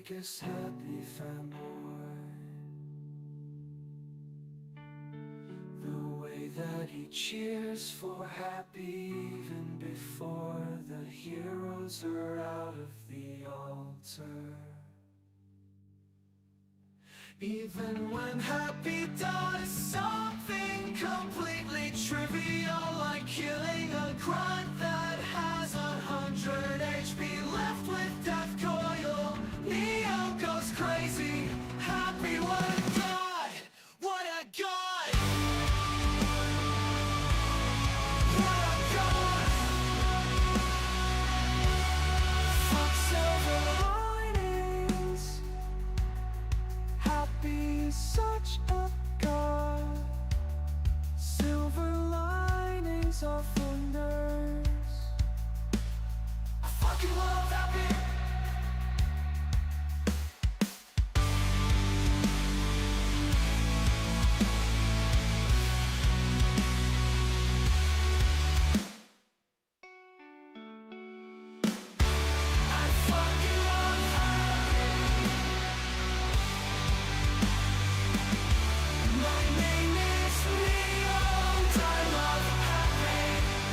biggest happy fanboy. The way that he cheers for happy even before the heroes are out of the altar. Even when happy does something completely trivial, like killing a grunt that has 100 HP left with death coil, Neo goes crazy, happy when God, what a god! What a god! Fuck silver linings, happy is such a god. Silver linings are for nerds. I fucking love happy. I fucking love happy. My name is Neo, and I love happy.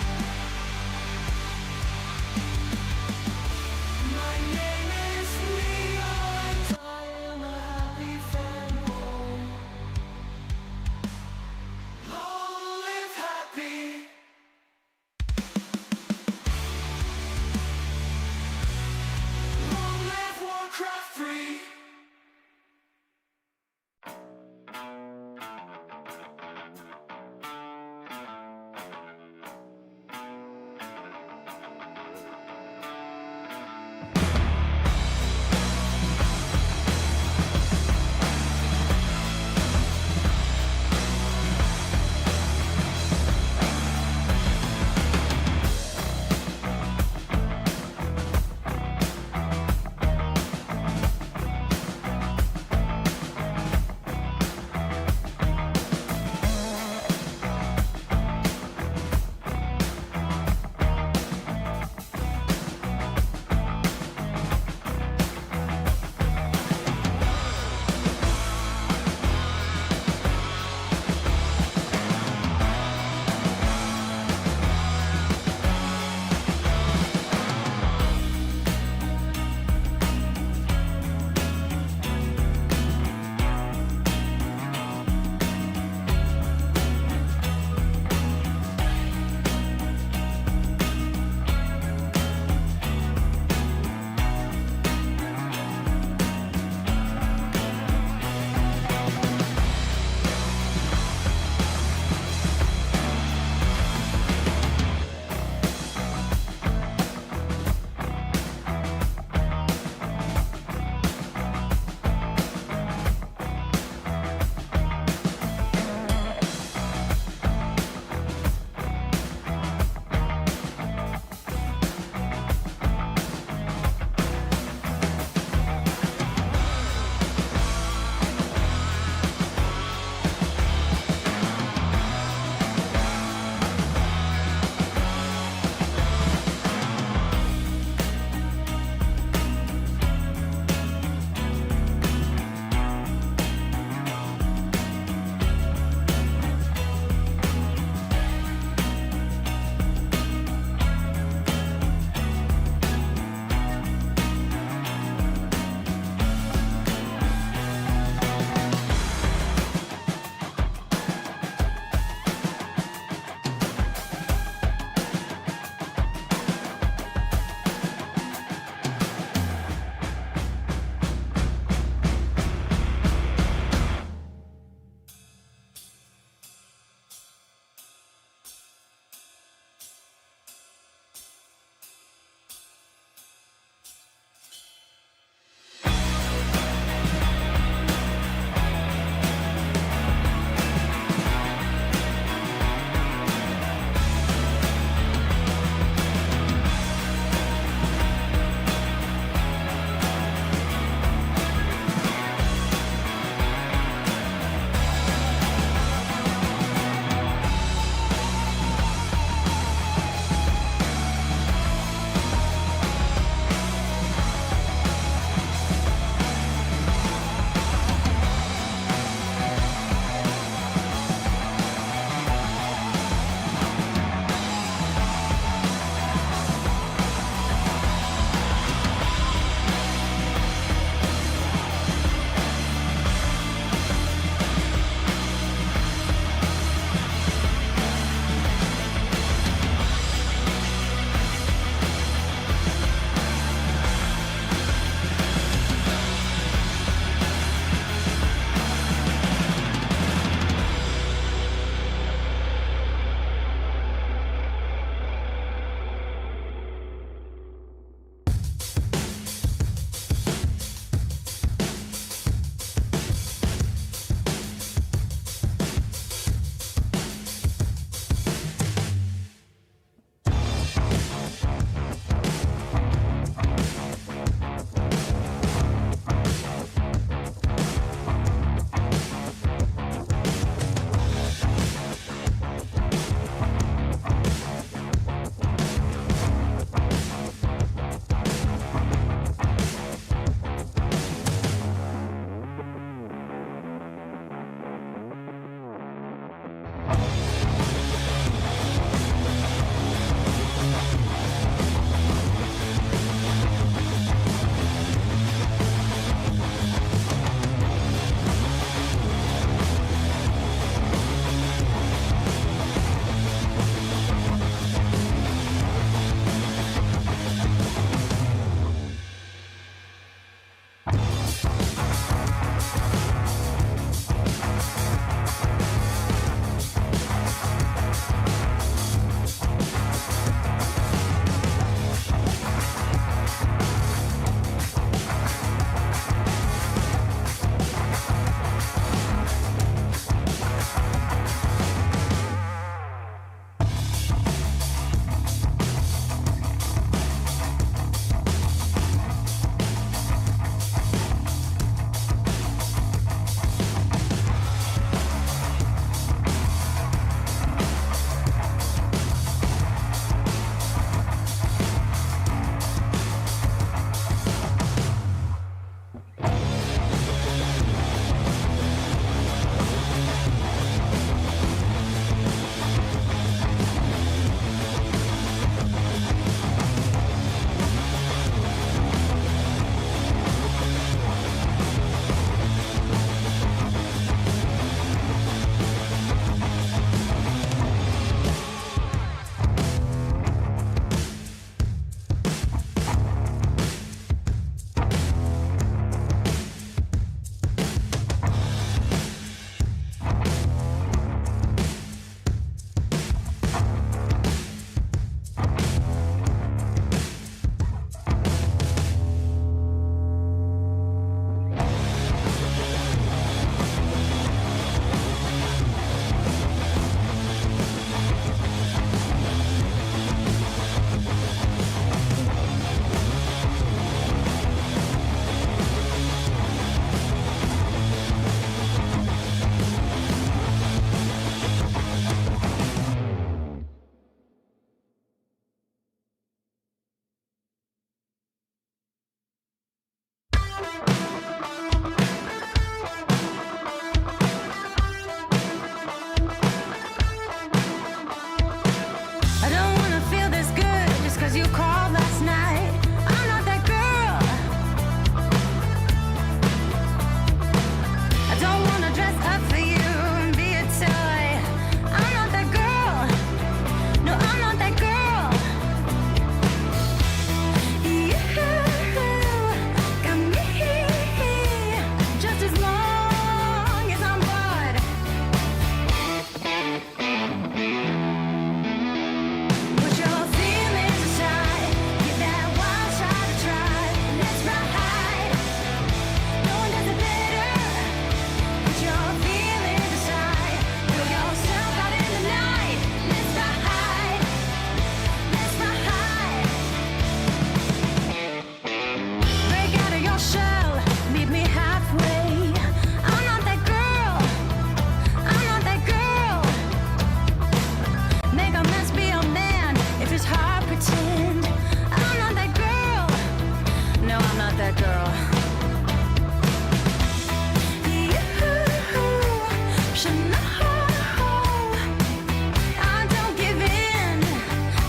I don't give in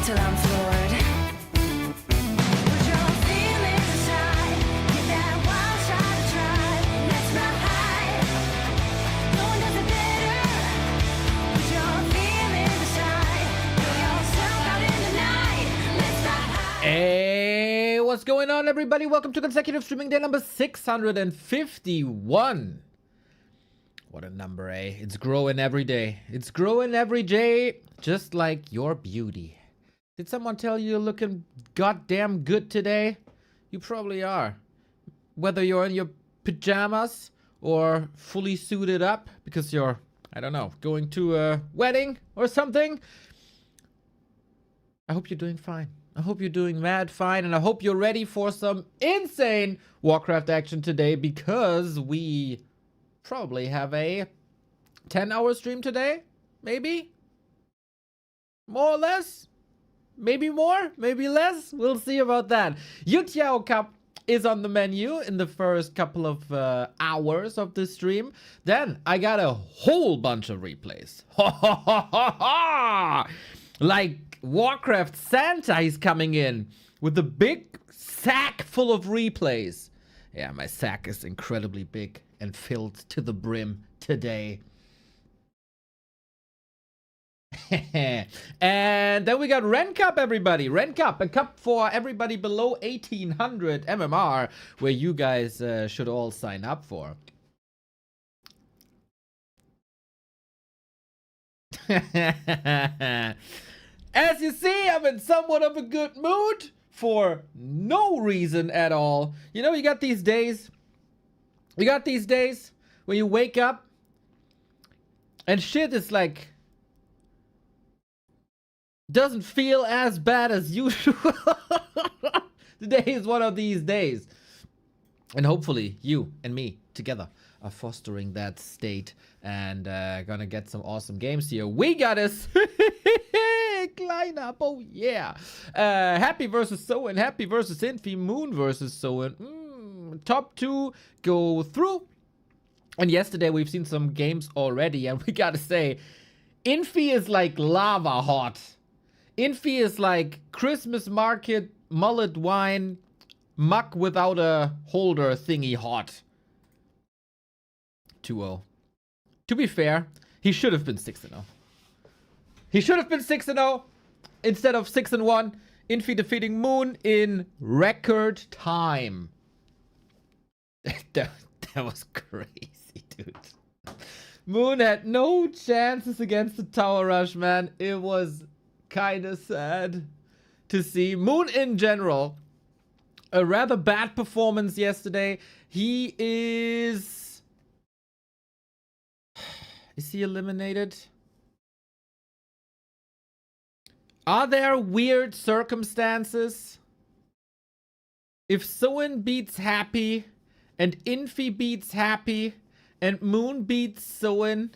till I'm floored. Put your feelings aside, give that wild shot a try. Let's not hide, no one does it better. Put your feelings aside, throw yourself out in the night. Let's not hide. Hey, what's going on, everybody? Welcome to consecutive streaming day number 651. What a number, eh? It's growing every day. It's growing every day, just like your beauty. Did someone tell you you're looking goddamn good today? You probably are. Whether you're in your pajamas or fully suited up because you're, I don't know, going to a wedding or something. I hope you're doing fine. I hope you're doing mad fine, and I hope you're ready for some insane Warcraft action today, because we probably have a 10-hour stream today. Maybe? More or less? Maybe more? Maybe less? We'll see about that. YouTiao Cup is on the menu in the first couple of hours of the stream. Then I got a whole bunch of replays. Like Warcraft Santa is coming in with a big sack full of replays. Yeah, my sack is incredibly big and filled to the brim today. And then we got Ren Cup, everybody. Ren Cup, a cup for everybody below 1800 MMR, where you guys should all sign up for. As you see, I'm in somewhat of a good mood for no reason at all. You know, you got these days when you wake up and shit is like, doesn't feel as bad as usual. Today is one of these days. And hopefully you and me together are fostering that state and gonna get some awesome games here. We got a lineup, oh yeah. Happy versus Soen, Happy versus Infy, Moon versus Soen. Top two go through. And yesterday we've seen some games already, and we gotta say, Infy is like lava hot. Infy is like Christmas market mullet wine muck without a holder thingy hot. 2-0. To be fair, he should have been 6-0. He should have been 6-0 instead of 6-1. Infy defeating Moon in record time. that was crazy, dude. Moon had no chances against the tower rush, man. It was kind of sad to see. Moon in general, a rather bad performance yesterday. He is he eliminated? Are there weird circumstances? If Soen beats Happy and Infy beats Happy and Moon beats Soen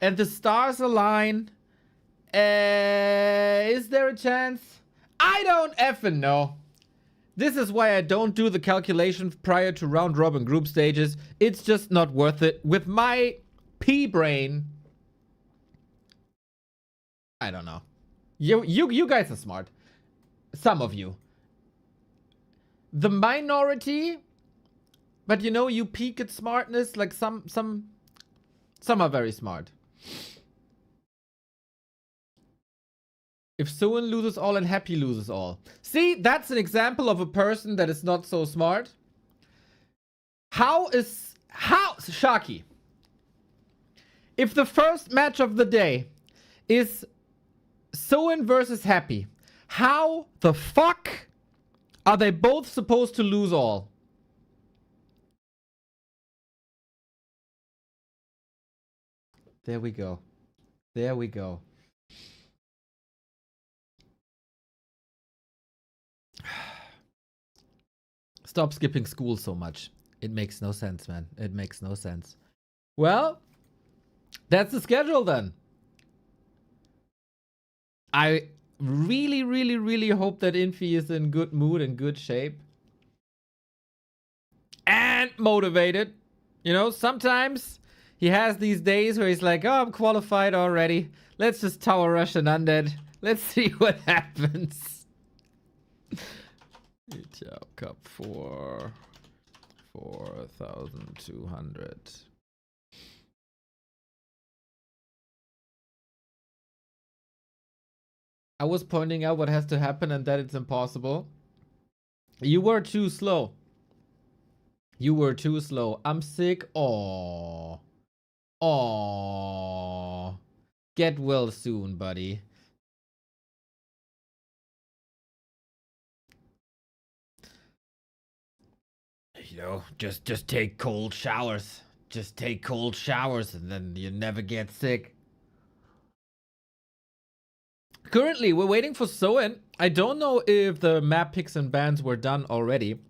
and the stars align, is there a chance? I don't effing know. This is why I don't do the calculation prior to round robin group stages. It's just not worth it. With my P-brain, I don't know. You guys are smart. Some of you. The minority, but you know, you peak at smartness. Like some are very smart. If Soen loses all and Happy loses all. See, that's an example of a person that is not so smart. How Sharky? If the first match of the day is Soen versus Happy, how the fuck are they both supposed to lose all? There we go. There we go. Stop skipping school so much. It makes no sense, man. It makes no sense. Well, that's the schedule then. I really hope that Infy is in good mood and good shape. And motivated. You know, sometimes He has these days where he's like, oh, I'm qualified already. Let's just tower rush an undead. Let's see what happens. YouTiao Cup 4,200. I was pointing out what has to happen and that it's impossible. You were too slow. You were too slow. I'm sick. Aww. Aww. Get well soon, buddy. You know, just take cold showers. Just take cold showers and then you never get sick. Currently, we're waiting for Soen. I don't know if the map picks and bans were done already.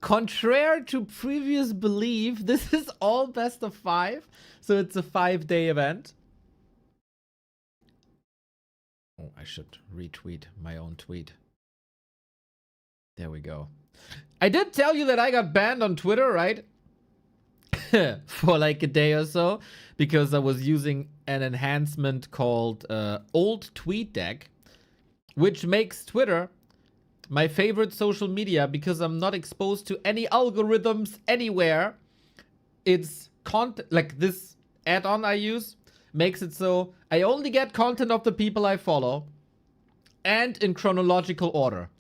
Contrary to previous belief, this is all best of 5. So it's a 5-day event. Oh, I should retweet my own tweet. There we go. I did tell you that I got banned on Twitter, right? For like a day or so. Because I was using an enhancement called Old Tweet Deck. Which makes Twitter my favorite social media because I'm not exposed to any algorithms anywhere. It's content, like this add-on I use makes it so I only get content of the people I follow and in chronological order.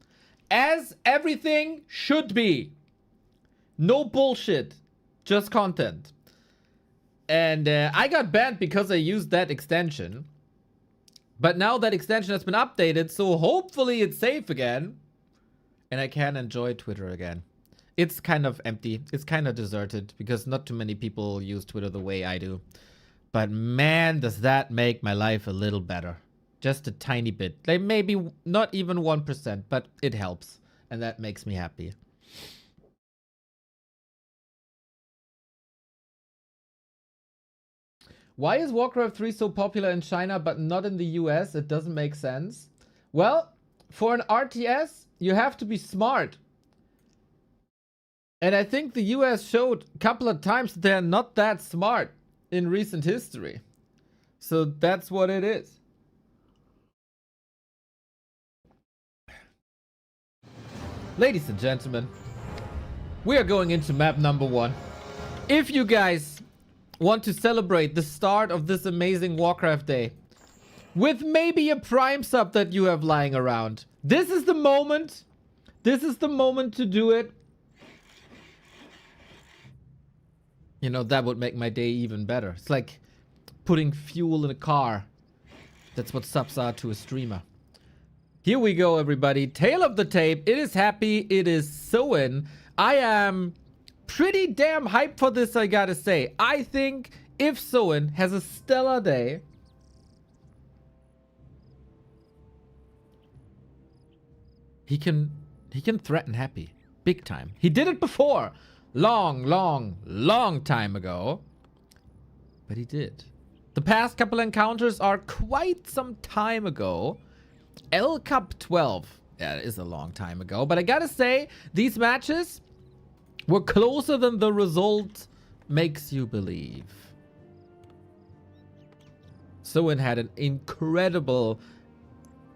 As everything should be. No bullshit, just content. And I got banned because I used that extension. But now that extension has been updated, so hopefully it's safe again. And I can enjoy Twitter again. It's kind of empty. It's kind of deserted because not too many people use Twitter the way I do. But man, does that make my life a little better. Just a tiny bit. Like maybe not even 1%, but it helps. And that makes me happy. Why is Warcraft 3 so popular in China but not in the US? It doesn't make sense. Well, for an RTS, you have to be smart. And I think the US showed a couple of times that they're not that smart in recent history. So that's what it is. Ladies and gentlemen, we are going into map number 1. If you guys want to celebrate the start of this amazing Warcraft day with maybe a Prime sub that you have lying around, this is the moment. This is the moment to do it. You know, that would make my day even better. It's like putting fuel in a car. That's what subs are to a streamer. Here we go, everybody. Tail of the tape. It is happy. It is Soen. I am pretty damn hyped for this, I gotta say. I think if Soen has a stellar day, he can threaten Happy big time. He did it before. Long time ago. But he did. The past couple encounters are quite some time ago. L Cup 12. Yeah, it is a long time ago. But I gotta say, these matches were closer than the result makes you believe. Soen had an incredible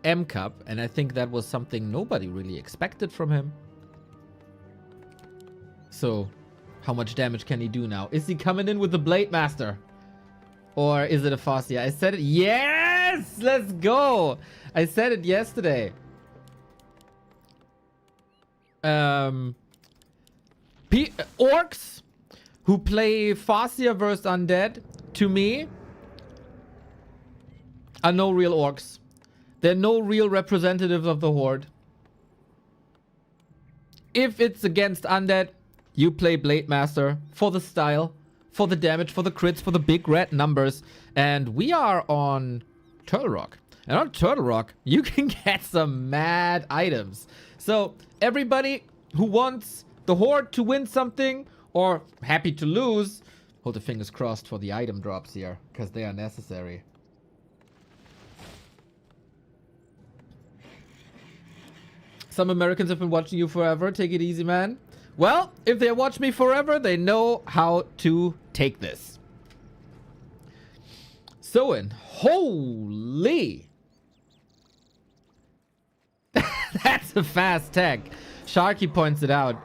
M Cup, and I think that was something nobody really expected from him. So, how much damage can he do now? Is he coming in with the Blade Master? Or is it a Fascia? I said it. Yes! Let's go! I said it yesterday. Orcs who play Fascia versus Undead, to me, are no real orcs. They're no real representatives of the Horde. If it's against Undead, you play Blade Master for the style, for the damage, for the crits, for the big red numbers. And we are on Turtle Rock. And on Turtle Rock, you can get some mad items. So everybody who wants the Horde to win something or happy to lose, hold the fingers crossed for the item drops here, because they are necessary. Some Americans have been watching you forever. Take it easy, man. Well, if they watch me forever, they know how to take this. Soen, holy. That's a fast tech. Sharky points it out.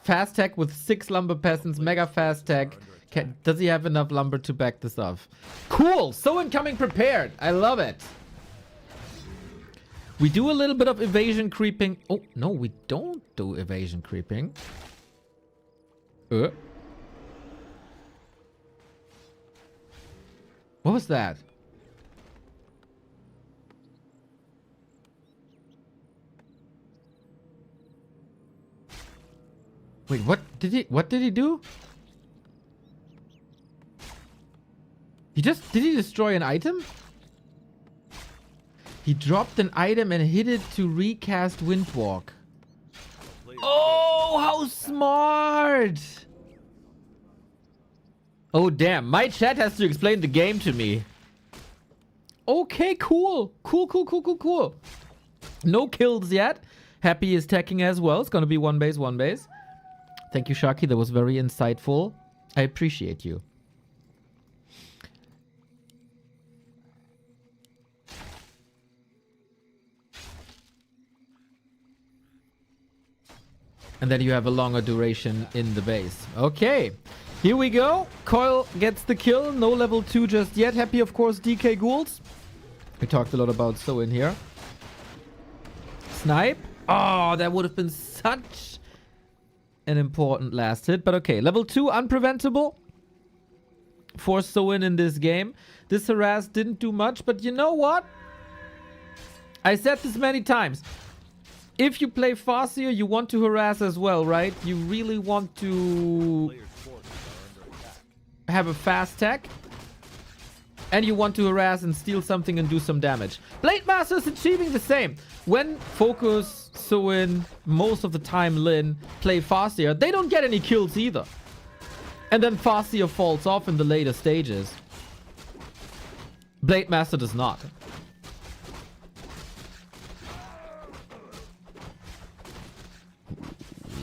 Fast tech with 6 lumber peasants, mega fast tech. Does he have enough lumber to back this off? Cool, Soen coming prepared. I love it. We do a little bit of evasion creeping. Oh, no, we don't do evasion creeping. What was that? Wait, what did he do? Did he destroy an item? He dropped an item and hit it to recast Windwalk. Oh, how smart! Oh, damn. My chat has to explain the game to me. Okay, cool. Cool. No kills yet. Happy is teching as well. It's gonna be one base. Thank you, Sharky. That was very insightful. I appreciate you. And then you have a longer duration in the base. Okay. Here we go. Coil gets the kill. No level 2 just yet. Happy, of course, DK Ghouls. We talked a lot about Soen here. Snipe. Oh, that would have been such an important last hit. But okay, level 2 unpreventable for Soen in this game. This harass didn't do much, but you know what? I said this many times. If you play Farseer, you want to harass as well, right? You really want to have a fast tech. And you want to harass and steal something and do some damage. Blade Master is achieving the same. When Focus, Soen, most of the time Lin play Farseer, they don't get any kills either. And then Farseer falls off in the later stages. Blade Master does not.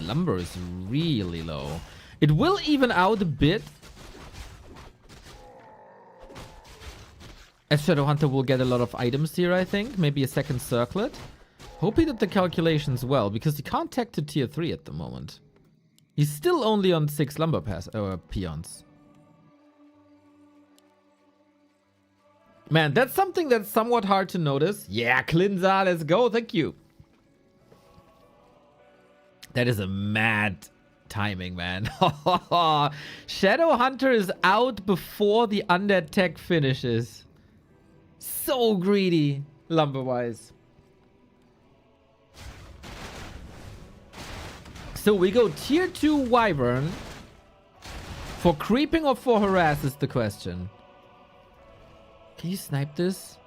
Lumber is really low. It will even out a bit. As Shadowhunter will get a lot of items here, I think. Maybe a second circlet. Hope he did the calculations well, because he can't tech to tier 3 at the moment. He's still only on 6 lumber peons. Man, that's something that's somewhat hard to notice. Yeah, Klinza, let's go. Thank you. That is a mad timing, man. Shadowhunter is out before the undead tech finishes. So greedy, lumber-wise. So we go tier 2 Wyvern. For creeping or for harass is the question. Can you snipe this?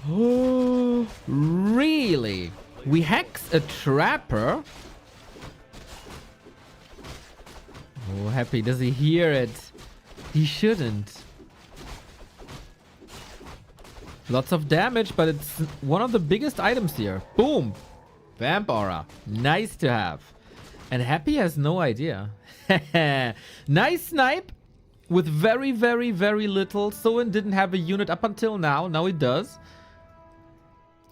Oh, really? We hex a trapper? Oh, Happy. Does he hear it? He shouldn't. Lots of damage, but it's one of the biggest items here. Boom. Vamp Aura. Nice to have. And Happy has no idea. Nice snipe. With very, very, very little. Soen didn't have a unit up until now. Now he does.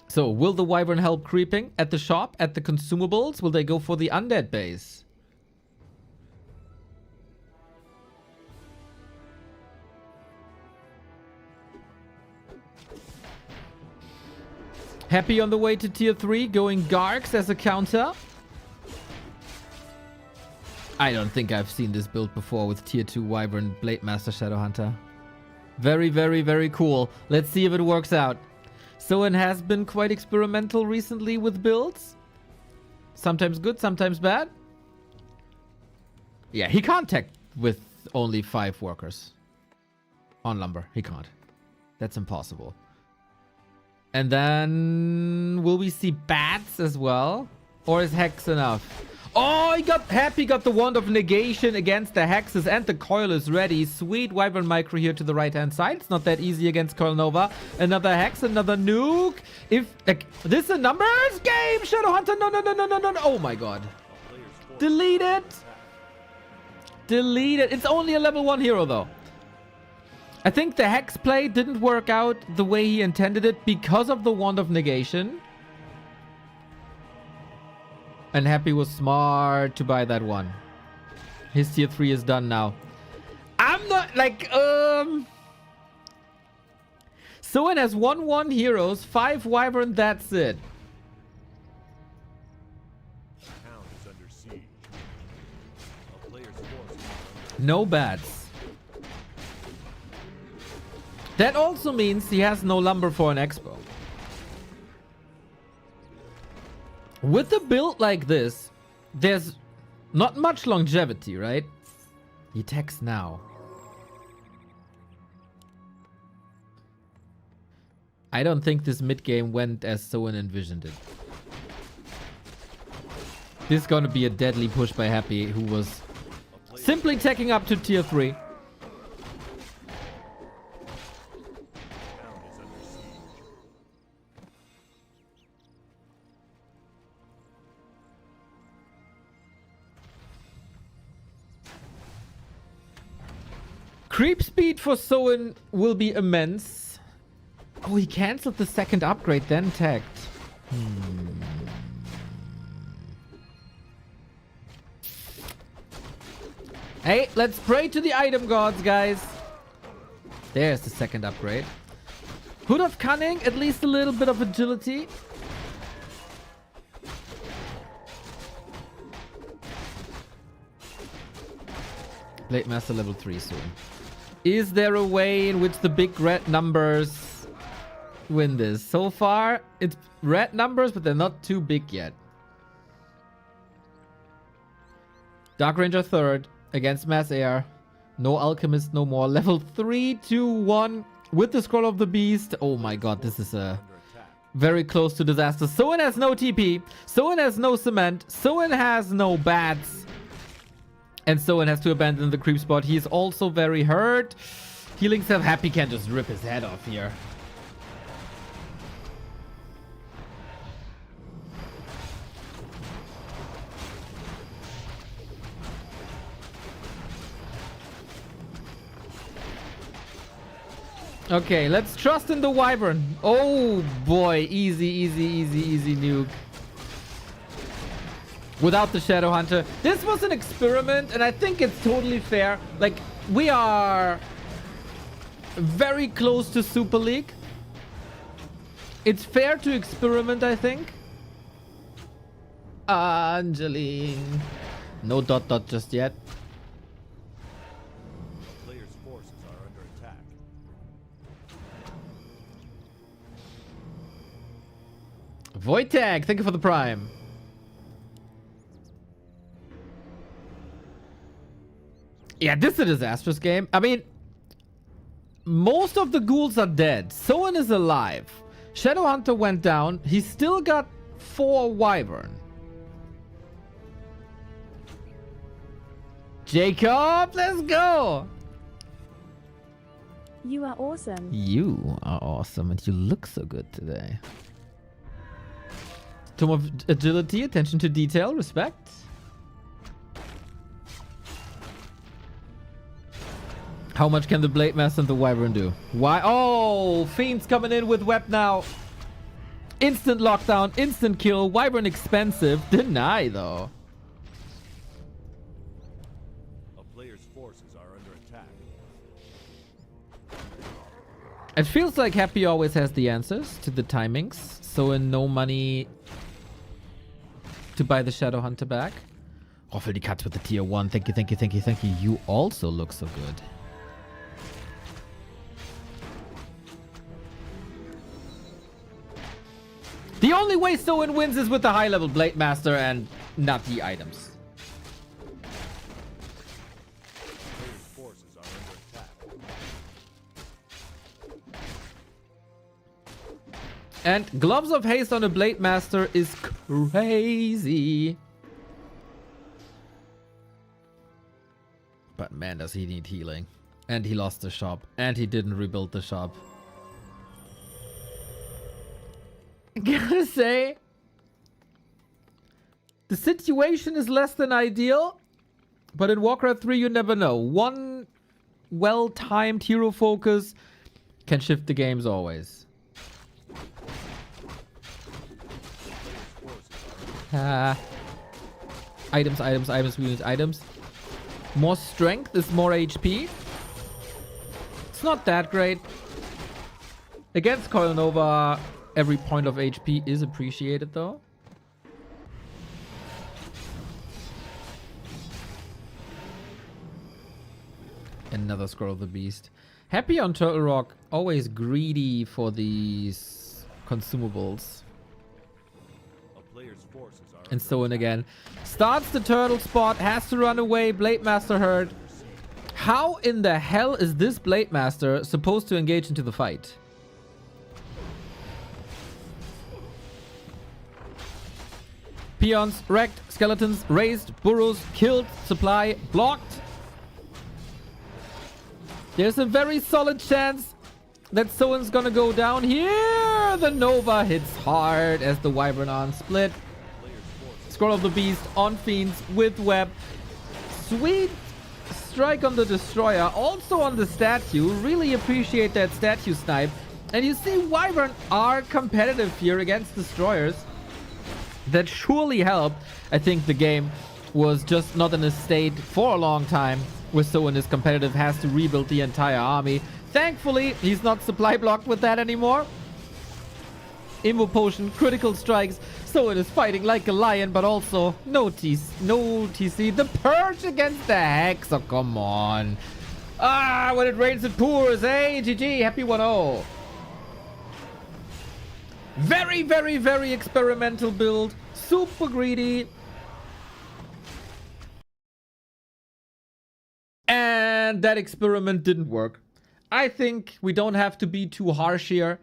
So, will the Wyvern help creeping at the shop? At the consumables? Will they go for the undead base? Happy on the way to tier 3, going Garks as a counter. I don't think I've seen this build before with tier 2 Wyvern Blade Master Shadowhunter. Very, very, very cool. Let's see if it works out. Soen has been quite experimental recently with builds. Sometimes good, sometimes bad. Yeah, he can't tech with only 5 workers on lumber. He can't. That's impossible. And then will we see bats as well? Or is Hex enough? Oh, he got Happy, got the Wand of Negation against the Hexes, and the Coil is ready. Sweet Wyvern Micro here to the right-hand side. It's not that easy against Coil Nova. Another Hex, another Nuke. If, like, this is a numbers game, Shadowhunter. No. Oh my god. Delete it. Delete it. It's only a level 1 hero though. I think the Hex play didn't work out the way he intended it because of the Wand of Negation. And Happy was smart to buy that one. His tier 3 is done now. I'm not like Soen has 1/1 heroes, 5 Wyvern, that's it. No bats. That also means he has no lumber for an expo. With a build like this, there's not much longevity, right? He attacks now. I don't think this mid game went as Soen envisioned it. This is gonna be a deadly push by Happy, who was simply taking up to tier 3. Creep speed for Soen will be immense. Oh, he cancelled the second upgrade, then tagged. Hey, let's pray to the item gods, guys. There's the second upgrade. Hood of Cunning, at least a little bit of agility. Blade Master level 3 soon. Is there a way in which the big red numbers win this? So far, it's red numbers, but they're not too big yet. Dark Ranger third against Mass Air. No Alchemist, no more. Level 3, 2, 1 with the Scroll of the Beast. Oh my god, this is very close to disaster. Soen has no TP. Soen has no cement. Soen has no bats. And Soen has to abandon the creep spot. He is also very hurt. Healing Self Happy can just rip his head off here. Okay, let's trust in the Wyvern. Oh boy, easy nuke. Without the Shadow Hunter. This was an experiment, and I think it's totally fair. Like, we are very close to Super League. It's fair to experiment, I think. Angeline. No dot just yet. Players' forces are under attack. Wojtek, thank you for the Prime. Yeah, this is a disastrous game. I mean, most of the ghouls are dead. Soen is alive. Shadowhunter went down. He still got 4 Wyvern. Jacob, let's go. You are awesome. You are awesome, and you look so good today. Tome of Agility, attention to detail, respect. How much can the Blade Master and the Wyvern do? Why? Oh, Fiend's coming in with Web now. Instant lockdown, instant kill. Wyvern expensive. Deny, though. A player's forces are under attack. It feels like Happy always has the answers to the timings. So in no money to buy the Shadow Hunter back. Roffel die Katz with the tier 1. Thank you. You also look so good. The only way Soen wins is with the high-level Blade Master and not the items. Players' forces are under attack. And Gloves of Haste on a Blade Master is crazy. But man, does he need healing. And he lost the shop. And he didn't rebuild the shop. Gotta say, The situation is less than ideal, but in Warcraft 3 you never know. One well-timed hero focus can shift the games always. Items, we need items. More strength is more HP. It's not that great. Against Coil Nova, every point of HP is appreciated though. Another Scroll of the Beast. Happy on Turtle Rock. Always greedy for these consumables. And Soen again. Starts the turtle spot. Has to run away. Blade Master hurt. How in the hell is this Blade Master supposed to engage into the fight? Peons wrecked. Skeletons raised. Burrows killed. Supply blocked. There's a very solid chance that Soen's gonna go down here. The Nova hits hard as the Wyvern on split. Scroll of the Beast on Fiends with Web. Sweet strike on the Destroyer. Also on the statue. Really appreciate that statue snipe. And you see Wyvern are competitive here against Destroyers. That surely helped. I think the game was just not in a state for a long time where Soen is competitive, has to rebuild the entire army. Thankfully, he's not supply blocked with that anymore. Immo Potion, critical strikes. Soen is fighting like a lion, but also no TC. The Purge against the Hex. Oh, come on. Ah, when it rains it pours. Hey, GG. Happy 1-0. Very, very, very experimental build. Super greedy. And that experiment didn't work. I think we don't have to be too harsh here.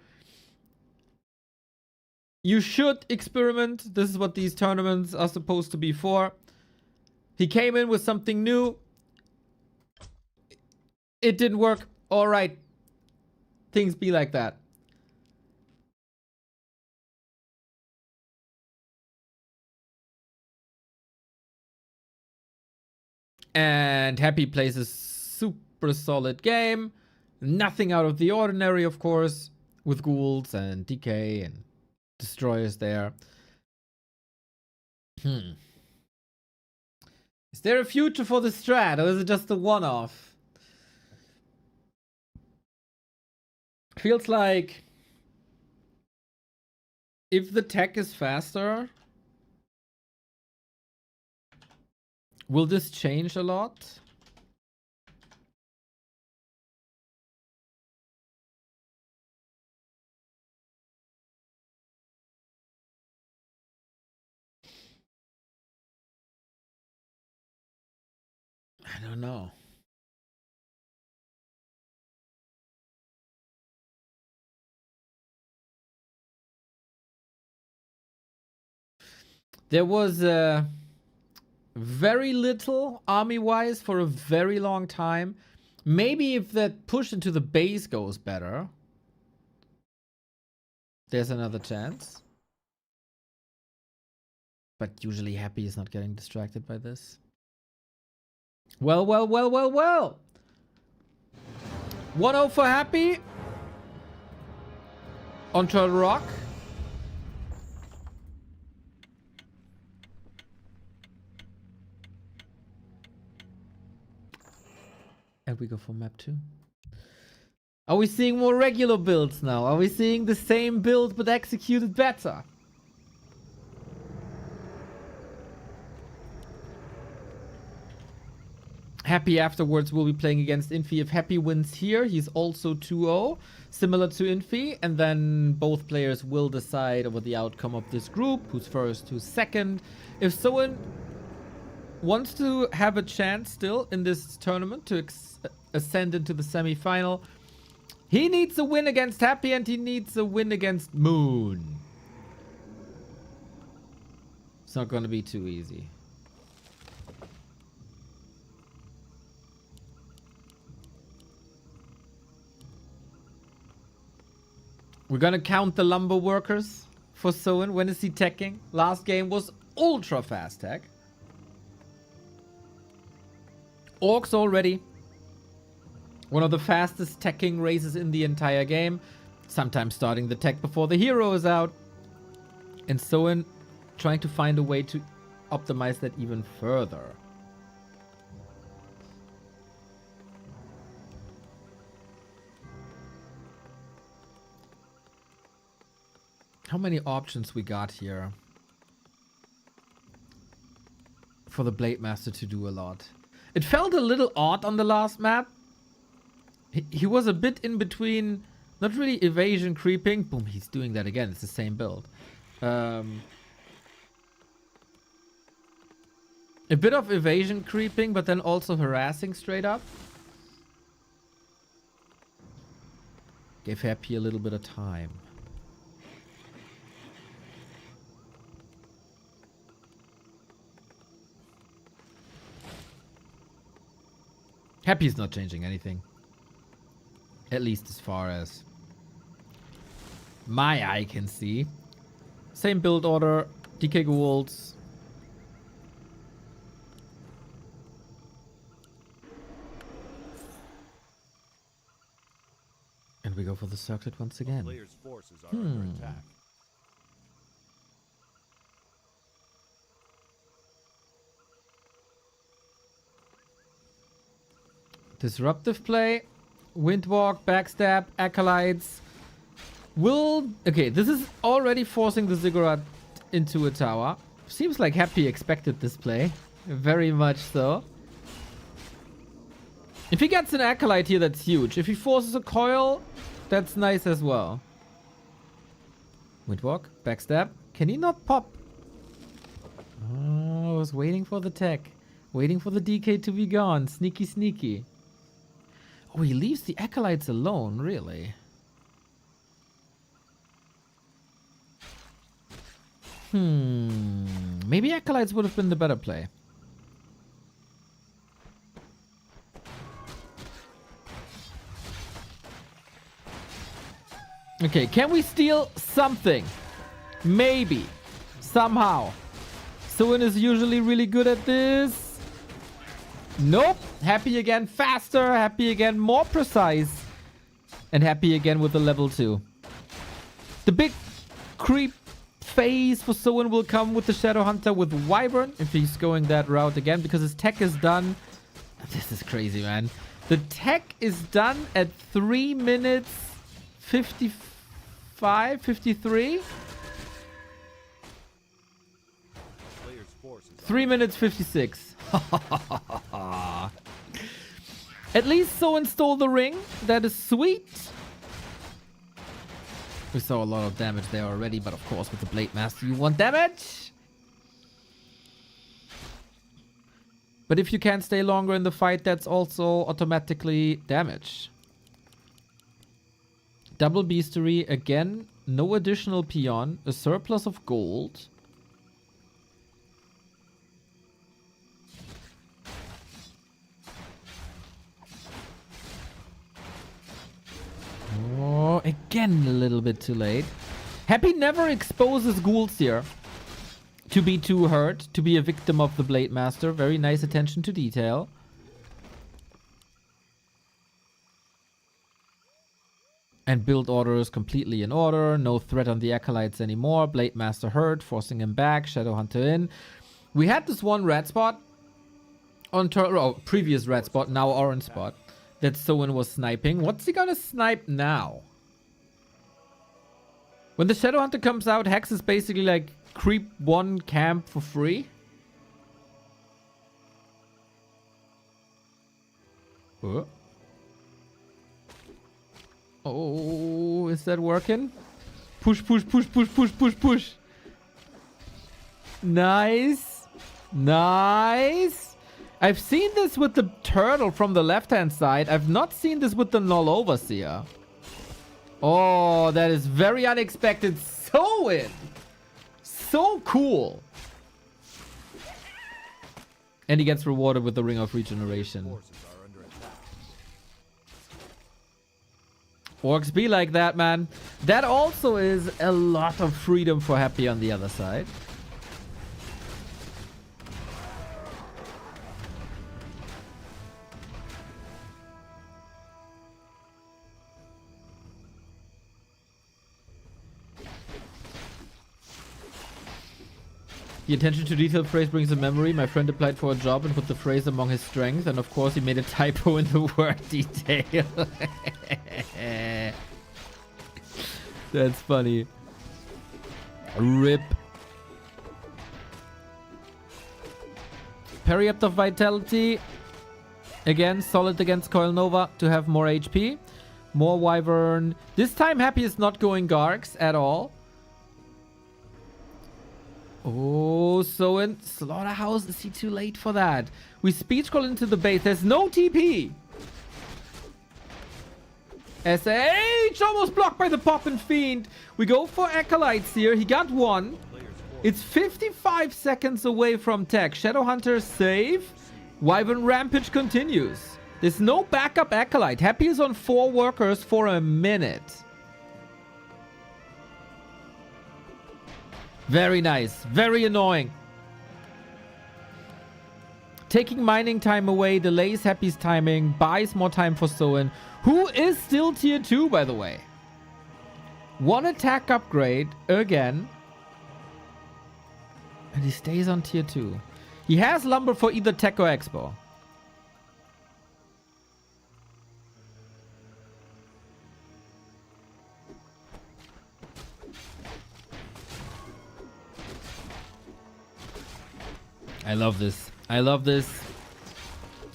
You should experiment. This is what these tournaments are supposed to be for. He came in with something new. It didn't work. All right. Things be like that. And Happy plays a super solid game. Nothing out of the ordinary, of course, with ghouls and DK and destroyers there. Is there a future for the strat, or is it just a one-off? Feels like if the tech is faster, will this change a lot? I don't know. There was very little army-wise for a very long time. Maybe if that push into the base goes better, there's another chance. But usually Happy is not getting distracted by this. Well. 1-0 for Happy. On Turtle Rock. And we go for map 2. Are we seeing more regular builds now? Are we seeing the same build but executed better? Happy afterwards will be playing against Infy. If Happy wins here, he's also 2-0, similar to Infy. And then both players will decide over the outcome of this group, who's first, who's second. If Soen wants to have a chance still in this tournament to ascend into the semi-final, he needs a win against Happy and he needs a win against Moon. It's not going to be too easy. We're gonna count the lumber workers for Soen. When is he teching? Last game was ultra fast tech. Orcs already one of the fastest teching races in the entire game. Sometimes starting the tech before the hero is out. And Soen trying to find a way to optimize that even further. How many options we got here for the Blade Master to do a lot? It felt a little odd on the last map. He was a bit in between, not really evasion creeping. Boom, he's doing that again. It's the same build. A bit of evasion creeping, but then also harassing straight up. Gave Happy a little bit of time. Happy's not changing anything. At least as far as my eye can see. Same build order. DK Ghouls. And we go for the circuit once again. Players' forces are under attack. Disruptive play. Windwalk, backstab, acolytes. Okay, this is already forcing the Ziggurat into a tower. Seems like Happy expected this play. Very much so. If he gets an acolyte here, that's huge. If he forces a coil, that's nice as well. Windwalk, backstab. Can he not pop? Oh, I was waiting for the tech. Waiting for the DK to be gone. Sneaky, sneaky. Oh, he leaves the acolytes alone, really? Maybe acolytes would have been the better play. Okay, can we steal something? Maybe. Somehow. Soen is usually really good at this. Nope. Happy again faster. Happy again more precise. And Happy again with the level 2. The big creep phase for Soen will come with the Shadow Hunter with Wyvern. If he's going that route again. Because his tech is done. This is crazy, man. The tech is done at 3 minutes 55, 53. 3 minutes 56. At least Soen stole the ring. That is sweet. We saw a lot of damage there already, but of course with the Blade Master you want damage. But if you can't stay longer in the fight, that's also automatically damage. Double Beastery again. No additional peon. A surplus of gold. Oh, again a little bit too late. Happy never exposes ghouls here to be too hurt, to be a victim of the Blade Master. Very nice attention to detail. And build order is completely in order. No threat on the acolytes anymore. Blade Master hurt, forcing him back. Shadow Hunter in. We had this one red spot on previous red spot, now orange spot, that Soen was sniping. What's he gonna snipe now? When the Shadow Hunter comes out, Hex is basically like creep one camp for free. Oh, is that working? Push, push, push, push, push, push, push. Nice. Nice. I've seen this with the turtle from the left-hand side. I've not seen this with the Null Overseer. Oh, that is very unexpected. Soen. So cool. And he gets rewarded with the Ring of Regeneration. Orcs be like that, man. That also is a lot of freedom for Happy on the other side. The attention to detail phrase brings a memory. My friend applied for a job and put the phrase among his strengths, and of course he made a typo in the word detail. That's funny. RIP. Periaptor Vitality. Again, solid against Coil Nova to have more HP. More Wyvern. This time Happy is not going Gargs at all. Oh, Soen. Slaughterhouse. Is he too late for that? We speed scroll into the base. There's no TP. SH almost blocked by the Poppin' Fiend. We go for Acolytes here. He got one. It's 55 seconds away from tech. Shadowhunter save. Wyvern Rampage continues. There's no backup Acolyte. Happy is on 4 workers for a minute. Very nice. Very annoying. Taking mining time away delays Happy's timing, buys more time for Soen, who is still tier 2, by the way. 1 attack upgrade again. And he stays on tier 2. He has lumber for either tech or expo. I love this. I love this.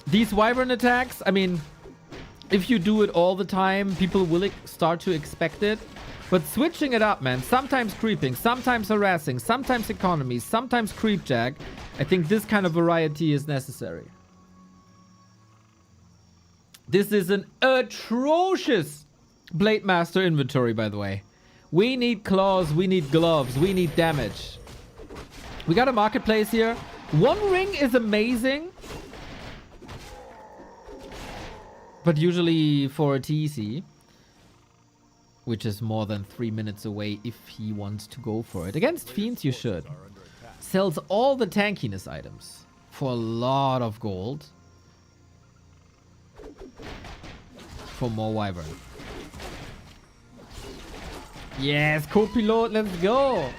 These Wyvern attacks, I mean, if you do it all the time, people will start to expect it. But switching it up, man. Sometimes creeping, sometimes harassing, sometimes economy, sometimes creep jack. I think this kind of variety is necessary. This is an atrocious Blade Master inventory, by the way. We need claws, we need gloves, we need damage. We got a marketplace here. 1 ring is amazing. But usually for a TC, which is more than 3 minutes away if he wants to go for it. Against Fiends, you should. Sells all the tankiness items for a lot of gold. For more Wyvern. Yes, co-pilot, let's go.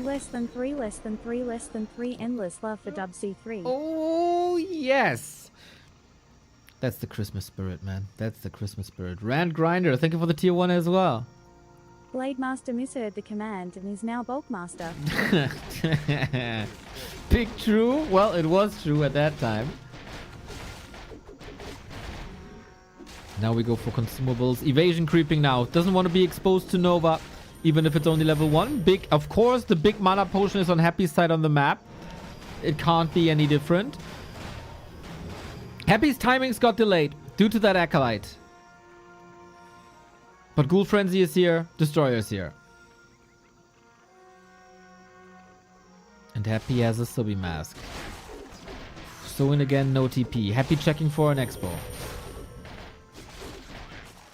Less than 3, less than 3, less than 3, endless love for Dub C3. Oh, yes. That's the Christmas spirit, man. That's the Christmas spirit. Rand Grinder, thank you for the tier 1 as well. Blade Master misheard the command and is now Bulk Master. Big true? Well, it was true at that time. Now we go for consumables. Evasion creeping now. Doesn't want to be exposed to Nova, even if it's only level 1. Big, of course, the big mana potion is on Happy's side on the map. It can't be any different. Happy's timings got delayed due to that Acolyte. But Ghoul Frenzy is here. Destroyer is here. And Happy has a Subi mask. Soin again, no TP. Happy checking for an expo.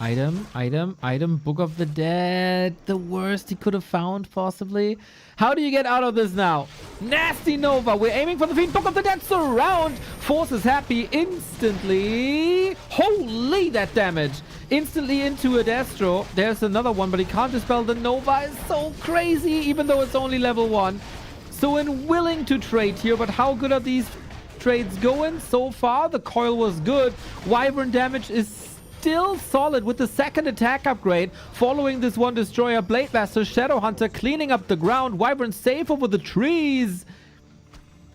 Item, item, item. Book of the Dead. The worst he could have found, possibly. How do you get out of this now? Nasty Nova. We're aiming for the Fiend. Book of the Dead surround. Forces Happy instantly. Holy, that damage. Instantly into a Destro. There's another one, but he can't dispel the Nova. It's so crazy, even though it's only level 1. Soen willing to trade here, but how good are these trades going so far? The coil was good. Wyvern damage is still solid with the second attack upgrade. Following this one destroyer, Blade Master, Shadowhunter cleaning up the ground. Wyvern safe over the trees.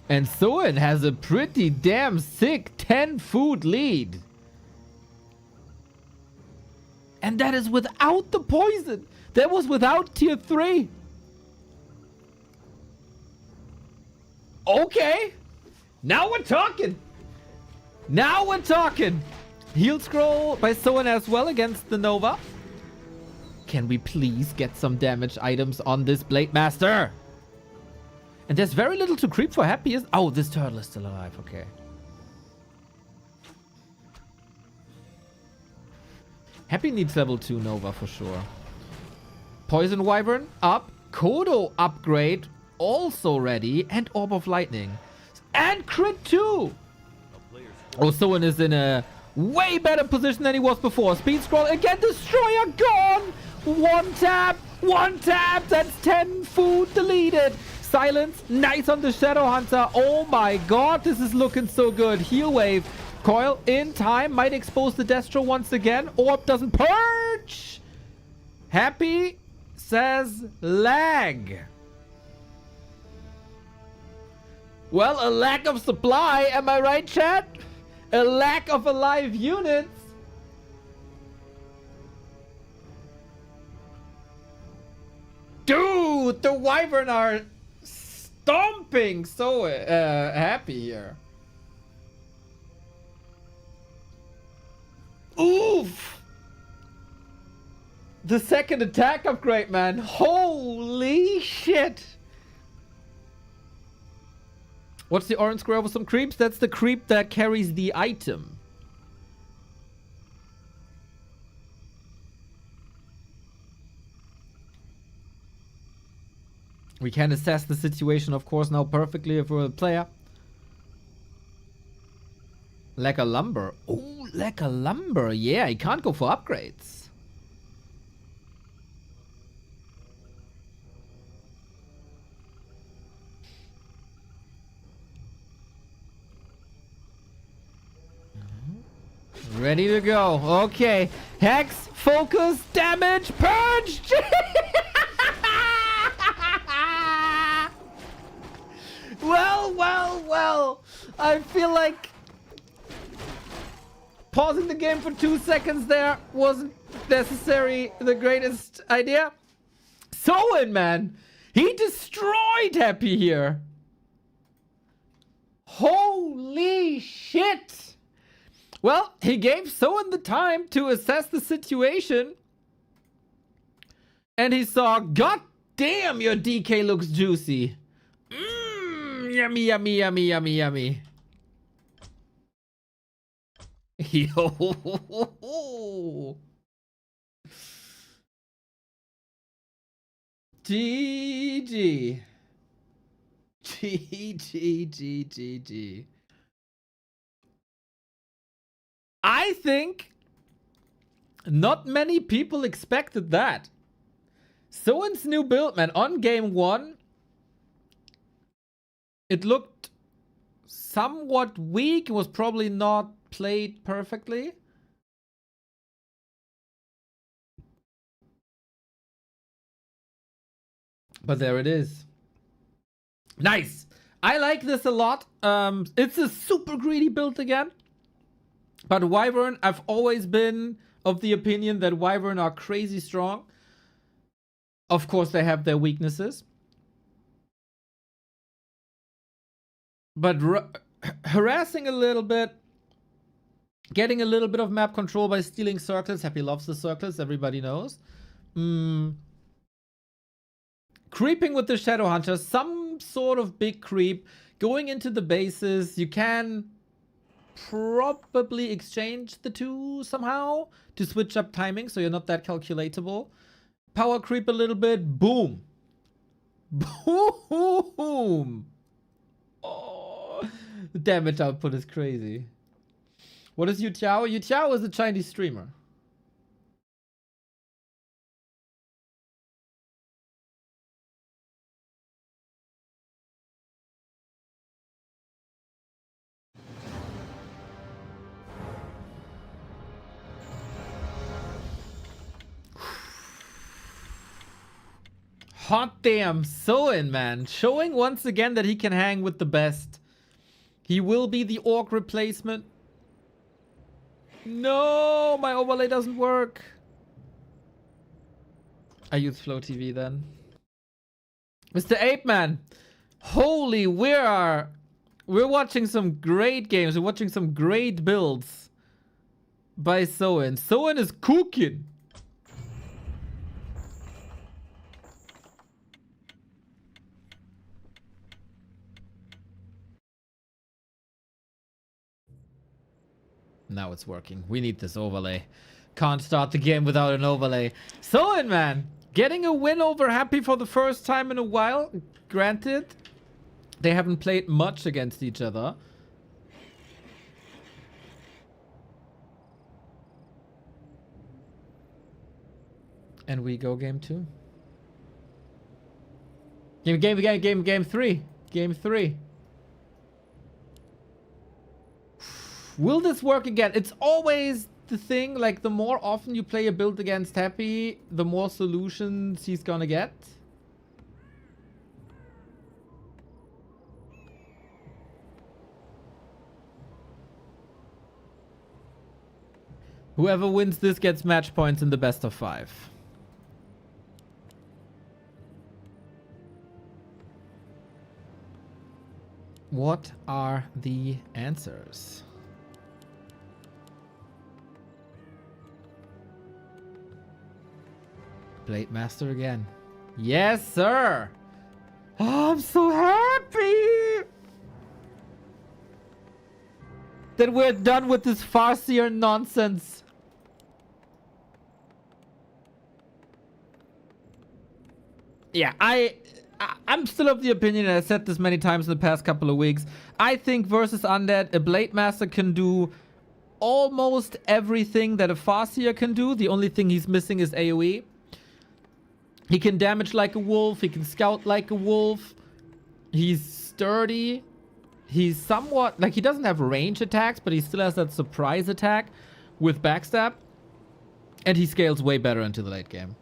And Soen has a pretty damn sick 10 food lead. And that is without the poison. That was without tier 3. Okay. Now we're talking. Now we're talking. Heal scroll by Soen as well against the Nova. Can we please get some damage items on this Blade Master? And there's very little to creep for Happy. Oh, this turtle is still alive. Okay. Happy needs level 2 Nova for sure. Poison Wyvern up. Kodo upgrade also ready. And Orb of Lightning. And crit 2. Oh, Soen is in a way better position than he was before. Speed scroll again. Destroyer gone. One tap. One tap, that's 10 food deleted. Silence, nice on the Shadow Hunter. Oh my god, this is looking so good. Heal wave. Coil in time, might expose the Destro once again. Orb doesn't purge. Happy says lag. Well, a lack of supply, am I right, chat? A lack of alive units. Dude, the Wyvern are stomping so happy here. Oof! The second attack upgrade, man. Holy shit! What's the orange square with some creeps? That's the creep that carries the item. We can assess the situation, of course, now perfectly if we're a player. Like a lumber. Oh, like a lumber. Yeah, he can't go for upgrades. Ready to go. Okay. Hex, focus, damage, purge. Well. I feel like pausing the game for 2 seconds there wasn't necessarily the greatest idea. Soen, man. He destroyed Happy here. Holy shit. Well, he gave Soen the time to assess the situation. And he saw, God damn, your DK looks juicy. Yummy, yummy, yummy, yummy, yummy. Yo. GG. GG. I think not many people expected that. Soen's new build, man, on game 1, it looked somewhat weak. It was probably not played perfectly. But there it is. Nice. I like this a lot. It's a super greedy build again. But Wyvern, I've always been of the opinion that Wyvern are crazy strong. Of course, they have their weaknesses. But harassing a little bit, getting a little bit of map control by stealing circles. Happy loves the circles, everybody knows. Creeping with the Shadow Hunter, some sort of big creep. Going into the bases, you can probably exchange the two somehow to switch up timing so you're not that calculatable. Power creep a little bit, boom. Boom. Oh, the damage output is crazy. What is YouTiao? YouTiao is a Chinese streamer. Hot damn, Soen, man. Showing once again that he can hang with the best. He will be the orc replacement. No, my overlay doesn't work. I use Flow TV then. Mr. Ape Man. Holy, we're watching some great games. We're watching some great builds by Soen. Soen is cooking. Now it's working. We need this overlay. Can't start the game without an overlay. Soen, man, getting a win over Happy for the first time in a while. Granted, they haven't played much against each other. And we go game 2. Game 3. Game 3. Will this work again? It's always the thing, like the more often you play a build against Happy, the more solutions he's gonna get. Whoever wins this gets match points in the best of 5. What are the answers? Blade Master again. Yes, sir. Oh, I'm so happy that we're done with this Farseer nonsense. Yeah, I'm still of the opinion, and I said this many times in the past couple of weeks, I think versus Undead, a Blade Master can do almost everything that a Farseer can do. The only thing he's missing is AoE. He can damage like a wolf. He can scout like a wolf. He's sturdy. He's somewhat... Like, he doesn't have range attacks, but he still has that surprise attack with backstab. And he scales way better into the late game.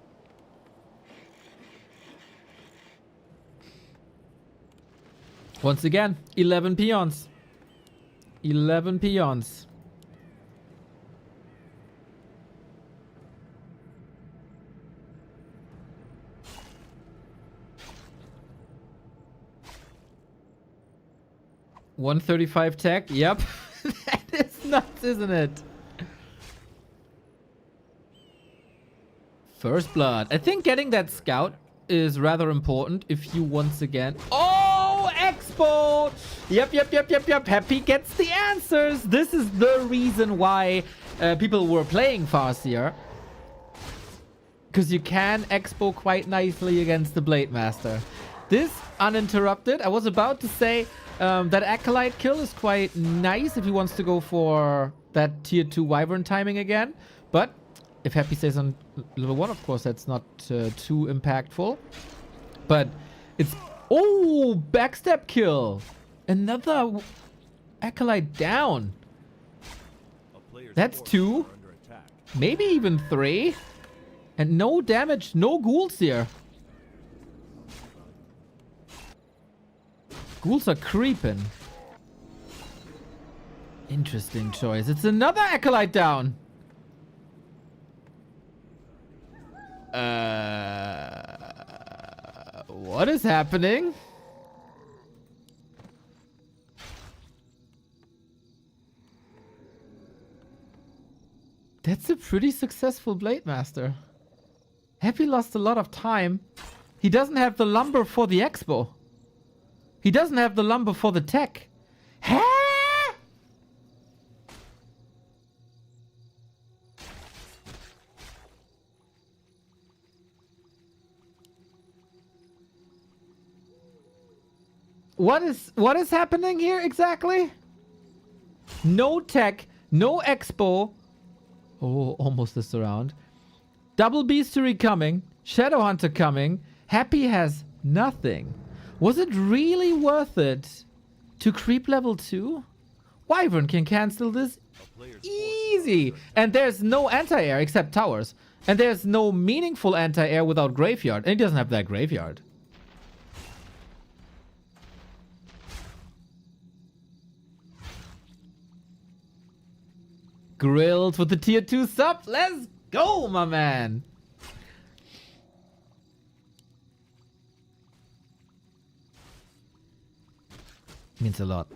Once again, 11 peons. 11 peons. $135 tech. Yep. That is nuts, isn't it? First blood. I think getting that scout is rather important if you once again... Oh, Expo! Yep. Happy gets the answers. This is the reason why people were playing Farseer. Because you can Expo quite nicely against the Blade Master. This uninterrupted. I was about to say... that Acolyte kill is quite nice if he wants to go for that tier 2 Wyvern timing again. But if Happy stays on level 1, of course, that's not too impactful. But it's... Oh! Backstab kill! Another Acolyte down. That's 2. Maybe even 3. And no damage, no ghouls here. Ghouls are creeping. Interesting choice. It's another Acolyte down. What is happening? That's a pretty successful Blade Master. Happy lost a lot of time. He doesn't have the lumber for the expo. He doesn't have the lumber for the tech. Huh? What is happening here exactly? No tech, no expo. Oh, almost this around. Double Beastery coming. Shadowhunter coming. Happy has nothing. Was it really worth it to creep level 2? Wyvern can cancel this easy. And there's no anti-air except towers. And there's no meaningful anti-air without graveyard. And he doesn't have that graveyard. Grilled with the tier 2 sub. Let's go, my man. Means a lot.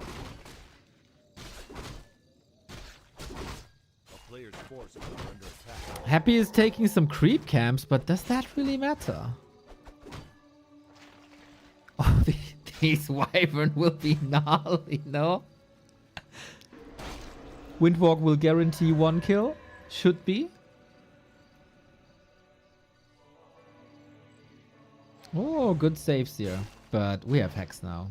Happy is taking some creep camps, but does that really matter? Oh, these Wyvern will be gnarly, no? Windwalk will guarantee 1 kill. Should be. Oh, good saves here. But we have Hex now.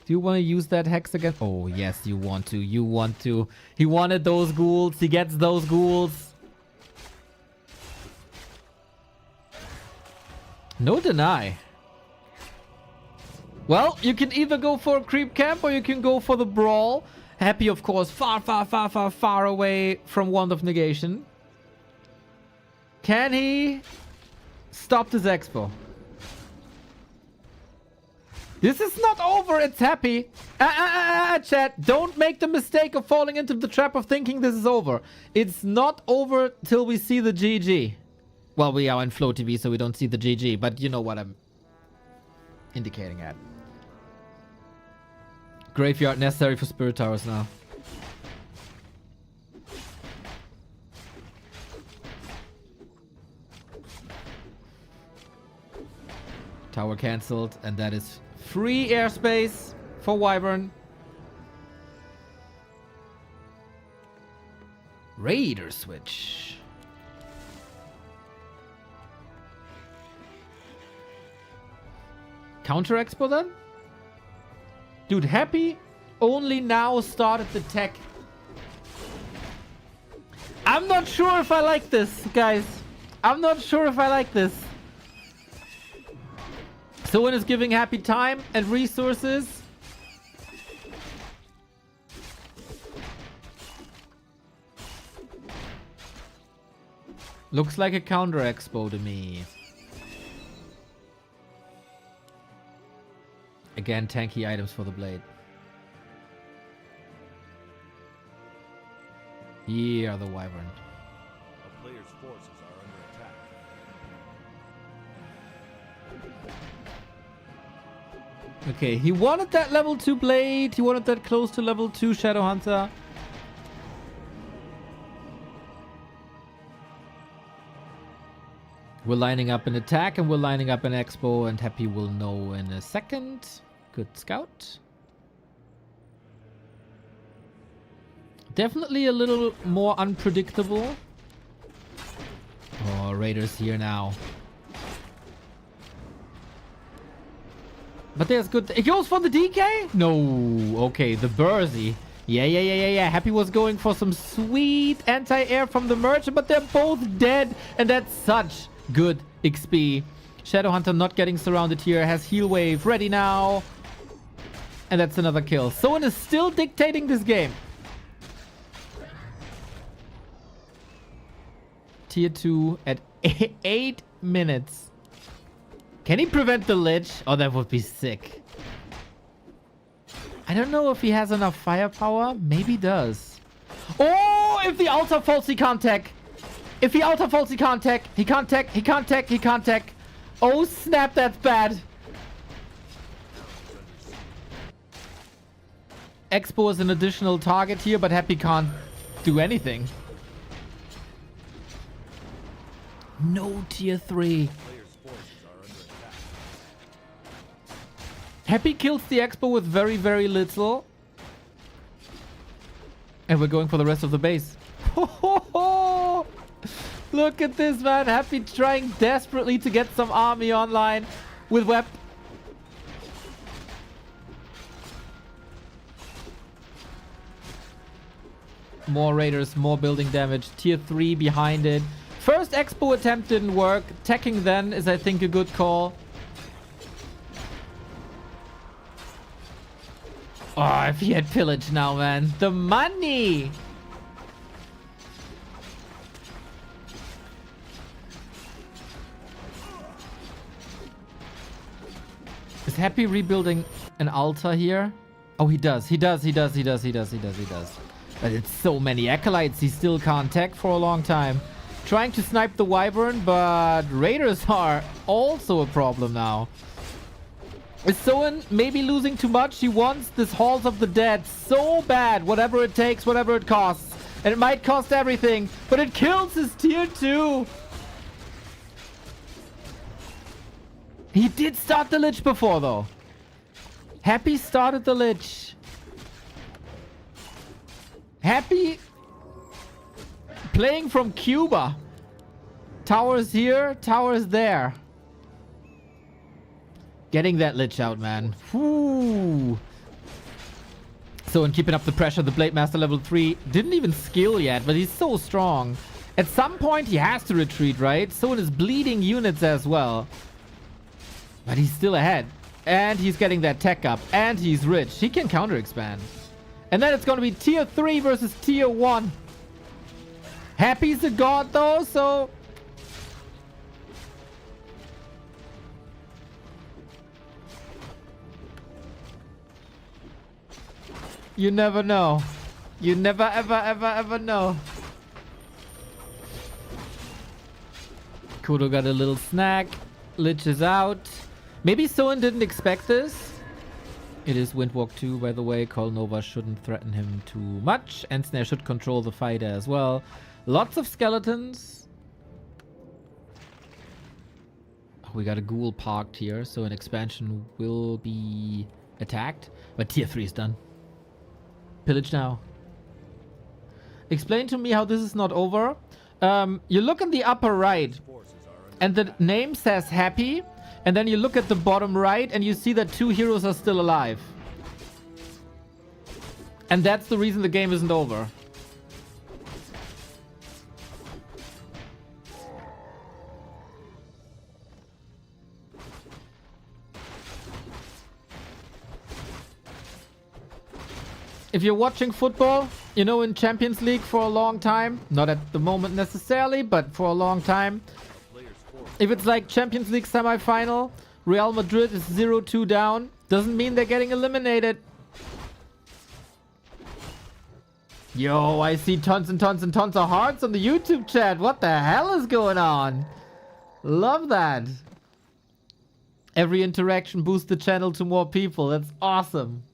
Do you want to use that Hex again? Oh, yes, you want to. You want to. He wanted those ghouls. He gets those ghouls. No deny. Well, you can either go for a creep camp or you can go for the brawl. Happy, of course, far, far, far, far, far away from Wand of Negation. Can he stop this expo? This is not over, it's Happy. Chat, don't make the mistake of falling into the trap of thinking this is over. It's not over till we see the GG. Well, we are in Flow TV, so we don't see the GG, but you know what I'm indicating at. Graveyard necessary for Spirit Towers now. Tower cancelled, and that is free airspace for Wyvern. Raider switch. Counter expo then? Dude, Happy only now started the tech. I'm not sure if I like this, guys. I'm not sure if I like this. Soen is giving Happy time and resources. Looks like a counter expo to me. Again, tanky items for the blade. Here are the Wyvern. A player's forces are under attack. Okay, he wanted that level 2 blade. He wanted that close to level 2 Shadowhunter. We're lining up an attack and we're lining up an expo, and Happy will know in a second. Good scout. Definitely a little more unpredictable. Oh, Raiders here now. But there's good. It goes for the DK? No. Okay, the Bursey. Yeah. Happy was going for some sweet anti-air from the merchant, but they're both dead, and that's such good XP. Shadowhunter not getting surrounded here. Has heal wave ready now. And that's another kill. Soen is still dictating this game. Tier 2 at 8 minutes. Can he prevent the Lich? Oh, that would be sick. I don't know if he has enough firepower. Maybe he does. Oh, if the Altar falls, he can't tech. If he Altar falls, he can't tech. He can't tech. He can't tech. He can't tech. Oh, snap. That's bad. Expo is an additional target here, but Happy can't do anything. No tier 3. Happy kills the Expo with very, very little. And we're going for the rest of the base. Look at this, man. Happy trying desperately to get some army online with Web. More Raiders, more building damage. Tier 3 behind it. First Expo attempt didn't work. Teching then is, I think, a good call. Oh, if he had pillage now, man. The money! Is Happy rebuilding an altar here? Oh, he does. He does. But it's so many acolytes. He still can't tech for a long time. Trying to snipe the Wyvern, but Raiders are also a problem now. Is Soen maybe losing too much? He wants this Halls of the Dead so bad. Whatever it takes, whatever it costs. And it might cost everything, but it kills his tier 2. He did start the Lich before, though. Happy started the Lich. Happy playing from Cuba. Towers here, towers there. Getting that Lich out, man. Whoo. So, and keeping up the pressure, the Blade Master level 3 didn't even skill yet, but he's so strong. At some point, he has to retreat, right? Soen is bleeding units as well. But he's still ahead. And he's getting that tech up. And he's rich. He can counter expand. And then it's going to be tier 3 versus tier 1. Happy's a god though, so... You never know. You never ever know. Kudo got a little snack. Lich is out. Maybe Soen didn't expect this. It is Windwalk 2, by the way. Nova shouldn't threaten him too much. And Snare should control the fighter as well. Lots of skeletons. Oh, we got a ghoul parked here, so an expansion will be attacked. But tier 3 is done. Pillage now. Explain to me how this is not over. You look in the upper right, and the name says happy. And then you look at the bottom right, and you see that 2 heroes are still alive. And that's the reason the game isn't over. If you're watching football, you know, in Champions League for a long time, not at the moment necessarily, but for a long time, if it's like Champions League semi-final, Real Madrid is 0-2 down, doesn't mean they're getting eliminated. Yo, I see tons and tons and tons of hearts on the YouTube chat. What the hell is going on? Love that. Every interaction boosts the channel to more people. That's awesome.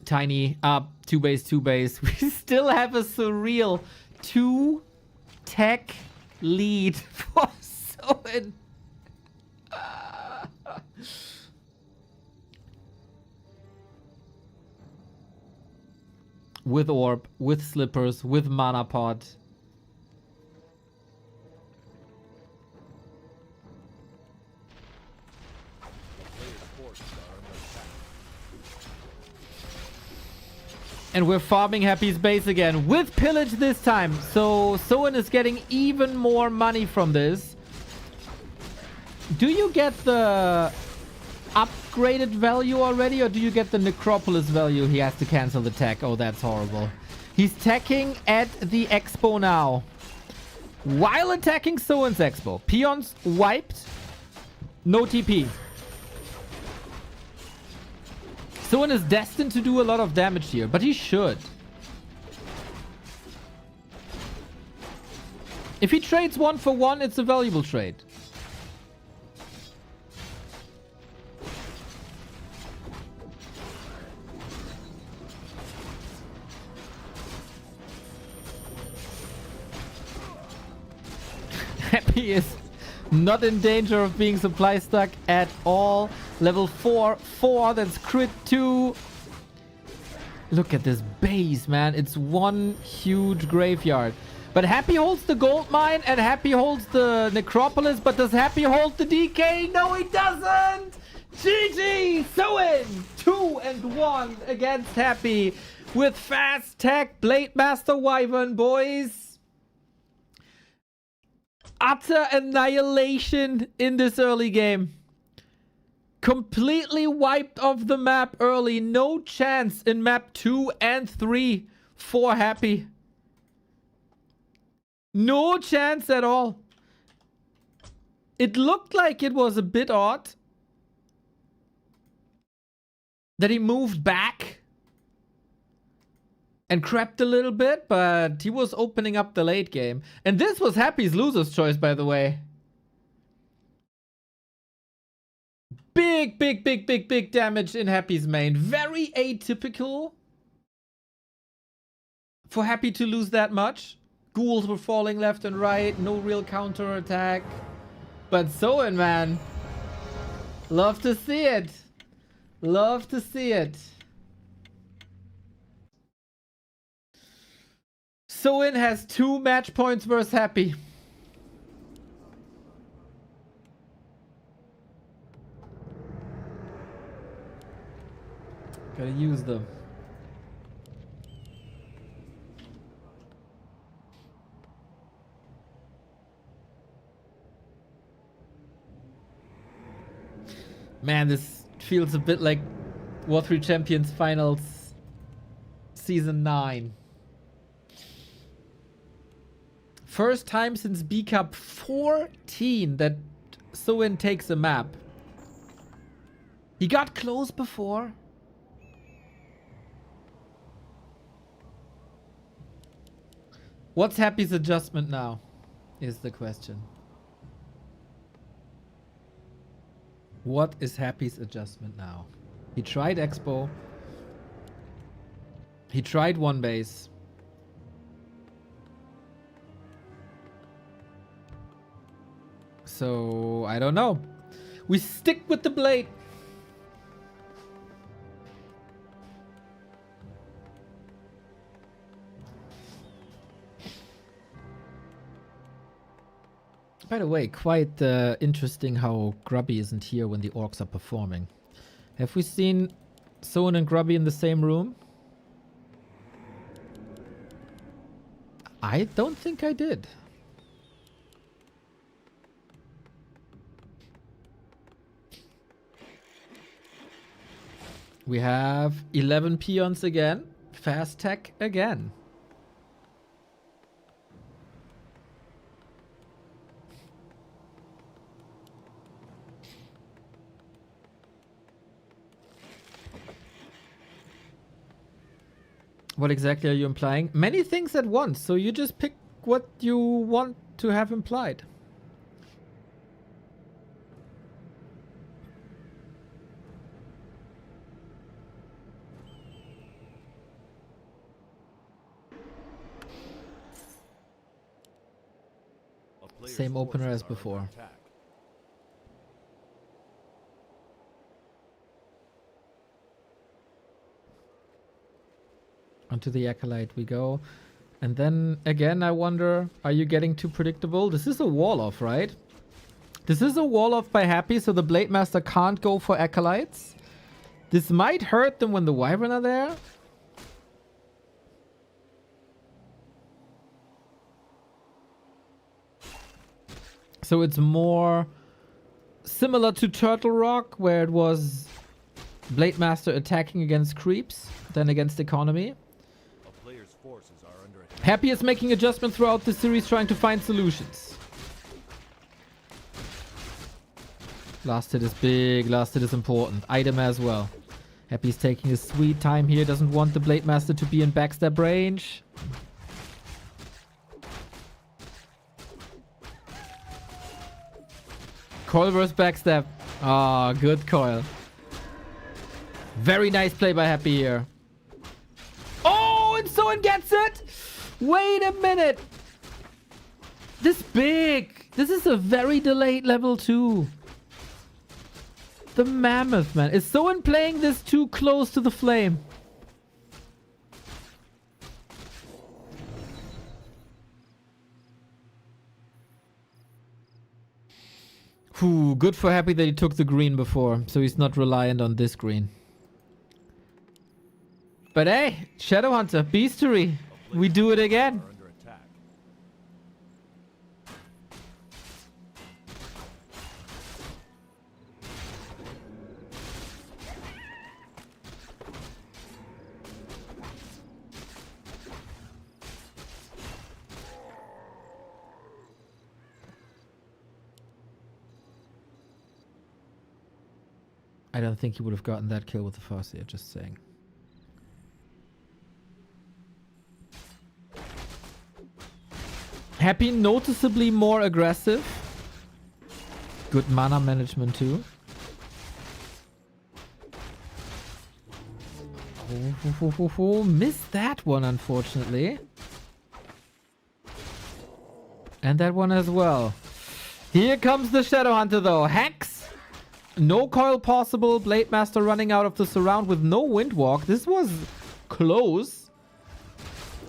Tiny up, 2 base, 2 base. We still have a surreal 2 tech lead for Soen. With orb, with slippers, with mana pod. And we're farming Happy's base again with pillage this time. So Soen is getting even more money from this. Do you get the upgraded value already, or do you get the necropolis value? He has to cancel the tech. Oh, that's horrible. He's teching at the expo now. While attacking Soen's expo. Peons wiped. No TP. Soen is destined to do a lot of damage here, but he should. If he trades 1 for 1, it's a valuable trade. Happy is not in danger of being supply stuck at all. Level 4, that's crit 2. Look at this base, man. It's one huge graveyard. But Happy holds the gold mine and Happy holds the necropolis. But does Happy hold the DK? No, he doesn't. GG! Soen 2-1 against Happy with fast tech Blade Master Wyvern, boys. Utter annihilation in this early game. Completely wiped off the map early. No chance in map 2 and 3 for Happy. No chance at all. It looked like it was a bit odd that he moved back and crept a little bit, but he was opening up the late game. And this was Happy's loser's choice, by the way. Big damage in Happy's main. Very atypical for Happy to lose that much. Ghouls were falling left and right. No real counter attack. But Soen, man. Love to see it. Love to see it. Soen has 2 match points versus Happy. Gotta use them. Man, this feels a bit like War 3 Champions Finals Season 9. First time since B Cup 14 that Soen takes a map. He got close before. What's Happy's adjustment now? Is the question. What is Happy's adjustment now? He tried Expo. He tried one base. So, I don't know. We stick with the blade. By the way, quite interesting how Grubby isn't here when the orcs are performing. Have we seen Soen and Grubby in the same room? I don't think I did. We have 11 peons again. Fast tech again. What exactly are you implying? Many things at once, so you just pick what you want to have implied. Same opener as before. Onto the Acolyte we go. And then again, I wonder, are you getting too predictable? This is a wall off, right? This is a wall off by Happy, so the Blade Master can't go for Acolytes. This might hurt them when the Wyvern are there. So it's more similar to Turtle Rock, where it was Blade Master attacking against creeps than against economy. Happy is making adjustments throughout the series, trying to find solutions. Last hit is big, last hit is important. Item as well. Happy's taking his sweet time here, doesn't want the Blade Master to be in backstab range. Coil versus backstab. Ah, good coil. Very nice play by Happy here. Oh, and Soen gets it! Wait a minute! This big! This is a very delayed level 2. The Mammoth, man. Is Soen playing this too close to the flame? Whew, good for Happy that he took the green before, so he's not reliant on this green. But hey, Shadowhunter, Beastery, we do it again. I don't think he would have gotten that kill with the Farseer, just saying. Happy noticeably more aggressive. Good mana management too. Missed that one, unfortunately. And that one as well. Here comes the Shadowhunter though. Hex! No coil possible. Blade Master running out of the surround with no Windwalk. This was close.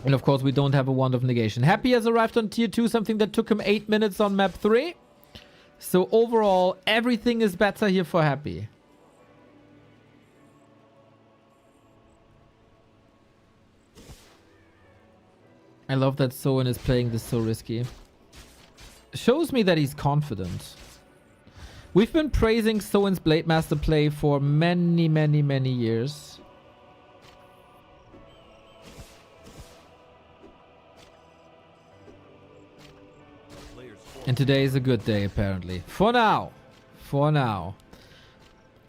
And of course we don't have a Wand of Negation. Happy has arrived on tier 2, something that took him 8 minutes on map 3. So overall, everything is better here for Happy. I love that Soen is playing this so risky. Shows me that he's confident. We've been praising Soen's Blade Master play for many, many, many years. And today is a good day, apparently. For now. For now.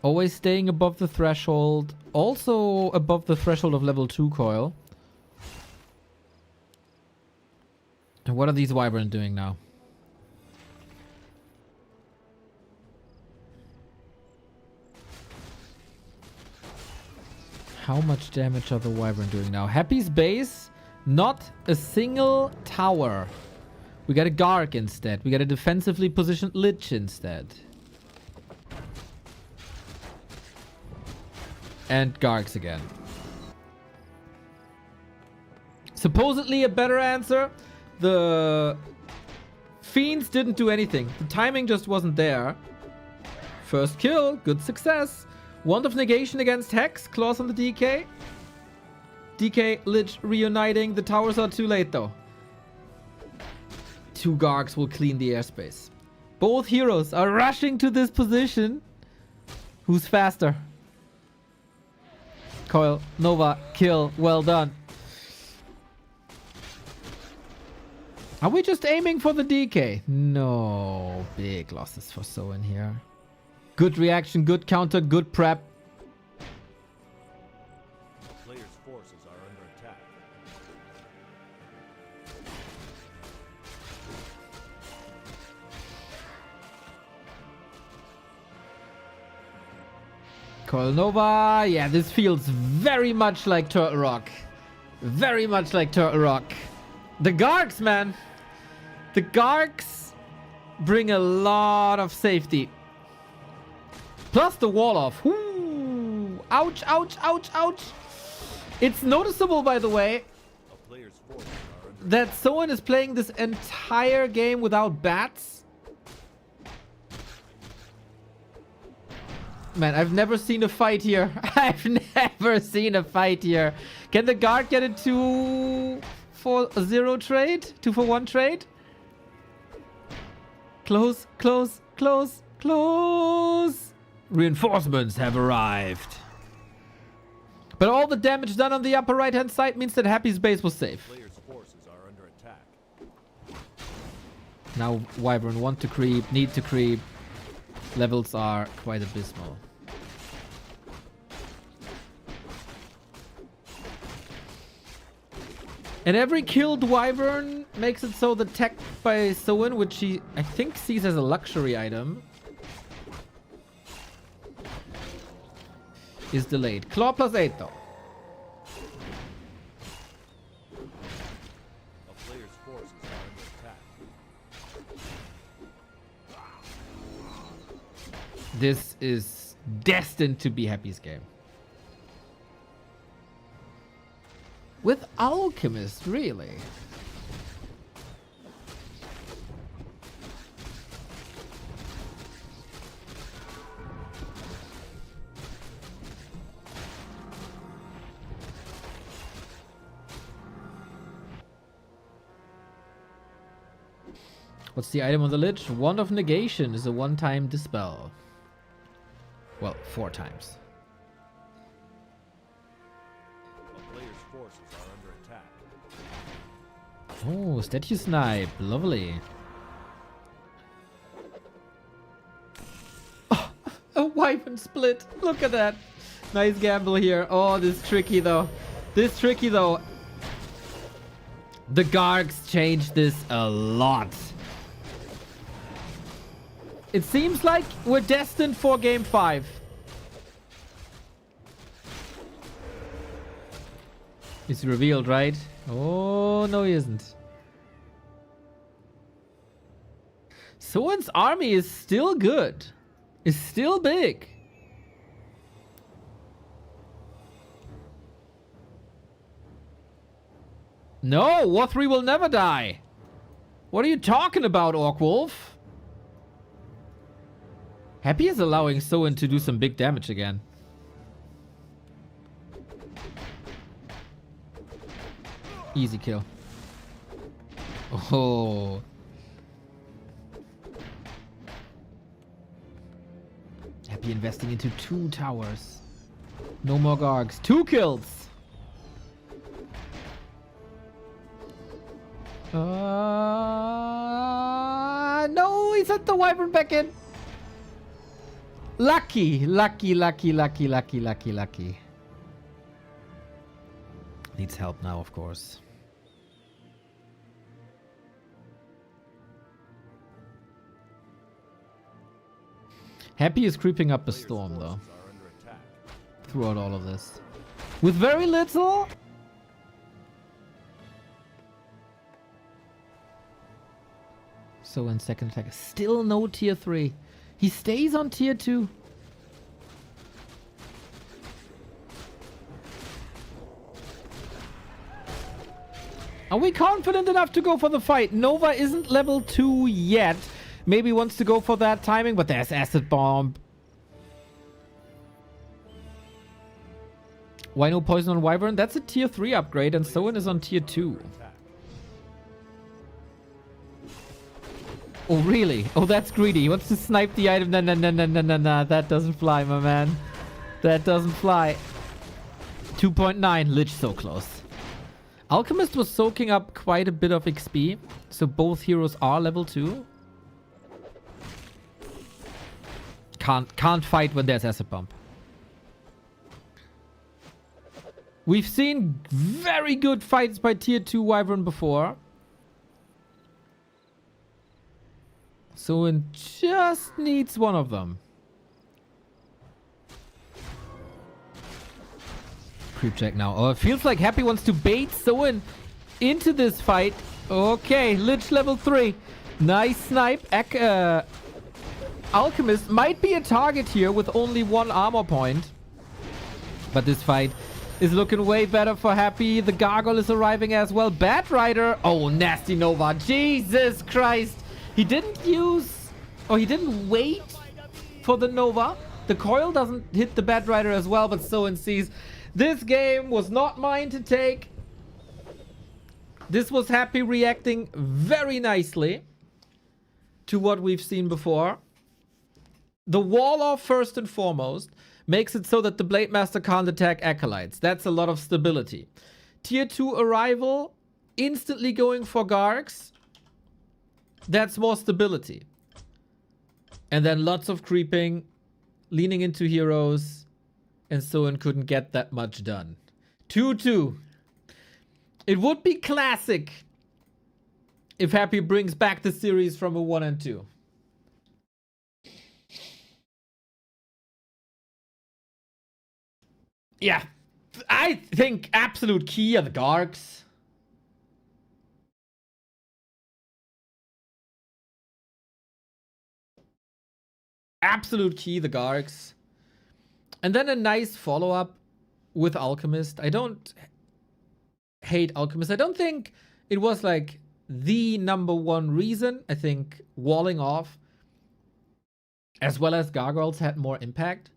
Always staying above the threshold. Also above the threshold of level 2 coil. And what are these Wyvern doing now? How much damage are the Wyvern doing now? Happy's base, not a single tower. We got a Garg instead. We got a defensively positioned Lich instead. And Gargs again. Supposedly a better answer. The Fiends didn't do anything. The timing just wasn't there. First kill, good success. Wand of Negation against Hex. Claws on the DK. DK Lich reuniting. The towers are too late though. 2 Gargs will clean the airspace. Both heroes are rushing to this position. Who's faster? Coil, Nova, kill. Well done. Are we just aiming for the DK? No. Big losses for Soen here. Good reaction, good counter, good prep. The player's forces are under attack. Coil Nova. Yeah, this feels very much like Turtle Rock. Very much like Turtle Rock. The Gargs, man. The Gargs bring a lot of safety. Plus the wall off. Ooh. Ouch, ouch, ouch, ouch. It's noticeable, by the way, A player's forces are under that Soen is playing this entire game without bats. Man, I've never seen a fight here. I've never seen a fight here. Can the guard get a 2-for-0 trade? 2-for-1 trade? Close, close, close, close. Reinforcements have arrived. But all the damage done on the upper right hand side means that Happy's base was safe. The player's forces are under attack. Now Wyvern want to creep, need to creep. Levels are quite abysmal. And every killed Wyvern makes it so the tech by Soen, which he, I think, sees as a luxury item, is delayed. Claw +8 though. A player's forces are under attack. This is destined to be Happy's game. With Alchemist, really? What's the item on the Lich? Wand of Negation is a one-time dispel. Well, 4 times. A player's forces are under attack. Oh, statue snipe. Lovely. Oh, a Wyvern split. Look at that. Nice gamble here. Oh, this is tricky though. This is tricky though. The Gargs changed this a lot. It seems like we're destined for game 5. It's revealed, right? Oh, no he isn't. Soen's army is still good. Is still big. No, War 3 will never die. What are you talking about, Orc Wolf? Happy is allowing Soen to do some big damage again. Easy kill. Oh. Happy investing into 2 towers. No more Gargs. 2 kills. No, he sent the Wyvern back in. Lucky. Needs help now, of course. Happy is creeping up a storm, though. Forces are under attack. Throughout all of this. With very little. So in second attack, still no tier 3. He stays on tier 2. Are we confident enough to go for the fight? Nova isn't level 2 yet. Maybe wants to go for that timing, but there's Acid Bomb. Why no Poison on Wyvern? That's a tier 3 upgrade, and Soen is on tier 2. Oh, really? Oh, that's greedy. He wants to snipe the item. Nah. That doesn't fly, my man. That doesn't fly. 2.9. Lich so close. Alchemist was soaking up quite a bit of XP, so both heroes are level 2. Can't fight when there's Acid Bomb. We've seen very good fights by tier 2 Wyvern before. Soen just needs one of them. Creep check now. Oh, it feels like Happy wants to bait Soen into this fight. Okay, Lich level 3. Nice snipe. Alchemist might be a target here with only 1 armor point. But this fight is looking way better for Happy. The Gargoyle is arriving as well. Bat Rider. Oh, nasty Nova. Jesus Christ. He didn't use... or he didn't wait for the Nova. The coil doesn't hit the Bat Rider as well, but Soen sees this game was not mine to take. This was Happy reacting very nicely to what we've seen before. The wall off first and foremost makes it so that the Blade Master can't attack Acolytes. That's a lot of stability. Tier 2 arrival, instantly going for Gargs. That's more stability. And then lots of creeping, leaning into heroes, and Soen couldn't get that much done. 2-2. It would be classic if Happy brings back the series from a 1 and 2. Yeah, I think absolute key are the Gargs. Absolute key, the Gargs. And then a nice follow-up with Alchemist. I don't hate Alchemist. I don't think it was like the #1 reason. I think walling off as well as Gargoyles had more impact.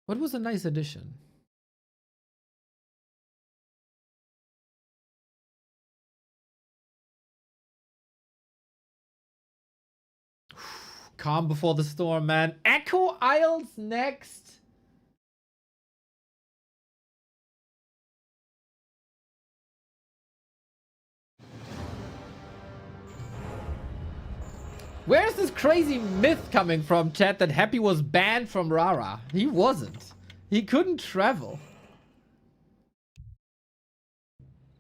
What was a nice addition? Calm before the storm, man. Echo Isles next. Where's this crazy myth coming from, chat, that Happy was banned from Rara? He wasn't. He couldn't travel.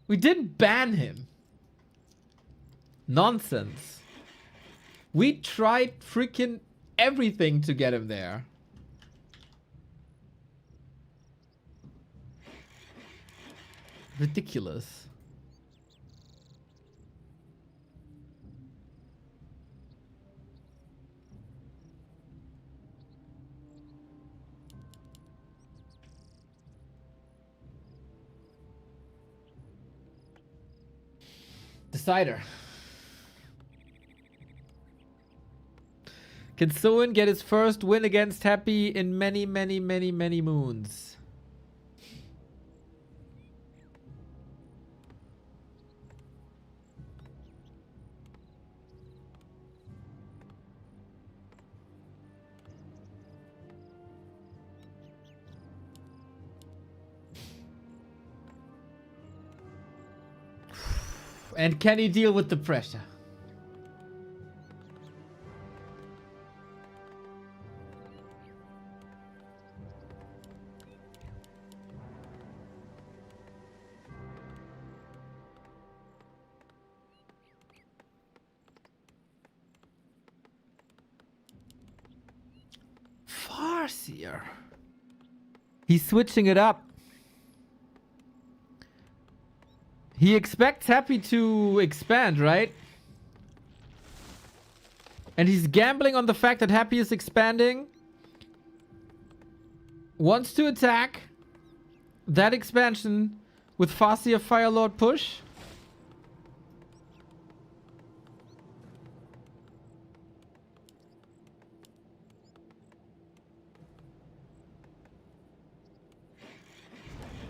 We didn't ban him. Nonsense. We tried freaking everything to get him there. Ridiculous. Decider. Can Soen get his first win against Happy in many, many, many, many moons? And can he deal with the pressure? Farseer. He's switching it up. He expects Happy to expand, right? And he's gambling on the fact that Happy is expanding. Wants to attack that expansion with Farseer Firelord push.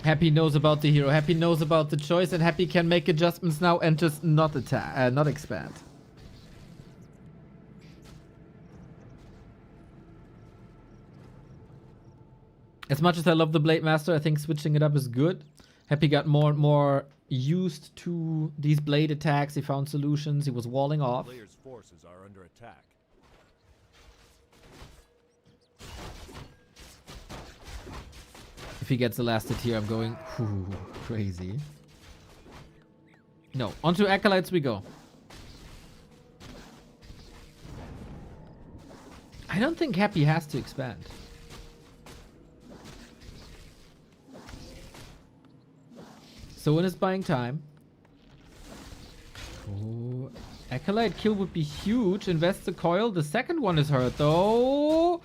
Happy knows about the hero. Happy knows about the choice, and Happy can make adjustments now and just not attack, not expand. As much as I love the Blade Master, I think switching it up is good. Happy got more and more used to these blade attacks. He found solutions. He was walling off. Players' forces are under attack. If he gets the last hit here, I'm going whew, crazy. No, onto Acolytes we go. I don't think Happy has to expand. Soen is buying time. Oh, Acolyte kill would be huge. Invest the coil. The second one is hurt though.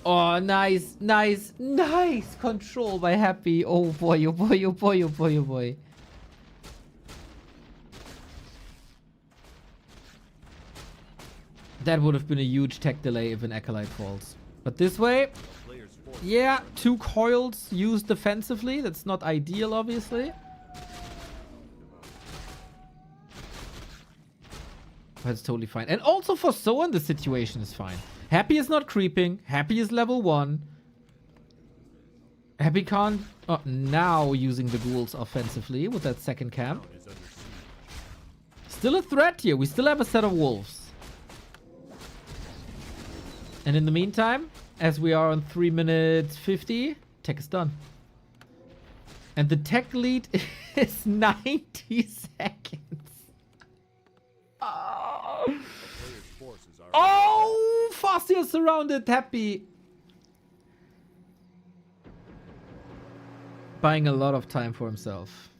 Oh, nice, nice, nice control by Happy. Oh boy, oh boy, oh boy, oh boy, oh boy. That would have been a huge tech delay if an Acolyte falls. But this way, Players' forces yeah, 2 coils used defensively. That's not ideal, obviously. That's totally fine. And also for Soen, the situation is fine. Happy is not creeping. Happy is level 1. Happy can't... Oh, now using the ghouls offensively with that second camp. is under siege. Still a threat here. We still have a set of wolves. And in the meantime, as we are on 3 minutes 50, tech is done. And the tech lead is 90 seconds. Oh, Players' forces are oh Farseer surrounded. Happy. Buying a lot of time for himself.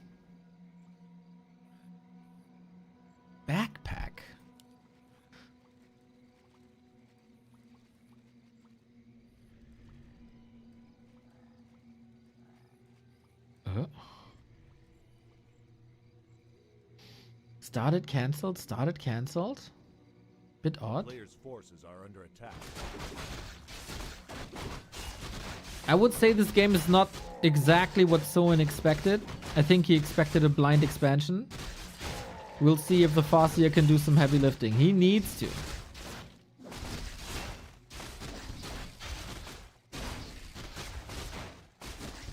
Backpack. Started cancelled, started cancelled. Bit odd. Players' forces are under attack. I would say this game is not exactly what Soen expected. I think he expected a blind expansion. We'll see if the Farseer can do some heavy lifting. He needs to.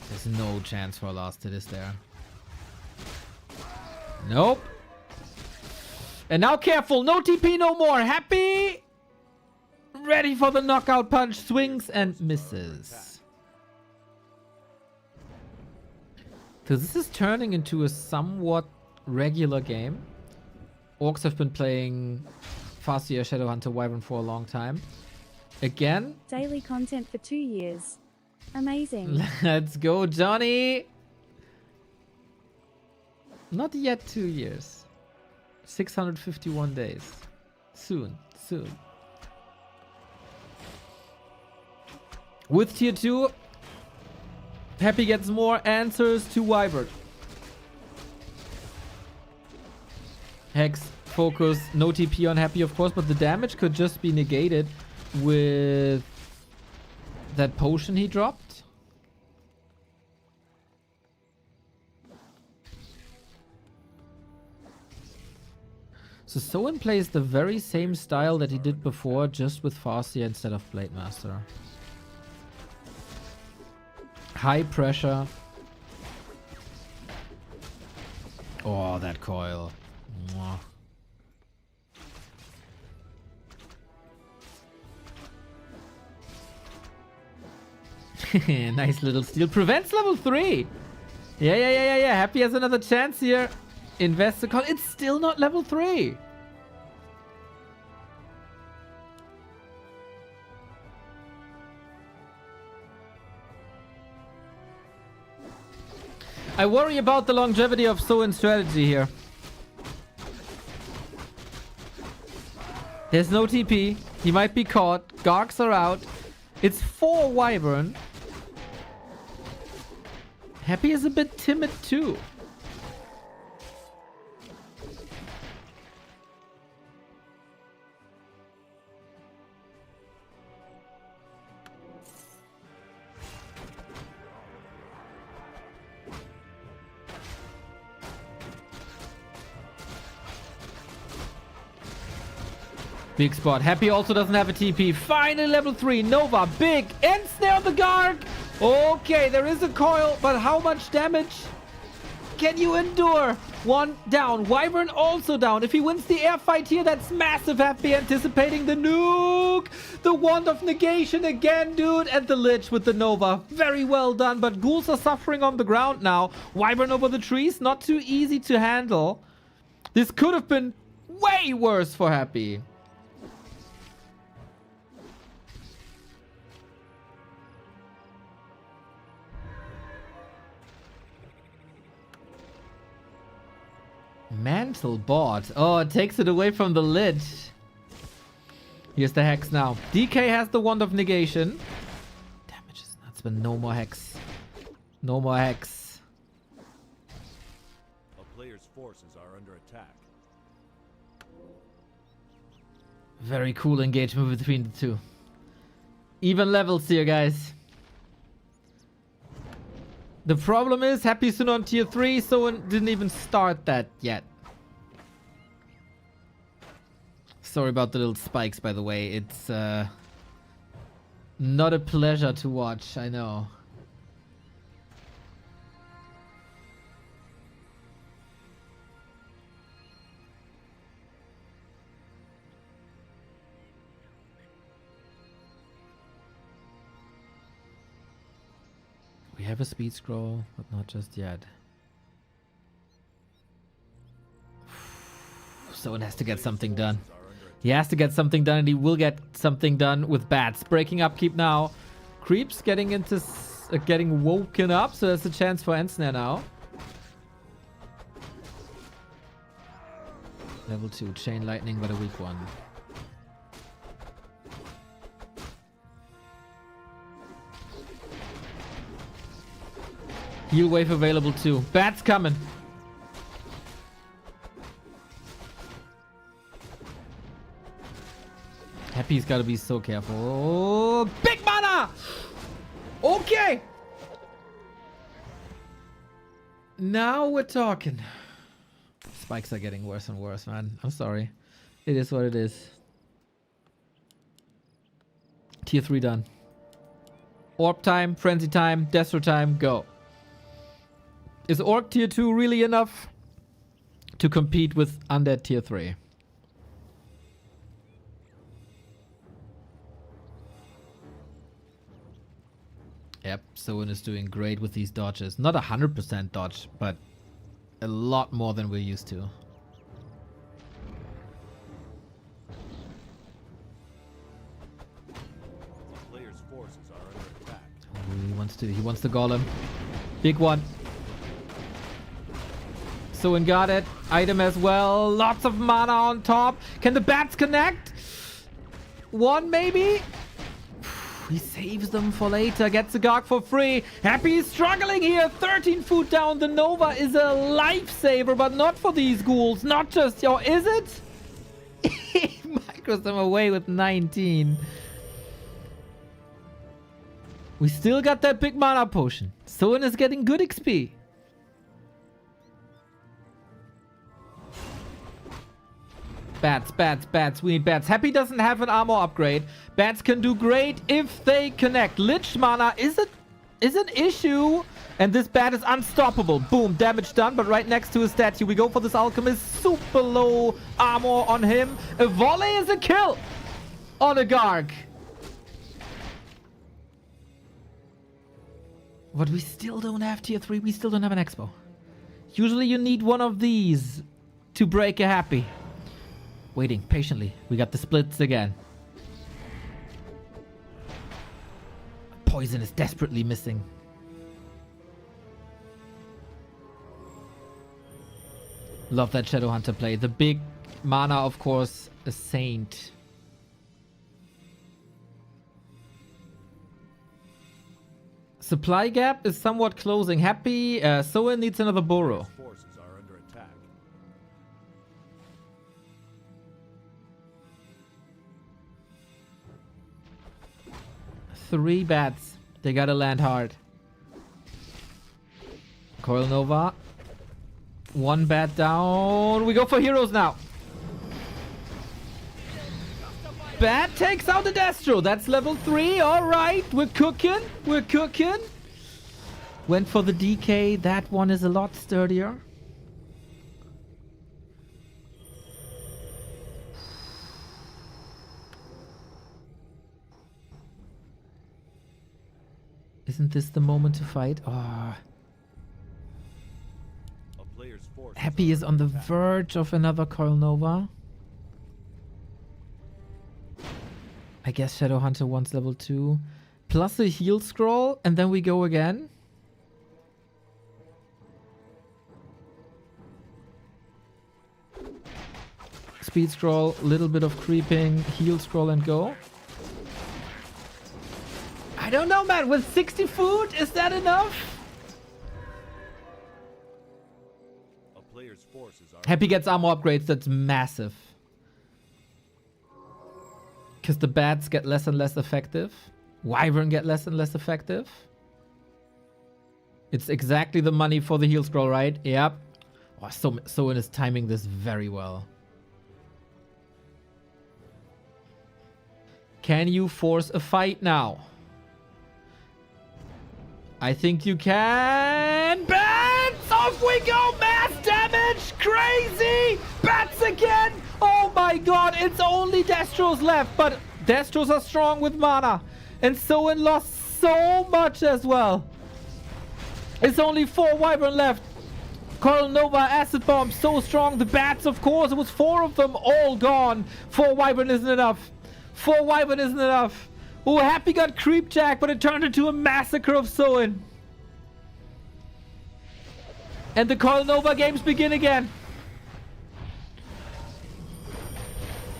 There's no chance for a last hit, is there? Nope. And now careful, no TP no more. Happy. Ready for the knockout punch. Swings and misses. So this is turning into a somewhat regular game. Orcs have been playing Farseer Shadowhunter Wyvern for a long time. Again. Daily content for 2 years. Amazing. Let's go, Johnny. Not yet 2 years. 651 days. Soon, soon. With tier 2, Happy gets more answers to Wyvern. Hex, focus, no TP on Happy, of course, but the damage could just be negated with that potion he dropped. So Soen plays the very same style that he did before, just with Farseer instead of Blade Master. High pressure. Oh, that coil. Mwah. Nice little steal. Prevents level 3. Yeah. Happy has another chance here. Invest the call. It's still not level 3. I worry about the longevity of Soen's strategy here. There's no TP. He might be caught. Gargs are out. It's 4 Wyvern. Happy is a bit timid too. Big spot. Happy also doesn't have a TP. Finally level 3. Nova. Big. Ends there on the guard. Okay, there is a coil, but how much damage can you endure? 1 down. Wyvern also down. If he wins the air fight here, that's massive. Happy anticipating the nuke. The Wand of Negation again, dude. And the Lich with the Nova. Very well done, but ghouls are suffering on the ground now. Wyvern over the trees. Not too easy to handle. This could have been way worse for Happy. Mantle bot. Oh, it takes it away from the Lich. Here's the Hex now. DK has the Wand of Negation. Damage is nuts, but no more Hex. No more Hex. A player's forces are under attack. Very cool engagement between the two. Even levels here, guys. The problem is, Happy soon on tier 3, Soen didn't even start that yet. Sorry about the little spikes, by the way. It's not a pleasure to watch, I know. We have a speed scroll, but not just yet. Soen has to get something done. He has to get something done, and he will get something done with bats. Breaking upkeep now. Creeps getting into getting woken up, so there's a chance for Ensnare now. Level 2, Chain Lightning, but a weak one. Heal wave available too. Bats coming. Happy's got to be so careful. Oh, big mana! Okay. Now we're talking. Spikes are getting worse and worse, man. I'm sorry. It is what it is. Tier 3 done. Orb time, Frenzy time, Destro time, go. Is Orc tier 2 really enough to compete with Undead tier 3? Yep, Soen is doing great with these dodges. Not 100% dodge, but a lot more than we're used to. A player's forces are under attack. Oh, he wants the golem. Big one. Soen got it. Item as well. Lots of mana on top. Can the bats connect? One maybe? He saves them for later. Gets the Garg for free. Happy is struggling here. 13 foot down. The Nova is a lifesaver, but not for these ghouls. Not just yo. Is it? Micros them away with 19. We still got that big mana potion. Soen is getting good XP. Bats, bats, bats. We need bats. Happy doesn't have an armor upgrade. Bats can do great if they connect. Lich mana, is it is an issue. And this bat is unstoppable. Boom, damage done. But right next to his statue, we go for this alchemist. Super low armor on him. A volley is a kill on a Garg. But we still don't have tier 3. We still don't have an expo. Usually you need one of these to break a happy. Waiting patiently. We got the splits again. Poison is desperately missing. Love that Shadow Hunter play. The big mana, of course, a saint. Supply gap is somewhat closing. Happy. Soen needs another burrow. Forces are under attack. 3 bats. They gotta land hard. Coil Nova. 1 bat down. We go for heroes now. Bat takes out the Destro. That's level 3. Alright. We're cooking. We're cooking. Went for the DK. That one is a lot sturdier. Isn't this the moment to fight? Ah. A player's forces Happy are is on the under attack. verge of another Coil Nova. I guess Shadow Hunter wants level 2. Plus a heal scroll, and then we go again. Speed scroll, little bit of creeping, heal scroll and go. I don't know, man. With 60 food, is that enough? A player's forces are Happy gets armor upgrades. That's massive. Because the bats get less and less effective. Wyvern get less and less effective. It's exactly the money for the heal scroll, right? Yep. Oh, Soen is timing this very well. Can you force a fight now? I think you can. Bats! Off we go! Mass damage! Crazy! Bats again! Oh my god, it's only Destros left, but Destros are strong with mana. And Soen lost so much as well. It's only 4 Wyvern left. Coil Nova, Acid Bomb, so strong. The bats, of course, it was 4 of them all gone. 4 Wyvern isn't enough. 4 Wyvern isn't enough. Oh, Happy got Creep Jack, but it turned into a massacre of Soen. And the Coil Nova games begin again.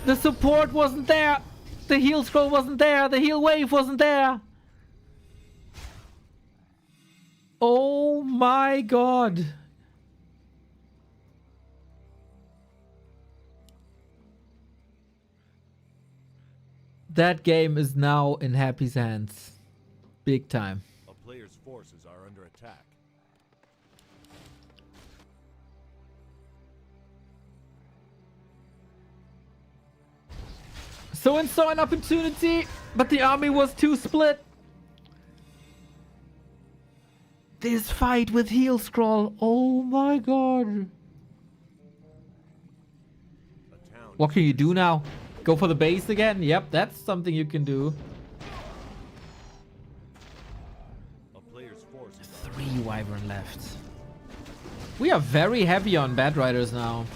The support wasn't there. The heal scroll wasn't there. The heal wave wasn't there. Oh my god. That game is now in Happy's hands. Big time. a player's forces are under attack. Soen saw an opportunity, but the army was too split. This fight with heal scroll. Oh my god. A town What can you do now? Go for the base again? Yep, that's something you can do. a player's forces 3 Wyvern left. We are very heavy on Bad Riders now.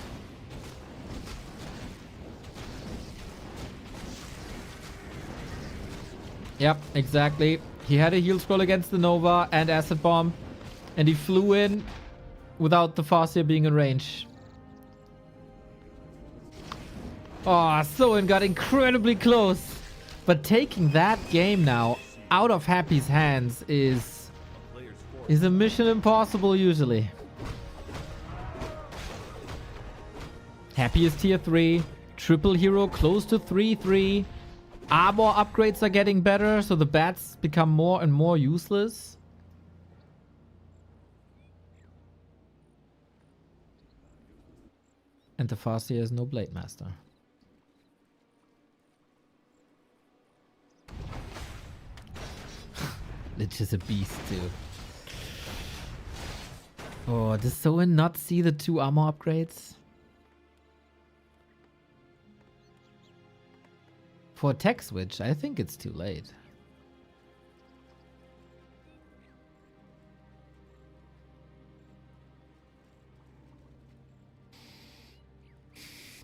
Yep, exactly. He had a heal scroll against the Nova and Acid Bomb. And he flew in without the Farseer being in range. Oh, Soen got incredibly close. But taking that game now out of Happy's hands is a mission impossible usually. Happy is tier 3. Triple hero close to 3-3. Armor upgrades are getting better, so the bats become more and more useless. And the Farseer has no Blade Master. Lich is a beast too. Oh, does Soen not see the 2 armor upgrades? For tech switch, I think it's too late.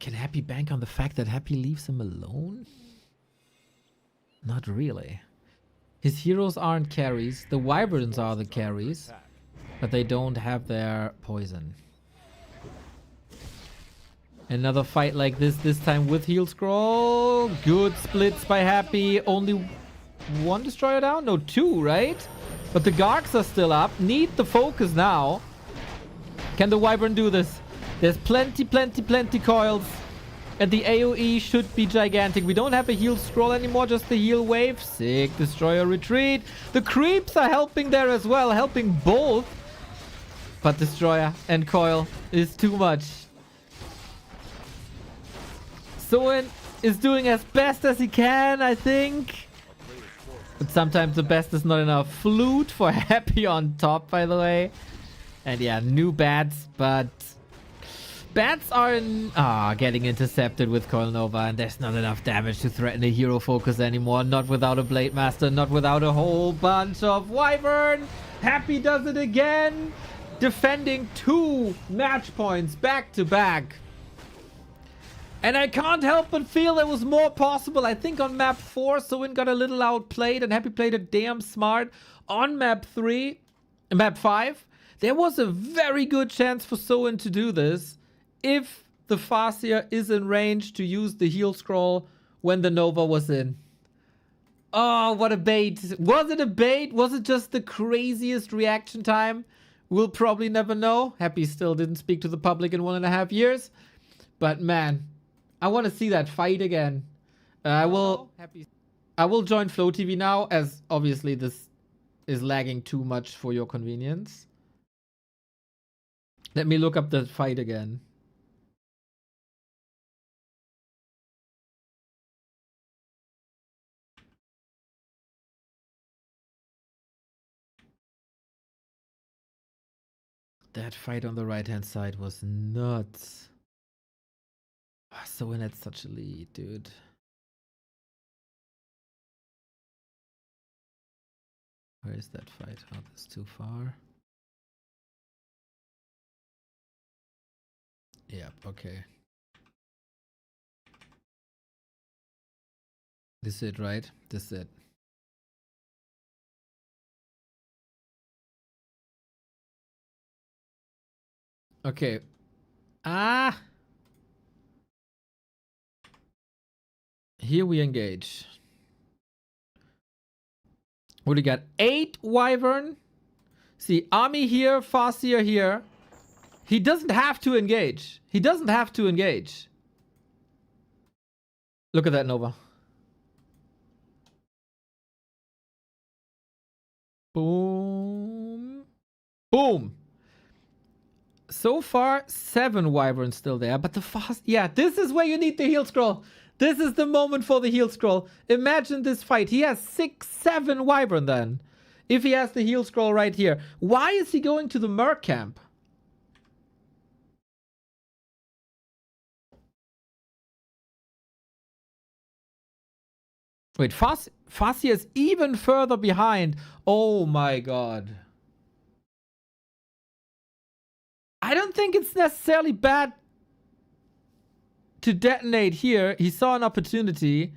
Can Happy bank on the fact that Happy leaves him alone? Not really. His heroes aren't carries. The Wyverns are the carries. But they don't have their poison. Another fight like this time with heal scroll. Good splits by Happy. Only 1 destroyer down? No, 2, right? But the Gargs are still up. Need the focus now. Can the Wyvern do this? There's plenty coils. And the AoE should be gigantic. We don't have a heal scroll anymore, just the heal wave. Sick. Destroyer retreat. The creeps are helping there as well. Helping both. But destroyer and coil is too much. Soen is doing as best as he can, I think. But sometimes the best is not enough. Flute for Happy on top, by the way. And yeah, new bats, but bats are getting intercepted with Coil Nova, and there's not enough damage to threaten a hero focus anymore. Not without a Blade Master, not without a whole bunch of Wyvern. Happy does it again. Defending 2 match points back to back. And I can't help but feel there was more possible. I think on map 4, Soen got a little outplayed and Happy played it damn smart. On map 5, there was a very good chance for Soen to do this if the Farseer is in range to use the heal scroll when the Nova was in. Oh, what a bait. Was it a bait? Was it just the craziest reaction time? We'll probably never know. Happy still didn't speak to the public in 1.5 years. But man, I want to see that fight again. I will join Flow TV now, as obviously this is lagging too much for your convenience. Let me look up the fight again. That fight on the right-hand side was nuts. Soen had such a lead, dude. Where is that fight? Oh, that's too far. Yeah, okay. This is it, right? This is it. Okay. Here we engage. What do you got? 8 Wyvern. See, army here, Farseer here. He doesn't have to engage. He doesn't have to engage. Look at that Nova. Boom. Boom. So far, 7 Wyverns still there, but the fast... Yeah, this is where you need the heal scroll. This is the moment for the heal scroll. Imagine this fight. He has 6, 7 Wyvern then. If he has the heal scroll right here. Why is he going to the Merc camp? Wait, Farseer is even further behind. Oh my god. I don't think it's necessarily bad to detonate here. He saw an opportunity.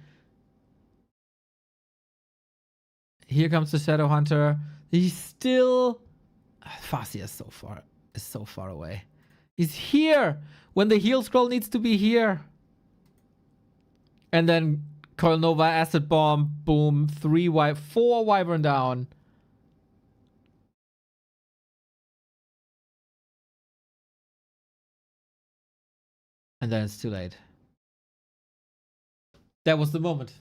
Here comes the Shadow Hunter. He's still... Farseer is so far away. He's here when the heal scroll needs to be here. And then Coil Nova, Acid Bomb, boom, 4 Wyvern down. And then it's too late. That was the moment.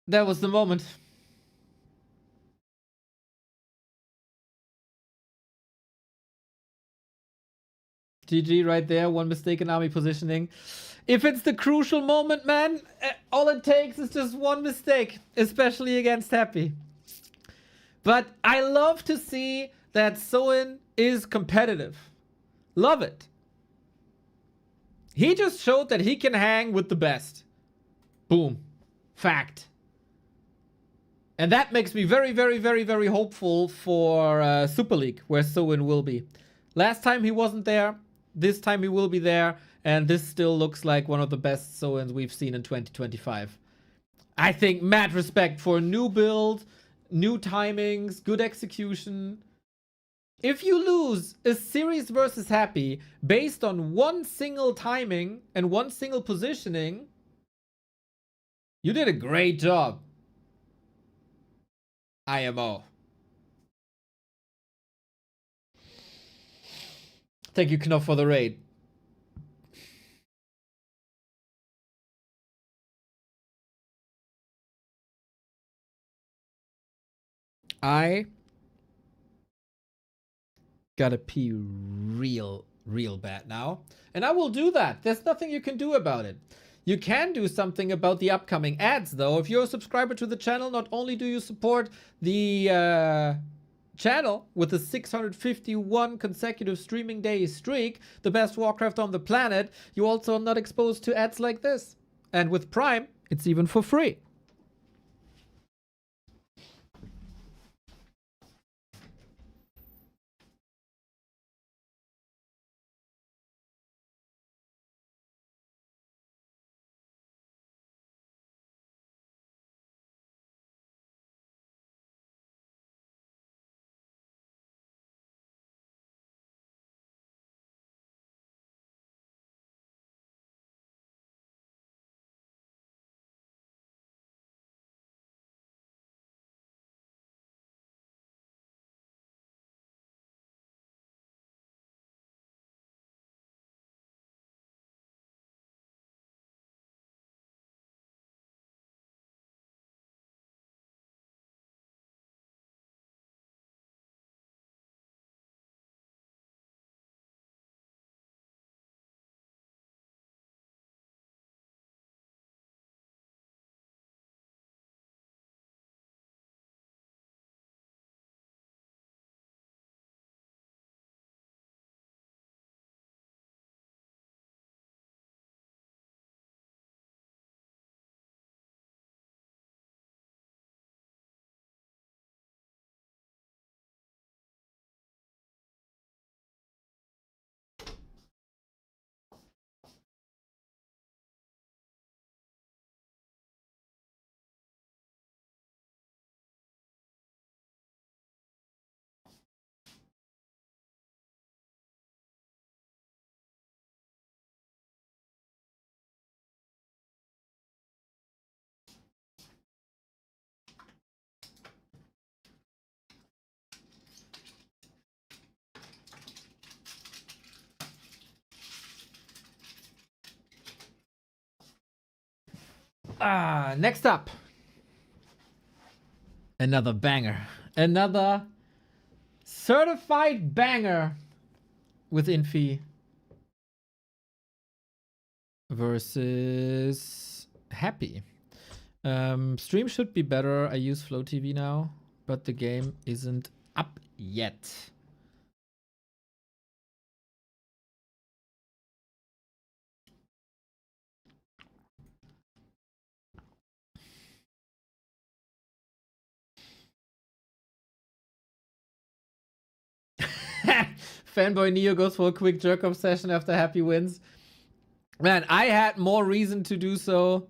That was the moment. GG right there. One mistake in army positioning. if it's the crucial moment, man, all it takes is just one mistake, especially against Happy. But I love to see that Soen is competitive. Love it. He just showed that he can hang with the best. Boom. Fact. And that makes me very, very, very, very hopeful for Super League, where Soen will be. Last time he wasn't there. This time he will be there. And this still looks like one of the best Soens we've seen in 2025. I think mad respect for a new build, new timings, good execution. If you lose a series versus Happy based on one single timing and one single positioning, you did a great job. IMO. Thank you, Knopf, for the raid. I gotta pee real bad now. And I will do that. There's nothing you can do about it. You can do something about the upcoming ads, though. If you're a subscriber to the channel, not only do you support the channel with a 651 consecutive streaming day streak, the best Warcraft on the planet, you also are not exposed to ads like this. And with Prime, it's even for free. Next up. Another banger. Another certified banger with Infy versus Happy. Stream should be better. I use Flow TV now, but the game isn't up yet. Fanboy Neo goes for a quick jerk off session after Happy wins. Man, I had more reason to do so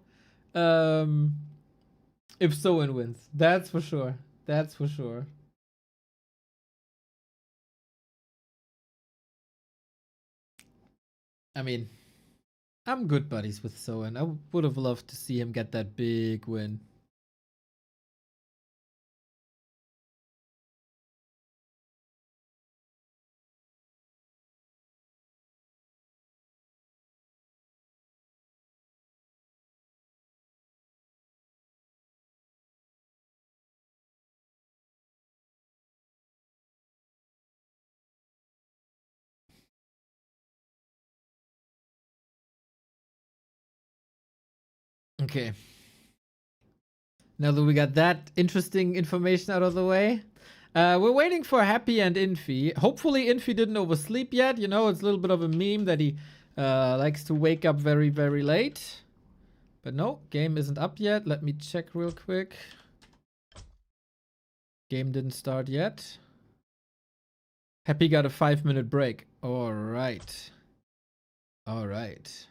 if Soen wins. That's for sure. That's for sure. I mean, I'm good buddies with Soen. I would have loved to see him get that big win. Okay. Now that we got that interesting information out of the way, we're waiting for Happy and Infy. Hopefully Infy didn't oversleep yet. You know, it's a little bit of a meme that he likes to wake up very, very late. But no, game isn't up yet. Let me check real quick. Game didn't start yet. Happy got a 5-minute break. All right. All right.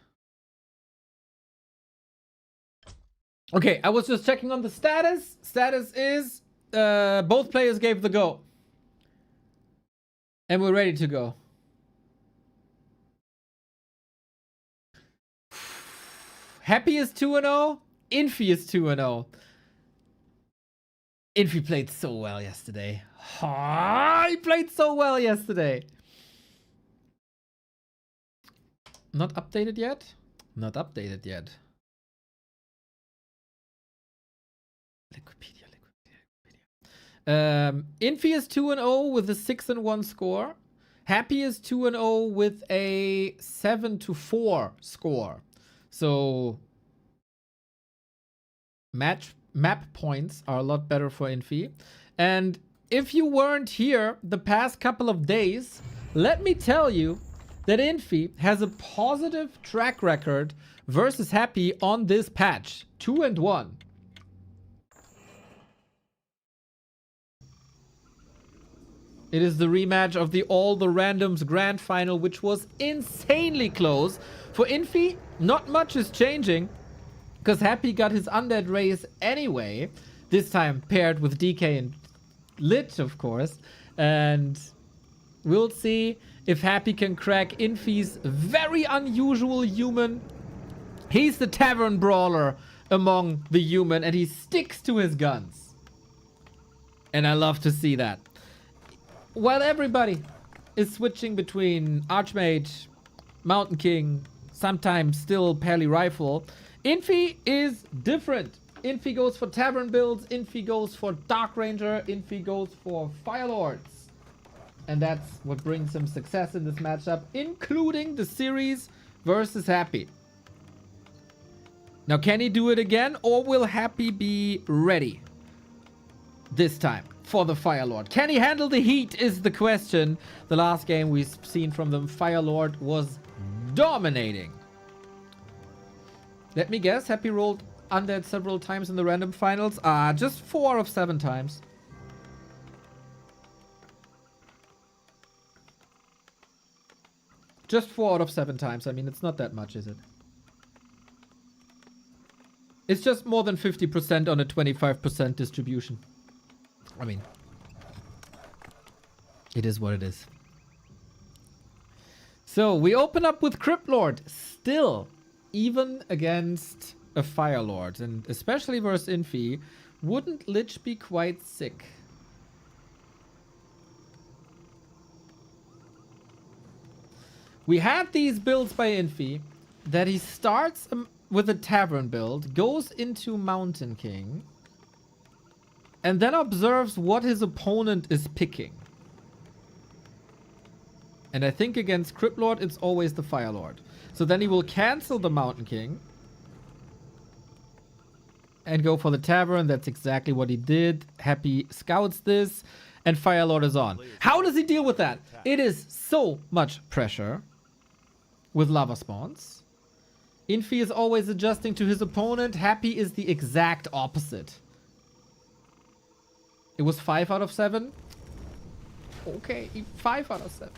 Okay, I was just checking on the status. Status is both players gave the go. And we're ready to go. Happy is 2-0. Infy is 2-0. Infy played so well yesterday. He played so well yesterday. Not updated yet? Not updated yet. Wikipedia. Infy is 2-0 with a 6-1 score. Happy is 2-0 with a 7-4 score. So map points are a lot better for Infy. And if you weren't here the past couple of days, let me tell you that Infy has a positive track record versus Happy on this patch. 2-1. It is the rematch of the All the Randoms Grand Final, which was insanely close. For Infy, not much is changing, because Happy got his undead race anyway. This time paired with DK and Lich, of course. And we'll see if Happy can crack Infy's very unusual human. He's the tavern brawler among the human, and he sticks to his guns. And I love to see that. While everybody is switching between Archmage, Mountain King, sometimes still Pally Rifle, Infy is different. Infy goes for Tavern builds, Infy goes for Dark Ranger, Infy goes for Firelords. And that's what brings him success in this matchup, including the series versus Happy. Now, can he do it again, or will Happy be ready this time for the Firelord? Can he handle the heat is the question. The last game we've seen from them, Firelord was dominating. Let me guess, Happy rolled undead several times in the random finals. Just 4 out of 7 times. Just 4 out of 7 times. I mean, it's not that much, is it? It's just more than 50% on a 25% distribution. I mean, it is what it is. So we open up with Cryptlord, still, even against a Firelord, and especially versus Infy. Wouldn't Lich be quite sick? We had these builds by Infy that he starts with a Tavern build, goes into Mountain King, and then observes what his opponent is picking. And I think against Cryptlord, it's always the Firelord. So then he will cancel the Mountain King and go for the Tavern. That's exactly what he did. Happy scouts this, and Firelord is on. How does he deal with that? It is so much pressure with lava spawns. Infy is always adjusting to his opponent. Happy is the exact opposite. It was 5 out of 7. Okay, 5 out of 7.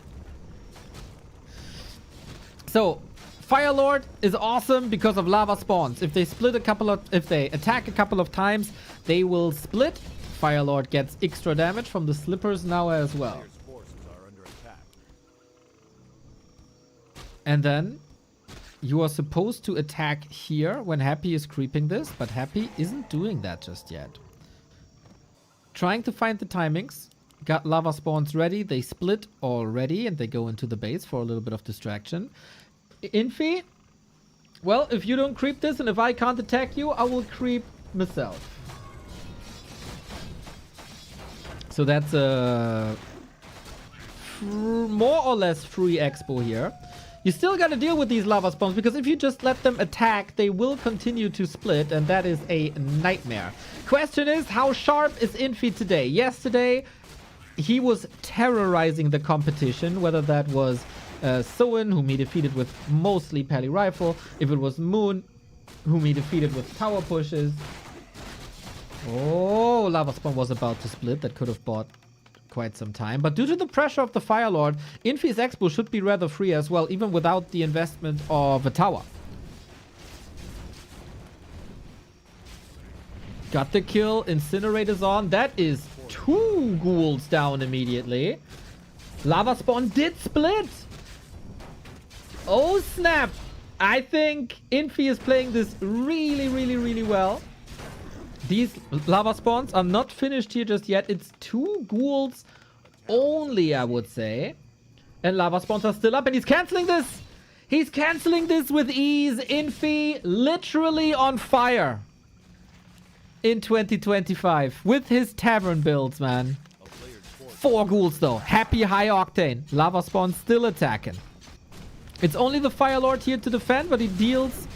So, Firelord is awesome because of lava spawns. If they attack a couple of times, they will split. Firelord gets extra damage from the slippers now as well. Players' forces are under attack. And then you are supposed to attack here when Happy is creeping this, but Happy isn't doing that just yet. Trying to find the timings. Got lava spawns ready. They split already and they go into the base for a little bit of distraction. Infy, well, if you don't creep this and if I can't attack you, I will creep myself. So that's a more or less free expo here. You still gotta deal with these lava spawns, because if you just let them attack, they will continue to split, and that is a nightmare. Question is, how sharp is Infy today? Yesterday, he was terrorizing the competition, whether that was Soen, whom he defeated with mostly Pally Rifle, if it was Moon, whom he defeated with tower pushes. Oh, lava spawn was about to split. That could have bought quite some time. But due to the pressure of the Fire Lord, Infy's Expo should be rather free as well, even without the investment of a tower. Got the kill. Incinerators on. That is 2 ghouls down immediately. Lava spawn did split. Oh, snap. I think Infy is playing this really, really, really well. These lava spawns are not finished here just yet. It's 2 ghouls only, I would say. And lava spawns are still up, and he's canceling this. He's canceling this with ease. Infy literally on fire in 2025 with his tavern builds, man. 4 ghouls though. Happy high octane. Lava spawn still attacking. It's only the Fire Lord here to defend, but he deals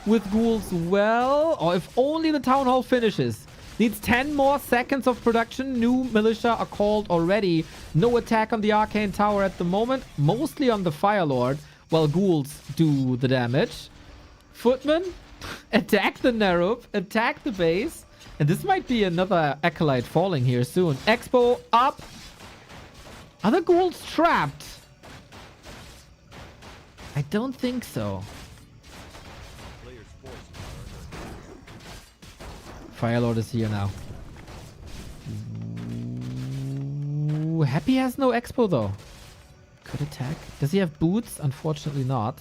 with ghouls well. Or if only the Town Hall finishes. Needs 10 more seconds of production. New militia are called already. No attack on the Arcane Tower at the moment. Mostly on the Fire Lord, while ghouls do the damage. Footman, attack the Narub, attack the base. And this might be another Acolyte falling here soon. Expo up. Are the ghouls trapped? I don't think so. Fire Lord is here now. Ooh, Happy has no Expo though. Could attack. Does he have boots? Unfortunately not.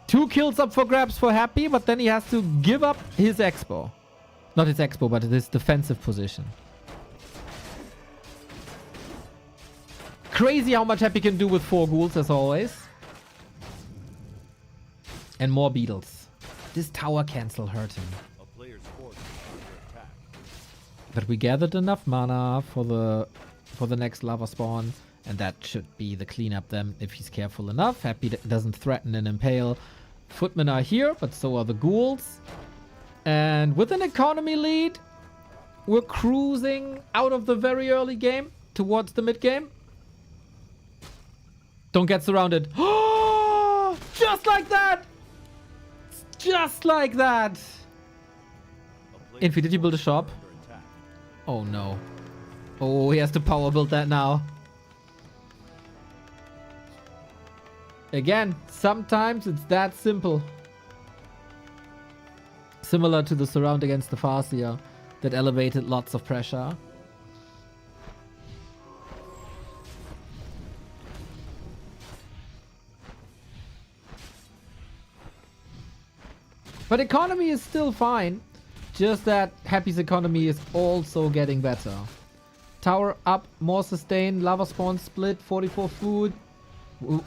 2 kills up for grabs for Happy, but then he has to give up his Expo. Not his Expo, but his defensive position. Crazy how much Happy can do with 4 ghouls as always. And more beetles. This tower cancel hurt him. But we gathered enough mana for the next lava spawn, and that should be the cleanup then if he's careful enough. Happy doesn't threaten and impale. Footmen are here, but so are the ghouls. And with an economy lead, we're cruising out of the very early game towards the mid game. Don't get surrounded. Oh, just like that. Just like that. Infy, did you build a shop? Oh no. Oh, he has to power build that now. Again, sometimes it's that simple. Similar to the surround against the Farseer that elevated lots of pressure. But economy is still fine. Just that Happy's economy is also getting better. Tower up, more sustain, lava spawn split, 44 food.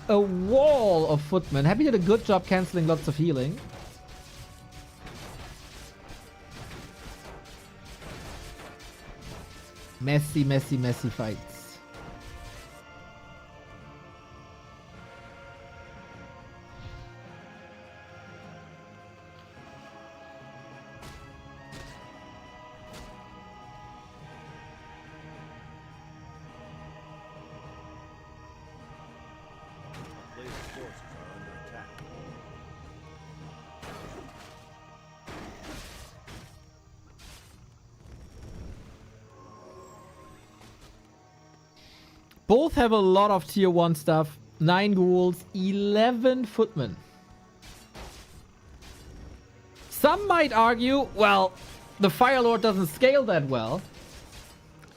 A wall of footmen. Happy did a good job cancelling lots of healing. Messy, messy, messy fights. Both have a lot of tier 1 stuff. 9 ghouls, 11 footmen. Some might argue, well, the Fire Lord doesn't scale that well.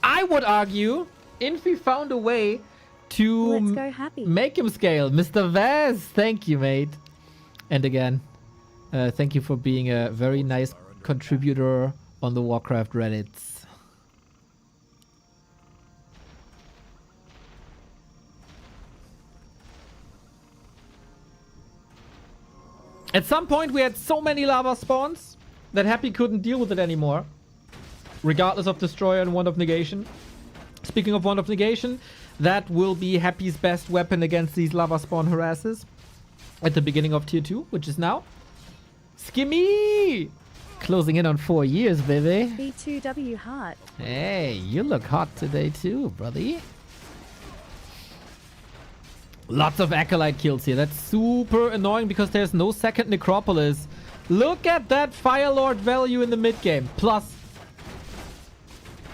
I would argue Infy found a way to Let's go Happy. Make him scale. Mr. Vaz, thank you, mate. And again, thank you for being a very nice contributor on the Warcraft Reddits. At some point, we had so many lava spawns that Happy couldn't deal with it anymore. Regardless of Destroyer and Wand of Negation. Speaking of Wand of Negation, that will be Happy's best weapon against these lava spawn harasses. at the beginning of tier 2, which is now. Skimmy! Closing in on 4 years, baby. B2W Heart. Hey, you look hot today too, brother. Lots of Acolyte kills here. That's super annoying because there's no second Necropolis. Look at that Firelord value in the mid game. Plus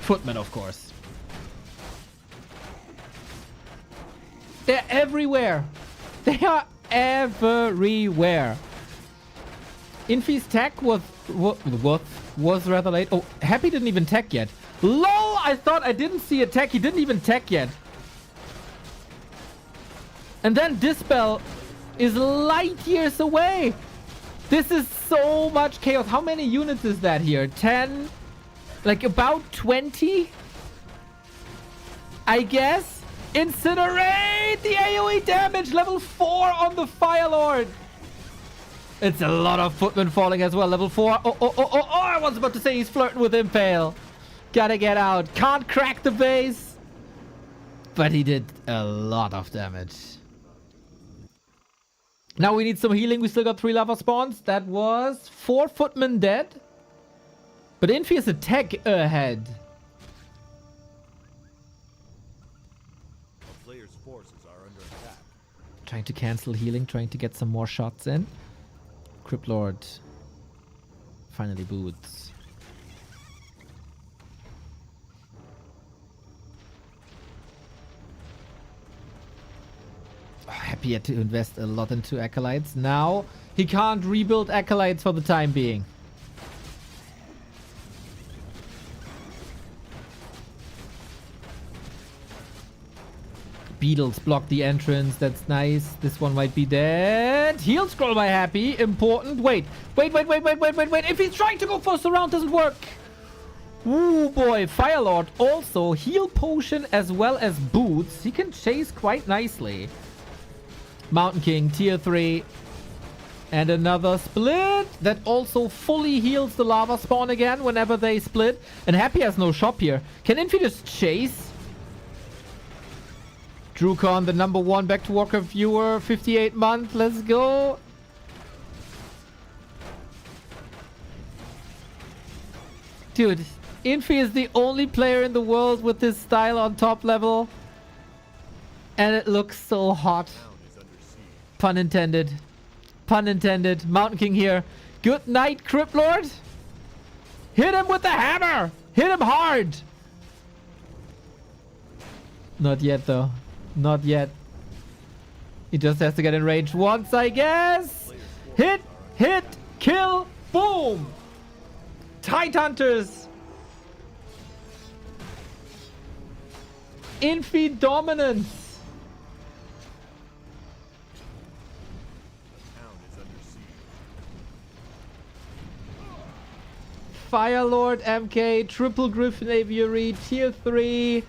Footman, of course. They're everywhere. They are everywhere. Infy's tech was rather late. Oh, Happy didn't even tech yet. LOL! I thought I didn't see a tech. He didn't even tech yet. And then Dispel is light years away. This is so much chaos. How many units is that here? 10? Like about 20? I guess. Incinerate! The AoE damage! Level 4 on the Firelord! It's a lot of Footmen falling as well. Level 4. Oh, I was about to say he's flirting with Impale. Gotta get out. Can't crack the base. But he did a lot of damage. Now we need some healing. We still got 3 lava spawns. That was 4 Footmen dead. But Infy is a tech ahead. A player's forces are under attack. Trying to cancel healing. Trying to get some more shots in. Cryptlord finally boots. Oh, Happy had to invest a lot into Acolytes. Now he can't rebuild Acolytes for the time being. Beetles block the entrance. That's nice. This one might be dead. Heal scroll by Happy. Important. Wait. If he's trying to go first around, doesn't work. Ooh, boy. Firelord also heal potion as well as boots. He can chase quite nicely. Mountain King, tier 3. And another split that also fully heals the lava spawn again whenever they split. And Happy has no shop here. Can Infy just chase? Drukon, the #1 back to Warcraft viewer, 58 month. Let's go. Dude, Infy is the only player in the world with this style on top level. And it looks so hot. Pun intended. Pun intended. Mountain King here. Good night, Cryptlord. Hit him with the hammer. Hit him hard. Not yet, though. Not yet. He just has to get in range once, I guess. Hit, kill, boom. Tide Hunters. Infy dominance. The town is under siege. Firelord MK, triple Griffin Aviary, tier 3.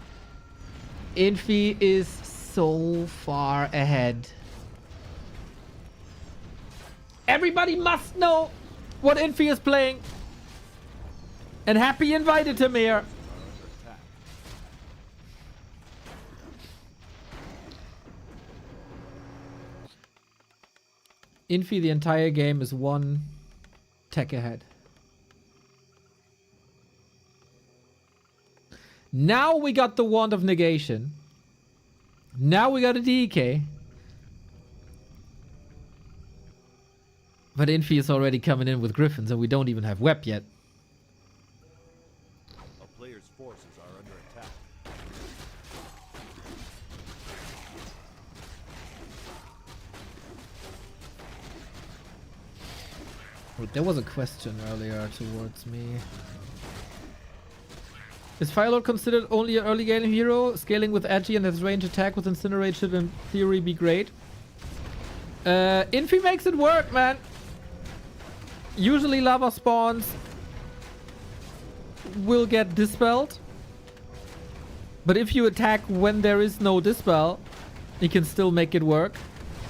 Infy is so far ahead. Everybody must know what Infy is playing. And Happy invited him here. Infy the entire game is 1 tech ahead. Now we got the Wand of Negation. Now we got a DK. But Infy is already coming in with Griffins and we don't even have Web yet. A player's forces are under attack. There was a question earlier towards me. Is Firelord considered only an early game hero? Scaling with Agi and his range attack with Incinerate should in theory be great. Infy makes it work, man. Usually lava spawns will get dispelled. But if you attack when there is no dispel, you can still make it work.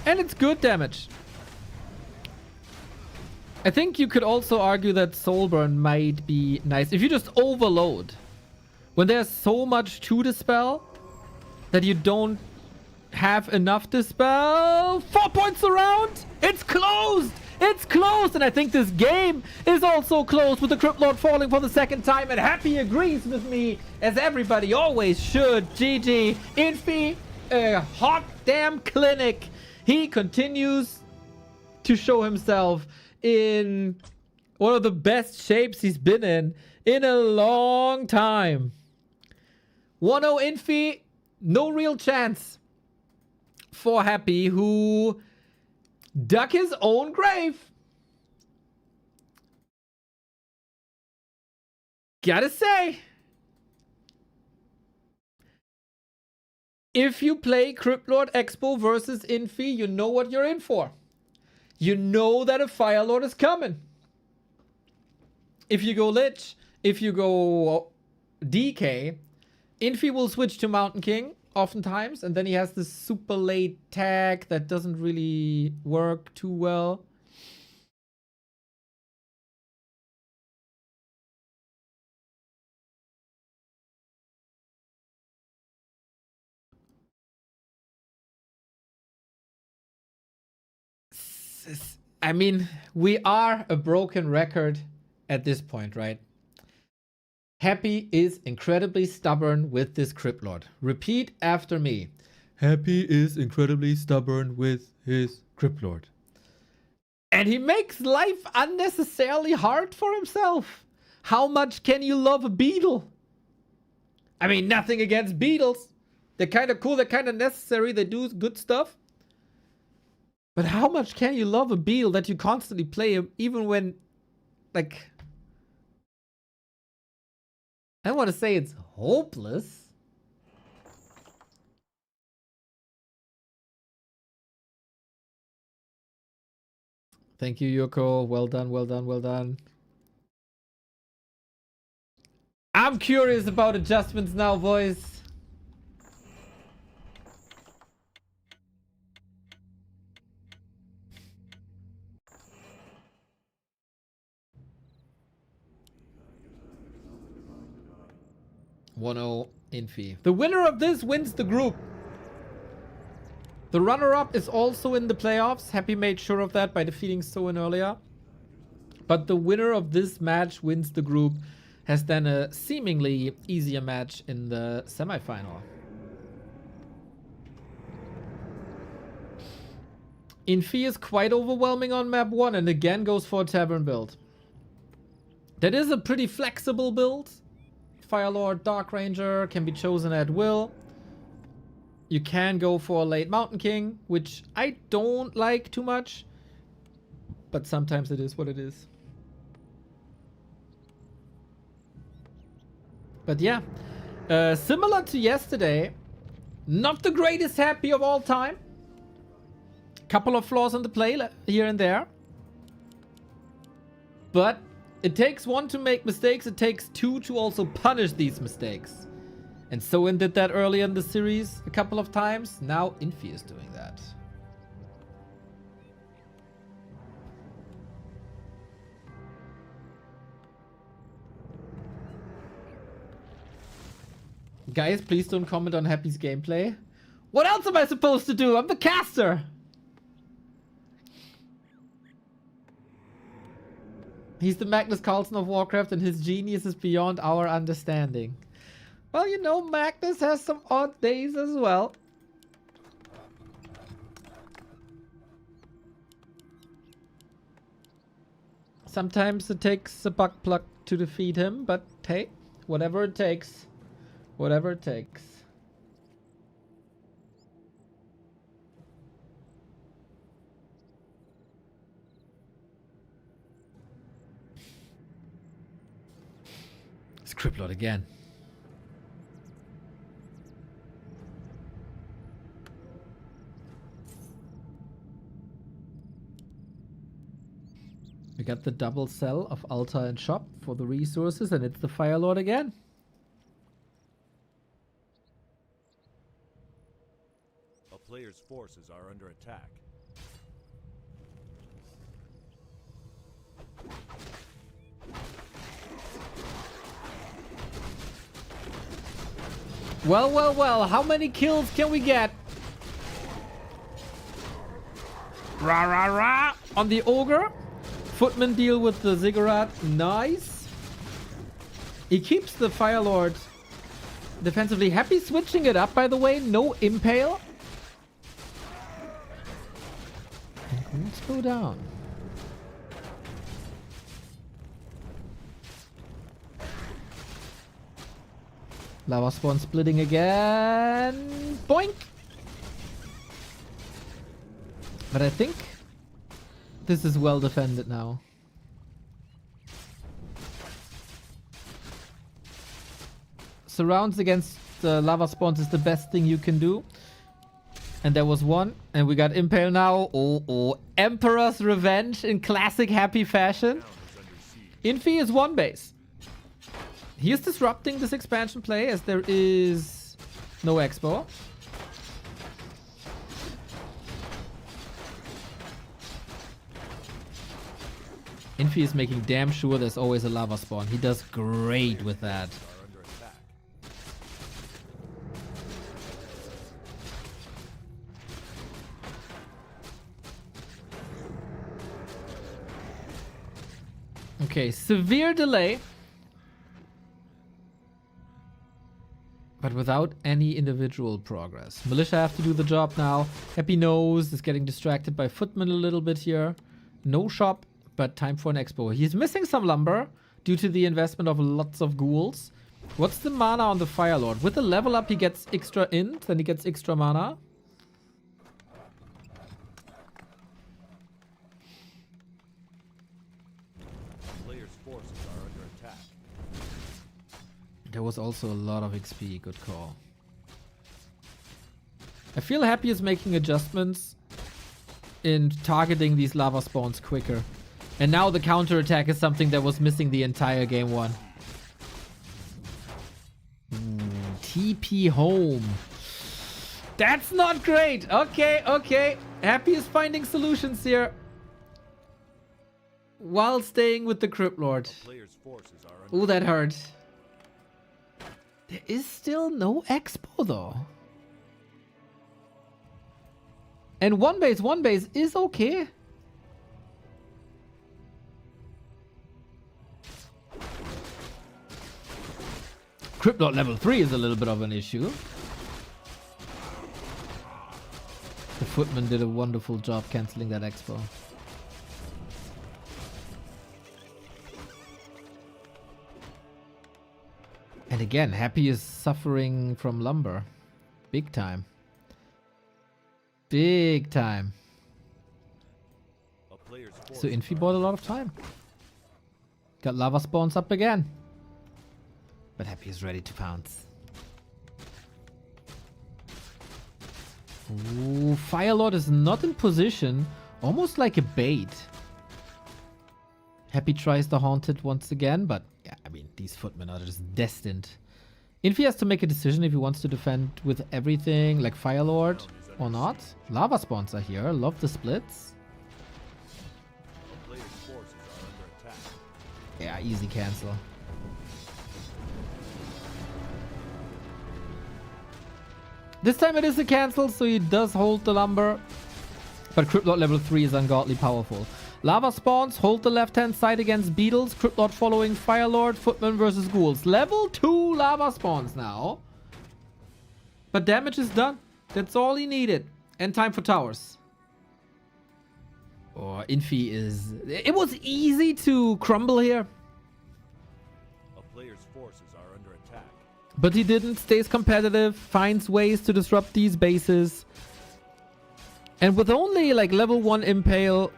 And it's good damage. I think you could also argue that Soulburn might be nice. If you just overload. When there's so much to dispel that you don't have enough dispel. 4 points around. It's closed. It's closed. And I think this game is also closed with the Crypt Lord falling for the second time. And Happy agrees with me, as everybody always should. GG. Infy, a hot damn clinic. He continues to show himself in one of the best shapes he's been in a long time. 1-0 Infy. No real chance for Happy, who dug his own grave. Gotta say, if you play Crypt Lord Expo versus Infy, you know what you're in for. You know that a Fire Lord is coming. If you go Lich, if you go DK, Infy will switch to Mountain King oftentimes, and then he has this super late tag that doesn't really work too well. I mean, we are a broken record at this point, right? Happy is incredibly stubborn with this Crypt Lord. Repeat after me. Happy is incredibly stubborn with his Crypt Lord. And he makes life unnecessarily hard for himself. How much can you love a beetle? I mean, nothing against beetles. They're kind of cool, they're kind of necessary, they do good stuff. But how much can you love a beetle that you constantly play him, even when, like, I don't want to say it's hopeless. Thank you, Yoko. Well done, well done, well done. I'm curious about adjustments now, boys. Infy. The winner of this wins the group. The runner-up is also in the playoffs. Happy made sure of that by defeating Soen earlier. But the winner of this match wins the group. Has then a seemingly easier match in the semifinal. Infy is quite overwhelming on map 1 and again goes for a tavern build. That is a pretty flexible build. Firelord, Dark Ranger can be chosen at will. You can go for a late Mountain King, which I don't like too much. But sometimes it is what it is. But yeah, similar to yesterday, not the greatest Happy of all time. Couple of flaws in the play here and there. But it takes one to make mistakes, it takes two to also punish these mistakes. And Soen did that earlier in the series a couple of times. Now Infy is doing that. Guys, please don't comment on Happy's gameplay. What else am I supposed to do? I'm the caster! He's the Magnus Carlsen of Warcraft and his genius is beyond our understanding. Well, you know, Magnus has some odd days as well. Sometimes it takes a buck plug to defeat him, but hey, whatever it takes. Whatever it takes. Crypt Lord again. We got the double sell of altar and shop for the resources, and it's the Fire Lord again. A player's forces are under attack. Well, well, well, how many kills can we get? Rah, rah, rah. On the Ogre. Footman deal with the Ziggurat. Nice. He keeps the Fire Lord defensively. Happy switching it up, by the way. No Impale. Let's go down. Lava Spawn splitting again. Boink! But I think this is well defended now. Surrounds against lava spawns is the best thing you can do. And there was one. And we got Impale now. Oh. Emperor's Revenge in classic Happy fashion. Infy is one base. He is disrupting this expansion play as there is no expo. Infy is making damn sure there's always a lava spawn. He does great with that. Okay, severe delay. But without any individual progress. Militia have to do the job now. Happy Nose is getting distracted by Footman a little bit here. No shop, but time for an expo. He's missing some lumber due to the investment of lots of ghouls. What's the mana on the Fire Lord? With the level up, he gets extra int, then he gets extra mana. There was also a lot of XP. Good call. I feel Happy is making adjustments in targeting these lava spawns quicker. And now the counterattack is something that was missing the entire game one. TP home. That's not great. Okay. Happy is finding solutions here. While staying with the Crypt Lord. Ooh, that hurt. There is still no expo though. And one base is okay. Crypt Lord level 3 is a little bit of an issue. The Footman did a wonderful job cancelling that expo. And again, Happy is suffering from lumber. Big time. Big time. So Infy bought a lot of time. Got lava spawns up again. But Happy is ready to pounce. Ooh, Fire Lord is not in position. Almost like a bait. Happy tries the Haunted once again, but yeah, I mean, these Footmen are just destined. Infy has to make a decision if he wants to defend with everything, like Fire Lord, or not. Lava spawns are here. Love the splits. Yeah, easy cancel. This time it is a cancel, so he does hold the lumber. But Crypt Lord level 3 is ungodly powerful. Lava spawns, hold the left-hand side against beetles. Crypt Lord following Fire Lord, Footman versus ghouls. Level 2 lava spawns now. But damage is done. That's all he needed. And time for towers. Or Infy is... It was easy to crumble here. A player's forces are under attack. But he didn't. Stays competitive. Finds ways to disrupt these bases. And with only like level 1 Impale...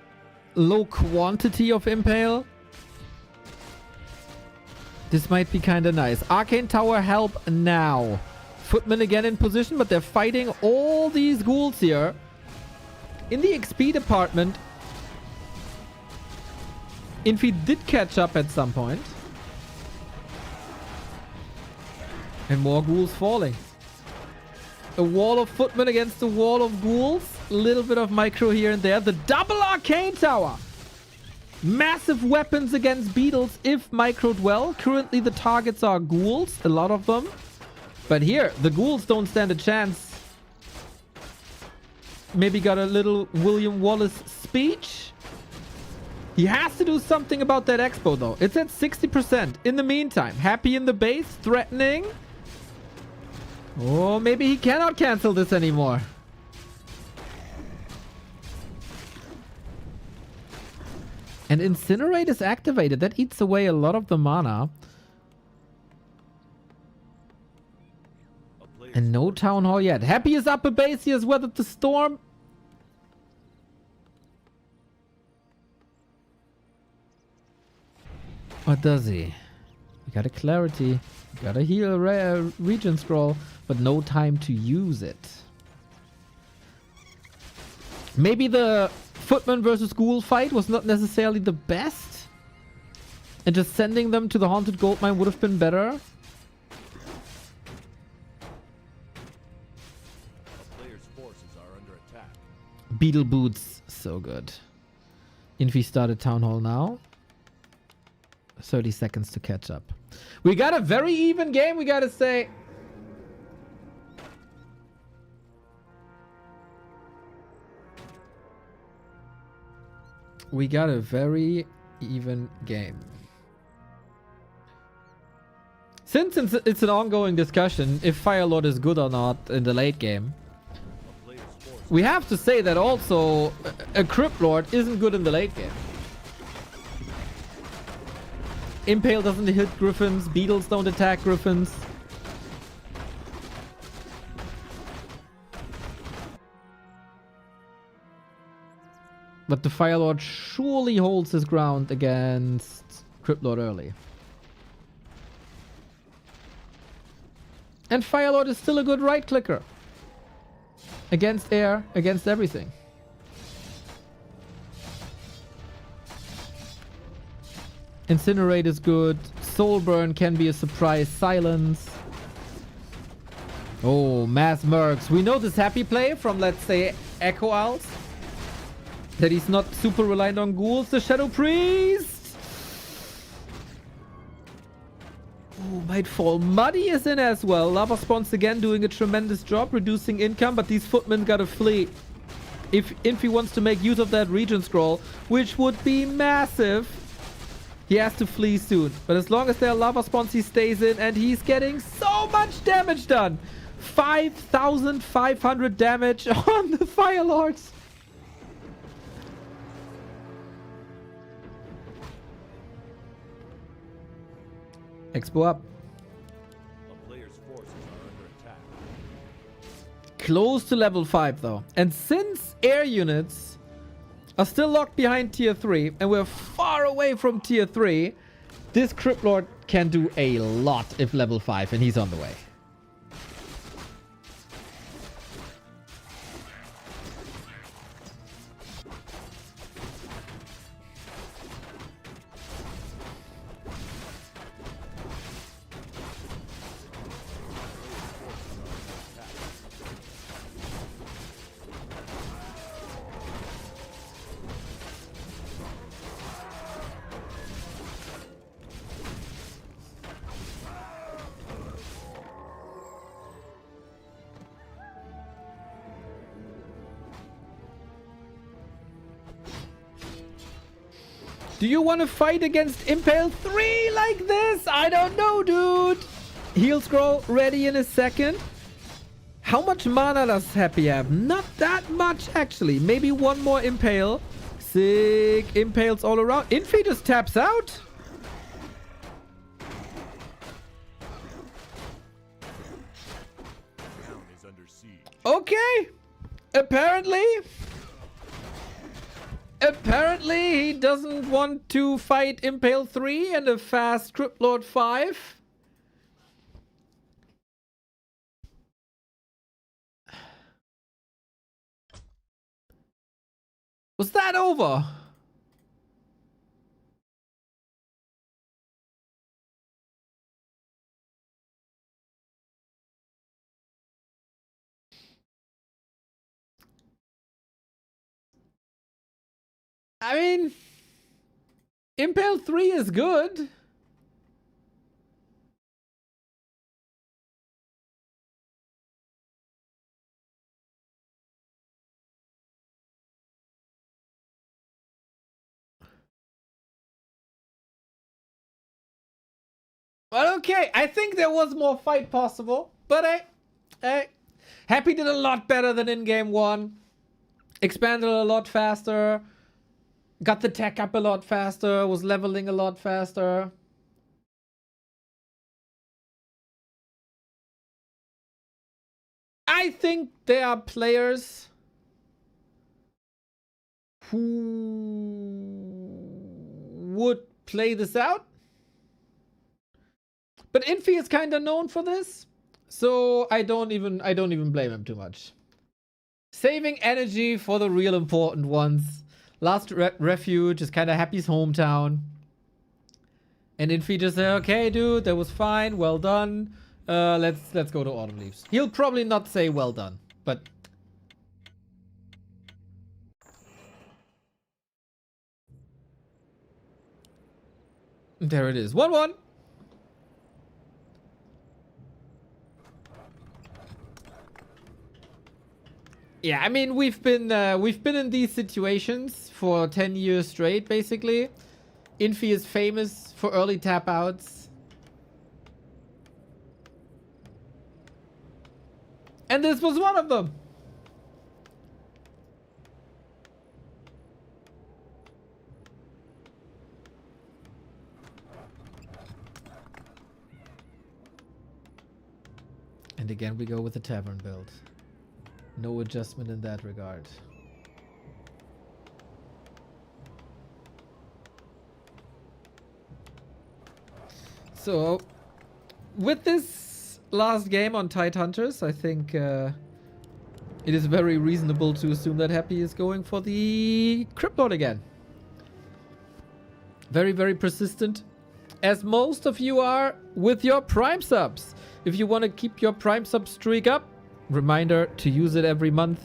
Low quantity of Impale. This might be kind of nice. Arcane Tower help now. Footmen again in position, but they're fighting all these ghouls here. In the XP department, Infy did catch up at some point. And more ghouls falling. A wall of Footmen against a wall of ghouls. A little bit of micro here and there. The double Arcane Tower. Massive weapons against beetles if microed well. Currently the targets are ghouls. A lot of them. But here, the ghouls don't stand a chance. maybe got a little William Wallace speech. He has to do something about that expo though. It's at 60%. In the meantime, Happy in the base, threatening. Oh, maybe he cannot cancel this anymore. And Incinerate is activated. That eats away a lot of the mana. And no Town Hall yet. Happy is up a base. He has weathered the storm. Or does he? We got a Clarity. We got a heal rare region scroll. But no time to use it. Maybe the Footman versus Ghoul fight was not necessarily the best. And just sending them to the Haunted Goldmine would have been better. Beetle Boots, so good. Infy started Town Hall now. 30 seconds to catch up. We got a very even game, we gotta say. We got a very even game. Since it's an ongoing discussion if Firelord is good or not in the late game, we have to say that also a Crypt Lord isn't good in the late game. Impale doesn't hit Griffins. Beetles don't attack Griffins. But the Firelord surely holds his ground against Crypt Lord early. And Firelord is still a good right clicker. Against air, against everything. Incinerate is good. Soulburn can be a surprise silence. Oh, Mass Mercs. We know this Happy play from, let's say, Echo Owls. That he's not super reliant on ghouls. The Shadow Priest. Oh, might fall. Muddy is in as well. Lava Spawns again doing a tremendous job reducing income, but these footmen gotta flee. If Infy wants to make use of that region scroll, which would be massive, he has to flee soon. But as long as there are lava spawns, he stays in and he's getting so much damage done. 5,500 damage on the Firelords. Expo up. A player's forces are under attack. Close to level 5 though. And since air units are still locked behind tier 3 and we're far away from tier 3, this Crypt Lord can do a lot if level 5 and he's on the way. Do you want to fight against Impale 3 like this? I don't know, dude. Heal scroll ready in a second. How much mana does Happy have? Not that much, actually. Maybe one more Impale. Sick Impales all around. Infy just taps out. Town is under siege. Okay. Apparently he doesn't want to fight Impale 3 and a fast Crypt Lord 5. Was that over? I mean, Impale 3 is good. Well, okay. I think there was more fight possible. But hey. Happy did a lot better than in game 1. Expanded a lot faster. Got the tech up a lot faster. Was leveling a lot faster. I think there are players who would play this out. But Infy is kind of known for this. So I don't even blame him too much. Saving energy for the real important ones. Last refuge is kind of Happy's hometown. And Infy just say, okay, dude, that was fine. Well done. Let's go to Autumn Leaves. He'll probably not say well done, but there it is. 1-1. Yeah, I mean we've been in these situations for 10 years straight, basically. Infy is famous for early tap outs. And this was one of them. And again we go with the tavern build. No adjustment in that regard. So, with this last game on Tide Hunters, I think it is very reasonable to assume that Happy is going for the Crypt Lord again. Very, very persistent, as most of you are with your Prime subs. If you want to keep your Prime sub streak up, reminder to use it every month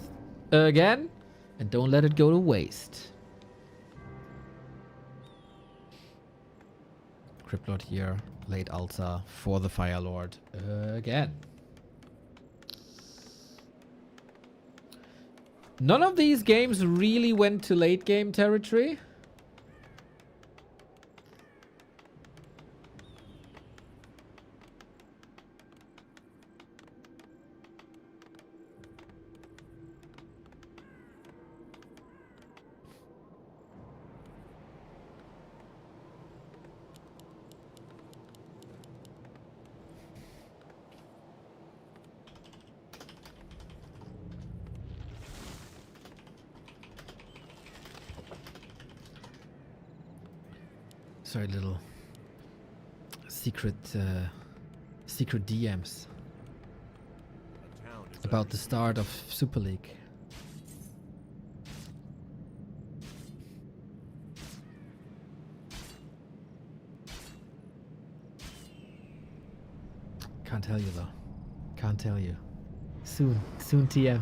again, and don't let it go to waste. Crypt Lord here, late altar for the Fire Lord again. None of these games really went to late game territory. Sorry, little secret DMs about the start of Super League. Can't tell you though. Can't tell you. Soon TM.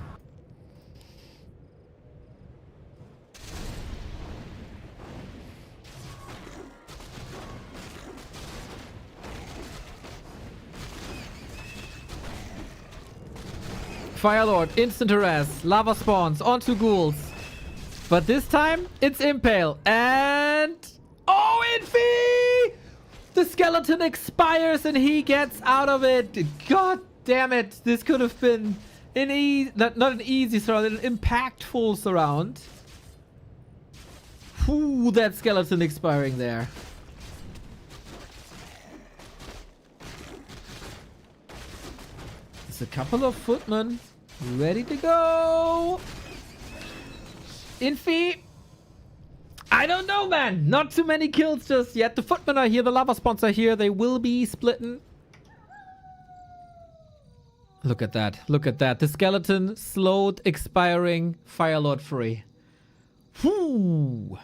Firelord, instant harass, lava spawns onto ghouls. But this time, it's Impale. And... oh, Infy! The skeleton expires and he gets out of it. God damn it. This could have been an not an easy surround, an impactful surround. Ooh, that skeleton expiring there. There's a couple of footmen ready to go. Infy, I don't know, man. Not too many kills just yet. The footmen are here. The lava spawns are here. They will be splitting. Look at that. Look at that. The skeleton slowed, expiring, Firelord free. Whoo.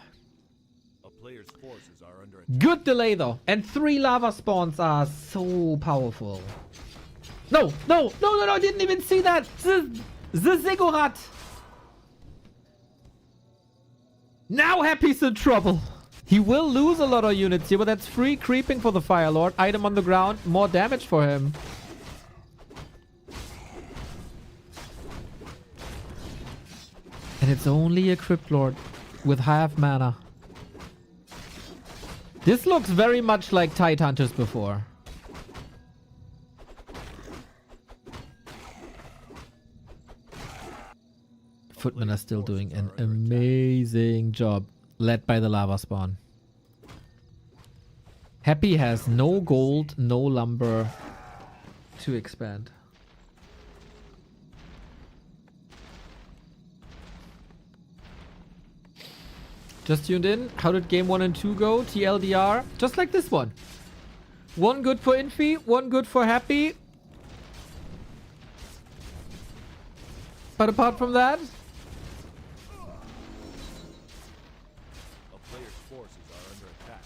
A player's forces are under Good delay, though. And 3 lava spawns are so powerful. No, I didn't even see that. The Ziggurat. Now Happy's in trouble. He will lose a lot of units here, but that's free creeping for the Fire Lord. Item on the ground, more damage for him. And it's only a Crypt Lord with half mana. This looks very much like Tide Hunters before. Footmen are still doing an amazing job, led by the lava spawn. Happy has no gold, no lumber to expand. Just tuned in. How did game 1 and 2 go? TLDR. Just like this one. One good for Infy, one good for Happy. But apart from that, A player's forces are under attack.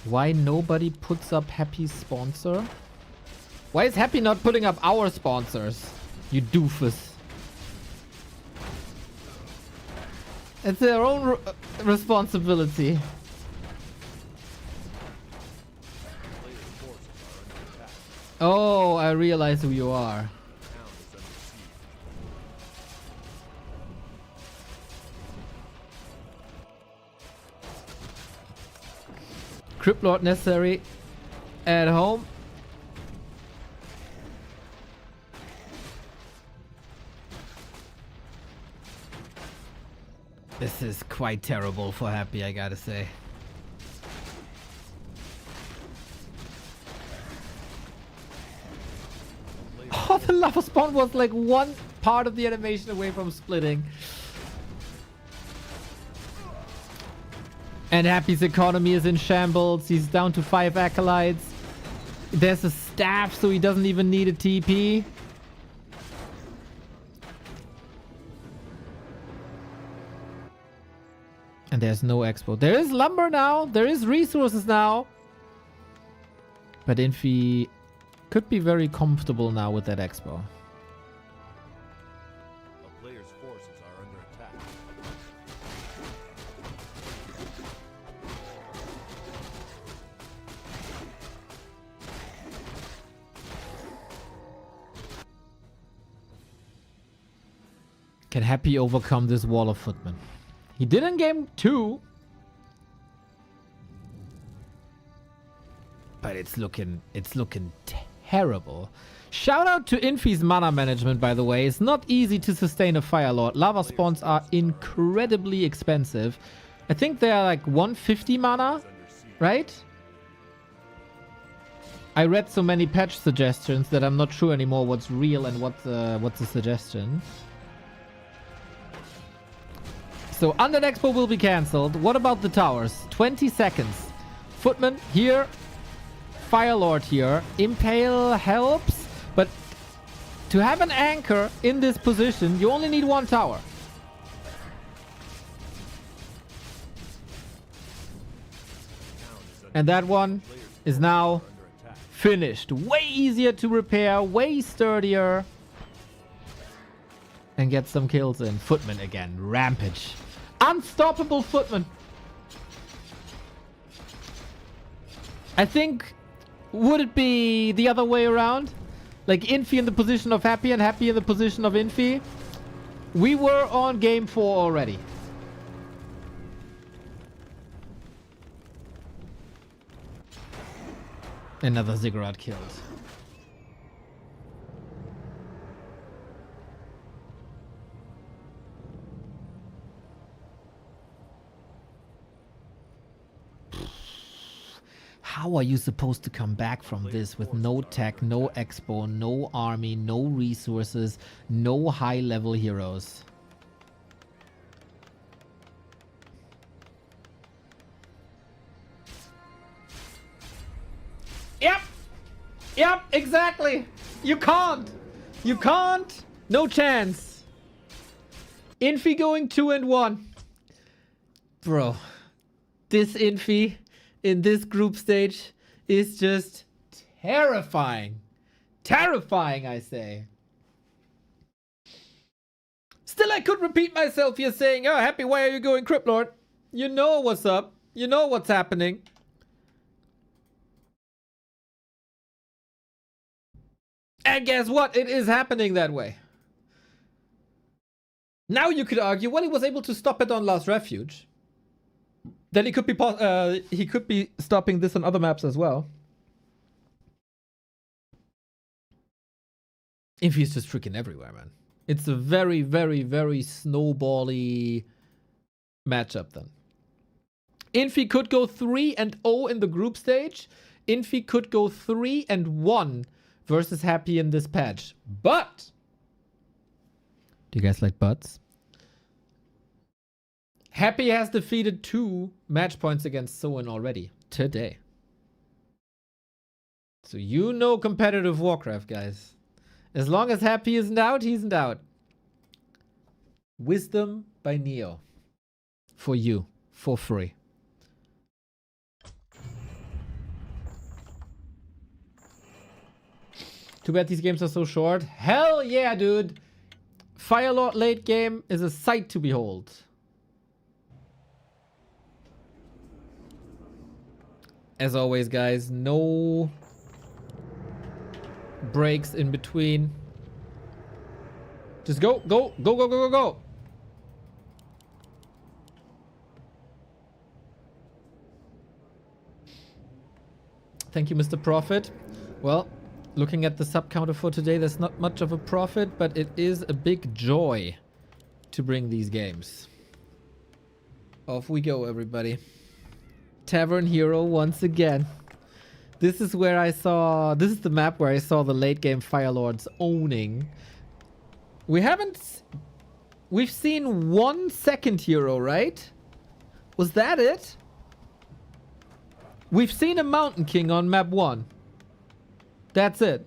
why nobody puts up Happy's sponsor? Why is Happy not putting up our sponsors? You doofus. It's their own responsibility. Player's forces are under attack. Oh, I realize who you are. Town is under siege. Crypt Lord necessary at home. This is quite terrible for Happy, I gotta say. Oh, the lava spawn was like one part of the animation away from splitting. And Happy's economy is in shambles. He's down to 5 acolytes. There's a staff, so he doesn't even need a TP. And there's no expo. There is lumber now. There is resources now. But Infy could be very comfortable now with that expo. A player's forces are under attack. Can Happy overcome this wall of footmen? He did in game 2. But it's looking terrible. Shout out to Infy's mana management, by the way. It's not easy to sustain a Fire Lord. Lava spawns are incredibly expensive. I think they are like 150 mana, right? I read so many patch suggestions that I'm not sure anymore what's real and what's a suggestion. So Undead Expo will be cancelled. What about the towers? 20 seconds. Footman here. Fire Lord here. Impale helps. But to have an anchor in this position, you only need one tower. And that one is now finished. Way easier to repair. Way sturdier. And get some kills in. Footman again. Rampage. Unstoppable Footman. I think, would it be the other way around? Like Infy in the position of Happy and Happy in the position of Infy? We were on game 4 already. Another Ziggurat killed. How are you supposed to come back from this with no tech, no expo, no army, no resources, no high-level heroes? Yep, exactly. You can't. You can't. No chance. Infy going 2 and 1. Bro, this Infy in this group stage is just terrifying. Terrifying, I say. Still, I could repeat myself here saying, oh, Happy, why are you going Crypt Lord? You know what's up. You know what's happening. And guess what? It is happening that way. Now you could argue, well, he was able to stop it on Last Refuge. Then he could be stopping this on other maps as well. Infy is just freaking everywhere, man. It's a very, very, very snowbally matchup then. Infy could go 3-0 in the group stage. Infy could go 3-1 versus Happy in this patch. But do you guys like butts? Happy has defeated 2 match points against Soen already today. So you know competitive Warcraft, guys. As long as Happy isn't out, he isn't out. Wisdom by Neo. For you. For free. Too bad these games are so short. Hell yeah, dude. Firelord late game is a sight to behold. As always, guys, no breaks in between. Just go, go, go, go, go, go, go. Thank you, Mr. Prophet. Well, looking at the sub counter for today, there's not much of a profit, but it is a big joy to bring these games. Off we go, everybody. Tavern Hero once again. This is where I saw... This is the map where I saw the late game Firelords owning. We haven't... We've seen 1 second hero, right? Was that it? We've seen a Mountain King on map 1. That's it.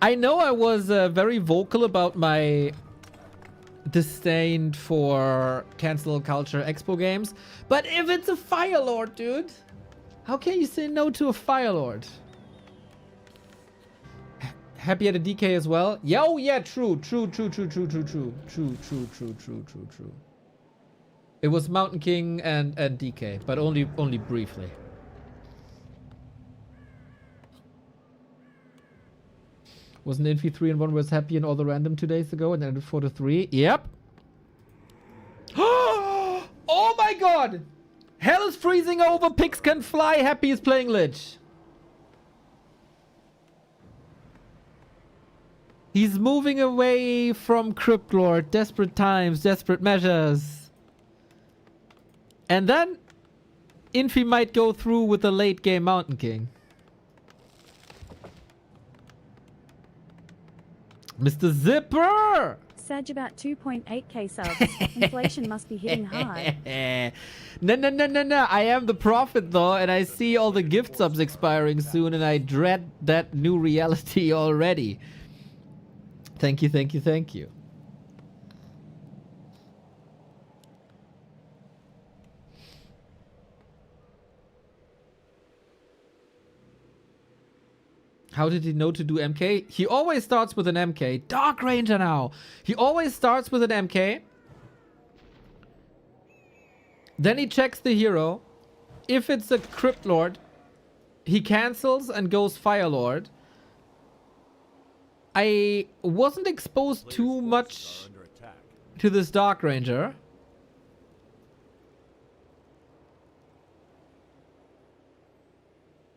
I know I was very vocal about my disdain for cancel culture expo games, but if it's a Firelord, dude, how can you say no to a Firelord? Happy at a DK as well? Yeah, oh yeah, true. It was Mountain King and DK, but only briefly. Wasn't Infy 3-1 was Happy and all the random 2 days ago and ended 4-3? Yep. Oh my god! Hell is freezing over, pigs can fly, Happy is playing Lich. He's moving away from Crypt Lord, desperate times, desperate measures. And then Infy might go through with the late game Mountain King. Mr. Zipper! Sag about 2.8k subs. Inflation must be hitting hard. No. I am the prophet though, and I see all the gift subs expiring soon, and I dread that new reality already. Thank you. How did he know to do MK? He always starts with an MK. Dark Ranger now. He always starts with an MK. Then he checks the hero. If it's a Crypt Lord, he cancels and goes Firelord. I wasn't exposed too much to this Dark Ranger.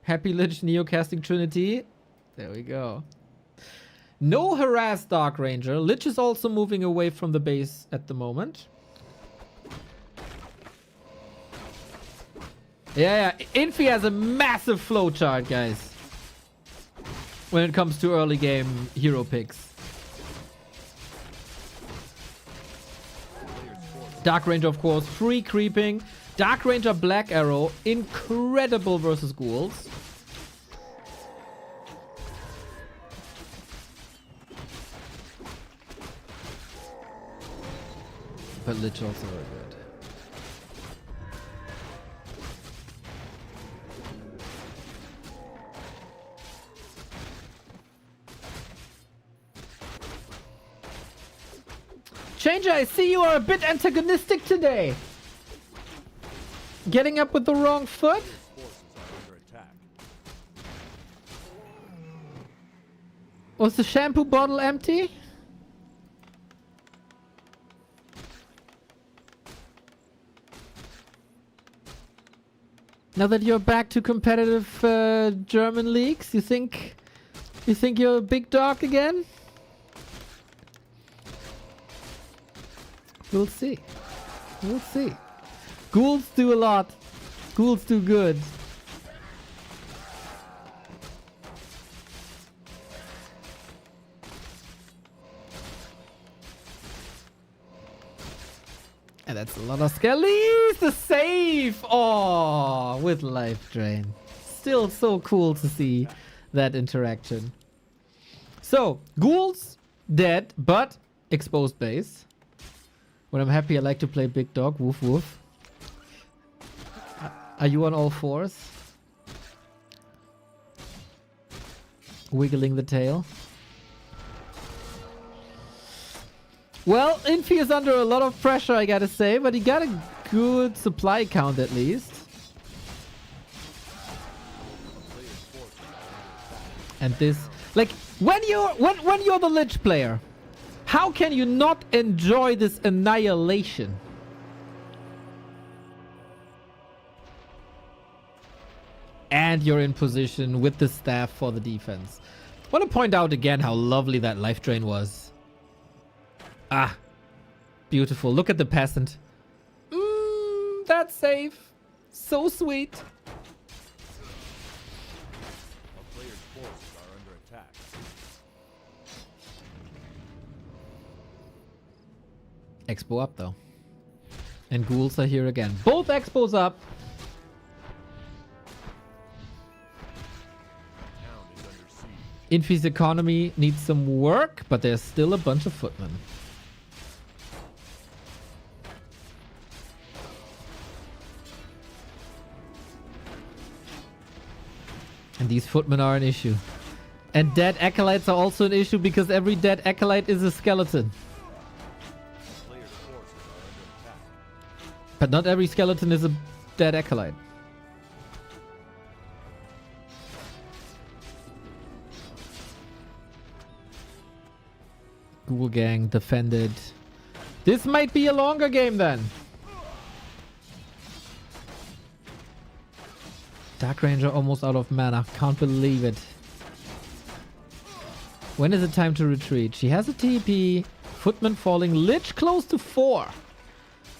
Happy Lich Neo casting Trinity. There we go. No harass Dark Ranger. Lich is also moving away from the base at the moment. Yeah. Infy has a massive flowchart, guys, when it comes to early game hero picks. Dark Ranger, of course, free creeping. Dark Ranger Black Arrow, incredible versus ghouls. But Lich also very good. Changer, I see you are a bit antagonistic today. Getting up with the wrong foot? Was the shampoo bottle empty? Now that you're back to competitive German leagues, you think you're a big dog again? We'll see. We'll see. Ghouls do a lot. Ghouls do good. And that's a lot of skellies. The save! Oh, with life drain. Still so cool to see that interaction. So, ghouls dead, but exposed base. When I'm happy, I like to play big dog. Woof woof. Are you on all fours? Wiggling the tail. Well, Infy is under a lot of pressure, I gotta say, but he got a good supply count at least. And this, like, when you're the Lich player, how can you not enjoy this annihilation? And you're in position with the staff for the defense. I want to point out again how lovely that life drain was. Ah, beautiful. Look at the peasant. That's safe. So sweet. A player's forces are under attack. Expo up though. And ghouls are here again. Both expos up. Town is under siege. Infy's economy needs some work, but there's still a bunch of footmen. And these footmen are an issue. And dead acolytes are also an issue because every dead acolyte is a skeleton. Player's forces are under attack. But not every skeleton is a dead acolyte. Ghoul gang defended. This might be a longer game then. Dark Ranger almost out of mana. Can't believe it. When is it time to retreat? She has a TP. Footman falling. Lich close to 4.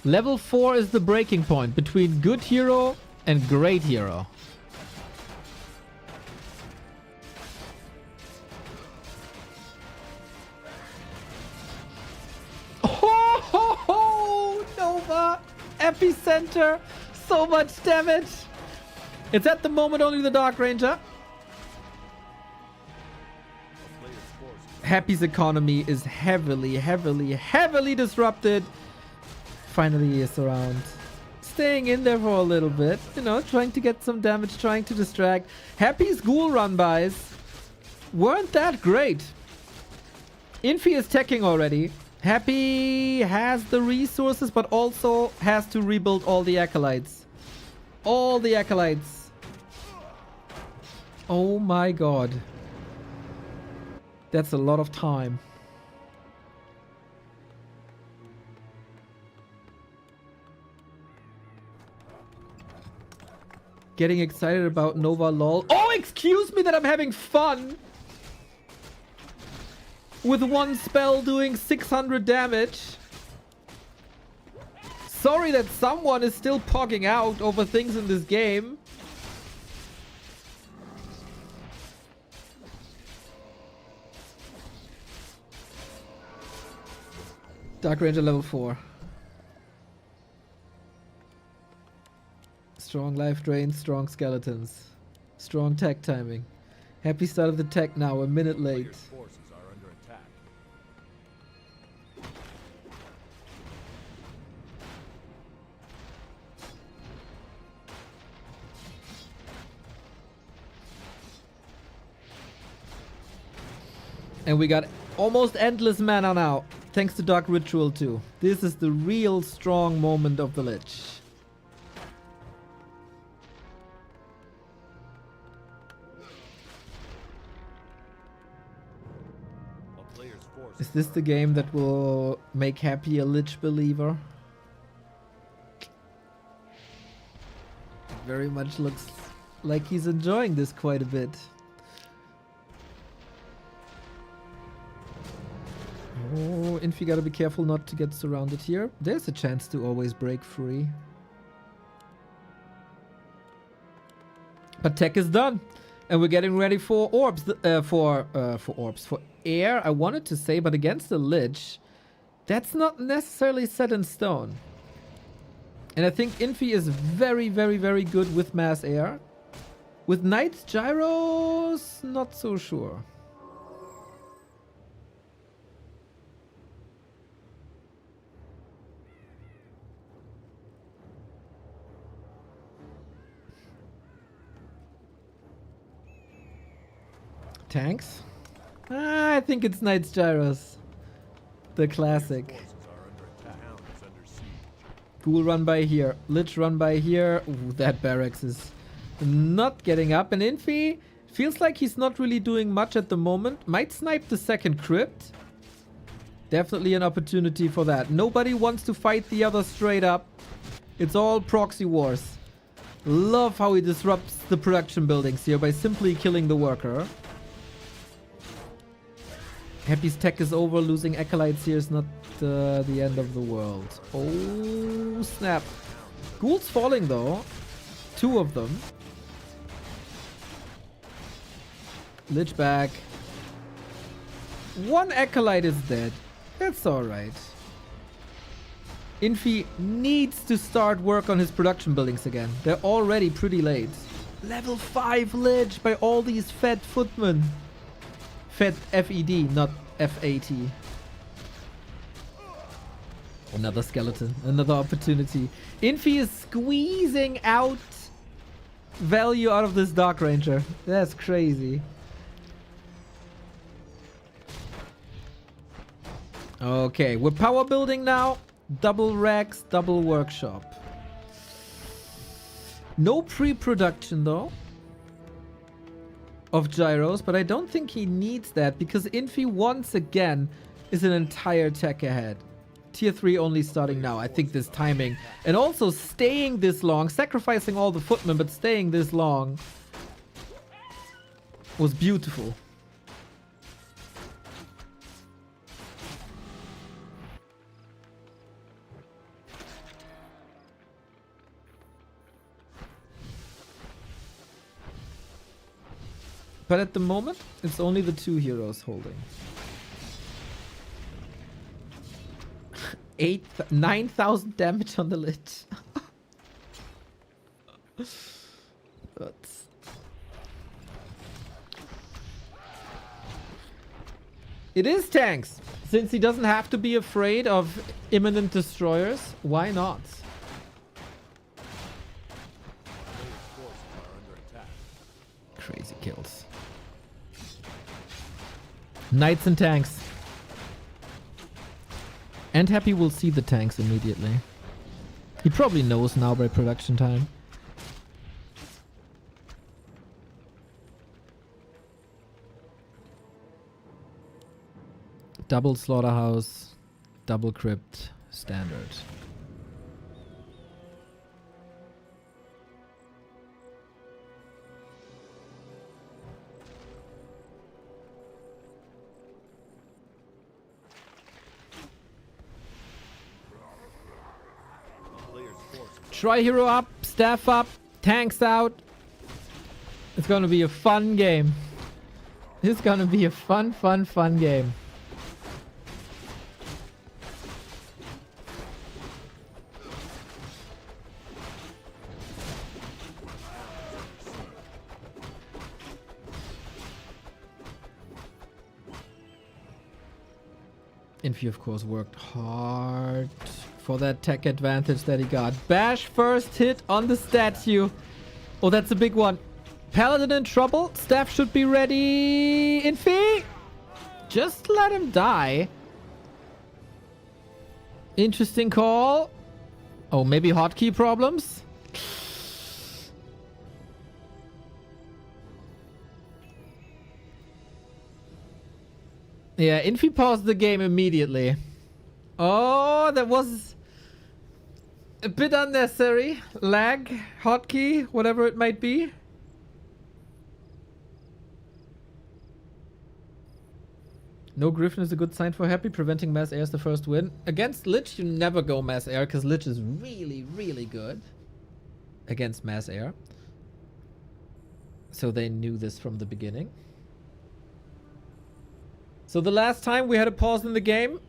Level 4 is the breaking point between good hero and great hero. Oh, ho, ho, Nova! Epicenter! So much damage! It's at the moment only the Dark Ranger. A player's forces Happy's economy is heavily disrupted. Finally he is around. Staying in there for a little bit. You know, trying to get some damage, trying to distract. Happy's ghoul run-bys weren't that great. Infy is teching already. Happy has the resources, but also has to rebuild all the acolytes. All the acolytes. Oh my god. That's a lot of time. Getting excited about Nova lol. Oh, excuse me that I'm having fun! With one spell doing 600 damage. Sorry that someone is still pogging out over things in this game. Dark Ranger level 4. Strong life drain, strong skeletons. Strong tech timing. Happy start of the tech now, a minute late. player's forces are under attack. And we got almost endless mana now. Thanks to Dark Ritual too. This is the real strong moment of the Lich. forces Is this the game that will make happy a Lich believer? Very much looks like he's enjoying this quite a bit. Oh, Infy gotta be careful not to get surrounded here. There's a chance to always break free. But tech is done. And we're getting ready for orbs, for air, I wanted to say, but against the Lich, that's not necessarily set in stone. And I think Infy is very, very, very good with mass air. With Knight's Gyros, not so sure. Tanks? I think it's Knight's Gyros. The classic. forces are under attack. Town is under siege. Ghoul run by here. Lich run by here. Ooh, that barracks is not getting up. And Infy feels like he's not really doing much at the moment. Might snipe the second crypt. Definitely an opportunity for that. Nobody wants to fight the other straight up. It's all proxy wars. Love how he disrupts the production buildings here by simply killing the worker. Happy's tech is over. Losing acolytes here is not the end of the world. Oh, snap. Ghoul's falling, though. 2 of them. Lich back. 1 acolyte is dead. That's alright. Infy needs to start work on his production buildings again. They're already pretty late. Level 5 Lich by all these fed footmen. Fed FED, not FAT. Another skeleton, another opportunity. Infy is squeezing out value out of this Dark Ranger. That's crazy. Okay, we're power building now. Double racks, double workshop. No pre-production though of gyros, but I don't think he needs that because Infy once again is an entire tech ahead. Tier 3 only starting now. I think this timing and also staying this long, sacrificing all the footmen, but staying this long was beautiful. But at the moment, it's only the 2 heroes holding. 9,000 damage on the Lich. It is tanks. Since he doesn't have to be afraid of imminent destroyers, why not? Players' forces are under attack. Crazy kills. Knights and tanks. And Happy will see the tanks immediately. He probably knows now by production time. Double slaughterhouse, double crypt, standard. Players' forces Tri-hero up, staff up, tanks out. It's gonna be a fun game. It's gonna be a fun game. Infy, of course, worked hard for that tech advantage that he got. Bash first hit on the statue. Oh, that's a big one. Paladin in trouble. Staff should be ready. Infy! Just let him die. Interesting call. Oh, maybe hotkey problems? Yeah, Infy paused the game immediately. Oh, that was a bit unnecessary. Lag, hotkey, whatever it might be. No Griffin is a good sign for Happy. Preventing mass air is the first win. Against Lich, you never go mass air because Lich is really, really good against mass air. So they knew this from the beginning. So the last time we had a pause in the game,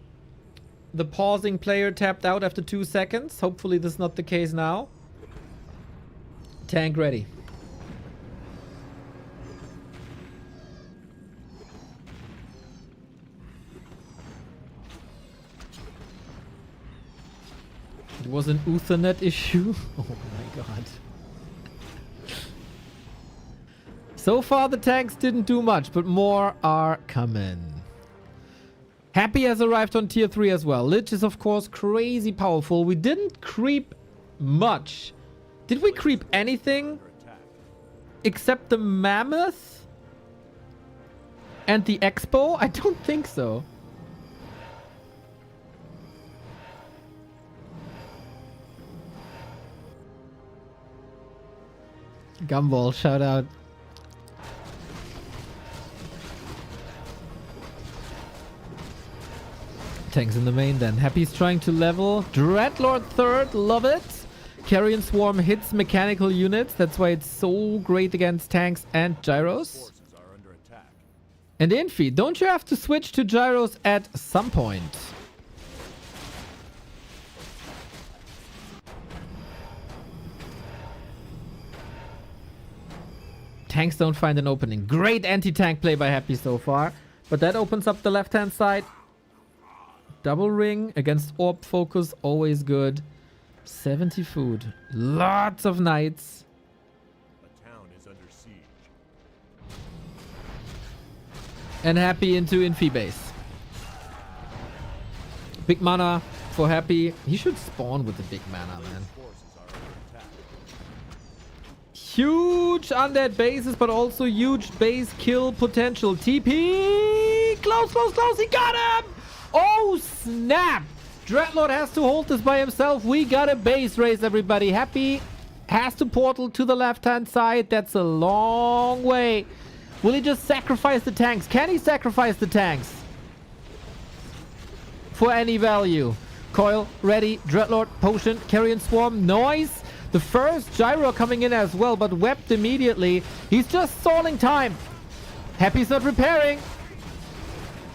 the pausing player tapped out after 2 seconds. Hopefully this is not the case now. Tank ready. It was an Ethernet issue. Oh my god. So far the tanks didn't do much, but more are coming. Happy has arrived on tier 3 as well. Lich is of course crazy powerful. We didn't creep much. Did we creep anything? Except the Mammoth? And the Expo? I don't think so. Gumball, shout out. Tanks in the main then. Happy's trying to level. Dreadlord third, love it. Carrion Swarm hits mechanical units. That's why it's so great against tanks and gyros. And Infy, don't you have to switch to gyros at some point? Tanks don't find an opening. Great anti-tank play by Happy so far. But that opens up the left-hand side. Double ring against orb focus. Always good. 70 food. Lots of knights. A town is under siege. And Happy into Infy base. Big mana for Happy. He should spawn with the big mana, man. Huge undead bases, but also huge base kill potential. TP! Close, close, close. He got him! Oh, snap! Dreadlord has to hold this by himself. We got a base race, everybody. Happy has to portal to the left-hand side. That's a long way. Will he just sacrifice the tanks? Can he sacrifice the tanks? For any value. Coil, ready. Dreadlord, potion, Carrion Swarm, noise. The first gyro coming in as well, but wept immediately. He's just stalling time. Happy's not repairing.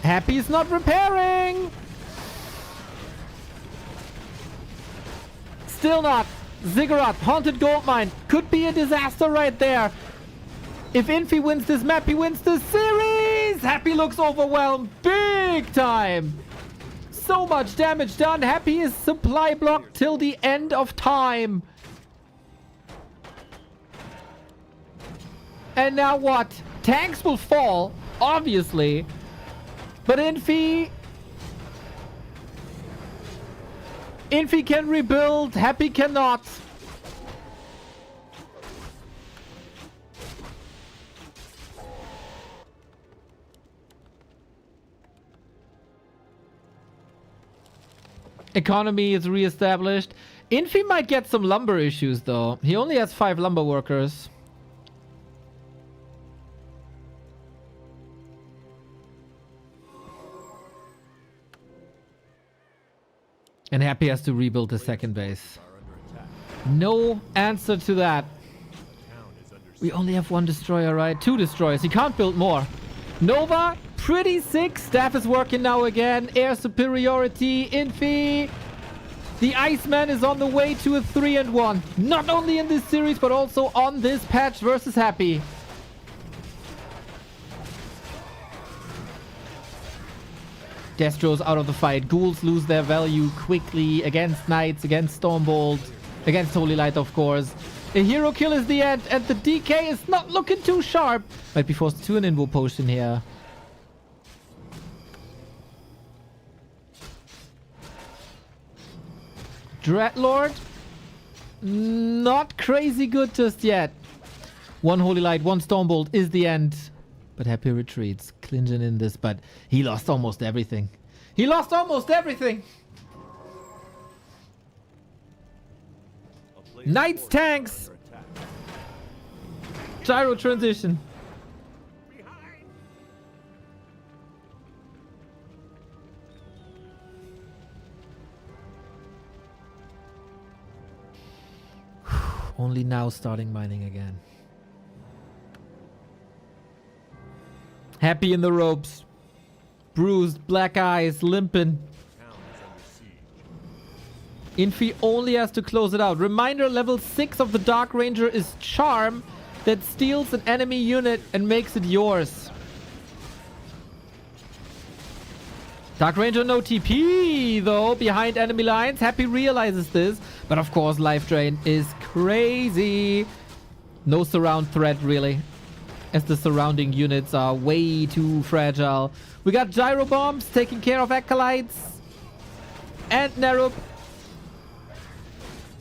Happy's not repairing. Still not. Ziggurat, Haunted Goldmine. Could be a disaster right there. If Infy wins this map, he wins the series. Happy looks overwhelmed big time. So much damage done. Happy is supply blocked till the end of time. And now what? Tanks will fall, obviously. But Infy can rebuild. Happy cannot. Economy is reestablished. Infy might get some lumber issues though. He only has 5 lumber workers. And Happy has to rebuild the second base. No answer to that. We only have 1 destroyer, right? 2 destroyers. He can't build more. Nova, pretty sick. Staff is working now again. Air superiority. Infy. The Iceman is on the way to a 3-1. Not only in this series, but also on this patch versus Happy. Destro's out of the fight. Ghouls lose their value quickly against Knights, against Stormbolt, against Holy Light, of course. A hero kill is the end, and the DK is not looking too sharp. Might be forced to an invo potion here. Dreadlord, not crazy good just yet. 1 Holy Light, 1 Stormbolt is the end. But Happy retreats, clinching in this, but he lost almost everything. He lost almost everything. A player's Knights forces tanks. are under attack. Gyro transition. Only now starting mining again. Happy in the ropes. Bruised, black eyes, limping. Town is under siege. Infy only has to close it out. Reminder, level 6 of the Dark Ranger is Charm that steals an enemy unit and makes it yours. Dark Ranger no TP though behind enemy lines. Happy realizes this, but of course life drain is crazy. No surround threat really, as the surrounding units are way too fragile. We got gyro bombs taking care of acolytes and Nerup.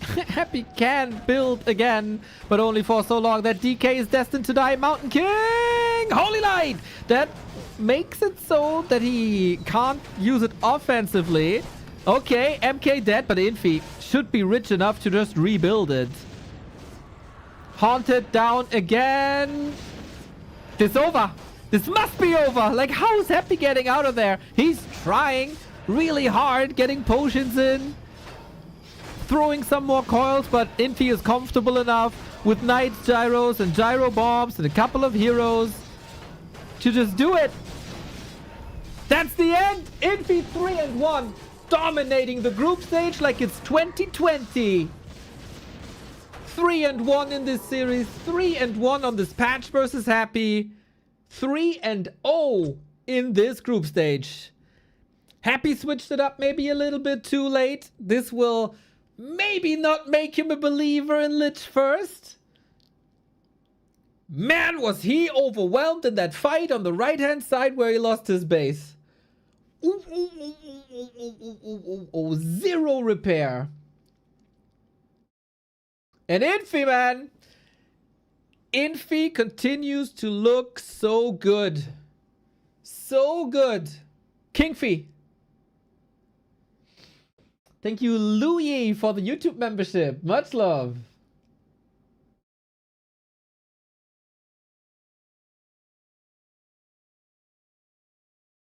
Happy can build again, but only for so long that DK is destined to die. Mountain King! Holy Light! That makes it so that he can't use it offensively. Okay, MK dead, but Infy should be rich enough to just rebuild it. Haunted down again. This over. This must be over. Like, how is Happy getting out of there? He's trying really hard, getting potions in. Throwing some more coils, but Infy is comfortable enough with Knights, Gyros, and Gyro Bombs and a couple of heroes to just do it. That's the end. Infy 3-1, dominating the group stage like it's 2020. 3-1 in this series, 3-1 on this patch versus Happy, 3-0 in this group stage. Happy switched it up maybe a little bit too late. This will maybe not make him a believer in Lich first. Man, was he overwhelmed in that fight on the right-hand side where he lost his base. Zero repair. And Infy, man. Infy continues to look so good. So good. Kingfy. Thank you, Louis, for the YouTube membership. Much love.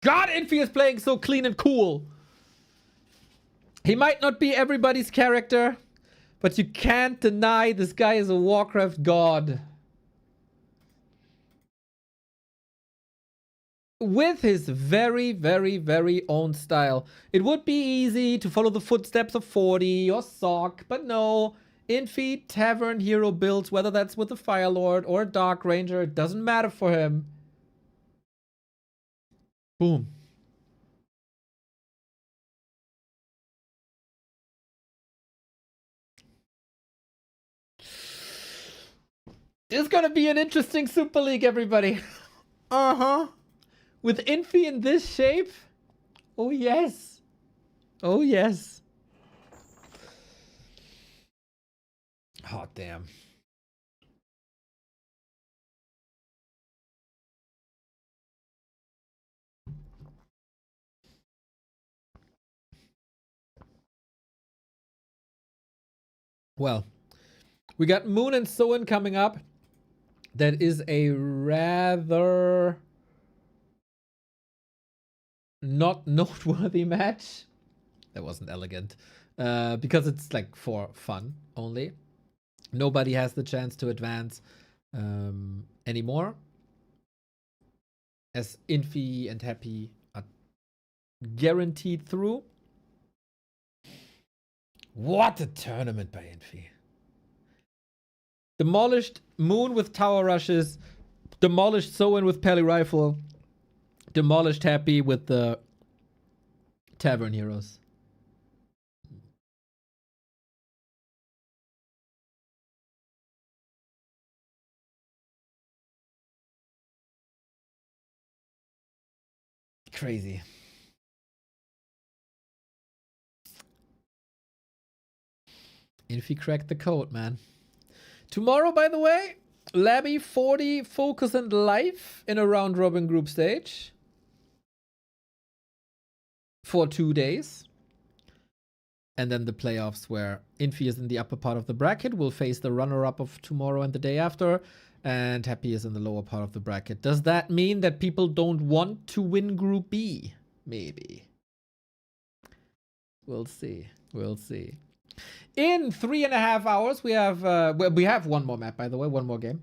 God, Infy is playing so clean and cool. He might not be everybody's character, but you can't deny this guy is a Warcraft god. With his very, very, very own style. It would be easy to follow the footsteps of 40 or Sock, but no. Infy Tavern hero builds, whether that's with a Fire Lord or a Dark Ranger, it doesn't matter for him. Boom. This is gonna be an interesting Super League, everybody. Uh-huh. With Infy in this shape? Oh, yes. Oh, yes. Oh, damn. Well, we got Moon and Soen coming up. That is a rather not noteworthy match. That wasn't elegant. Because it's like for fun only. Nobody has the chance to advance anymore. As Infy and Happy are guaranteed through. What a tournament by Infy. Demolished Moon with tower rushes. Demolished Soen with Pally Rifle. Demolished Happy with the Tavern Heroes. Crazy. Infy cracked the code, man. Tomorrow, by the way, Labby 40 focus and life in a round robin group stage for 2 days. And then the playoffs where Infy is in the upper part of the bracket, will face the runner-up of tomorrow and the day after, and Happy is in the lower part of the bracket. Does that mean that people don't want to win Group B? Maybe. We'll see. We'll see. In 3.5 hours, we have one more map, by the way, one more game.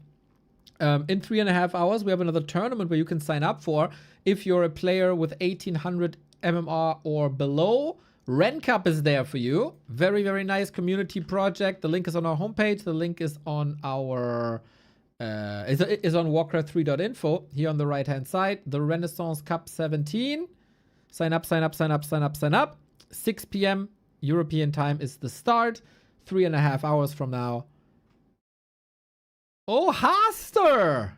In 3.5 hours, we have another tournament where you can sign up for if you're a player with 1800 MMR or below. Ren Cup is there for you. Very, very nice community project. The link is on our homepage. The link is on our is on Warcraft3.info here on the right hand side. The Renaissance Cup 17. Sign up, sign up, sign up, sign up, sign up. 6 p.m. European time is the start. 3.5 hours from now. Oh, Haster!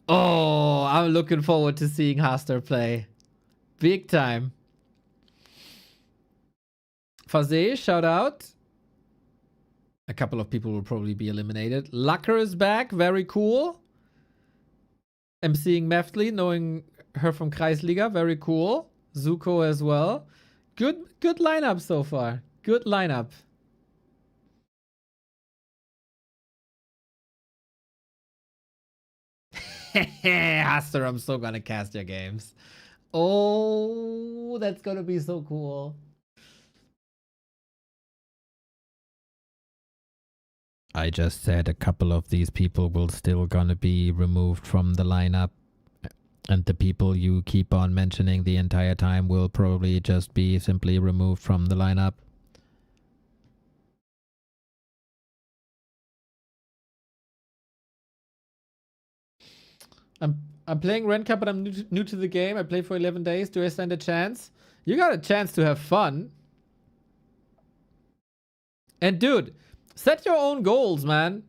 Oh, I'm looking forward to seeing Haster play. Big time. Fazé, shout out. A couple of people will probably be eliminated. Lucker is back. Very cool. I'm seeing Meftly, knowing her from Kreisliga. Very cool. Zuko as well. Good lineup so far. Good lineup. Haster, I'm so gonna cast your games. Oh, that's gonna be so cool. I just said a couple of these people will still gonna be removed from the lineup. And the people you keep on mentioning the entire time will probably just be simply removed from the lineup. I'm playing Ren Cup, but I'm new to the game. I play for 11 days. Do I stand a chance? You got a chance to have fun. And dude, set your own goals, man.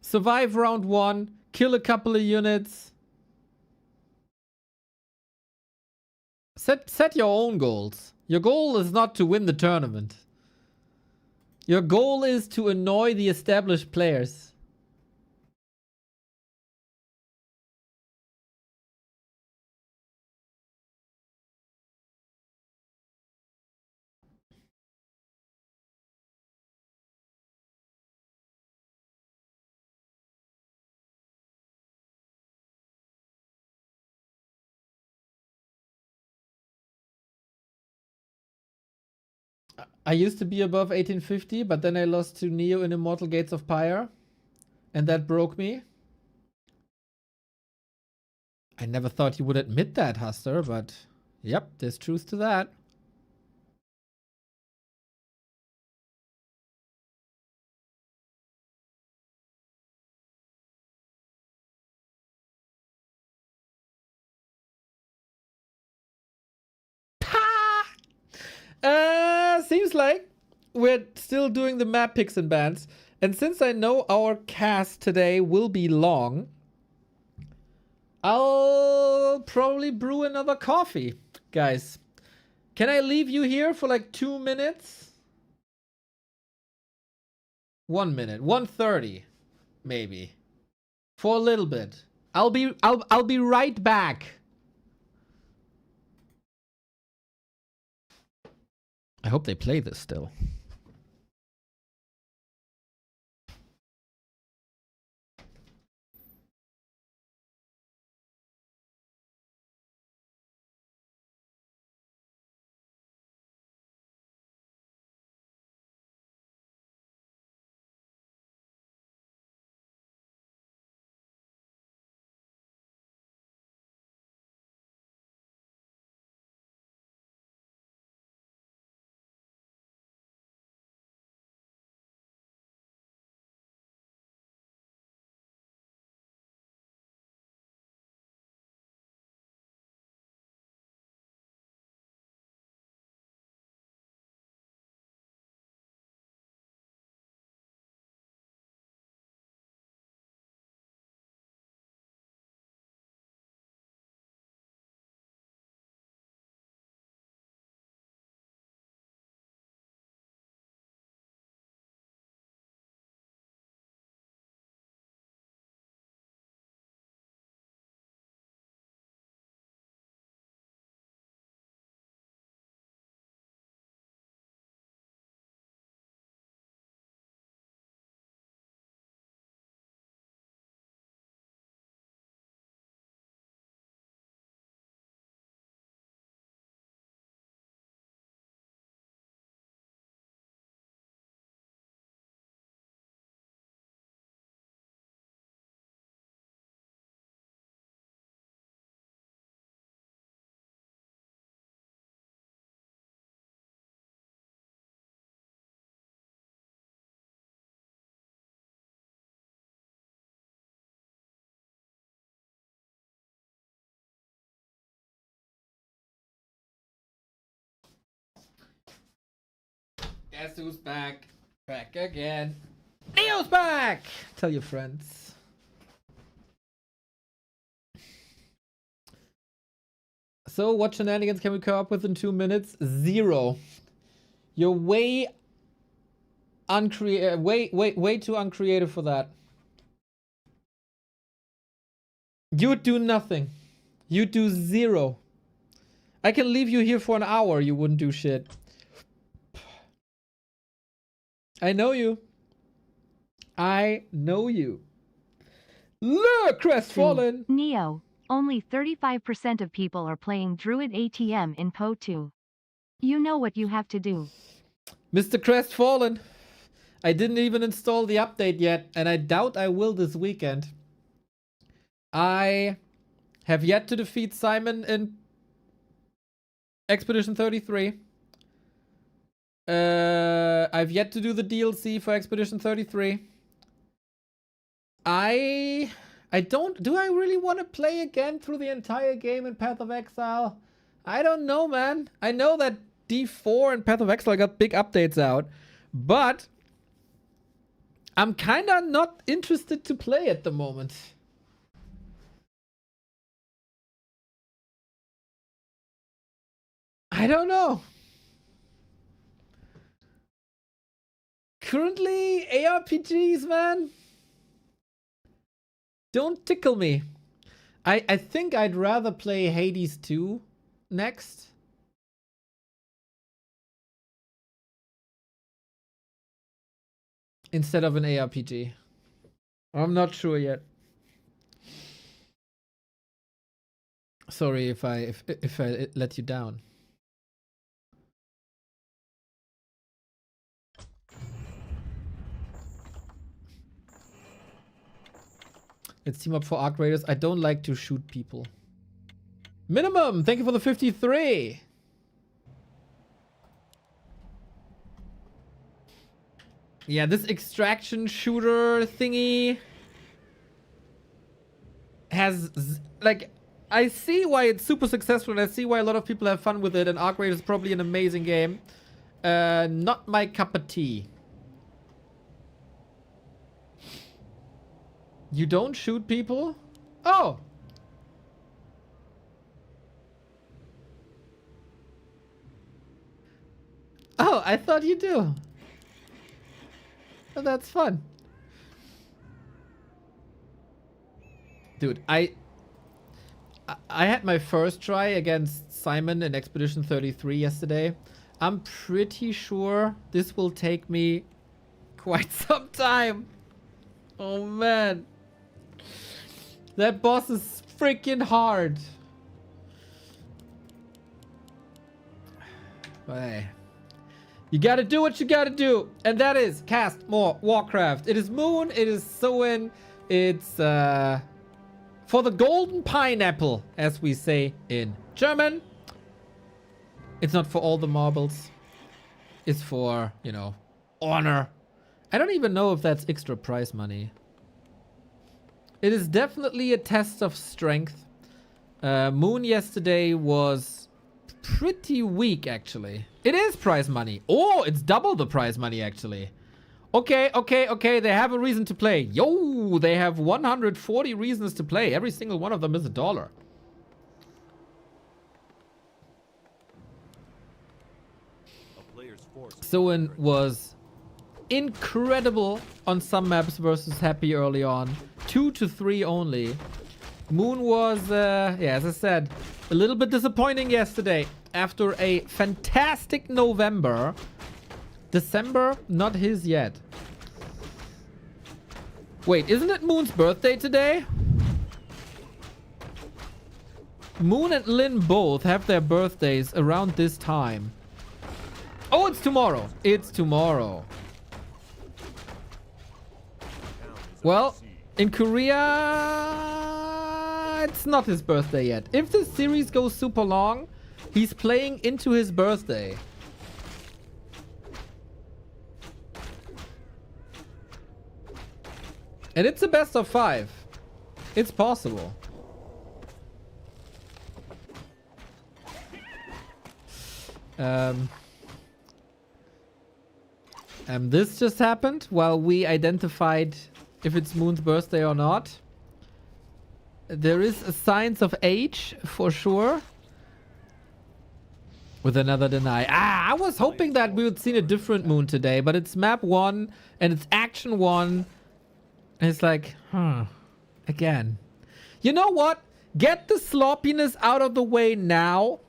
Survive round 1. Kill a couple of units. Set your own goals. Your goal is not to win the tournament. Your goal is to annoy the established players. I used to be above 1850, but then I lost to Neo in Immortal Gates of Pyre. And that broke me. I never thought you would admit that, Huster, but yep, there's truth to that. Seems like we're still doing the map picks and bans. And since I know our cast today will be long, I'll probably brew another coffee. Guys, can I leave you here for like 2 minutes? 1 minute, 1:30, maybe. For a little bit. I'll be right back. I hope they play this still. Guess who's back? Back again. Neo's back! Tell your friends. So, what shenanigans can we come up with in 2 minutes? 0. You're way way too uncreative for that. You do nothing. You do 0. I can leave you here for an hour. You wouldn't do shit. I know you. I know you. Look, crestfallen. Neo, only 35% of people are playing Druid ATM in Po2. You know what you have to do. Mr. Crestfallen. I didn't even install the update yet, and I doubt I will this weekend. I have yet to defeat Simon in Expedition 33. I've yet to do the DLC for Expedition 33. I don't... Do I really want to play again through the entire game in Path of Exile? I don't know, man. I know that D4 and Path of Exile got big updates out, but I'm kind of not interested to play at the moment. I don't know. Currently, ARPGs, man, don't tickle me. I think I'd rather play Hades 2 next. Instead of an ARPG. I'm not sure yet. Sorry if I let you down. Let's team up for Arc Raiders. I don't like to shoot people. Minimum, thank you for the 53. Yeah, this extraction shooter thingy has, like, I see why it's super successful and I see why a lot of people have fun with it, and Arc Raiders is probably an amazing game. Not my cup of tea. You don't shoot people? Oh! Oh, I thought you do. Oh, that's fun. Dude, I had my first try against Simon in Expedition 33 yesterday. I'm pretty sure this will take me quite some time. Oh, man. That boss is freaking hard. Hey. You gotta do what you gotta do. And that is cast more Warcraft. It is Moon. It is Soen. It's for the golden pineapple, as we say in German. It's not for all the marbles. It's for, you know, honor. I don't even know if that's extra prize money. It is definitely a test of strength. Moon yesterday was pretty weak, actually. It is prize money. Oh, it's double the prize money, actually. Okay, okay, okay. They have a reason to play. Yo, they have 140 reasons to play. Every single one of them is $1. Soen was incredible on some maps versus Happy early on. 2 to 3 only. Moon was, yeah, as I said, a little bit disappointing yesterday. After a fantastic November. December, not his yet. Wait, isn't it Moon's birthday today? Moon and Lin both have their birthdays around this time. Oh, it's tomorrow. It's tomorrow. Well, in Korea, it's not his birthday yet. If this series goes super long, he's playing into his birthday. And it's a best of 5. It's possible. This just happened while we identified if it's Moon's birthday or not. There is a signs of age for sure. With another deny. I was hoping that we would see a different Moon today, but it's map 1 and it's action 1. And it's like, again. You know what? Get the sloppiness out of the way now.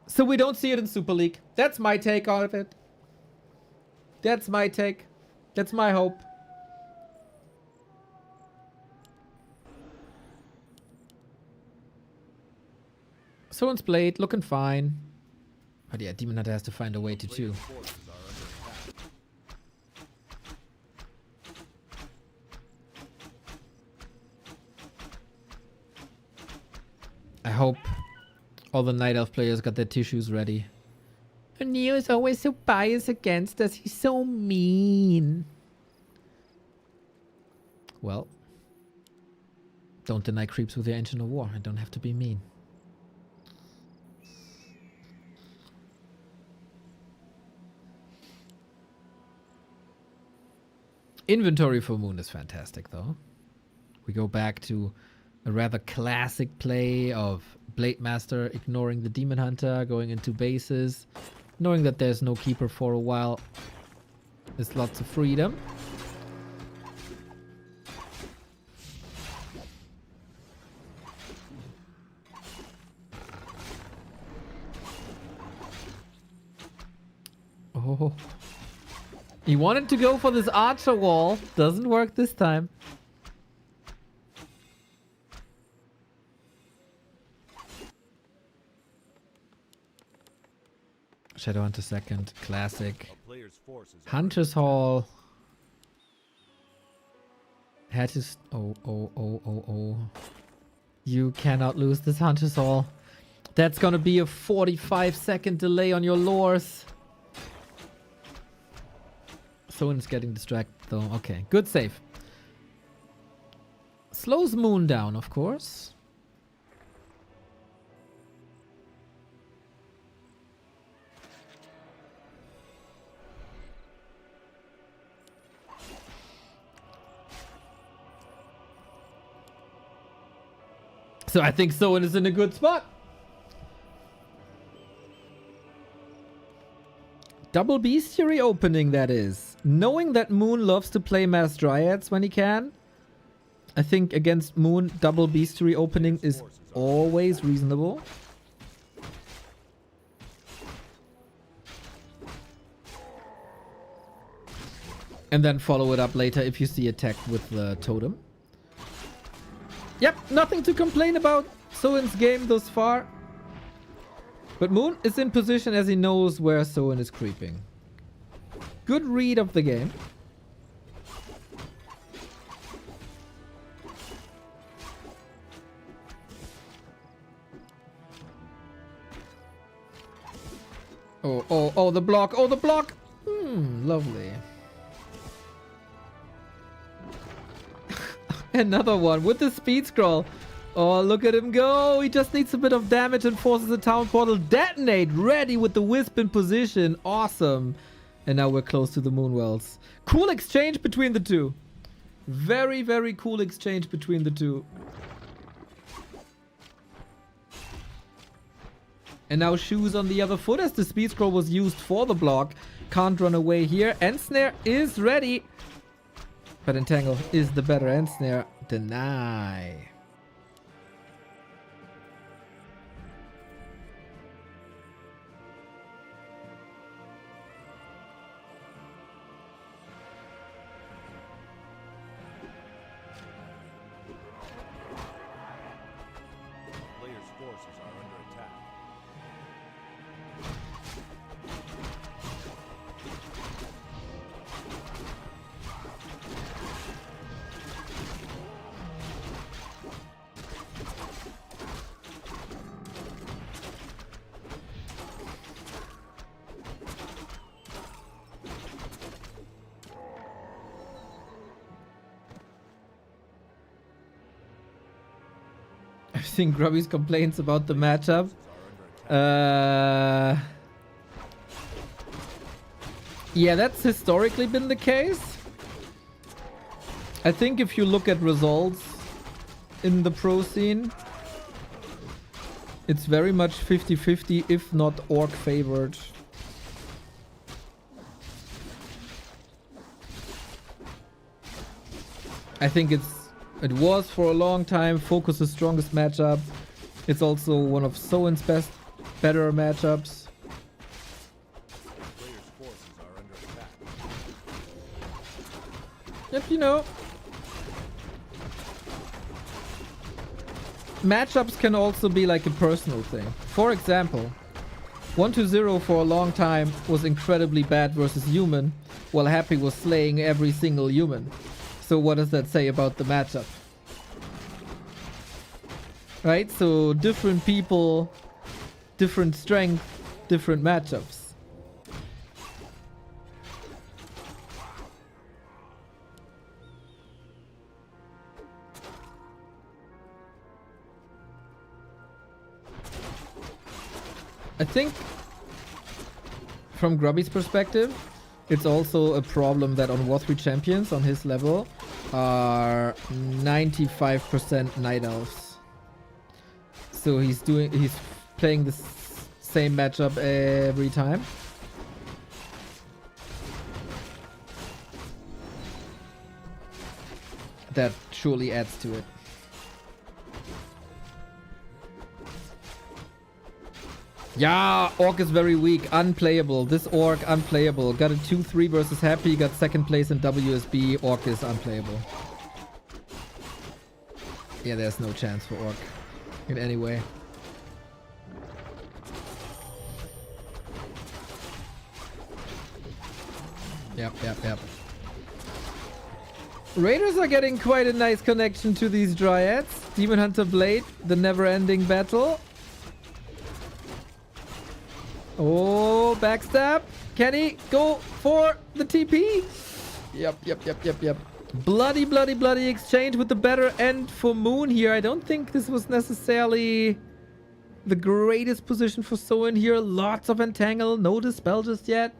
So we don't see it in Super League. That's my take on it. That's my take. That's my hope. Soen's blade looking fine. But yeah, Demon Hunter has to find a way to too. Forces are under attack. I hope all the Night Elf players got their tissues ready. Neo is always so biased against us. He's so mean. Well, don't deny creeps with your engine of war. I don't have to be mean. Inventory for Moon is fantastic, though. We go back to a rather classic play of Blade Master ignoring the Demon Hunter, going into bases, knowing that there's no keeper for a while. There's lots of freedom. Oh. He wanted to go for this archer wall. Doesn't work this time. Shadowhunter second. Classic. A player's forces are Hunter's Hall. Had his... Oh. You cannot lose this Hunter's Hall. That's gonna be a 45-second delay on your lures. Soen's getting distracted though. Okay, good save. Slows Moon down, of course. So I think Soen is in a good spot. Double bestiary opening, that is. Knowing that Moon loves to play Mass Dryads when he can, I think against Moon, double bestiary opening is always reasonable. And then follow it up later if you see attack with the totem. Yep, nothing to complain about Soen's game thus far. But Moon is in position as he knows where Soen is creeping. Good read of the game. Oh, the block. Oh, the block. Lovely. Another one with the speed scroll. Oh, look at him go. He just needs a bit of damage and forces the town portal detonate. Ready with the wisp in position. Awesome. And now we're close to the Moonwells. Cool exchange between the two. Very, very cool exchange between the two. And now shoes on the other foot as the speed scroll was used for the block. Can't run away here. End snare is ready. But Entangle is the better end snare. Deny. The player's forces are under attack. I've seen Grubby's complaints about the matchup. Yeah, that's historically been the case. I think if you look at results in the pro scene, it's very much 50-50, if not orc favored. I think it was for a long time Focus's strongest matchup. It's also one of Soen's better matchups. Players' forces are under attack. Yep, you know. Matchups can also be like a personal thing. For example, 1-0 for a long time was incredibly bad versus human, while Happy was slaying every single human. So what does that say about the matchup? Right? So different people, different strength, different matchups. I think from Grubby's perspective, it's also a problem that on War 3 champions on his level are 95% night elves. So he's playing the same matchup every time. That surely adds to it. Yeah, Orc is very weak. Unplayable. This Orc, unplayable. Got a 2-3 versus Happy. Got second place in WSB. Orc is unplayable. Yeah, there's no chance for Orc in any way. Yep. Raiders are getting quite a nice connection to these Dryads. Demon Hunter Blade, the never-ending battle. Oh, backstab. Can he go for the TP? Yep. Bloody exchange with the better end for Moon here. I don't think this was necessarily the greatest position for Soen here. Lots of entangle. No dispel just yet.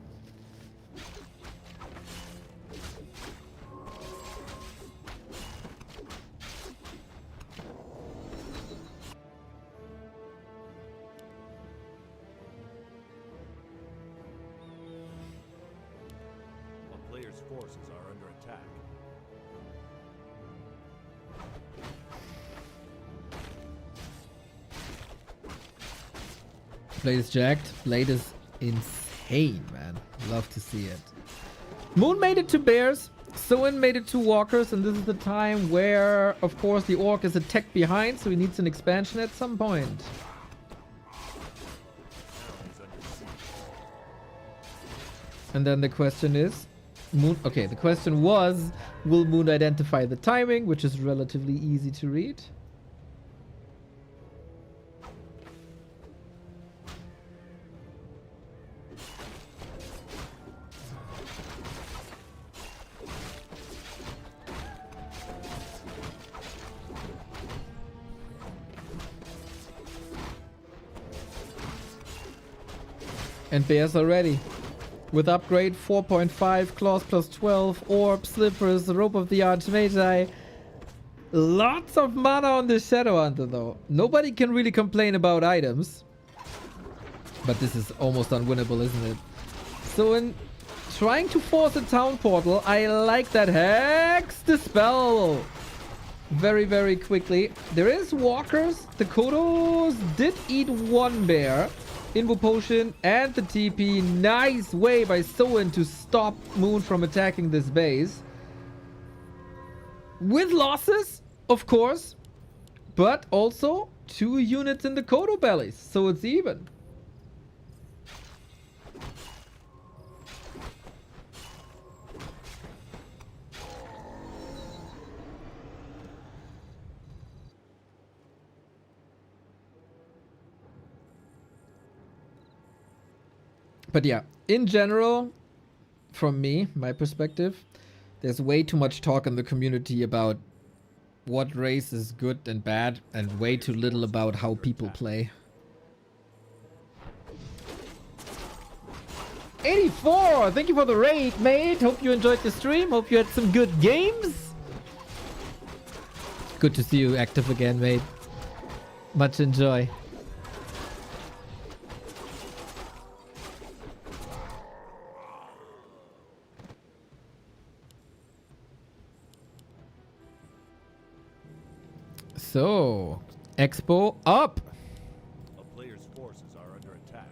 Players' forces are under attack. Blade is jacked. Blade is insane, man. Love to see it. Moon made it to Bears. Soen made it to Walkers. And this is the time where, of course, the Orc is a tech behind. So he needs an expansion at some point. And then the question is... Moon. Okay, the question was, will Moon identify the timing, which is relatively easy to read. And Bears are ready. With upgrade 4.5, claws plus 12, orb, slippers, rope of the archmagi. Lots of mana on the Shadow Hunter though. Nobody can really complain about items. But this is almost unwinnable, isn't it? So in trying to force a town portal, I like that Hex Dispel. Very quickly. There is walkers. The Kodos did eat one bear. Invo Potion and the TP. Nice way by Soen to stop Moon from attacking this base. With losses, of course. But also 2 units in the Kodo bellies. So it's even. But yeah, in general, from me, my perspective, there's way too much talk in the community about what race is good and bad, and way too little about how people play. 84, thank you for the raid, mate. Hope you enjoyed the stream. Hope you had some good games. Good to see you active again, mate. Much enjoy. So, Expo up. A player's forces are under attack.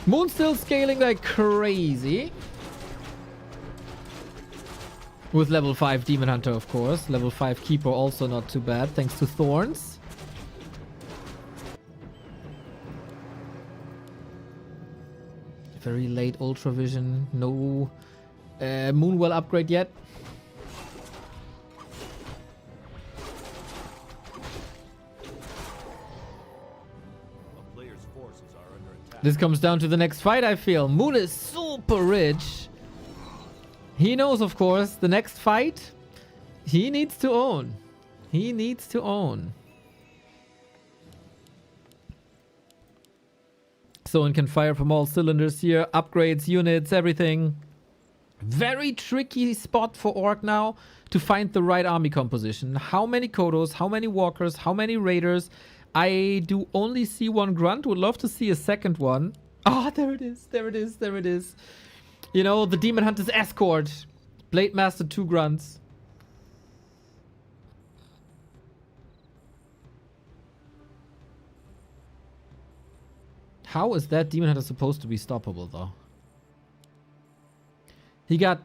Moon still scaling like crazy. With level 5 Demon Hunter, of course. Level 5 Keeper also not too bad, thanks to Thorns. Very late Ultra Vision. No Moonwell upgrade yet. This comes down to the next fight, I feel. Moon is super rich. He knows, of course, the next fight he needs to own. He needs to own. Soen can fire from all cylinders here. Upgrades, units, everything. Very tricky spot for Orc now to find the right army composition. How many Kodos, how many Walkers, how many Raiders? I do only see one Grunt. Would love to see a second one. Ah, there it is. There it is. There it is. You know, the Demon Hunter's escort. Blade Master, 2 Grunts. How is that Demon Hunter supposed to be stoppable, though? He got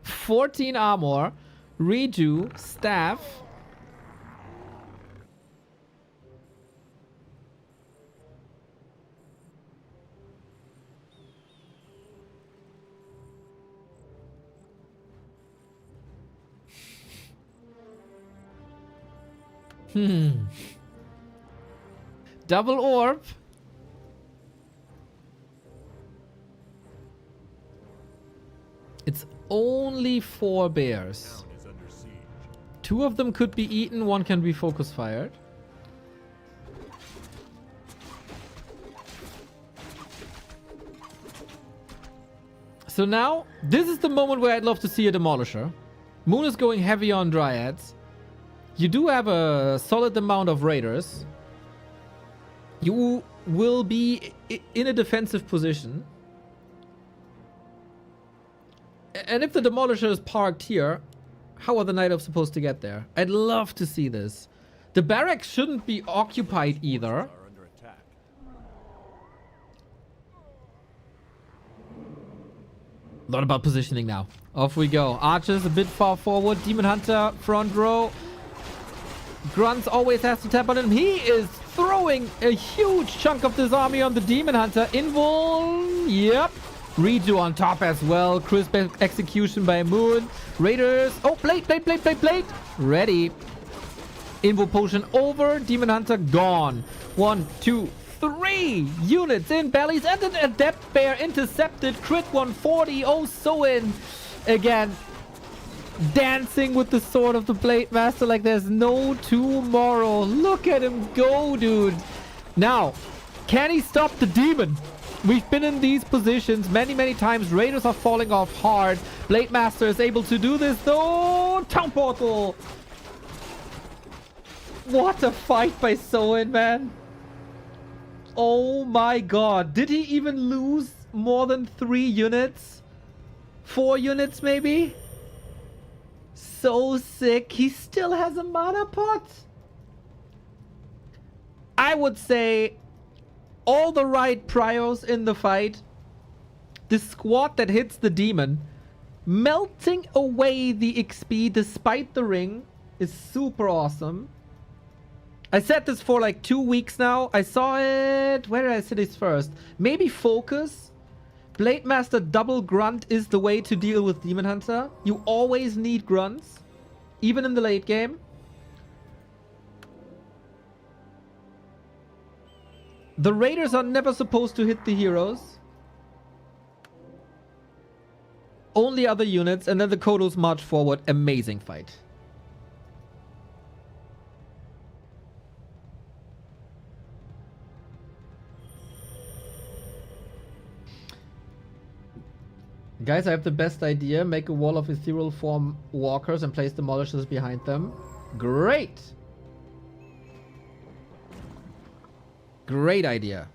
14 armor, redo, staff. Double orb. It's only 4 bears. 2 of them could be eaten, 1 can be focus fired. So now, this is the moment where I'd love to see a Demolisher. Moon is going heavy on Dryads. You do have a solid amount of Raiders. You will be in a defensive position. And if the Demolisher is parked here, how are the Night Elves supposed to get there? I'd love to see this. The barracks shouldn't be occupied either. Not about positioning now. Off we go. Archers a bit far forward. Demon Hunter front row. Grunts always has to tap on him. He is throwing a huge chunk of this army on the Demon Hunter. Invul. Yep. Redo on top as well. Crisp execution by Moon. Raiders. Oh, blade. Ready. Invul potion over. Demon Hunter gone. 1, 2, 3 units in bellies. And an Adept Bear intercepted. Crit 140. Oh, Soen. Again. Dancing with the sword of the Blade Master like there's no tomorrow. Look at him go, dude. Now, can he stop the demon? We've been in these positions many times. Raiders are falling off hard. Blade Master is able to do this though. Town Portal. What a fight by Soen, man. Oh my god. Did he even lose more than 3 units? 4 units maybe? So sick. He still has a mana pot. I would say all the right priors in the fight. The squad that hits the demon, melting away the XP despite the ring, is super awesome. I said this for like 2 weeks now. I saw it. Where did I see this first? Maybe Focus. Blade Master double grunt is the way to deal with Demon Hunter. You always need grunts, even in the late game. The Raiders are never supposed to hit the heroes. Only other units, and then the Kodos march forward. Amazing fight. Guys, I have the best idea. Make a wall of ethereal form walkers and place demolishers behind them. Great! Great idea.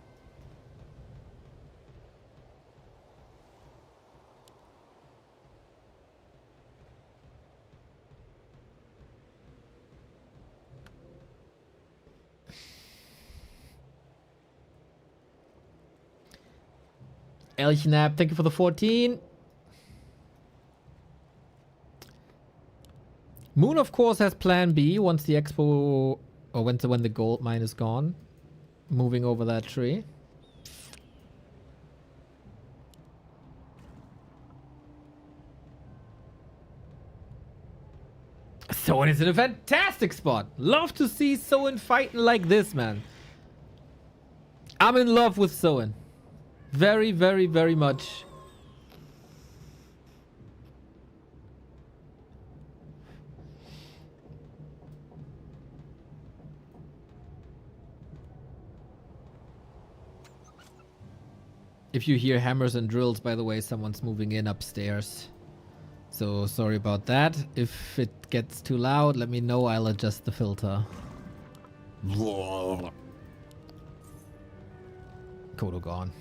Elchnap, thank you for the 14. Moon, of course, has plan B once the expo, or when the gold mine is gone. Moving over that tree. Soen is in a fantastic spot. Love to see Soen fighting like this, man. I'm in love with Soen. Very, very, very much. If you hear hammers and drills, by the way, someone's moving in upstairs. So sorry about that. If it gets too loud, let me know. I'll adjust the filter. Kodo gone.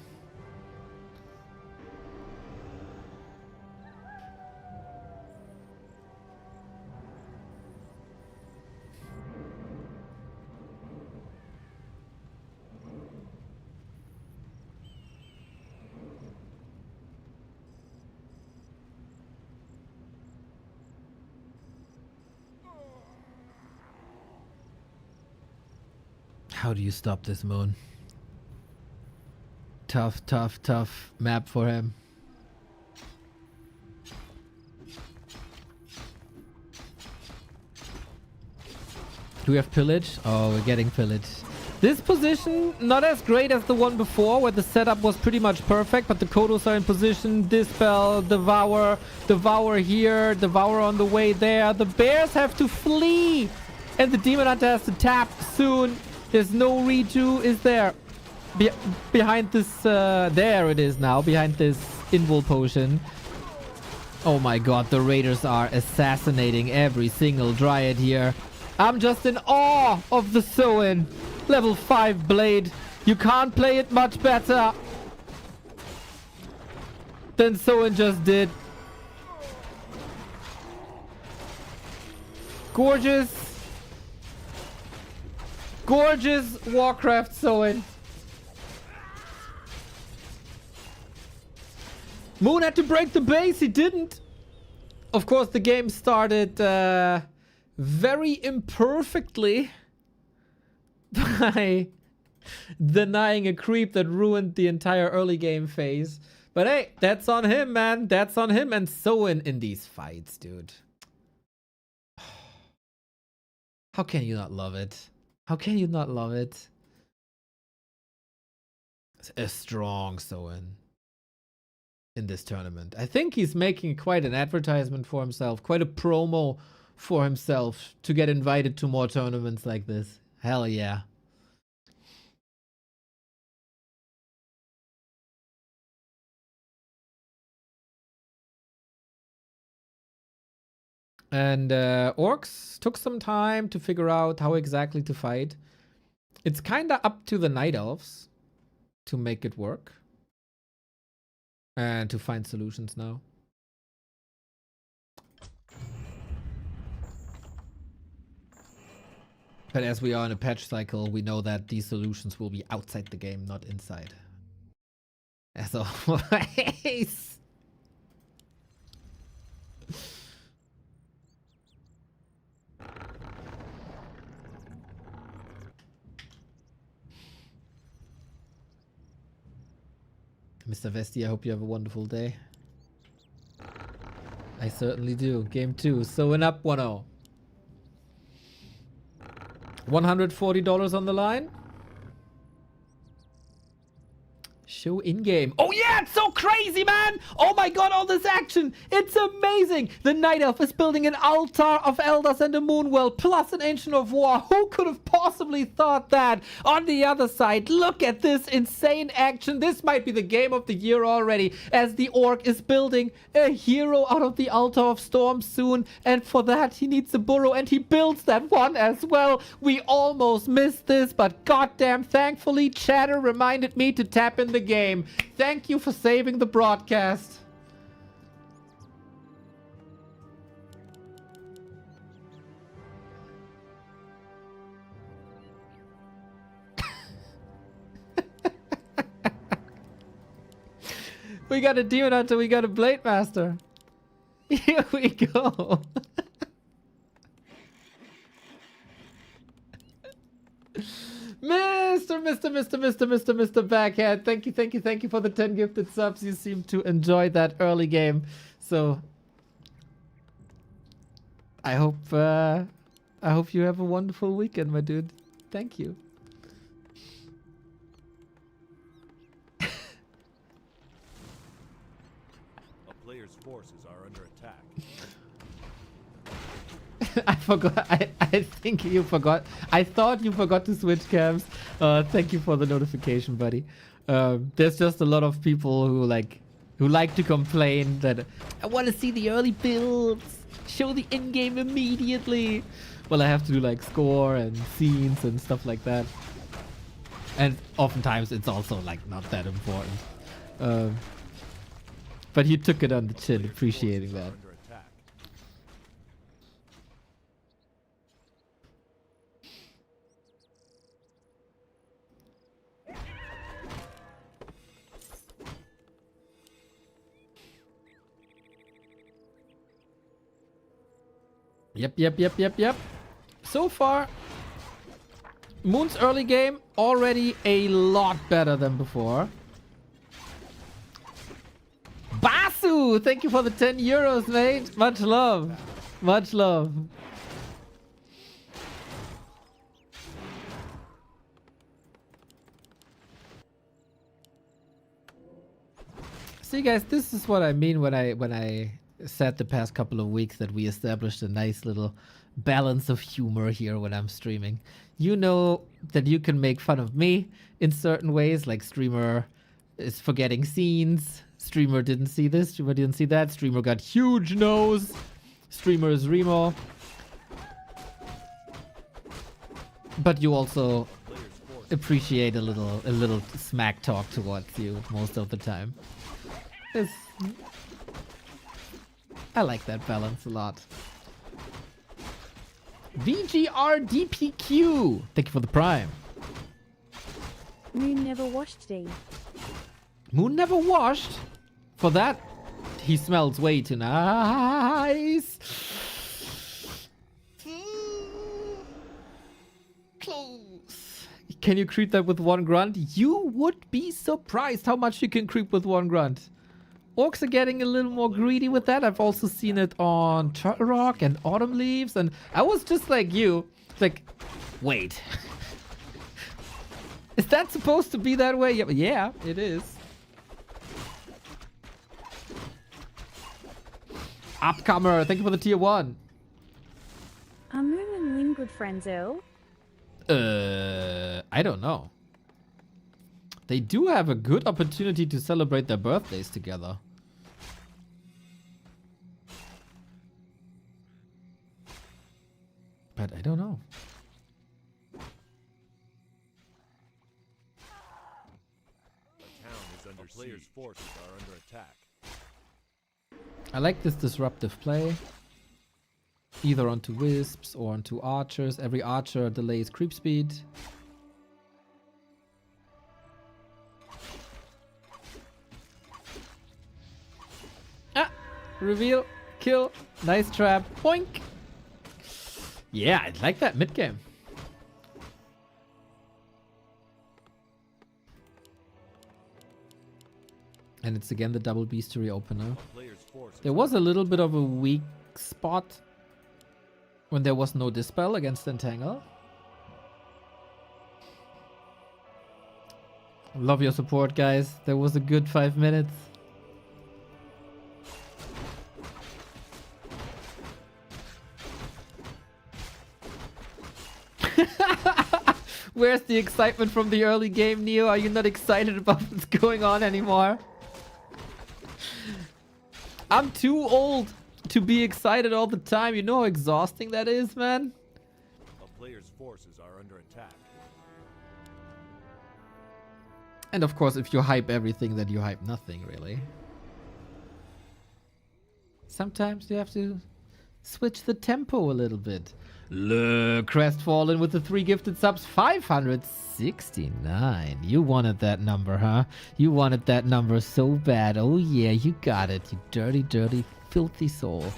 How do you stop this, Moon? Tough, tough, tough map for him. Do we have pillage? Oh, we're getting pillage. This position, not as great as the one before, where the setup was pretty much perfect, but the Kodos are in position. Dispel, Devour, Devour here, Devour on the way there. The bears have to flee! And the Demon Hunter has to tap soon. There's no redo, is there? Behind this, there it is now, behind this invul potion. Oh my god, the raiders are assassinating every single dryad here. I'm just in awe of the Soen. Level 5 blade. You can't play it much better than Soen just did. Gorgeous. Gorgeous Warcraft Soen. Moon had to break the base. He didn't. Of course, the game started very imperfectly by denying a creep that ruined the entire early game phase. But hey, that's on him, man. That's on him and Soen in these fights, dude. How can you not love it? How can you not love it? It's a strong Soen in this tournament. I think he's making quite an advertisement for himself, quite a promo for himself to get invited to more tournaments like this. Hell yeah. And Orcs took some time to figure out how exactly to fight. It's kind of up to the Night Elves to make it work. And to find solutions now. But as we are in a patch cycle, we know that these solutions will be outside the game, not inside. As always. Mr. Vesti, I hope you have a wonderful day. I certainly do. Game 2. Soen up 1-0. $140 on the line. Show in-game. Oh yeah, it's so crazy, man! Oh my god, all this action! It's amazing! The Night Elf is building an altar of elders and a moon well, plus an Ancient of War. Who could have possibly thought that? On the other side, look at this insane action. This might be the game of the year already, as the orc is building a hero out of the Altar of Storm soon, and for that he needs a burrow, and he builds that one as well. We almost missed this, but goddamn, thankfully, Chatter reminded me to tap in the game. Thank you for saving the broadcast. We got a Demon Hunter, we got a Blade Master. Here we go. Mr. Backhand. Thank you for the 10 gifted subs. You seem to enjoy that early game. So I hope you have a wonderful weekend, my dude. Thank you. A player's forces are under attack. I forgot. I think you forgot. I thought you forgot to switch cams. Thank you for the notification, buddy. There's just a lot of people who like to complain that I want to see the early builds. Show the in-game immediately. Well, I have to do like score and scenes and stuff like that. And oftentimes it's also like not that important. But you took it on the chin, appreciating that. Under attack. Yep. So far, Moon's early game already a lot better than before. Basu, thank you for the 10 euros, mate. Much love. Much love. See, guys, this is what I mean when I said the past couple of weeks that we established a nice little balance of humor here when I'm streaming. You know that you can make fun of me in certain ways, like streamer is forgetting scenes, streamer didn't see this, streamer didn't see that, streamer got huge nose, streamer is Remo. But you also appreciate a little smack talk towards you most of the time. I like that balance a lot. VGRDPQ, thank you for the prime. Moon never washed D. Moon never washed? For that, he smells way too nice. Close. Can you creep that with one grunt? You would be surprised how much you can creep with one grunt. Orcs are getting a little more greedy with that. I've also seen it on Turtle Rock and Autumn Leaves, and I was just like you. Like, wait. Is that supposed to be that way? Yeah, it is. Upcomer, thank you for the tier 1. Are Moon and Lin good friends, Earl? I don't know. They do have a good opportunity to celebrate their birthdays together. But I don't know. A town is under siege. Player's forces are under attack. I like this disruptive play. Either onto wisps or onto archers. Every archer delays creep speed. Ah! Reveal. Kill. Nice trap. Boink! Yeah, I like that mid game. And it's again the double bestiary opener. There was a little bit of a weak spot when there was no dispel against Entangle. Love your support, guys. That was a good 5 minutes. Where's the excitement from the early game, Neo? Are you not excited about what's going on anymore? I'm too old to be excited all the time. You know how exhausting that is, man? A player's forces are under attack. And of course, if you hype everything, then you hype nothing, really. Sometimes you have to switch the tempo a little bit. Look, Crestfallen with the 3 gifted subs, 569. You wanted that number, huh? You wanted that number so bad. Oh yeah, you got it, you dirty, dirty, filthy soul.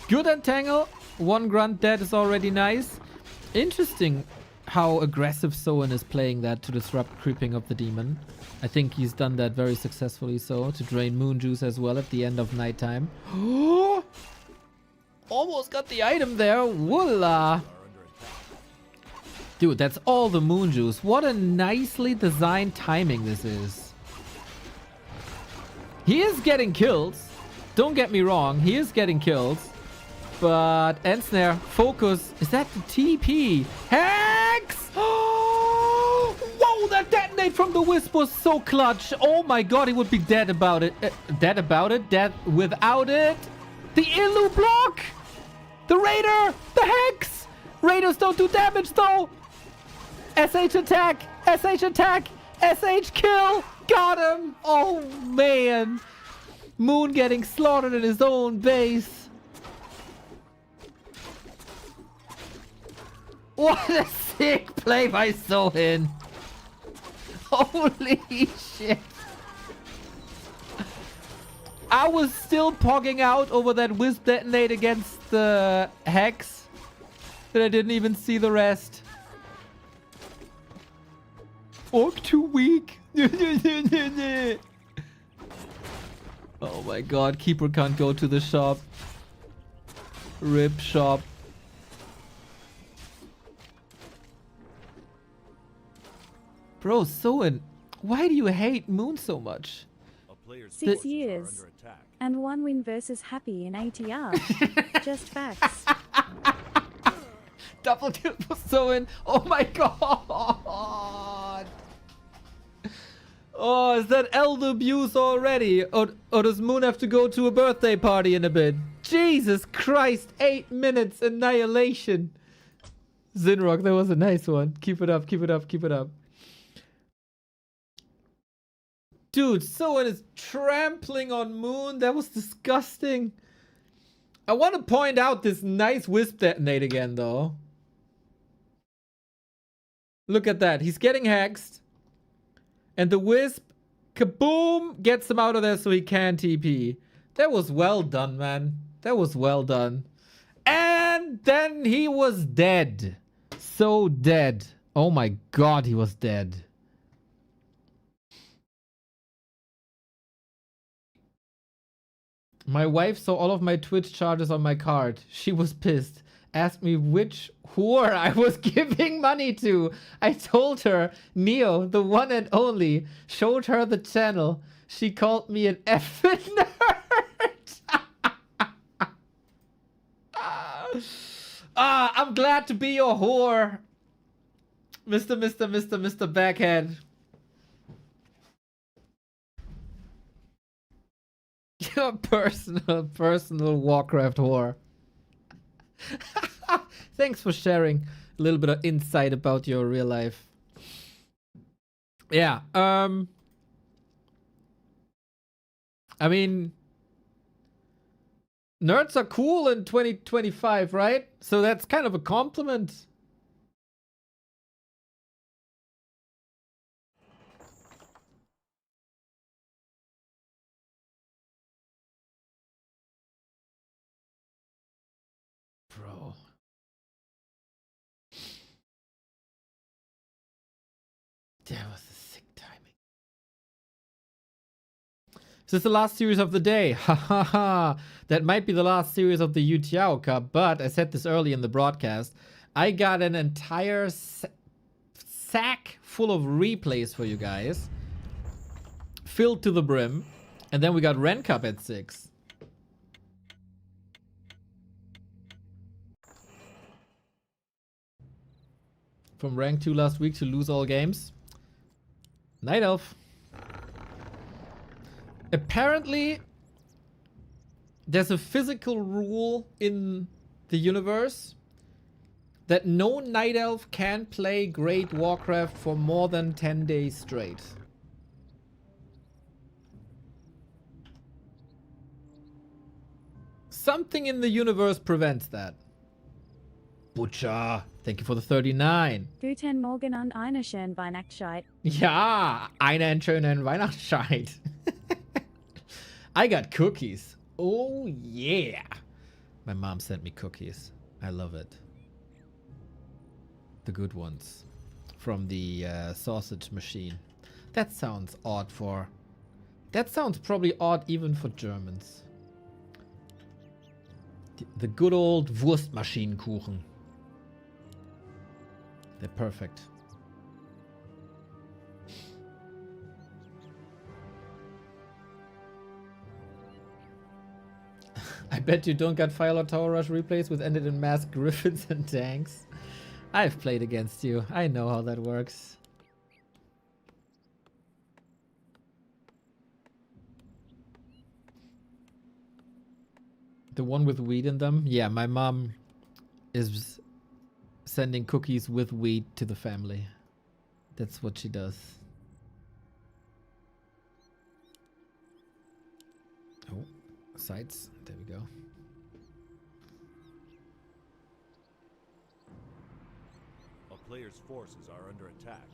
Good entangle. 1 grunt dead is already nice. Interesting how aggressive Soen is playing that to disrupt creeping of the demon. I think he's done that very successfully so, to drain moon juice as well at the end of nighttime. Almost got the item there. Voila! Dude, that's all the moon juice. What a nicely designed timing this is. He is getting kills. Don't get me wrong, he is getting kills. But end snare, focus. Is that the TP? Hex! Oh, whoa, that detonate from the wisp was so clutch. Oh my god, he would be dead about it. Dead about it? Dead without it? The Illu block! The Raider! The Hex! Raiders don't do damage though! SH attack! SH attack! SH kill! Got him! Oh man! Moon getting slaughtered in his own base. What a sick play by Soen! Holy shit! I was still pogging out over that wisp detonate against the Hex that I didn't even see the rest. Orc too weak. Oh my god, Keeper can't go to the shop. Rip shop. Bro, Soen, why do you hate Moon so much? A player's 6 forces years. are under attack. And 1 win versus Happy in ATR. Just facts. Double kill for Soen. Oh my god. Oh, is that elder abuse already? Or does Moon have to go to a birthday party in a bit? Jesus Christ, 8 minutes annihilation. Zinrock, that was a nice one. Keep it up, keep it up, keep it up. Dude, Soen is trampling on Moon. That was disgusting. I want to point out this nice wisp detonate again, though. Look at that. He's getting hexed. And the wisp, kaboom, gets him out of there so he can TP. That was well done, man. That was well done. And then he was dead. So dead. Oh my god, he was dead. My wife saw all of my Twitch charges on my card. She was pissed. Asked me which whore I was giving money to. I told her, Neo, the one and only. Showed her the channel. She called me an effing nerd. I'm glad to be your whore. Mr. Backhead. Your personal Warcraft whore. Thanks for sharing a little bit of insight about your real life. Yeah, I mean, nerds are cool in 2025, right? So that's kind of a compliment. Bro. That was a sick timing. This is the last series of the day. Ha ha ha. That might be the last series of the YouTiao Cup, but I said this early in the broadcast. I got an entire sack full of replays for you guys. Filled to the brim. And then we got Ren Cup at 6. From rank 2 last week to lose all games. Night Elf. Apparently, there's a physical rule in the universe that no Night Elf can play Great Warcraft for more than 10 days straight. Something in the universe prevents that. Butcher, thank you for the 39. Guten Morgen und eine schöne Weihnachtszeit. Ja, einen schönen Weihnachtszeit. I got cookies. Oh yeah. My mom sent me cookies. I love it. The good ones. From the sausage machine. That sounds odd for... That sounds probably odd even for Germans. The good old Wurstmaschinenkuchen. They're perfect. I bet you don't got Firelord Tower Rush replays with ended in mass griffins and tanks. I've played against you. I know how that works. The one with weed in them? Yeah, my mom is sending cookies with weed to the family. That's what she does. Oh, sights. There we go. A player's forces are under attack.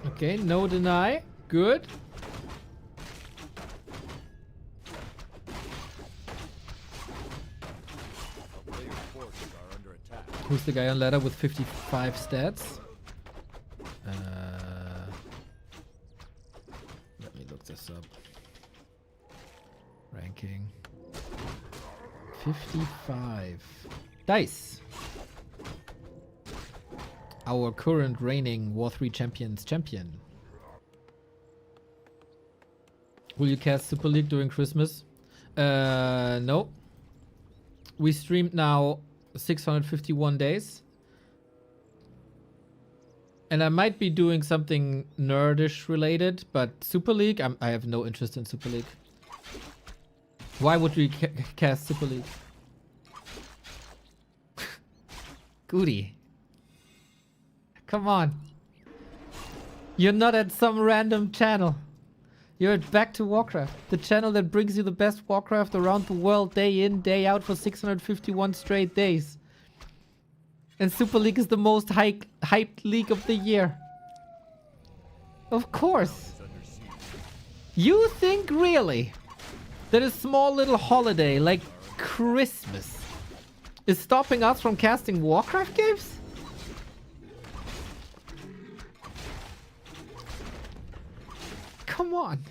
Okay, no deny. Good. A player's forces are under attack. Who's the guy on ladder with 55 stats? Let me look this up. Ranking. 55. Dice. Our current reigning War 3 Champions champion. Will you cast Super League during Christmas? No. We streamed now 651 days. And I might be doing something nerdish related, but Super League, I have no interest in Super League. Why would we cast Super League? Goody. Come on. You're not at some random channel. You're at Back to Warcraft, the channel that brings you the best Warcraft around the world day in, day out for 651 straight days. And Super League is the most hyped league of the year. Of course. You think really that a small little holiday like Christmas is stopping us from casting Warcraft games? Come on.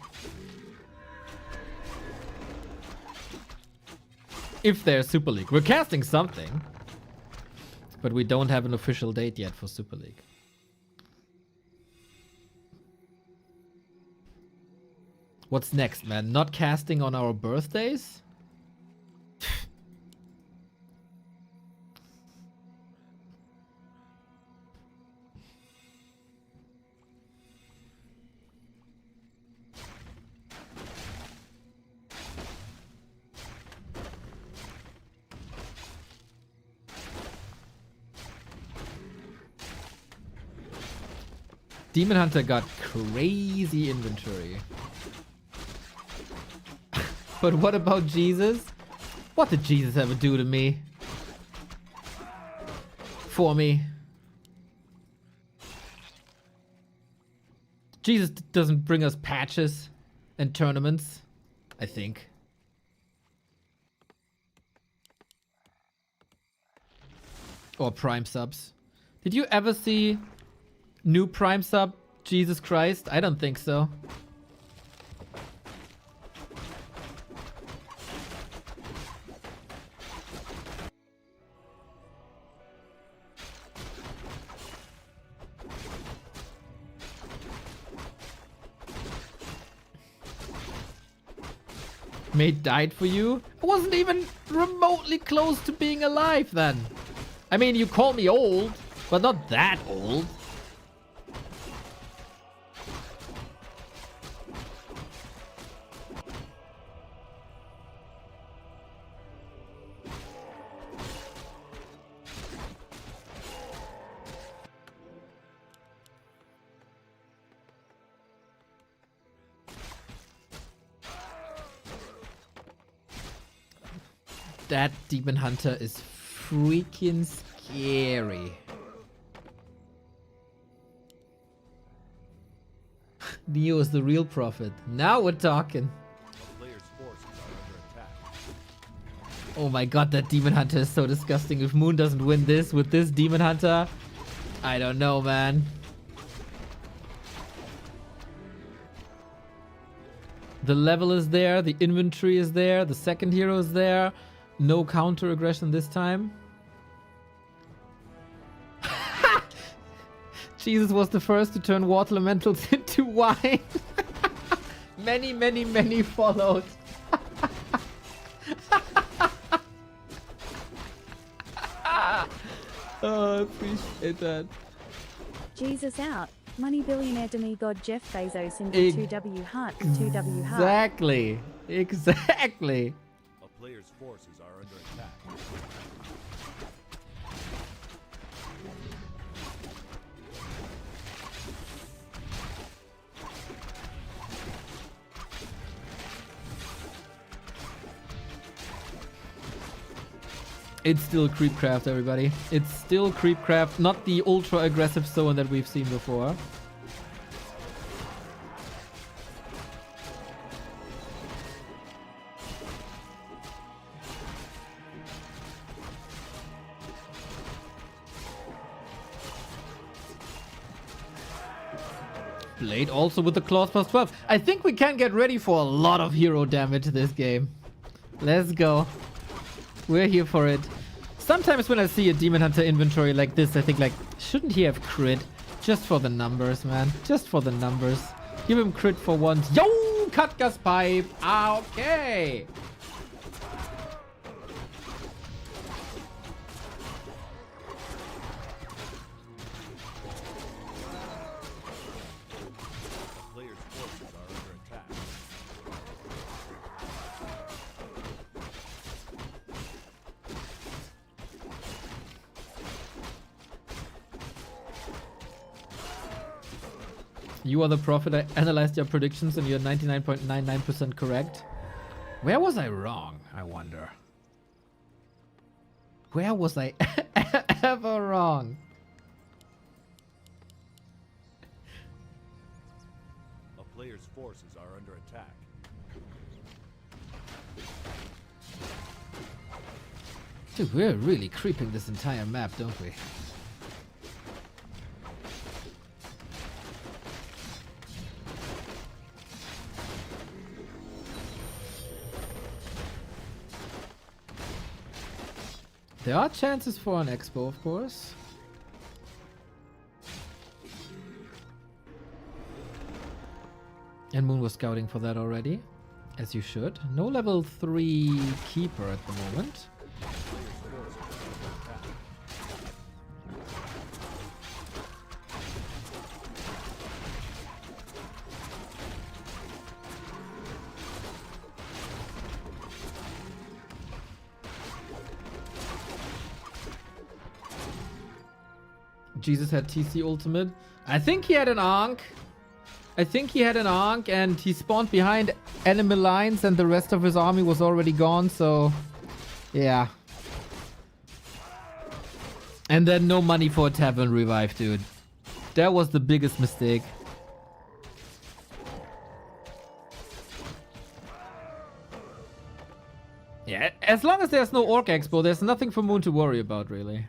If there's Super League. We're casting something. But we don't have an official date yet for Super League. What's next, man? Not casting on our birthdays? Demon Hunter got crazy inventory. But what about Jesus? What did Jesus ever do to me? For me? Jesus doesn't bring us patches and tournaments, I think. Or Prime subs. Did you ever see new Prime sub? Jesus Christ? I don't think so. Mate died for you? I wasn't even remotely close to being alive then. I mean, you call me old, but not that old. That Demon Hunter is freaking scary. Neo is the real prophet. Now we're talking. Player's forces are under attack. Oh my god, that Demon Hunter is so disgusting. If Moon doesn't win this with this Demon Hunter, I don't know, man. The level is there, the inventory is there, the second hero is there. No counter aggression this time. Jesus was the first to turn water elementals into wine. Many followed. Oh, I appreciate that. Jesus out. Money billionaire demigod Jeff Bezos into 2W heart. 2W heart. Exactly. Exactly. A player's forces are under attack. It's still Creepcraft, everybody. It's still Creepcraft, not the ultra aggressive Soen that we've seen before. Blade also with the claws plus 12. I think we can get ready for a lot of hero damage this game. Let's go. We're here for it. Sometimes when I see a Demon Hunter inventory like this, I think like, shouldn't he have crit? Just for the numbers, man. Just for the numbers. Give him crit for once. Yo! Cut gas pipe. Ah, okay. Player's forces are under attack. You are the prophet. I analyzed your predictions and you're 99.99% correct. Where was I wrong, I wonder? Where was I ever wrong? A player's forces are under attack. Dude, we're really creeping this entire map, don't we? There are chances for an expo, of course. And Moon was scouting for that already, as you should. No level 3 keeper at the moment. Jesus had TC ultimate. I think he had an Ankh. And he spawned behind enemy lines and the rest of his army was already gone, so yeah. And then no money for a tavern revive, dude. That was the biggest mistake. As long as there's no Orc Expo, there's nothing for Moon to worry about, really.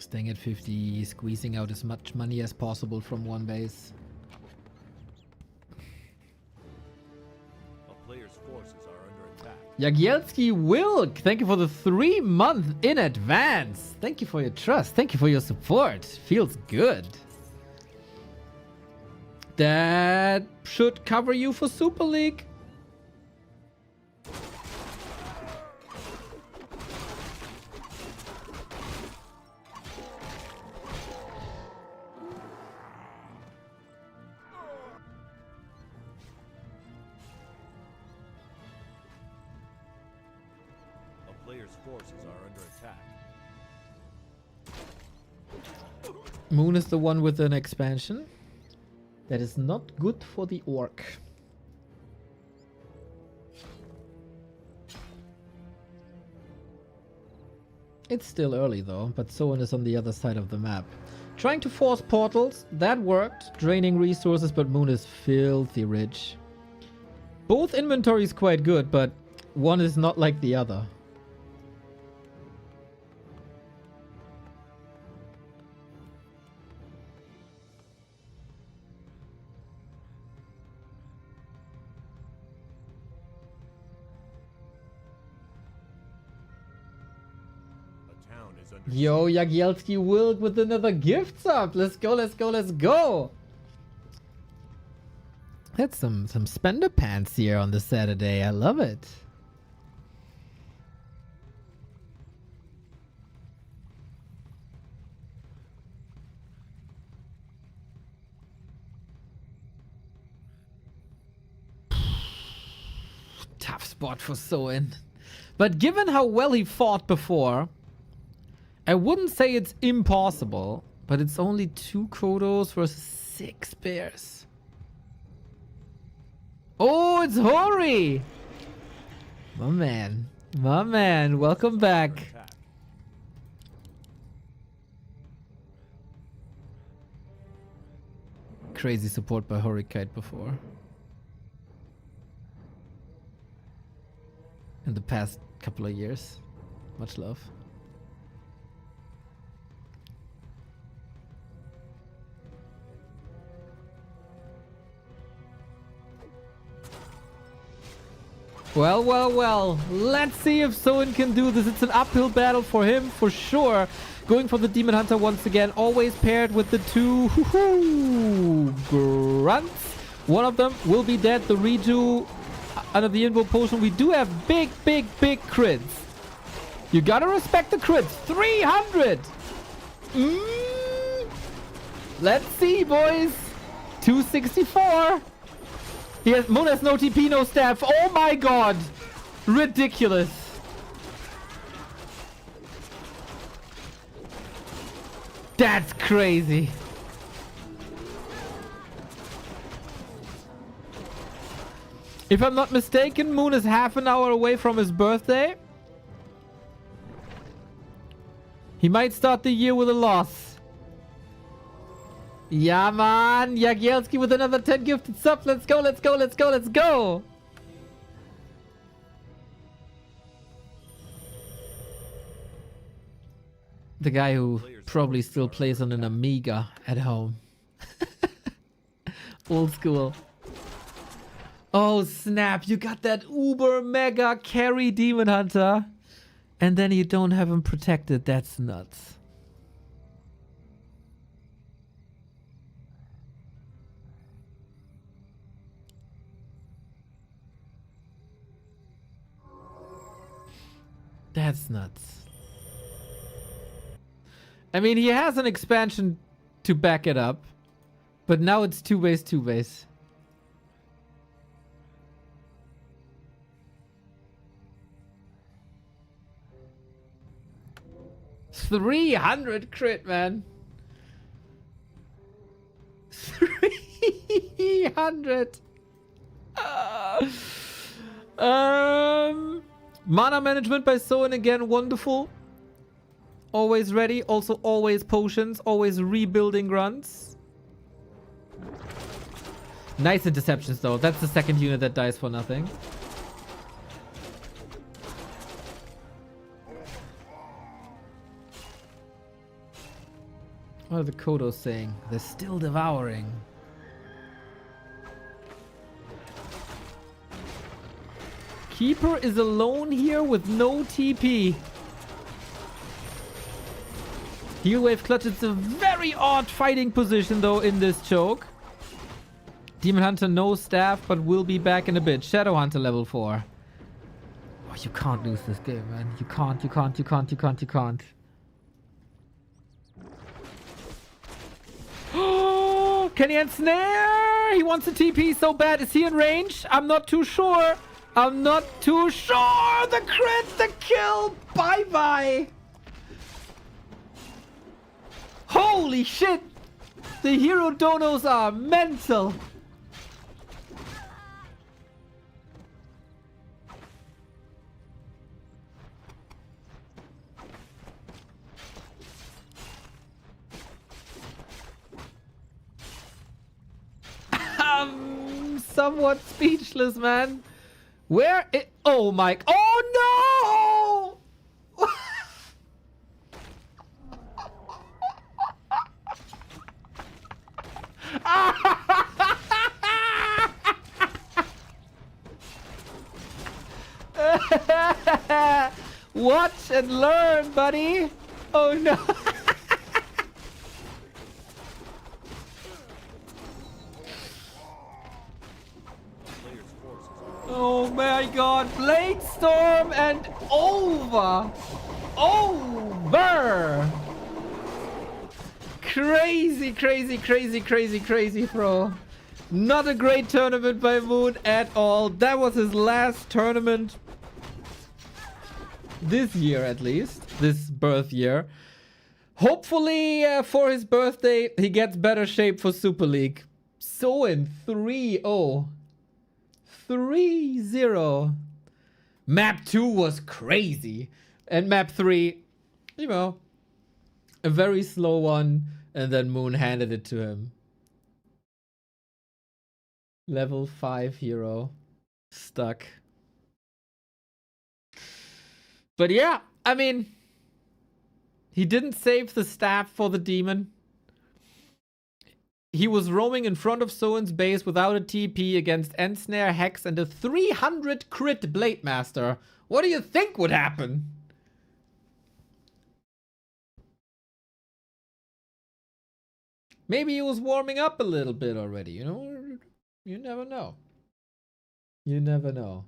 Staying at 50, squeezing out as much money as possible from one base. A player's forces are under attack. Jagielski Wilk, thank you for the 3 month in advance. Thank you for your trust. Thank you for your support. Feels good. That should cover you for Super League. A player's forces are under attack. Moon is the one with an expansion. That is not good for the Orc. It's still early though, but Soen is on the other side of the map. Trying to force portals, that worked. Draining resources, but Moon is filthy rich. Both inventories quite good, but one is not like the other. A town is under Yo, Jagielski Wilk with another gift sub. Let's go, let's go, let's go. That's some spender pants here on the Saturday. I love it. Tough spot for Soen. But given how well he fought before, I wouldn't say it's impossible, but it's only 2 Kodos versus 6 bears. Oh, it's Hori! My man. My man. Welcome back. attack. Crazy support by Horikite before. In the past couple of years. Much love. Well, well, well. Let's see if Soen can do this. It's an uphill battle for him, for sure. Going for the Demon Hunter once again. Always paired with the 2 grunts. One of them will be dead. The redo under the Invo potion. We do have big, big, big crits. You gotta respect the crits. 300! Let's see, boys. 264. Moon has no TP, no staff. Oh my god. Ridiculous. That's crazy. If I'm not mistaken, Moon is half an hour away from his birthday. He might start the year with a loss. Yeah, man. Jagielski with another 10 gifted subs. Let's go, let's go, let's go, let's go. The guy who probably still plays on an Amiga at home. Old school. Oh, snap. You got that uber mega carry Demon Hunter. And then you don't have him protected. That's nuts. That's nuts. I mean, he has an expansion to back it up. But now it's 2 base, 2 base. 300 crit, man. 300. Mana management by Soen again, wonderful. Always ready, also always potions, always rebuilding runs. Nice interceptions though. That's the second unit that dies for nothing. What are the Kodos saying? They're still devouring. Keeper is alone here with no TP. Heal Wave Clutch. It's a very odd fighting position though in this choke. Demon Hunter no staff but will be back in a bit. Shadow Hunter level 4. Oh, you can't lose this game, man. You can't. Can he ensnare? He wants a TP so bad. Is he in range? I'm not too sure. The crit, the kill. Bye-bye. Holy shit. The hero donos are mental. I'm somewhat speechless, man. Where it? Oh my! Oh no! Watch and learn, buddy. Oh no! Oh my god, Blade Storm and over! Crazy throw. Not a great tournament by Moon at all. That was his last tournament. This year at least. This birth year. Hopefully for his birthday he gets better shape for Super League. Soen 3-0. 3-0. Map 2 was crazy. And map 3, you know, a very slow one. And then Moon handed it to him. Level 5 hero. Stuck. But yeah, I mean, he didn't save the staff for the demon. He was roaming in front of Soen's base without a TP against Ensnare, Hex, and a 300 crit Blade Master. What do you think would happen? Maybe he was warming up a little bit already, you know? You never know. You never know.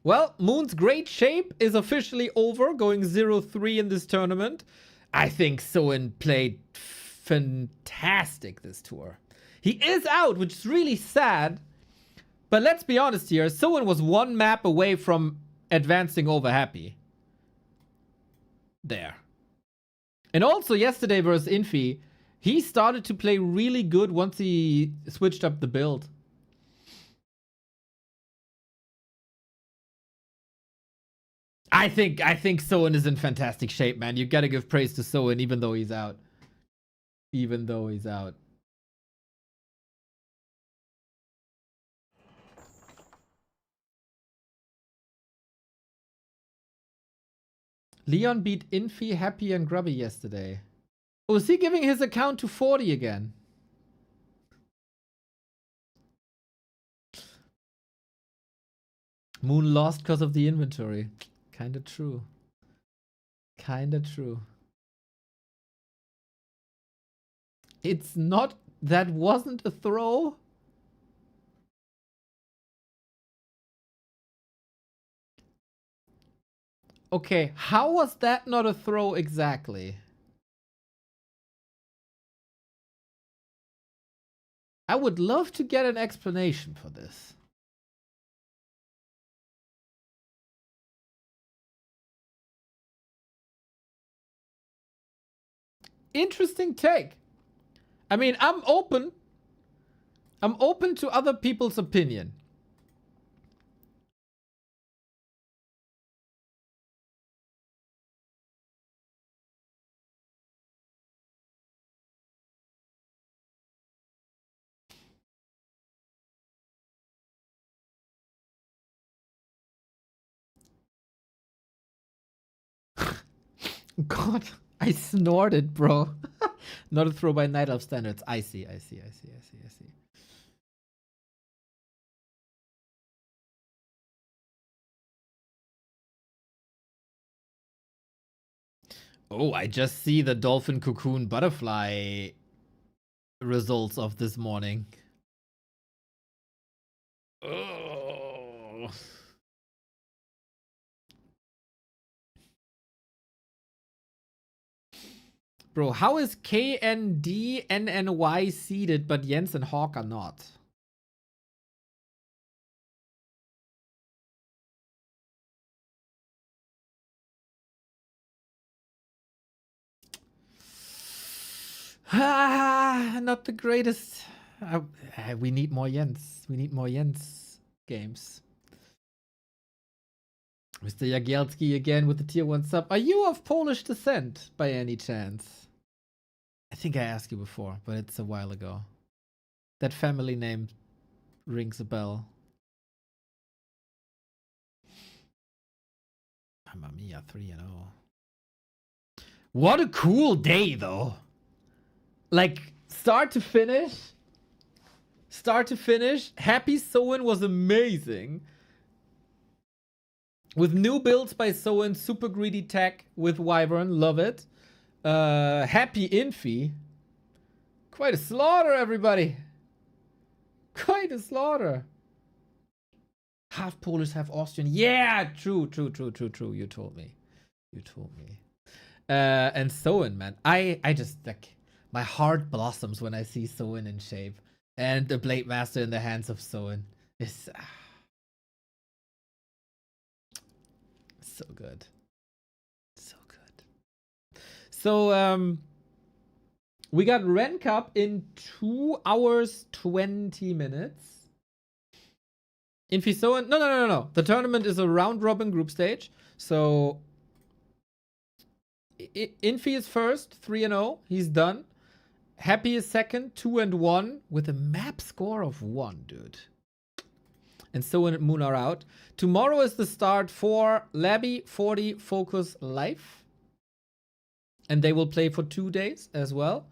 Well, Moon's great shape is officially over, going 0-3 in this tournament. I think Soen played fantastic this tour. He is out, which is really sad. But let's be honest here. Soen was one map away from advancing over happy. There. And also yesterday versus Infy, he started to play really good once he switched up the build. I think Soen is in fantastic shape, man. You gotta give praise to Soen even though he's out. Even though he's out. Leon beat Infy, Happy, and Grubby yesterday. Oh, is he giving his account to 40 again? Moon lost because of the inventory. Kinda true. Kinda true. It's not... That wasn't a throw? Okay, how was that not a throw exactly? I would love to get an explanation for this. Interesting take. I mean, I'm open. I'm open to other people's opinion. God, I snorted, bro. Not a throw by Night Elf standards. I see. Oh, I just see the dolphin cocoon butterfly results of this morning. Oh. Bro, how is KNDNNY seeded, but Jens and Hawk are not? Not the greatest. We need more Jens. We need more Jens games. Mr. Jagielski again with the tier 1 sub. Are you of Polish descent by any chance? I think I asked you before, but it's a while ago. That family name rings a bell. Mamma mia, 3-0. What a cool day, though. Like, start to finish. Happy Soen was amazing. With new builds by Soen, super greedy tech with Wyvern, love it. Happy Infy. Quite a slaughter, everybody. Quite a slaughter. Half Polish, half Austrian. Yeah, true. You told me. And Soen, man. I just, like, my heart blossoms when I see Soen in shape. And the Blade Master in the hands of Soen. It's so good. So, we got Ren Cup in 2 hours, 20 minutes. Infy Soen. No. The tournament is a round robin group stage. So, Infy is first, 3-0. He's done. Happy is second, 2-1, with a map score of 1, dude. And Soen and Moon are out. Tomorrow is the start for Labby 40 Focus Live. And they will play for 2 days as well.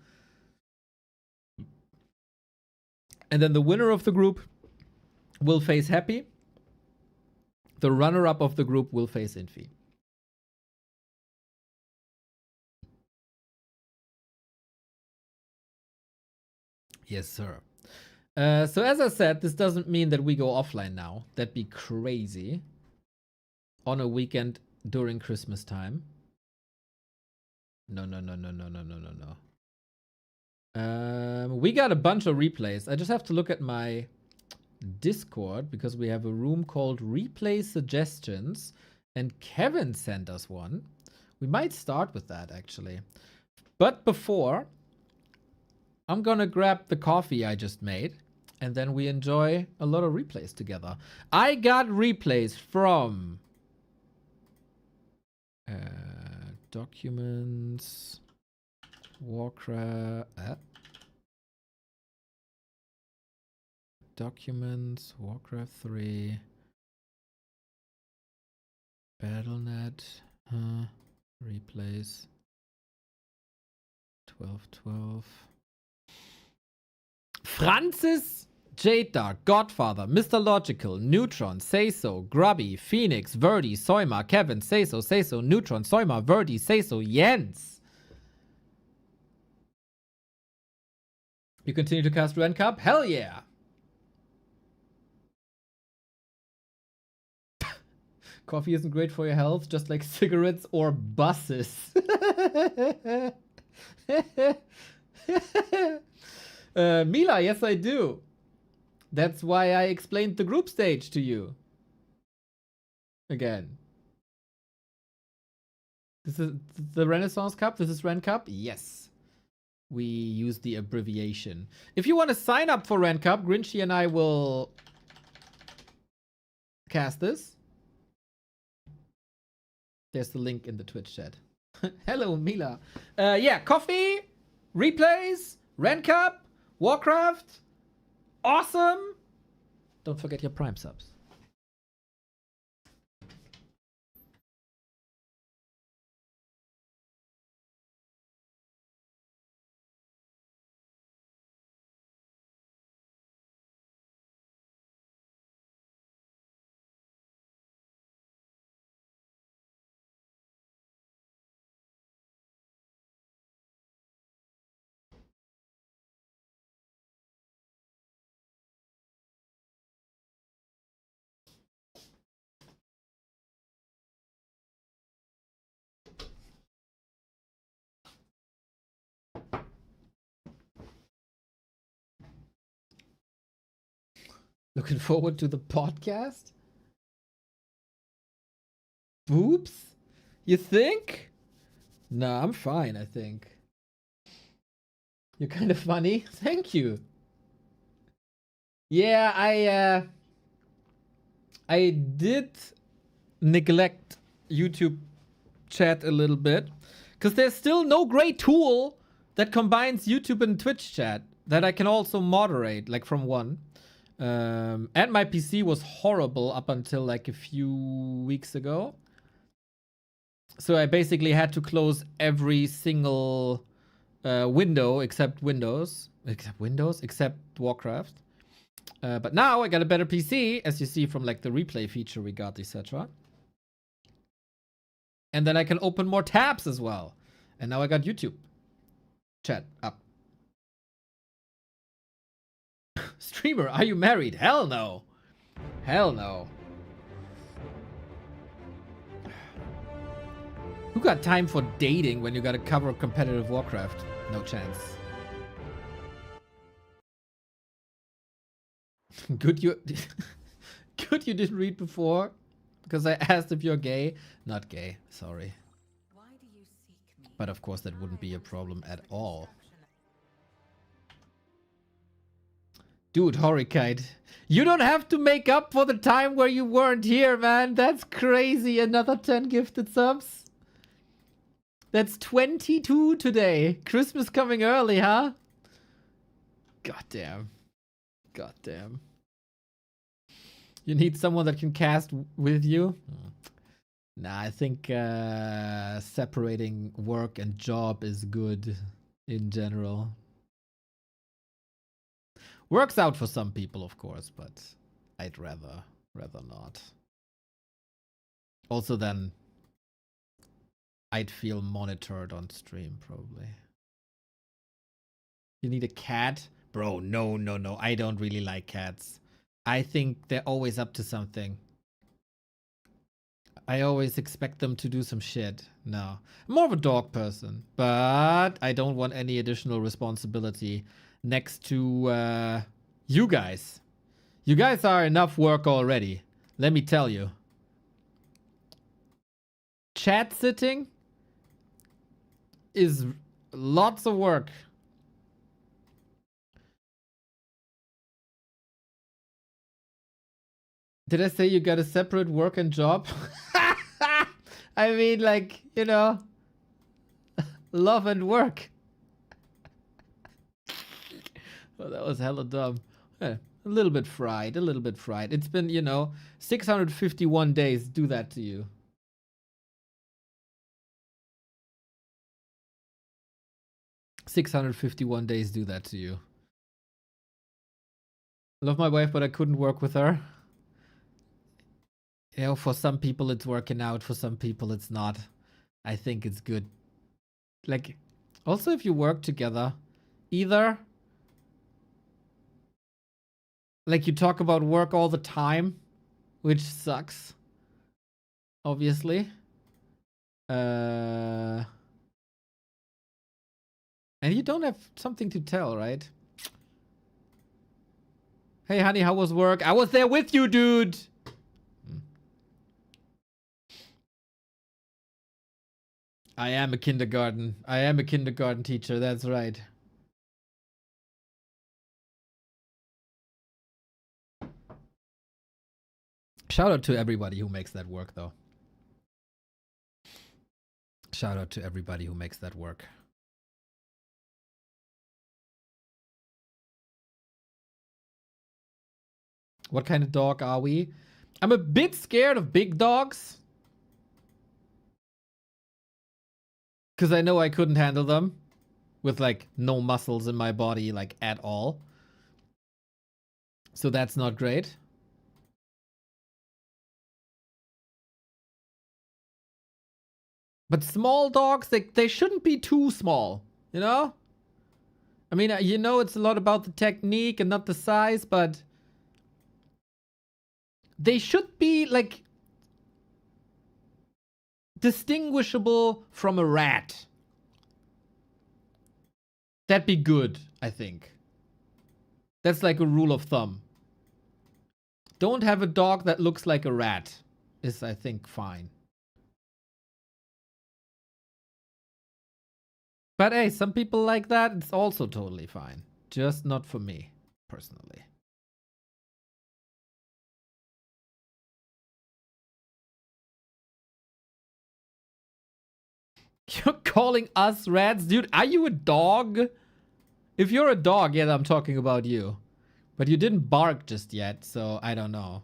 And then the winner of the group will face Happy. The runner-up of the group will face Infy. Yes, sir. So as I said, this doesn't mean that we go offline now. That'd be crazy. On a weekend during Christmas time. No. We got a bunch of replays. I just have to look at my Discord because we have a room called Replay Suggestions. And Kevin sent us one. We might start with that, actually. But before, I'm gonna grab the coffee I just made, and then we enjoy a lot of replays together. I got replays from Documents, Warcraft, Documents, Warcraft 3, Battle.net, replays, 12. Francis, Jade Dark, Godfather, Mr. Logical, Neutron, Say So, Grubby, Phoenix, Verdi, Soima, Kevin, Say So, Neutron, Soima, Verdi, Say So, Jens. You continue to cast Ren Cup? Hell yeah! Coffee isn't great for your health, just like cigarettes or buses. Mila, yes I do. That's why I explained the group stage to you. Again. This is the Renaissance Cup? This is Ren Cup? Yes. we use the abbreviation. If you want to sign up for Rank Cup, Grinchy and I will cast this. There's the link in the Twitch chat. Hello, Mila. Yeah, coffee, replays, Rank Cup, Warcraft. Awesome. Don't forget your Prime subs. Looking forward to the podcast? Boobs? You think? Nah, I'm fine, I think. You're kind of funny. Thank you. Yeah, I did neglect YouTube chat a little bit because there's still no great tool that combines YouTube and Twitch chat that I can also moderate, like from one. And my PC was horrible up until like a few weeks ago. So I basically had to close every single window except Warcraft. But now I got a better PC, as you see from like the replay feature we got, etc. And then I can open more tabs as well. And now I got YouTube chat up. Streamer, are you married? Hell no. Hell no. Who got time for dating when you gotta cover competitive Warcraft? No chance. Good you good you didn't read before? Because I asked if you're gay. Not gay, sorry. But of course that wouldn't be a problem at all. Dude, Horikite, you don't have to make up for the time where you weren't here, man. That's crazy. Another 10 gifted subs. That's 22 today. Christmas coming early, huh? Goddamn. Goddamn. You need someone that can cast with you? Nah, I think separating work and job is good in general. Works out for some people, of course, but I'd rather not. Also then, I'd feel monitored on stream, probably. You need a cat? Bro, no. I don't really like cats. I think they're always up to something. I always expect them to do some shit. No. I'm more of a dog person, but I don't want any additional responsibility next to you guys. You guys are enough work already. Let me tell you. Chat sitting is lots of work. Did I say you got a separate work and job? I mean, like, you know, love and work. Well, that was hella dumb. Yeah, a little bit fried, It's been, you know, 651 days do that to you. "651 days do that to you." Love my wife, but I couldn't work with her. You know, for some people it's working out, for some people it's not. I think it's good. Like, also if you work together, either like you talk about work all the time, which sucks, obviously. And you don't have something to tell, right? Hey honey, how was work? I was there with you, dude. I am a kindergarten teacher, that's right. Shout out to everybody who makes that work, though. Shout out to everybody who makes that work. What kind of dog are we? I'm a bit scared of big dogs. Because I know I couldn't handle them. With like no muscles in my body like at all. So that's not great. But small dogs, they shouldn't be too small, you know? I mean, you know it's a lot about the technique and not the size, but they should be like distinguishable from a rat. That'd be good, I think. That's like a rule of thumb. Don't have a dog that looks like a rat is, I think, fine. But hey, some people like that. It's also totally fine. Just not for me, personally. You're calling us rats? Dude, are you a dog? If you're a dog, yeah, I'm talking about you. But you didn't bark just yet, so I don't know.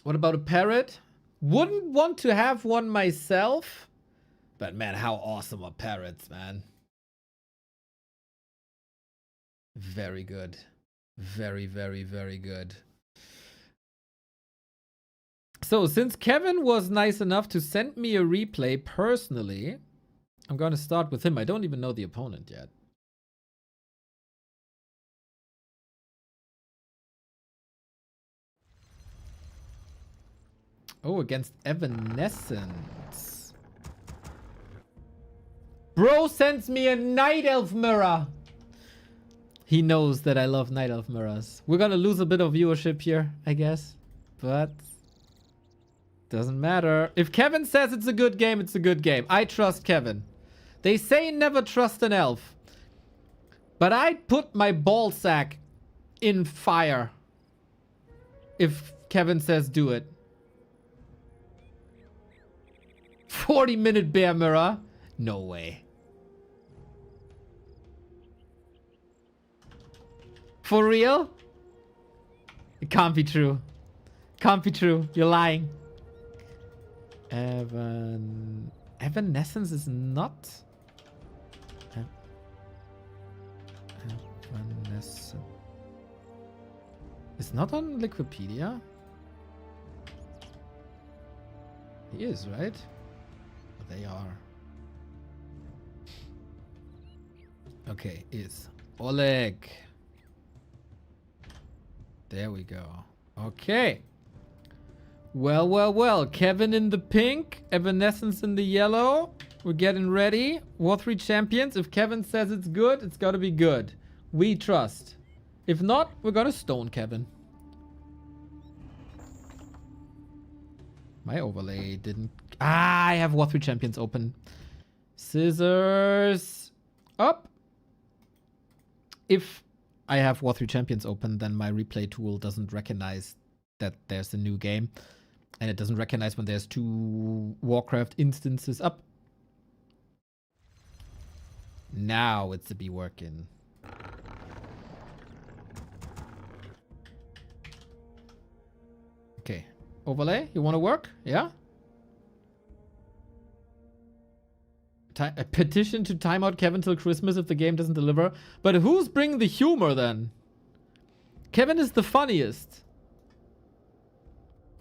What about a parrot? Wouldn't want to have one myself. But man, how awesome are parrots, man. Very good. Very, very, very good. So, since Kevin was nice enough to send me a replay personally, I'm going to start with him. I don't even know the opponent yet. Oh, against Evanescence. Bro sends me a Night Elf mirror. He knows that I love Night Elf mirrors. We're gonna lose a bit of viewership here, I guess. But doesn't matter. If Kevin says it's a good game, it's a good game. I trust Kevin. They say never trust an elf. But I'd put my ball sack in fire if Kevin says do it. 40-minute bear mirror? No way. For real? It can't be true. Can't be true. You're lying. Evanescence is not. Evanescence. It's not on Wikipedia. He is, right? They are. Okay, is Oleg. There we go. Okay. Well, well, well. Kevin in the pink. Evanescence in the yellow. We're getting ready. War 3 champions. If Kevin says it's good, it's gotta be good. We trust. If not, we're gonna stone Kevin. My overlay didn't... Ah, I have War 3 champions open. Scissors. Up. If I have War 3 champions open, then my replay tool doesn't recognize that there's a new game. And it doesn't recognize when there's 2 Warcraft instances up. Now it's to be working. Okay. Overlay, you want to work? Yeah? A petition to time out Kevin till Christmas if the game doesn't deliver. But who's bringing the humor then? Kevin is the funniest.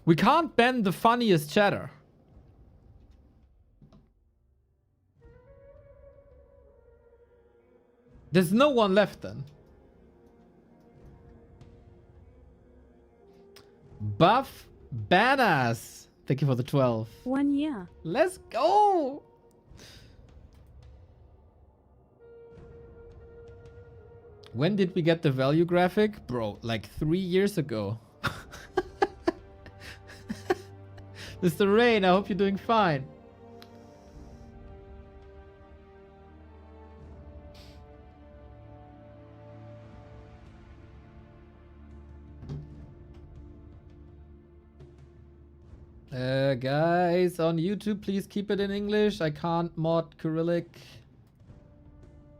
We can't ban the funniest chatter. There's no one left then. Buff Bananas. Thank you for the 12. 1 year. Let's go. When did we get the value graphic? Bro, like 3 years ago. Mr. Rain, I hope you're doing fine. Guys on YouTube, please keep it in English. I can't mod Cyrillic.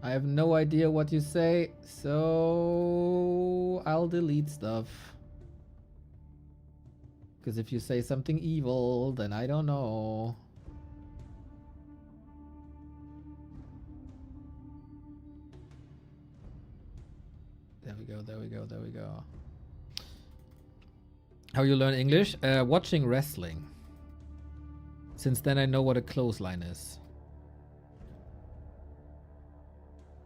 I have no idea what you say, so I'll delete stuff. Because if you say something evil, then I don't know. There we go, there we go, there we go. How you learn English? Watching wrestling. Since then I know what a clothesline is.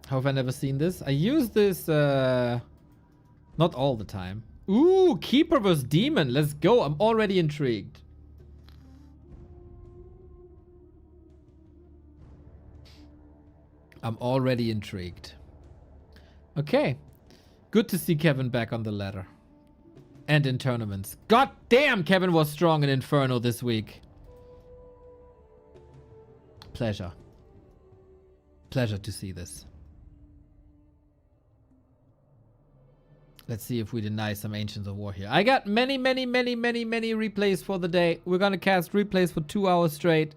How have I never seen this? I use this not all the time. Ooh, Keeper vs. Demon. Let's go. I'm already intrigued. I'm already intrigued. Okay. Good to see Kevin back on the ladder. And in tournaments. God damn, Kevin was strong in Inferno this week. Pleasure. Pleasure to see this. Let's see if we deny some Ancients of War here. I got many replays for the day. We're gonna cast replays for 2 hours straight.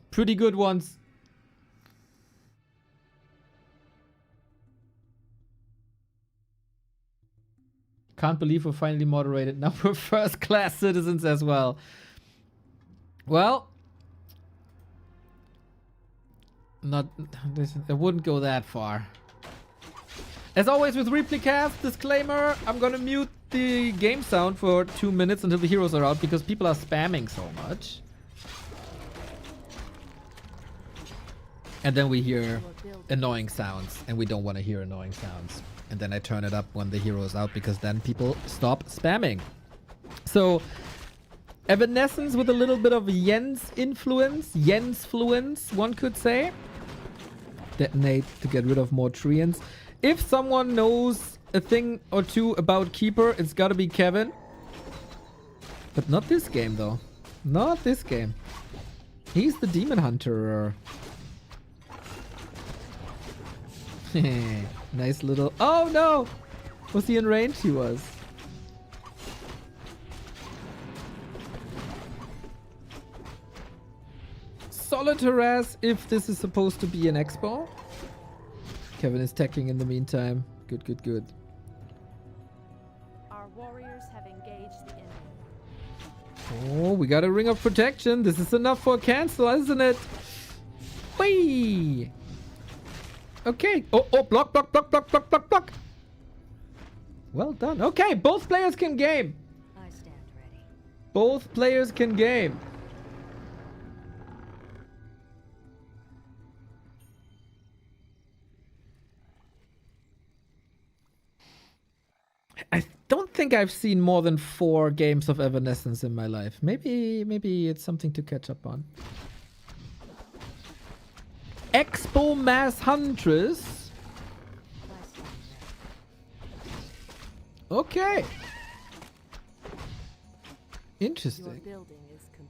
Pretty good ones. Can't believe we're finally moderated. Now we're first-class citizens as well. Well, I wouldn't go that far. As always with Replicast, disclaimer, I'm gonna mute the game sound for 2 minutes until the heroes are out because people are spamming so much. And then we hear annoying sounds, and we don't want to hear annoying sounds. And then I turn it up when the hero is out because then people stop spamming. So, Evanescence with a little bit of Jens influence, one could say. Detonate to get rid of more Treants. If someone knows a thing or two about Keeper, it's gotta be Kevin. But not this game though. Not this game. He's the Demon Hunter. Nice little... Oh no! Was he in range? He was. Solid harass if this is supposed to be an expo. Kevin is teching in the meantime. Good, good, good. Our warriors have engaged the enemy. Oh, we got a Ring of Protection. This is enough for a cancel, isn't it? Whee! Okay. Oh, block. Well done. Okay, both players can game. I stand ready. Both players can game. I don't think I've seen more than 4 games of Evanescence in my life. Maybe it's something to catch up on. Expo Mass Huntress. Okay. Interesting.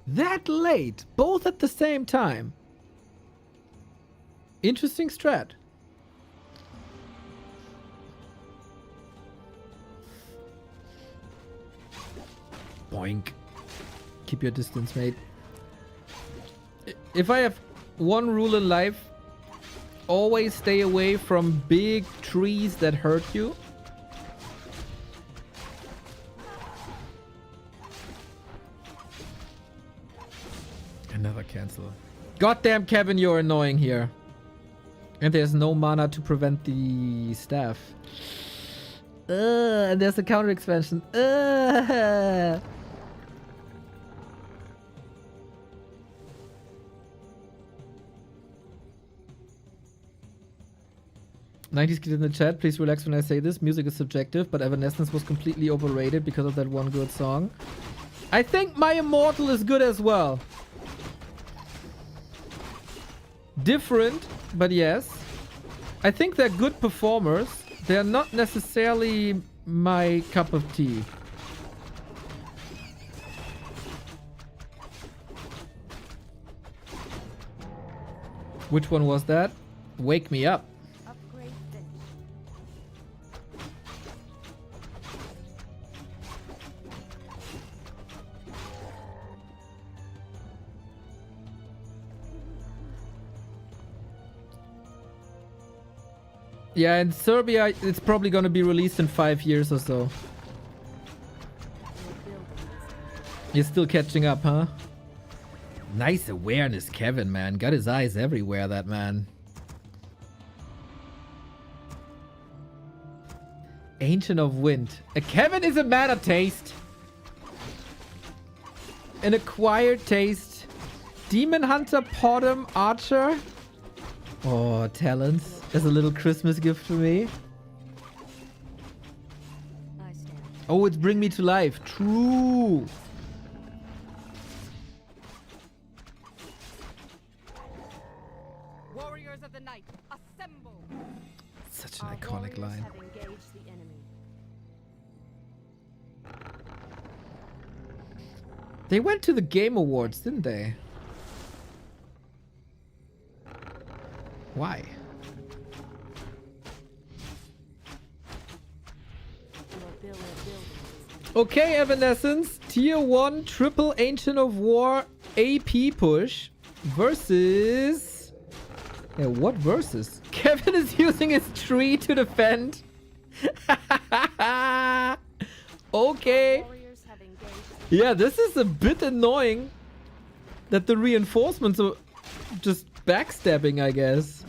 That late, both at the same time. Interesting strat. Boink. Keep your distance, mate. If I have one rule in life, always stay away from big trees that hurt you. Another cancel. Goddamn, Kevin, you're annoying here. And there's no mana to prevent the staff. And there's a counter expansion. 90s kid in the chat, please relax when I say this. Music is subjective, but Evanescence was completely overrated because of that one good song. I think My Immortal is good as well. Different, but yes. I think they're good performers. They're not necessarily my cup of tea. Which one was that? Wake Me Up. Upgrade finished. Yeah, in Serbia, it's probably gonna be released in 5 years or so. You're still catching up, huh? Nice awareness, Kevin, man. Got his eyes everywhere, that man. Ancient of Wind. Kevin is a man of taste. An acquired taste. Demon Hunter, Potom, Archer. Oh, talents. As a little Christmas gift for me. I stand. Oh, it's Bring Me to Life. True. Warriors of the night, assemble! Such an Our iconic warriors line. have engaged the enemy. They went to the Game Awards, didn't they? Why? Your building is Okay, Evanescence. Tier 1 triple Ancient of War AP push versus... Yeah, what versus? Kevin is using his tree to defend. Okay. warriors have engaged Yeah, this is a bit annoying that the reinforcements are just backstabbing, I guess.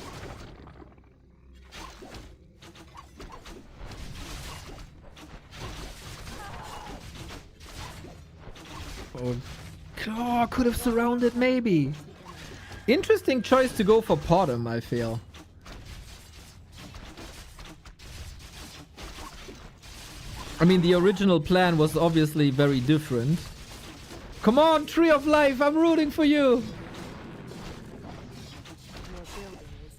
Oh, could have surrounded maybe. Interesting choice to go for Potom, I feel. I mean, the original plan was obviously very different. Come on, Tree of Life, I'm rooting for you. your building is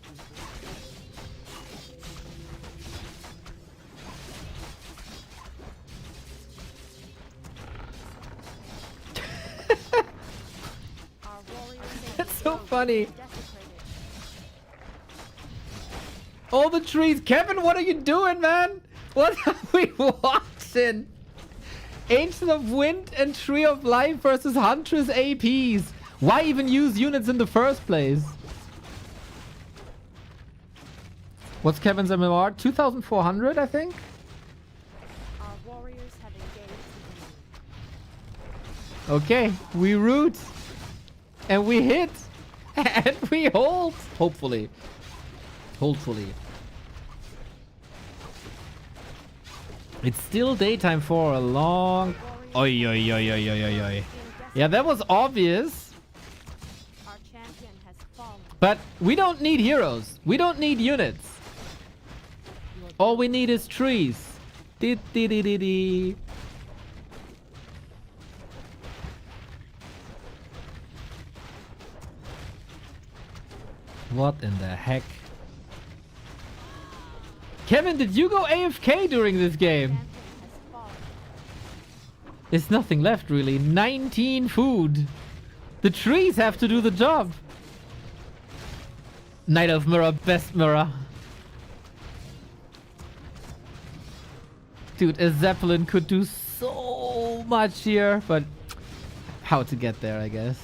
complete. Our warriors That's so funny. desecrated. All the trees. Kevin, what are you doing, man? What are we watching? Ancient of Wind and Tree of Life versus Huntress APs. Why even use units in the first place? What's Kevin's MMR? 2,400, I think? Our warriors have engaged the enemy. Okay, we root. And we hit. And we hold. Hopefully. Hopefully. It's still daytime for a long... Oi, oi, oi, oi, oi, oi, oi. Yeah, that was obvious. Our champion has fallen. But we don't need heroes. We don't need units. All we need is trees. Dee, dee, dee, dee, dee. What in the heck? Kevin, did you go AFK during this game? Champion has fallen. There's nothing left really. 19 food. The trees have to do the job. Knight of Mirror, best mirror. Dude, a Zeppelin could do so much here, but how to get there, I guess.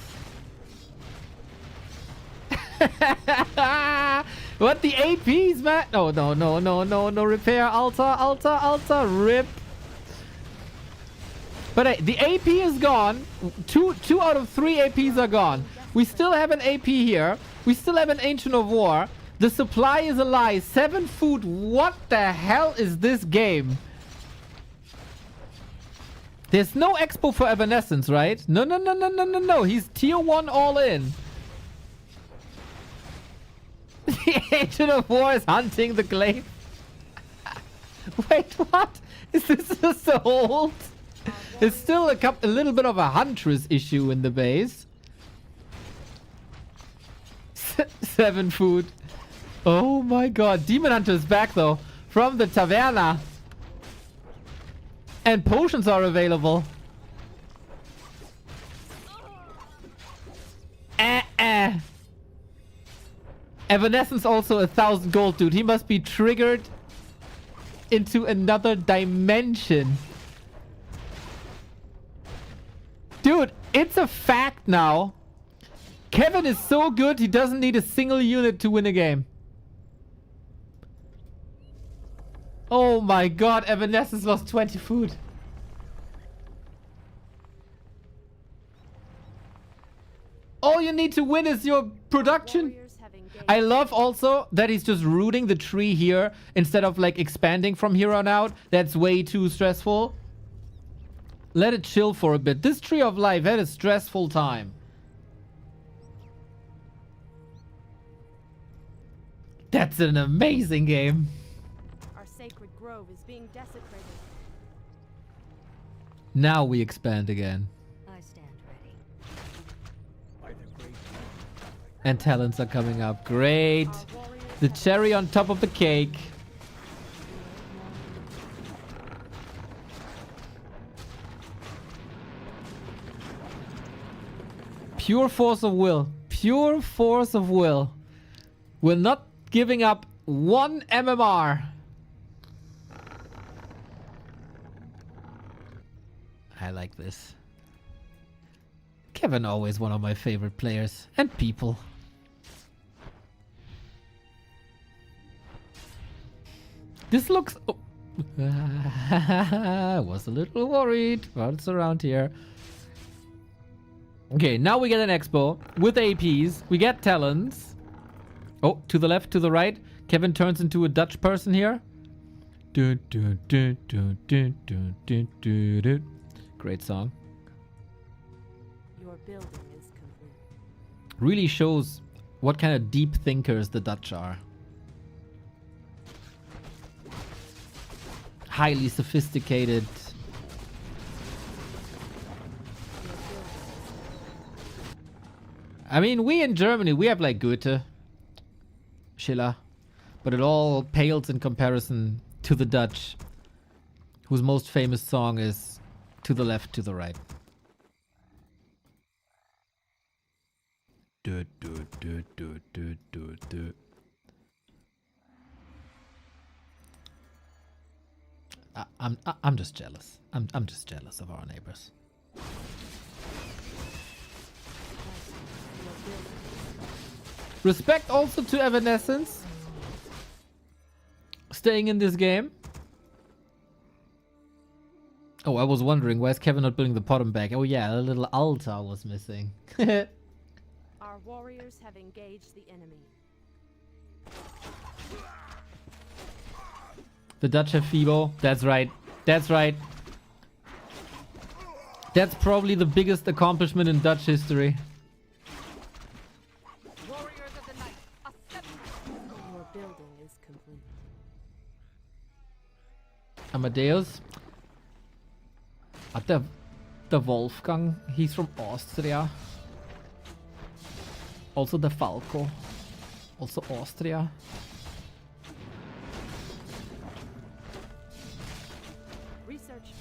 What, the APs, man? No, no, no, no, no, no. Repair, altar, rip. But hey, the AP is gone. Two out of 3 APs are gone. We still have an AP here. We still have an Ancient of War. The supply is a lie. 7 food. What the hell is this game? There's no expo for Evanescence, right? No, no, no, no, no, no, no. He's tier 1 all in. The Ancient of War is hunting the glaive. Wait, what? Is this just a hold? There's still a little bit of a Huntress issue in the base. 7 food. Oh my god. Demon Hunter is back though. From the Taverna. And potions are available. Evanescence also 1,000 gold, dude. He must be triggered into another dimension. Dude, it's a fact now. Kevin is so good, he doesn't need a single unit to win a game. Oh my god, Evanescence lost 20 food. All you need to win is your production. Warriors have engaged. I love also that he's just rooting the tree here instead of like expanding from here on out. That's way too stressful. Let it chill for a bit. This tree of life had a stressful time. That's an amazing game. Our sacred grove is being desecrated. Now we expand again. I stand ready. And talents are coming up. Great. Our warriors The have cherry on top of the cake. Pure force of will. Pure force of will. We're not giving up one MMR. I like this. Kevin, always one of my favorite players and people. This looks... Oh. I was a little worried what's around here. Okay, now we get an expo with APs. We get talents. Oh, to the left, to the right. Kevin turns into a Dutch person here. Great song. Your building is complete. Really shows what kind of deep thinkers the Dutch are. Highly sophisticated. I mean, we in Germany, we have like Goethe, Schiller, but it all pales in comparison to the Dutch, whose most famous song is To the Left, to the Right. Du, du, du, du, du, du, du. I'm just jealous. I'm just jealous of our neighbors. Respect also to Evanescence staying in this game. Oh, I was wondering, why is Kevin not building the bottom back? Oh yeah, a little altar was missing. Our warriors have engaged the enemy. The Dutch have Fibo. That's right. That's right. That's probably the biggest accomplishment in Dutch history. Warriors of the night, your building is complete. Amadeus. The Wolfgang. He's from Austria. Also the Falco. Also Austria. Research finished.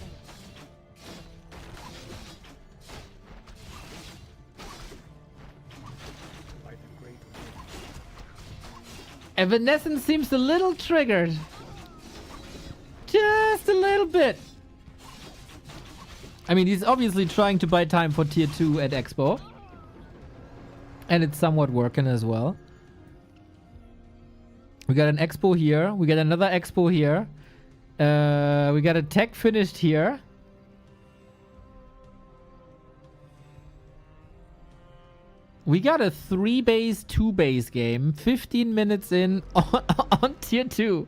Evanescence seems a little triggered. Just a little bit. I mean, he's obviously trying to buy time for tier 2 at Expo. And it's somewhat working as well. We got an Expo here. We got another Expo here. We got a tech finished here. We got a 3-base, 2-base game. 15 minutes in on tier 2.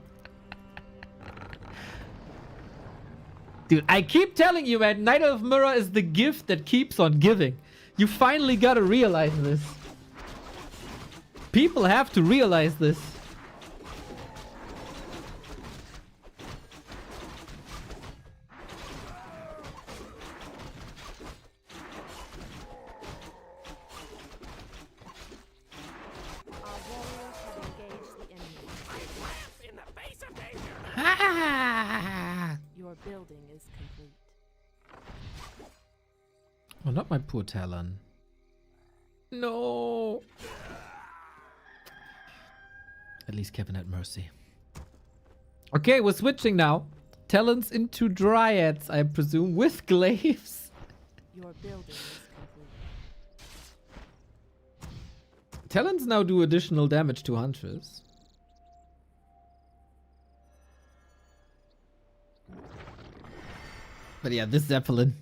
Dude, I keep telling you, man, Knight of Mirror is the gift that keeps on giving. You finally gotta realize this. People have to realize this. Our warriors have engaged the enemy. In the face of danger. Your building is complete. Oh, not my poor Talon. No. At least Kevin had mercy. Okay, we're switching now. Talons into Dryads, I presume, with glaives. Your building is complete. Talons now do additional damage to Huntress. But yeah, this Zeppelin.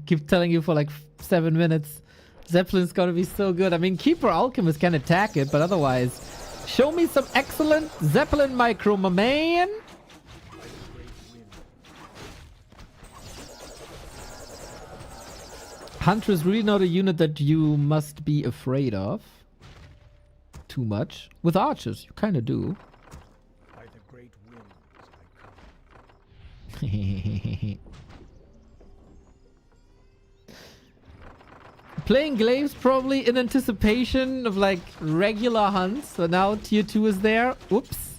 Keep telling you for like 7 minutes. Zeppelin's gonna be so good. I mean, Keeper Alchemist can attack it, but otherwise, show me some excellent Zeppelin micro, my man. Hunter is really not a unit that you must be afraid of too much. With archers, you kind of do. By the great winds I come. Playing glaives probably in anticipation of like regular hunts. So now tier 2 is there. Oops.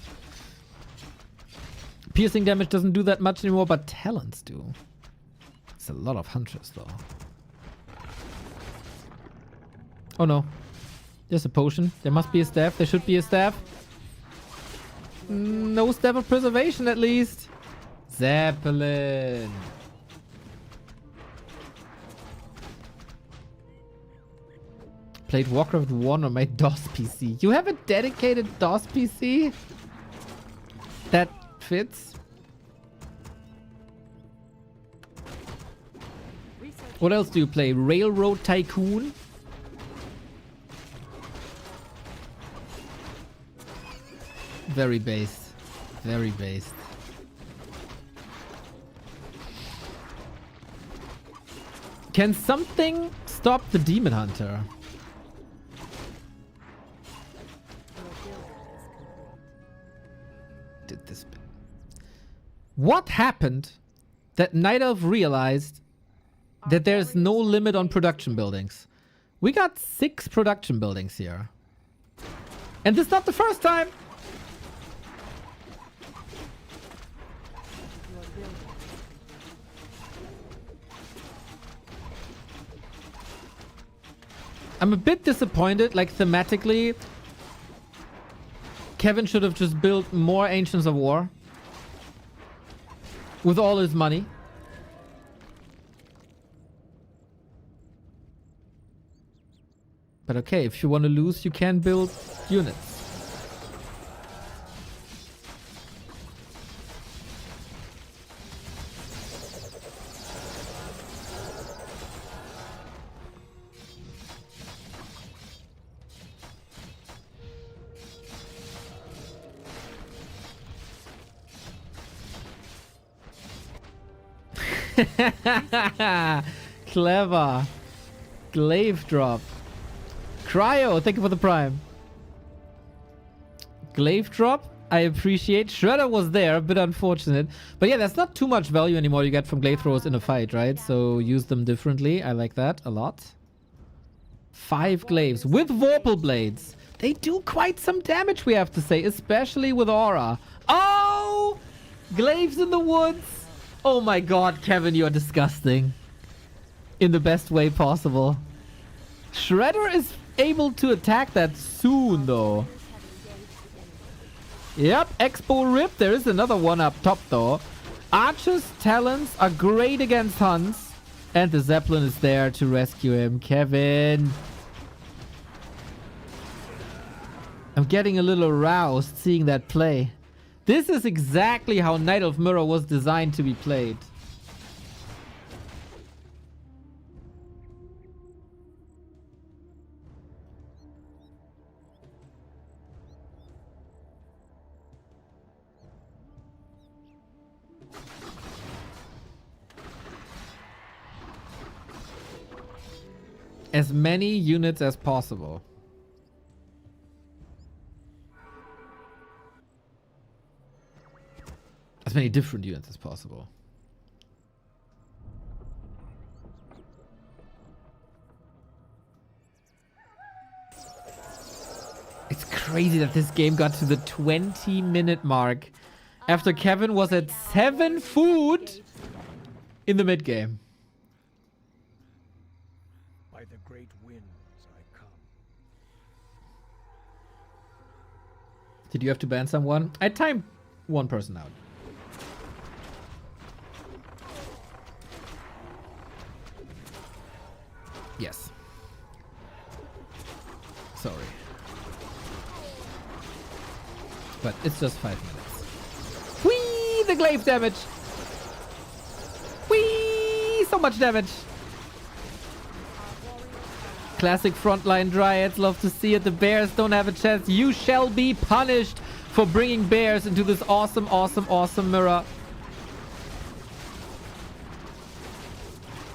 Piercing damage doesn't do that much anymore, but talents do. It's a lot of hunters though. Oh no. There's a potion. There must be a staff. There should be a staff. No staff of preservation at least. Zeppelin. Played Warcraft 1 on my DOS PC. You have a dedicated DOS PC? That fits. What else do you play? Railroad Tycoon? Very based. Very based. Can something stop the Demon Hunter? Did this bit. What happened that Night Elf realized that there's no limit on production buildings? We got 6 production buildings here. And this is not the first time. I'm a bit disappointed, like thematically. Kevin should have just built more Ancients of War. With all his money. But okay, if you want to lose, you can build units. Clever. Glaive drop. Cryo, thank you for the prime. Glaive drop, I appreciate. Shredder was there, a bit unfortunate. But yeah, there's not too much value anymore you get from glaive throwers in a fight, right? So use them differently. I like that a lot. 5 glaives with Vorpal blades. They do quite some damage, we have to say, especially with aura. Oh! Glaives in the woods. Oh my god, Kevin, you're disgusting. In the best way possible. Shredder is able to attack that soon, though. Yep, Expo Rip. There is another one up top, though. Archer's talents are great against hunts. And the Zeppelin is there to rescue him. Kevin. I'm getting a little aroused seeing that play. This is exactly how Night of Mirror was designed to be played. As many units as possible. As many different units as possible. It's crazy that this game got to the 20-minute mark after Kevin was at 7 food in the mid game. By the great winds I come. Did you have to ban someone? I timed one person out. Yes. Sorry. But it's just 5 minutes. Whee! The glaive damage! so much damage. Classic frontline dryads. Love to see it. The bears don't have a chance. You shall be punished for bringing bears into this awesome, awesome, awesome mirror.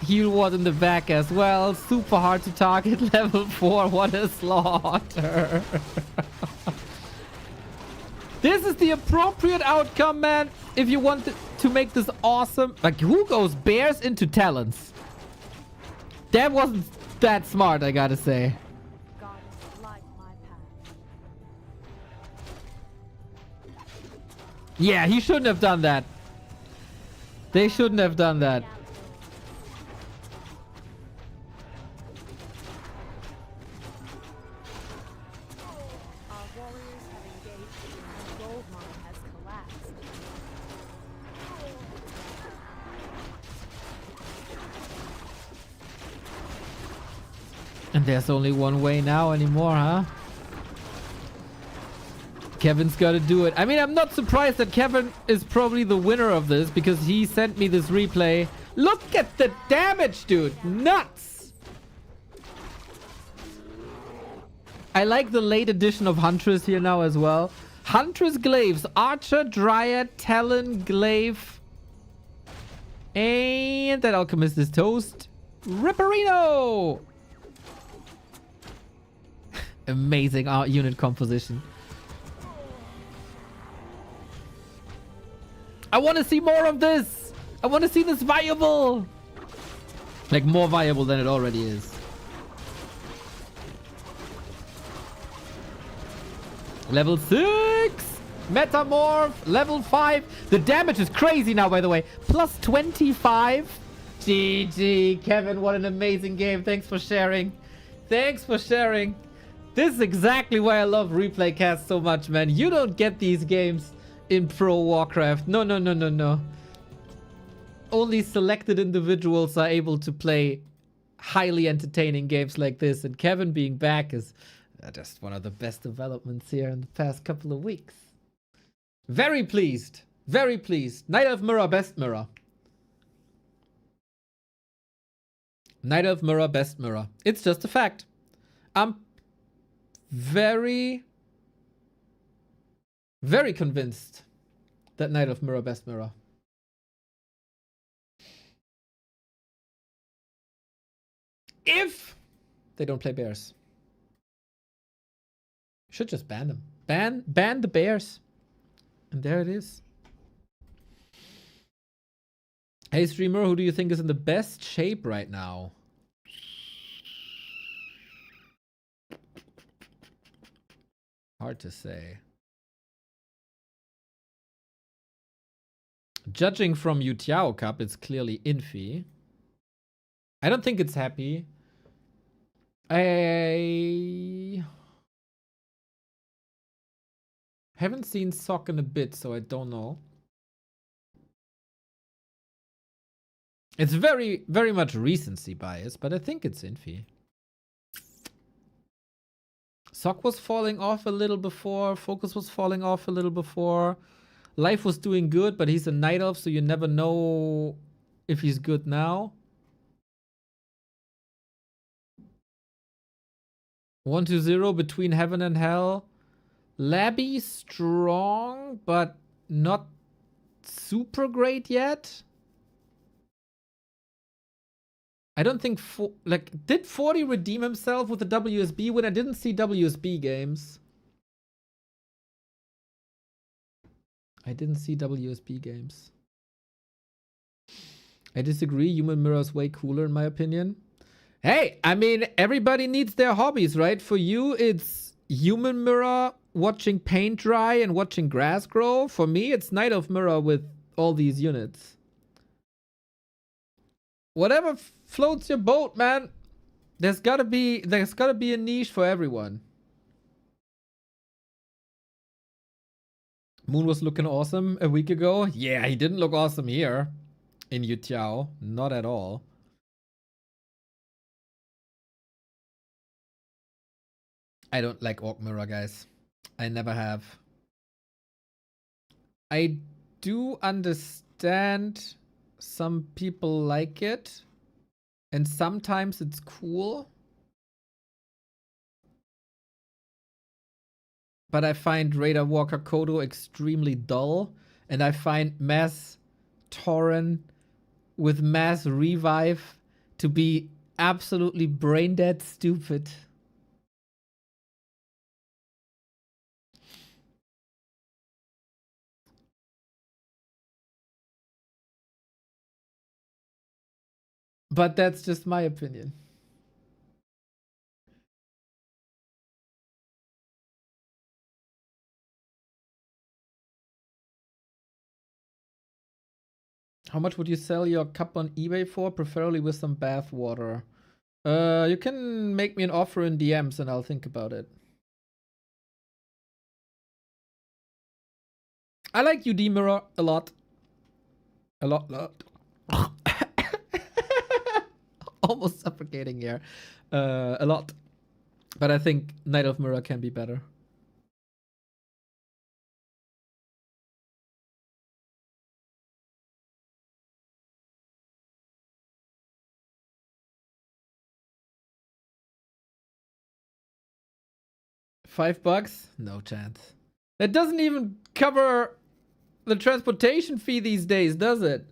Heal ward in the back as well. Super hard to target. Level 4. What a slaughter. This is the appropriate outcome, man. If you want to make this awesome. Like, who goes bears into talons? That wasn't that smart, I gotta say. Goddess, light my path. Yeah, he shouldn't have done that. They shouldn't have done that. Our warriors have engaged and the gold mine has collapsed. And there's only one way now anymore, huh? Kevin's got to do it. I mean, I'm not surprised that Kevin is probably the winner of this because he sent me this replay. Look at the damage, dude. Nuts. I like the late edition of Huntress here now as well. Huntress Glaives, Archer, Dryad, Talon, Glaive. And that Alchemist is toast. Ripperino. Amazing unit composition. I want to see more of this. I want to see this viable. Like more viable than it already is. Level 6. Metamorph. Level 5. The damage is crazy now, by the way. Plus 25. GG. Kevin, what an amazing game. Thanks for sharing. Thanks for sharing. This is exactly why I love replay cast so much, man. You don't get these games in Pro Warcraft. No, no, no, no, no. Only selected individuals are able to play highly entertaining games like this. And Kevin being back is just one of the best developments here in the past couple of weeks. Very pleased. Very pleased. Night Elf Mirror, best mirror. Night Elf Mirror, best mirror. It's just a fact. I'm very convinced that Night of Mirror best mirror. If they don't play bears. Should just ban them. Ban the bears. And there it is. Hey streamer, who do you think is in the best shape right now? Hard to say. Judging from YouTiao Cup, it's clearly Infy. I don't think it's happy. I haven't seen Sock in a bit, so I don't know. It's very, very much recency bias, but I think it's Infy. Sock was falling off a little before. Focus was falling off a little before. Life was doing good, but he's a Night Elf, so you never know if he's good now. 1-0 between heaven and hell. Labby strong, but not super great yet. I don't think... did 40 redeem himself with the WSB win? I didn't see WSB games. I didn't see WSB games. I disagree. Human Mirror is way cooler in my opinion. Hey, I mean, everybody needs their hobbies, right? For you, it's Human Mirror watching paint dry and watching grass grow. For me, it's Night of Mirror with all these units. Whatever floats your boat, man. There's gotta be a niche for everyone. Moon was looking awesome a week ago. Yeah, he didn't look awesome here in YouTiao. Not at all. I don't like Orc Mirror, guys. I never have. I do understand Some people like it. And sometimes it's cool. But I find Raider Walker Kodo extremely dull. And I find Mass Tauren with Mass Revive to be absolutely brain dead stupid. But that's just my opinion. How much would you sell your cup on eBay for? Preferably with some bath water. You can make me an offer in DMs and I'll think about it. I like UD Mirror a lot. A lot. Almost suffocating here. A lot. But I think Night of Mirror can be better. $5? No chance. That doesn't even cover the transportation fee these days, does it?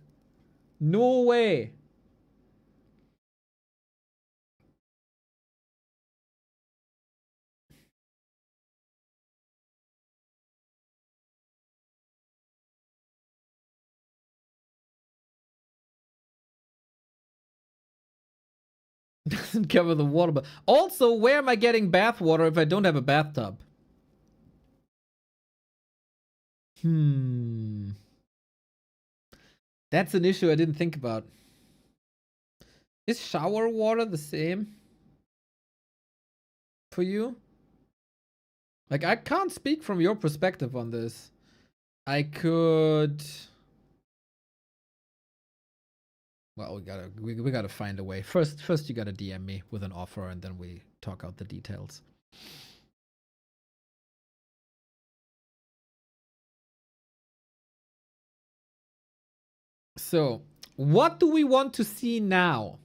No way. Doesn't cover the water bill. Also, where am I getting bath water if I don't have a bathtub? That's an issue I didn't think about. Is shower water the same for you? Like, I can't speak from your perspective on this. I could... Well, we gotta find a way. First you gotta DM me with an offer and then we talk out the details. So, what do we want to see now?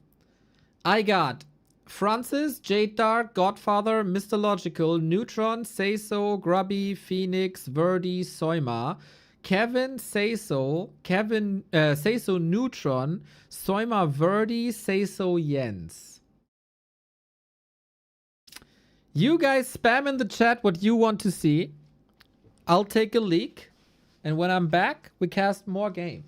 I got Francis, Jade Dark, Godfather, Mr. Logical, Neutron, Say So, Grubby, Phoenix, Verdi, Soima, Kevin, Say So, Say So, Neutron, Soima, Verdi, Say So, Jens. You guys spam in the chat what you want to see. I'll take a leak. And when I'm back, we cast more games.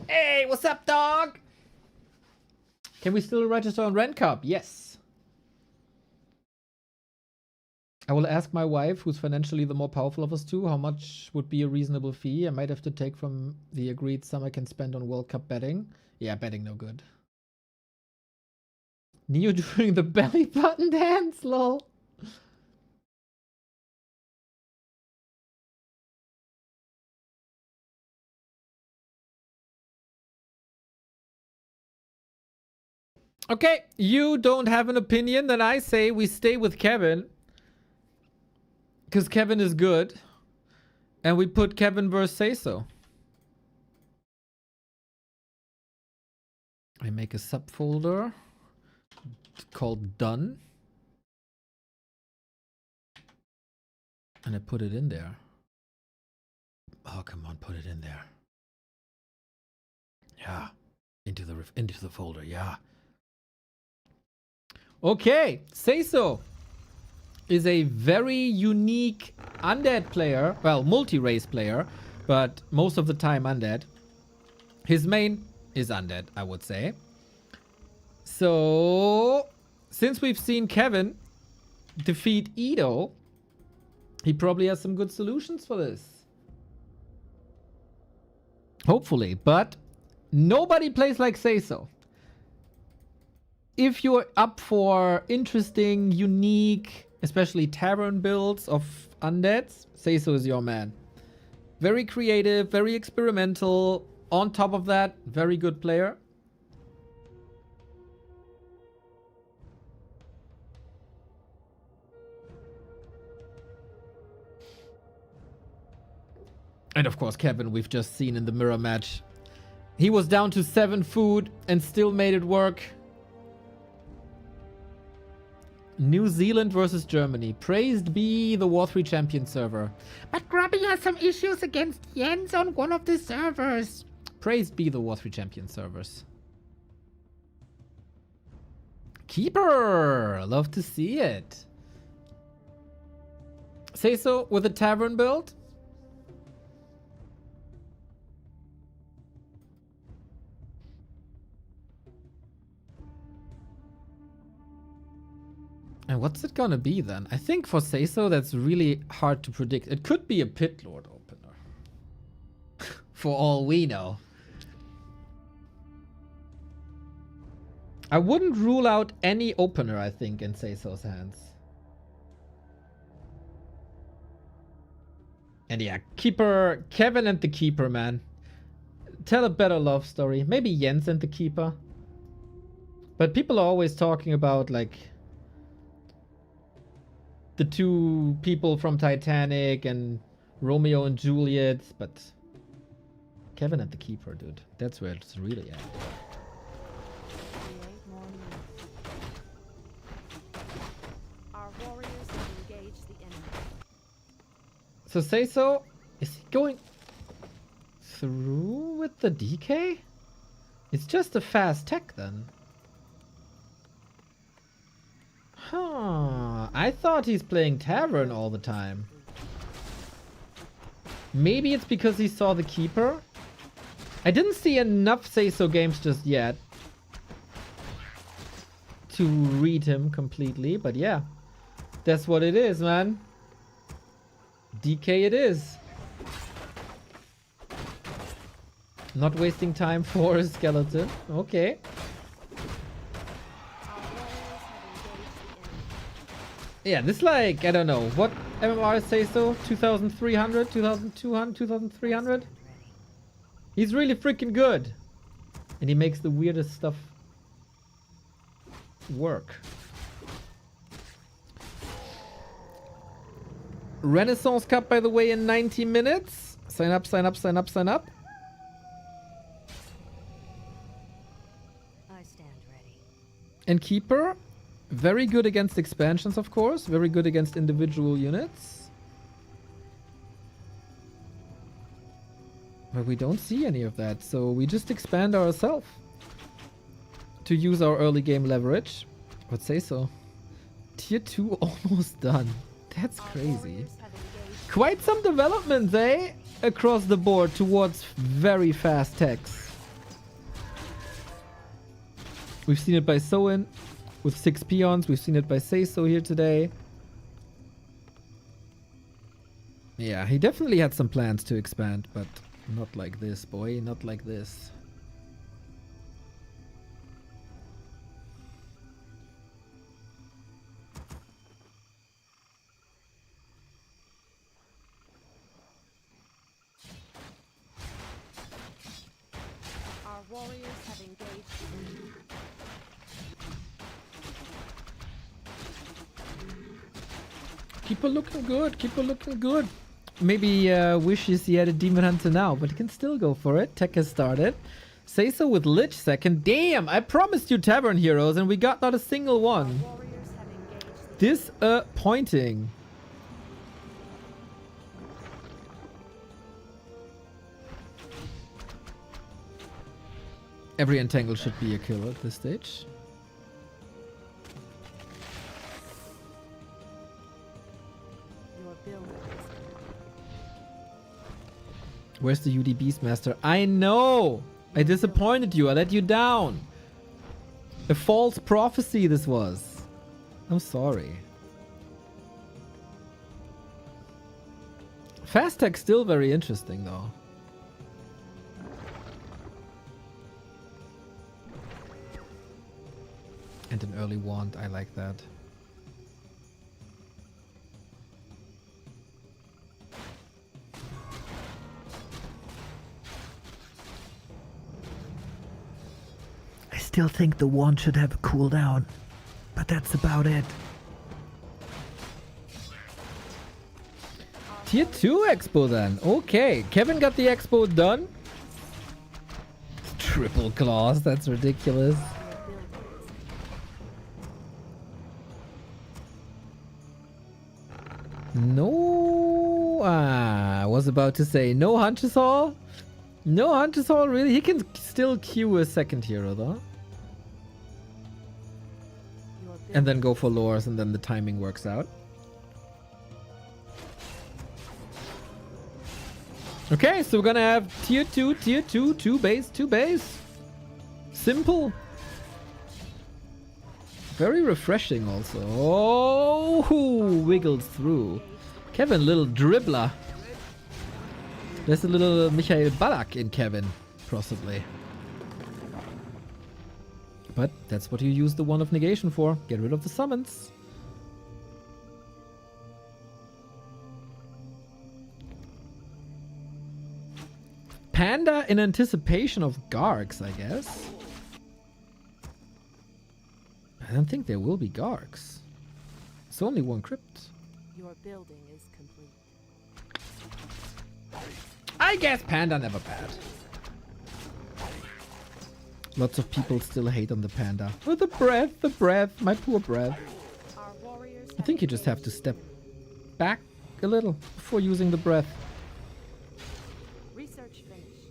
Hey, what's up, dog? Can we still register on Rent Cup? Yes. I will ask my wife, who's financially the more powerful of us two, how much would be a reasonable fee. I might have to take from the agreed sum I can spend on World Cup betting. Yeah, betting no good. Neo doing the belly button dance, lol. Okay, you don't have an opinion, then I say we stay with Kevin. Because Kevin is good. And we put Kevin versus Say So. I make a subfolder called Done. And I put it in there. Oh, come on, put it in there. Yeah. Into the folder, yeah. Okay, Say So is a very unique undead player. Well, multi-race player, but most of the time undead. His main is undead, I would say. So, since we've seen Kevin defeat Edo, he probably has some good solutions for this. Hopefully, but nobody plays like Say So. If you're up for interesting, unique, especially tavern builds of undeads, Say So is your man. Very creative, very experimental. On top of that, very good player. And of course, Kevin, we've just seen in the mirror match. He was down to 7 food and still made it work. New Zealand versus Germany. Praised be the War 3 champion server. But Grubby has some issues against Jens on one of the servers. Praised be the War 3 champion servers. Keeper! Love to see it. Say So with a tavern build. And what's it gonna be then? I think for Say So, that's really hard to predict. It could be a Pit Lord opener. For all we know. I wouldn't rule out any opener, I think, in Say So's hands. And yeah, Keeper, Kevin and the Keeper, man. Tell a better love story. Maybe Jens and the Keeper. But people are always talking about, like, the 2 people from Titanic and Romeo and Juliet, but Kevin and the Keeper, dude. That's where it's really at. Create more needs. Our warriors have engaged the enemy. So Say So, is he going through with the DK? It's just a fast tech then. Huh. I thought he's playing Tavern all the time. Maybe it's because he saw the Keeper? I didn't see enough Say So games just yet to read him completely, but yeah. That's what it is, man. DK it is. Not wasting time for a skeleton. Okay. Yeah, this, like, I don't know. What MMR Say So? 2,300? 2,200? 2,300? He's really freaking good. And he makes the weirdest stuff work. Renaissance Cup, by the way, in 90 minutes. Sign up, sign up, sign up, sign up. I stand ready. And Keeper, very good against expansions, of course. Very good against individual units. But we don't see any of that, so we just expand ourselves to use our early game leverage. Would say so. Tier 2 almost done. That's crazy. Quite some developments, eh? Across the board towards very fast techs. We've seen it by Soen with 6 peons. We've seen it by Say So here today. Yeah, he definitely had some plans to expand, but not like this, boy. Not like this. Our warriors have engaged the enemy. Keep on looking good. Keep on looking good. Maybe wishes he had a Demon Hunter now, but he can still go for it. Tech has started. Say So with Lich second. Damn, I promised you Tavern Heroes and we got not a single one. Warriors have engaged the Disappointing. Every entangle should be a kill at this stage. Your building is Where's the UD Beastmaster? I know! I disappointed you. I let you down. A false prophecy this was. I'm sorry. Fast tech still very interesting though. And an early wand, I like that. I still think the wand should have a cooldown, but that's about it. Tier 2 expo then. Okay, Kevin got the expo done. Triple claws, that's ridiculous. No, I was about to say no Hunter's Hall. No Hunter's Hall, really? He can still queue a second hero though. And then go for lures and then the timing works out. Okay, so we're gonna have tier 2, 2 base. Simple. Very refreshing also. Oh, wiggled through. Kevin, little dribbler. There's a little Michael Ballack in Kevin, possibly. But that's what you use the Wand of Negation for. Get rid of the summons. Panda in anticipation of Gargs, I guess. I don't think there will be Gargs. It's only one crypt. Your building is complete. I guess Panda never bad. Lots of people still hate on the Panda. Oh, the breath, my poor breath. Our warriors I think you just have to step back a little before using the breath. research finished.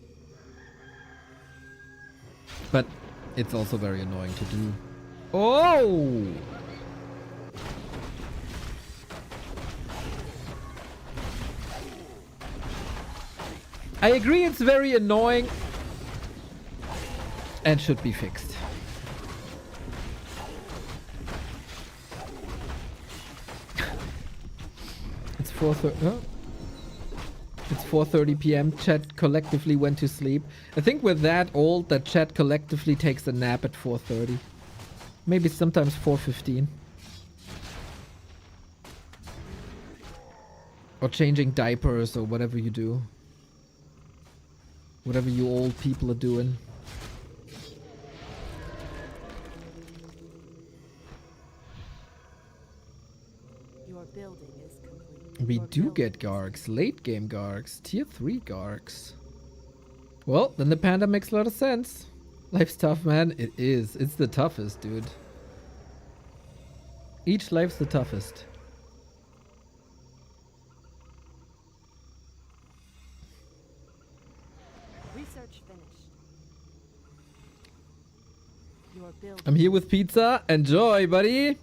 But it's also very annoying to do. Oh! I agree it's very annoying and should be fixed. It's 4:30 p.m. Chat collectively went to sleep. I think we're that old that chat collectively takes a nap at 4:30. Maybe sometimes 4:15. Or changing diapers or whatever you do. Whatever you old people are doing. Your building is complete. We Your do building get Gargs. Late game Gargs. Tier 3 Gargs. Well, then the Panda makes a lot of sense. Life's tough, man. It is. It's the toughest, dude. Each life's the toughest. Research finished. Your building. I'm here with pizza. Enjoy, buddy.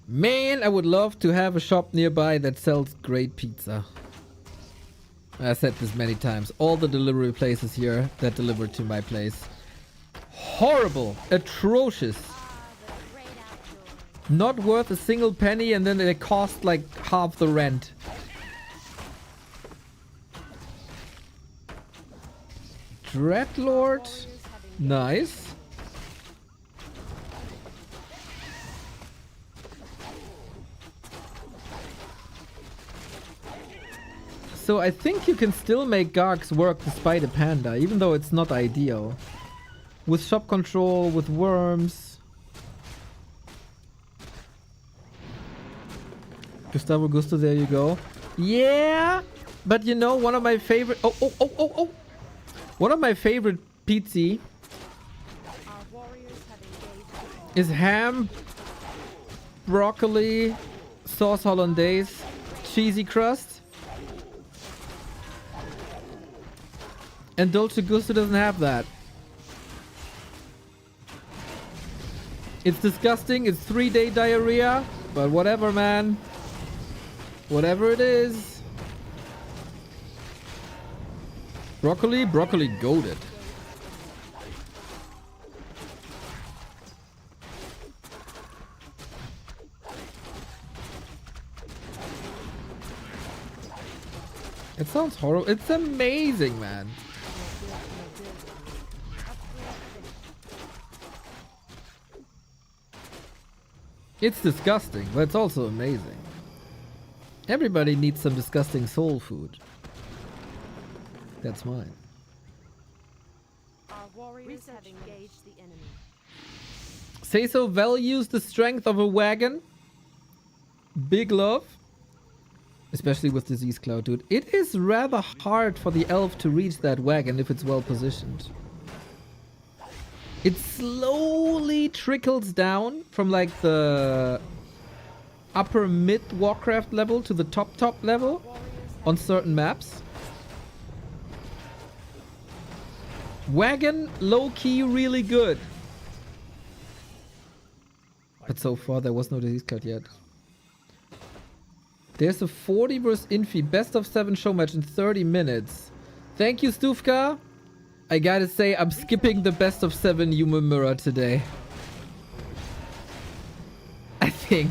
Man, I would love to have a shop nearby that sells great pizza. I said this many times. All the delivery places here that deliver to my place. Horrible. Atrocious. Not worth a single penny, and then they cost like half the rent. Dreadlord. Nice. So I think you can still make Gargs work despite a Panda, even though it's not ideal. With shop control, with worms. Gustavo Gusto, there you go. Yeah! But you know, one of my favorite... Oh! One of my favorite pizza Our warriors have engaged. is ham, broccoli, sauce hollandaise, cheesy crust. And Dolce Gusto doesn't have that. It's disgusting. It's 3-day diarrhea. But whatever, man. Whatever it is. Broccoli? Broccoli goated. It sounds horrible. It's amazing, man. It's disgusting, but it's also amazing. Everybody needs some disgusting soul food. That's mine. Our warriors have engaged the enemy. Say so values the strength of a wagon. Big love. Especially with Disease Cloud, dude. It is rather hard for the elf to reach that wagon if it's well positioned. It slowly trickles down from like the upper mid Warcraft level to the top level on certain maps. Wagon low-key really good. But so far there was no Disease Cloud yet. There's a 40 vs Infy best of 7 show match in 30 minutes. Thank you, Stufka. I gotta say, I'm skipping the best of 7 Human Mirror today. I think.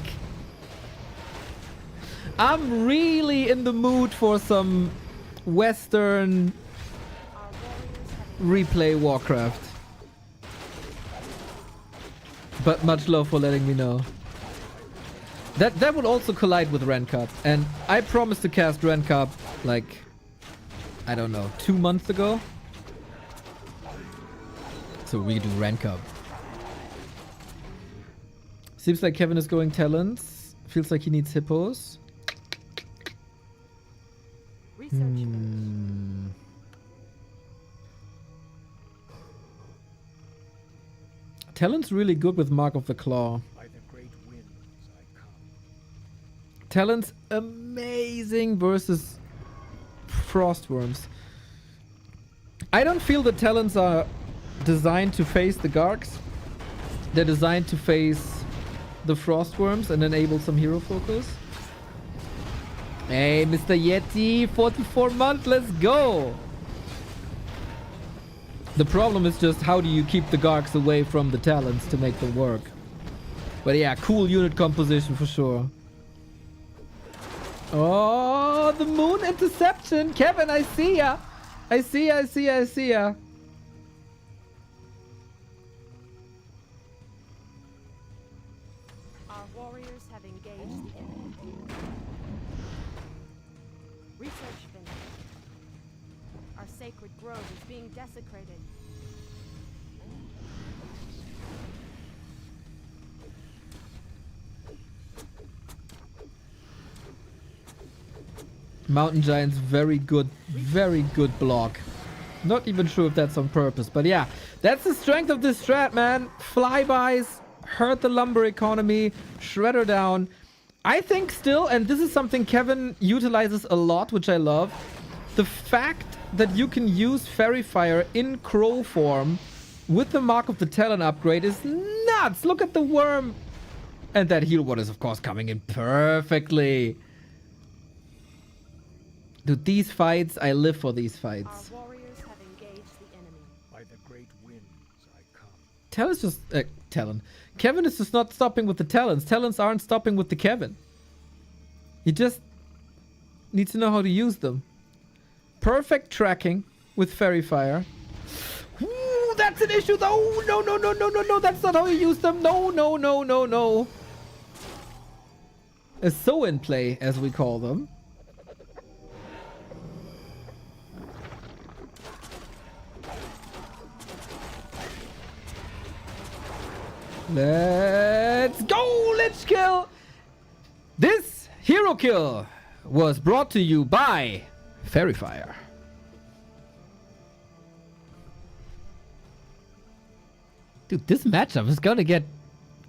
I'm really in the mood for some Western replay Warcraft. But much love for letting me know. That would also collide with Ren Cup, and I promised to cast Ren Cup like, I don't know, 2 months ago. So we do Ren Cup. Seems like Kevin is going talents. Feels like he needs hippos. Talent's really good with Mark of the Claw. Talent's amazing versus Frostworms. I don't feel the Talents are designed to face the Gargs. They're designed to face the Frostworms and enable some hero focus. Hey, Mr. Yeti, 44 months, let's go! The problem is just how do you keep the Gargs away from the Talents to make them work. But yeah, cool unit composition for sure. Oh, the moon interception. Kevin, I see ya. I see ya. Our warriors have engaged the enemy. Research finished. Our sacred grove is being desecrated. Mountain Giant's very good block. Not even sure if that's on purpose, but yeah. That's the strength of this strat, man. Flybys, hurt the lumber economy, shredder down. I think still, and this is something Kevin utilizes a lot, which I love, the fact that you can use Fairy Fire in Crow form with the Mark of the Talon upgrade is nuts. Look at the worm. And that heal ward is, of course, coming in perfectly. Dude, these fights, I live for these fights. Our warriors have engaged the enemy. By the great winds I come. Talon's just... Talon. Kevin is just not stopping with the Talons. Talons aren't stopping with the Kevin. You just need to know how to use them. Perfect tracking with Fairy Fire. Ooh, that's an issue though! No, that's not how you use them. No. A Soen play, as we call them. Let's go! Let's kill! This hero kill was brought to you by Fairy Fire. Dude, this matchup is gonna get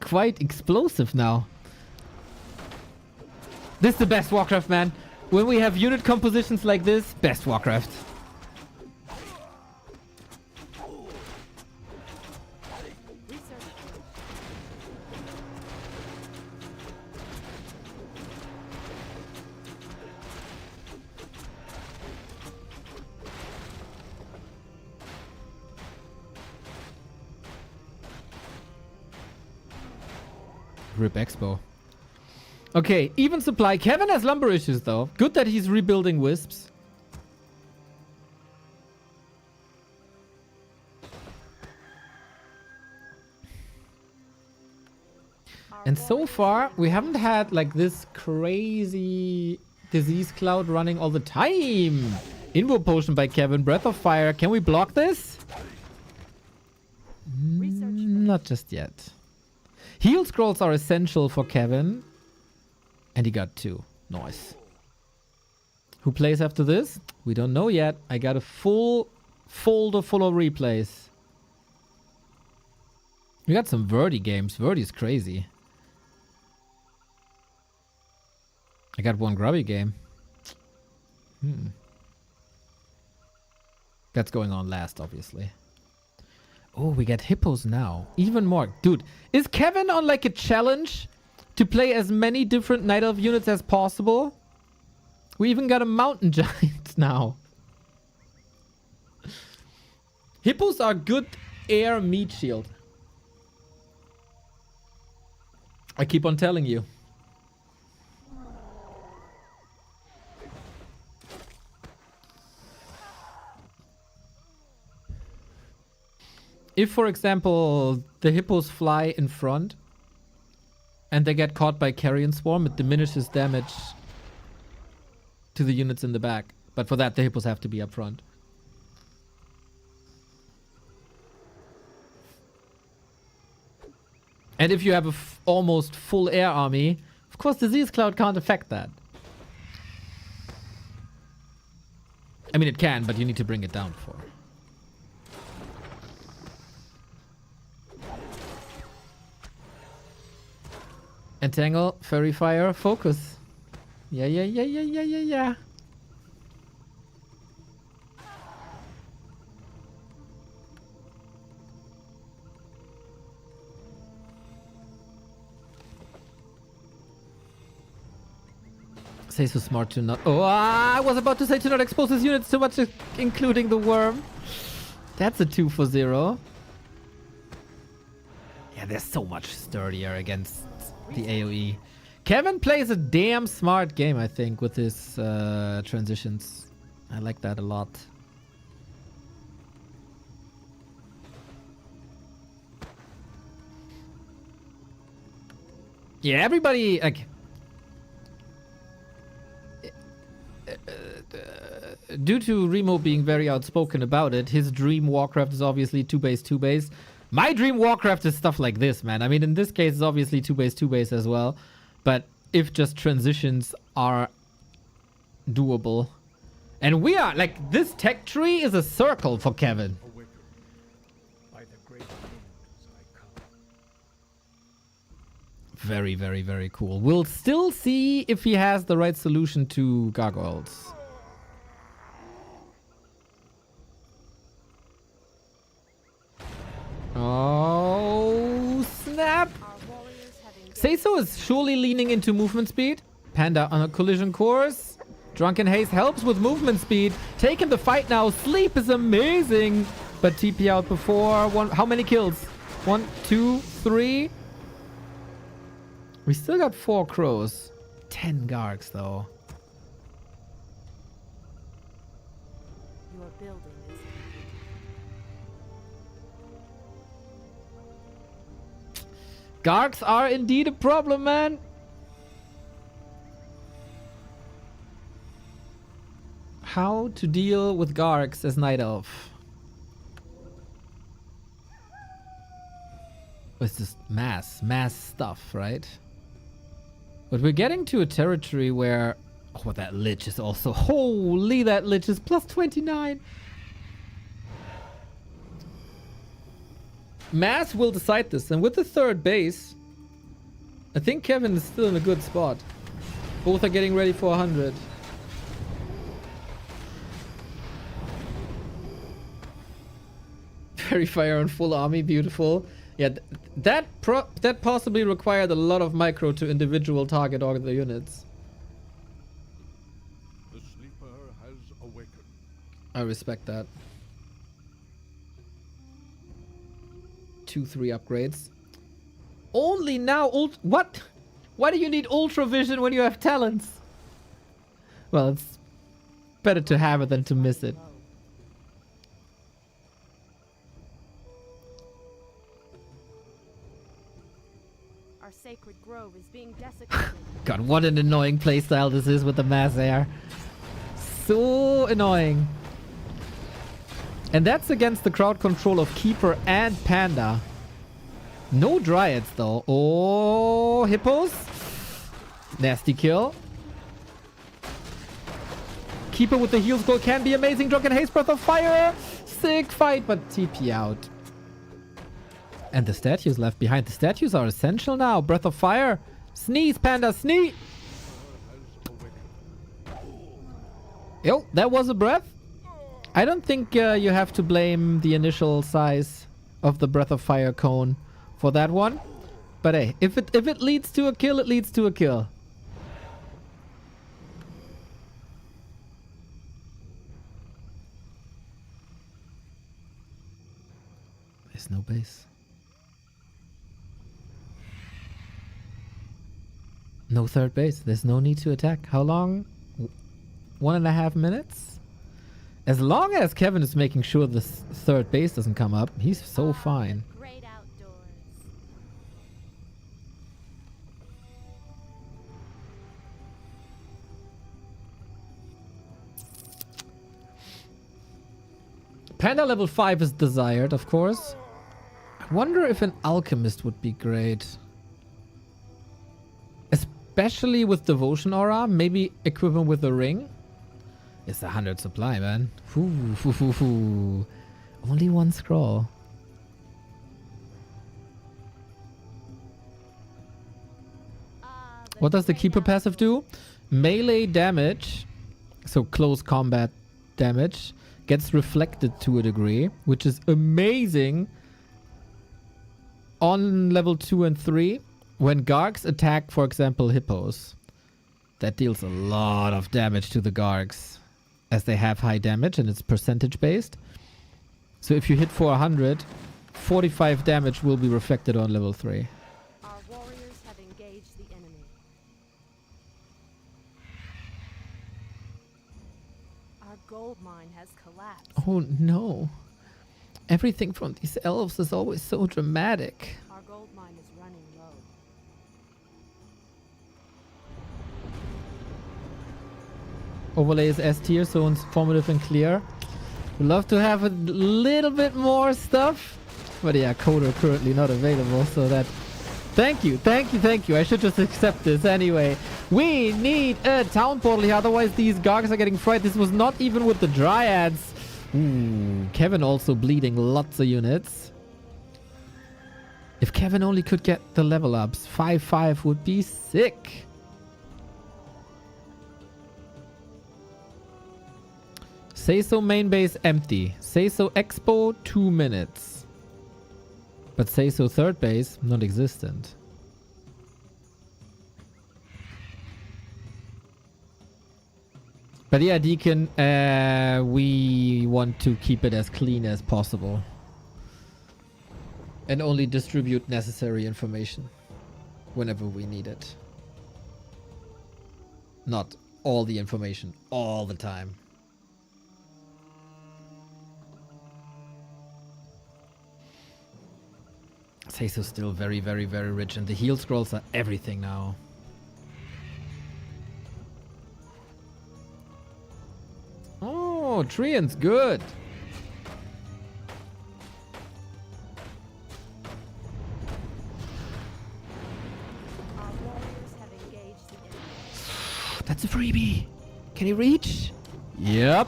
quite explosive now. This is the best Warcraft, man. When we have unit compositions like this, best Warcraft. Rip Expo. Okay, even supply. Kevin has lumber issues though. Good that he's rebuilding wisps. And so far, we haven't had like this crazy disease cloud running all the time. Invo potion by Kevin. Breath of fire. Can we block this? Not just yet. Heal scrolls are essential for Kevin. And he got 2. Nice. Who plays after this? We don't know yet. I got a full folder full of replays. We got some Verdi games. Verdi's crazy. I got one grubby game. That's going on last, obviously. Oh, we get hippos now. Even more. Dude, is Kevin on like a challenge to play as many different Night Elf units as possible? We even got a mountain giant now. Hippos are good air meat shield. I keep on telling you. If, for example, the hippos fly in front and they get caught by carrion swarm, it diminishes damage to the units in the back. But for that, the hippos have to be up front. And if you have a almost full air army, of course, Disease Cloud can't affect that. I mean, it can, but you need to bring it down for. Entangle, Fairy Fire, focus. Yeah. Say so smart to not... Oh, I was about to say to not expose his units too much, including the worm. That's a 2 for 0. Yeah, they're so much sturdier against the AoE. Kevin plays a damn smart game, I think, with his transitions. I like that a lot. Yeah, everybody, like... due to Remo being very outspoken about it, his dream Warcraft is obviously 2-base, 2-base. My dream Warcraft is stuff like this, man. I mean, in this case, it's obviously 2-base, 2-base as well. But if just transitions are doable. And we are, like, this tech tree is a circle for Kevin. By the great winds I come. Very, very, very cool. We'll still see if he has the right solution to gargoyles. Oh, snap! Seiso is surely leaning into movement speed. Panda on a collision course. Drunken Haze helps with movement speed. Taking the fight now. Sleep is amazing. But TP out before. How many kills? 1, 2, 3. We still got 4 crows. 10 gargs though. Your building is Gargs are indeed a problem, man. How to deal with Gargs as Night Elf? It's just mass stuff, right? But we're getting to a territory where... Oh, that Lich is also... Holy, that Lich is plus 29. Mass will decide this. And with the 3rd base, I think Kevin is still in a good spot. Both are getting ready for 100. Fairy Fire on full army, beautiful. Yeah, that possibly required a lot of micro to individual target all the units. The sleeper has awakened. I respect that. 2-3 upgrades. Only now what? Why do you need Ultra Vision when you have talents? Well, it's better to have it than to miss it. Our sacred grove is being desecrated. God, what an annoying playstyle this is with the mass air. So annoying. And that's against the crowd control of Keeper and Panda. No Dryads though. Oh, Hippos. Nasty kill. Keeper with the heal scroll can be amazing. Drunken Haste, Breath of Fire. Sick fight, but TP out. And the statues left behind. The statues are essential now. Breath of Fire. Sneeze, Panda, sneeze. Yo, that was a breath. I don't think you have to blame the initial size of the Breath of Fire cone for that one. But hey, if it leads to a kill, it leads to a kill. There's no base. No third base. There's no need to attack. How long? 1.5 minutes? As long as Kevin is making sure the third base doesn't come up, he's so fine. Great outdoors. Panda level 5 is desired, of course. I wonder if an alchemist would be great. Especially with devotion aura, maybe equivalent with the ring. It's 100 supply, man. Only one scroll. What does the Keeper passive do? Melee damage, so close combat damage, gets reflected to a degree, which is amazing on level 2 and 3. When Gargs attack, for example, Hippos, that deals a lot of damage to the Gargs, as they have high damage and it's percentage based. So if you hit for 100, 45 damage will be reflected on level 3. Our warriors have engaged the enemy. Our gold mine has collapsed. Oh no. Everything from these elves is always so dramatic. Our gold mine is running low. Overlay is S tier, so informative and clear. We'd love to have a little bit more stuff. But yeah, coder currently not available, so that... Thank you. I should just accept this anyway. We need a town portal here, otherwise these Gargs are getting fried. This was not even with the Dryads. Ooh, Kevin also bleeding lots of units. If Kevin only could get the level ups, 5-5 would be sick. Say so main base empty. Say so expo 2 minutes. But say so third base non-existent. But yeah, Deacon, we want to keep it as clean as possible. And only distribute necessary information whenever we need it. Not all the information all the time. Seiso's still very, very, very rich, and the heal scrolls are everything now. Oh, Trian's good. Our warriors have engaged the enemy. That's a freebie. Can he reach? Yep.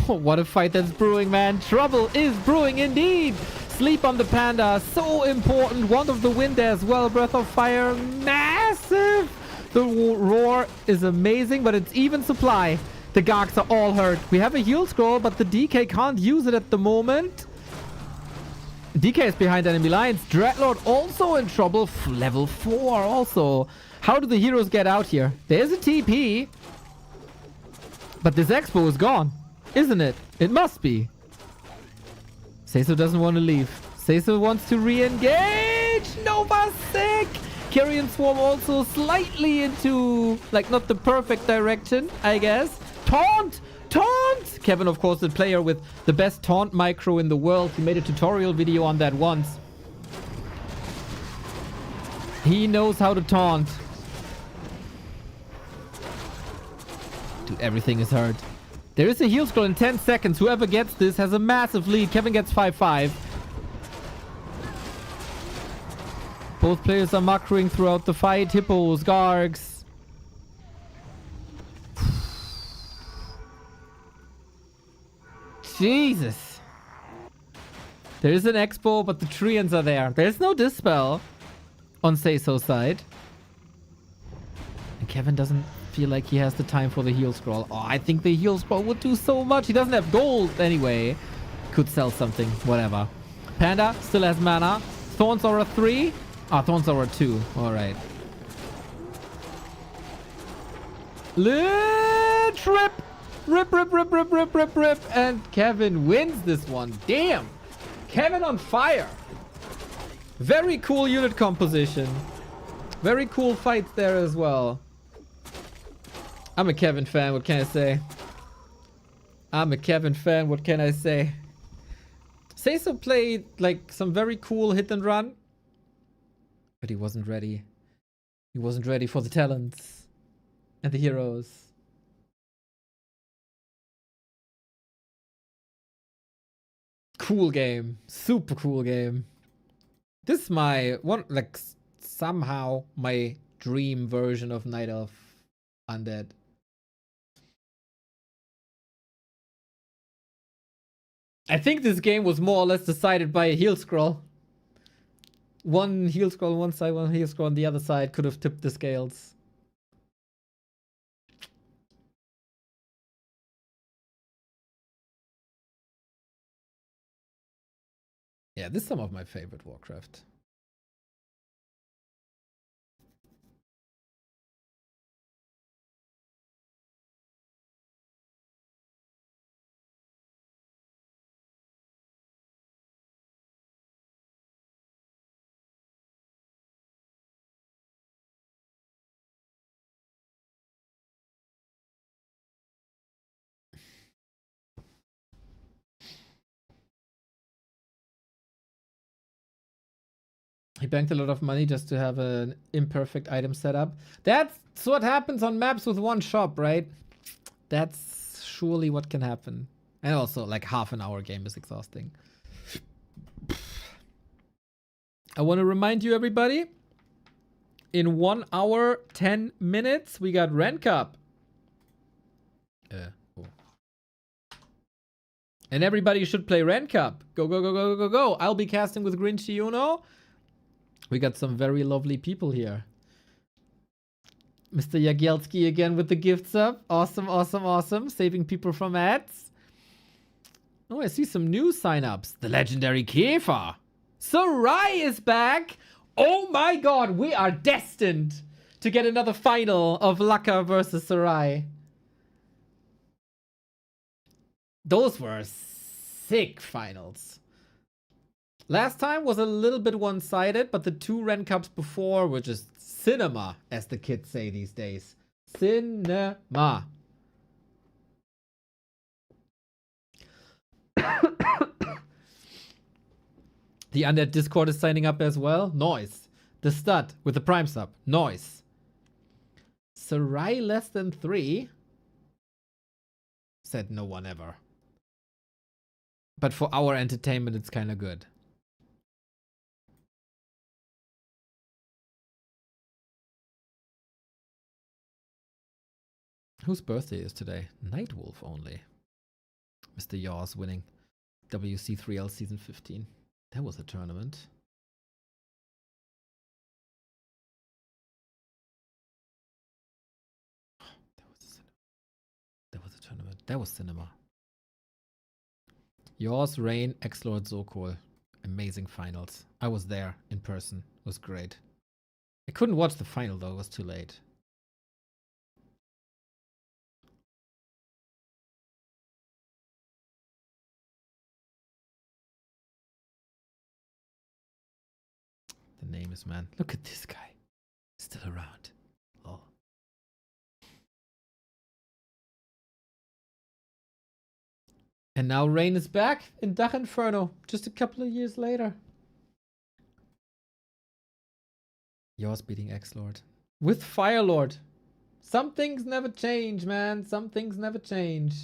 What a fight that's brewing, man. Trouble is brewing indeed. Sleep on the Panda. So important. Wand of the Wind as well. Breath of Fire. Massive. The roar is amazing, but it's even supply. The Gargs are all hurt. We have a heal scroll, but the DK can't use it at the moment. DK is behind enemy lines. Dreadlord also in trouble. Level 4 also. How do the heroes get out here? There's a TP. But this expo is gone. Isn't it? It must be. Seiso doesn't want to leave. Seiso wants to re-engage. Nova sick. Carrion Swarm also slightly into, like, not the perfect direction, I guess. Taunt! Taunt! Kevin, of course, the player with the best taunt micro in the world. He made a tutorial video on that once. He knows how to taunt. Dude, everything is hurt. There is a heal scroll in 10 seconds. Whoever gets this has a massive lead. Kevin gets 5-5. Both players are macroing throughout the fight. Hippos, Gargs. Jesus. There is an expo, but the Treants are there. There's no dispel on Seiso's side. And Kevin doesn't feel like he has the time for the heal scroll. Oh, I think the heal scroll would do so much. He doesn't have gold anyway. Could sell something. Whatever. Panda still has mana. Thorns Aura 3. Ah, Thorns Aura 2. Alright. Trip! Rip, rip, rip, rip, rip, rip, rip. And Kevin wins this one. Damn! Kevin on fire. Very cool unit composition. Very cool fights there as well. I'm a Kevin fan. What can I say? I'm a Kevin fan. What can I say? Seiso played like some very cool hit and run. But he wasn't ready. He wasn't ready for the talents and the heroes. Cool game. Super cool game. This is my one, like, somehow my dream version of Night Elf Undead. I think this game was more or less decided by a heal scroll. One heal scroll on one side, one heal scroll on the other side could have tipped the scales. Yeah, this is some of my favorite Warcraft. He banked a lot of money just to have an imperfect item setup. That's what happens on maps with one shop, right? That's surely what can happen. And also, like, half an hour game is exhausting. I want to remind you, everybody, in 1 hour, 10 minutes, we got Ren Cup. And everybody should play Ren Cup. Go, go, go, go, go, go. I'll be casting with Grinchy Uno. We got some very lovely people here. Mr. Jagielski again with the gifts up. Awesome, awesome, awesome. Saving people from ads. Oh, I see some new signups. The legendary Käfer. Sarai is back. Oh my god, we are destined to get another final of Laka versus Sarai. Those were sick finals. Last time was a little bit one-sided, but the 2 Ren Cups before were just cinema, as the kids say these days. Cinema. The Undead Discord is signing up as well. Noise. The stud with the Prime sub. Noise. Sarai less than 3? Said no one ever. But for our entertainment, it's kind of good. Whose birthday is today? Nightwolf only. Mr. Yaws winning WC3L Season 15. That was a tournament. That was a tournament. That was cinema. Yaws, Rain, X-Lord, Zokol. Amazing finals. I was there in person. It was great. I couldn't watch the final though. It was too late. The name is, man. Look at this guy. Still around. Lol. And now Rain is back in Dach Inferno just a couple of years later. Yours beating X-Lord. With Firelord. Some things never change, man. Some things never change.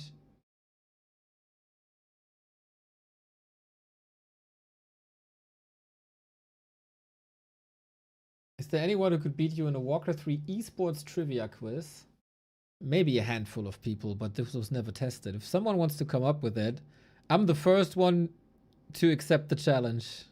Is there anyone who could beat you in a Warcraft 3 esports trivia quiz? Maybe a handful of people, but this was never tested. If someone wants to come up with it, I'm the first one to accept the challenge.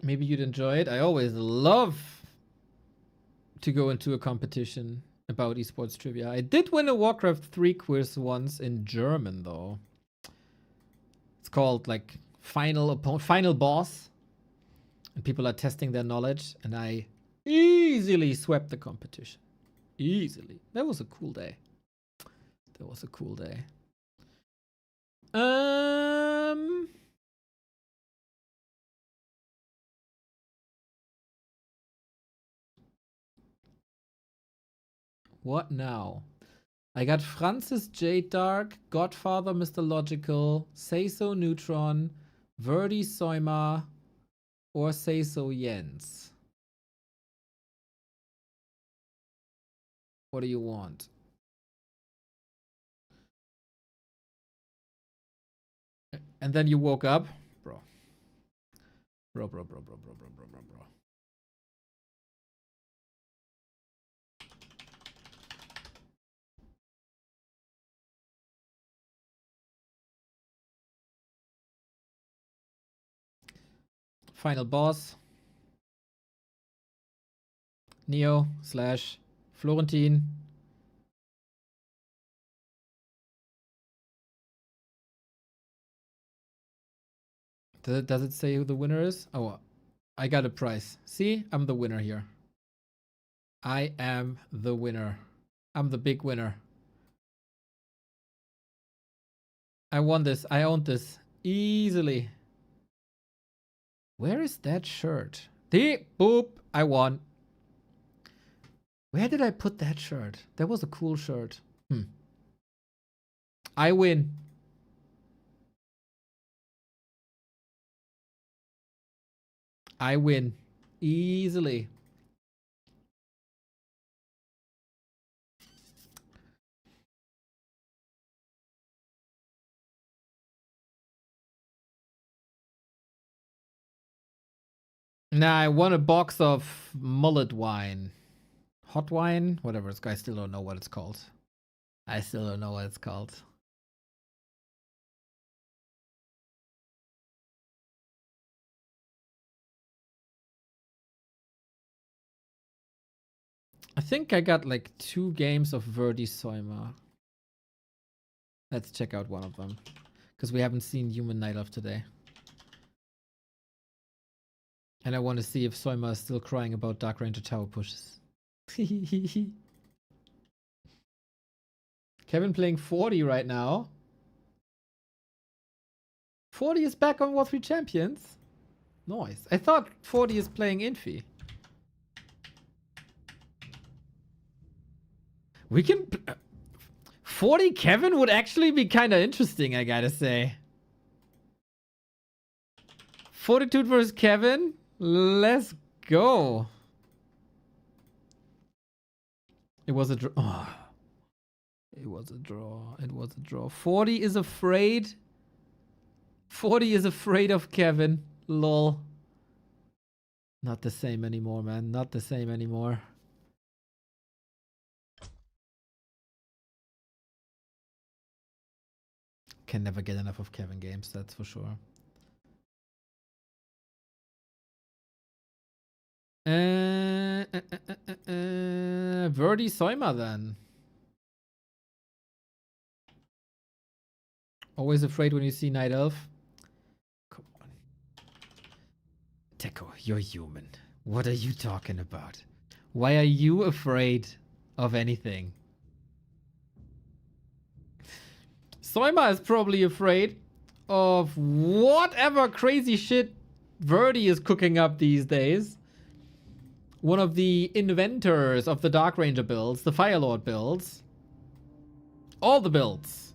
Maybe you'd enjoy it. I always love to go into a competition about esports trivia. I did win a Warcraft 3 quiz once in German, though. It's called like final boss, and people are testing their knowledge, and I easily swept the competition. Easily. That was a cool day. That was a cool day. What now? I got Francis J. Dark, Godfather Mr. Logical, Say So Neutron, Verdi Soima, or Say So Jens. What do you want? And then you woke up? Bro. Bro. Final boss. Neo / Florentine. Does it say who the winner is? Oh, I got a prize. See, I'm the winner here. I am the winner. I'm the big winner. I won this. I owned this easily. Where is that shirt? Boop. I won. Where did I put that shirt? That was a cool shirt. I win. I win. Easily. Nah, I won a box of mullet wine. Hot wine? Whatever. I still don't know what it's called. I still don't know what it's called. I think I got like 2 games of Verdi Soima. Let's check out one of them. Because we haven't seen Human Night of today. And I want to see if Soima is still crying about Dark Ranger tower pushes. Kevin playing 40 right now. 40 is back on War 3 Champions. Nice. I thought 40 is playing Infy. We can... 40 Kevin would actually be kind of interesting, I gotta say. Fortitude versus Kevin? Let's go. It was a It was a draw. It was a draw. 40 is afraid. 40 is afraid of Kevin. Lol. Not the same anymore, man. Not the same anymore. Can never get enough of Kevin games, that's for sure. Verdi Soima then. Always afraid when you see Night Elf. Come on. Teko, you're human. What are you talking about? Why are you afraid of anything? Soima is probably afraid of whatever crazy shit Verdi is cooking up these days. One of the inventors of the Dark Ranger builds, the Firelord builds. All the builds.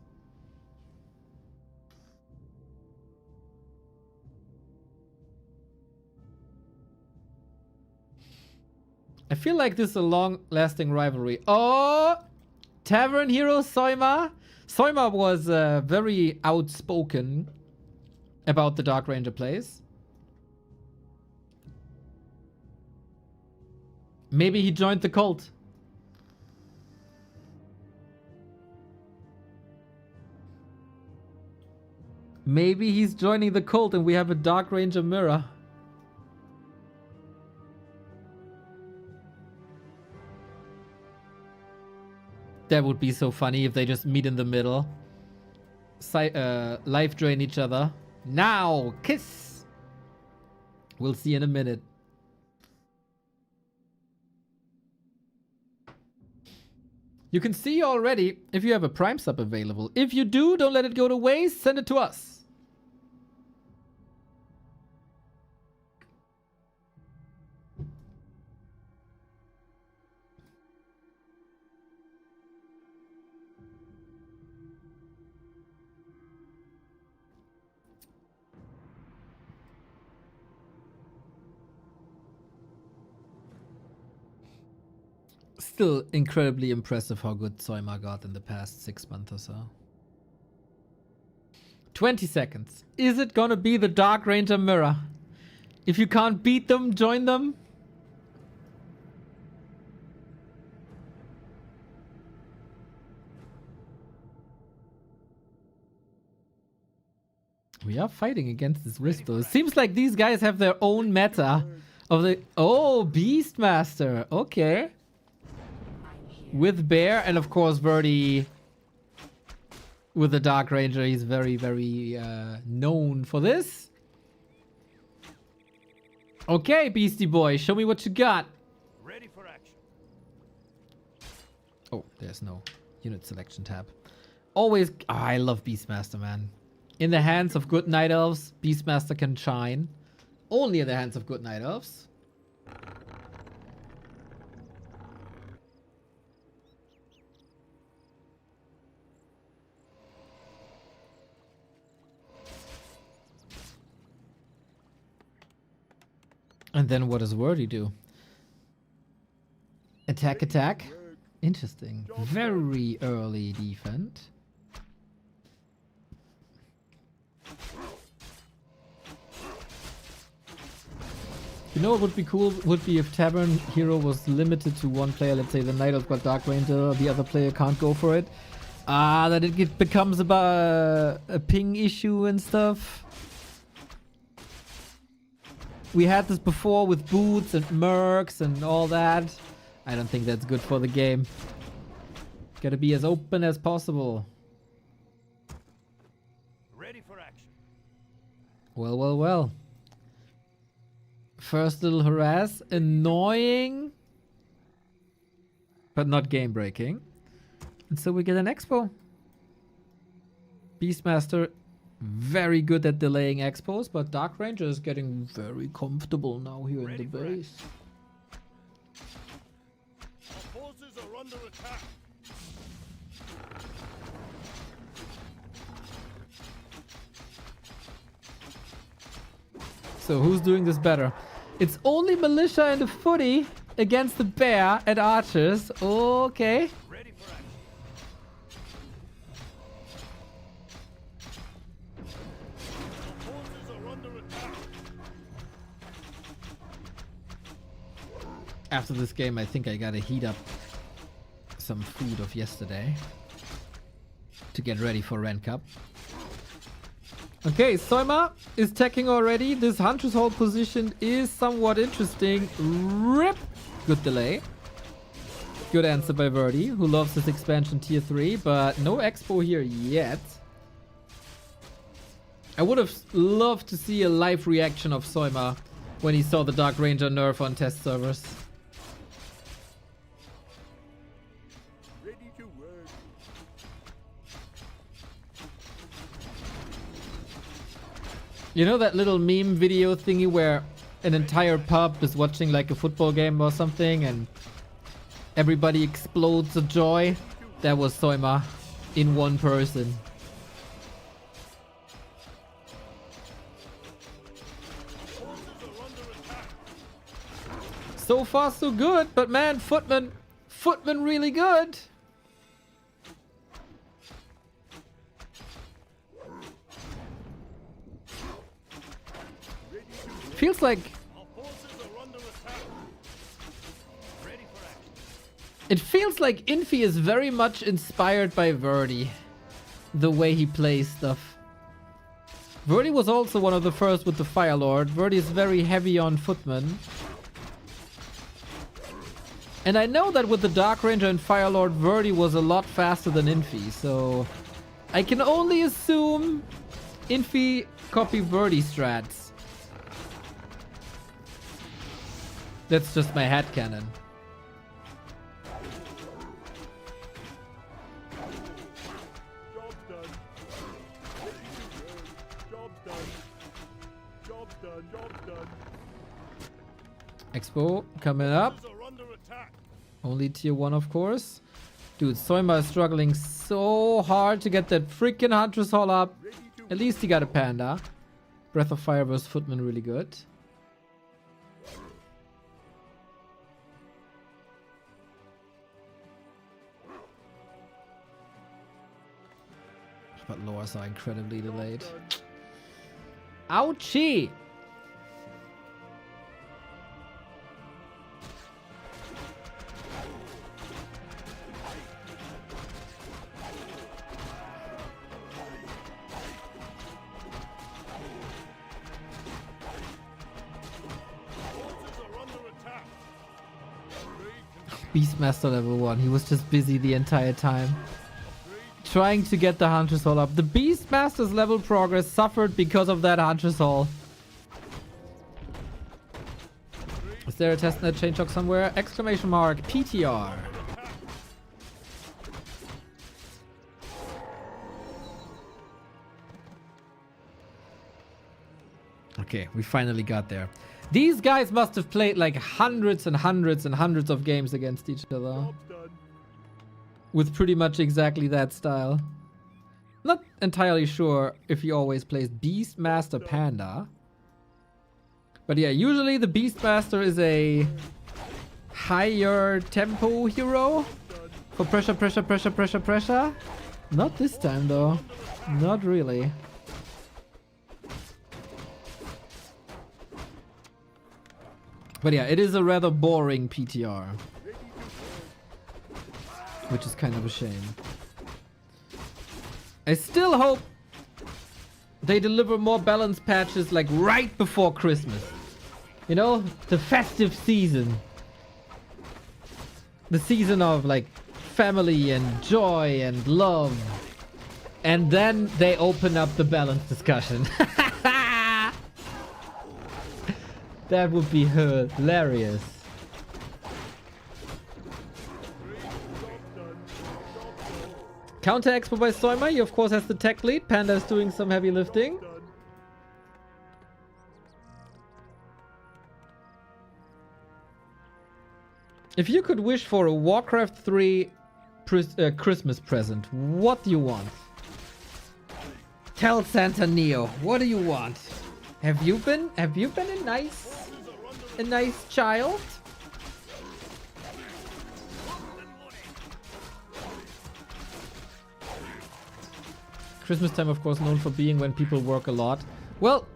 I feel like this is a long-lasting rivalry. Oh! Tavern Hero Soima. Soima was very outspoken about the Dark Ranger plays. Maybe he joined the cult. Maybe he's joining the cult and we have a Dark Ranger mirror. That would be so funny if they just meet in the middle. Life drain each other. Now, kiss! We'll see in a minute. You can see already if you have a Prime sub available. If you do, don't let it go to waste. Send it to us. Still incredibly impressive how good Soima got in the past 6 months or so. 20 seconds. Is it gonna be the Dark Ranger mirror? If you can't beat them, join them. We are fighting against this risk though. It seems like these guys have their own meta of the... Oh, Beastmaster. Okay. With Bear and of course Verdi with the Dark Ranger. He's very, very known for this. Okay, Beastie Boy, show me what you got. Ready for action. Oh, there's no unit selection tab. Always, oh, I love Beastmaster, man. In the hands of good Night Elves, Beastmaster can shine. Only in the hands of good Night Elves. And then what does Wordy do? Attack, attack. Interesting. Very early defense. You know what would be cool? Would be if Tavern Hero was limited to one player. Let's say the Night Elf got Dark Ranger, the other player can't go for it. That it becomes about a ping issue and stuff. We had this before with boots and mercs and all that. I don't think that's good for the game. Gotta be as open as possible. Ready for action. Well, well, well. First little harass. Annoying. But not game breaking. And so we get an expo. Beastmaster, very good at delaying expos, but Dark Ranger is getting very comfortable now here in the base. Our forces are under attack. So who's doing this better? It's only Militia and the Footy against the Bear and Archers. Okay. Ready for action. After this game, I think I gotta heat up some food of yesterday to get ready for Ren Cup. Okay, Soima is teching already. This Hunter's Hold position is somewhat interesting. Rip! Good delay. Good answer by Verdi, who loves this expansion tier 3, but no expo here yet. I would have loved to see a live reaction of Soima when he saw the Dark Ranger nerf on test servers. Ready to work. You know that little meme video thingy where an entire pub is watching like a football game or something and everybody explodes of joy? That was Soima in one person. So far so good, but man, Footman really good. Feels like it feels like Infy is very much inspired by Verdi, the way he plays stuff. Verdi was also one of the first with the Fire Lord. Verdi is very heavy on Footman. And I know that with the Dark Ranger and Fire Lord, Verdi was a lot faster than Infy, so I can only assume Infy copy Verdi strats. That's just my headcanon. Job done. Job done. Job done. Job done. Expo coming up. Are under attack. Only tier 1, of course. Dude, Soima is struggling so hard to get that freaking Hunter's Hall up. At least he got a panda. Breath of Fire versus Footman really good. But lores are incredibly delayed. Ouchie! Beastmaster level 1. He was just busy the entire time, trying to get the Hunter's Hall up. The Beastmaster's level progress suffered because of that Hunter's Hall. Is there a testnet change log somewhere? Exclamation mark PTR. Okay, we finally got there. These guys must have played like hundreds and hundreds and hundreds of games against each other. Job done. With pretty much exactly that style. Not entirely sure if he always plays Beastmaster Panda. But yeah, usually the Beastmaster is a higher tempo hero. For pressure, pressure, pressure, pressure, pressure. Not this time though. Not really. But yeah, it is a rather boring PTR. Which is kind of a shame. I still hope they deliver more balance patches like right before Christmas. You know, the festive season. The season of like family and joy and love. And then they open up the balance discussion. That would be hilarious. Counter expo by Soima. He of course has the tech lead. Panda is doing some heavy lifting. If you could wish for a Warcraft 3 Christmas present, what do you want? Tell Santa Neo, what do you want? Have you been a nice child? Christmas time, of course, known for being when people work a lot. Well,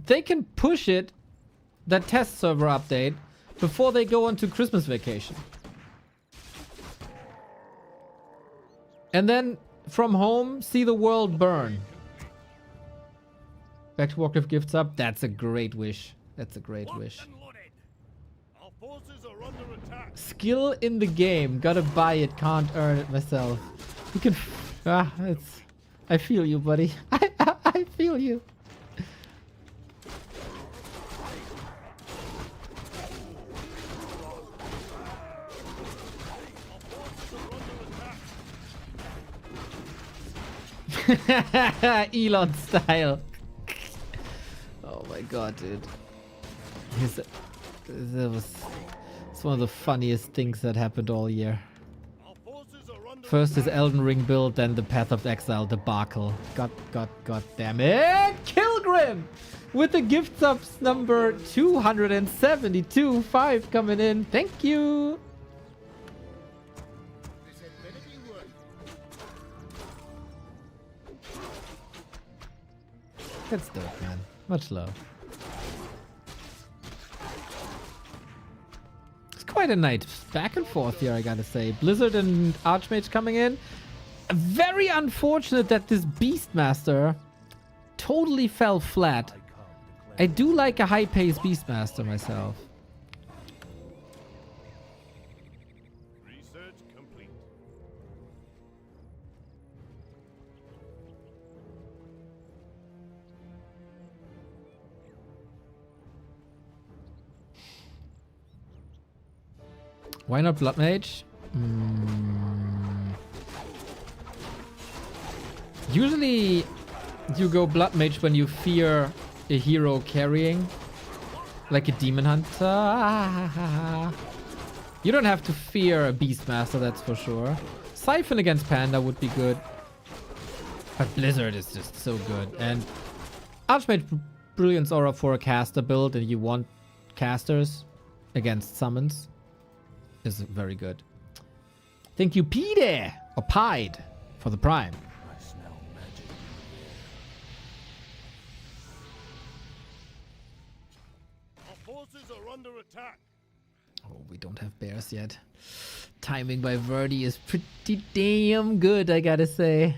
they can push it, that test server update, before they go on to Christmas vacation. And then from home, see the world burn. Back to Warcraft gifts up. That's a great wish. That's a great wish. Our forces are under attack. Skill in the game. Gotta buy it. Can't earn it myself. You can... it's... I feel you, buddy. I feel you. Elon style. Oh my god, dude. It's one of the funniest things that happened all year. Our forces are under First his Elden Ring build, then the Path of Exile debacle. God damn it! Kilgrim! With the gift subs number 272. 5 coming in. Thank you! That's dope, man. Much love. It's quite a night back and forth here, I gotta say. Blizzard and Archmage coming in. Very unfortunate that this Beastmaster totally fell flat. I do like a high-paced Beastmaster myself. research complete. Why not Blood Mage? Usually you go Blood Mage when you fear a hero carrying. Like a Demon Hunter. You don't have to fear a Beastmaster, that's for sure. Siphon against Panda would be good. But Blizzard is just so good. And Archmage Brilliance Aura for a caster build and you want casters against summons is very good. Thank you, Pide or Pied for the Prime. I smell magic. Our forces are under attack. Oh, we don't have bears yet. Timing by Verdi is pretty damn good, I gotta say.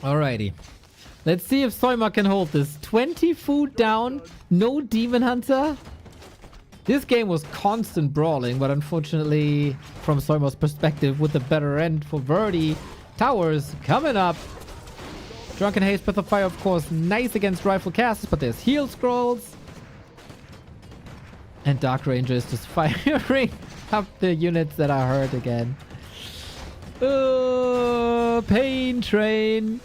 Alrighty. Let's see if Soima can hold this. 20 food down, no Demon Hunter. This game was constant brawling, but unfortunately, from Soima's perspective, with the better end for Verdi. Towers coming up. Drunken Haze, Breath of Fire, of course, nice against rifle casters, but there's heal scrolls. And Dark Ranger is just firing up the units that are hurt again. Pain Train.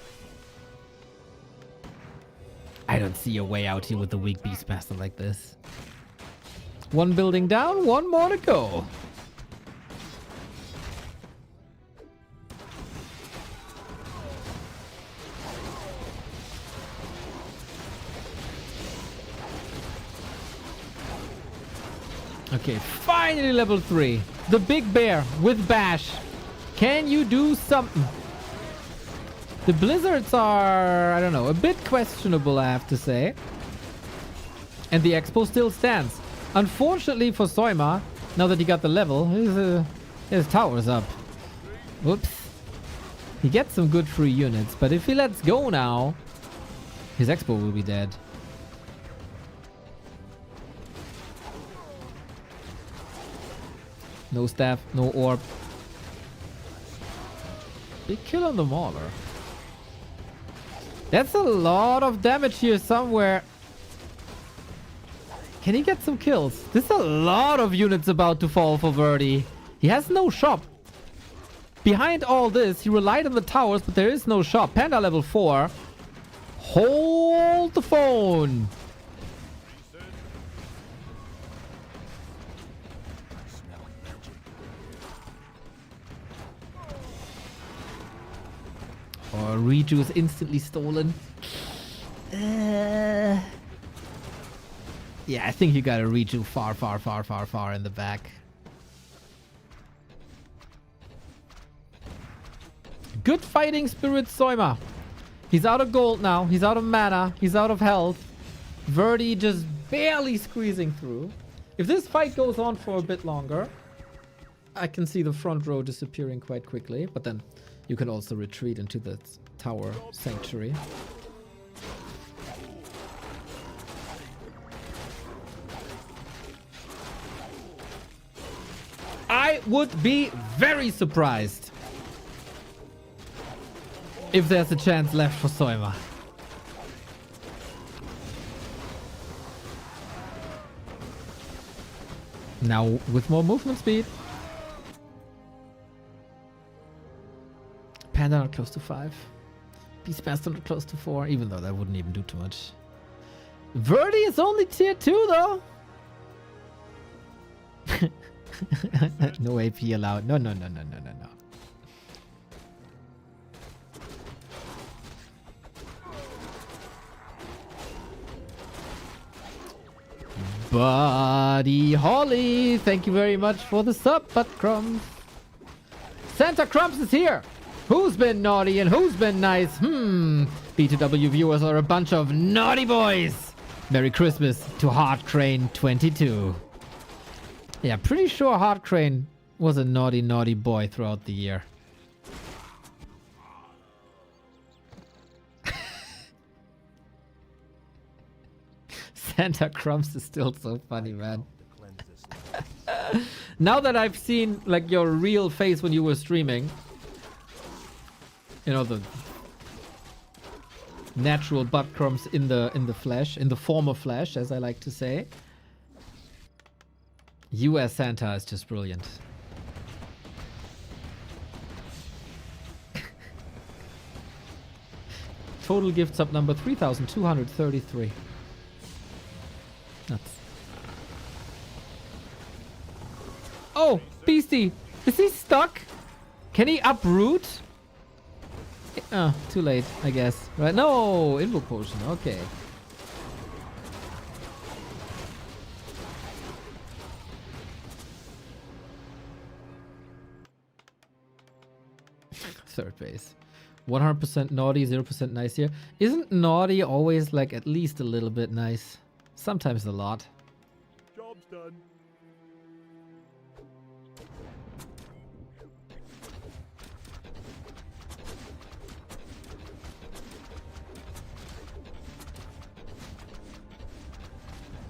I don't see a way out here with the weak Beastmaster like this. One building down, one more to go. Okay, finally level 3. The big bear with Bash. Can you do something? The blizzards are, I don't know, a bit questionable, I have to say. And the expo still stands. Unfortunately for Soima, now that he got the level, his tower's up. Whoops. He gets some good free units, but if he lets go now, his expo will be dead. No staff, no orb. Big kill on the Mauler. That's a lot of damage here somewhere. Can he get some kills? There's a lot of units about to fall for Verdi. He has no shop. Behind all this, he relied on the towers, but there is no shop. Panda level 4. Hold the phone. Or Reju is instantly stolen. Yeah, I think you gotta Reju far in the back. Good fighting spirit, Soima. He's out of gold now. He's out of mana. He's out of health. Verdi just barely squeezing through. If this fight goes on for a bit longer, I can see the front row disappearing quite quickly. But then you can also retreat into the tower sanctuary. I would be very surprised if there's a chance left for Soima. Now with more movement speed. Panda not close to 5. Beastmaster not close to 4, even though that wouldn't even do too much. Verdi is only tier 2 though. No AP allowed. No. Buddy Holly, thank you very much for the sub, but Crumbs. Santa Crumbs is here. Who's been naughty and who's been nice? B2W viewers are a bunch of naughty boys. Merry Christmas to Hard Crane 22. Yeah, pretty sure Hard Crane was a naughty boy throughout the year. Santa Crumbs is still so funny, man. Now that I've seen like your real face when you were streaming, you know, the natural butt crumbs in the flesh, in the form of flesh, as I like to say. You as Santa is just brilliant. Total gift sub number 3,233. Nuts. Oh, Beastie! Is he stuck? Can he uproot? Oh, too late, I guess. Right? No! Invoke potion, okay. Third base. 100% naughty, 0% nice here. Isn't naughty always like at least a little bit nice? Sometimes a lot. Job's done.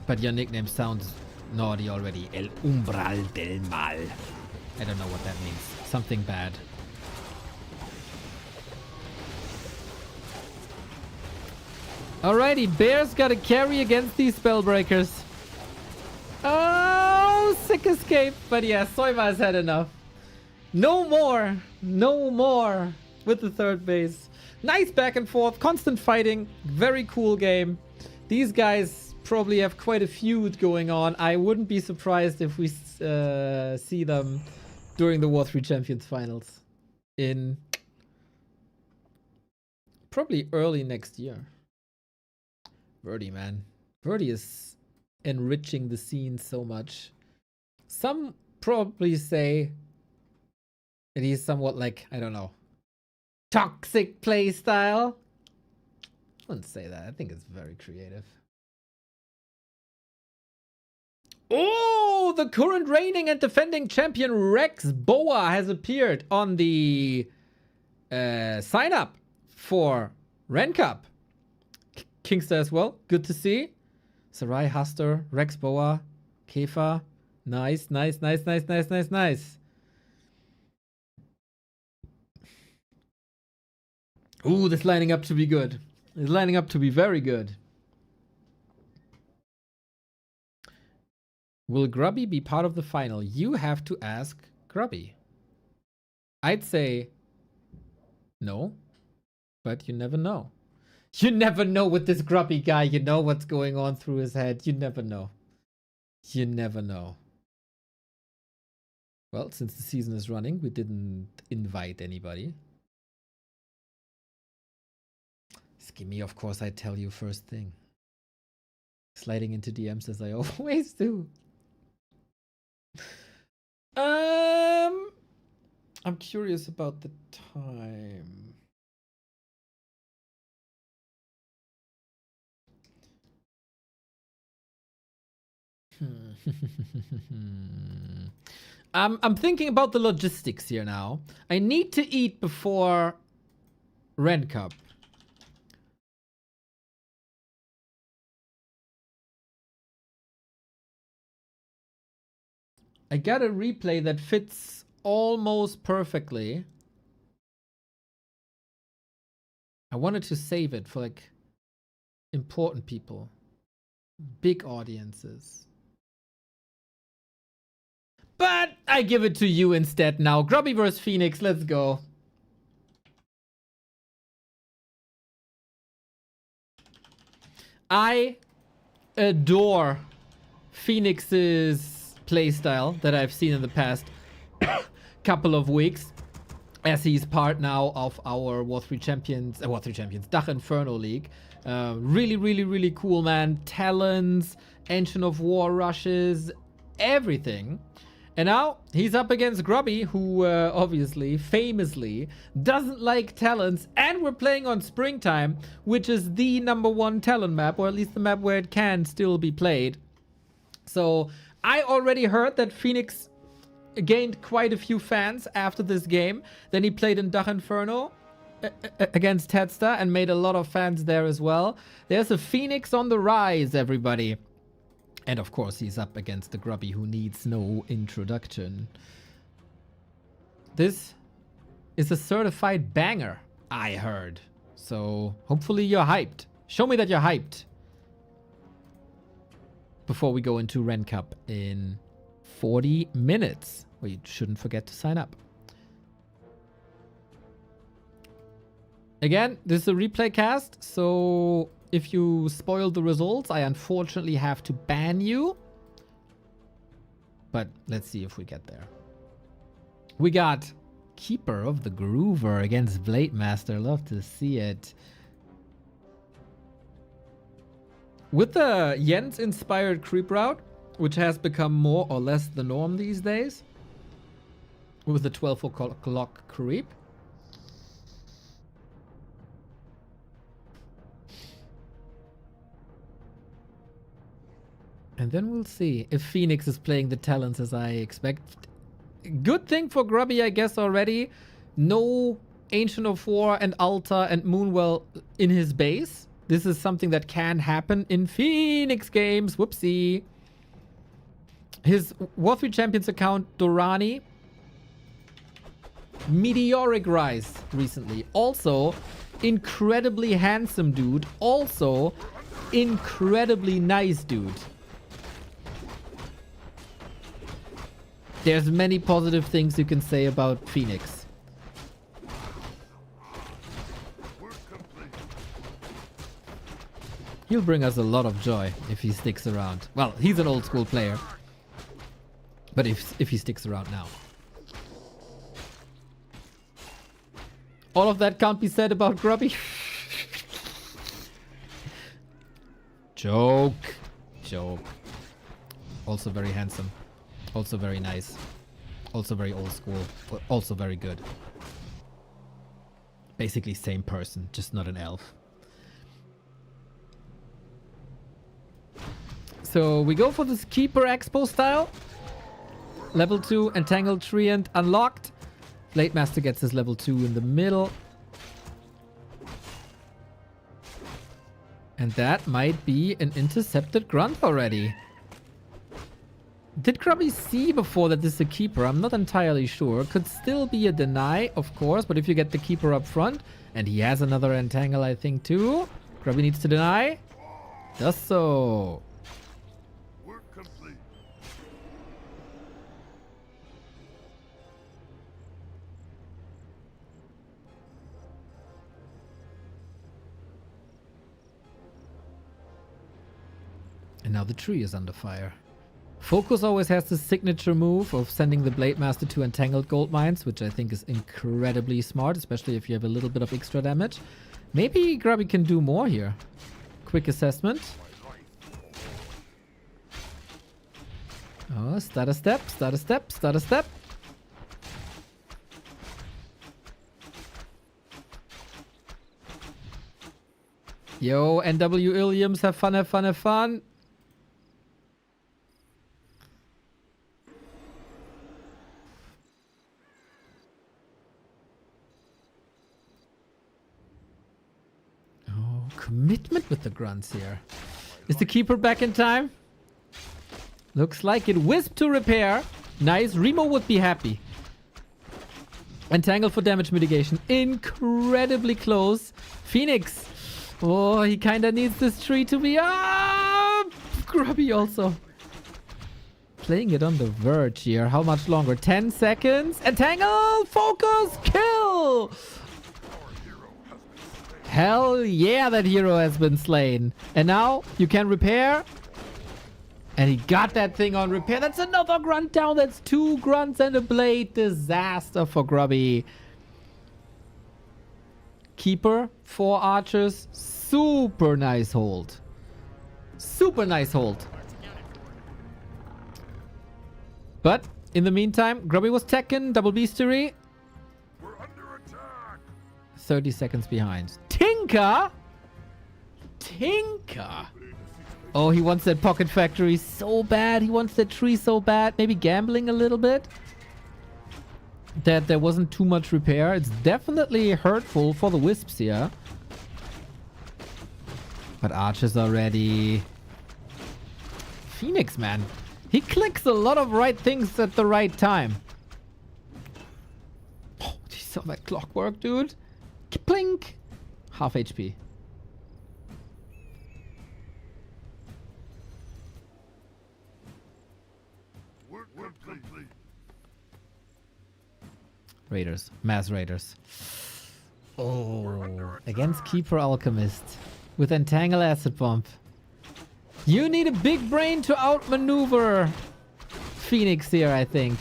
But your nickname sounds naughty already. El Umbral del Mal. I don't know what that means. Something bad. Alrighty, Bear's got to carry against these Spellbreakers. Oh, sick escape. But yeah, Soima has had enough. No more. No more with the third base. Nice back and forth. Constant fighting. Very cool game. These guys probably have quite a feud going on. I wouldn't be surprised if we see them during the War 3 Champions Finals. In probably early next year. Verdi, man. Verdi is enriching the scene so much. Some probably say that he's somewhat like, I don't know, toxic playstyle. I wouldn't say that. I think it's very creative. Oh, the current reigning and defending champion Rex Boa has appeared on the sign up for Ren Cup. Kingster as well. Good to see. Sarai, Huster, Rex Boa, Kefa. Nice. Ooh, this lining up to be good. It's lining up to be very good. Will Grubby be part of the final? You have to ask Grubby. I'd say no, but you never know. You never know with this Grubby guy. You know what's going on through his head. You never know. You never know. Well, since the season is running, we didn't invite anybody. Skimmy, of course, I tell you first thing. Sliding into DMs as I always do. I'm curious about the time. I'm thinking about the logistics here now. I need to eat before Ren Cup. I got a replay that fits almost perfectly. I wanted to save it for like important people, big audiences. But I give it to you instead now. Grubby vs Phoenix, let's go. I adore Phoenix's playstyle that I've seen in the past couple of weeks, as he's part now of our War 3 Champions, Dach Inferno League. Really cool, man. Talents, Ancient of War rushes, everything. And now he's up against Grubby, who obviously, famously, doesn't like talents. And we're playing on Springtime, which is the #1 talent map, or at least the map where it can still be played. So I already heard that Phoenix gained quite a few fans after this game. Then he played in Dach Inferno against Tedsta and made a lot of fans there as well. There's a Phoenix on the rise, everybody. And of course, he's up against the Grubby, who needs no introduction. This is a certified banger, I heard. So hopefully you're hyped. Show me that you're hyped. Before we go into Ren Cup in 40 minutes. Well, you shouldn't forget to sign up. Again, this is a replay cast, so if you spoil the results, I unfortunately have to ban you. But let's see if we get there. We got Keeper of the Groover against Blade Master. Love to see it. With the Jens-inspired creep route, which has become more or less the norm these days, with the 12 o'clock creep, and then we'll see if Phoenix is playing the talents as I expect. Good thing for Grubby, I guess, already. No Ancient of War and Alta and Moonwell in his base. This is something that can happen in Phoenix games. Whoopsie. His War 3 Champions account, Dorani, meteoric rise recently. Also, incredibly handsome dude. Also, incredibly nice dude. There's many positive things you can say about Phoenix. He'll bring us a lot of joy if he sticks around. Well, he's an old school player. But if he sticks around now. All of that can't be said about Grubby. Joke. Joke. Also very handsome. Also very nice. Also very old school. But also very good. Basically same person, just not an elf. So we go for this Keeper Expo style. Level 2 Entangled Treant unlocked. Blade Master gets his level 2 in the middle. And that might be an intercepted grunt already. Did Grubby see before that this is a Keeper? I'm not entirely sure. Could still be a deny, of course, but if you get the Keeper up front, and he has another Entangle, I think, too. Grubby needs to deny. Does so. And now the tree is under fire. Focus always has the signature move of sending the Blade Master to Entangled Gold Mines, which I think is incredibly smart, especially if you have a little bit of extra damage. Maybe Grubby can do more here. Quick assessment. Oh, start a step, start a step, start a step. Yo, NW Williams, have fun, have fun, have fun. Oh, commitment with the grunts here. Is the keeper back in time? Looks like it. Wisp to repair. Nice. Remo would be happy. Entangle for damage mitigation. Incredibly close. Phoenix. Oh, he kind of needs this tree to be up. Grubby also. Playing it on the verge here. How much longer? 10 seconds. Entangle. Focus. Kill. Hell yeah, that hero has been slain. And now you can repair. And he got that thing on repair. That's another grunt down. That's 2 grunts and a blade. Disaster for Grubby. Keeper, 4 archers. Super nice hold. Super nice hold. But in the meantime, Grubby was taken. Double beastery. 30 seconds behind. Tinker? Tinker? Oh, he wants that pocket factory so bad. He wants that tree so bad. Maybe gambling a little bit. That there wasn't too much repair. It's definitely hurtful for the wisps here. But archers are ready. Phoenix, man. He clicks a lot of right things at the right time. Oh, you saw that clockwork, dude? Plink! Half HP. Raiders. Mass Raiders. Oh. Against Keeper Alchemist. With Entangle Acid Bomb. You need a big brain to outmaneuver Phoenix here, I think.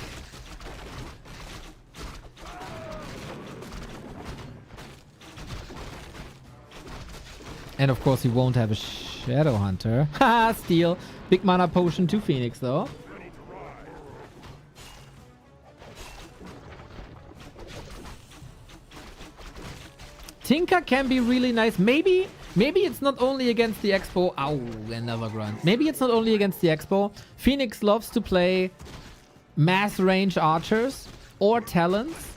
And of course, he won't have a Shadow Hunter. Haha, steal. Big mana potion to Phoenix, though. Tinker can be really nice. Maybe it's not only against the Expo. Ow, another grunt. Maybe it's not only against the Expo. Phoenix loves to play mass range archers or talents.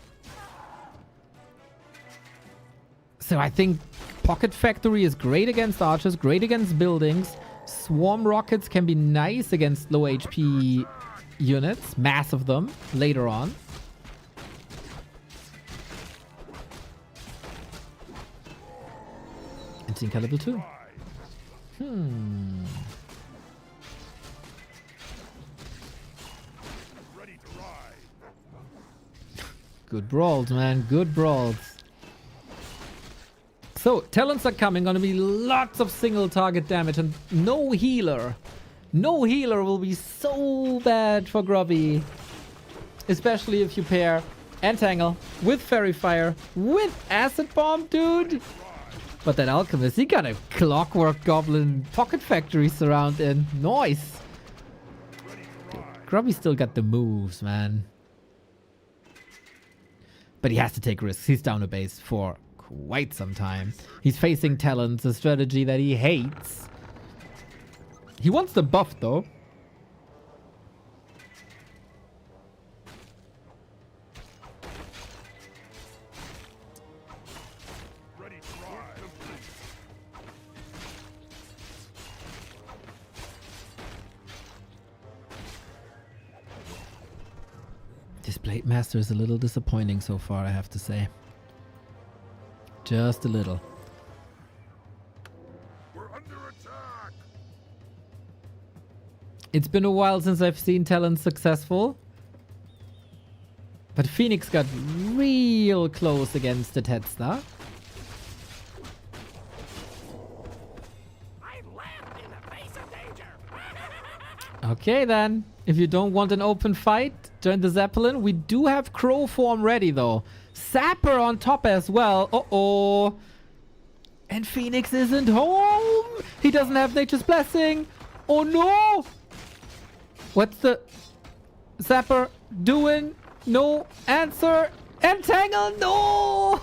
So I think Pocket Factory is great against archers, great against buildings. Swarm rockets can be nice against low HP units, mass of them later on. And Tinker level 2. Good brawls, man. Good brawls. So, talents are coming. Gonna be lots of single target damage and no healer. No healer will be so bad for Grubby. Especially if you pair Entangle with Fairy Fire with Acid Bomb, dude. But that Alchemist, he got a Clockwork Goblin Pocket Factory surround in. Nice. Dude, Grubby still got the moves, man. But he has to take risks. He's down a base for quite some time. He's facing talents, a strategy that he hates. He wants the buff though. This Blade Master is a little disappointing so far, I have to say. Just a little. We're under attack. It's been a while since I've seen talent successful. But Phoenix got real close against the Tetsuta. Okay then. If you don't want an open fight, join the Zeppelin. We do have Crow form ready though. Sapper on top as well. Uh-oh. And Phoenix isn't home. He doesn't have Nature's Blessing. Oh no. What's the Sapper doing? No answer. Entangle. No.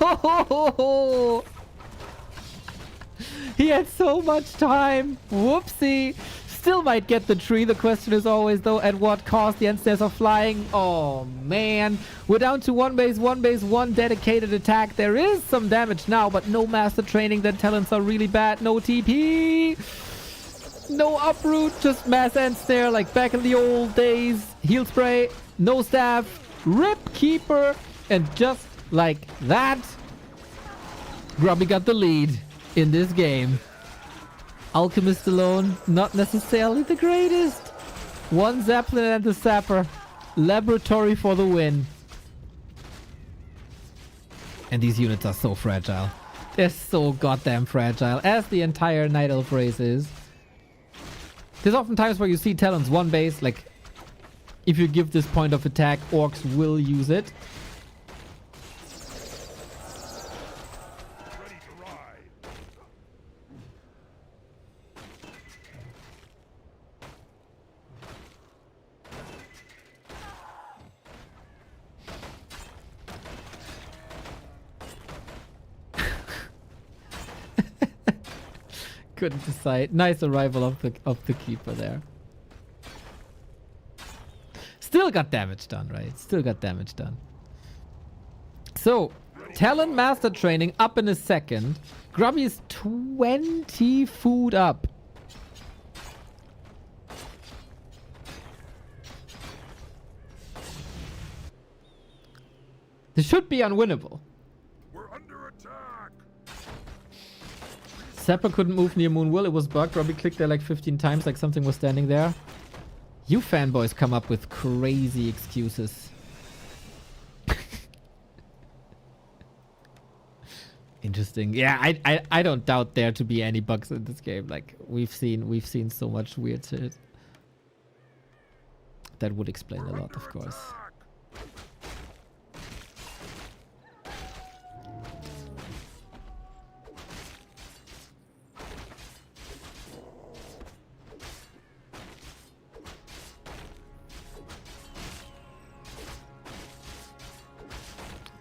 He had so much time. Whoopsie. Still might get the tree. The question is always, though, at what cost? The Enstairs are flying. Oh, man. We're down to one base, one dedicated attack. There is some damage now, but no master training. The talents are really bad. No TP. No uproot. Just mass Enstair like back in the old days. Heal spray. No staff. Rip keeper. And just like that, Grubby got the lead in this game. Alchemist alone, not necessarily the greatest. One Zeppelin and the Sapper. Laboratory for the win. And these units are so fragile. They're so goddamn fragile, as the entire Night Elf race is. There's often times where you see Talons one base, like if you give this point of attack, orcs will use it. Couldn't decide. Nice arrival of the keeper there. Still got damage done, right? Still got damage done. So, Talon Master Training up in a second. Grubby is 20 food up. This should be unwinnable. Sapper couldn't move near Moonwill. It was bugged. Robbie clicked there like 15 times, like something was standing there. You fanboys come up with crazy excuses. Interesting. Yeah, I don't doubt there to be any bugs in this game. Like we've seen so much weird shit. That would explain a lot, of course.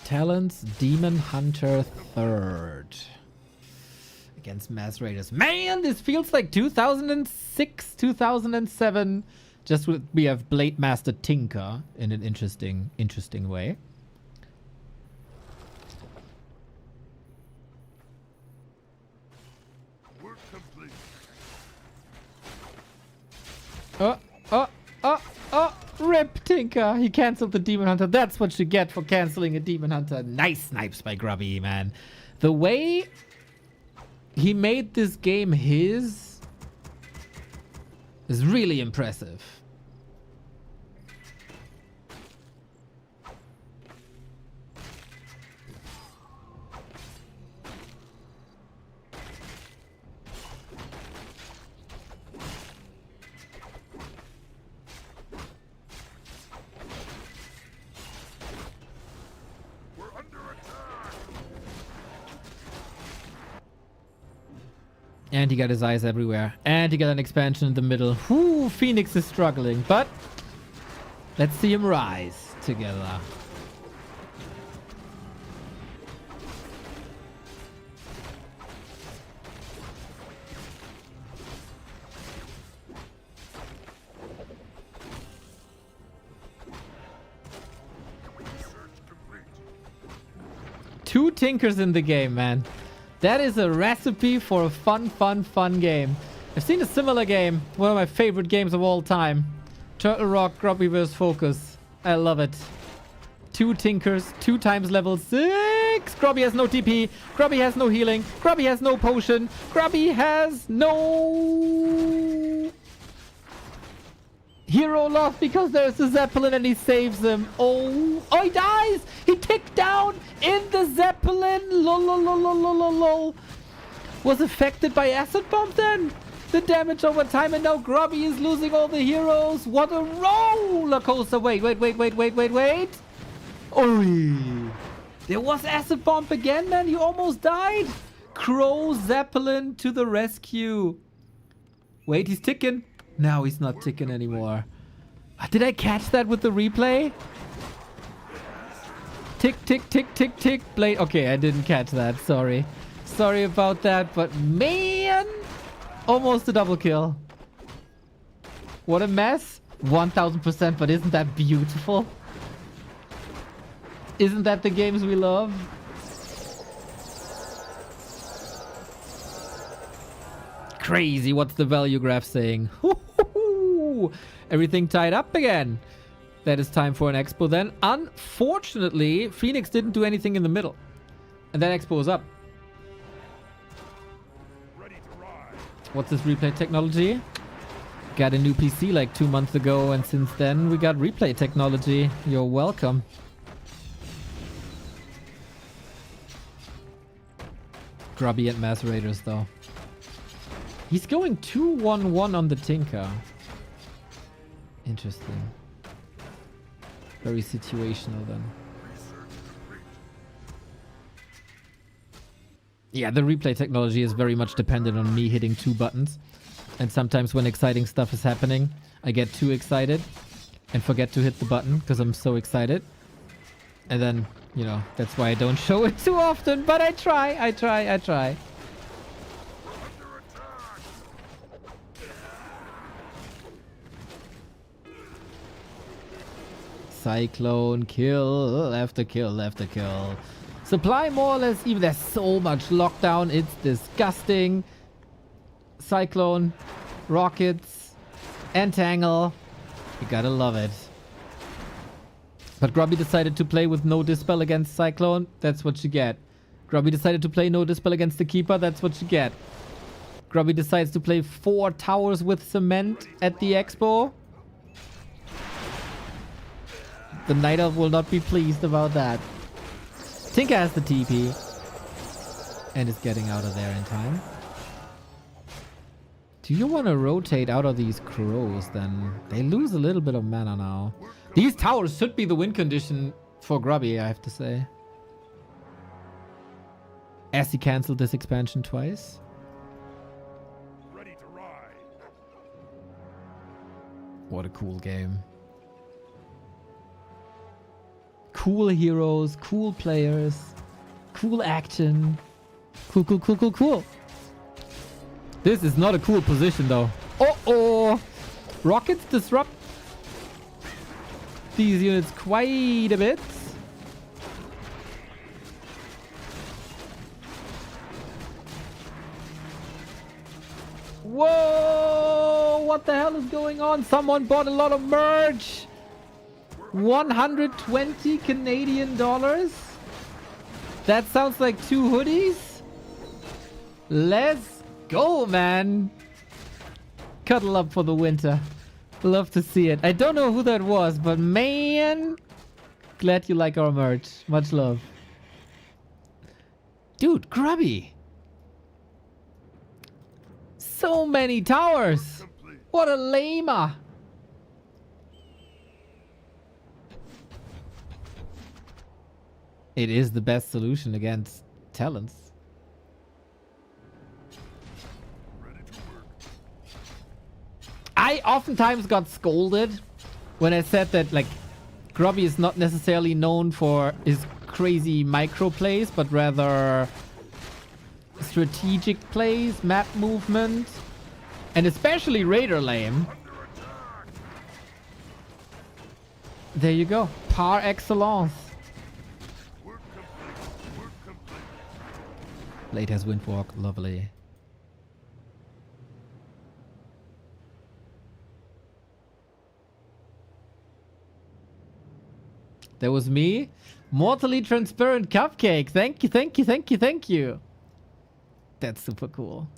Talents, Demon Hunter 3rd. Against Mass Raiders. Man, this feels like 2006, 2007. Just we have Blade Master Tinker in an interesting way. Work complete. Rip Tinker. He cancelled the Demon Hunter. That's what you get for cancelling a Demon Hunter. Nice snipes by Grubby, man. The way he made this game his is really impressive. And he got his eyes everywhere. And he got an expansion in the middle. Whoo, Phoenix is struggling. But let's see him rise together. Two Tinkers in the game, man. That is a recipe for a fun game. I've seen a similar game. One of my favorite games of all time. Turtle Rock, Grubby vs. Focus. I love it. Two Tinkers, 2 times level 6. Grubby has no TP. Grubby has no healing. Grubby has no potion. Grubby has no hero loss because there's a Zeppelin and he saves him. Oh, he dies! He ticked down in the Zeppelin. Lol. Was affected by acid bomb then? The damage over time, and now Grubby is losing all the heroes. What a roller coaster. Wait. Oh, there was acid bomb again, man. You almost died. Crow Zeppelin to the rescue. Wait, he's ticking. Now he's not ticking anymore. Did I catch that with the replay? Tick. Blade. Okay, I didn't catch that. Sorry about that. But man, Almost a double kill. What a mess. 1000%, but isn't that beautiful? Isn't that the games we love? Crazy, what's the value graph saying? Everything tied up again. That is time for an expo then. Unfortunately, Phoenix didn't do anything in the middle. And that expo is up. What's this replay technology? Got a new PC like 2 months ago, and since then we got replay technology. You're welcome. Grubby and Macerators though. He's going 2-1-1 on the Tinker. Interesting. Very situational then. Yeah, the replay technology is very much dependent on me hitting 2 buttons. And sometimes when exciting stuff is happening, I get too excited and forget to hit the button because I'm so excited. And then, you know, that's why I don't show it too often. But I try. Cyclone, kill after kill after kill. Supply more or less even. There's so much lockdown. It's disgusting. Cyclone, rockets, entangle. You gotta love it. But Grubby decided to play with no dispel against Cyclone. That's what you get. Grubby decided to play no dispel against the Keeper. That's what you get. Grubby decides to play 4 towers with cement at the expo. The Night Elf will not be pleased about that. Tinker has the TP. And is getting out of there in time. Do you want to rotate out of these crows then? They lose a little bit of mana now. These towers should be the win condition for Grubby, I have to say. As he cancelled this expansion twice. Ready to ride. What a cool game. Cool heroes, cool players, cool action. Cool. This is not a cool position though. Uh-oh! Rockets disrupt these units quite a bit. Whoa! What the hell is going on? Someone bought a lot of merch! 120 Canadian dollars? That sounds like 2 hoodies? Let's go, man! Cuddle up for the winter. Love to see it. I don't know who that was, but man! Glad you like our merch. Much love. Dude, Grubby! So many towers! What a lamer! It is the best solution against talents. I oftentimes got scolded when I said that, like, Grubby is not necessarily known for his crazy micro plays, but rather strategic plays, map movement, and especially Raider lane. There you go. Par excellence. Late has Windwalk. Lovely. That was me. Mortally transparent cupcake. Thank you. That's super cool.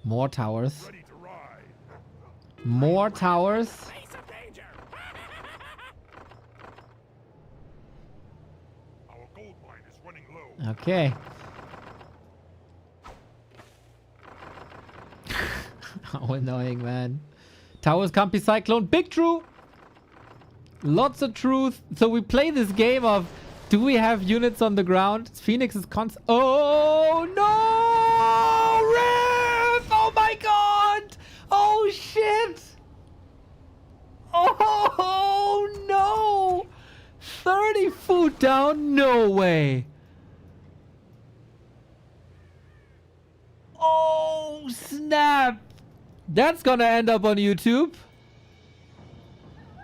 More towers. More towers. Okay. How annoying, man. Towers can't be Cyclone. Big true. Lots of truth. So we play this game of, do we have units on the ground? Phoenix is oh no! Rip! Oh my god! Oh shit! Oh no! Grubby food down? No way. Oh, snap. That's gonna end up on YouTube.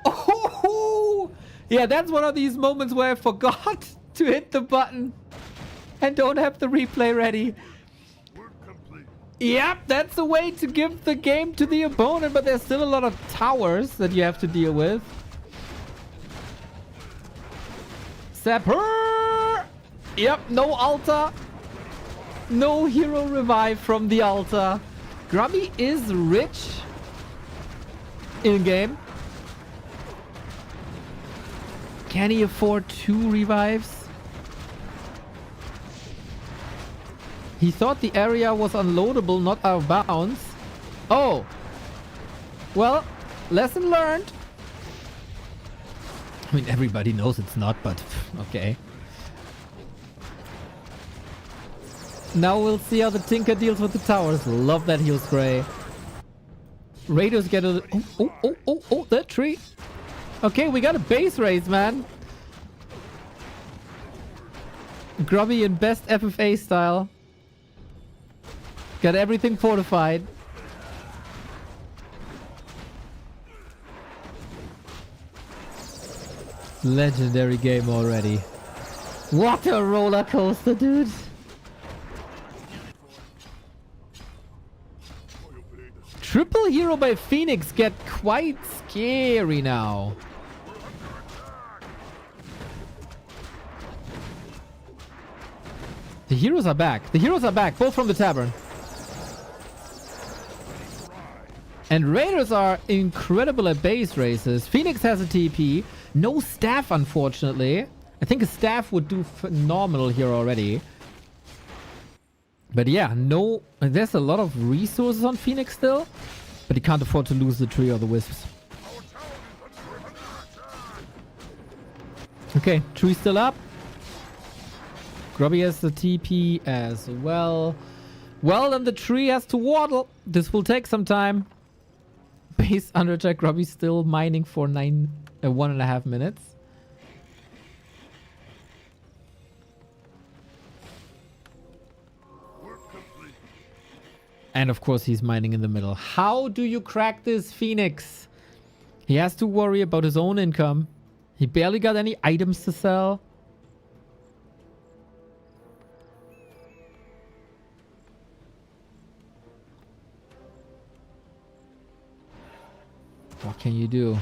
Oh, yeah, that's one of these moments where I forgot to hit the button and don't have the replay ready. Yep, that's a way to give the game to the opponent, but there's still a lot of towers that you have to deal with. Sapper! Yep, no altar. No hero revive from the altar. Grubby is rich in game. Can he afford 2 revives? He thought the area was unloadable, not out of bounds. Oh. Well, lesson learned. I mean, everybody knows it's not, but okay. Now we'll see how the Tinker deals with the towers. Love that heal spray. Raiders get a... Oh, that tree. Okay, we got a base race, man. Grubby in best FFA style. Got everything fortified. Legendary game already. What a roller coaster, dude. Triple hero by Phoenix get quite scary now. The heroes are back. The heroes are back, both from the tavern. And Raiders are incredible at base races. Phoenix has a TP. No staff, unfortunately. I think a staff would do phenomenal here already. But yeah, no... There's a lot of resources on Phoenix still. But he can't afford to lose the tree or the wisps. Okay, tree still up. Grubby has the TP as well. Well, then the tree has to waddle. This will take some time. Base underattack. Grubby still mining for 1.5 minutes. And of course he's mining in the middle. How do you crack this, Phoenix? He has to worry about his own income. He barely got any items to sell. What can you do?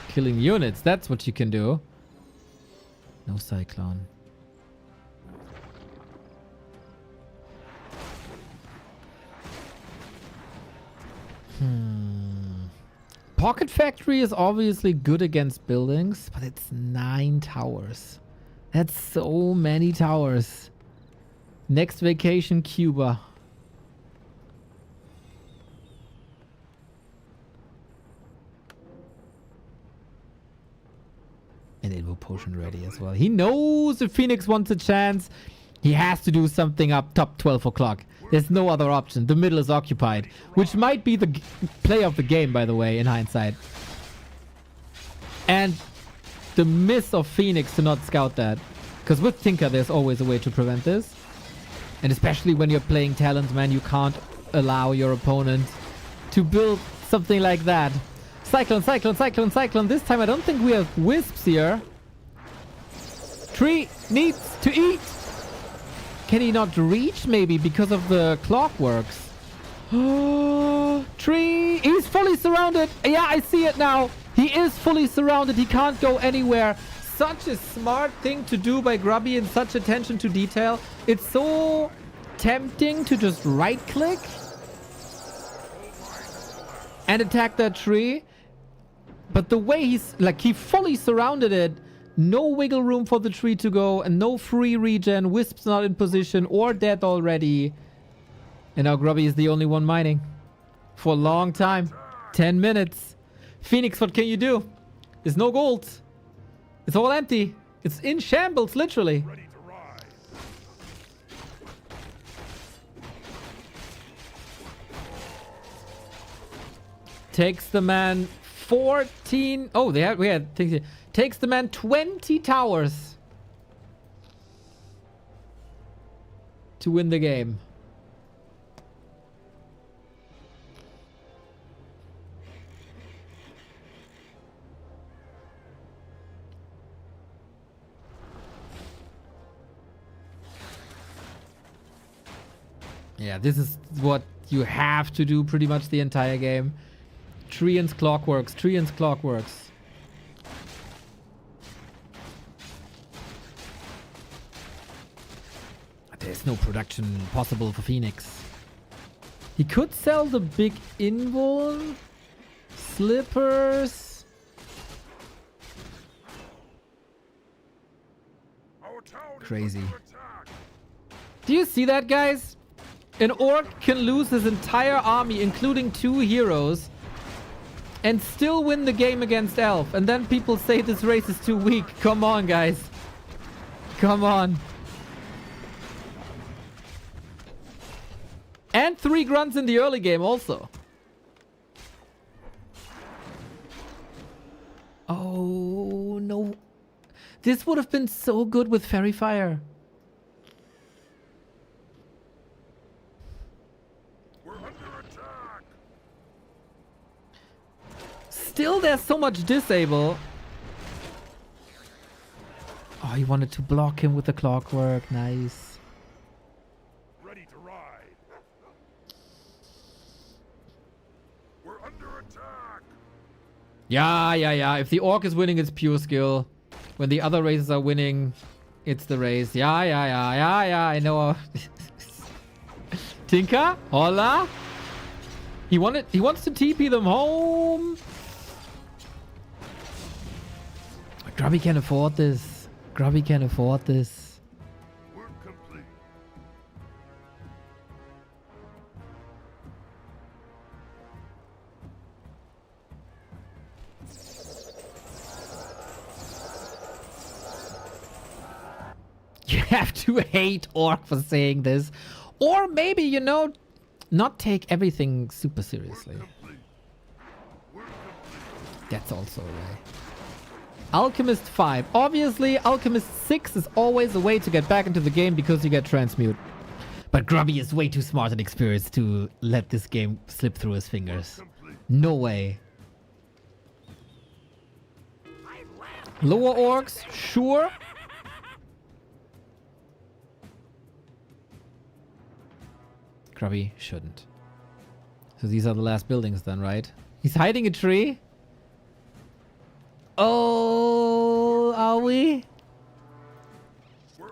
Killing units, that's what you can do. No Cyclone. Pocket Factory is obviously good against buildings, but it's 9 towers. That's so many towers. Next vacation, Cuba. And Invo Potion ready as well. He knows if Phoenix wants a chance, he has to do something up top 12 o'clock. There's no other option. The middle is occupied, which might be the play of the game, by the way, in hindsight. And the miss of Phoenix to not scout that. Because with Tinker, there's always a way to prevent this. And especially when you're playing Talons, man, you can't allow your opponent to build something like that. Cyclone, Cyclone, Cyclone, Cyclone. This time I don't think we have Wisps here. Tree needs to eat. Can he not reach maybe because of the clockworks? Tree, he's fully surrounded. Yeah, I see it now. He is fully surrounded. He can't go anywhere. Such a smart thing to do by Grubby and such attention to detail. It's so tempting to just right click and attack that tree. But the way he's like, he fully surrounded it. No wiggle room for the tree to go and no free regen. Wisp's not in position or dead already. And now Grubby is the only one mining for a long time. 10 minutes. Phoenix, what can you do? There's no gold. It's all empty. It's in shambles, literally. Takes the man 14. Oh, we had things here. Takes the man 20 towers. to win the game. Yeah, this is what you have to do pretty much the entire game. Treant's Clockworks, Treant's Clockworks. There's no production possible for Phoenix. He could sell the big invul. Slippers. Crazy. Do you see that, guys? An orc can lose his entire army, including 2 heroes, and still win the game against elf. And then people say this race is too weak. Come on, guys. Come on. And 3 grunts in the early game also. Oh, no. This would have been so good with Fairy Fire. Still, there's so much disable. Oh, he wanted to block him with the clockwork. Nice. Ready to ride. We're under attack. Yeah. If the orc is winning, it's pure skill. When the other races are winning, it's the race. Yeah. I know. Tinka? Hola? He wants to TP them home. Grubby can afford this. Grubby can afford this. Work complete. You have to hate Orc for saying this. Or maybe, you know, not take everything super seriously. That's also a way. Alchemist 5. Obviously, Alchemist 6 is always a way to get back into the game because you get transmute. But Grubby is way too smart and experienced to let this game slip through his fingers. No way. Lower orcs? Sure. Grubby shouldn't. So these are the last buildings then, right? He's hiding a tree? Oh, are we?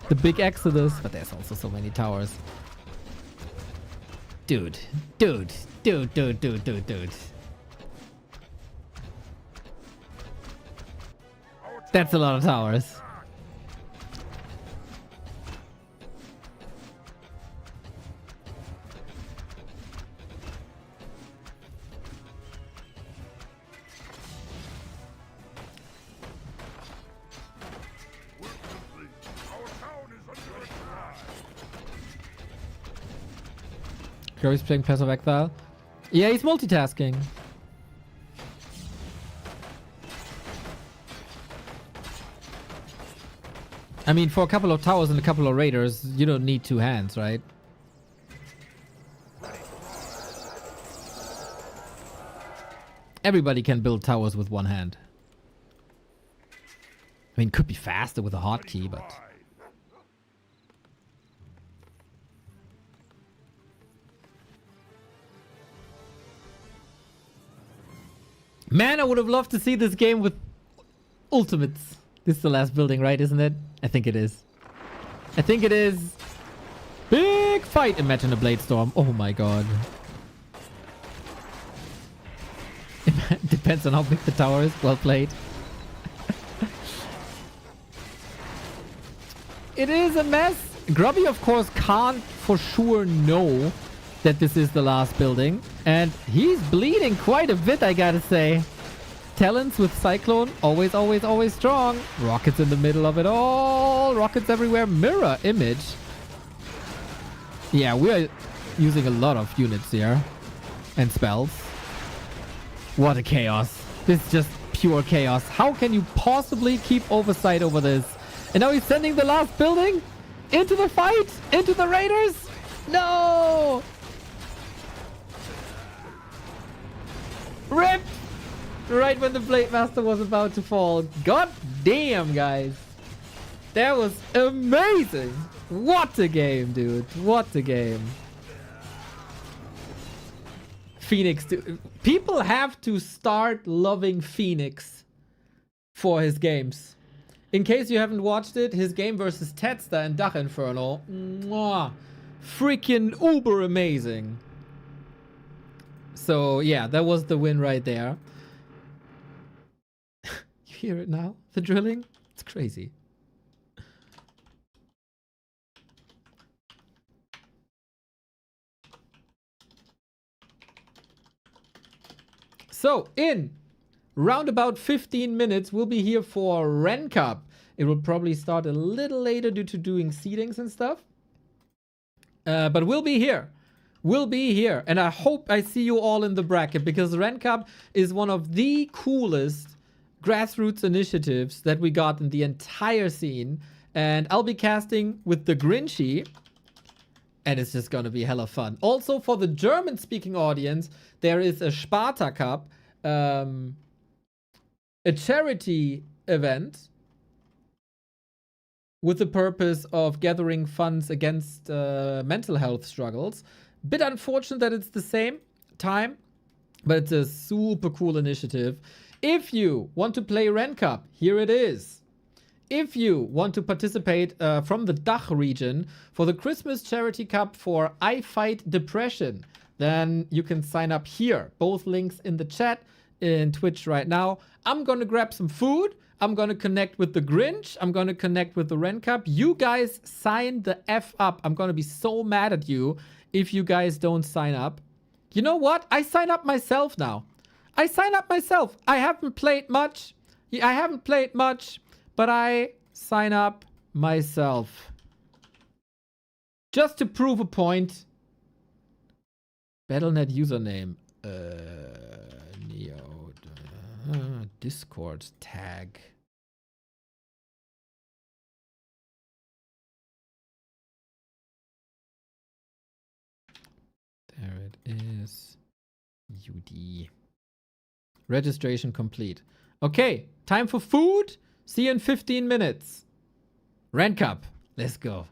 The big exodus. But there's also so many towers. Dude. That's a lot of towers. Grubby's playing Pass of Exile. Yeah, he's multitasking. I mean, for a couple of towers and a couple of raiders, you don't need 2 hands, right? Everybody can build towers with 1 hand. I mean, could be faster with a hotkey, but... Man, I would have loved to see this game with ultimates. This is the last building, right? Isn't it? I think it is. I think it is. Big fight. Imagine a blade storm. Oh my god. Depends on how big the tower is. Well played. It is a mess. Grubby, of course, can't for sure know that this is the last building. And he's bleeding quite a bit, I gotta say. Talents with Cyclone, always strong. Rockets in the middle of it all. Rockets everywhere. Mirror image. Yeah, we are using a lot of units here. And spells. What a chaos. This is just pure chaos. How can you possibly keep oversight over this? And now he's sending the last building? Into the fight! Into the Raiders! No! RIP! Right when the Blade Master was about to fall. God damn, guys. That was amazing. What a game, dude. What a game. Phoenix. People have to start loving Phoenix for his games. In case you haven't watched it, his game versus Tetster in Dach Inferno. Mwah, freaking uber amazing. So yeah, that was the win right there. You hear it now? The drilling? It's crazy. So in round about 15 minutes, we'll be here for Ren Cup. It will probably start a little later due to doing seedings and stuff. But we'll be here. We'll be here. And I hope I see you all in the bracket, because Ren Cup is one of the coolest grassroots initiatives that we got in the entire scene. And I'll be casting with the Grinchy. And it's just gonna be hella fun. Also, for the German-speaking audience, there is a Sparta Cup, a charity event with the purpose of gathering funds against mental health struggles. Bit unfortunate that it's the same time, but it's a super cool initiative. If you want to play Ren Cup, here it is. If you want to participate from the Dach region for the Christmas Charity Cup for I Fight Depression, then you can sign up here. Both links in the chat in Twitch right now. I'm gonna grab some food. I'm gonna connect with the Grinch. I'm gonna connect with the Ren Cup. You guys sign the F up. I'm gonna be so mad at you if you guys don't sign up. You know what? I sign up myself now. I sign up myself. I haven't played much. But I sign up myself. Just to prove a point. Battle.net username. Neo. Discord tag. There it is. UD. Registration complete. Okay, time for food. See you in 15 minutes. Ren Cup. Let's go.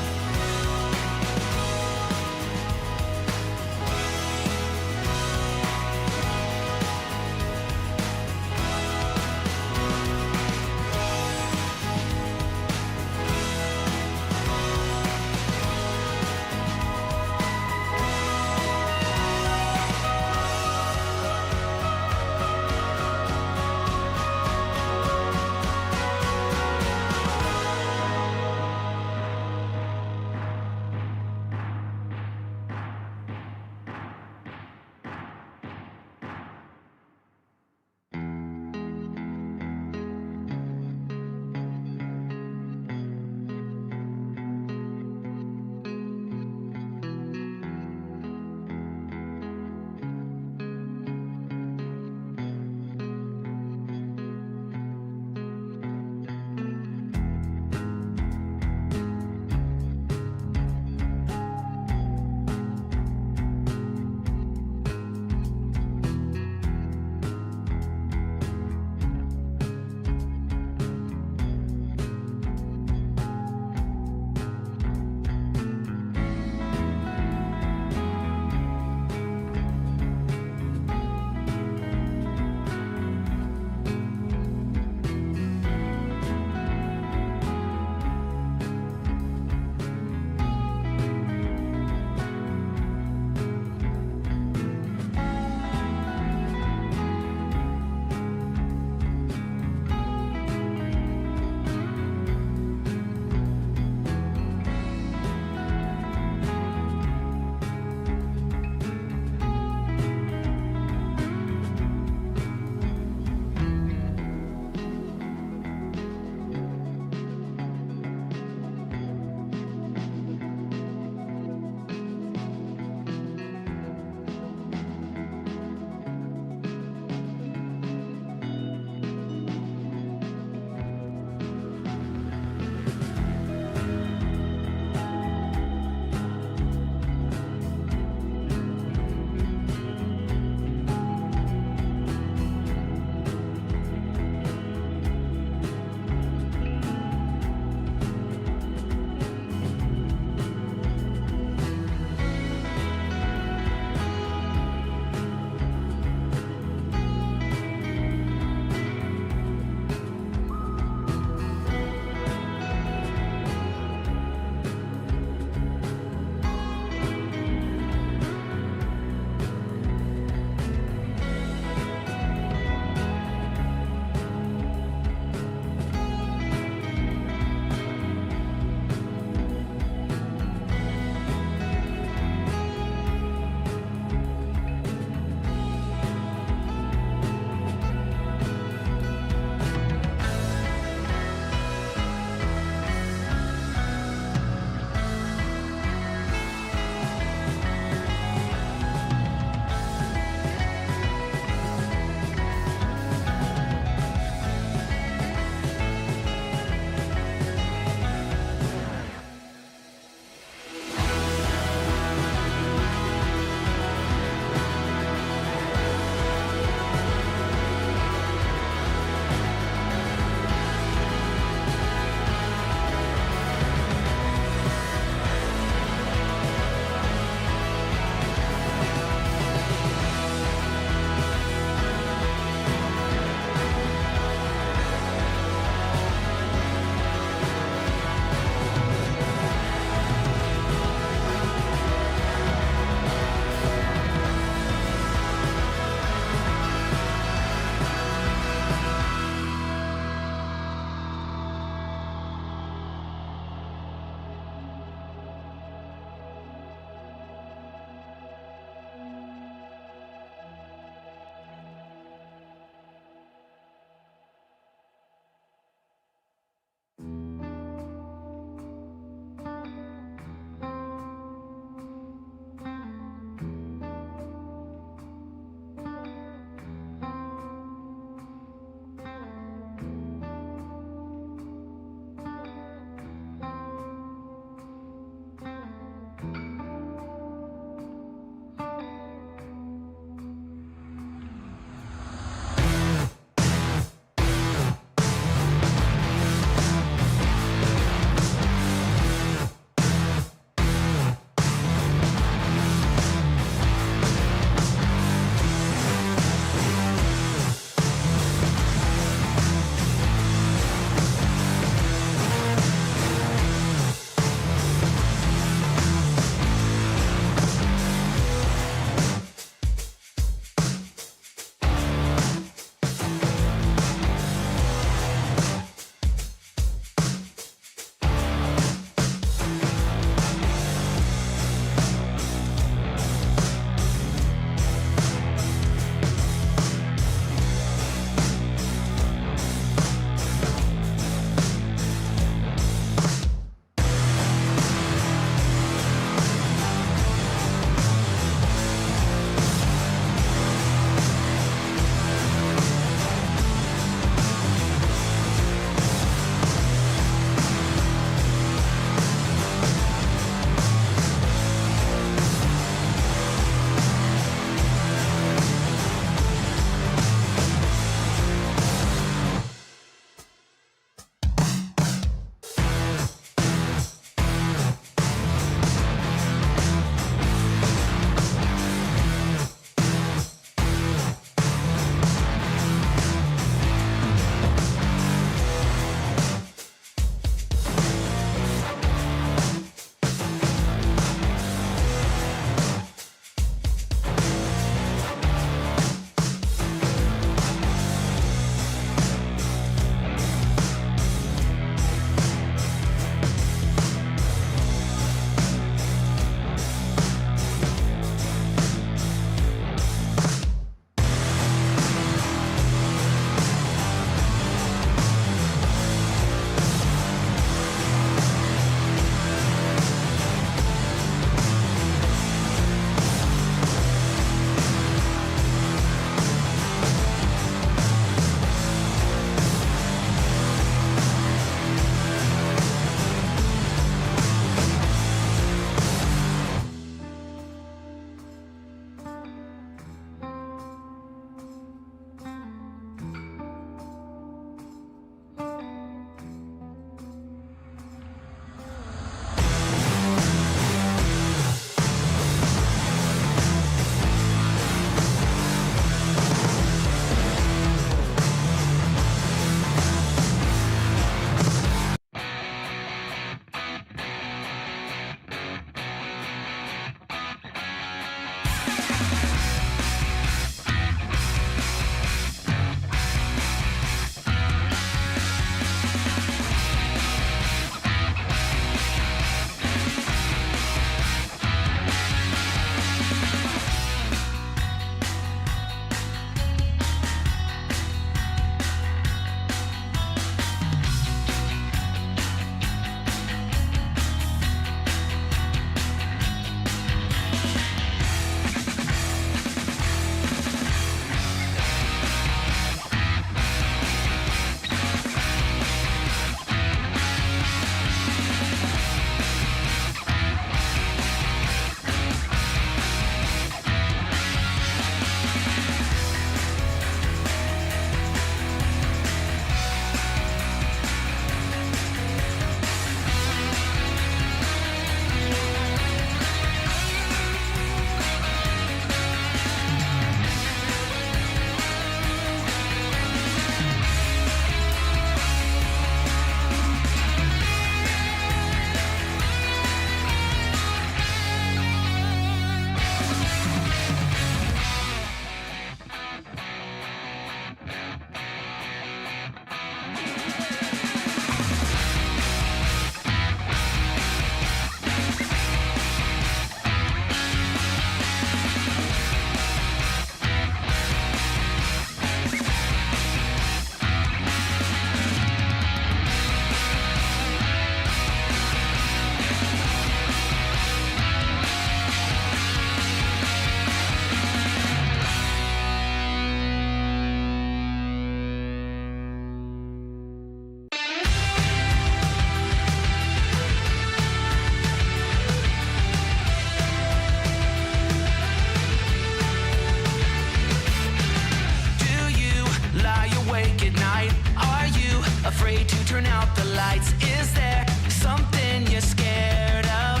afraid to turn out the lights? Is there something you're scared of?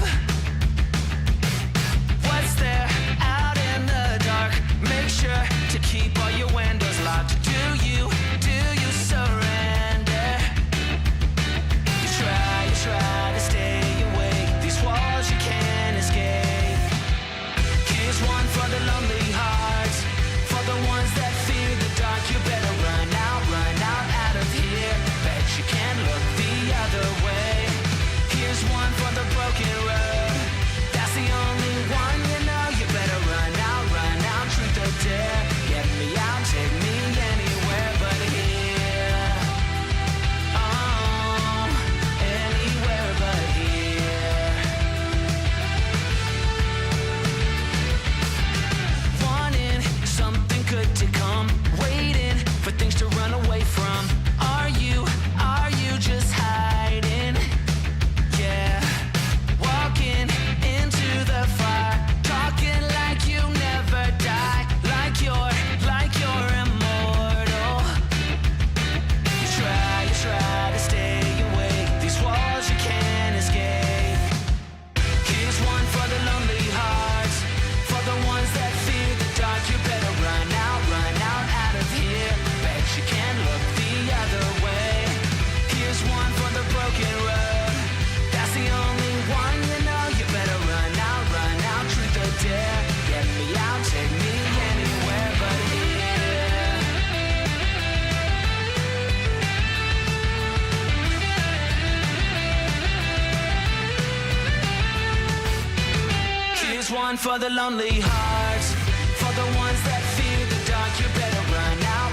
What's there out in the dark? Make sure to keep all your windows locked. Do you surrender? You try to stay awake. These walls you can't escape. Here's one for the lonely hearts, for the ones that fear the dark. You better run out of here. Bet you can't look the other way. Here's one for the broken road. That's the only one you know. You better run out, truth or dare. Get me out, take me anywhere but here. Oh, anywhere but here. Wanting something good to come, waiting for things to run away from. Are you just hiding? Yeah, walking into the fire, talking like you never die, like you're immortal. You try to stay awake. These walls you can't escape. Here's one for the lonely hearts, for the ones that fear the dark. You better run out of here. Bet you can't look the other way. Here's one for the broken road. That's the only one you know. You better run out, truth or dare. Get me out, take me anywhere but here. Here's one for the lonely hearts, for the ones that fear the dark. You better run out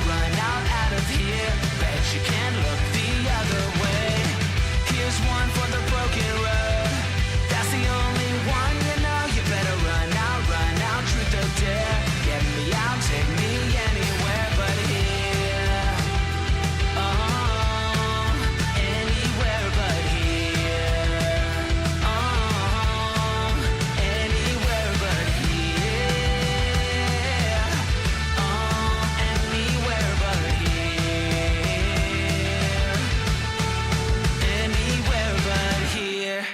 of here. Bet you can't look the other way. Here's one for the broken road. That's the only one you know. You better run out, truth or dare. Get me out, take me anywhere but here. Oh, anywhere but here. Oh, anywhere but here. Oh, anywhere but here. Anywhere but here.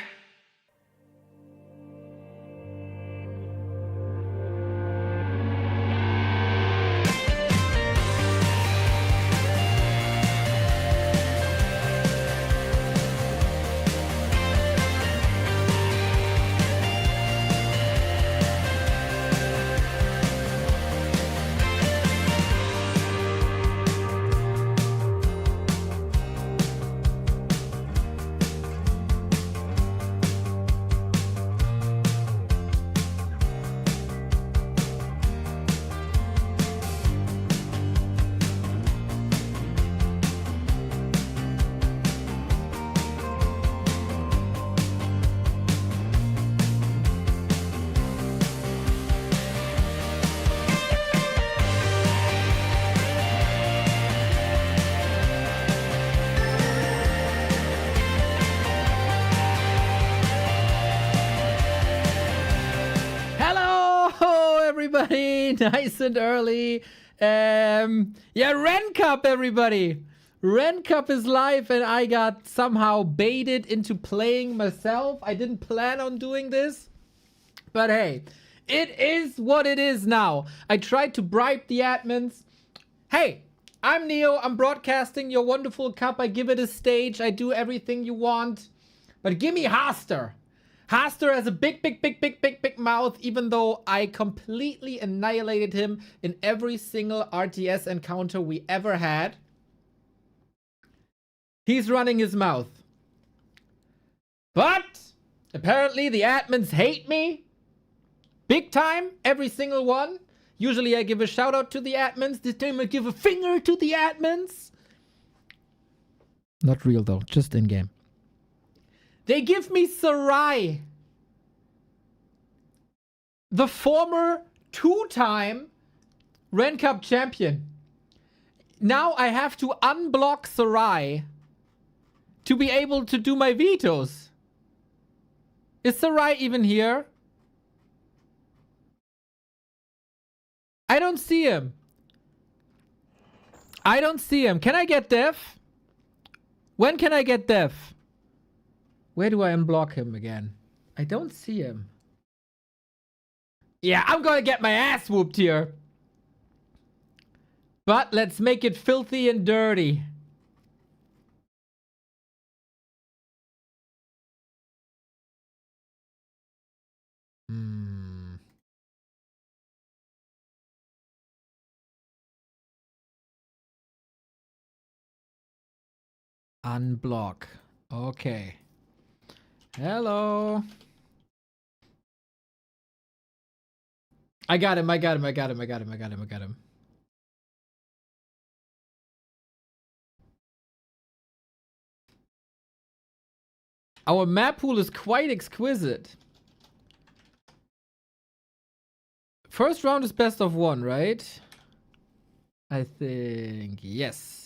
Hello, everybody. Nice and early. Yeah, Ren Cup, everybody. Ren Cup is live and I got somehow baited into playing myself. I didn't plan on doing this. But hey, it is what it is now. I tried to bribe the admins. Hey, I'm Neo. I'm broadcasting your wonderful cup. I give it a stage. I do everything you want. But give me Haster. Haster has a big mouth, even though I completely annihilated him in every single RTS encounter we ever had. He's running his mouth. But apparently the admins hate me. Big time, every single one. Usually I give a shout out to the admins. This time I give a finger to the admins. Not real though, just in game. They give me Sarai, the former two-time Ren Cup champion. Now I have to unblock Sarai to be able to do my vetoes. Is Sarai even here? I don't see him. I don't see him. Can I get Def? When can I get Dev? Where do I unblock him again? I don't see him. Yeah, I'm gonna get my ass whooped here. But let's make it filthy and dirty. Unblock. Okay. Hello. I got him. Our map pool is quite exquisite. First round is best of one, right? I think yes.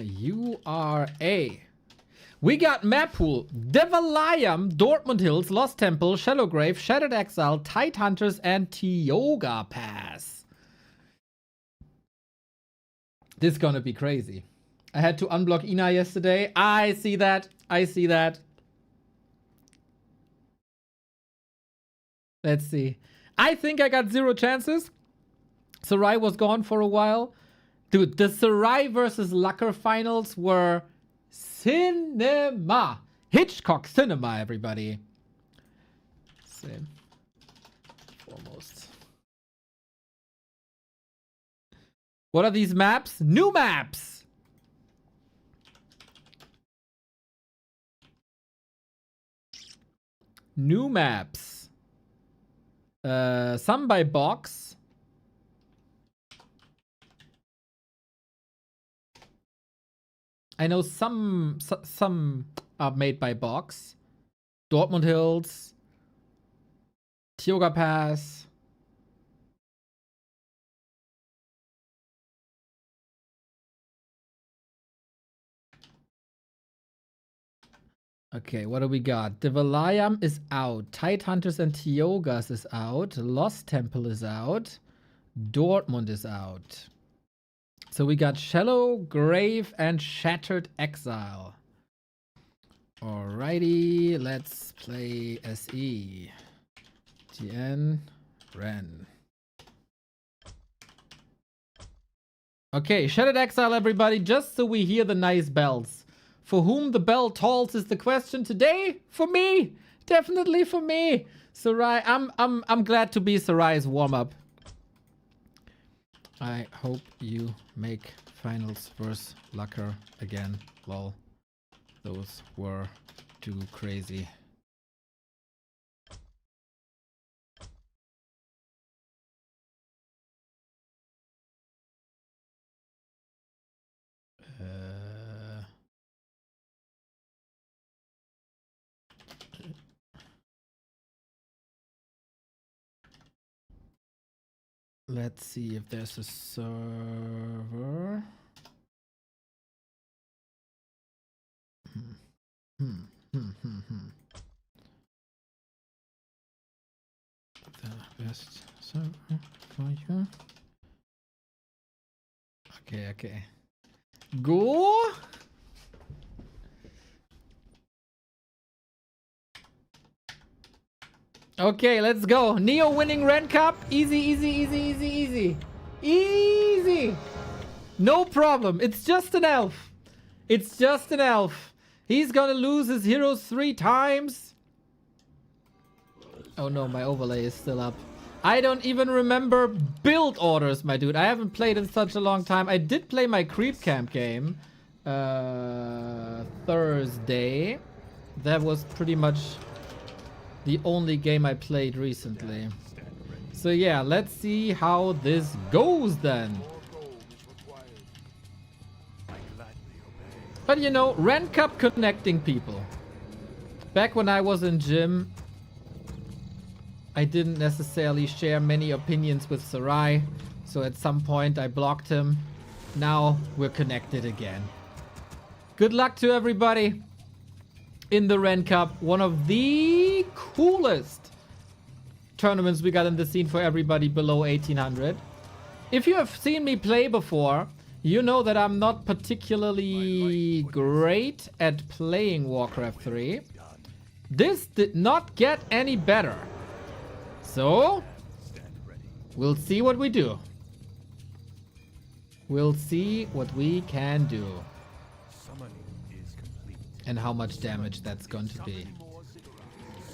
URA. We got map pool: Devalayam, Dortmund Hills, Lost Temple, Shallow Grave, Shattered Exile, Tide Hunters, and Tioga Pass. This is gonna be crazy. I had to unblock Ina yesterday. I see that. Let's see. I think I got 0 chances. Sarai was gone for a while. Dude, the Sarai versus Lucker finals were cinema. Hitchcock cinema, everybody. Same. Foremost. What are these maps? New maps! New maps. Some by box. I know some are made by box. Dortmund Hills. Tioga Pass. Okay, what do we got? Devalayam is out. Tide Hunters and Tiogas is out. Lost Temple is out. Dortmund is out. So we got Shallow Grave and Shattered Exile. Alrighty, let's play SE. TN Ren. Okay, Shattered Exile, everybody, just so we hear the nice bells. For whom the bell tolls is the question today. For me, definitely for me. Sarai, I'm glad to be Sarai's warm up. I hope you make finals versus Lucker again. Lol, those were too crazy. Let's see if there's a server. The best server for you. Okay. Go. Okay, let's go. Neo winning Ren Cup. Easy. No problem. It's just an elf. He's gonna lose his heroes 3 times. Oh no, my overlay is still up. I don't even remember build orders, my dude. I haven't played in such a long time. I did play my creep camp game Thursday. That was pretty much the only game I played recently. So yeah, let's see how this goes then. But you know, Ren Cup connecting people. Back when I was in gym, I didn't necessarily share many opinions with Sarai, so at some point I blocked him. Now we're connected again. Good luck to everybody in the Ren Cup, one of the coolest tournaments we got in the scene for everybody below 1800. If you have seen me play before, You know that I'm not particularly great at playing Warcraft 3. This did not get any better. So, we'll see what we do. We'll see what we can do. Summoning is complete. And how much damage that's going to be.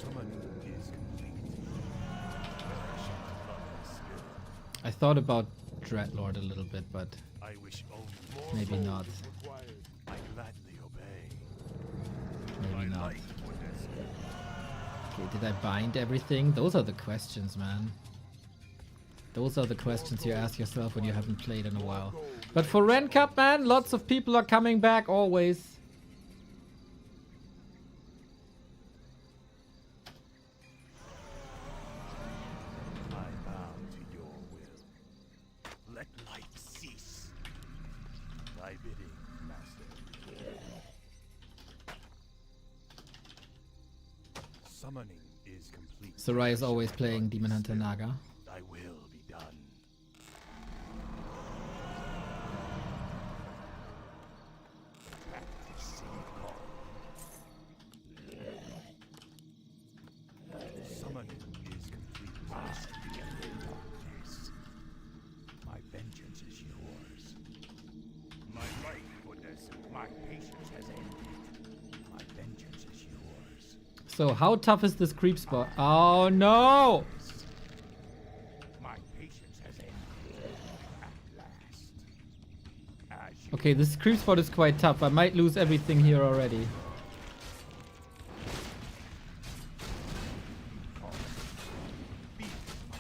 Summoning is complete. I thought about Dreadlord a little bit, but I wish only more maybe not. is required. I gladly obey. Maybe not. Like what is Okay, did I bind everything? Those are the questions, man. Those are the questions you ask yourself when you haven't played in a while. But for Ren Cup, man, lots of people are coming back always. I bow to your will. Let life cease. Thy bidding, master. Summoning is complete. Sarai is always playing Demon Hunter Naga. Thy will be done. Receive call. Summoning is complete. Must be ended. Darkness. My vengeance is yours. My life for this. My patience has ended. My vengeance is yours. So how tough is this creep spot? Oh no! My patience has ended. At last. As you Okay, this creep spot is quite tough. I might lose everything here already.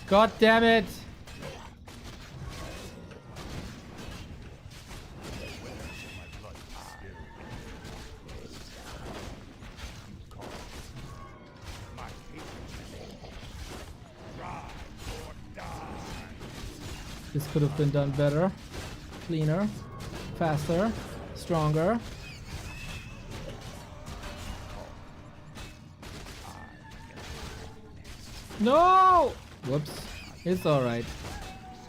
God damn it! This could have been done better. Cleaner. Faster. Stronger. No! Whoops. It's alright.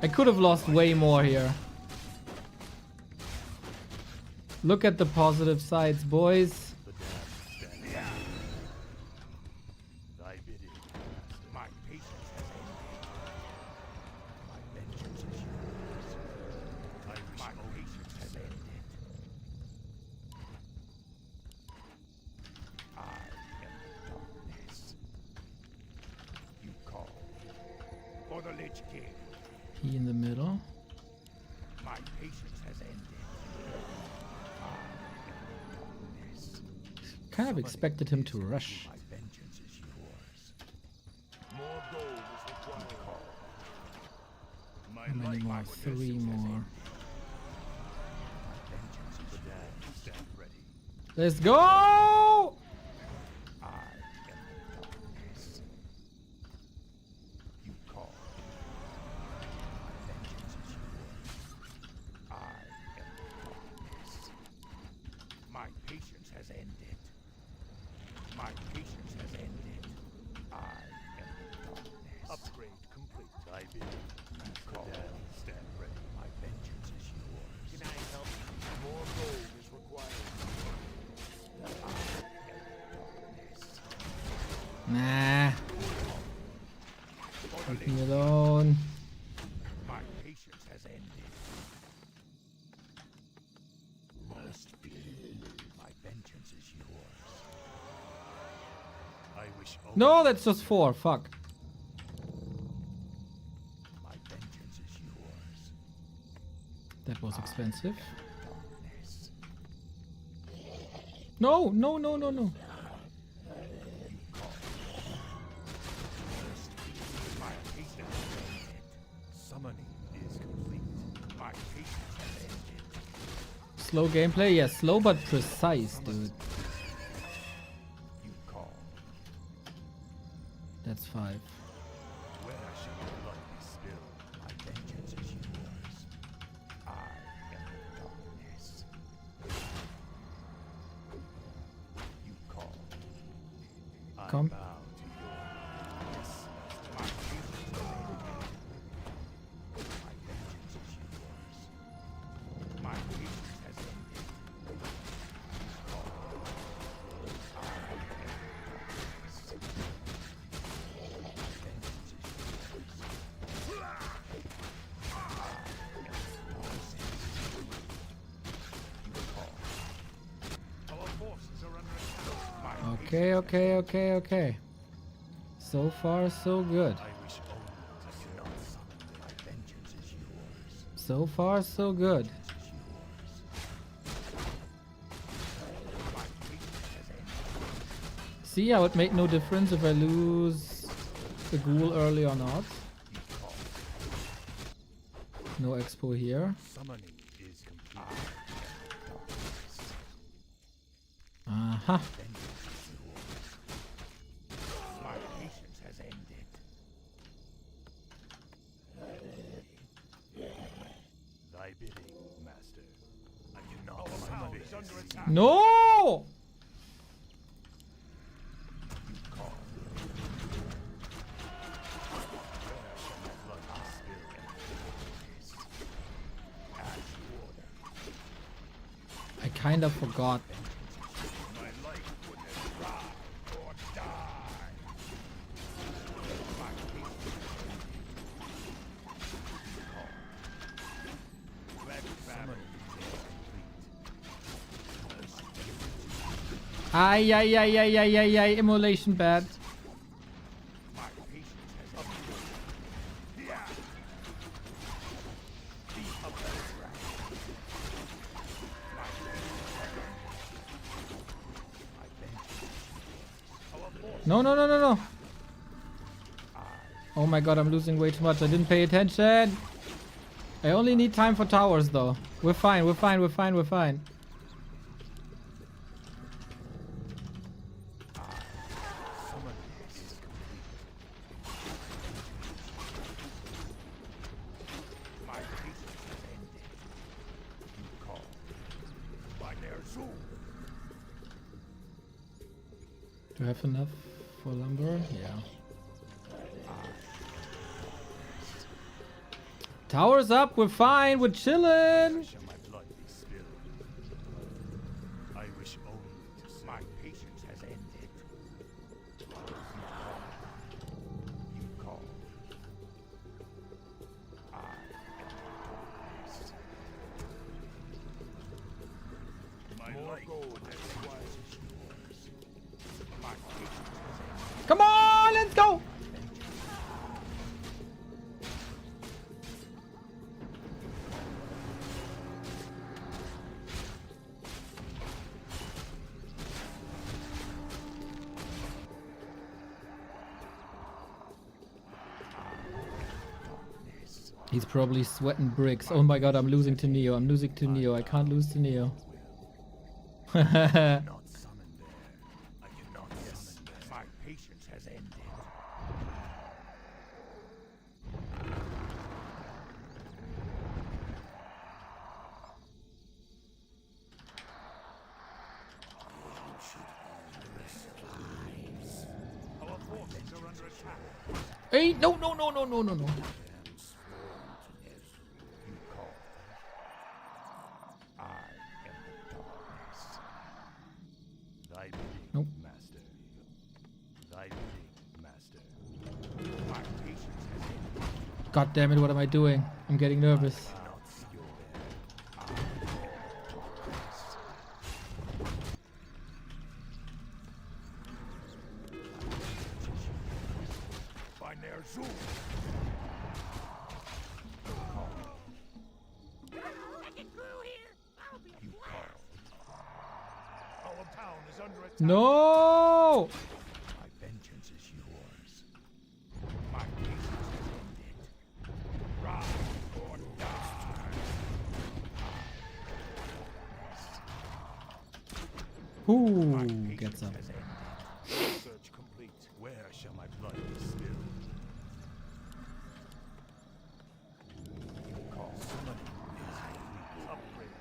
I could have lost way more here. Look at the positive sides, boys. Thy bidding, my patience has ended. My vengeance is yours. My patience has ended. I am the darkness. You call for the Lich King. He in the middle. My patience has ended. I am the darkness. Kind of expected him to rush. My vengeance is yours. More gold is required. My How many life more? for 3 this is more. ended. My vengeance is yours. Stand ready. Let's go! I am the darkness. You call. My vengeance is yours. I am the darkness. My patience has ended. My patience has ended. I am the darkness. Upgrade complete. Thy bidding. You call. Stand ready. My vengeance is yours. Can I help you? More gold is required. Nah. Leave me alone. My patience has ended. Must be. My vengeance is yours. I wish only No, that's just 4. Fuck. my vengeance is yours. That was expensive. Darkness. No, no, no, no, no. My patience has ended. Summoning is complete. My patience has ended. Slow gameplay? Yeah, slow but precise, dude. You call. That's 5. Where shall my blood be spilled? My vengeance is yours. I am the darkness. You call. I Come. bow to your yes. My patience has ended. My vengeance is yours. My Okay, okay, okay, okay. So far, so good. I wish only to cannot summon them. My vengeance is yours. So far, so good. Is yours. My patience has ended. See how it made no difference if I lose the ghoul early or not. No expo here. Summoning is complete. Aha. My patience has ended. Thy bidding, master. I cannot summon is under attack. No! I kind of forgot. My life would have ride or die. My Ay, ay, ay, ay, ay, ay, ay, immolation bad. My patience has ended. Yeah. Be a better No, no, no, no, no. Oh my god, I'm losing way too much. I didn't pay attention. I only need time for towers though. We're fine, we're fine, we're fine, we're fine. Do I have enough for lumber? Yeah. Towers up, we're fine, we're chilling. Shall my blood be spilled? I wish only to serve. My patience has ended. You call. I am darkness. My life as wise as yours. My patience has ended. Come on, let's go. He's probably sweating bricks. Oh my god, I'm losing to Neo. I'm losing to Neo. I can't lose to Neo. Not summon there. I cannot summon there. My patience has ended. Our forces are under attack. Hey, no, no, no, no, no, no, no. You call. I am the darkness. Thy bidding, Nope. master. Thy bidding, master. My patience has ended. God damn it, what am I doing? I'm getting nervous. Not see your there. I am darkness. By Ner'zhul. You call. Our town is under attack. No! My vengeance is yours. My patience has ended. Rise or die. Who gets up? Has ended. Search complete. Where shall my blood be spilled? You call. Summoning is complete. Upgrade.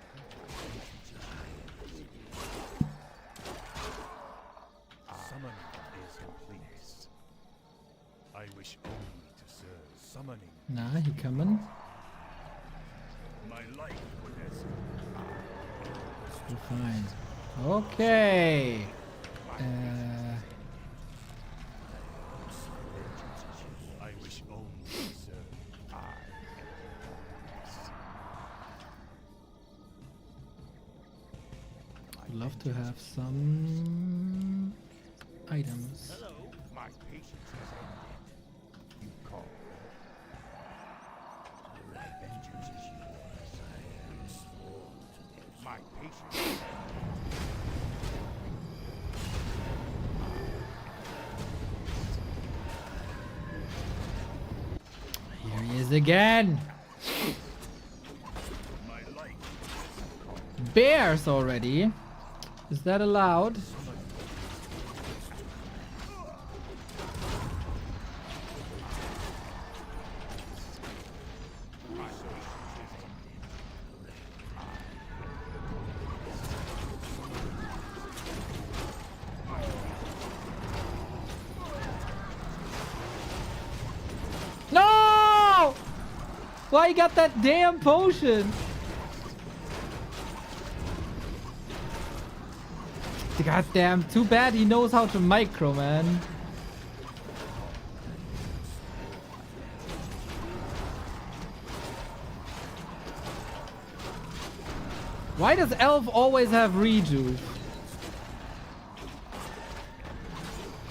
Summoning is complete. I wish only to serve. Summoning. Nah, he coming. My life would have. We're fine. Okay. I wish only to serve. I am darkness. I'd love to have some items. My patience has ended. You call. Vengeance is yours. I am sworn to this. My patience has ended. Here he is again. Bears already. Is that allowed? No! Why you got that damn potion? Goddamn, too bad he knows how to micro, man. Why does Elf always have rejuve?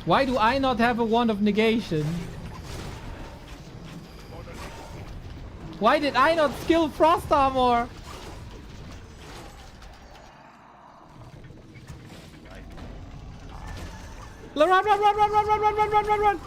Why do I not have a wand of negation? Why did I not skill frost armor? Run, run, run, run, run, run, run, run, run, run, run.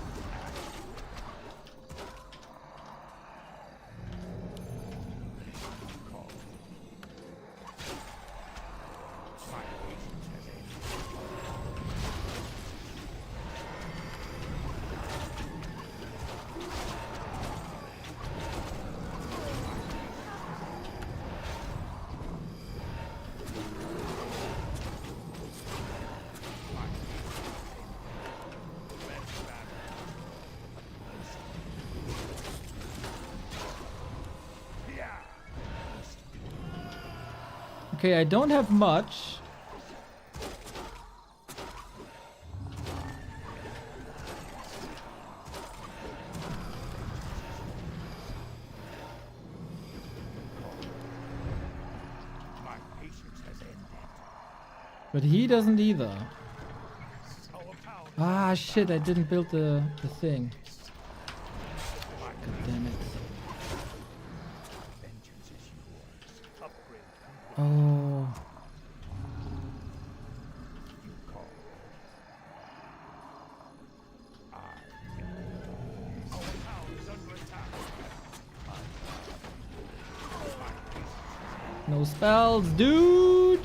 Okay, I don't have much. My patience has ended. But he doesn't either. Our power. Ah, shit, I didn't build the thing. God damn it. Vengeance is yours. Upgrade. Oh. You call. Our town is under attack. No spells, dude.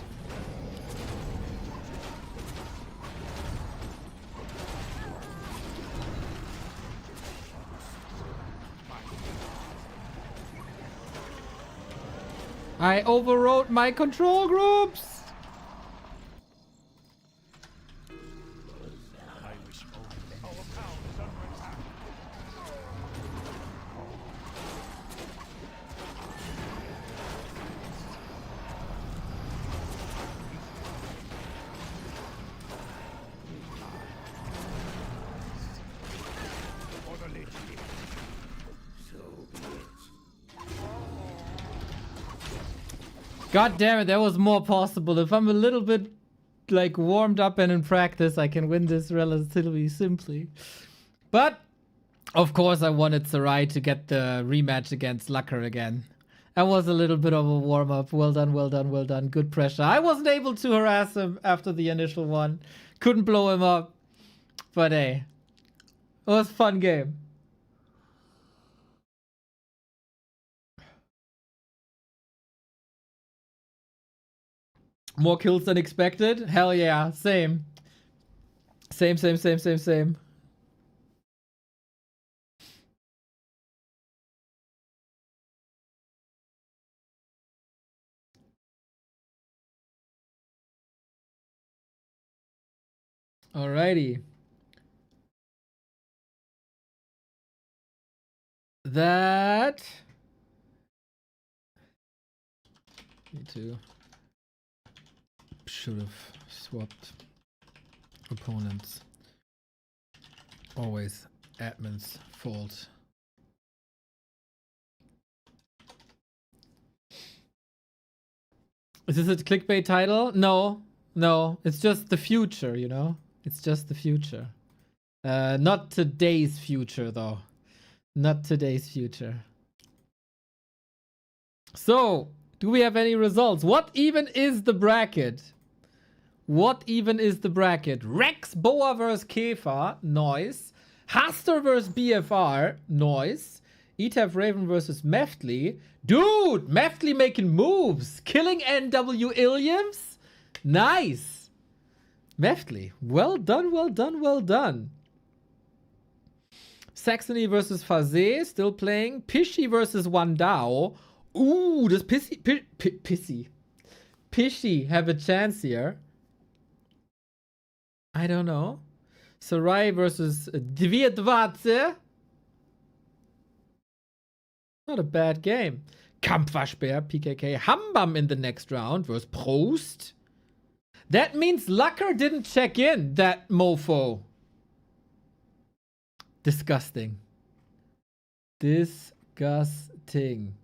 I overrode my control groups. God damn it, there was more possible. If I'm a little bit like warmed up and in practice, I can win this relatively simply. But of course I wanted Sarai to get the rematch against Lucker again. That was a little bit of a warm up. Well done, well done, well done. Good pressure. I wasn't able to harass him after the initial one. Couldn't blow him up. But hey, it was a fun game. More kills than expected? Hell yeah, same. Same. Alrighty. That... Me too. Should have swapped opponents. Always admin's fault. Is this a clickbait title? No, no. It's just the future, you know? It's just the future. Not today's future, though. Not today's future. So, do we have any results? What even is the bracket? What even is the bracket? Rex Boa vs Kefa, noise. Haster vs BFR, noise. Etaf Raven versus Meftly. Dude, Meftly making moves. Killing NW Williams. Nice. Meftly, well done, well done, well done. Saxony versus Fazé, still playing. Pishy versus Wandao. Ooh, does Pishy have a chance here? I don't know. Sarai versus Dviedvace. Not a bad game. Kampfwaschbär, PKK. Hambam in the next round versus Prost. That means Lucker didn't check in, that mofo. Disgusting. Disgusting.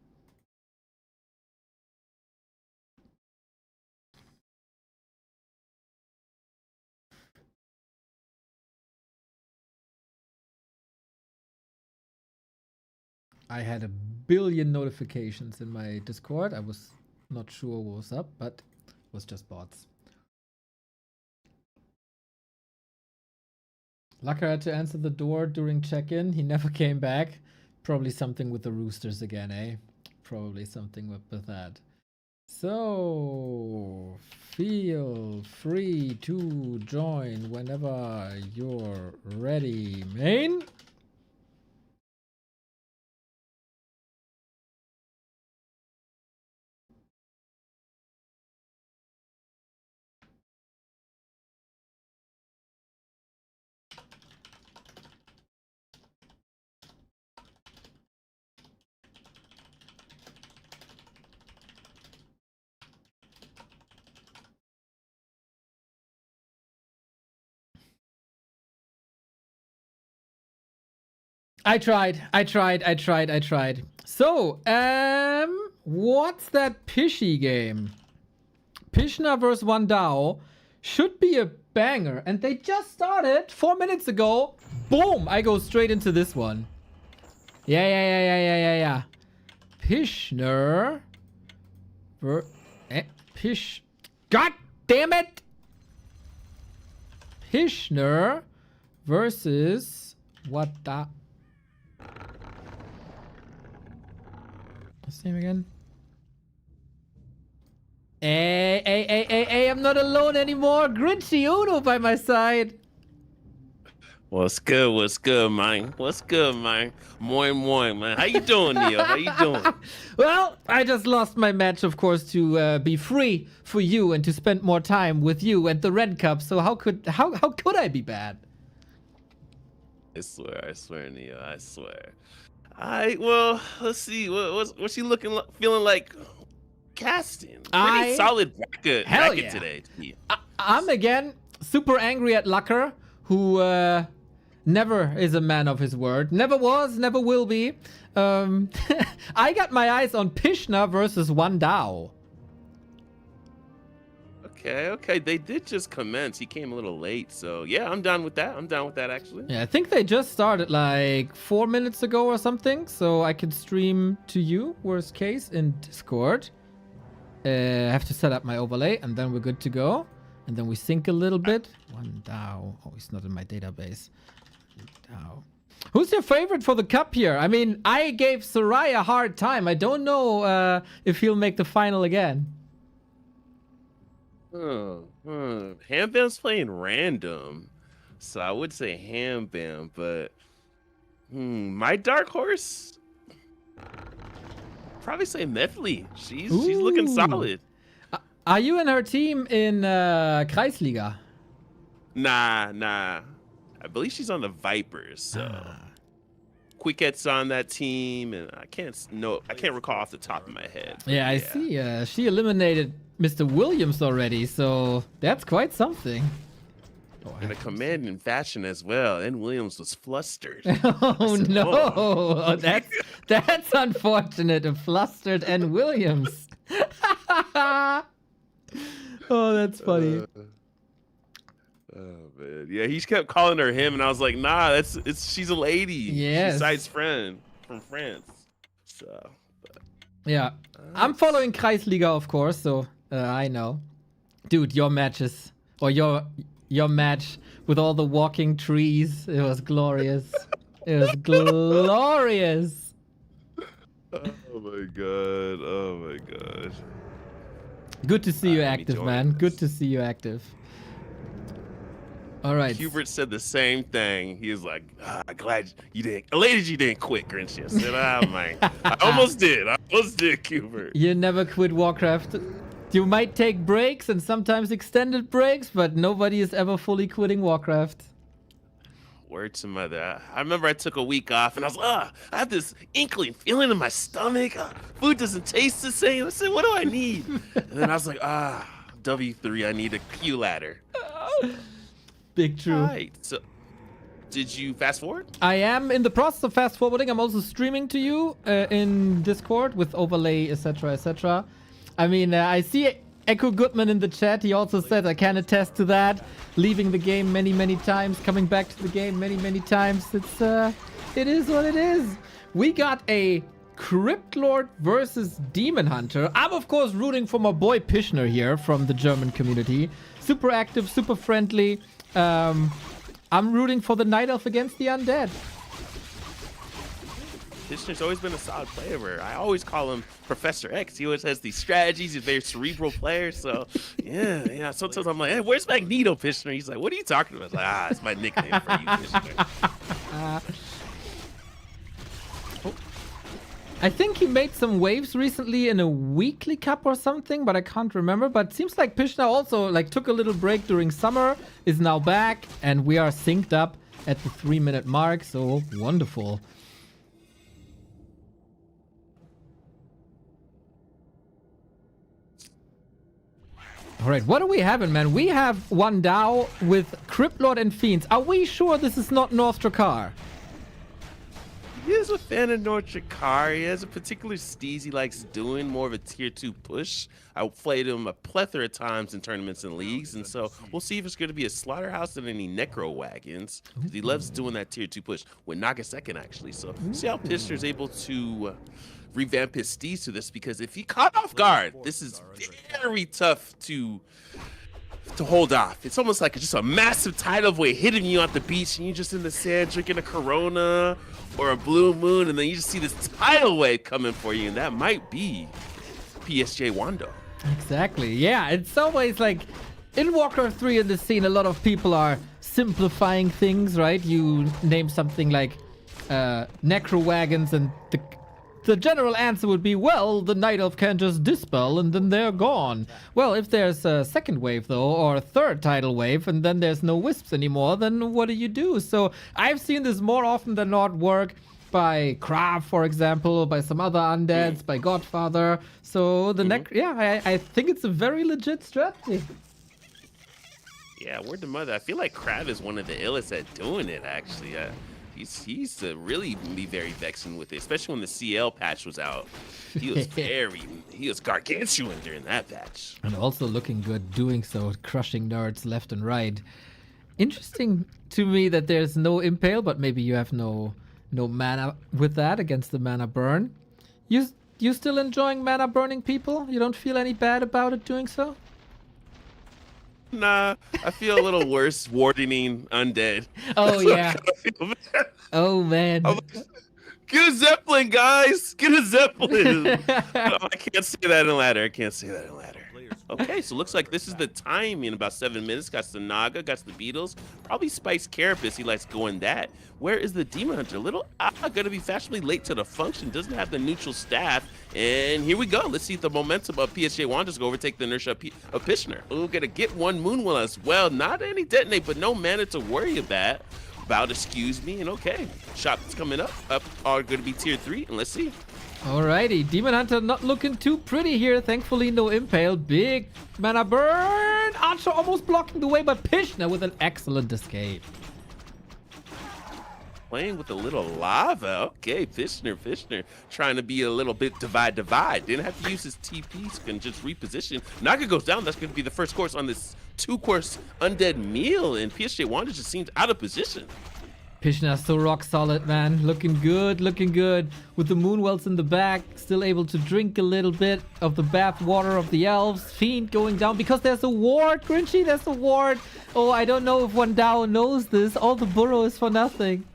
I had a billion notifications in my Discord. I was not sure what was up, but it was just bots. Lucker had to answer the door during check-in. He never came back. Probably something with the roosters again, eh? Probably something with that. So, feel free to join whenever you're ready, main. I tried. So, what's that Pishy game? Pishna vs. Wandao should be a banger. And they just started 4 minutes ago. Boom! I go straight into this one. Yeah. Pishner. Pish. God damn it! Pishner versus what the? What's his name again? Hey, I'm not alone anymore. Grinchy Uno by my side. What's good, man? Moin, man. How you doing, Neo? How you doing? Well, I just lost my match, of course, to be free for you and to spend more time with you and the Red Cup. So how could I be bad? I swear, Neo. I swear. Well, let's see. What's she feeling like casting? Pretty solid bracket today. I'm again super angry at Lucker, who never is a man of his word. Never was, never will be. I got my eyes on Pishna versus Wandao. Okay. They did just commence. He came a little late, so yeah, I'm down with that. Actually. Yeah, I think they just started like 4 minutes ago or something, so I could stream to you, worst case, in Discord. I have to set up my overlay, and then we're good to go. And then we sync a little bit. Wandao. Oh, he's not in my database. Wandao. Who's your favorite for the cup here? I mean, I gave Sarai a hard time. I don't know if he'll make the final again. Hambam's playing random, so I would say Hambam, but my dark horse, probably say Meftly. She's looking solid. Are you in her team in Kreisliga? Nah. I believe she's on the Vipers. So Quicket's on that team, and I can't recall off the top of my head. Yeah, I see. She eliminated Mr. Williams already, so that's quite something. In a commanding fashion as well. And Williams was flustered. Oh no, that's unfortunate. Flustered and Williams. Oh, that's funny. Oh man, yeah, he kept calling her him, and I was like, nah, she's a lady. Yes. She's Side's friend from France. So, Yeah. I'm following Kreisliga, of course, so I know. Dude, your matches, or your match with all the walking trees, it was glorious. It was glorious. oh my god, oh my gosh. Good to see you Let me active, join man. this. Good to see you active. All right. Hubert said the same thing. He was like, glad you didn't, elated you didn't quit, Grinch. I said, man, I almost did, Hubert. You never quit Warcraft. You might take breaks and sometimes extended breaks, but nobody is ever fully quitting Warcraft. Word to mother. I remember I took a week off and I was like, I have this inkling feeling in my stomach. Food doesn't taste the same. I said, what do I need? And then I was like, W3, I need a Q ladder. Big true. All right. So, did you fast forward? I am in the process of fast forwarding. I'm also streaming to you in Discord with overlay, etc., etc. I mean, I see Echo Goodman in the chat. He also said, I can attest to that. Leaving the game many, many times, coming back to the game many, many times. It is what it is. We got a Crypt Lord versus Demon Hunter. I'm, of course, rooting for my boy Pishner here from the German community. Super active, super friendly. I'm rooting for the Night Elf against the Undead. Pishner's always been a solid player. I always call him Professor X. He always has these strategies. He's a very cerebral player. So, yeah. Sometimes I'm like, hey, where's Magneto, Pishner? He's like, what are you talking about? I was like, it's my nickname for you, Pishner. I think he made some waves recently in a weekly cup or something, but I can't remember. But it seems like Pishna also took a little break during summer, is now back, and we are synced up at the 3-minute mark. So wonderful. All right, what are we having, man? We have one Dao with Crypt Lord and Fiends. Are we sure this is not North Drakkar? He is a fan of North Drakkar. He has a particular steez he likes doing, more of a tier 2 push. I played him a plethora of times in tournaments and leagues, and so we'll see if it's going to be a slaughterhouse and any necro wagons, because he loves doing that tier 2 push with Nagasecond, actually. So see how Pishner's able to revamp his steez to this, because if he caught off guard, this is very tough to hold off. It's almost like just a massive tidal wave hitting you on the beach, and you're just in the sand drinking a Corona or a Blue Moon, and then you just see this tidal wave coming for you, and that might be PSJ Wando. Exactly. Yeah, it's always like in Warcraft 3 in the scene, a lot of people are simplifying things, right? You name something like necro wagons, and the general answer would be, well, the Night Elf can just dispel and then they're gone. Well, if there's a second wave, though, or a third tidal wave, and then there's no wisps anymore, then what do? So I've seen this more often than not work by Krav, for example, by some other undeads, by Godfather. So the I think it's a very legit strategy. Yeah, word to mother. I feel like Krav is one of the illest at doing it, actually. He used to really be very vexing with it, especially when the CL patch was out. He was gargantuan during that patch. And also looking good doing so, crushing nerds left and right. Interesting to me that there's no impale, but maybe you have no mana with that against the mana burn. You still enjoying mana burning people? You don't feel any bad about it doing so? Nah, I feel a little worse wardening undead. Oh, yeah. Oh, man. Get a Zeppelin, guys! Get a Zeppelin! I can't say that in ladder. Okay, so looks like this is the time in about 7 minutes. Got the Naga, got the Beatles. Probably Spice Carapace. He likes going that. Where is the Demon Hunter? Little gonna be fashionably late to the function. Doesn't have the neutral staff. And here we go. Let's see if the momentum of PSJ Wanderers go overtake the inertia of Pishner. We're gonna get one Moonwell as well. Not any detonate, but no mana to worry about. Excuse me. And okay, shots coming up are gonna be tier 3. And let's see. Alrighty, Demon Hunter not looking too pretty here. Thankfully, no impale. Big mana burn. Archer almost blocking the way, but Pishner with an excellent escape. playing with a little lava. Okay, Fishner trying to be a little bit divide. Didn't have to use his TPs, can just reposition. Naga goes down. That's going to be the first course on this 2-course undead meal, and PSG Wanda just seems out of position. Pishna so rock solid, man. Looking good, looking good. With the Moonwells in the back, still able to drink a little bit of the bath water of the elves. Fiend going down because there's a ward, Grinchy, there's a ward. Oh, I don't know if Wandao knows this. All the burrow is for nothing.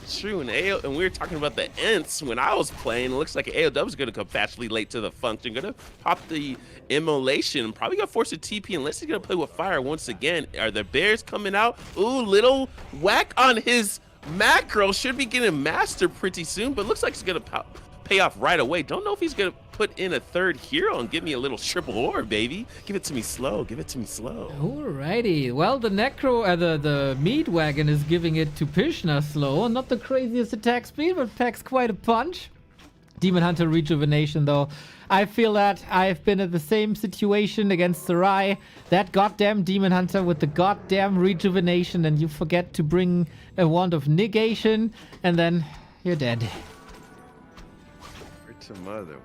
True, and we were talking about the Ents when I was playing. It looks like AOW is going to come fastly late to the function. Going to pop the immolation. Probably going to force a TP unless he's going to play with fire once again. Are the bears coming out? Ooh, little whack on his macro. Should be getting master pretty soon, but looks like he's going to pay off right away. Don't know if he's going to put in a third hero and give me a little triple orb, baby. Give it to me slow. Give it to me slow. Alrighty. Well, the the meat wagon is giving it to Pishna slow. Not the craziest attack speed, but packs quite a punch. Demon Hunter rejuvenation, though. I feel that I've been in the same situation against Sarai. That goddamn Demon Hunter with the goddamn rejuvenation, and you forget to bring a wand of negation, and then you're dead.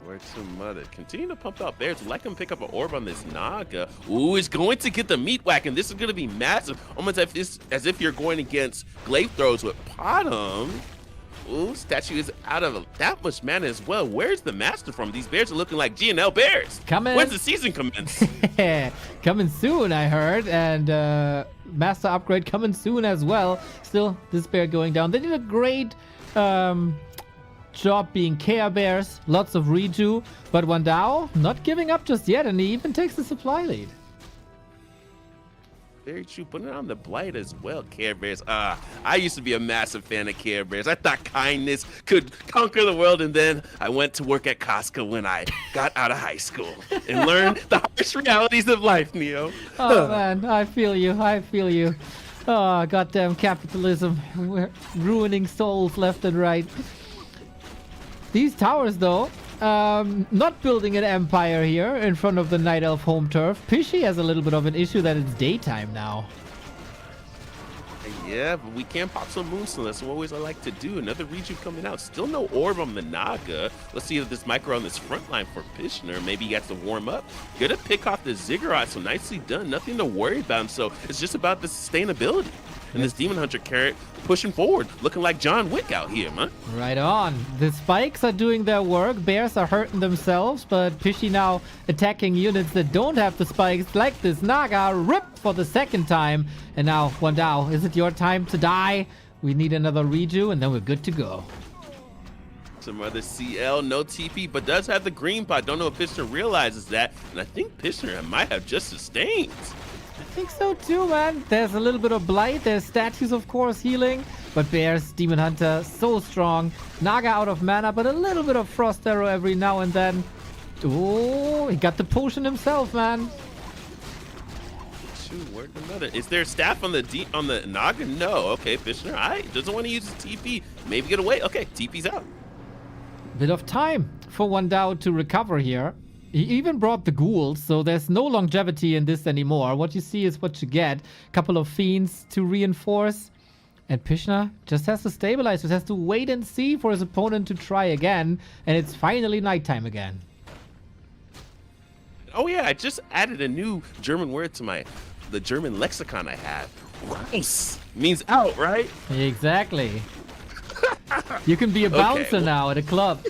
Where to mother? Continue to pump out bears. Let him pick up an orb on this Naga. Ooh, it's going to get the meat whacking. This is going to be massive. Almost as if you're going against glaive throws with Potom. Ooh, statue is out of that much mana as well. Where's the master from? These bears are looking like GNL bears. Coming. When's the season commence? Coming soon, I heard. And master upgrade coming soon as well. Still, this bear going down. They did a great job being Care Bears, lots of reju, but Wandao not giving up just yet, and he even takes the supply lead. Very true. Putting it on the blight as well. Care Bears. I used to be a massive fan of Care Bears. I thought kindness could conquer the world, and then I went to work at Costco when I got out of high school and learned the harsh realities of life, Neo. Oh man, I feel you. I feel you. Oh, goddamn capitalism. We're ruining souls left and right. These towers, though, not building an empire here in front of the Night Elf home turf. Pishy has a little bit of an issue that it's daytime now. Yeah, but we can pop some moonstone. That's what I like to do. Another reju coming out. Still no orb on the Naga. Let's see if this micro on this front line for Pishner. Maybe he gets to warm up. Gonna pick off the Ziggurat, so nicely done. Nothing to worry about. So it's just about the sustainability. And this Demon Hunter carrot pushing forward, looking like John Wick out here, man. Right on. The spikes are doing their work. Bears are hurting themselves, but Pishy now attacking units that don't have the spikes, like this Naga, ripped for the second time. And now, Wandao, is it your time to die? We need another reju, and then we're good to go. Some other CL, no TP, but does have the green pot. Don't know if Pishner realizes that. And I think Pishner might have just sustained. I think so too, man. There's a little bit of blight. There's statues, of course, healing. But Bears, Demon Hunter, so strong. Naga out of mana, but a little bit of Frost Arrow every now and then. Oh, he got the potion himself, man. Shoot, where'd another? Is there staff on the Naga? No. Okay, Pishner, doesn't want to use his TP. Maybe get away. Okay, TP's out. Bit of time for Wandao to recover here. He even brought the ghouls, so there's no longevity in this anymore. What you see is what you get. Couple of fiends to reinforce. And Pishna just has to stabilize. Just has to wait and see for his opponent to try again. And it's finally nighttime again. Oh yeah, I just added a new German word to the German lexicon I have. Raus means out, right? Exactly. You can be a bouncer now at a club.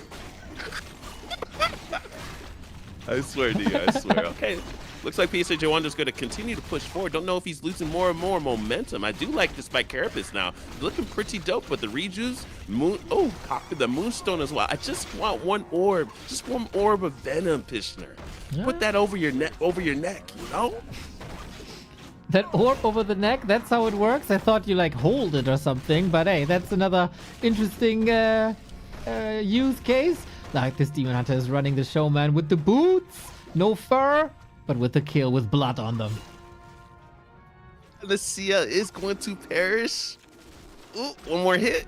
I swear to you, I swear. Okay, looks like PSG Wander's going to continue to push forward. Don't know if he's losing more and more momentum. I do like this by Carapace now. Looking pretty dope, but the rejus, the Moonstone as well. I just want one orb. Just one orb of Venom, Pishner. Yeah. Put that over your neck, you know? That orb over the neck, that's how it works? I thought you, like, hold it or something. But, hey, that's another interesting use case. Like, this Demon Hunter is running the show, man, with the boots, no fur, but with the kill with blood on them. The CL is going to perish. Ooh, one more hit.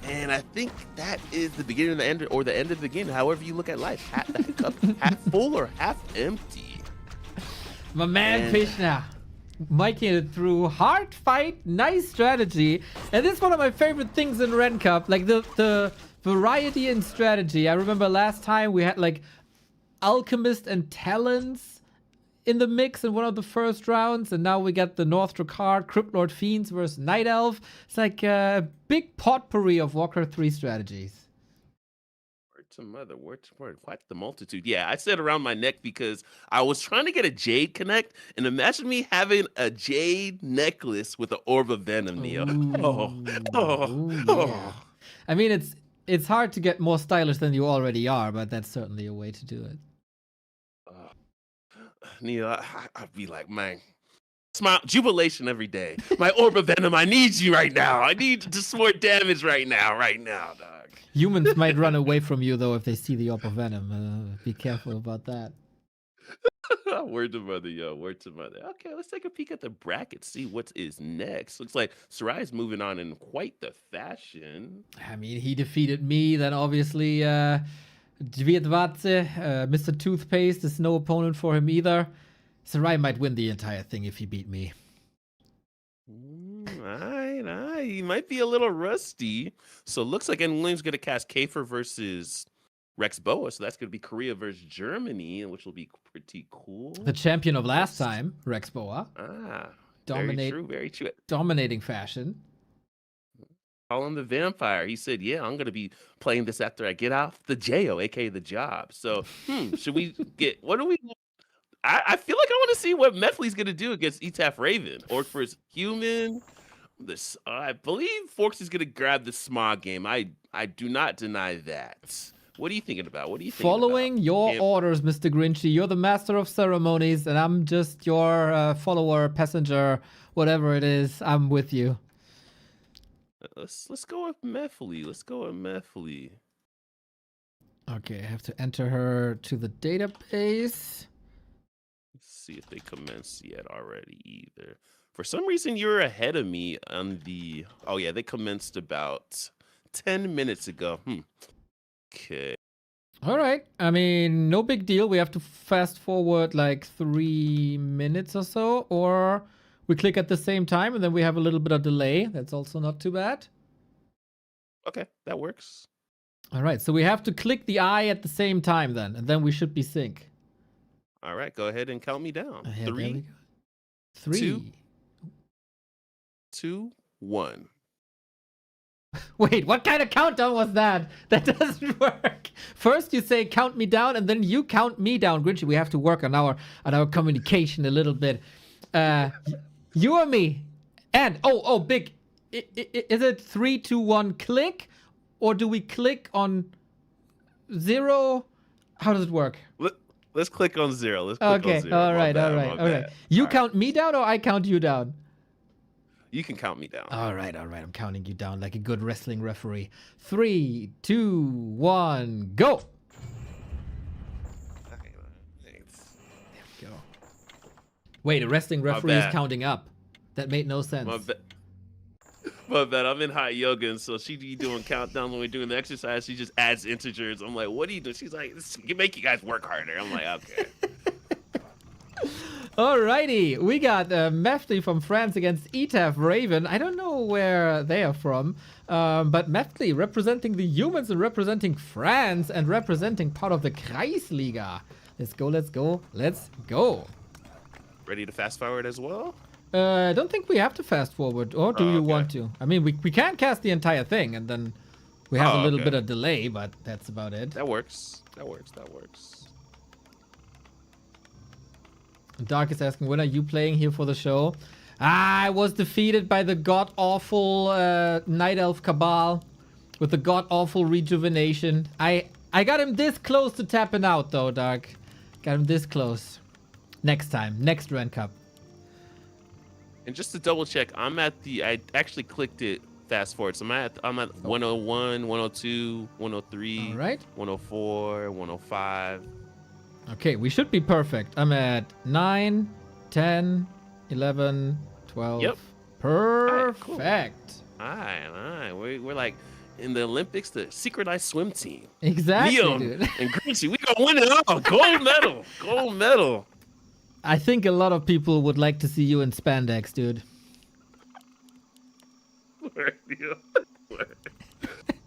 And I think that is the beginning of the end, or the end of the beginning, however you look at life. That cup half full or half empty. My man, Pishna. miking it through. Hard fight, nice strategy. And this is one of my favorite things in Ren Cup. Like the variety in strategy. I remember last time we had like Alchemist and Talons in the mix in one of the first rounds. And now we got the North Drakkar, Crypt Lord Fiends versus Night Elf. It's like a big potpourri of Warcraft 3 strategies. Word to mother, quite the multitude. Yeah, I said around my neck because I was trying to get a Jade Connect, and imagine me having a Jade necklace with an Orb of Venom, Neo. Yeah. I mean, it's hard to get more stylish than you already are, but that's certainly a way to do it. Neo, I'd be like, man, smile, jubilation every day. My Orb of Venom, I need you right now. I need just more damage right now, dog. Humans might run away from you, though, if they see the Orb of Venom. Be careful about that. Word to mother, yo. Word to mother. Okay, let's take a peek at the bracket, see what is next. Looks like Sarai's moving on in quite the fashion. I mean, he defeated me, then obviously Dvietvatse, Mr. Toothpaste is no opponent for him either. Sarai might win the entire thing if he beat me. He might be a little rusty. So it looks like William's going to cast Kafer versus Rex Boa. So that's going to be Korea versus Germany, which will be pretty cool. The champion of last time, Rex Boa. Very true. Dominating fashion. Call him the vampire. He said, yeah, I'm going to be playing this after I get off the JO, aka the job. So, should we get, what do we, I feel like I want to see what Mefley's going to do against Etaf Raven. Orc versus human. This, I believe Forks is going to grab the Smog game. I do not deny that. What are you thinking about? Following your orders, Mr. Grinchy. You're the master of ceremonies, and I'm just your follower, passenger, whatever it is. I'm with you. Let's go with Mefley. Okay, I have to enter her to the database. Let's see if they commenced yet already either. For some reason, you're ahead of me on the... Oh, yeah, they commenced about 10 minutes ago. Okay. All right. I mean, no big deal. We have to fast forward like 3 minutes or so, or we click at the same time and then we have a little bit of delay. That's also not too bad. Okay, that works. All right. So we have to click the eye at the same time then, and then we should be sync. All right, go ahead and count me down. Yeah, 3, 2, 1. Wait, what kind of countdown was that? That doesn't work. First you say count me down, and then you count me down. Grinchy, we have to work on our communication a little bit. You or me? And big. Is it 3, 2, 1 click, or do we click on 0? How does it work? Let's click on 0. Okay. All right. You count me down, or I count you down? You can count me down. All right. I'm counting you down like a good wrestling referee. 3, 2, 1, go. There we go. Wait, a wrestling referee is counting up. That made no sense. My bad. I'm in hot yoga, and so she be doing countdown when we're doing the exercise. She just adds integers. I'm like, what are you doing? She's like, this can make you guys work harder. I'm like, okay. Alrighty, we got Mefley from France against Etaf Raven. I don't know where they are from, but Mefley representing the humans and representing France and representing part of the Kreisliga. Let's go. Ready to fast forward as well? I don't think we have to fast forward, or do you want to? I mean, we can cast the entire thing, and then we have a little bit of delay, but that's about it. That works. Dark is asking, when are you playing here for the show? I was defeated by the god-awful Night Elf Cabal with the god-awful rejuvenation. I got him this close to tapping out, though, Dark. Got him this close. Next time. Next Ren Cup. And just to double check, I actually clicked it fast forward. So I'm at 101, 102, 103, all right. 104, 105. Okay, we should be perfect. I'm at 9, 10, 11, 12. Yep. Perfect. All right. We're like in the Olympics, the synchronized swim team. Exactly, Leon dude. and Grinchy, we gonna win it all. Gold medal. I think a lot of people would like to see you in spandex, dude.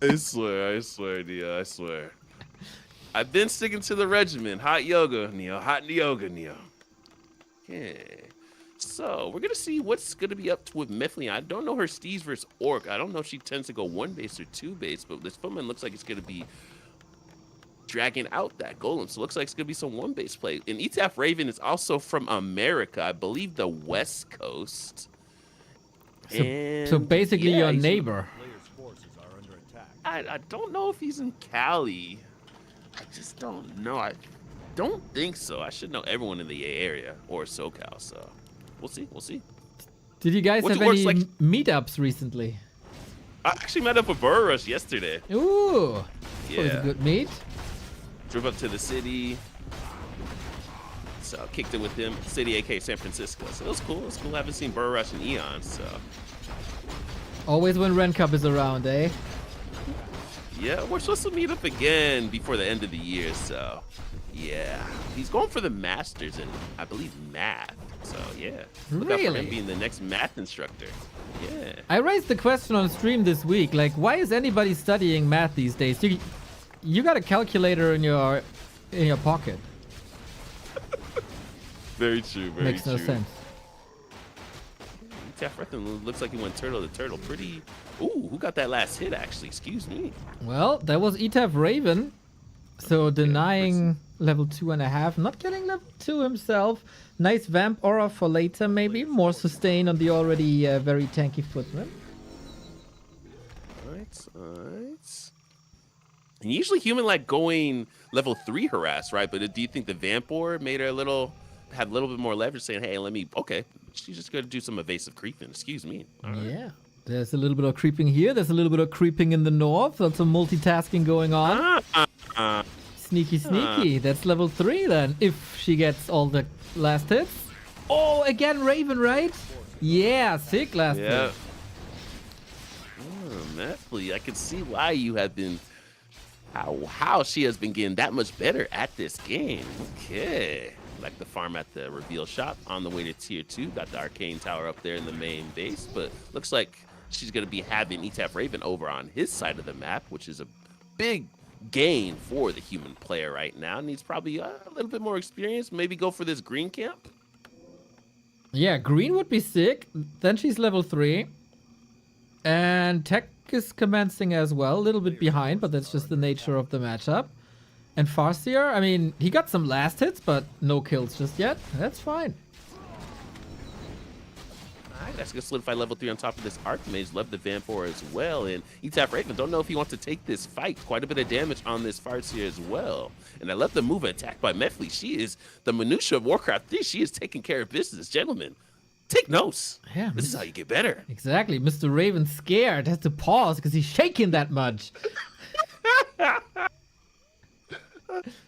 I swear, Neo, I swear. I've been sticking to the regimen. Hot yoga, Neo. Hot yoga, Neo. Okay. So, we're going to see what's going to be up with Mifflin. I don't know her Steez versus Orc. I don't know if she tends to go 1 base or 2 base, but this footman looks like it's going to be dragging out that golem. So, it looks like it's going to be some 1 base play. And Etaf Raven is also from America. I believe the West Coast. So basically yeah, your he's- neighbor. Player's forces are under attack. I don't know if he's in Cali. I just don't know. I don't think so. I should know everyone in the Bay Area or SoCal, so we'll see. We'll see. Did you guys What's have it works any like- meetups recently? I actually met up with Burr Rush yesterday. Ooh. That was a Yeah. good meet. Drove up to the city. So I kicked it with him. City, aka San Francisco. So it was cool. It was cool. I haven't seen Burr Rush in eons, so Always when Ren Cup is around, eh? yeah, we're supposed to meet up again before the end of the year, so yeah. He's going for the masters in, I believe, math. So yeah. Look out for him Really? being the next math instructor. Yeah. I raised the question on stream this week, like, why is anybody studying math these days? You got a calculator in your pocket. Very true, very Makes true. no sense. Tafrethan looks like he went turtle to turtle. Pretty. Ooh, who got that last hit, actually? Excuse me. Well, that was Etaf Raven. So denying level 2.5, not getting level 2 himself. Nice vamp aura for later, maybe. More sustain on the already very tanky footman. Alright. And usually human like going level 3 harass, right? But do you think the Vampor made her had a little bit more leverage saying, hey, okay, she's just gonna do some evasive creeping. Excuse me. All right. Yeah. There's a little bit of creeping here. There's a little bit of creeping in the north. Lots of multitasking going on. Sneaky. That's level 3 then, if she gets all the last hits. Oh, again Raven, right? Yeah, sick last Yeah. hit. Oh, Methley, I can see why you have been how she has been getting that much better at this game. Okay. Like the farm at the reveal shop on the way to tier 2. Got the arcane tower up there in the main base, but looks like she's gonna be having Etaf Raven over on his side of the map, which is a big gain for the human player right now. Needs probably a little bit more experience. Maybe go for this green camp. Yeah, green would be sick. Then she's level 3. And tech is commencing as well. A little bit behind, but that's just the nature of the matchup. And Farseer, I mean, he got some last hits, but no kills just yet. That's fine. Alright, that's gonna solidify level 3 on top of this Archmage. Love the Vampor as well. And Etaf Raven, don't know if he wants to take this fight. Quite a bit of damage on this Farseer as well. And I love the move attack by Methley. She is the minutia of Warcraft 3. She is taking care of business. Gentlemen, take notes. Yeah, This is how you get better. Exactly. Mr. Raven's scared. Has to pause because he's shaking that much.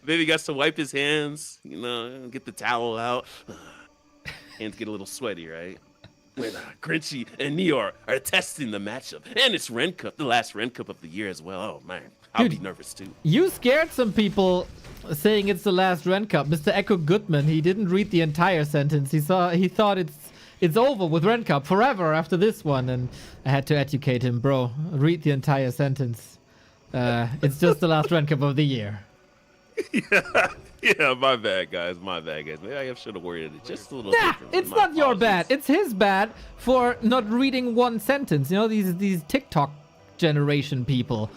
Maybe he got to wipe his hands, get the towel out. Hands get a little sweaty, right? When Grinchy and Neor are testing the matchup. And it's Ren Cup, the last Ren Cup of the year as well. Oh, man. I'll Dude, be nervous, too. You scared some people saying it's the last Ren Cup. Mr. Echo Goodman, he didn't read the entire sentence. He thought it's over with Ren Cup forever after this one, and I had to educate him, bro. Read the entire sentence. It's just the last Ren Cup of the year. Yeah, my bad, guys. Maybe I should have worded it just a little Nah, differently. it's My not your apologies. bad. It's his bad for not reading one sentence. You know, these TikTok generation people.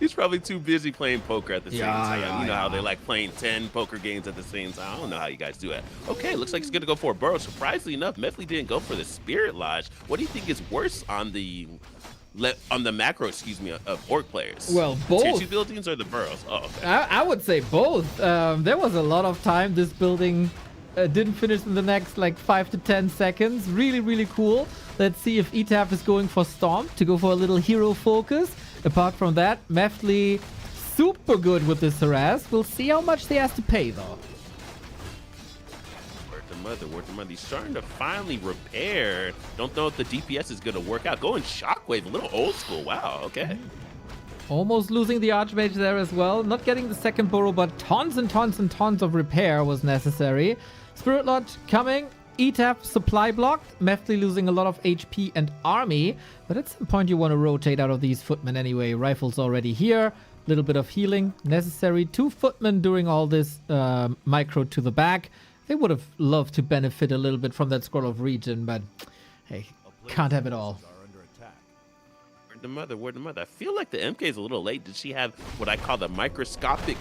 He's probably too busy playing poker at the same time. Yeah, You know how they like playing 10 poker games at the same time. I don't know how you guys do it. Okay, looks like he's gonna go for a burrow. Surprisingly enough, Methley didn't go for the Spirit Lodge. What do you think is worse on the macro, of orc players? Well, The tier both. 2 buildings or the burrows? Oh, okay. I would say both. There was a lot of time this building didn't finish in the next like 5 to 10 seconds. Really, really cool. Let's see if Etaf is going for Stomp to go for a little hero focus. Apart from that, Methley super good with this harass. We'll see how much he has to pay though. Word to mother. He's starting to finally repair. Don't know if the DPS is gonna work out. Going Shockwave, a little old school. Wow, okay. Almost losing the Archmage there as well. Not getting the second burrow, but tons and tons and tons of repair was necessary. Spirit Lodge coming. ETAP supply blocked. Meftly losing a lot of HP and army. But at some point you want to rotate out of these footmen anyway. Rifles already here. Little bit of healing necessary. 2 footmen doing all this micro to the back. They would have loved to benefit a little bit from that scroll of region, but hey, can't have it all. Word the mother. I feel like the MK is a little late. Did she have what I call the microscopic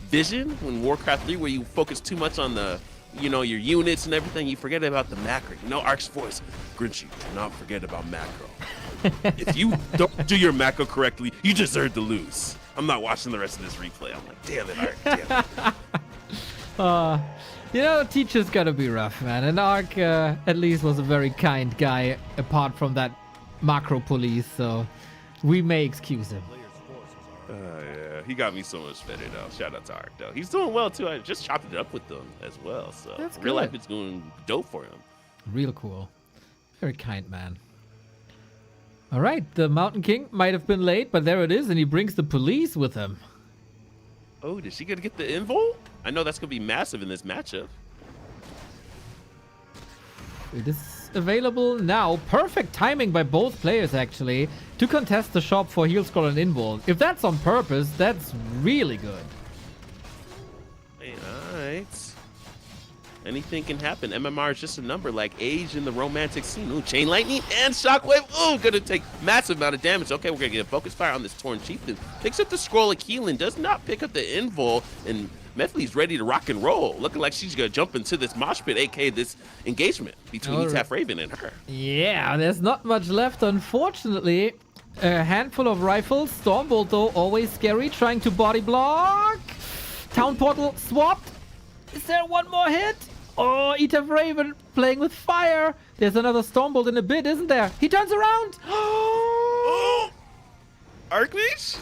vision when Warcraft 3, where you focus too much on the, your units and everything, you forget about the macro. Ark's voice, Grinchy, do not forget about macro. If you don't do your macro correctly, you deserve to lose. I'm not watching the rest of this replay. I'm like, damn it, Ark, damn it. Teacher's gotta be rough, man. And Ark at least was a very kind guy, apart from that macro police, so we may excuse him. Yeah, he got me so much better, though. Shout out to Ark, though. He's doing well, too. I just chopped it up with them as well, so That's real good. life is going dope for him. Real cool. Very kind man. All right, the Mountain King might have been late, but there it is, and he brings the police with him. Oh, is she gonna get the invul? I know that's gonna be massive in this matchup. It is available now. Perfect timing by both players, actually, to contest the shop for heal scroll and invul. If that's on purpose, that's really good. Hey, all right. Anything can happen. MMR is just a number, like age in the romantic scene. Ooh, chain lightning and shockwave. Ooh, gonna take massive amount of damage. Okay, we're gonna get a focus fire on this Torn Chieftain. Picks up the scroll of Keelan, does not pick up the invul, and Mephly's ready to rock and roll. Looking like she's gonna jump into this mosh pit, aka this engagement between Etaf Raven and her. Yeah, there's not much left, unfortunately. A handful of rifles. Stormbolt, though, always scary. Trying to body block. Town portal swapped. Is there one more hit? Oh, Etaf Raven playing with fire. There's another Stormbolt in a bit, isn't there? He turns around. Oh! Archmage?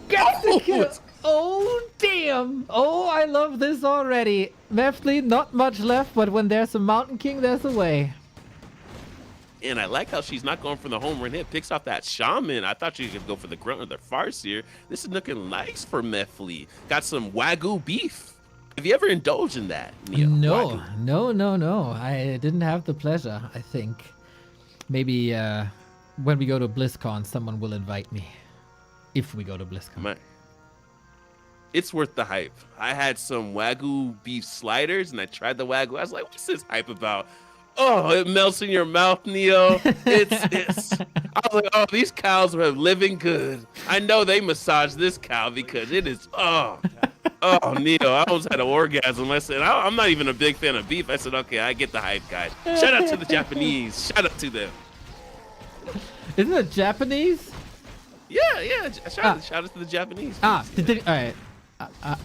Gets the Oh, kill. it's- Oh, damn. Oh, I love this already. Meftly, not much left, but when there's a Mountain King, there's a way. And I like how she's not going for the home run hit. Picks off that shaman. I thought she was going to go for the grunt or the farce here. This is looking nice for Mephly. Got some Wagyu beef. Have you ever indulged in that, Neo? No, Wagyu. no. I didn't have the pleasure, I think. Maybe when we go to BlizzCon, someone will invite me. If we go to BlizzCon. It's worth the hype. I had some Wagyu beef sliders, and I tried the Wagyu. I was like, what's this hype about? Oh, it melts in your mouth, Neo. It's. I was like, oh, these cows are living good. I know they massage this cow because it is. Oh, Neo. I almost had an orgasm. I said, I'm not even a big fan of beef. I said, okay, I get the hype, guys. Shout out to the Japanese. Shout out to them. Isn't it Japanese? Yeah. Shout out to the Japanese. All right.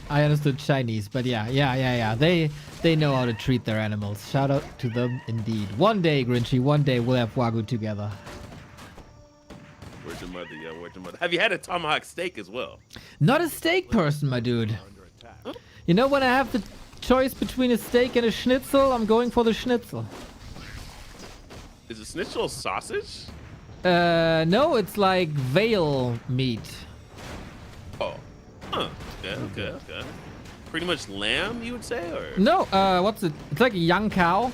I understood Chinese, but yeah. They know how to treat their animals. Shout out to them indeed. One day, Grinchy, one day we'll have Wagyu together. Where's your mother? Yeah, where's your mother? Have you had a tomahawk steak as well? Not a steak person, my dude. You know, when I have the choice between a steak and a schnitzel, I'm going for the schnitzel. Is a schnitzel sausage? No, it's like veal meat. Oh. Huh. Okay. Pretty much lamb, you would say, or? No, what's it? It's like a young cow.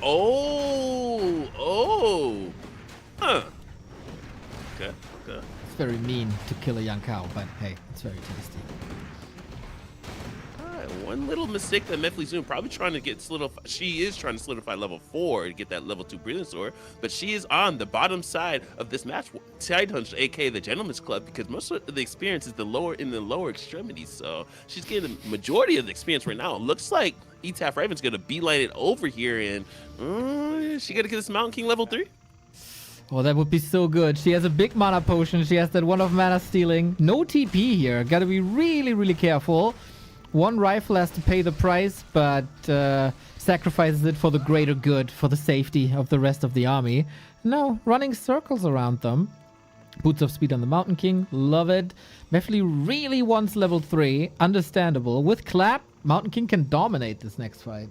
Oh. Huh. Okay. It's very mean to kill a young cow, but hey, it's very tasty. Alright, one little mistake that Mephly's doing, probably trying to get she is trying to solidify level 4 to get that level 2 Brilliant Sword, but she is on the bottom side of this match, Tidehunch, aka the Gentleman's Club, because most of the experience is in the lower extremities, so she's getting the majority of the experience right now. It looks like Etaf Raven's gonna beeline it over here, and she gonna get this Mountain King level 3? Oh, that would be so good. She has a big mana potion. She has that one of mana stealing. No TP here. Gotta be really, really careful. One rifle has to pay the price, but sacrifices it for the greater good, for the safety of the rest of the army. No, running circles around them. Boots of Speed on the Mountain King. Love it. Mephly really wants level 3. Understandable. With Clap, Mountain King can dominate this next fight.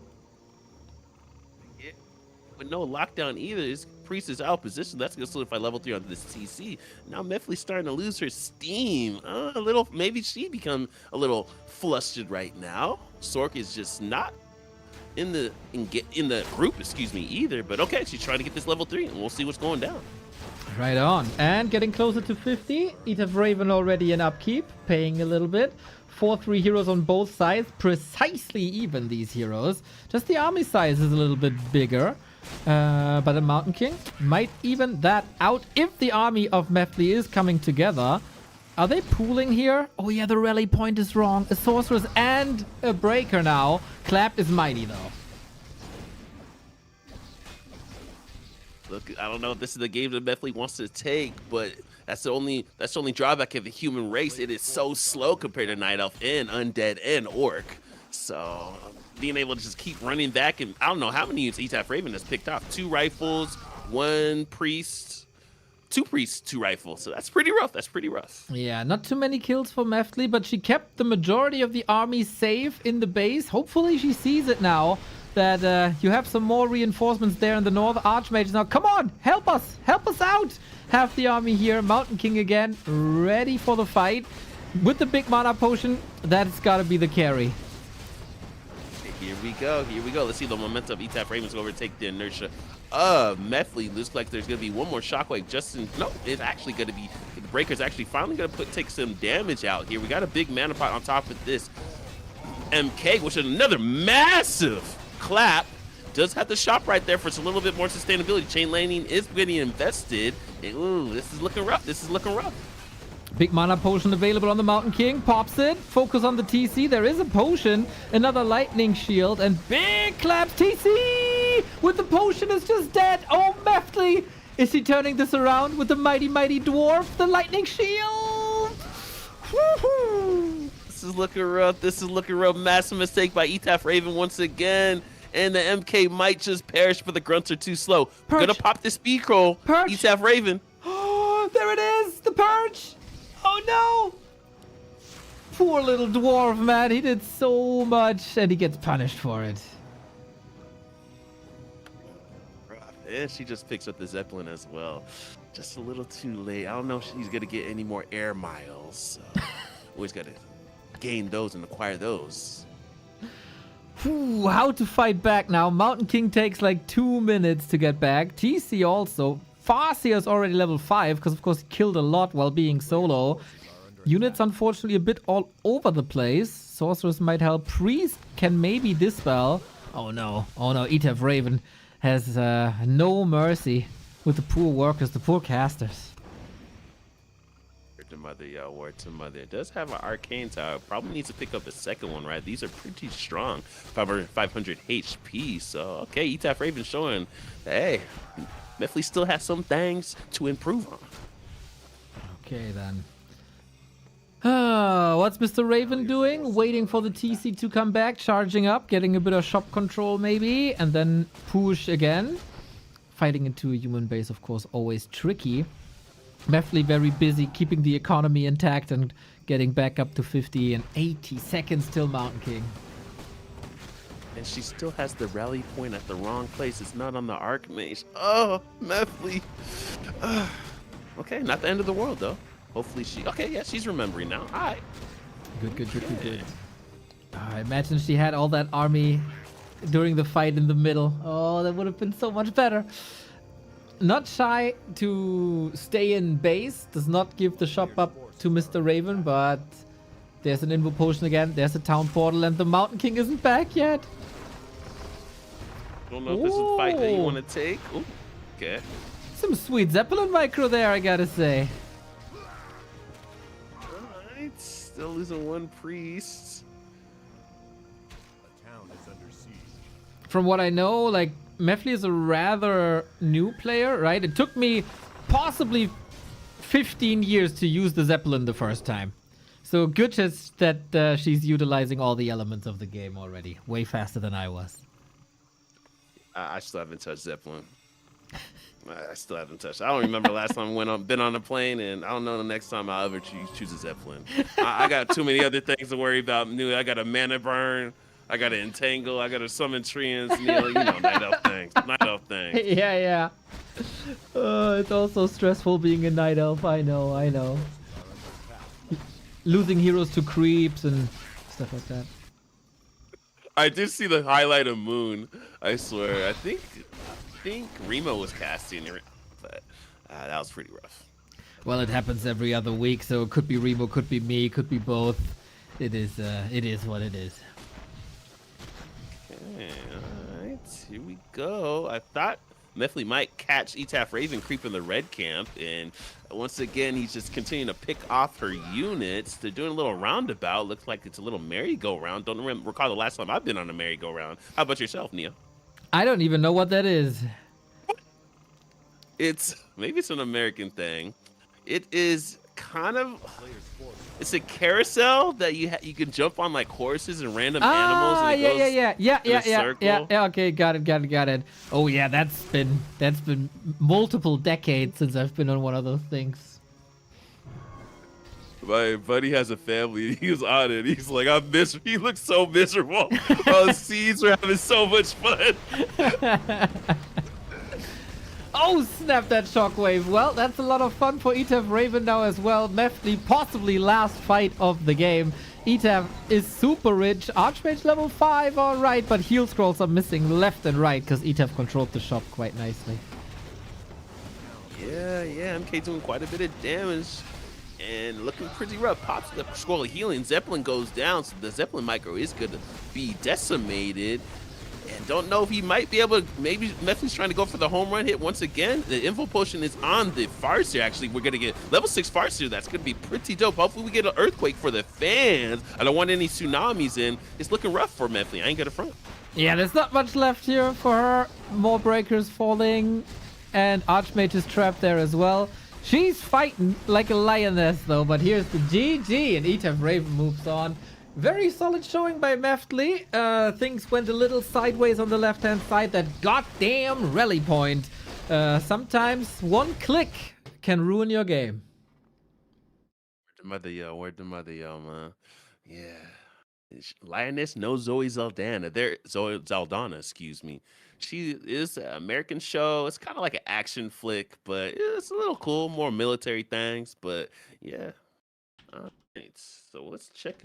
with no lockdown either. His priest is out of position. That's gonna solidify level 3 on this TC. Now Mefli's starting to lose her steam. A little, maybe she become a little flustered right now. Sork is just not in the group, excuse me, either. But okay, she's trying to get this level 3, and we'll see what's going down. Right on. And getting closer to 50. Etaf Raven already in upkeep, paying a little bit. 4-3 heroes on both sides, precisely even these heroes. Just the army size is a little bit bigger. But the Mountain King might even that out if the army of Mefli is coming together. Are they pooling here? Oh yeah, the rally point is wrong. A sorceress and a breaker now. Clap is mighty though. Look, I don't know if this is the game that Mefli wants to take, but that's the only drawback of the human race. It is so slow compared to Night Elf and Undead and Orc. So being able to just keep running back, and I don't know how many units Etaf Raven has picked off. 2 rifles, 1 priest, 2 priests, 2 rifles. So that's pretty rough. That's pretty rough. Yeah, not too many kills for Mefli, but she kept the majority of the army safe in the base. Hopefully she sees it now that you have some more reinforcements there in the north. Archmages now, come on, help us out. Have the army here. Mountain King again, ready for the fight. With the big mana potion, that's got to be the carry. Here we go. Here we go. Let's see the momentum of Etaf Raven's going to overtake the inertia of Mefli. Looks like there's going to be one more shockwave. No, it's actually going to be, the breaker's actually finally going to take some damage out here. We got a big mana pot on top of this MK, which is another massive clap. Does have the shop right there for a little bit more sustainability. Chain lightning is getting invested. Ooh, this is looking rough. This is looking rough. Big mana potion available on the Mountain King. Pops it. Focus on the TC. There is a potion. Another lightning shield. And big clap. TC with the potion is just dead. Oh, Mefli. Is he turning this around with the mighty, mighty dwarf? The lightning shield. Woohoo. This is looking rough. This is looking rough. Massive mistake by Etaf Raven once again. And the MK might just perish, but the grunts are too slow. Perch. Gonna pop this speed scroll. Perch. Etaf Raven. Oh, there it is. The perch. Oh, no. Poor little dwarf, man. He did so much, and he gets punished for it. And she just picks up the Zeppelin as well. Just a little too late. I don't know if she's going to get any more air miles. Always got to gain those and acquire those. Whew, how to fight back now. Mountain King takes like 2 minutes to get back. TC also. Farseer is already level 5 because, of course, he killed a lot while being solo. Units, unfortunately, a bit all over the place. Sorceress might help. Priest can maybe dispel. Oh, no. Oh, no. Etaf Raven has no mercy with the poor workers, the poor casters. Word to mother, y'all. Word to mother. It does have an arcane tower. Probably needs to pick up a second one, right? These are pretty strong. 500 HP. So, okay. Etaf Raven showing that, hey, Mefli still has some things to improve on. Okay, then. What's Mr. Raven doing? Waiting for the TC to come back, charging up, getting a bit of shop control maybe, and then push again. Fighting into a human base, of course, always tricky. Mefli very busy keeping the economy intact and getting back up to 50 and 80 seconds till Mountain King. And she still has the rally point at the wrong place. It's not on the Archmage. Oh, Mefli. Okay, not the end of the world, though. Hopefully she... Okay, yeah, she's remembering now. All right. Good. Imagine she had all that army during the fight in the middle. Oh, that would have been so much better. Not shy to stay in base. Does not give the shop up to Mr. Raven, but there's an invo potion again. There's a town portal, and the Mountain King isn't back yet. Don't know if this is a fight that you want to take. Ooh, okay. Some sweet Zeppelin micro there, I gotta say. Alright, still losing 1 priest. A town is under siege. From what I know, like, Mefli is a rather new player, right? It took me possibly 15 years to use the Zeppelin the first time. So good just that she's utilizing all the elements of the game already. Way faster than I was. I still haven't touched Zeppelin. I still haven't touched. I don't remember the last time I been on a plane, and I don't know the next time I'll ever choose a Zeppelin. I got too many other things to worry about. I got a mana burn. I gotta entangle. I gotta summon treants. Neil, you know, night elf things. Night elf things. Yeah. It's also stressful being a night elf. I know. Losing heroes to creeps and stuff like that. I did see the highlight of Moon. I swear. I think Remo was casting it, but that was pretty rough. Well, it happens every other week, so it could be Remo, could be me, could be both. It is what it is. Okay, alright, here we go. I thought Mefli might catch Etaf Raven creeping the red camp, and once again, he's just continuing to pick off her units. They're doing a little roundabout. Looks like it's a little merry-go-round. Don't recall the last time I've been on a merry-go-round. How about yourself, Neo? I don't even know what that is. Maybe it's an American thing. It is kind of, it's a carousel that you can jump on like horses and random animals. And Yeah. Okay, got it. Oh yeah, that's been multiple decades since I've been on one of those things. My buddy has a family. He was on it. He's like, I'm miserable. He looks so miserable. All the seeds are having so much fun. Oh, snap that shockwave. Well, that's a lot of fun for Etaf Raven now as well. Mefli, possibly last fight of the game. Etaf is super rich. Archmage level 5, alright, but heal scrolls are missing left and right because Etaf controlled the shop quite nicely. Yeah, MK doing quite a bit of damage and looking pretty rough. Pops the scroll of healing. Zeppelin goes down, so the Zeppelin micro is going to be decimated. And don't know if he might be able to, maybe Mefli's trying to go for the home run hit once again. The info potion is on the Farseer, actually. We're going to get level 6 Farseer. That's going to be pretty dope. Hopefully we get an earthquake for the fans. I don't want any tsunamis in. It's looking rough for Mefli. I ain't got a front. Yeah, there's not much left here for her. More breakers falling. And Archmage is trapped there as well. She's fighting like a lioness though. But here's the GG. And Etaf Raven moves on. Very solid showing by Mefli. Things went a little sideways on the left-hand side. That goddamn rally point. Sometimes one click can ruin your game. Where'd the mother, yo, man? Yeah. Lioness, no Zoe Zaldana. Zoe Zaldana, excuse me. She is an American show. It's kind of like an action flick, but it's a little cool. More military things, but yeah. So let's check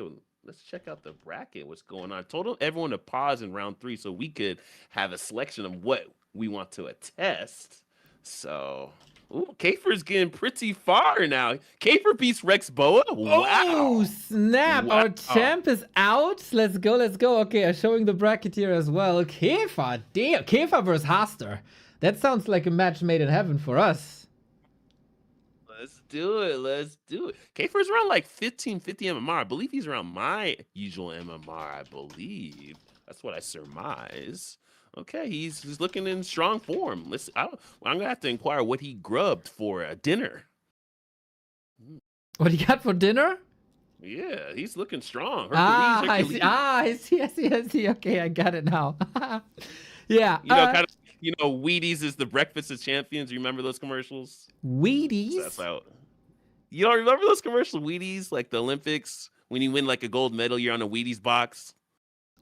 out the bracket. What's going on? I told everyone to pause in round 3 so we could have a selection of what we want to attest. So, Kafer's getting pretty far now. Kafer beats Rex Boa. Wow. Oh, snap. Wow. Our champ is out. Let's go. Okay, I'm showing the bracket here as well. Kafer, damn. Kafer versus Haster. That sounds like a match made in heaven for us. Let's do it. Kafer's around like 1550 MMR. I believe he's around my usual MMR, I believe. That's what I surmise. Okay, he's looking in strong form. I'm gonna have to inquire what he grubbed for dinner. What he got for dinner? Yeah, he's looking strong. Hercules. I see. Okay, I got it now. Yeah. Wheaties is the breakfast of champions. You remember those commercials? Wheaties? So that's out. You don't remember those commercials, Wheaties, like the Olympics, when you win like a gold medal, you're on a Wheaties box?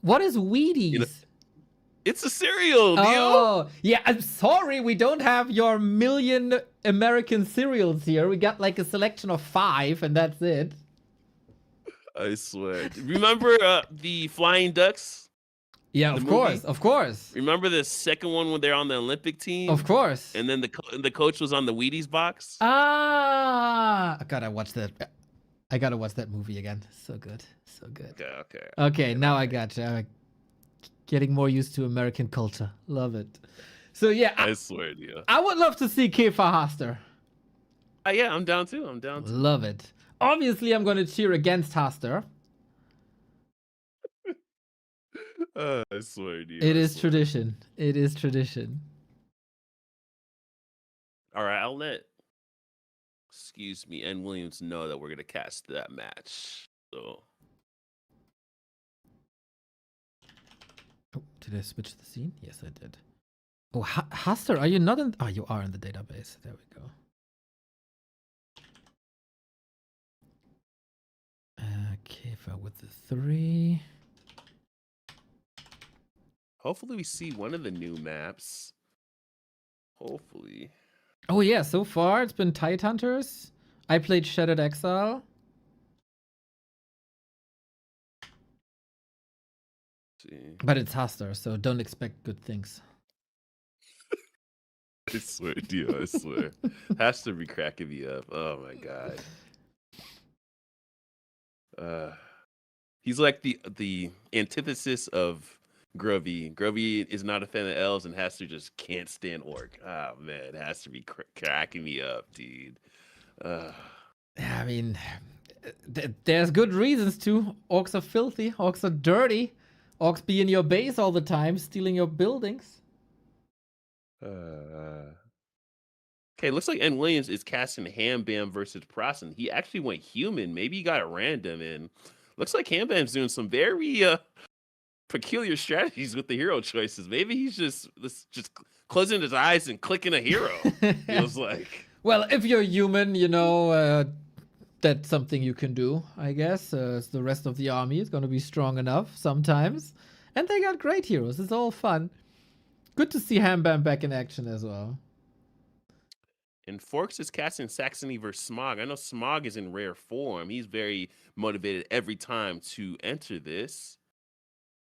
What is Wheaties? It's a cereal, Neil. Oh, yeah, I'm sorry, we don't have your million American cereals here. We got like a selection of 5, and that's it. I swear. Remember the Flying Ducks? Yeah, of course. Remember the second one when they're on the Olympic team? Of course. And then the coach was on the Wheaties box? I gotta watch that movie again. So good. Okay, now I gotcha. I'm getting more used to American culture. Love it. So yeah, I swear to you. I would love to see Kafer Haster. Yeah, I'm down too. Love it. Obviously, I'm gonna cheer against Haster. I swear to you. It is tradition. All right, I'll let N Williams know that we're gonna cast that match. So. Oh, did I switch the scene? Yes, I did. Oh, Haster, are you not in? Oh, you are in the database. There we go. Kafer with the 3. Hopefully we see one of the new maps. Hopefully. Oh yeah, so far it's been Tide Hunters. I played Shattered Exile. See. But it's Huster, so don't expect good things. I swear, dude, I swear. Has to be cracking me up. Oh my god. He's like the antithesis of Grovey. Grovey is not a fan of elves and Haster just can't stand orc. Oh man, it has to be cracking me up, dude. I mean, there's good reasons to. Orcs are filthy. Orcs are dirty. Orcs be in your base all the time, stealing your buildings. Okay, looks like N. Williams is casting Hambam versus Prossen. He actually went human. Maybe he got a random, and looks like Hambam's doing some very peculiar strategies with the hero choices. Maybe he's just closing his eyes and clicking a hero. Feels like. Well, if you're human, you know, that's something you can do, I guess. The rest of the army is going to be strong enough sometimes. And they got great heroes. It's all fun. Good to see Hambam back in action as well. And Forks is casting Saxony versus Smog. I know Smog is in rare form. He's very motivated every time to enter this.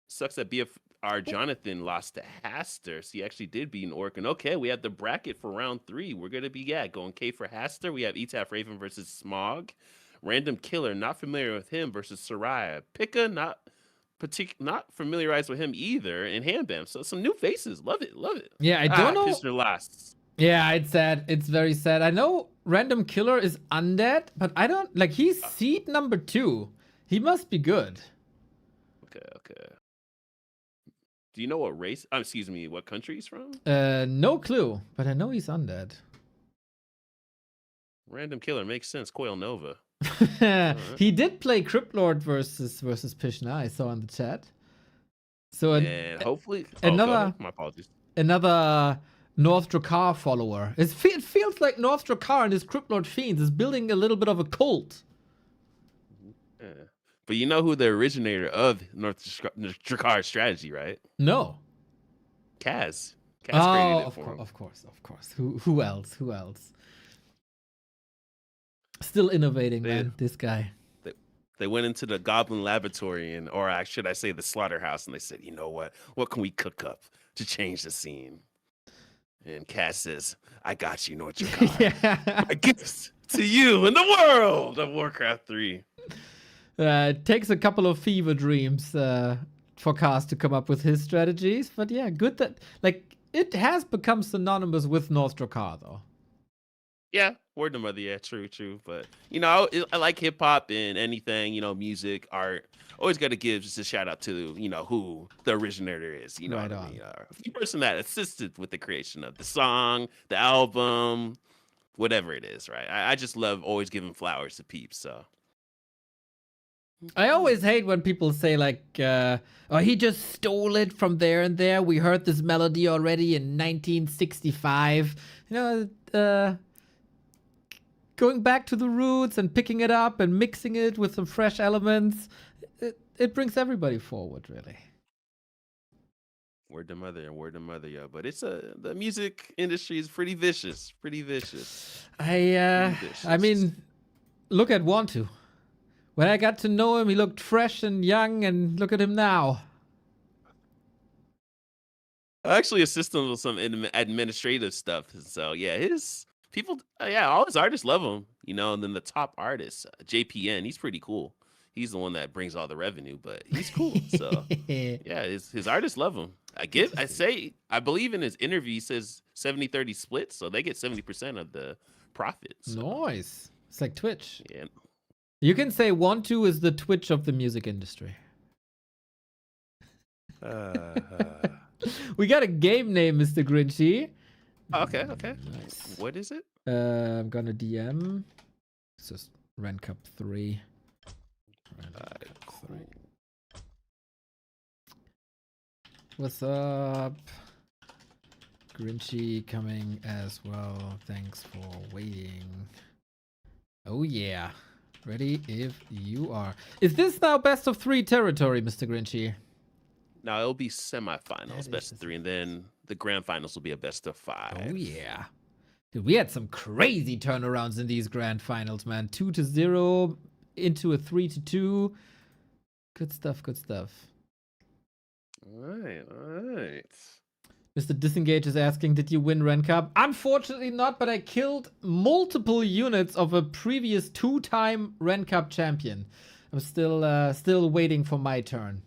Sucks that BFR Jonathan lost to Haster. So he actually did beat an Orc. And okay, we have the bracket for round 3. We're going to be, going K for Haster. We have Etaf Raven versus Smog. Random Killer, not familiar with him, versus Soraya. Pika, not familiarized with him either. And Hambam. So some new faces. Love it, love it. Yeah, I don't know. Prisoner lost. Yeah, it's sad. It's very sad. I know Random Killer is undead, but I don't like. He's seed number 2. He must be good. Okay. Do you know what race? Excuse me, what country he's from? No clue, but I know he's undead. Random Killer makes sense. Coil Nova. He did play Cryptlord versus Pishna. I saw in the chat. So and hopefully another. My apologies. Another North Drakkar follower. It feels like North Drakkar and his Cryptlord Fiends is building a little bit of a cult. Yeah. But you know who the originator of North Drakkar strategy, right? No. Kaz. Kaz created it for him. Of course. Who else? Still innovating, man. This guy. They went into the Goblin Laboratory, or should I say the Slaughterhouse, and they said, you know what? What can we cook up to change the scene? And Kaz says, I got you, North Drakkar. Yeah. My gifts to you in the world of Warcraft 3. It takes a couple of fever dreams for Kaz to come up with his strategies. But yeah, good that, like, it has become synonymous with North Drakkar, though. Yeah, word to mother. Yeah, true. But, you know, I like hip hop and anything, you know, music, art. Always got to give just a shout out to, you know, who the originator is. You know right what on. I mean? The person that assisted with the creation of the song, the album, whatever it is, right? I just love always giving flowers to peeps, so. I always hate when people say, like, oh, he just stole it from there and there. We heard this melody already in 1965. You know, going back to the roots and picking it up and mixing it with some fresh elements, it brings everybody forward, really. Word to mother, yeah. But it's the music industry is pretty vicious. I mean, look at Wantu. When I got to know him, he looked fresh and young, and look at him now. I actually assist him with some administrative stuff. So yeah, his people, all his artists love him, you know. And then the top artist, JPN, he's pretty cool. He's the one that brings all the revenue, but he's cool. So yeah, his artists love him. I believe in his interview, he says 70-30 split, so they get 70% of the profits. So. Nice. It's like Twitch. Yeah. You can say Wantu is the Twitch of the music industry. We got a game name, Mr. Grinchy. Okay. Nice. What is it? I'm gonna DM. It's just Rank Cup 3. Cool. What's up? Grinchy coming as well. Thanks for waiting. Oh yeah. Ready if you are. Is this now best of 3 territory, Mr. Grinchy? No, it'll be semifinals, best of 3, and then the grand finals will be a best of 5. Oh yeah. Dude, we had some crazy turnarounds in these grand finals, man. 2-0 into a 3-2. Good stuff, good stuff. All right. Mr. Disengage is asking, did you win Ren Cup? Unfortunately not, but I killed multiple units of a previous 2-time Ren Cup champion. I'm still waiting for my turn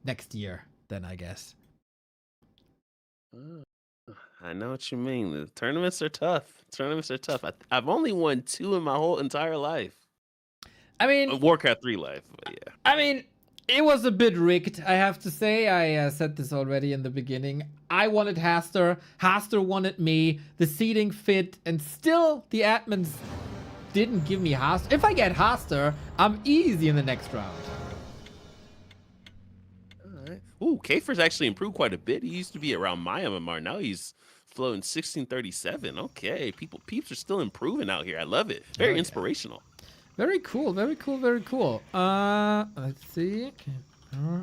next year, then I guess. I know what you mean. The tournaments are tough. I've only won 2 in my whole entire life. I mean, Warcraft 3 life, but yeah. I mean, it was a bit rigged, I have to say. I said this already in the beginning. I wanted Haster. Haster wanted me. The seeding fit, and still the admins didn't give me Haster. If I get Haster, I'm easy in the next round. All right. Ooh, Kafer's actually improved quite a bit. He used to be around my MMR. Now he's floating 1637. Okay, peeps are still improving out here. I love it. Very inspirational. Very cool, very cool, very cool. Let's see. Okay.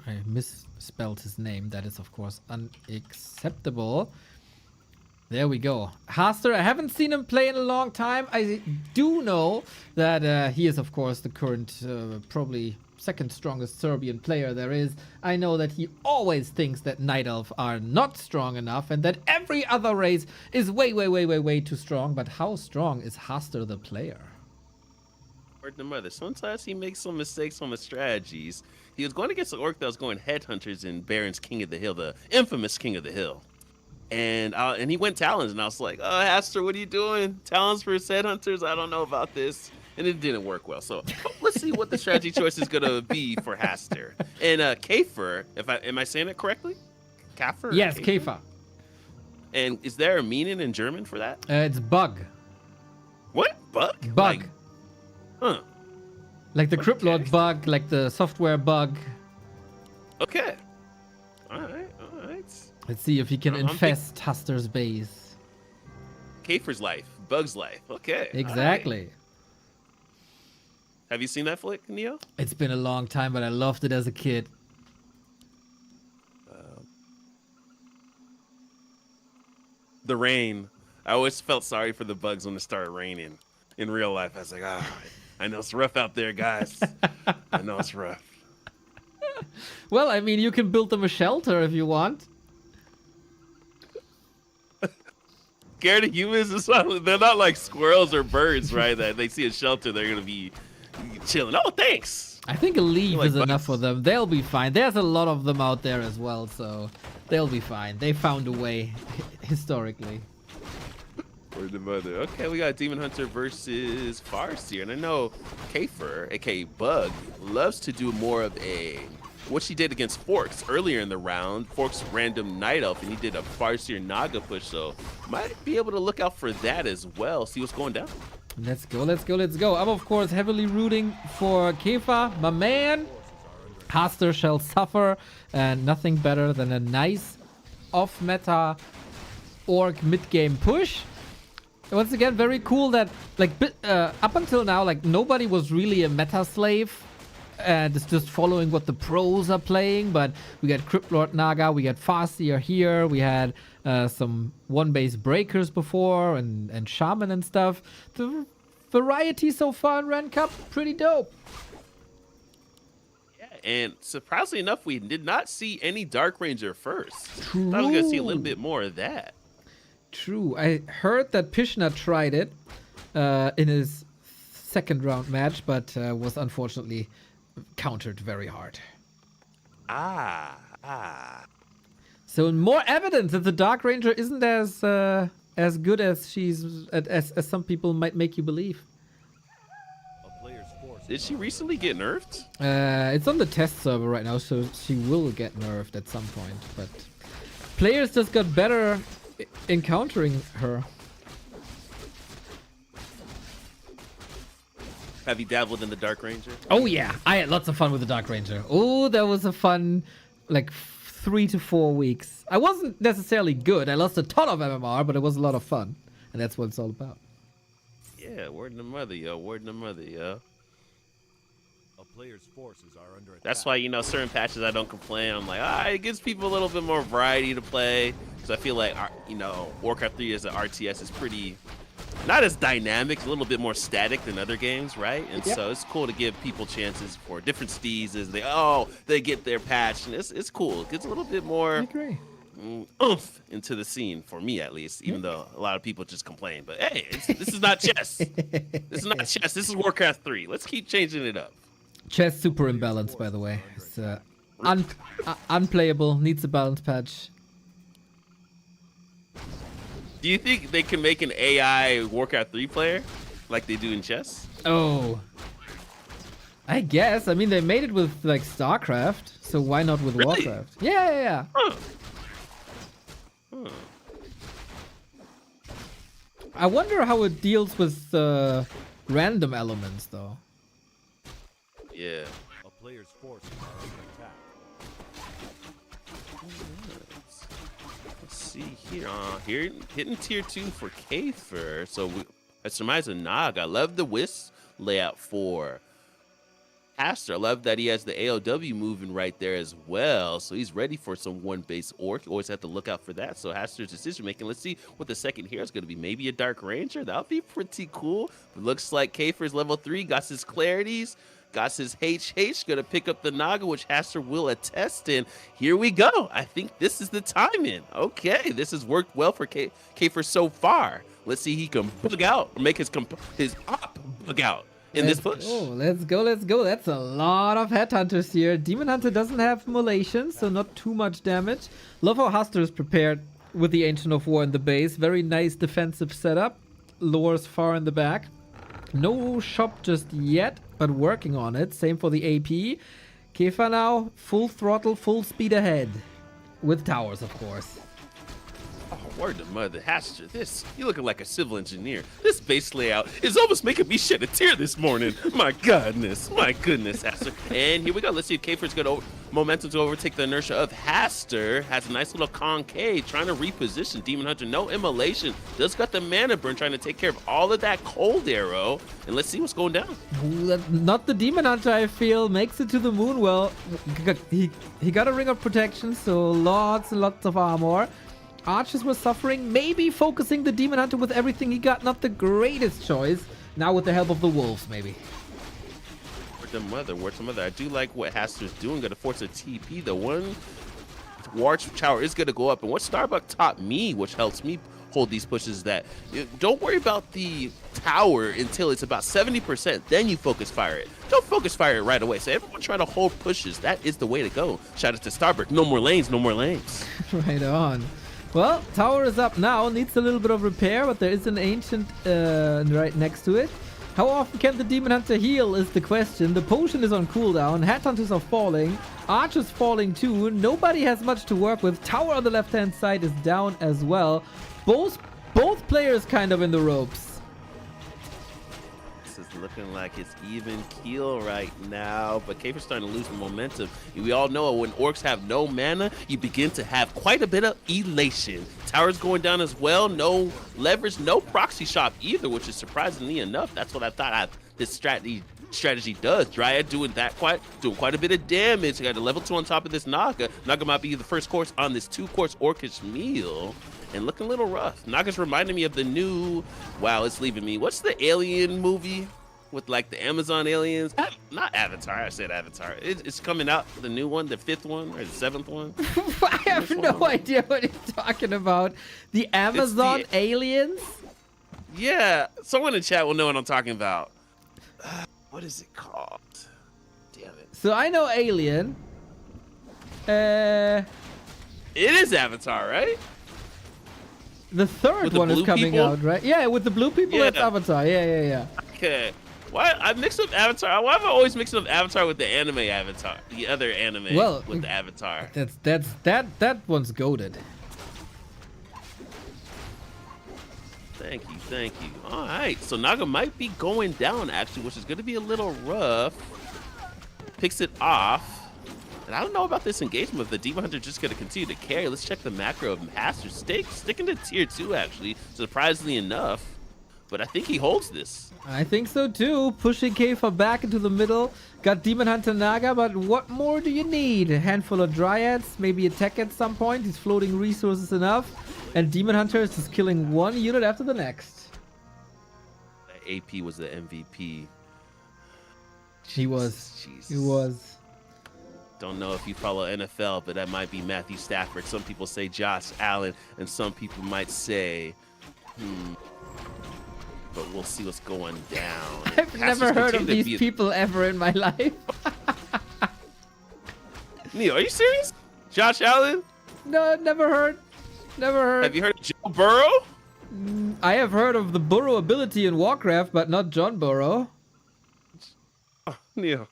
I misspelled his name. That is, of course, unacceptable. There we go. Haster, I haven't seen him play in a long time. I do know that he is, of course, the current, probably second strongest Serbian player there is. I know that he always thinks that Night Elf are not strong enough and that every other race is way too strong. But how strong is Haster the player? Word to mother. Sometimes he makes some mistakes on the strategies. He was going against the orc that was going headhunters in Baron's King of the Hill, the infamous King of the Hill. And he went Talons, and I was like, oh, Haster, what are you doing? Talons for headhunters? I don't know about this. And it didn't work well. So let's see what the strategy choice is going to be for Haster. And Kafer, am I saying it correctly? Kafer? Yes, Kafer. And is there a meaning in German for that? It's bug. What? Bug? Bug. Huh. Like the Cryptlord bug, like the software bug. Okay. All right. Let's see if he can infest Haster's base. Kafer's life, Bug's life. Okay. Exactly. Right. Have you seen that flick, Neo? It's been a long time, but I loved it as a kid. The rain. I always felt sorry for the bugs when it started raining. In real life, I was like, I know it's rough out there, guys. I know it's rough. Well, I mean, you can build them a shelter if you want. Scared of humans? They're not like squirrels or birds, right? That they see a shelter, they're going to be chilling. Oh, thanks. I think a leaf like is bugs. enough for them. They'll be fine. There's a lot of them out there as well, so they'll be fine. They found a way historically. Word to mother. Okay, we got Demon Hunter versus Farseer. And I know Kafer, aka Bug, loves to do more of what she did against Forks earlier in the round. Forks random Night Elf, and he did a Farseer Naga push, so might be able to look out for that as well. See what's going down. Let's go. I'm, of course, heavily rooting for Kefa, my man. Haster shall suffer, and nothing better than a nice off-meta orc mid-game push. Once again, very cool that, like, up until now, like, nobody was really a meta slave. And it's just following what the pros are playing. But we got Cryptlord Naga, we got Farseer here, we had some one-base breakers before, and Shaman and stuff. The variety so far in Ren Cup, pretty dope. Yeah, and surprisingly enough, we did not see any Dark Ranger first. True. I was going to see a little bit more of that. True. I heard that Pishna tried it in his second round match, but was unfortunately countered very hard. So more evidence that the Dark Ranger isn't as good as as some people might make you believe. Did she recently get nerfed? It's on the test server right now, so she will get nerfed at some point. But players just got better encountering her. Have you dabbled in the Dark Ranger? Oh yeah, I had lots of fun with the Dark Ranger. Oh, that was a fun, like, 3 to 4 weeks. I wasn't necessarily good. I lost a ton of MMR, but it was a lot of fun, and that's what it's all about. Yeah, word to mother, yo. Word to mother, yo. That's why, you know, certain patches I don't complain. I'm like, it gives people a little bit more variety to play. Because I feel like, you know, Warcraft 3 as an RTS is pretty, not as dynamic, a little bit more static than other games, right? And so it's cool to give people chances for different steeds as they get their patch. And it's cool. It gives a little bit more oomph into the scene, for me at least, even though a lot of people just complain. But hey, this is not chess. This is not chess. This is Warcraft 3. Let's keep changing it up. Chess super imbalanced, by the way. It's unplayable. Needs a balance patch. Do you think they can make an AI Warcraft 3 player like they do in chess? Oh, I guess. I mean, they made it with like StarCraft, so why not with Really? Warcraft? Yeah. Huh. I wonder how it deals with random elements, though. Yeah. Let's see here. Here hitting tier 2 for Kafer. So I surmise a Nog. I love the Wisp layout for Aster. I love that he has the AOW moving right there as well. So he's ready for some one-base orc. You always have to look out for that. So Aster's decision making. Let's see what the second hero is going to be. Maybe a Dark Ranger. That would be pretty cool. But looks like Kafer's level 3. Got his clarities. Got his HH. Going to pick up the Naga, which Aster will attest in. Here we go. I think this is the timing. Okay. This has worked well for Kafer so far. Let's see if he can bug out or make his op bug out in this push. Oh, let's go. That's a lot of headhunters here. Demon Hunter doesn't have immolation, so not too much damage. Love how Haster is prepared with the Ancient of War in the base. Very nice defensive setup. Lore's far in the back. No shop just yet, but working on it. Same for the AP. Kefa now, full throttle, full speed ahead. With towers, of course. Oh, word to mother, Haster, you looking like a civil engineer. This base layout is almost making me shed a tear this morning. My goodness, Haster. And here we go. Let's see if Kafer's got momentum to overtake the inertia of Haster. Has a nice little concave, trying to reposition Demon Hunter. No immolation. Just got the mana burn, trying to take care of all of that cold arrow. And let's see what's going down. Not the Demon Hunter, I feel. Makes it to the moon. Well, he got a ring of protection, so lots and lots of armor. Archers were suffering, maybe focusing the Demon Hunter with everything he got. Not the greatest choice. Now with the help of the wolves, maybe. Word to mother. I do like what Haster's doing. Gonna force a TP. The one Warch Tower is gonna go up. And what Starbuck taught me, which helps me hold these pushes, is that don't worry about the tower until it's about 70%. Then you focus fire it. Don't focus fire it right away. So everyone try to hold pushes. That is the way to go. Shout out to Starbuck. No more lanes. Right on. Well, tower is up now. Needs a little bit of repair, but there is an ancient right next to it. How often can the Demon Hunter heal is the question. The potion is on cooldown. Headhunters are falling. Archers falling too. Nobody has much to work with. Tower on the left-hand side is down as well. Both players kind of in the ropes. This is looking like it's even keel right now, but Kafer's starting to lose the momentum. We all know when orcs have no mana, you begin to have quite a bit of elation. Tower's going down as well. No leverage, no proxy shop either, which is surprisingly enough. That's what I thought this strategy does. Dryad doing quite a bit of damage. I got a level 2 on top of this Naga. Naga might be the first course on this 2-course orcish meal. And looking a little rough. Naga's reminding me of the new, wow, it's leaving me. What's the alien movie with like the Amazon aliens? Not Avatar, I said Avatar. It's coming out, the new one, the 5th one or the 7th one. I have no idea what you're talking about. The Amazon aliens? Yeah, someone in chat will know what I'm talking about. What is it called? Damn it. So I know Alien. It is Avatar, right? The third one is coming out, right? Yeah, with the blue people, it's Avatar. Yeah. Okay. Why I mixed up Avatar? Why have I always mixed up Avatar with the anime Avatar? The other anime with the Avatar. That one's goated. Thank you. All right, so Naga might be going down actually, which is going to be a little rough. Picks it off. And I don't know about this engagement, if the Demon Hunter just going to continue to carry. Let's check the macro of Master. Sticking to tier 2, actually, surprisingly enough. but I think he holds this. I think so too. Pushing Kefir back into the middle. Got Demon Hunter Naga, but what more do you need? A handful of Dryads, maybe attack at some point. He's floating resources enough. And Demon Hunter is just killing one unit after the next. The AP was the MVP. He was. Jesus. He was. Don't know if you follow NFL, but that might be Matthew Stafford. Some people say Josh Allen, and some people might say, but we'll see what's going down. I've never heard of these people ever in my life. Neil, are you serious? Josh Allen? No, never heard. Never heard. Have you heard of Joe Burrow? I have heard of the Burrow ability in Warcraft, but not John Burrow. Oh, Neil,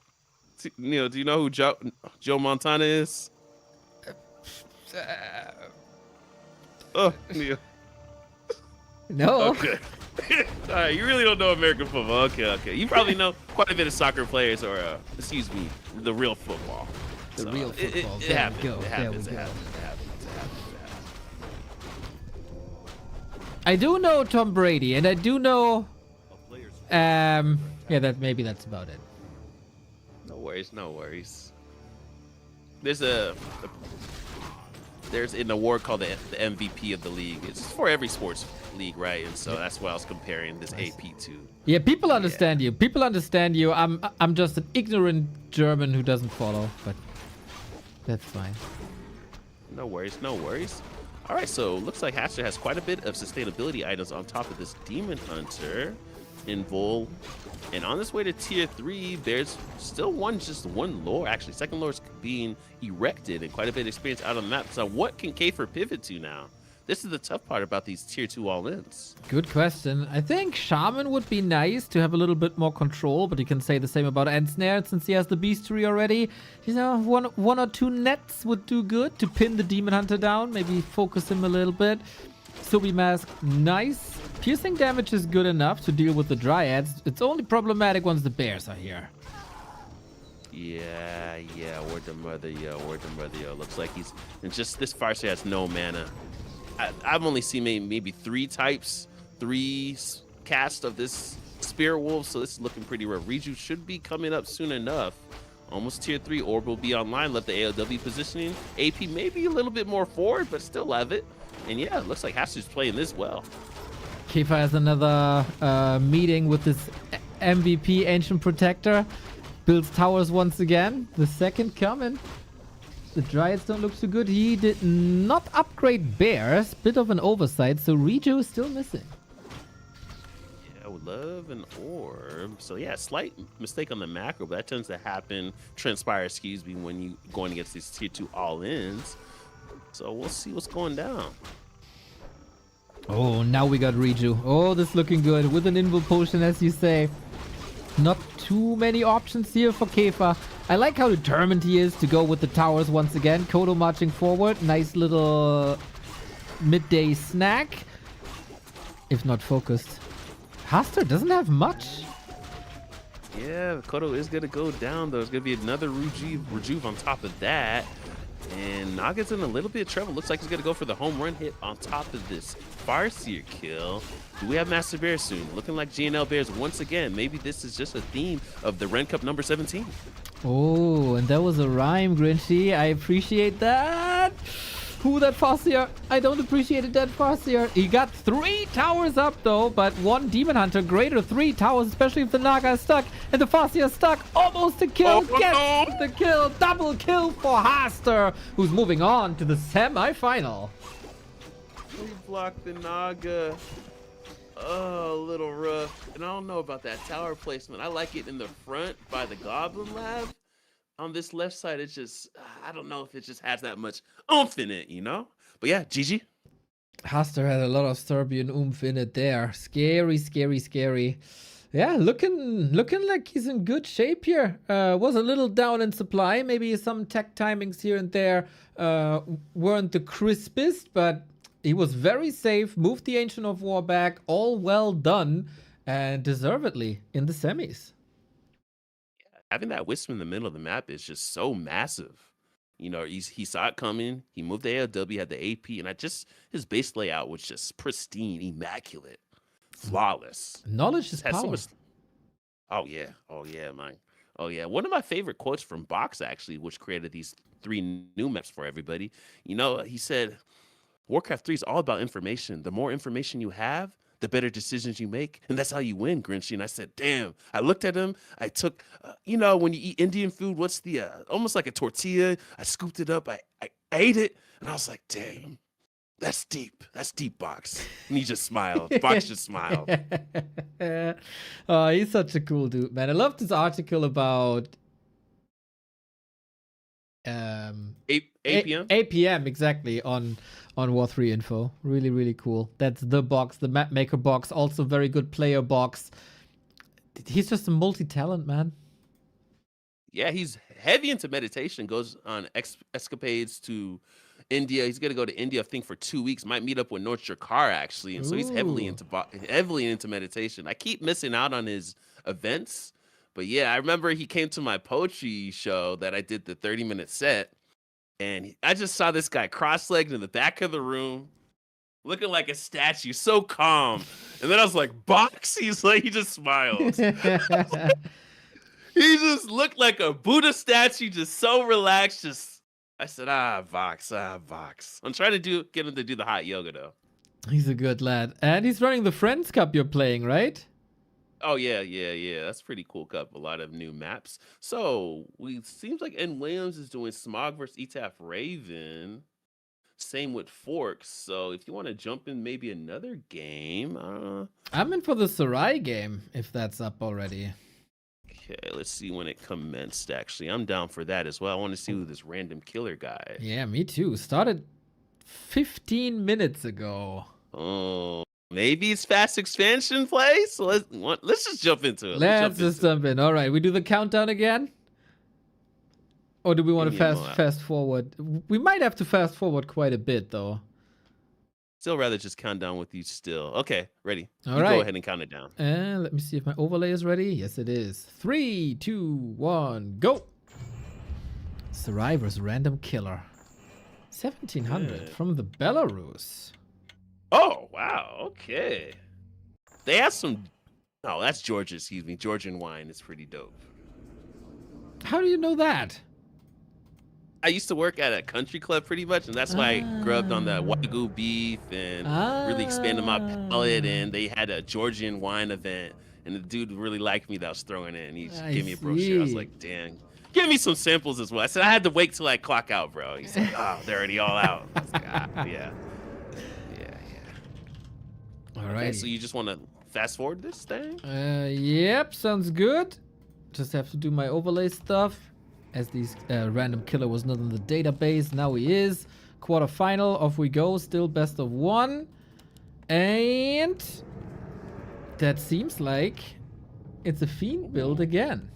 do you know who Joe Montana is? Oh, Neil. No. Okay. All right, you really don't know American football. Okay. You probably know quite a bit of soccer players, or excuse me, the real football. The real football. It happens. There we go. It There we happens. It go. happens. I do know Tom Brady, and I do know. Yeah, that's about it. No worries. There's an award called the MVP of the league. It's for every sports league, right? And so that's why I was comparing this AP to. Yeah, people understand you. People understand you. I'm just an ignorant German who doesn't follow, but that's fine. No worries. All right, so looks like Hatcher has quite a bit of sustainability items on top of this Demon Hunter in Vol. And on this way to tier 3, there's still just one lore. Actually, second lore is being erected and quite a bit of experience out on the map. So what can Kefir pivot to now? This is the tough part about these tier 2 all-ins. Good question. I think Shaman would be nice to have a little bit more control, but you can say the same about Ensnare since he has the Beastery already. You know, one or two nets would do good to pin the Demon Hunter down, maybe focus him a little bit. Subi Mask, nice. Piercing damage is good enough to deal with the Dryads. It's only problematic once the bears are here. Yeah, word to mother, yo. Looks like he's, and just this Farseer has no mana. I've only seen maybe three casts of this Spirit Wolf, so this is looking pretty rough. Riju should be coming up soon enough. Almost tier 3, Orb will be online. Love the AOW positioning. AP maybe a little bit more forward, but still love it. And yeah, it looks like Hatcher's playing this well. Kefir has another meeting with this MVP Ancient Protector. Builds towers once again. The second coming. The Dryads don't look so good. He did not upgrade bears. Bit of an oversight, so Riju is still missing. Yeah, I would love an orb. So yeah, slight mistake on the macro, but that tends to happen, transpire, when you going against these tier 2 all-ins. So we'll see what's going down. Oh, now we got Riju. Oh, this looking good. With an Invul Potion, as you say. Not too many options here for Kefir. I like how determined he is to go with the towers once again. Kodo marching forward. Nice little midday snack. If not focused. Haster doesn't have much. Yeah, Kodo is going to go down, though. There's going to be another Rejuve on top of that. And Naga's in a little bit of trouble. Looks like he's going to go for the home run hit on top of this Farseer kill. Do we have Master Bear soon? Looking like GNL Bears once again. Maybe this is just a theme of the Ren Cup number 17. Oh, and that was a rhyme, Grinchy. I appreciate that. Who that Farseer? I don't appreciate it, that Farseer. He got 3 towers up though, but 1 Demon Hunter greater 3 towers, especially if the Naga is stuck. And the Farseer is stuck. Almost a kill. Oh, Gets no. the kill. Double kill for Haster, who's moving on to the semi-final. We blocked the Naga. Oh, a little rough. And I don't know about that tower placement. I like it in the front by the Goblin Lab. On this left side, it's just, I don't know if it just has that much oomph in it, you know? But yeah, GG. Haster had a lot of Serbian oomph in it there. Scary, scary, scary. Yeah, looking like he's in good shape here. Was a little down in supply. Maybe some tech timings here and there weren't the crispest, but he was very safe. Moved the Ancient of War back. All well done. And deservedly in the semis. Having that wisp in the middle of the map is just so massive. You know, he saw it coming. He moved the AOW, had the AP, and his base layout was just pristine, immaculate. flawless. Knowledge is Has so power. much. Oh yeah, man. Oh yeah. One of my favorite quotes from Box actually, which created these 3 new maps for everybody. You know, he said, "Warcraft 3 is all about information. The more information you have, the better decisions you make, and that's how you win, Grinchy." And I said, "Damn!" I looked at him. I took, you know, when you eat Indian food, what's the almost like a tortilla? I scooped it up. I ate it, and I was like, "Damn, that's deep. That's deep, Box." And he just smiled. Box just smiled. Oh, he's such a cool dude, man. I love this article about 8 p.m. 8 p.m. exactly on War 3 info. Really, really cool. That's the box, the map maker box. Also very good player box. He's just a multi-talent, man. Yeah, he's heavy into meditation. Goes on escapades to India. He's gonna go to India, I think, for 2 weeks. Might meet up with North Jakar actually, and so he's heavily into meditation. I keep missing out on his events, but yeah, I remember he came to my poetry show that I did the 30-minute set, and I just saw this guy cross-legged in the back of the room, looking like a statue, so calm. And then I was like, "Box?" He's like, he just smiled. He just looked like a Buddha statue, just so relaxed. I said, Vox. I'm trying to get him to do the hot yoga though. He's a good lad. And he's running the Friends Cup you're playing, right? Oh yeah. That's a pretty cool cup. A lot of new maps. So seems like N. Williams is doing Smog versus Etaf Raven. Same with Forks. So if you want to jump in maybe another game, I'm in for the Sarai game, if that's up already. okay, let's see when it commenced. Actually, I'm down for that as well. I want to see who this random killer guy. Yeah, me too. Started 15 minutes ago. Oh, maybe it's fast expansion play. So let's just jump into it. Let's just jump in. All right, we do the countdown again. Or do we want to fast forward? We might have to fast forward quite a bit, though. Still rather just count down with you still. Okay, ready. All You right. Go ahead and count it down. Let me see if my overlay is ready. Yes, it is. 3, 2, 1, go. Survivor's random killer. 1700 Good. from the Belarus. Oh, wow. Okay. They have some... Oh, that's Georgia, excuse me. Georgian wine is pretty dope. How do you know that? I used to work at a country club pretty much, and that's why I grubbed on the Wagyu beef and really expanded my palate. And they had a Georgian wine event, and the dude really liked me that I was throwing it, and he just gave me a brochure. I was like, "Damn, give me some samples as well." I said, "I had to wait till I clock out, bro." He's like, "Oh, they're already all out." I was like, yeah. All Okay, right. so you just want to fast forward this thing? Yep, sounds good. Just have to do my overlay stuff. As these random killer was not in the database, now he is. Quarterfinal, off we go. Still best of 1. And that seems like it's a Fiend build again.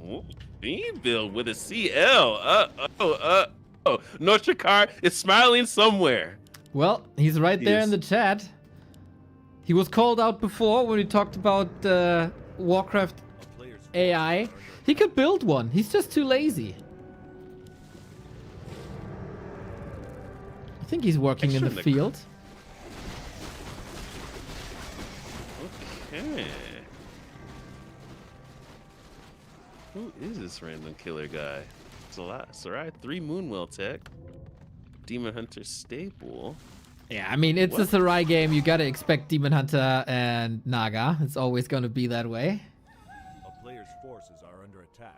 Ooh, Fiend build with a CL. Oh. North Jakar is smiling somewhere. Well, he's right there in Yes. the chat. He was called out before when we talked about Warcraft AI. He could build one. He's just too lazy. I think he's working in the Extra field. Okay. Who is this random killer guy? It's a lot. Sarai, 3 Moonwell tech. Demon Hunter staple. Yeah, I mean, it's a Sarai game. You gotta expect Demon Hunter and Naga. It's always gonna be that way. A player's forces are under attack.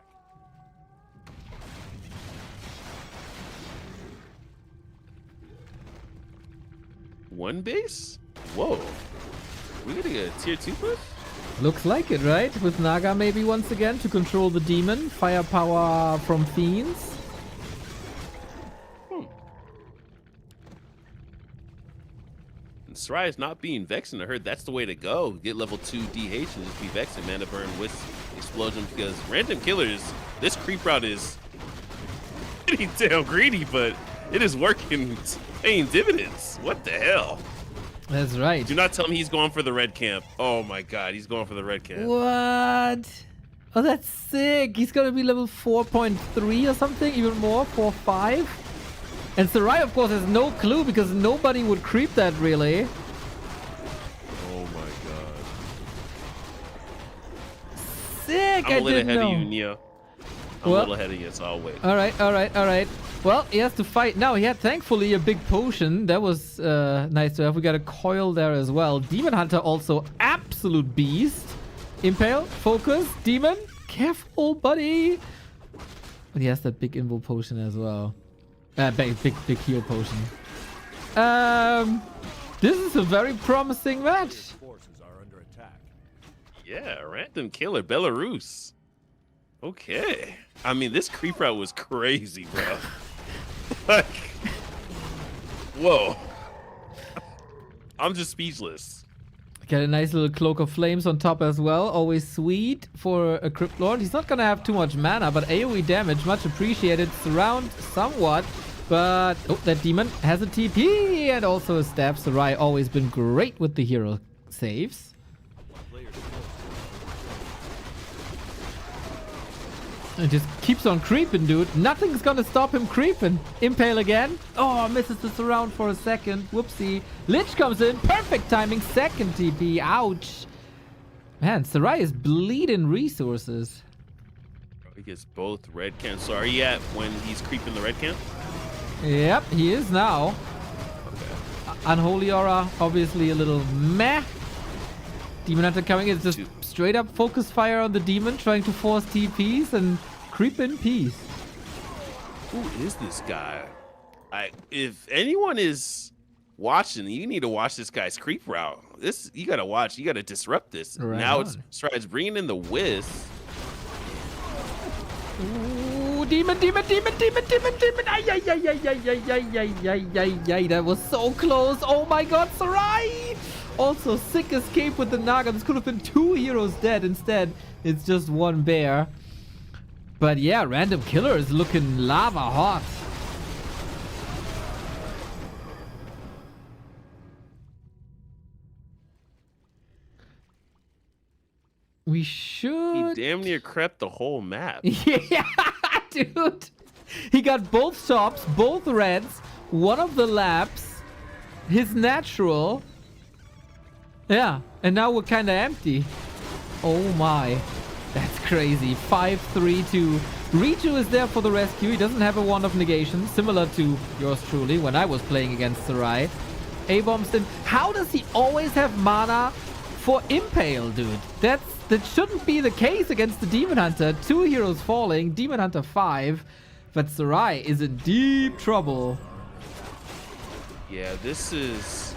One base? Whoa. We gonna get a tier 2 push? Looks like it, right? With Naga maybe once again to control the demon. Firepower from Fiends. And Sarai is not being vexing. I heard that's the way to go. Get level 2 DH and just be vexing. Mana burn, wisp, explosion. Because random killers, this creep route is pretty damn greedy, but it is working, it's paying dividends. What the hell? That's right. Do not tell me he's going for the red camp. Oh my god, he's going for the red camp. What? Oh, that's sick. He's gonna be level 4.3 or something, even more, 4.5. And Sarai, of course, has no clue because nobody would creep that really. Oh my gosh. sick. I'm I a little didn't ahead know. of you, Neo. I'm Well- a little ahead of you, so I'll wait. All right, all right, all right. Well, he has to fight now. He had thankfully a big potion. That was nice to have. We got a coil there as well. Demon Hunter also absolute beast. Impale, focus, Demon. Careful, buddy. But he has that big invo potion as well. Big heal potion. This is a very promising match. Forces are under attack. Yeah, random killer, Belarus. Okay. I mean, this creep route was crazy, bro. Like, whoa. I'm just speechless. Got a nice little cloak of flames on top as well. Always sweet for a Crypt Lord. He's not gonna have too much mana, but AoE damage, much appreciated. Surround somewhat, but oh, that demon has a TP and also a stab. Sarai always been great with the hero saves. It just keeps on creeping, dude. Nothing's gonna stop him creeping. Impale again. Oh, misses the surround for a second. Whoopsie. Lich comes in. Perfect timing. Second TP. Ouch. Man, Sarai is bleeding resources. He gets both red camps. So are you at when he's creeping the red camp? Yep, he is now. Unholy Aura, obviously a little meh. Demon Hunter coming in. It's just straight up focus fire on the demon, trying to force TPs and creep in peace. Who is this guy? If anyone is watching, you need to watch this guy's creep route. This you gotta watch. You gotta disrupt this. Right now on. it's bringing in the whiz. Ooh, demon. Ay, ay, ay, ay, ay, ay, ay, ay, ay, ay, ay. That was so close. Oh my god, Sarai! Also, sick escape with the Naga. This could have been 2 heroes dead. Instead, it's just 1 bear. But yeah, random killer is looking lava hot. We He should... damn near crept the whole map. Yeah, dude. He got both shops, both reds, one of the laps, his natural. Yeah, and now we're kind of empty. Oh my. That's crazy. 5-3-2. Richu is there for the rescue. He doesn't have a wand of negation, similar to yours truly when I was playing against Sarai. A-bombs in. How does he always have mana for Impale, dude? That shouldn't be the case against the Demon Hunter. 2 heroes falling, Demon Hunter 5. But Sarai is in deep trouble. Yeah, this is...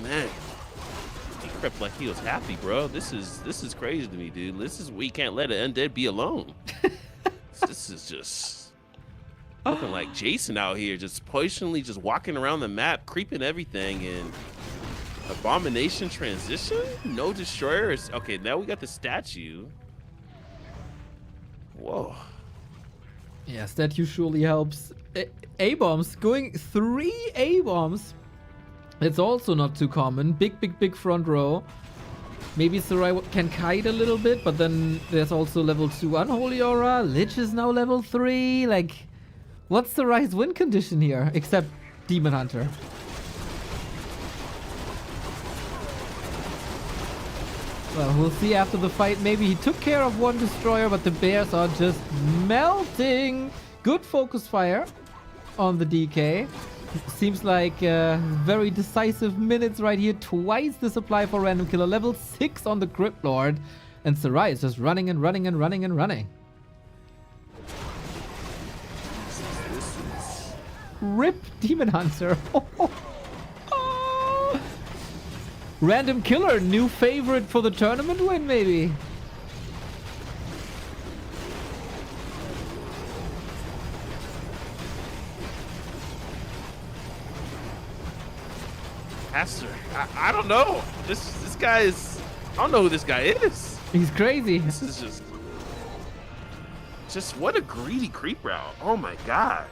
Man. He crept like he was happy, bro. This is crazy to me, dude. This is we can't let an undead be alone. This is just looking like Jason out here, just patiently just walking around the map, creeping everything, and abomination transition? No destroyers. Okay, now we got the statue. Whoa. Yeah, statue surely helps. A-bombs, going 3 A-bombs. It's also not too common. Big front row. Maybe Sarai can kite a little bit, but then there's also level 2 Unholy Aura. Lich is now level 3. Like, what's Sarai's win condition here? Except Demon Hunter. Well, we'll see after the fight. Maybe he took care of 1 destroyer, but the bears are just melting. Good focus fire on the DK. Seems like very decisive minutes right here. Twice the supply for random killer. Level 6 on the Crypt Lord. And Sarai is just running and running and running and running. Rip Demon Hunter. Random killer, new favorite for the tournament win, maybe. Pastor, I don't know. This guy is... I don't know who this guy is. He's crazy. This is just what a greedy creep route. Oh my god.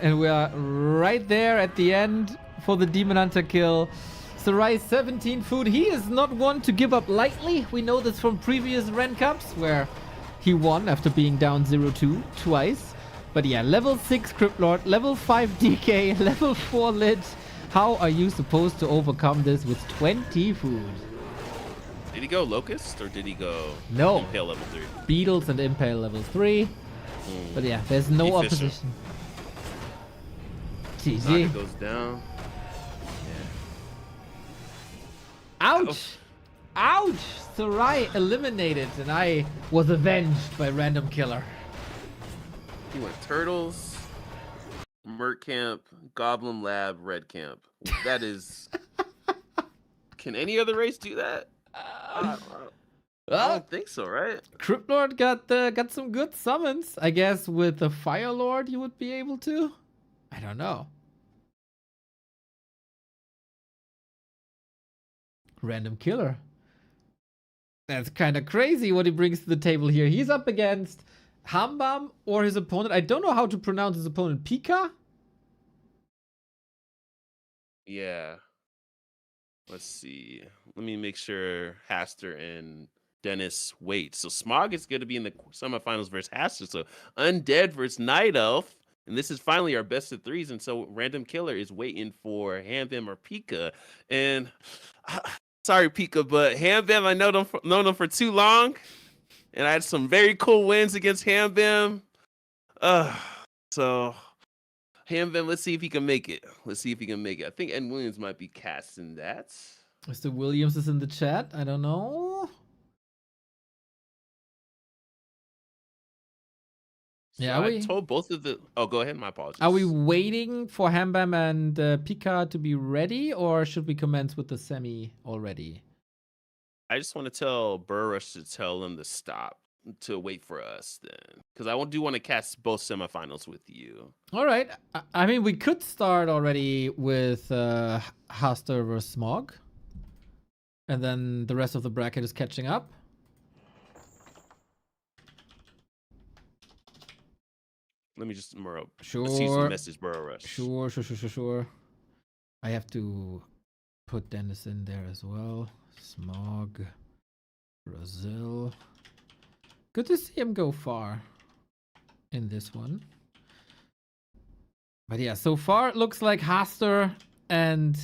And we are right there at the end for the Demon Hunter kill. Sarai 17 food. He is not one to give up lightly. We know this from previous Ren Cups where he won after being down 0-2 twice. But yeah, level 6 Crypt Lord, level 5 DK, level 4 Lich. How are you supposed to overcome this with 20 food? Did he go Locust or did he go No. Impale level 3? Beetles and Impale level 3. But yeah, there's no Efficient. opposition. Naga GG. goes down. Ouch! Ouch! Sarai eliminated, and I was avenged by Random Killer. He went Turtles, Merc Camp, Goblin Lab, Red Camp. That is. Can any other race do that? I don't think so, right? Cryptlord got some good summons. I guess with the Fire Lord you would be able to. I don't know. Random Killer. That's kind of crazy what he brings to the table here. He's up against Hambam or his opponent. I don't know how to pronounce his opponent. Pika? Yeah. Let's see. Let me make sure Haster and Dennis wait. So Smog is going to be in the semifinals versus Haster. So Undead versus Night Elf. And this is finally our best of threes. And so Random Killer is waiting for Hambam or Pika. And sorry, Pika, but Hambam, I known them for too long. And I had some very cool wins against Hambam. So Hambam, let's see if he can make it. Let's see if he can make it. I think Ed Williams might be casting that. Mr. Williams is in the chat. I don't know. So Yeah, I told both of the. Oh, go ahead. My apologies. Are we waiting for Hambam and Pika to be ready, or should we commence with the semi already? I just want to tell Burrush to tell them to stop, to wait for us then. Because I do want to cast both semifinals with you. All right. I mean, we could start already with Haster versus Smog. And then the rest of the bracket is catching up. Let me just Sure. see some message Burrush. Sure. I have to put Dennis in there as well. Smog. Brazil. Good to see him go far in this one. But yeah, so far it looks like Haster and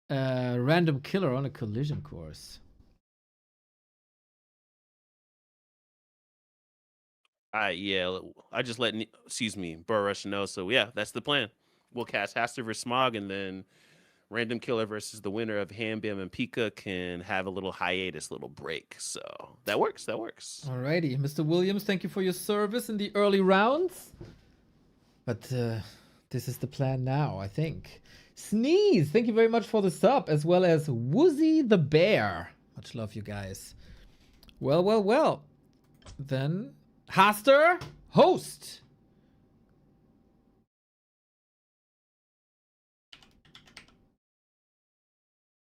Random Killer on a collision course. Yeah, I just let Burrush know. So yeah, that's the plan. We'll cast Haster versus Smog, and then Random Killer versus the winner of Hambam and Pika can have a little hiatus, little break. So that works. That works. Alrighty, Mr. Williams, thank you for your service in the early rounds. But this is the plan now, I think. Sneeze, thank you very much for the sub, as well as Woozy the Bear. Much love, you guys. Well. Then, Haster, host.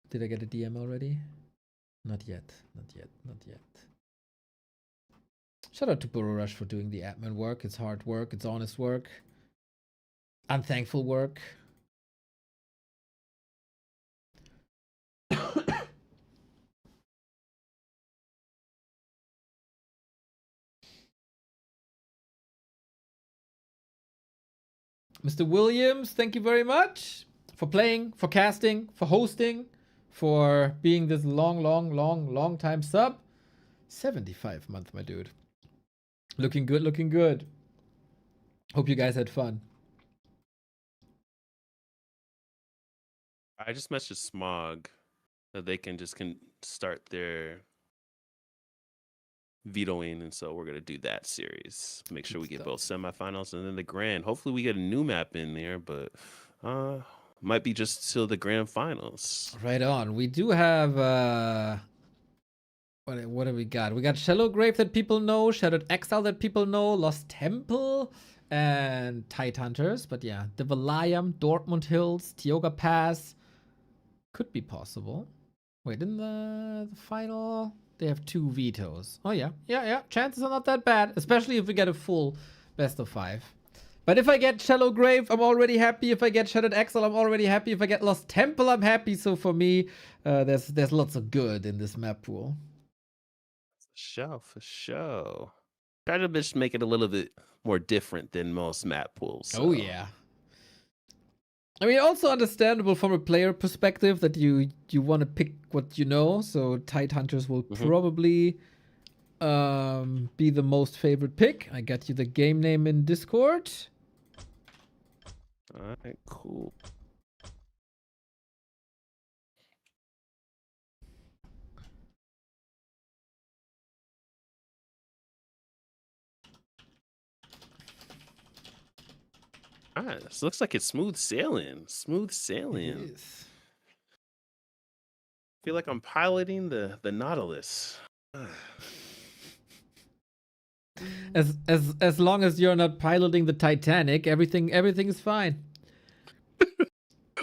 Did I get a DM already? Not yet. Shout out to Burrow Rush for doing the admin work. It's hard work. It's honest work. Unthankful work. Mr. Williams, thank you very much for playing, for casting, for hosting, for being this long time sub. 75 month, my dude. Looking good. Hope you guys had fun. I just messaged Smog that they can start their vetoing, and so we're gonna do that series. Make sure we get both semifinals and then the grand. Hopefully we get a new map in there, but might be just till the grand finals. Right on. We do have what have we got? We got Shallow Grave that people know, Shattered Exile that people know, Lost Temple, and Tide Hunters. But yeah, the Valayam, Dortmund Hills, Tioga Pass could be possible. Wait, in the final, they have 2 vetoes. Oh yeah. Chances are not that bad, especially if we get a full best of 5. But if I get Shallow Grave, I'm already happy. If I get Shattered Exile, I'm already happy. If I get Lost Temple, I'm happy. So for me, there's lots of good in this map pool. For sure. Try to just make it a little bit more different than most map pools. So. Oh yeah. I mean, also understandable from a player perspective that you want to pick what you know. So Tide Hunters will probably be the most favorite pick. I got you the game name in Discord. All right, cool. All right, this looks like it's smooth sailing. Smooth sailing. Yes. Feel like I'm piloting the Nautilus. As long as you're not piloting the Titanic, everything is fine.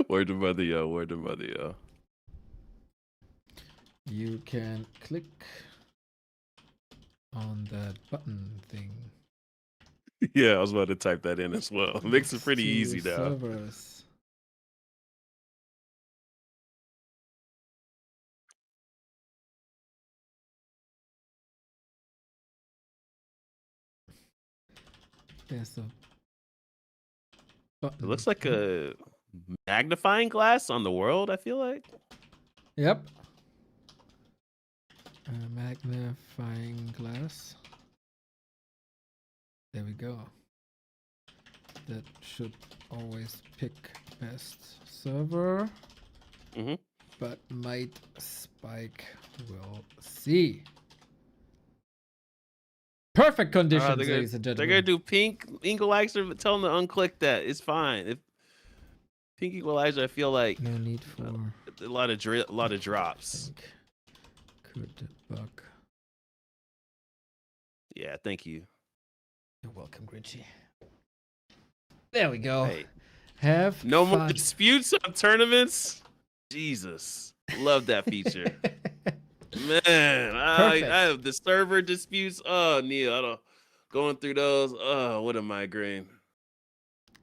Word to mother, yo. Word to mother, yo. You can click on that button thing. Yeah, I was about to type that in as well. Makes it pretty to easy now. servers. There's a button. It looks like a magnifying glass on the world, I feel like. Yep. A magnifying glass. There we go. That should always pick best server. Mm-hmm. But might spike. We'll see. Perfect conditions, ladies and They're gentlemen. gonna do pink equalizer, but tell them to unclick that. It's fine. If pink equalizer, I feel like No need for a lot of drops. could bug. Yeah, thank you. You're welcome, Grinchy. There we go. Hey, Have no more fun. disputes on tournaments. Jesus, love that feature. Man, I have the server disputes. Oh, Neil, I don't going through those. Oh, what a migraine.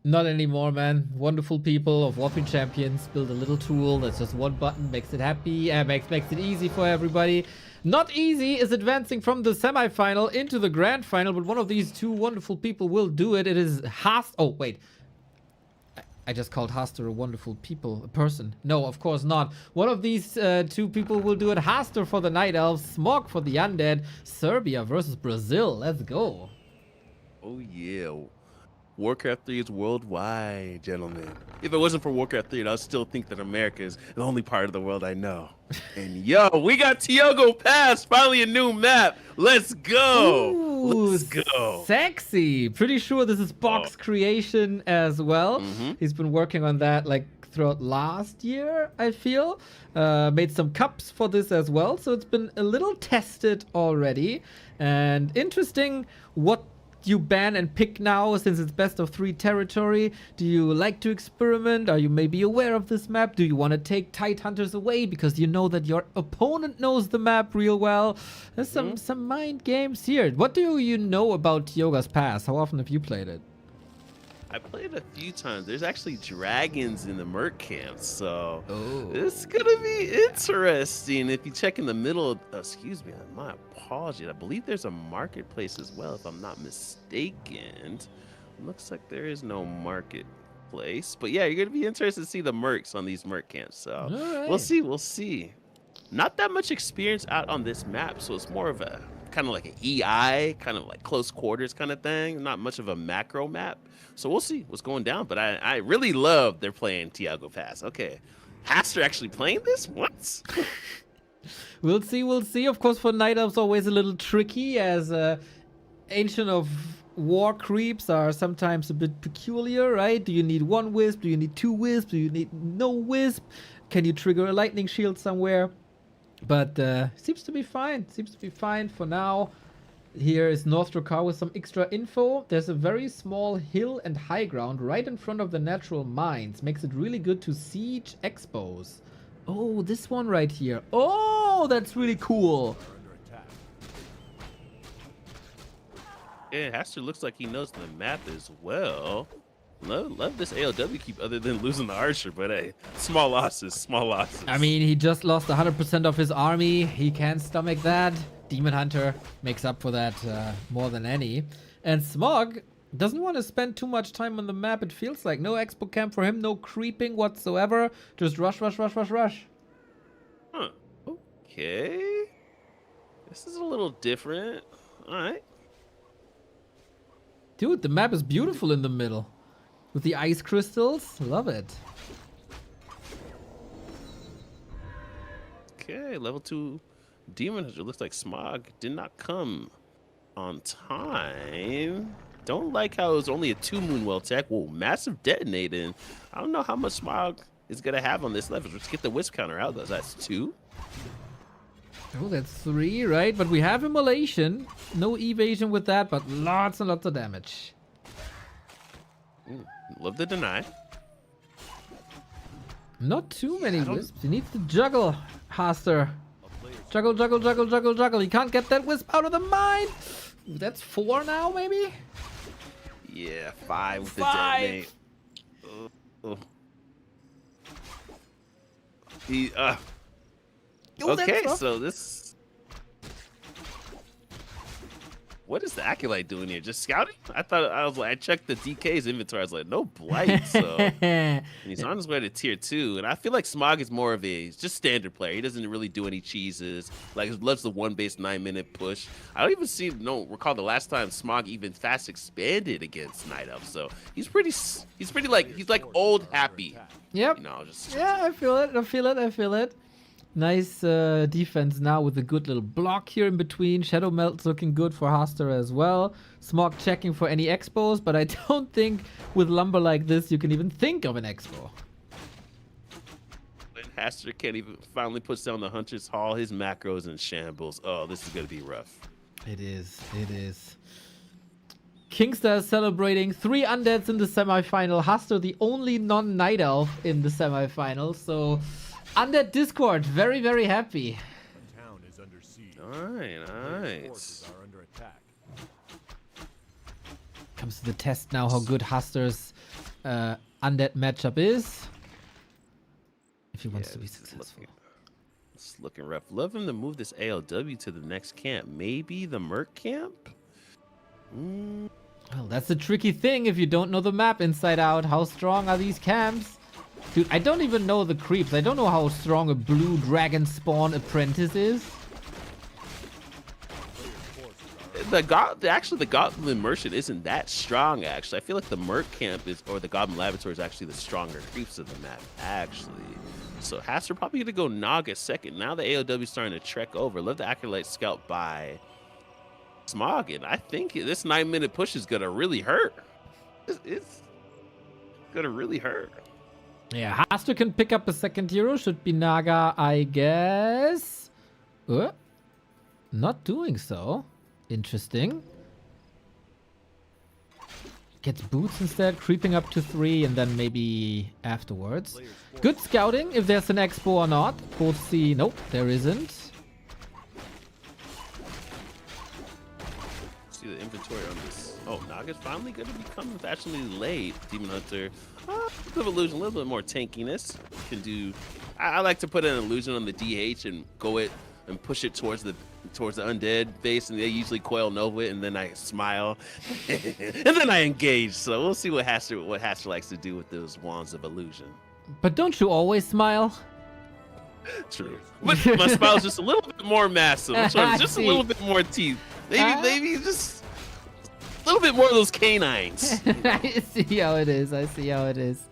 Not anymore, man. Wonderful people of Warcraft Champions build a little tool that's just one button, makes it happy, makes it easy for everybody. Not easy is advancing from the semi-final into the grand final, but one of these two wonderful people will do it. It is Hast. Oh, wait. I just called Haster a wonderful person. No, of course not. One of these two people will do it. Haster for the Night Elves, Smog for the Undead, Serbia versus Brazil. Let's go. Oh, yeah. Warcraft 3 is worldwide, gentlemen. If it wasn't for Warcraft 3, I'd still think that America is the only part of the world I know. And yo, we got Tiago Pass, finally a new map. Let's go. Ooh, Let's go. Sexy. Pretty sure this is Box creation as well. He's been working on that like throughout last year, I feel. Made some cups for this as well. So it's been a little tested already. And interesting what you ban and pick now since it's best of 3 territory. Do you like to experiment? Are you maybe aware of this map? Do you want to take Tide Hunters away because you know that your opponent knows the map real well? There's some mind games here. What do you know about Tioga's Pass? How often have you played it? I played a few times. There's actually dragons in the merc camps, so it's gonna be interesting. If you check in the middle, excuse me, my apologies. I believe there's a marketplace as well, if I'm not mistaken. Looks like there is no marketplace, but yeah, you're gonna be interested to see the mercs on these merc camps. So we'll see. We'll see. Not that much experience out on this map, so it's more of a kind of like an EI, kind of like close quarters kind of thing. Not much of a macro map. So we'll see what's going down. But I really love they're playing Tiago Pass. Okay. Haster actually playing this? What? We'll see, we'll see. Of course, for Night Elves, always a little tricky, as Ancient of War creeps are sometimes a bit peculiar, right? Do you need 1 wisp? Do you need 2 wisps? Do you need no wisp? Can you trigger a lightning shield somewhere? But seems to be fine. Seems to be fine for now. Here is North Drokar with some extra info. There's a very small hill and high ground right in front of the natural mines. Makes it really good to siege expos. Oh, this one right here. Oh, that's really cool. Yeah, Haster looks like he knows the map as well. Love this ALW keep other than losing the archer, but hey, small losses, small losses. I mean, he just lost 100% of his army. He can't stomach that. Demon Hunter makes up for that more than any. And Smog Doesn't want to spend too much time on the map, it feels like. No expo camp for him, no creeping whatsoever. Just rush, rush, rush, rush, rush. Huh. Okay. This is a little different. All right. Dude, the map is beautiful in the middle. With the ice crystals. Love it. Okay, level 2 Demon Hunter. Looks like Smog did not come on time. Don't like how it was only a 2 Moonwell tech. Whoa, massive detonating. I don't know how much Smog is going to have on this level. Let's get the Wisp counter out, though. That's 2. Oh, that's 3, right? But we have Immolation. No evasion with that, but lots and lots of damage. Love the deny. Not too many wisps. He needs to juggle, Haster. Juggle, juggle, juggle, juggle, juggle. He can't get that wisp out of the mine. Ooh, that's 4 now, maybe? Yeah, 5 with 5. the detonate. He, Oh, okay, that's rough. so this... What is the Acolyte doing here? Just scouting? I checked the DK's inventory. I was like, no blight. So and he's on his way to tier 2. And I feel like Smog is more of a just standard player. He doesn't really do any cheeses. Like, he loves the 1-base 9-minute push. I don't even recall the last time Smog even fast expanded against Night Elf. So he's like old happy. Yep. You know, just Yeah, I feel it. I feel it. I feel it. Nice defense now with a good little block here in between. Shadow Melt's looking good for Haster as well. Smog checking for any expos, but I don't think with lumber like this you can even think of an expo. when Haster can't even finally puts down the Hunter's Hall, his macros in shambles. Oh, this is gonna be rough. It is. It is. Kingstar is celebrating 3 undeads in the semifinal. Haster the only non-Night Elf in the semifinal. So Undead Discord, very, very happy. Town is under siege. Alright. Forces are under attack. Comes to the test now how good Haster's undead matchup is. If he wants to be successful. It's looking rough. Love him to move this ALW to the next camp. Maybe the Merc camp? Well, that's the tricky thing if you don't know the map inside out. How strong are these camps? Dude, I don't even know the creeps. I don't know how strong a blue dragon spawn apprentice is. The Goblin Merchant isn't that strong, actually. I feel like the Merc camp or the Goblin Laboratory is actually the stronger creeps of the map, actually. So Haster probably gonna go Naga second. Now the AOW is starting to trek over. Love the Acolyte scout by Smog, and I think this 9-minute push is gonna really hurt. It's gonna really hurt. Yeah, Haster can pick up a second hero. Should be Naga, I guess. Not doing so. Interesting. Gets boots instead, creeping up to 3, and then maybe afterwards. Good scouting, if there's an expo or not. We'll see. Nope, there isn't. See the inventory on this. Oh, Naga's finally going to become fashionably late. Demon Hunter. A bit of illusion, a little bit more tankiness. Can do. I like to put an illusion on the DH and go it and push it towards the undead base, and they usually coil nova it, and then I smile, and then I engage. So we'll see what Haster likes to do with those wands of illusion. But don't you always smile? True. But my smile's just a little bit more massive. Just a little bit more teeth. Maybe just a little bit more of those canines. I see how it is. I see how it is.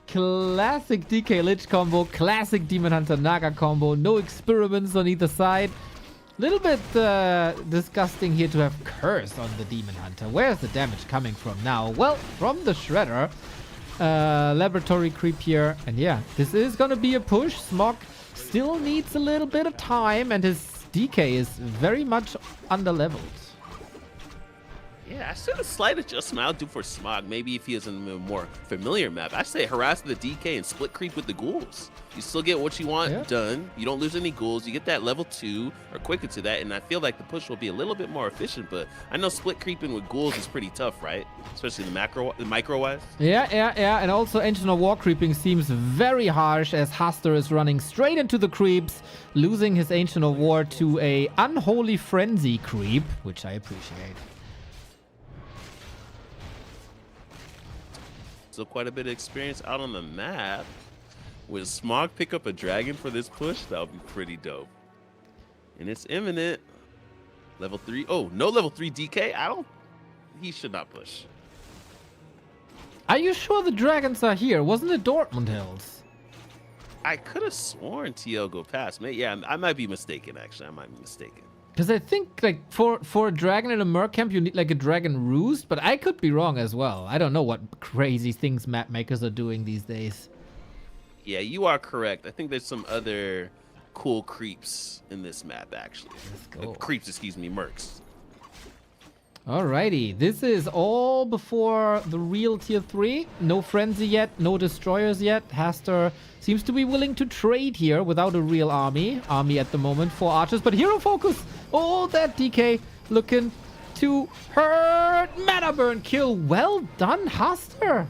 Classic DK Lich combo, classic Demon Hunter Naga combo. No experiments on either side. Little bit disgusting here to have Curse on the Demon Hunter. Where's the damage coming from now? Well, from the Shredder. Laboratory creep here. And yeah, this is gonna be a push. Smog still needs a little bit of time, and his DK is very much under-leveled. Yeah, I said a slight adjustment I'll do for Smog. Maybe if he is in a more familiar map. I say harass the DK and split creep with the ghouls. You still get what you want done. You don't lose any ghouls. You get that level 2 or quicker to that, and I feel like the push will be a little bit more efficient, but I know split creeping with ghouls is pretty tough, right? Especially the micro-wise. Yeah. And also Ancient of War creeping seems very harsh as Haster is running straight into the creeps, losing his Ancient of War to a Unholy Frenzy creep, which I appreciate. So quite a bit of experience out on the map. Would Smog pick up a dragon for this push? That would be pretty dope. And it's imminent. Level 3. Oh, no level 3 DK? He should not push. Are you sure the dragons are here? Wasn't it Dortmund Hills? I could have sworn TL go past. Yeah, I might be mistaken, actually. I might be mistaken. Because I think, like, for a dragon in a merc camp, you need, like, a dragon roost. But I could be wrong as well. I don't know what crazy things map makers are doing these days. Yeah, you are correct. I think there's some other cool creeps in this map, actually. Let's go. Creeps, excuse me, mercs. Alrighty, this is all before the real tier 3. No frenzy yet, no destroyers yet. Haster seems to be willing to trade here without a real army at the moment for archers, but hero focus. Oh, that DK looking to hurt. Mana burn kill. Well done, Haster.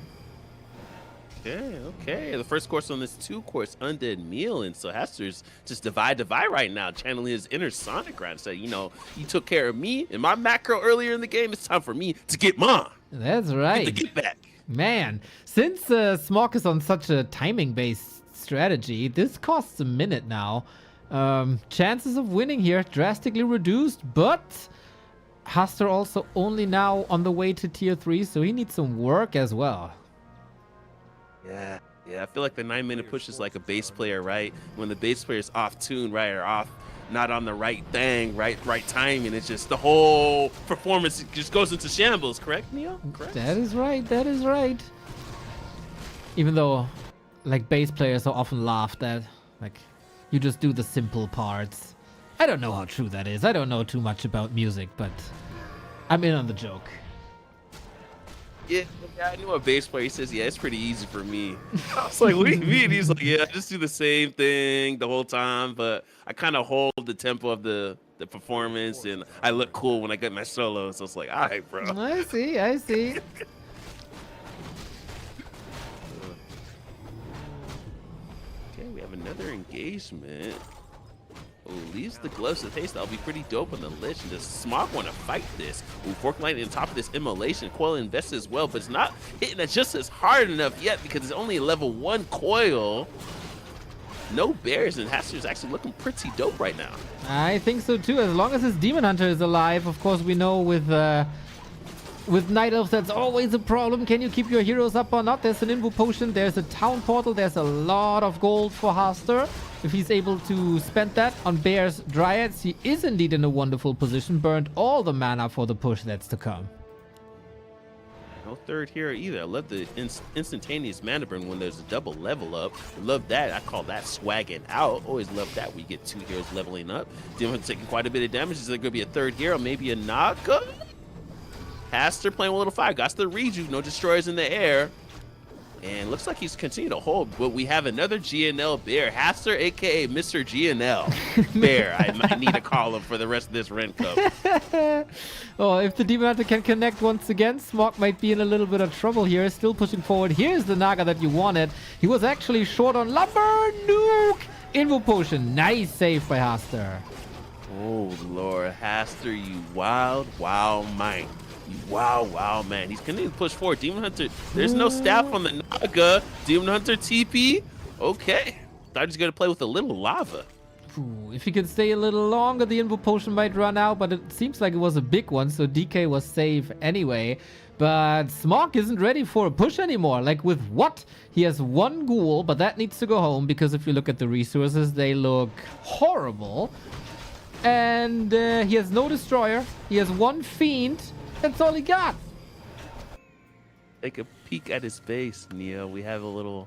Okay. The first course on this 2-course undead meal, and so Haster's just divide right now, channeling his inner Sonic grind. So, you took care of me and my macro earlier in the game. It's time for me to get mine. That's right. Get the get back. Man, since Smog is on such a timing-based strategy, this costs a minute now. Chances of winning here drastically reduced, but Haster also only now on the way to tier 3, so he needs some work as well. Yeah, I feel like the 9-minute push is like a bass player, right? When the bass player is off tune, right, or off, not on the right thing, right timing, it's just the whole performance just goes into shambles, correct, Neo? Correct? That is right. Even though, like, bass players are often laughed at, like, you just do the simple parts. I don't know how true that is. I don't know too much about music, but I'm in on the joke. Yeah, I knew a bass player. He says, yeah, it's pretty easy for me. I was like, what do you mean? He's like, yeah, I just do the same thing the whole time, but I kind of hold the tempo of the performance, and I look cool when I get my solo. So it's like, all right, bro. I see. Okay, we have another engagement. Oh, leaves the gloves of haste. That'll be pretty dope on the Lich. And does Smog want to fight this? Ooh, Fork Light on top of this immolation. Coil invested as well, but it's not hitting it just as hard enough yet because it's only a level 1 coil. No bears, and Haster's actually looking pretty dope right now. I think so too. As long as his Demon Hunter is alive, of course, we know with Night Elves, that's always a problem. Can you keep your heroes up or not? There's an Invo Potion, there's a Town Portal, there's a lot of gold for Haster. If he's able to spend that on Bears Dryads, he is indeed in a wonderful position. Burned all the mana for the push that's to come. No third hero either. I love the instantaneous mana burn when there's a double level up. I love that. I call that swagging out. Always love that. We get 2 heroes leveling up. Demon taking quite a bit of damage. Is there going to be a third hero? Maybe a Naga? Haster playing with a little fire. Got the rejuve. No destroyers in the air. And looks like he's continuing to hold, but we have another GNL Bear. Haster, a.k.a. Mr. GNL Bear. I might need to call him for the rest of this Rent Cup. Oh, if the Demon Hunter can connect once again, Smog might be in a little bit of trouble here. Still pushing forward. Here's the Naga that you wanted. He was actually short on lumber. Nuke! Invo Potion. Nice save by Haster. Oh, Lord. Haster, you wild mind. Wow, man. He's continuing to push forward. Demon Hunter, there's no staff on the Naga. Demon Hunter TP. Okay. Thought he's going to play with a little lava. Ooh, if he could stay a little longer, the Invo Potion might run out, but it seems like it was a big one, so DK was safe anyway. But Smog isn't ready for a push anymore. Like, with what? He has 1 ghoul, but that needs to go home, because if you look at the resources, they look horrible. And he has no destroyer. He has 1 fiend. That's all he got. Take a peek at his base, Neo. We have a little,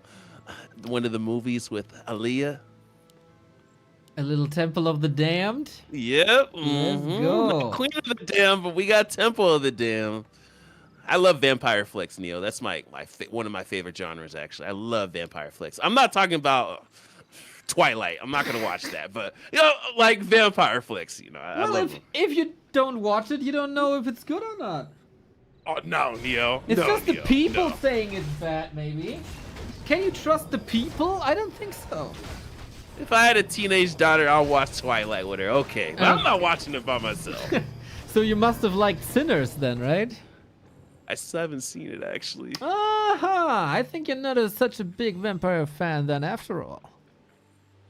one of the movies with Aaliyah. A little Temple of the Damned. Yep. Let's go. Not Queen of the Damned, but we got Temple of the Damned. I love vampire flicks, Neo. That's one of my favorite genres, actually. I love vampire flicks. I'm not talking about Twilight. I'm not gonna watch that, but like vampire flicks. I love them. If you don't watch it, you don't know if it's good or not. Oh no, Neo. It's no, just Neo, the people no. saying it's bad, maybe. Can you trust the people? I don't think so. If I had a teenage daughter, I'll watch Twilight with her. Okay, but I'm not watching it by myself. So you must have liked Sinners then, right? I still haven't seen it actually. I think you're not such a big vampire fan then, after all.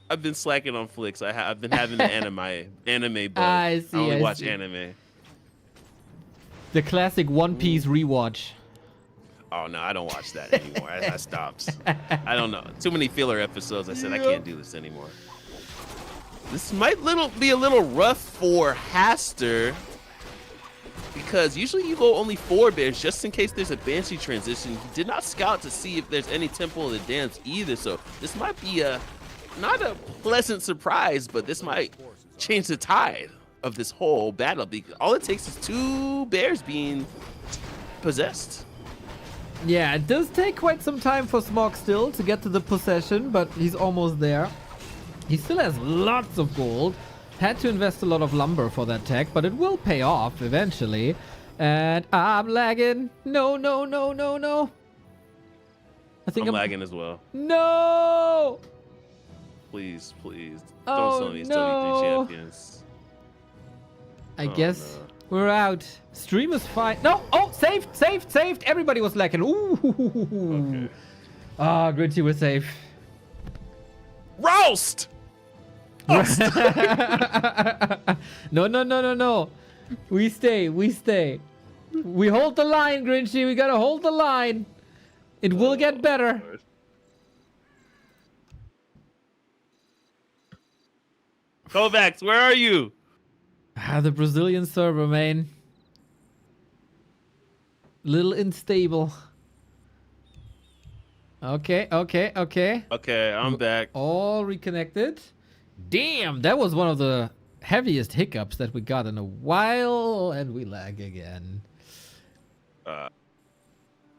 I've been slacking on flicks. I've been having the anime bug. I see, only I watch see. anime. The classic One Piece rewatch. Oh no, I don't watch that anymore. I stopped. I don't know. Too many filler episodes. I said I can't do this anymore. This might be a little rough for Haster because usually you go only 4 bears just in case there's a Banshee transition. He did not scout to see if there's any Temple of the Damned either, so this might be not a pleasant surprise, but this might change the tide of this whole battle because all it takes is 2 bears being possessed. Yeah, it does take quite some time for Smog still to get to the possession, but he's almost there. He still has lots of gold. Had to invest a lot of lumber for that tech, but it will pay off eventually. And I'm lagging. No, no, no, no, no. I think I'm lagging as well. No! Please, please. Oh, Don't sell me no. 23 champions. I guess we're out. Stream is fine. No! Oh, saved, saved, saved. Everybody was lagging. Ooh. Okay. Ah, Grinchy was safe. Roast! No, no, no, no, no. We stay, we stay. We hold the line, Grinchy. We gotta hold the line. It will get better. Kovacs, where are you? Ah, the Brazilian server, man. Little unstable. Okay, okay, okay. Okay, I'm back. All reconnected. Damn, that was one of the heaviest hiccups that we got in a while, and we lag again.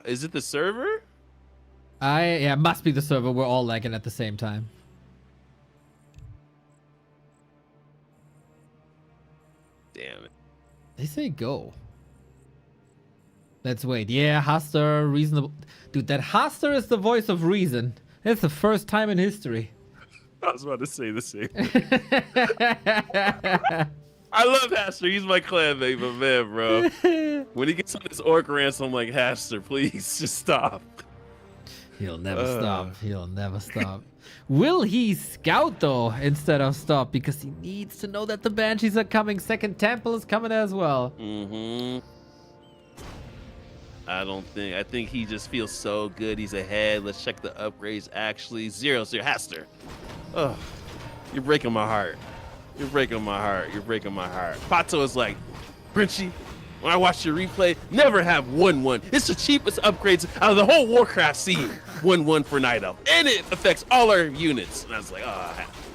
Is it the server? Yeah, must be the server. We're all lagging at the same time. Damn it. They say go. Let's wait. Yeah, Haster, reasonable. Dude, that Haster is the voice of reason. That's the first time in history. I was about to say the same thing. I love Haster. He's my clanmate, but man, bro. When he gets on this orc rant, I'm like, Haster, please, just stop. He'll never stop. He'll never stop. Will he scout, though, instead of stop? Because he needs to know that the Banshees are coming. Second Temple is coming as well. Mm-hmm. I think he just feels so good. He's ahead. Let's check the upgrades. Actually, 0-0. Haster. Oh, you're breaking my heart. You're breaking my heart. You're breaking my heart. Pato is like, Grinchy, when I watch your replay, never have 1-1. It's the cheapest upgrades out of the whole Warcraft scene. 1-1 for Night Elf. And it affects all our units. And I was like,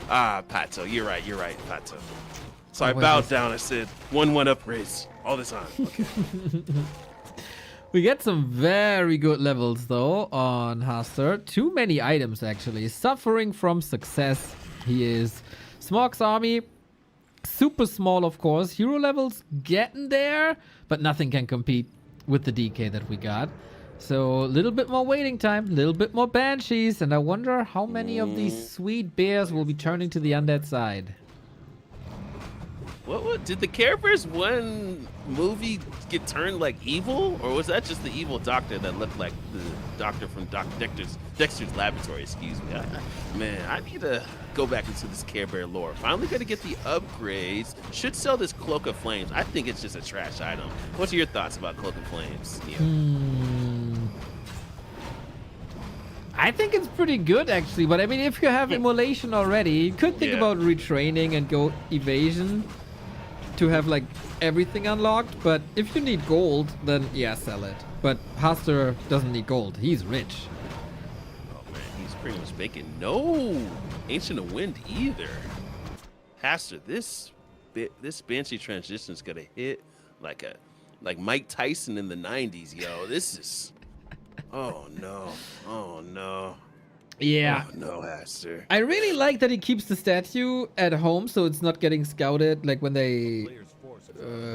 Pato, you're right, Pato. So I bowed down. I said, 1-1 upgrades all the time. Okay. We get some very good levels, though, on Haster. Too many items, actually. Suffering from success, he is. Smog's army, super small, of course. Hero levels getting there, but nothing can compete with the DK that we got. So, a little bit more waiting time, a little bit more Banshees, and I wonder how many of these sweet bears will be turning to the undead side. What did the Care Bears one movie get turned like evil, or was that just the evil doctor that looked like the doctor from Dexter's Laboratory? Excuse me. Man, I need to go back into this Care Bear lore. Finally gonna get the upgrades. Should sell this Cloak of Flames. I think it's just a trash item. What's your thoughts about Cloak of Flames? I think it's pretty good, actually. But I mean, if you have immolation already, you could think about retraining and go evasion to have like everything unlocked. But if you need gold, then yeah, sell it. But Haster doesn't need gold. He's rich. Oh man, he's pretty much making no Ancient of Wind either. Haster, this Banshee transition is gonna hit like Mike Tyson in the 90s, yo. This is oh no. Oh no. Yeah. Oh no, Haster. I really like that he keeps the statue at home, so it's not getting scouted like when they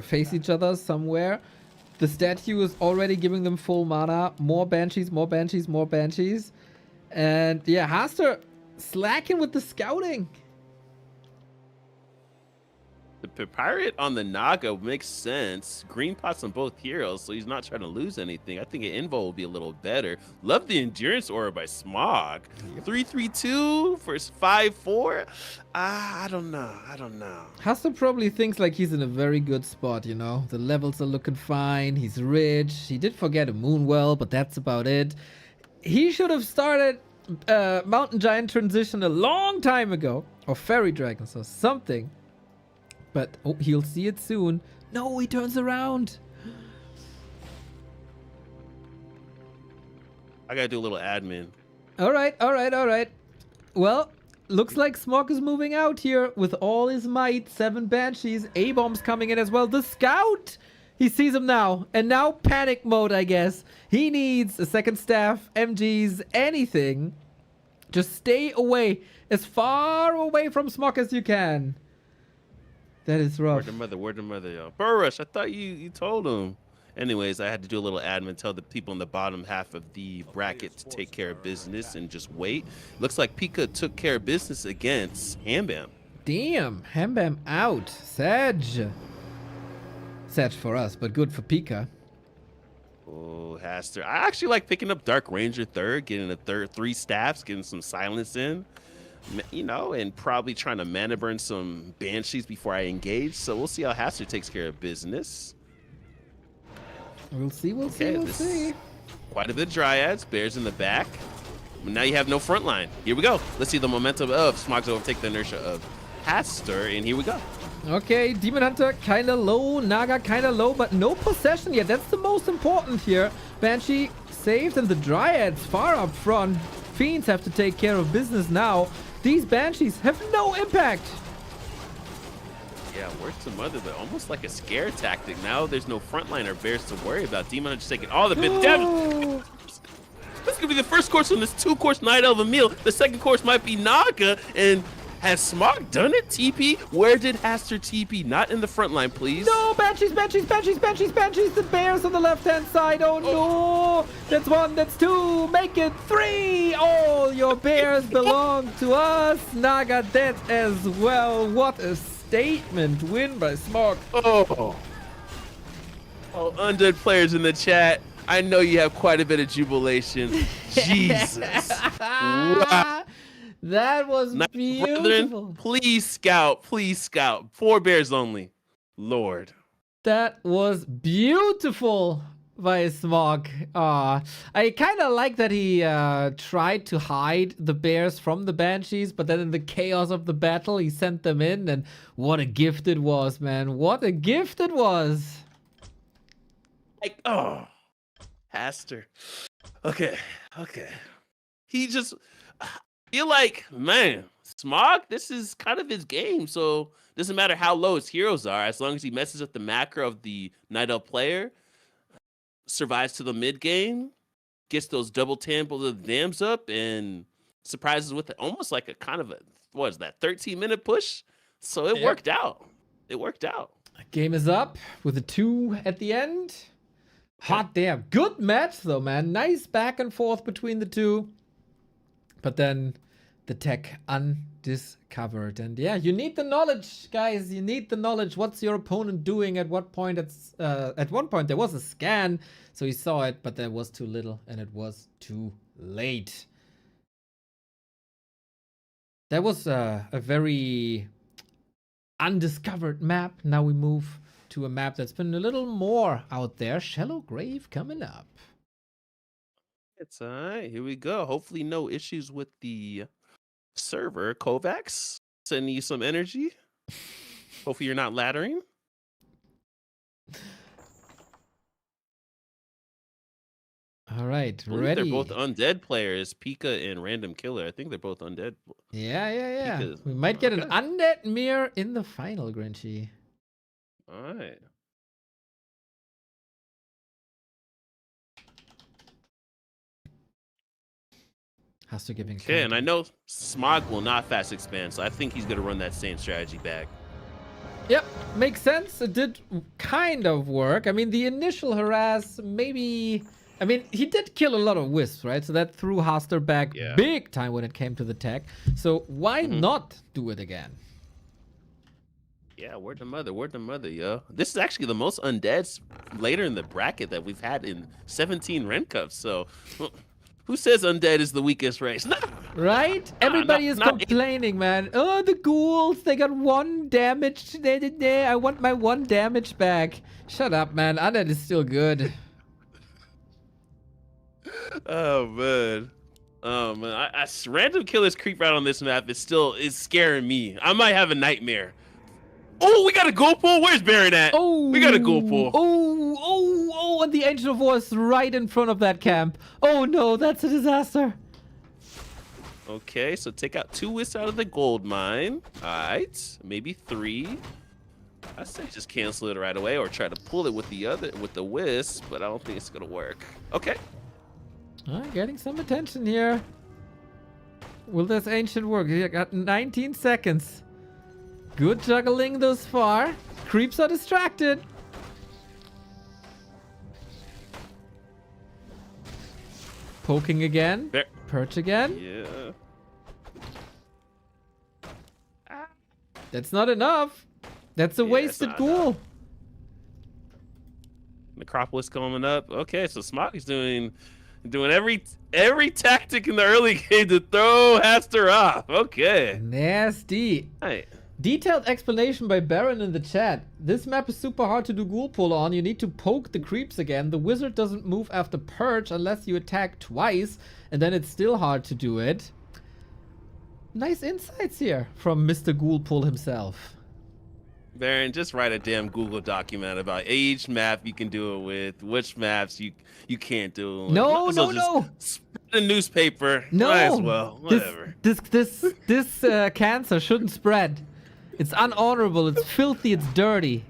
face each other somewhere. The statue is already giving them full mana. More Banshees, more Banshees, more Banshees. And yeah, Haster slacking with the scouting. The Pirate on the Naga makes sense. Green pots on both heroes, so he's not trying to lose anything. I think an Invo will be a little better. Love the Endurance Aura by Smog. 3-3-2 versus 5-4. I don't know. Hasta probably thinks like he's in a very good spot, you know. The levels are looking fine. He's rich. He did forget a Moonwell, but that's about it. He should have started Mountain Giant Transition a long time ago. Or Fairy Dragons or something. But he'll see it soon. No, he turns around. I gotta do a little admin. All right. Well, looks like Smog is moving out here with all his might. 7 Banshees. A-bombs coming in as well. The Scout! He sees him now. And now panic mode, I guess. He needs a second staff, MGs, anything. Just stay away. As far away from Smog as you can. That is rough. Word to mother, y'all. Burrush, I thought you told him. Anyways, I had to do a little admin, tell the people in the bottom half of the bracket to take care of business and just wait. Looks like Pika took care of business against Hambam. Damn, Hambam out. Sag for us, but good for Pika. Oh, Haster. I actually like picking up Dark Ranger third, getting a 3 staffs, getting some silence in. You know, and probably trying to mana burn some Banshees before I engage. So we'll see how Haster takes care of business. We'll see. Quite a bit of Dryads, Bears in the back. But now you have no front line. Here we go. Let's see the momentum of Smog's overtake the inertia of Haster, and here we go. Okay, Demon Hunter kinda low, Naga kinda low, but no possession yet. That's the most important here. Banshee saved, and the Dryads far up front. Fiends have to take care of business now. These Banshees have no impact. Yeah, word to mother, but almost like a scare tactic. Now there's no frontliner Bears to worry about. Demon Hunter just taking all the bit damage. This could be the first course on this 2-course Night Elven meal. The second course might be Naga, and has Smog done it? TP? Where did Haster TP? Not in the front line, please. No, Banshees. The Bears on the left-hand side. Oh no. That's 1, that's 2. Make it 3. All your Bears belong to us. Naga dead as well. What a statement win by Smog. Oh, undead players in the chat. I know you have quite a bit of jubilation. Jesus. Wow. That was beautiful. Brethren, please scout. 4 Bears only. Lord. That was beautiful by Smog. I kind of like that he tried to hide the Bears from the Banshees, but then in the chaos of the battle, he sent them in, and what a gift it was, man. What a gift it was. Like, oh, Haster. Okay. He just... feel like, man, Smog, this is kind of his game. So doesn't matter how low his heroes are, as long as he messes up the macro of the Night Elf player, survives to the mid game, gets those double tamples of the dams up, and surprises with almost like a kind of a, what is that, 13-minute push? So it worked out. Game is up with a 2 at the end. Hot damn. Good match though, man. Nice back and forth between the two. But then the tech undiscovered. And yeah, you need the knowledge, guys. You need the knowledge. What's your opponent doing at what point? At one point, there was a scan. So he saw it, but there was too little and it was too late. That was a very undiscovered map. Now we move to a map that's been a little more out there. Shallow Grave coming up. It's all right. Here we go. Hopefully no issues with the server. Kovacs, sending you some energy. Hopefully you're not laddering. All right, They're ready. both undead players, Pika and Random Killer. I think they're both undead. Yeah. Pika's... We might get an undead mirror in the final, Grinchy. All right. Has to give him. Okay, and I know Smog will not fast expand, so I think he's going to run that same strategy back. Yep, makes sense. It did kind of work. I mean, the initial harass, maybe... I mean, he did kill a lot of wisps, right? So that threw Haster back big time when it came to the tech. So why not do it again? Yeah, word to mother, yo. This is actually the most undeads later in the bracket that we've had in 17 Ren Cups. So, who says undead is the weakest race? Nah. Right? Everybody is not complaining, man. Oh, the ghouls, they got 1 damage. I want my 1 damage back. Shut up, man. Undead is still good. Oh man. Random killers creep out on this map is scaring me. I might have a nightmare. Oh, we got a goal pool. Where's Baron at? Oh, we got a goal pool. Oh, and the Ancient of War is right in front of that camp. Oh no, that's a disaster. Okay, so take out 2 wisps out of the gold mine. All right, maybe 3. I say just cancel it right away or try to pull it with the wisp, but I don't think it's gonna work. Okay. Getting some attention here. Will this Ancient work? He got 19 seconds. Good juggling thus far. Creeps are distracted. Poking again. There. Perch again. Yeah. That's not enough. That's a wasted ghoul. Necropolis coming up. Okay, so Smog is doing every tactic in the early game to throw Haster off. Okay. Nasty. Right. Detailed explanation by Baron in the chat. This map is super hard to do ghoul pull on. You need to poke the creeps again. The wizard doesn't move after purge unless you attack twice, and then it's still hard to do it. Nice insights here from Mr. Ghoul Pull himself. Baron, just write a damn Google document about each map you can do it with, which maps you can't do it with. No. Spread a newspaper. No. Might as well. Whatever. This cancer shouldn't spread. It's unhonorable. It's filthy. It's dirty.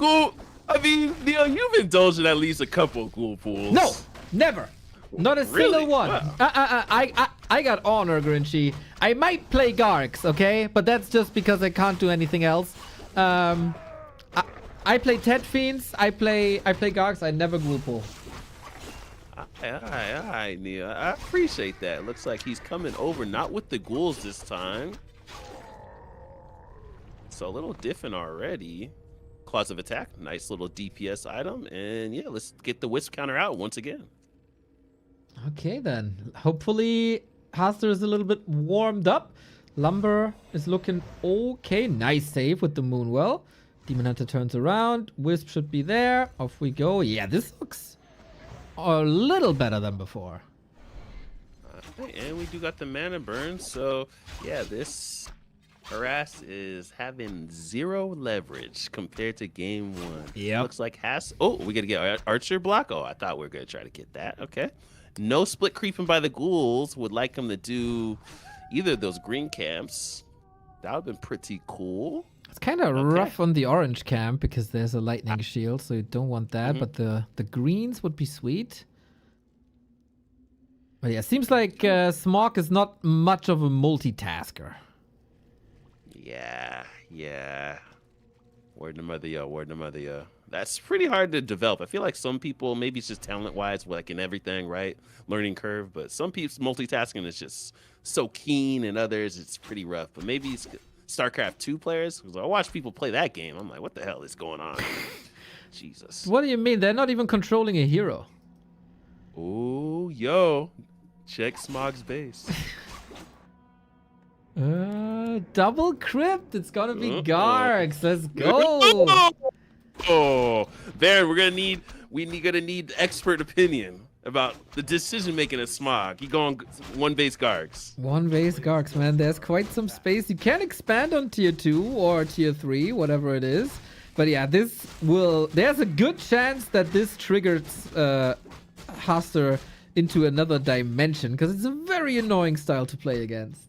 I mean, Neil, you've indulged in at least a couple of ghoul pools. No, never. Not a Really? single one. Wow. I got honor, Grinchy. I might play Garks, okay? But that's just because I can't do anything else. I play Ted Fiends. I play Garks. I never ghoul pool. All right, Neil. I appreciate that. Looks like he's coming over, not with the ghouls this time. So a little different already. Claws of Attack, nice little DPS item. And yeah, let's get the Wisp counter out once again. Okay, then. Hopefully, Haster is a little bit warmed up. Lumber is looking okay. Nice save with the Moonwell. Demon Hunter turns around. Wisp should be there. Off we go. Yeah, this looks a little better than before. And we do got the mana burn. So yeah, this Harass is having 0 leverage compared to game 1. Yep. Looks like oh, we gotta get Archer block. Oh, I thought we were gonna try to get that. Okay. No split creeping by the ghouls. Would like him to do either of those green camps. That would have been pretty cool. It's kind of rough on the orange camp because there's a lightning shield, so you don't want that. But the greens would be sweet. But yeah, seems like Smog is not much of a multitasker. Yeah. Word to mother, yo. That's pretty hard to develop. I feel like some people, maybe it's just talent-wise, like in everything, right? Learning curve. But some people's multitasking is just so keen, and others it's pretty rough. But maybe it's StarCraft 2 players, because I watch people play that game. I'm like, what the hell is going on? Jesus. What do you mean? They're not even controlling a hero. Oh, yo. Check Smog's base. Double crypt. It's gonna be Gargs. Let's go. Oh, Baron, we're gonna need expert opinion about the decision making of Smog. He going 1 base Gargs. 1 base Gargs, man. There's quite some space. You can expand on tier 2 or tier 3, whatever it is. But yeah, there's a good chance that this triggers Haster into another dimension, because it's a very annoying style to play against.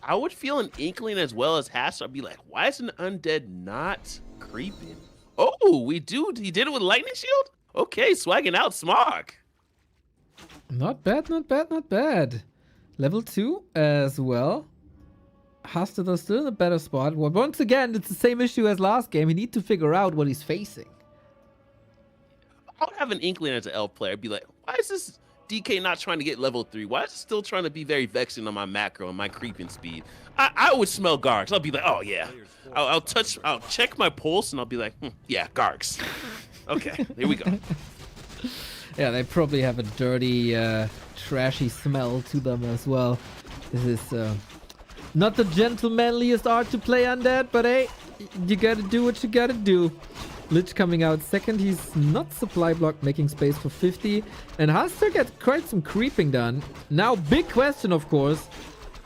I would feel an inkling as well as Haster. I'd be like, why is an undead not creeping? Oh, he did it with lightning shield? Okay, swagging out Smog. Not bad. Level 2 as well. Haster though still in a better spot. Well, once again, it's the same issue as last game. You need to figure out what he's facing. I would have an inkling as an elf player. I'd be like, why is this DK not trying to get level 3? Why is it still trying to be very vexing on my macro and my creeping speed? I would smell Gargs. I'll be like, oh yeah. I'll check my pulse and I'll be like, yeah, Gargs. Okay, here we go. Yeah, they probably have a dirty, trashy smell to them as well. This is not the gentlemanliest art to play undead, but hey, you gotta do what you gotta do. Lich coming out second. He's not supply block, making space for 50. And Haster gets quite some creeping done. Now, big question, of course.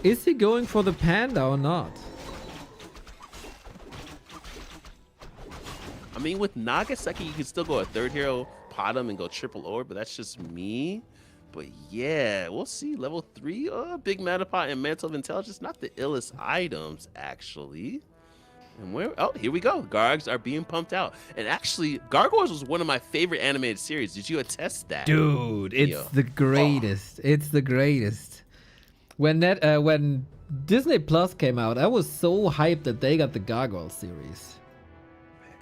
Is he going for the panda or not? I mean, with Nagasaki, you can still go a third hero, pot him, and go triple orb, but that's just me. But yeah, we'll see. Level 3, big Metapod and Mantle of Intelligence. Not the illest items, actually. And where? Oh, here we go. Gargs are being pumped out. And actually, Gargoyles was one of my favorite animated series. Did you attest that? Dude, it's the greatest. It's the greatest. When Disney Plus came out, I was so hyped that they got the Gargoyle series.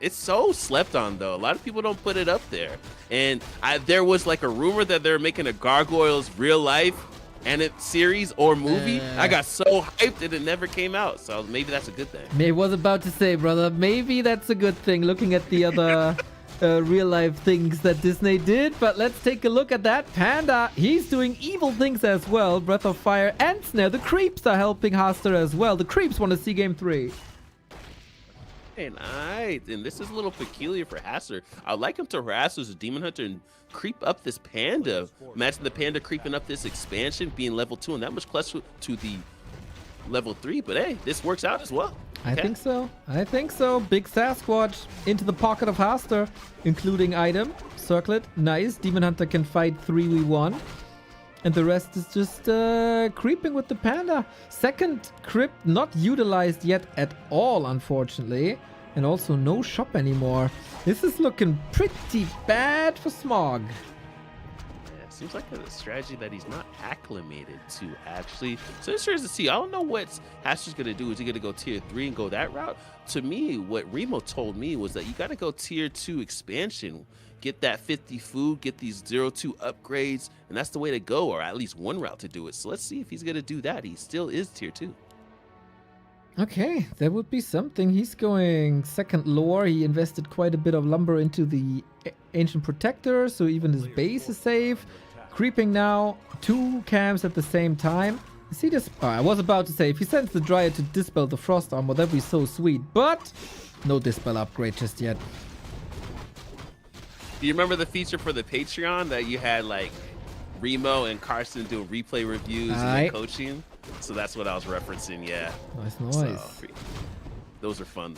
It's so slept on, though. A lot of people don't put it up there. And there was like a rumor that they're making a Gargoyles real life series or movie. I got so hyped that it never came out. So maybe that's a good thing. I was about to say, brother, maybe that's a good thing looking at the other real life things that Disney did. But let's take a look at that. Panda, he's doing evil things as well. Breath of Fire and Snare. The creeps are helping Haster as well. The creeps want to see game 3. Hey, nice. And this is a little peculiar for Haster. I'd like him to harass as a Demon Hunter and creep up this panda. Imagine the panda creeping up this expansion, being level 2 and that much closer to the level 3. But hey, this works out as well. Okay. I think so. I think so. Big Sasquatch into the pocket of Haster, including item. Circlet. Nice. Demon Hunter can fight 3v1. And the rest is just creeping with the panda. Second crypt not utilized yet at all, unfortunately. And also no shop anymore. This is looking pretty bad for Smog. Yeah, seems like a strategy that he's not acclimated to, actually. So it's interesting to see. I don't know what Haster's going to do. Is he going to go tier 3 and go that route? To me, what Remo told me was that you got to go tier 2 expansion. Get that 50 food, get these 0-2 upgrades, and that's the way to go, or at least one route to do it. So let's see if he's going to do that. He still is tier 2. Okay, that would be something. He's going second lore. He invested quite a bit of lumber into the Ancient Protector, so even his base is safe. Creeping now, 2 camps at the same time. You see this? I was about to say, if he sends the Dryad to dispel the Frost Armor, that'd be so sweet, but no dispel upgrade just yet. Do you remember the feature for the Patreon that you had like Remo and Carson doing replay reviews and coaching? So that's what I was referencing, yeah. Nice. So, those are fun,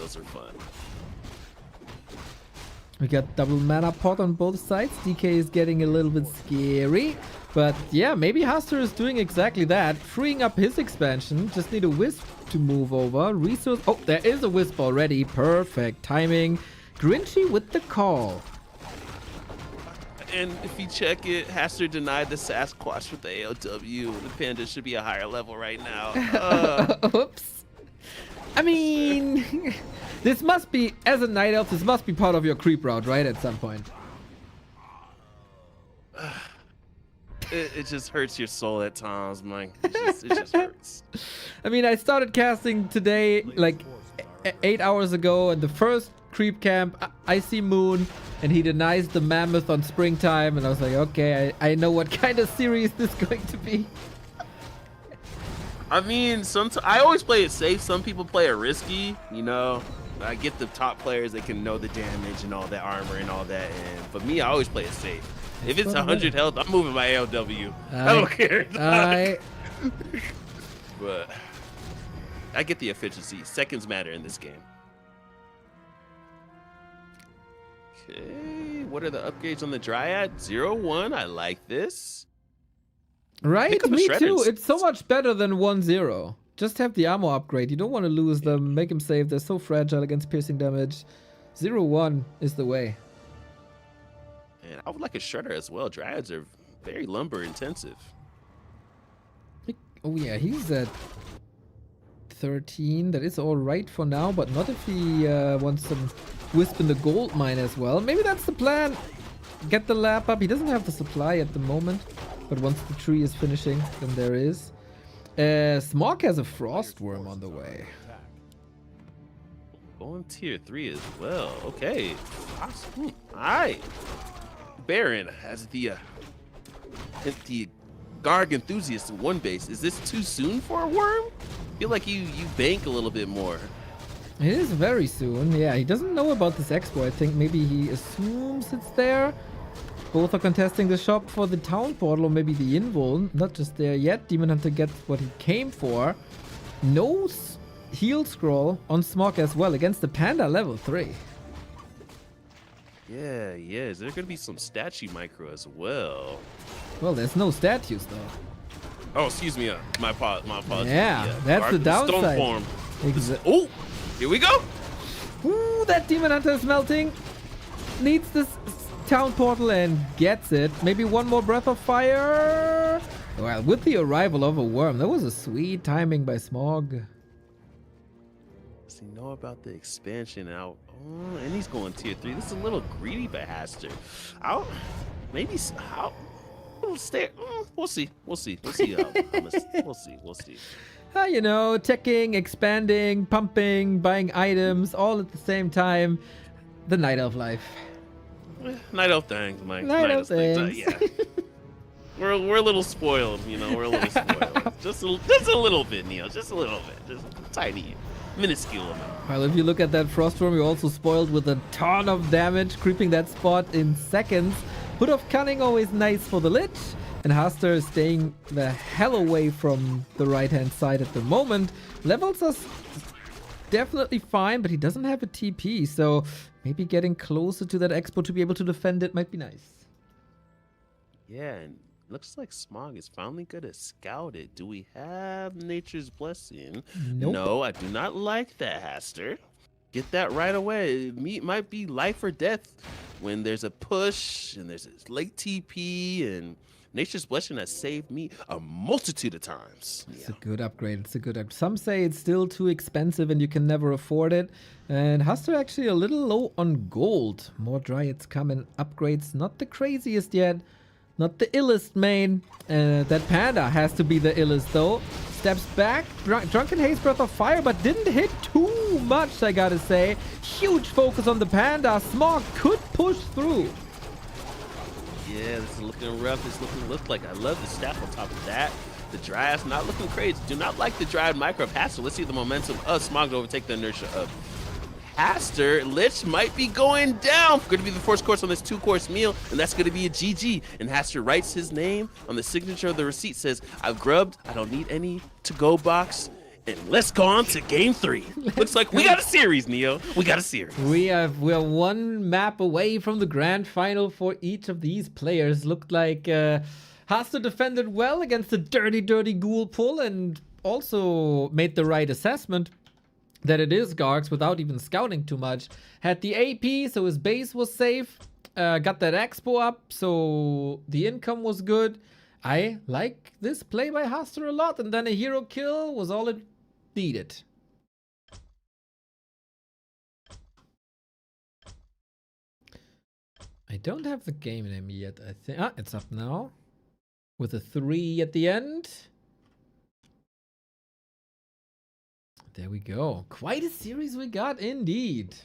We got double mana pot on both sides. DK is getting a little bit scary. But yeah, maybe Haster is doing exactly that. Freeing up his expansion. Just need a Wisp to move over. Resource. Oh, there is a Wisp already. Perfect timing. Grinchy with the call. And if you check it, Haster denied the Sasquatch with the AOW. The panda should be a higher level right now. Oops. I mean, this must be, as a Night Elf, this must be part of your creep route, right? At some point. It just hurts your soul at times, man. It just hurts. I mean, I started casting today, like 8 hours ago, and the first creep camp, I see Moon, and he denies the mammoth on springtime, and I was like, okay, I know what kind of series this is going to be. I mean, I always play it safe. Some people play it risky, you know. I get the top players that can know the damage and all that armor and all that, and for me, I always play it safe. If it's 100 health, I'm moving my AOW. I don't care. But I get the efficiency. Seconds matter in this game. Okay, what are the upgrades on the Dryad? 0-1, I like this. Right, me too. It's so much better than 1-0. Just have the armor upgrade. You don't want to lose them. Make them safe. They're so fragile against piercing damage. 0-1 is the way. And I would like a Shredder as well. Dryads are very lumber intensive. Oh yeah, he's at 13. That is all right for now, but not if he wants some Wisp in the gold mine as well. Maybe that's the plan. Get the lap up. He doesn't have the supply at the moment. But once the tree is finishing, then there is. Smog has a frost worm on the way. Going tier 3 as well. Okay. Alright. Baron has the Garg enthusiast in one base. Is this too soon for a worm? I feel like you bank a little bit more. It is very soon. Yeah, he doesn't know about this expo. I think maybe he assumes it's there. Both are contesting the shop for the town portal or maybe the invul. Not just there yet. Demon Hunter gets what he came for. No heal scroll on Smog as well against the Panda level 3. Yeah. Is there going to be some statue micro as well? Well, there's no statues though. Oh, excuse me. My apologies. Yeah, that's the downside. Stone form. Oh, here we go. Ooh, that Demon Hunter is melting. Needs this town portal and gets it. Maybe one more breath of fire. Well, with the arrival of a worm, that was a sweet timing by Smog. Does he know about the expansion out? Oh, and he's going tier 3. This is a little greedy by Haster. Maybe how? We'll stay. We'll see. We'll see. We'll see. We'll see. You know, teching, expanding, pumping, buying items, all at the same time. The Night Elf life. Night Elf things, Mike. Night Elf things. Yeah. We're a little spoiled, you know. We're a little spoiled. just a little bit, Neo. Just a little bit. Just tiny, minuscule amount. Well, if you look at that Frostworm, you're also spoiled with a ton of damage, creeping that spot in seconds. Hood of Cunning always nice for the Lich. And Haster is staying the hell away from the right-hand side at the moment. Levels us definitely fine, but he doesn't have a TP, so maybe getting closer to that expo to be able to defend it might be nice. Yeah, and looks like Smog is finally good at scout it. Do we have Nature's Blessing? Nope. No, I do not like that, Haster. Get that right away. It might be life or death when there's a push and there's a late TP, and Nature's Blessing has saved me a multitude of times. It's a good upgrade. It's a good upgrade. Some say it's still too expensive and you can never afford it. And Haster actually a little low on gold. More Dryads come in upgrades. Not the craziest yet. Not the illest main. That Panda has to be the illest though. Steps back. Drunken Haze Breath of Fire, but didn't hit too much, I gotta say. Huge focus on the Panda. Smog could push through. Yeah, this is looking rough. It's look like I love the staff on top of that. The Dryad's not looking crazy. Do not like the Dryad micro of Haster. Let's see the momentum of Smog to overtake the inertia of Haster. Lich might be going down. Going to be the first course on this 2-course meal, and that's going to be a GG. And Haster writes his name on the signature of the receipt. Says, "I've grubbed. I don't need any to-go box." And let's go on to game 3. Looks like we got a series, Neo. We got a series. We're one map away from the grand final for each of these players. Looked like Haster defended well against the dirty ghoul pull and also made the right assessment that it is Gargs without even scouting too much. Had the AP, so his base was safe. Got that expo up, so the income was good. I like this play by Haster a lot, and then a hero kill was all it needed. I don't have the game name yet, I think. Ah, it's up now. With a 3 at the end. There we go. Quite a series we got, indeed.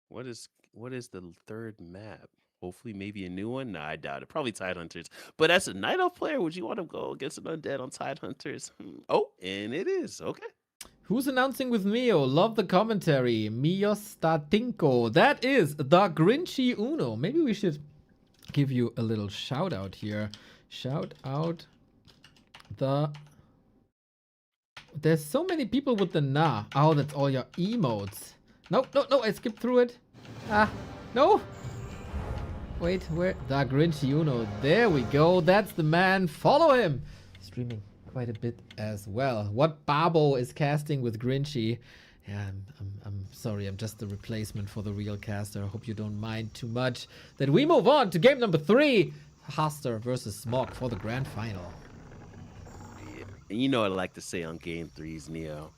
What is the third map? Hopefully maybe a new one? Nah, I doubt it. Probably Tidehunters. But as a Night Elf player, would you want to go against an undead on Tidehunters? Oh, and it is. Okay. Who's announcing with Mio? Love the commentary. Mio Statinko. That is the Grinchy Uno. Maybe we should give you a little shout out here. Shout out the... There's so many people with the nah. Oh, that's all your emotes. No, I skipped through it. Ah, no. Wait, where? The Grinchy Uno. There we go. That's the man. Follow him. Streaming quite a bit as well. What Babo is casting with Grinchy. Yeah, I'm sorry. I'm just the replacement for the real caster. I hope you don't mind too much. Then we move on to game number 3. Haster versus Smog for the grand final. And you know what I like to say on game 3s, Neo.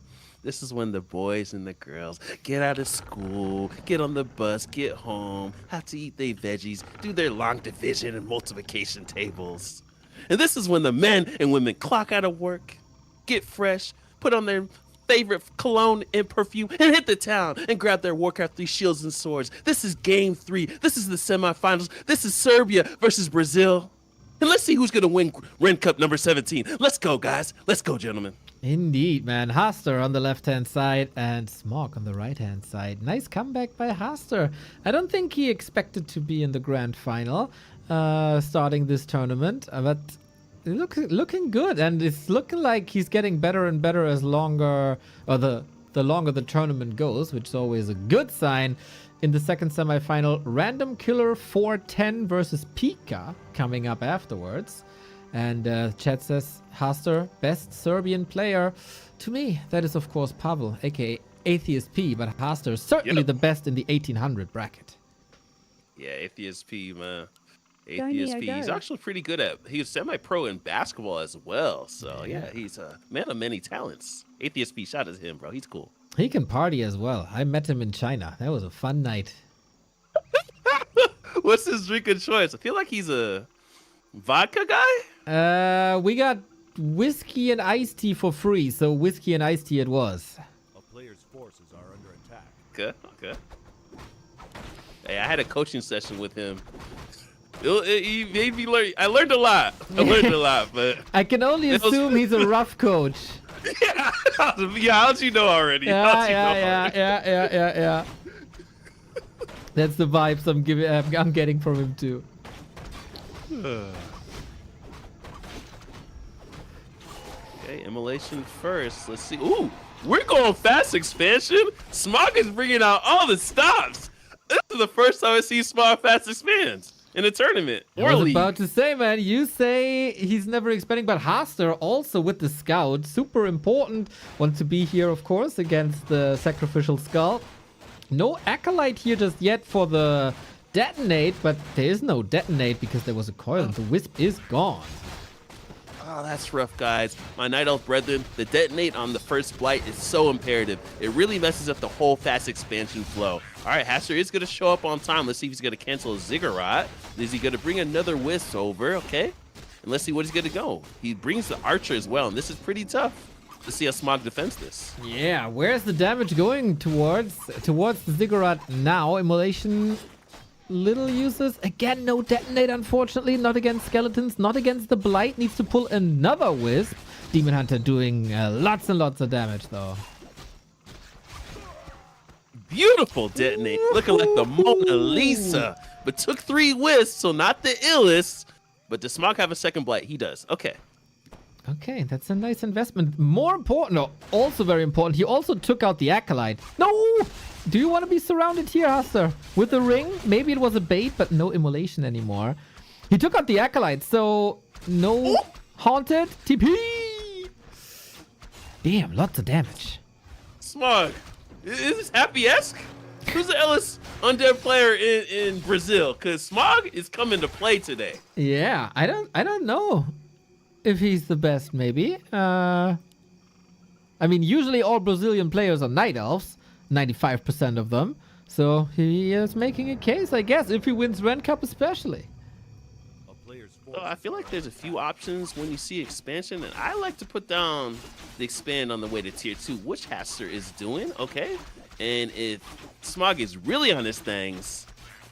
This is when the boys and the girls get out of school, get on the bus, get home, have to eat their veggies, do their long division and multiplication tables. And this is when the men and women clock out of work, get fresh, put on their favorite cologne and perfume, and hit the town and grab their Warcraft 3 shields and swords. This is game 3. This is the semifinals. This is Serbia versus Brazil. And let's see who's going to win Ren Cup number 17. Let's go, guys. Let's go, gentlemen. Indeed, man. Haster on the left-hand side and Smog on the right-hand side. Nice comeback by Haster. I don't think he expected to be in the grand final starting this tournament, but looking good, and it's looking like he's getting better and better as longer, or the longer the tournament goes, which is always a good sign. In the second semifinal, Random Killer 410 versus Pika coming up afterwards. And chat says, Haster, best Serbian player. To me, that is of course Pavel, aka Atheist P, but Haster is certainly the best in the 1800 bracket. Yeah, Atheist P, man. Go, Atheist Neo, P. go. He's actually pretty good at. He was semi-pro in basketball as well. So yeah, he's a man of many talents. Atheist P, shout out to him, bro. He's cool. He can party as well. I met him in China. That was a fun night. What's his drink of choice? I feel like he's a vodka guy. We got whiskey and iced tea for free, so whiskey and iced tea it was. A player's forces are under attack. Okay, okay. Hey, I had a coaching session with him. He made me learn. I learned a lot. But I can only It was- assume he's a rough coach. yeah, how'd you know already? Yeah. That's the vibes I'm getting from him too. Okay, immolation first. Let's see. Ooh, we're going fast expansion. Smog is bringing out all the stops. This is the first time I see Smog fast expand in a tournament. I was about to say, man, you say he's never expanding, but Haster also with the scout, super important. Want to be here, of course, against the sacrificial skull. No acolyte here just yet for the detonate, but there is no detonate because there was a coil and the wisp is gone. Oh, that's rough, guys. My Night Elf brethren, the detonate on the first blight is so imperative. It really messes up the whole fast expansion flow. All right, Haster is going to show up on time. Let's see if he's going to cancel a ziggurat. Is he going to bring another wisp over? Okay. And let's see what he's going to go. He brings the archer as well, and this is pretty tough. Let's see how Smog defends this. Yeah, where's the damage going towards? Towards the ziggurat now. Immolation, little uses. Again, no detonate, unfortunately. Not against skeletons, not against the blight. Needs to pull another wisp. Demon Hunter doing lots and lots of damage, though. Beautiful detonate, looking like the Mona Lisa. But took 3 wisps, so not the illest. But does Smog have a second blight? He does. Okay. Okay, that's a nice investment. More important, or also very important, he also took out the acolyte. No! Do you want to be surrounded here, Haster? With the ring? Maybe it was a bait, but no immolation anymore. He took out the acolyte, so no haunted TP. Damn, lots of damage. Smog, is this Happy-esque? Who's the illest undead player in Brazil? Because Smog is coming to play today. Yeah, I don't know if he's the best, maybe. I mean, usually all Brazilian players are night elves, 95% of them. So he is making a case, I guess, if he wins Ren Cup especially. A player's So forces I feel like there's a few options when you see expansion, and I like to put down the expand on the way to tier 2, which Haster is doing, okay? And if Smog is really on his things,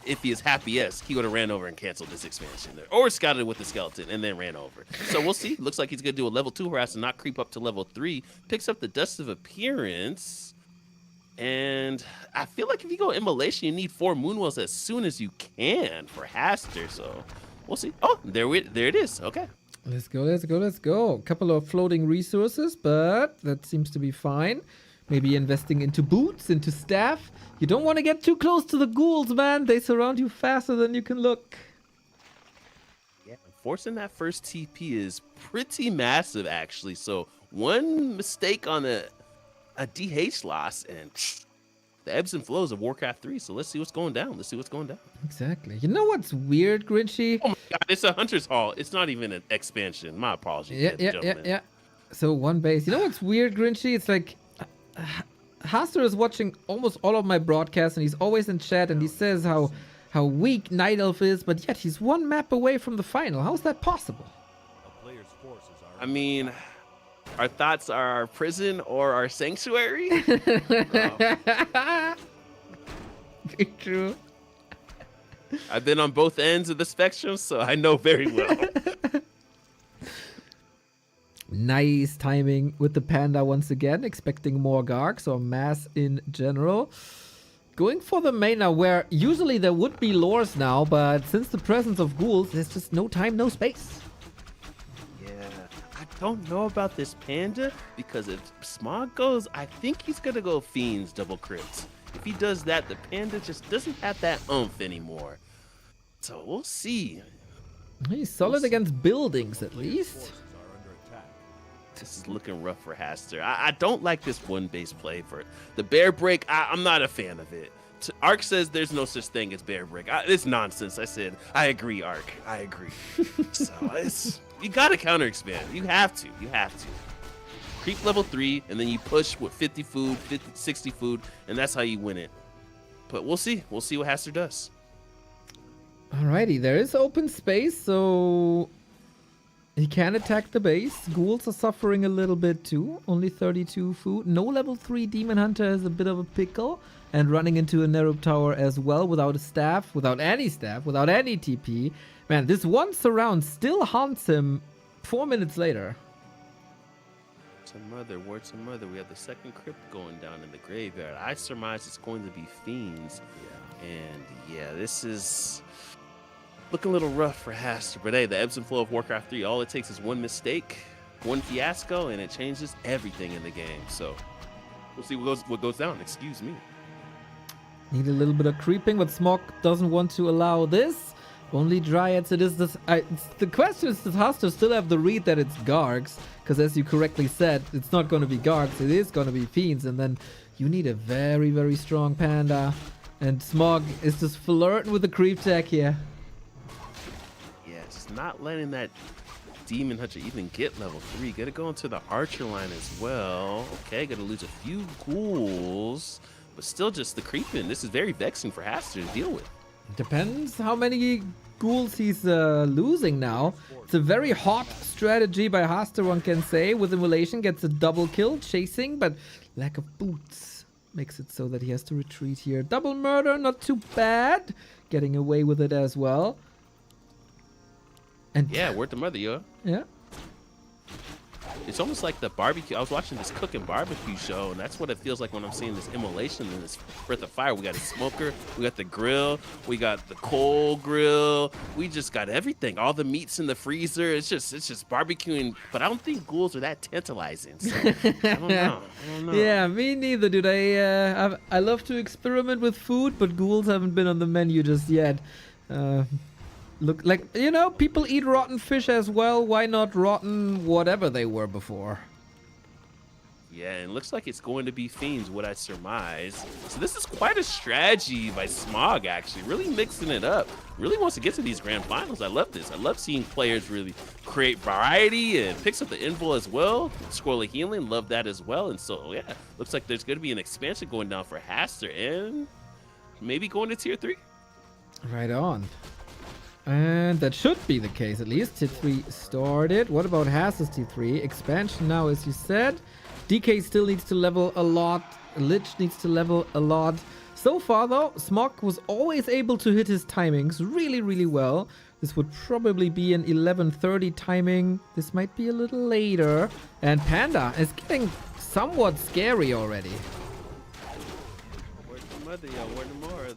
if he is Happy-esque, he would have ran over and canceled this expansion there. Or scouted with the skeleton and then ran over. So we'll see. Looks like he's going to do a level 2 harass and not creep up to level 3. Picks up the Dust of Appearance. And I feel like if you go Immolation, you need 4 Moonwells as soon as you can for Haster. So we'll see. Oh, there it is. Okay. Let's go. A couple of floating resources, but that seems to be fine. Maybe investing into boots, into staff. You don't want to get too close to the ghouls, man. They surround you faster than you can look. Yeah, forcing that first TP is pretty massive, actually. So one mistake on a DH loss, and the ebbs and flows of Warcraft 3. So let's see what's going down. Exactly. You know what's weird, Grinchy? Oh my god, it's a Hunter's Hall. It's not even an expansion. My apologies. ladies and gentlemen. Yeah. So one base. You know what's weird, Grinchy? It's like Haster is watching almost all of my broadcasts, and he's always in chat, and he says how weak Night Elf is, but yet he's one map away from the final. How's that possible? I mean, our thoughts are our prison or our sanctuary. Very true. I've been on both ends of the spectrum, so I know very well. Nice timing with the Panda once again, expecting more Gargs or mass in general. Going for the main now, where usually there would be lures now, but since the presence of ghouls, there's just no time, no space. Yeah, I don't know about this Panda, because if Smog goes, I think he's going to go Fiends double crypt. If he does that, the Panda just doesn't have that oomph anymore. So we'll see. He's solid against buildings, at least. This is looking rough for Haster. I don't like this one base play for the bear break. I'm not a fan of it. Ark says there's no such thing as bear break. It's nonsense. I said, I agree, Ark. I agree. So you got to counter expand. You have to. You have to. Creep level 3, and then you push with 50 food, 50, 60 food, and that's how you win it. But we'll see. We'll see what Haster does. Alrighty, there is open space, so he can attack the base. Ghouls are suffering a little bit too. Only 32 food. No level 3 Demon Hunter is a bit of a pickle. And running into a Nerub Tower as well without a staff, without any TP. Man, this one surround still haunts him 4 minutes later. Word to mother. We have the second crypt going down in the graveyard. I surmise it's going to be Fiends. Yeah. And yeah, this is looking a little rough for Haster, but hey, the ebbs and flow of Warcraft 3, all it takes is one mistake, one fiasco, and it changes everything in the game. So we'll see what goes down. Excuse me. Need a little bit of creeping, but Smog doesn't want to allow this. Only Dryads it is this. The question is, does Haster still have the read that it's Gargs? Because as you correctly said, it's not going to be Gargs, it is going to be Fiends, and then you need a very, very strong Panda. And Smog is just flirting with the creep tech here. Not letting that Demon Hunter even get level 3. Gotta go into the Archer line as well. Okay, gonna lose a few ghouls, but still just the creeping. This is very vexing for Haster to deal with. Depends how many ghouls he's losing now. It's a very hot strategy by Haster, one can say. With Immolation, gets a double kill, chasing, but lack of boots makes it so that he has to retreat here. Double murder, not too bad. Getting away with it as well. And yeah, word to mother, yo. Yeah. It's almost like the barbecue. I was watching this cooking barbecue show, and that's what it feels like when I'm seeing this immolation and this Breath of Fire. We got a smoker, we got the grill, we got the coal grill. We just got everything. All the meats in the freezer. It's just barbecuing. But I don't think ghouls are that tantalizing. So, I don't know. Yeah, me neither, dude. I love to experiment with food, but ghouls haven't been on the menu just yet. Look, like, you know, people eat rotten fish as well. Why not rotten whatever they were before? Yeah, and it looks like it's going to be Fiends, what I surmise. So this is quite a strategy by Smog, actually. Really mixing it up. Really wants to get to these grand finals. I love this. I love seeing players really create variety and picks up the invul as well. Scroll of Healing, love that as well. And so, yeah, looks like there's going to be an expansion going down for Haster and maybe going to tier 3. Right on. And that should be the case, at least. Tier 3 started. What about Haster's tier 3? Expansion now, as you said. DK still needs to level a lot. Lich needs to level a lot. So far, though, Smog was always able to hit his timings really, really well. This would probably be an 11:30 timing. This might be a little later. And Panda is getting somewhat scary already.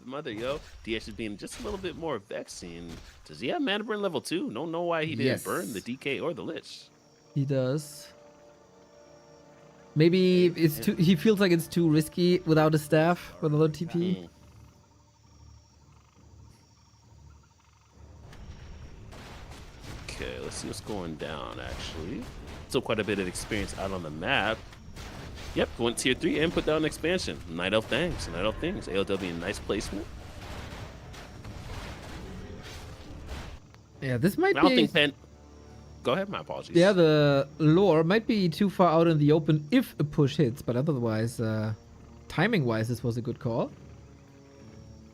Mother, yo. DH is being just a little bit more vexing. Does he have mana burn level 2? Don't know why he didn't burn the DK or the Lich. He does. Maybe it's too. He feels like it's too risky without a staff, without a TP. Okay, let's see what's going down, actually. Still quite a bit of experience out on the map. Yep, went tier 3 and put down an expansion. Night Elf Things. AOW in nice placement. Yeah, this might be... I don't think Go ahead, my apologies. Yeah, the lore might be too far out in the open if a push hits, but otherwise, timing-wise, this was a good call.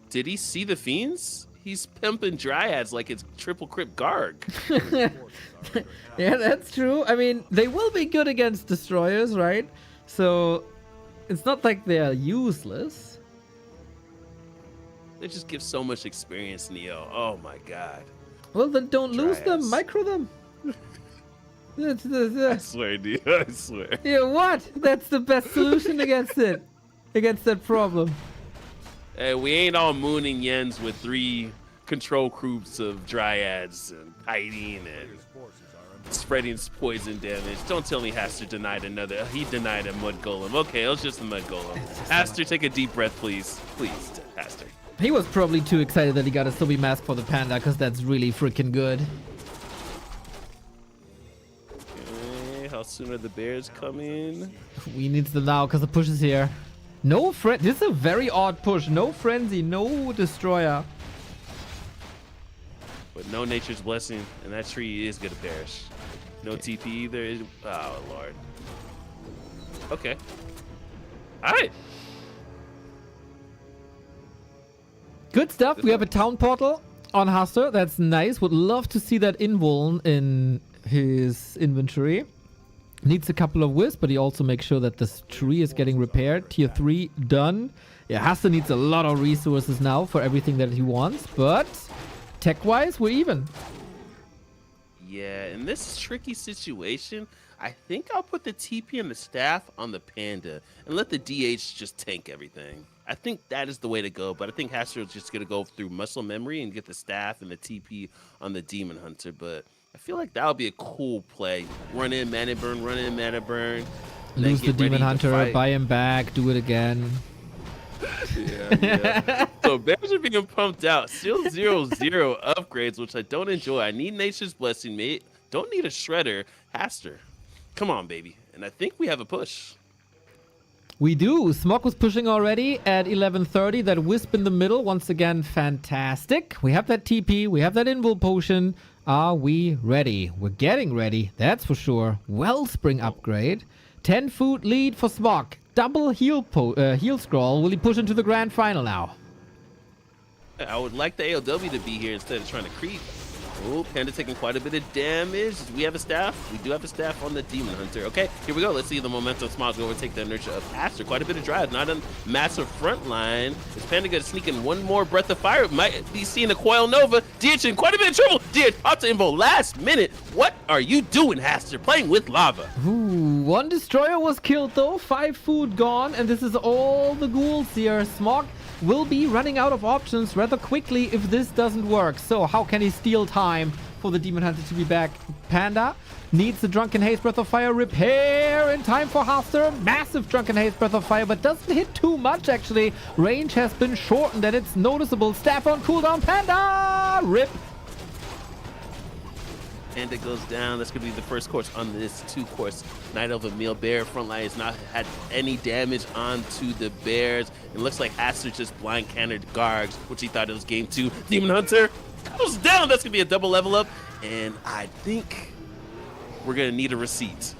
Did he see the fiends? He's pimping dryads like it's triple crypt Garg. Yeah, that's true. I mean, they will be good against destroyers, right? So it's not like they're useless. They just give so much experience, Neo. Oh my god. Well, then don't lose them. Dryads. Micro them. I swear, Neo. I swear. Yeah, what? That's the best solution against it. Against that problem. Hey, we ain't all mooning Yens with 3 control groups of dryads and hiding and spreading poison damage. Don't tell me Haster denied another. He denied a mud golem. Okay, it was just a mud golem. Haster, take a deep breath, please. Please, Haster. He was probably too excited that he got a Sobi mask for the panda, because that's really freaking good. Okay, how soon are the bears coming? We need them now, because the push is here. No friend. This is a very odd push. No frenzy, no destroyer. But no nature's blessing, and that tree is gonna perish. No TP either. Oh lord. Okay. All right. Good stuff. We have a town portal on Haster. That's nice. Would love to see that invuln in his inventory. Needs a couple of wisps, but he also makes sure that this tree is getting repaired. Tier 3 done. Yeah, Haster needs a lot of resources now for everything that he wants, but tech-wise, we're even. Yeah, in this tricky situation, I think I'll put the TP and the staff on the panda and let the DH just tank everything. I think that is the way to go, but I think Haster is just going to go through muscle memory and get the staff and the TP on the demon hunter, but I feel like that would be a cool play. Run in mana burn, run in mana burn. Lose the demon hunter, buy him back, do it again. Yeah. So bears are being pumped out. Still 0-0 upgrades, which I don't enjoy. I need nature's blessing, mate. Don't need a shredder. Haster. Come on, baby. And I think we have a push. We do. Smog was pushing already at 11:30. That wisp in the middle, once again, fantastic. We have that TP. We have that invul potion. Are we ready? We're getting ready. That's for sure. Wellspring upgrade. 10 food lead for Smog. Double heal scroll. Will he push into the grand final now? I would like the AOW to be here instead of trying to creep. Oh, Panda taking quite a bit of damage. Do we have a staff? We do have a staff on the Demon Hunter. Okay, here we go. Let's see the momentum. Smog's going to overtake the inertia of Haster. Quite a bit of drive. Not a massive front line. Is Panda going to sneak in one more breath of fire? Might be seeing a Coil Nova. DH in quite a bit of trouble. DH out to Invo last minute. What are you doing, Haster? Playing with lava. Ooh, one destroyer was killed though. 5 food gone. And this is all the ghouls here. Smog will be running out of options rather quickly if this doesn't work. So how can he steal time for the Demon Hunter to be back? Panda needs the Drunken Haze Breath of Fire repair in time for Haster. Massive Drunken Haze Breath of Fire, but doesn't hit too much actually. Range has been shortened and it's noticeable. Staff on cooldown. Panda! Rip. And it goes down. That's going to be the first course on this 2-course Night of a Meal. Bear front line has not had any damage onto the Bears. It looks like Haster just blind countered Gargs, which he thought it was game 2. Demon Hunter goes down. That's going to be a double level up. And I think we're going to need a receipt.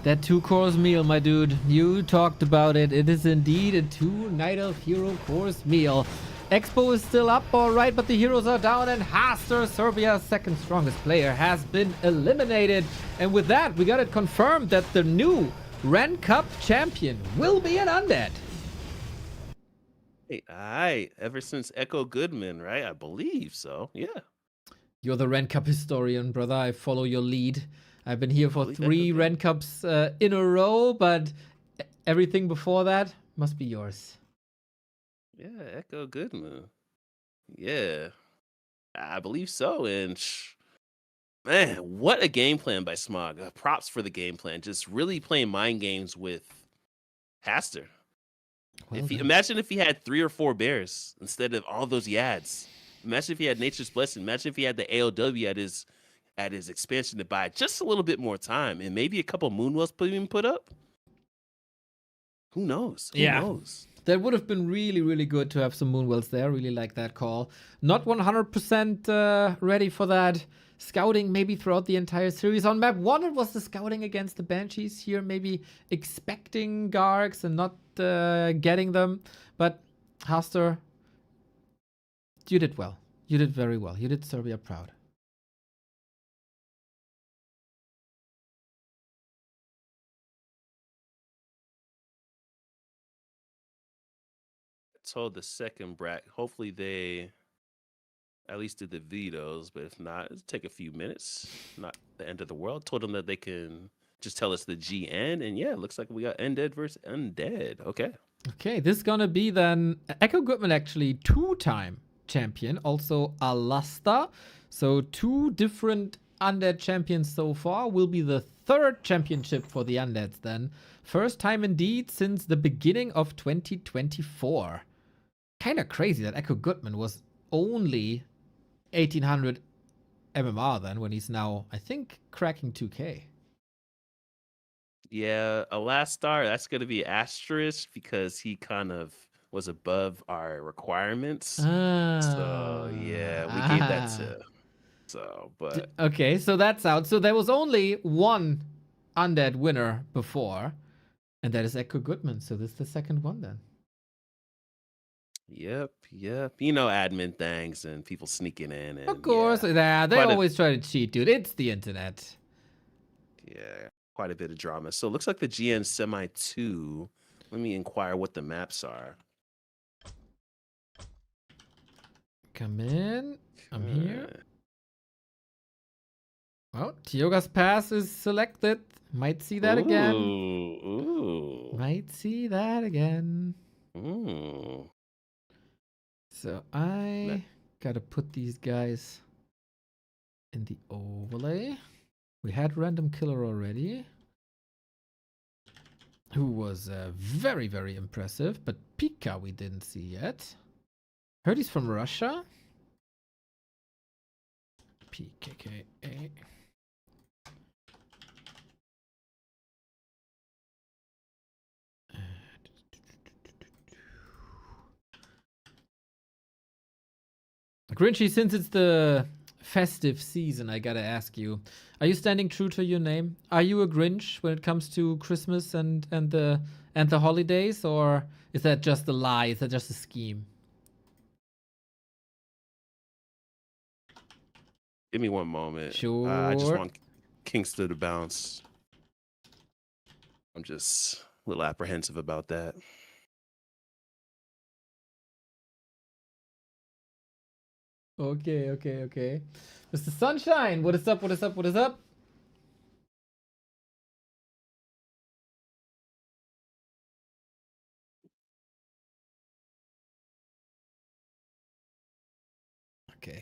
That 2-course meal, my dude. You talked about it. It is indeed a 2 Night of Hero course meal. Expo is still up, alright, but the heroes are down, and Haster, Serbia's second strongest player, has been eliminated. And with that, we got it confirmed that the new Ren Cup champion will be an undead. Hey, aye, ever since Echo Goodman, right? I believe so, yeah. You're the Ren Cup historian, brother. I follow your lead. I've been here for 3 Ren Cups in a row, but everything before that must be yours. Yeah, Echo Goodman. Yeah, I believe so. And man, what a game plan by Smog. Props for the game plan. Just really playing mind games with Haster. Well Imagine if he had 3 or 4 bears instead of all those yads. Imagine if he had Nature's Blessing. Imagine if he had the AOW at his expansion to buy just a little bit more time and maybe a couple Moonwells put up. Who knows? Who knows? That would have been really, really good to have some Moonwells there. Really like that call. Not 100% ready for that. scouting maybe throughout the entire series. On map 1, it was the scouting against the Banshees. Here, maybe expecting Gargs and not getting them. But Haster, you did well. You did very well. You did Serbia proud. Told the second brat, hopefully they at least did the vetoes, but if not, it'll take a few minutes. Not the end of the world. Told them that they can just tell us the GN, and yeah, it looks like we got Undead versus Undead. Okay. Okay, this is gonna be then Echo Goodman, actually 2-time champion, also Alasta. So 2 different Undead champions so far. Will be the 3rd championship for the Undeads then. First time indeed since the beginning of 2024. Kind of crazy that Echo Goodman was only 1800 MMR then, when he's now, I think, cracking 2K. Yeah, a last star, that's going to be asterisk because he kind of was above our requirements. So, yeah, we gave that to. So, but. Okay, so that's out. So there was only one Undead winner before, and that is Echo Goodman. So this is the second one then. Yep. You know, admin things and people sneaking in. And, Of course, yeah, they always try to cheat, dude. It's the internet. Yeah, quite a bit of drama. So it looks like the GN Semi 2. Let me inquire what the maps are. Come in. I'm here. Well, Tioga's pass is selected. Might see that again. Ooh. Might see that again. Ooh. So I gotta put these guys in the overlay. We had Random Killer already, who was very, very impressive. But Pika we didn't see yet. Heard he's from Russia. PKKA. Grinchy, since it's the festive season, I gotta ask you, are you standing true to your name? Are you a Grinch when it comes to Christmas and the holidays, or is that just a lie? Is that just a scheme? Give me one moment. Sure. I just want Kingston to bounce. I'm just a little apprehensive about that. Okay. Mr. Sunshine, what is up? Okay.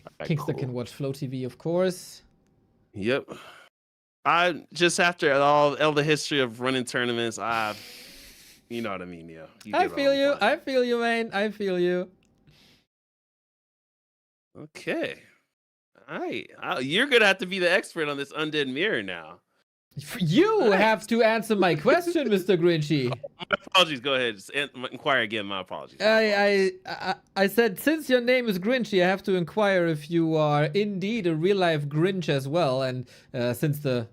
Alright, Kingston cool. can watch Flow TV, of course. Yep. I just after all the history of running tournaments, you know what I mean, yeah. I feel you, man. I feel you. Okay. All right. You're gonna have to be the expert on this undead mirror now. You have to answer my question, Mr. Grinchy. My apologies. Go ahead. Just inquire again. My apologies. I said, since your name is Grinchy, I have to inquire if you are indeed a real-life Grinch as well. And since the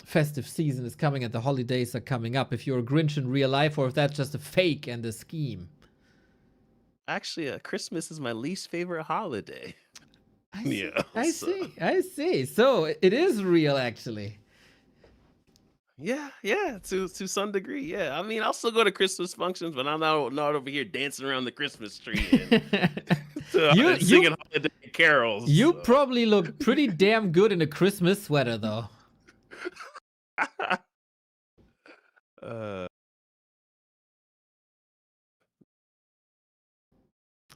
festive season is coming and the holidays are coming up, if you're a Grinch in real life or if that's just a fake and a scheme. Actually, Christmas is my least favorite holiday. I see. So it is real, actually. Yeah, to some degree, yeah. I mean, I'll still go to Christmas functions, but I'm not over here dancing around the Christmas tree and singing holiday carols. You probably look pretty damn good in a Christmas sweater, though.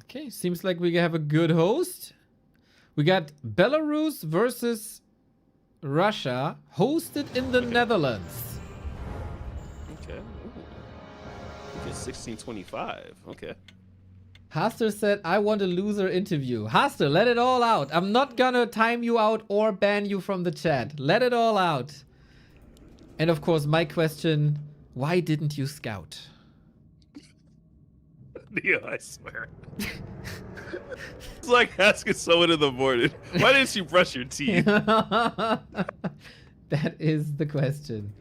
Okay, seems like we have a good host. We got Belarus versus Russia, hosted in the Netherlands. Okay. 1625. Okay. Haster said, I want a loser interview. Haster, let it all out. I'm not gonna time you out or ban you from the chat. Let it all out. And of course, my question, why didn't you scout? Neo, I swear. It's like asking someone in the morning, why didn't you brush your teeth? That is the question.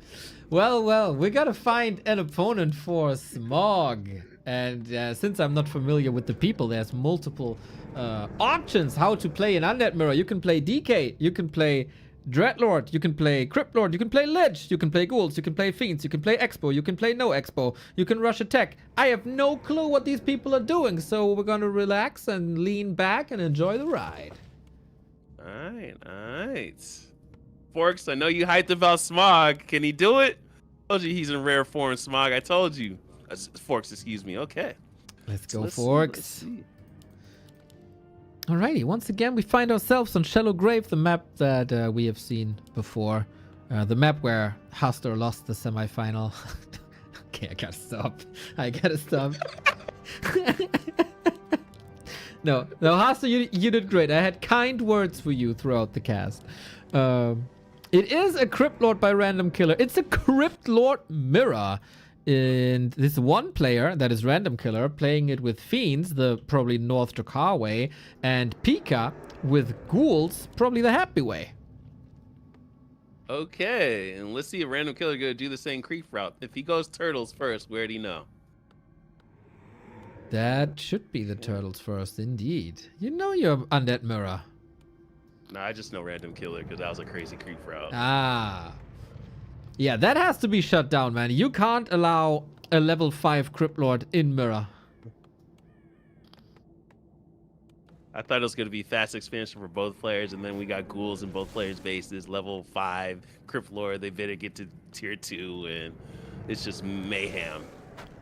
Well, we gotta find an opponent for Smog. And since I'm not familiar with the people, there's multiple options how to play an Undead Mirror. You can play DK, you can play Dreadlord, you can play Cryptlord, you can play Lich, you can play Ghouls, you can play Fiends, you can play Expo, you can play No Expo, you can rush attack. I have no clue what these people are doing, so we're gonna relax and lean back and enjoy the ride. Alright. Forks, I know you hyped about Smog. Can he do it? I told you he's in rare form, Smog. I told you. Forks, excuse me. Okay. Let's go, Let's see, Forks. let's see. Alrighty, once again we find ourselves on Shallow Grave, the map that we have seen before. The map where Haster lost the semifinal. Okay, I gotta stop. No, Haster, you did great. I had kind words for you throughout the cast. It is a Crypt Lord by Random Killer. It's a Crypt Lord mirror. And this one player that is Random Killer playing it with Fiends, the probably North Drakkar way, and Pika with Ghouls, probably the happy way. Okay, and let's see if Random Killer gonna do the same creep route. If he goes Turtles first, where'd he know? That should be the Turtles first, indeed. You know you're Undead Mirror. Nah, I just know Random Killer because that was a crazy creep route. Ah. Yeah, that has to be shut down, man. You can't allow a level 5 Crypt Lord in Mirror. I thought it was going to be fast expansion for both players, and then we got Ghouls in both players' bases, level 5, Crypt Lord, they better get to tier 2, and it's just mayhem.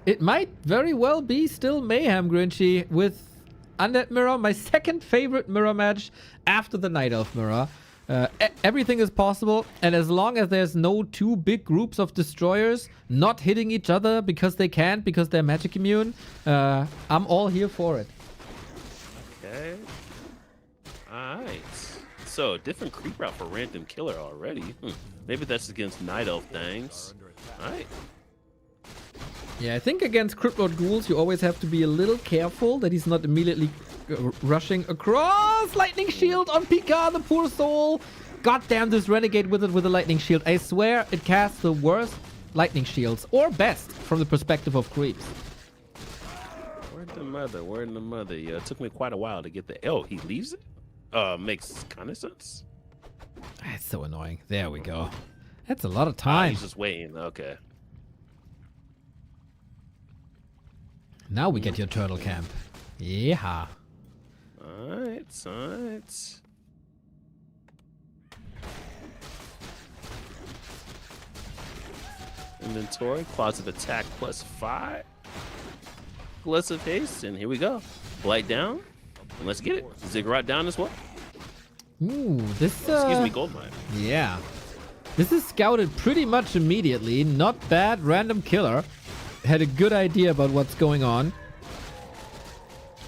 It might very well be still mayhem, Grinchy, with Undead Mirror, my second favorite mirror match after the Night Elf Mirror. Everything is possible, and as long as there's no two big groups of destroyers not hitting each other because they can't, because they're magic immune, I'm all here for it. Okay. Alright. So, different creep route for Random Killer already. Maybe that's against Night Elf things. Alright. Yeah, I think against Crypt Lord Ghouls, you always have to be a little careful that he's not immediately rushing across. Lightning Shield on Pika, the poor soul. God damn this Renegade with it with a Lightning Shield. I swear it casts the worst Lightning Shields, or best, from the perspective of creeps. Word the mother, word the mother. Yeah, it took me quite a while to get the... Oh, he leaves it? Makes kind of sense. That's so annoying. There we go. That's a lot of Ah, time. he's just waiting. Okay. Now we get your turtle camp. Yeah. Alright, alright. Inventory, Claws of Attack +5. Gluts of Haste, and here we go. Blight down, and let's get it. Ziggurat down as well. Ooh, this Excuse me, Goldmine. Yeah. This is scouted pretty much immediately. Not bad. Random Killer had a good idea about what's going on.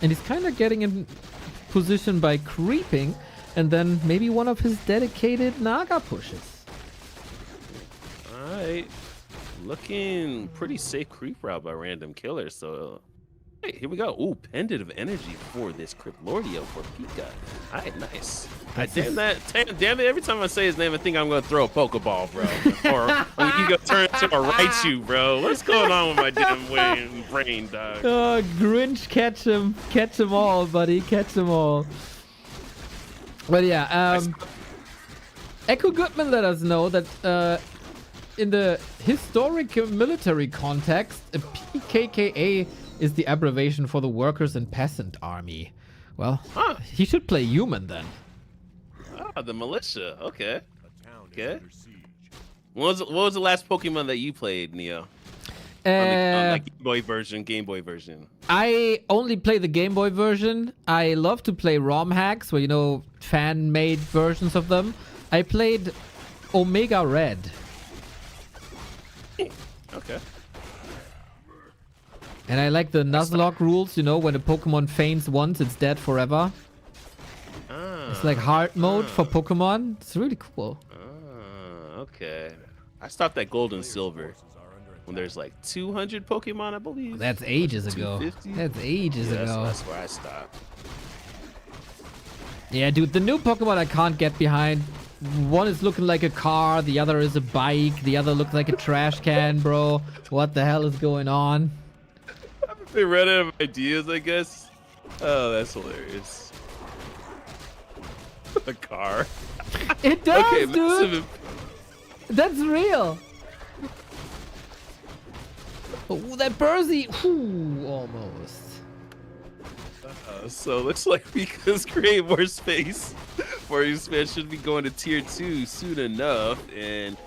And he's kind of getting in position by creeping, and then maybe one of his dedicated Naga pushes. Alright. Looking pretty safe creep route by Random Killer, so... Hey, here we go. Ooh, Pendant of Energy for this Cryptlordio for Pika. Alright, nice. Damn it, every time I say his name, I think I'm going to throw a Pokeball, bro. Or you go turn into a Raichu, bro. What's going on with my damn brain, dog? Oh, Grinch, catch him. Catch them all, buddy. Catch them all. But yeah, Echo Goodman let us know that in the historic military context, a PKKA is the abbreviation for the Workers and Peasant Army. Well, he should play human then. Ah, the militia. Okay. Okay. What was the last Pokemon that you played, Neo? On like Game Boy version. I only play the Game Boy version. I love to play ROM hacks, where you know fan-made versions of them. I played Omega Red. Okay. And I like the Nuzlocke rules, you know, when a Pokemon faints once, it's dead forever. It's like hard mode for Pokemon. It's really cool. Okay. I stopped at Gold and Silver. when there's like 200 Pokemon, I believe. That's ages ago. 250? That's ages Yeah, ago. that's where I stopped. Yeah, dude, the new Pokemon I can't get behind. One is looking like a car, the other is a bike, the other looks like a trash can, bro. What the hell is going on? They ran out of ideas, I guess. Oh, that's hilarious. The car. It does, Okay, dude. massive. That's real. Oh, that Bursey. Ooh, almost. So looks like Pika's create more space for expansion. Should be going to tier 2 soon enough. And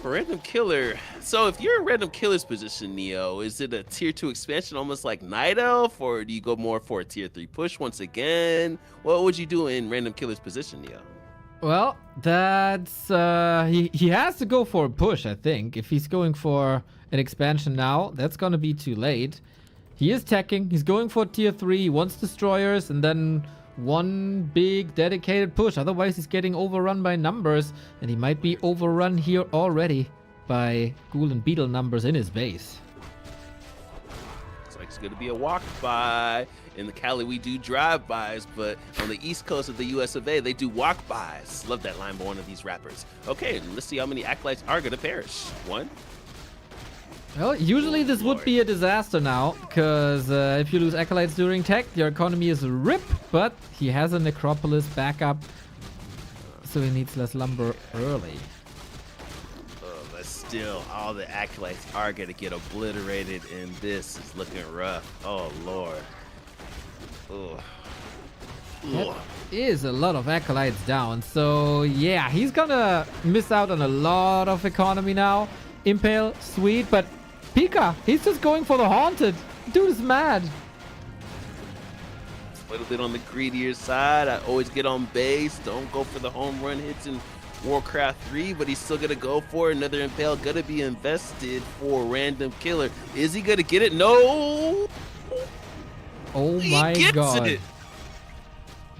for random killer, so if you're in random killer's position, Neo, is it a tier 2 expansion almost like Night Elf, or do you go more for a tier 3 push once again? What would you do in random killer's position, Neo? Well, that's he has to go for a push, I think. If he's going for an expansion now, that's gonna be too late. He is teching, he's going for tier 3, he wants destroyers, and then one big dedicated push. Otherwise, he's getting overrun by numbers, and he might be overrun here already by Ghoul and Beetle numbers in his base. Looks like it's gonna be a walk by. In the Cali, we do drive-bys, but on the east coast of the US of A, they do walk-bys. Love that line by one of these rappers. Okay, let's see how many acolytes are gonna perish. 1. Well, usually this would be a disaster now, because if you lose acolytes during tech, your economy is a rip, but he has a necropolis backup, so he needs less lumber early. Oh, but still, all the acolytes are gonna get obliterated, and this is looking rough. Oh, Lord. Ugh. That is a lot of acolytes down, so yeah, he's gonna miss out on a lot of economy now. Impale, sweet, but Pika, he's just going for the haunted. Dude is mad. A little bit on the greedier side. I always get on base. Don't go for the home run hits in Warcraft 3, but he's still gonna go for it. Another Impale gonna be invested for random killer. Is he gonna get it? No! Oh He my gets god. it.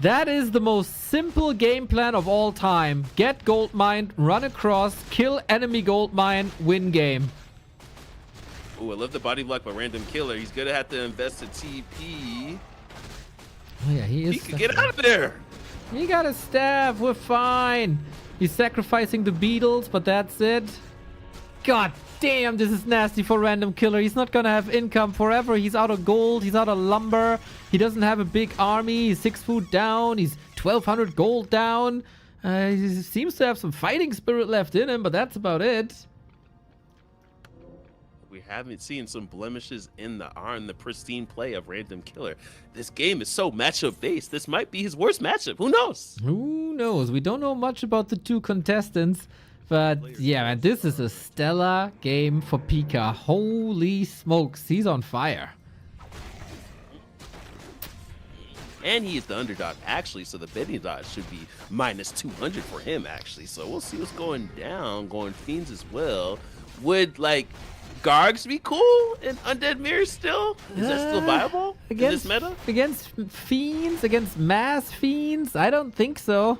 That is the most simple game plan of all time. Get gold mine, run across, kill enemy gold mine, win game. Ooh, I love the body block by random killer. He's gonna have to invest a TP. Oh yeah, he is. He can get out of there. He got a staff, we're fine. He's sacrificing the beetles, but that's it. God damn, this is nasty for random killer. He's not gonna have income forever. He's out of gold, he's out of lumber. He doesn't have a big army. He's 6 food down. He's 1,200 gold down. He seems to have some fighting spirit left in him, but that's about it. We haven't seen some blemishes in the arm, the pristine play of random killer. This game is so matchup based. This might be his worst matchup. Who knows? Who knows? We don't know much about the two contestants. But yeah, man, this is a stellar game for Pika. Holy smokes, he's on fire. And he is the underdog, actually, so the betting dodge should be minus 200 for him, actually. So we'll see what's going down. Going Fiends as well. Would, like, Gargs be cool in Undead Mirror still? Is that still viable in this meta? Against Fiends? Against mass Fiends? I don't think so.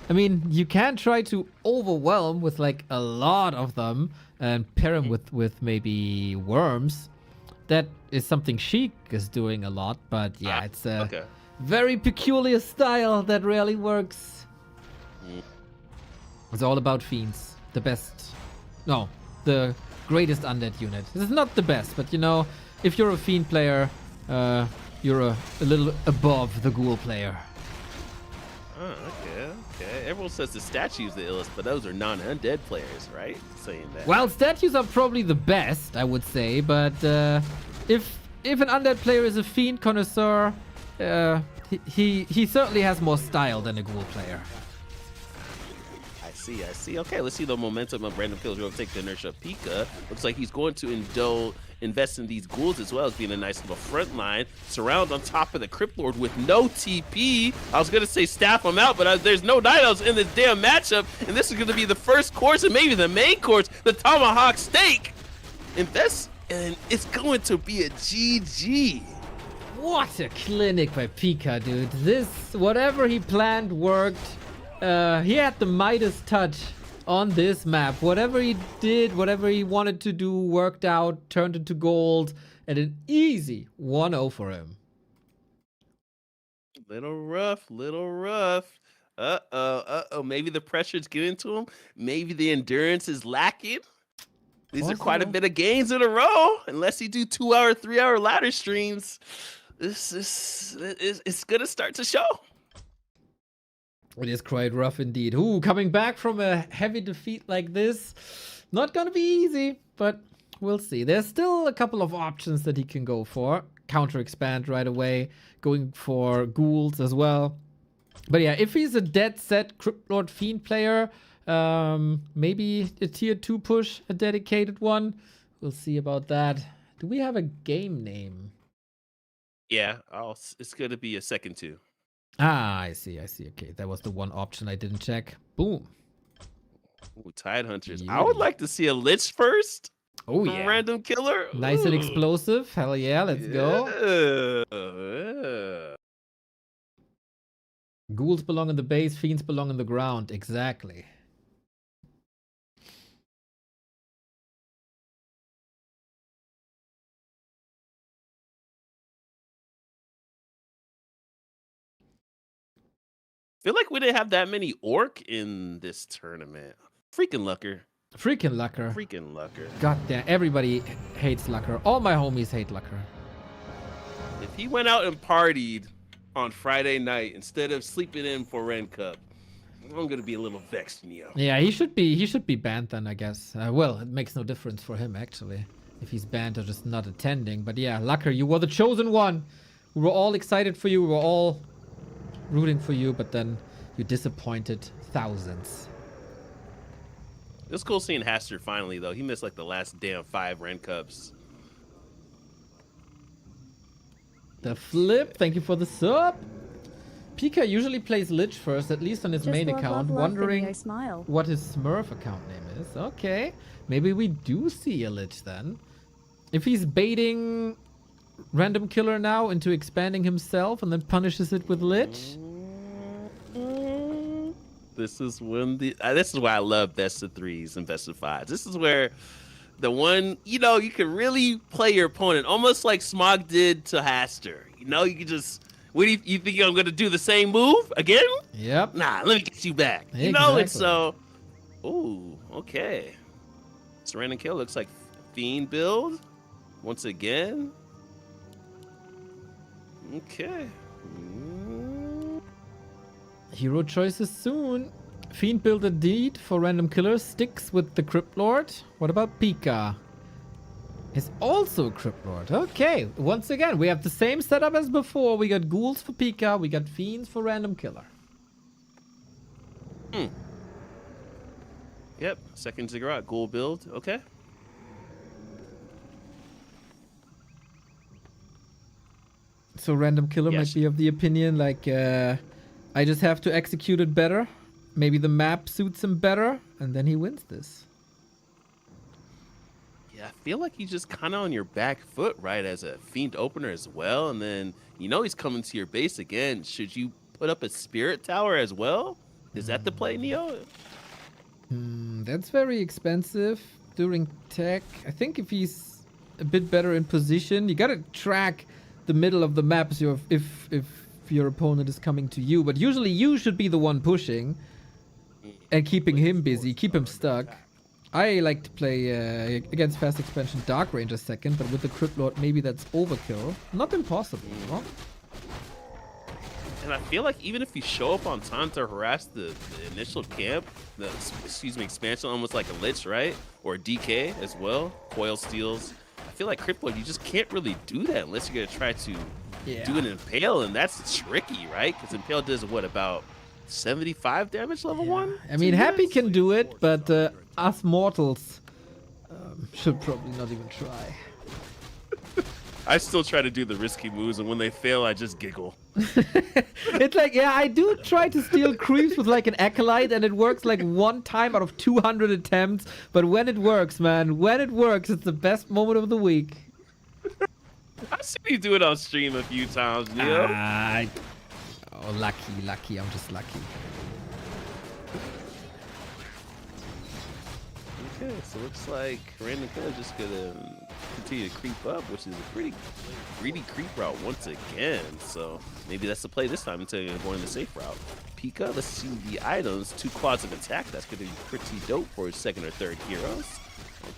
I mean, you can try to overwhelm with, like, a lot of them and pair him with maybe worms. That is something Sheik is doing a lot, but yeah, it's a... Okay. very peculiar style that rarely works. It's all about fiends. The best. No, the greatest undead unit. This is not the best, but you know, if you're a fiend player, you're a little above the ghoul player. Oh, okay. Everyone says the statues the illest, but those are non-undead players, right? Saying that. Well, statues are probably the best, I would say, but if an undead player is a fiend connoisseur, he certainly has more style than a ghoul player. I see. Okay, let's see the momentum of random kills will take the inertia of Pika. Looks like he's going to invest in these ghouls as well as being a nice little front line. Surround on top of the Crypt Lord with no TP. I was going to say staff him out, but there's no Night Elves in this damn matchup. And this is going to be the first course and maybe the main course, the Tomahawk Steak. Invest, and it's going to be a GG. What a clinic by Pika, dude. This, whatever he planned worked. He had the Midas touch on this map. Whatever he did, whatever he wanted to do, worked out, turned into gold, and an easy 1-0 for him. Little rough, little rough. Uh-oh. Maybe the pressure's getting to him. Maybe the endurance is lacking. These are quite a bit of games in a row. Unless you do 2-hour, 3-hour ladder streams, it's gonna start to show. It is quite rough indeed. Ooh, coming back from a heavy defeat like this, not gonna be easy, but we'll see. There's still a couple of options that he can go for. Counter expand right away, going for ghouls as well. But yeah, if he's a dead set Cryptlord Fiend player, maybe a tier 2 push, a dedicated one. We'll see about that. Do we have a game name? Yeah, it's gonna be a second 2. Ah, I see. Okay, that was the one option I didn't check. Boom. Ooh, Tide Hunters. Yeah. I would like to see a Lich first. Oh from yeah. Random Killer. Nice and Ooh. explosive. Hell yeah, let's go. Yeah. Ghouls belong in the base, fiends belong in the ground. Exactly. Feel like we didn't have that many orc in this tournament. Freaking Lucker. Freaking Lucker. Freaking Lucker. God damn, everybody hates Lucker. All my homies hate Lucker. If he went out and partied on Friday night instead of sleeping in for Ren Cup, I'm gonna be a little vexed, Neo. Yeah, he should be banned then, I guess. Well, it makes no difference for him actually, if he's banned or just not attending. But yeah, Lucker, you were the chosen one. We were all excited for you. We were all rooting for you, but then you disappointed thousands. It's cool seeing Haster finally, though. He missed like the last damn 5 Ren Cups. The flip, thank you for the sub. Pika usually plays Lich first, at least on his Just main love, account. love, Wondering Video smile. what his Smurf account name is. Okay, maybe we do see a Lich then. If he's baiting Random Killer now into expanding himself and then punishes it with Lich. This is when this is why I love best of 3s and best of 5s. This is where the one, you can really play your opponent, almost like Smog did to Haster. You can just, what do you think I'm gonna do the same move again? Yep. Nah, let me get you back. Exactly. And so, ooh, okay. So Random Kill looks like Fiend build once again. Okay. Hero choices soon. Fiend build a deed for Random Killer sticks with the Crypt Lord. What about Pika? Is also a Crypt Lord. Okay, once again, we have the same setup as before. We got ghouls for Pika, we got fiends for Random Killer. Yep, second Ziggurat, ghoul build. Okay. So Random Killer Yes. might be of the opinion like, I just have to execute it better. Maybe the map suits him better, and then he wins this. Yeah, I feel like he's just kind of on your back foot, right, as a Fiend opener as well. And then, he's coming to your base again. Should you put up a Spirit Tower as well? Is that the play, Neo? That's very expensive during tech. I think if he's a bit better in position, you gotta track the middle of the map so if your opponent is coming to you. But usually you should be the one pushing and keeping him busy, keep him stuck. I like to play against fast expansion Dark Ranger second, but with the Crypt Lord maybe that's overkill. Not impossible, no? And I feel like even if you show up on time to harass the initial camp, expansion, almost like a Lich, right? Or a DK as well, Coil Steals. I feel like Crypt Lord, you just can't really do that unless you're going to try to do an Impale, and that's tricky, right? Because Impale does, about 75 damage level 1? I mean, Happy can do it, but us mortals should probably not even try. I still try to do the risky moves, and when they fail, I just giggle. It's like, yeah, I do try to steal creeps with like an Acolyte, and it works like 1 time out of 200 attempts. But when it works, man, when it works, it's the best moment of the week. I've seen you do it on stream a few times, Neo. Oh, lucky. I'm just lucky. Okay, so looks like Random Killer just gonna continue to creep up, which is a pretty greedy creep route once again. So maybe that's the play this time instead of going the safe route. Pika, let's see the items. 2 quads of attack. That's gonna be pretty dope for his second or third heroes.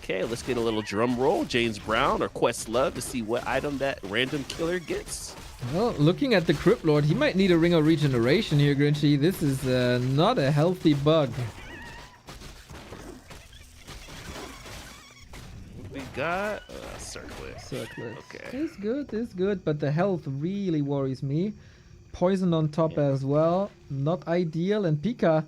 Okay, let's get a little drum roll. James Brown or Questlove to see what item that Random Killer gets. Well, looking at the Crypt Lord, he might need a Ring of Regeneration here, Grinchy. This is not a healthy bug. We got Circlet. Circlet. Okay. It's good, but the health really worries me. Poison on top as well. Not ideal. And Pika,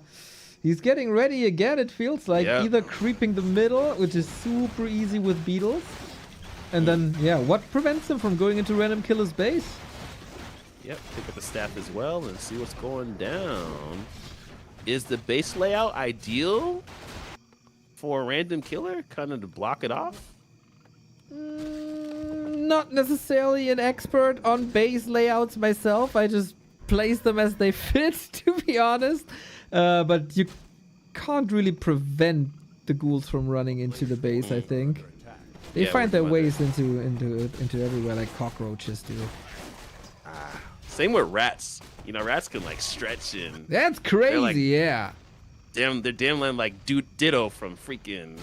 he's getting ready again, it feels like. Yeah. Either creeping the middle, which is super easy with beetles. And then, yeah, what prevents him from going into Random Killer's base? Yep, pick up the staff as well and see what's going down. Is the base layout ideal for a Random Killer? Kind of to block it off? Not necessarily an expert on base layouts myself. I just place them as they fit, to be honest. But you can't really prevent the ghouls from running into the base, I think. They Yeah, find their we're ways into everywhere like cockroaches do. Same with rats. You know, rats can like stretch and That's crazy, like- yeah. they're damn like Ditto from freaking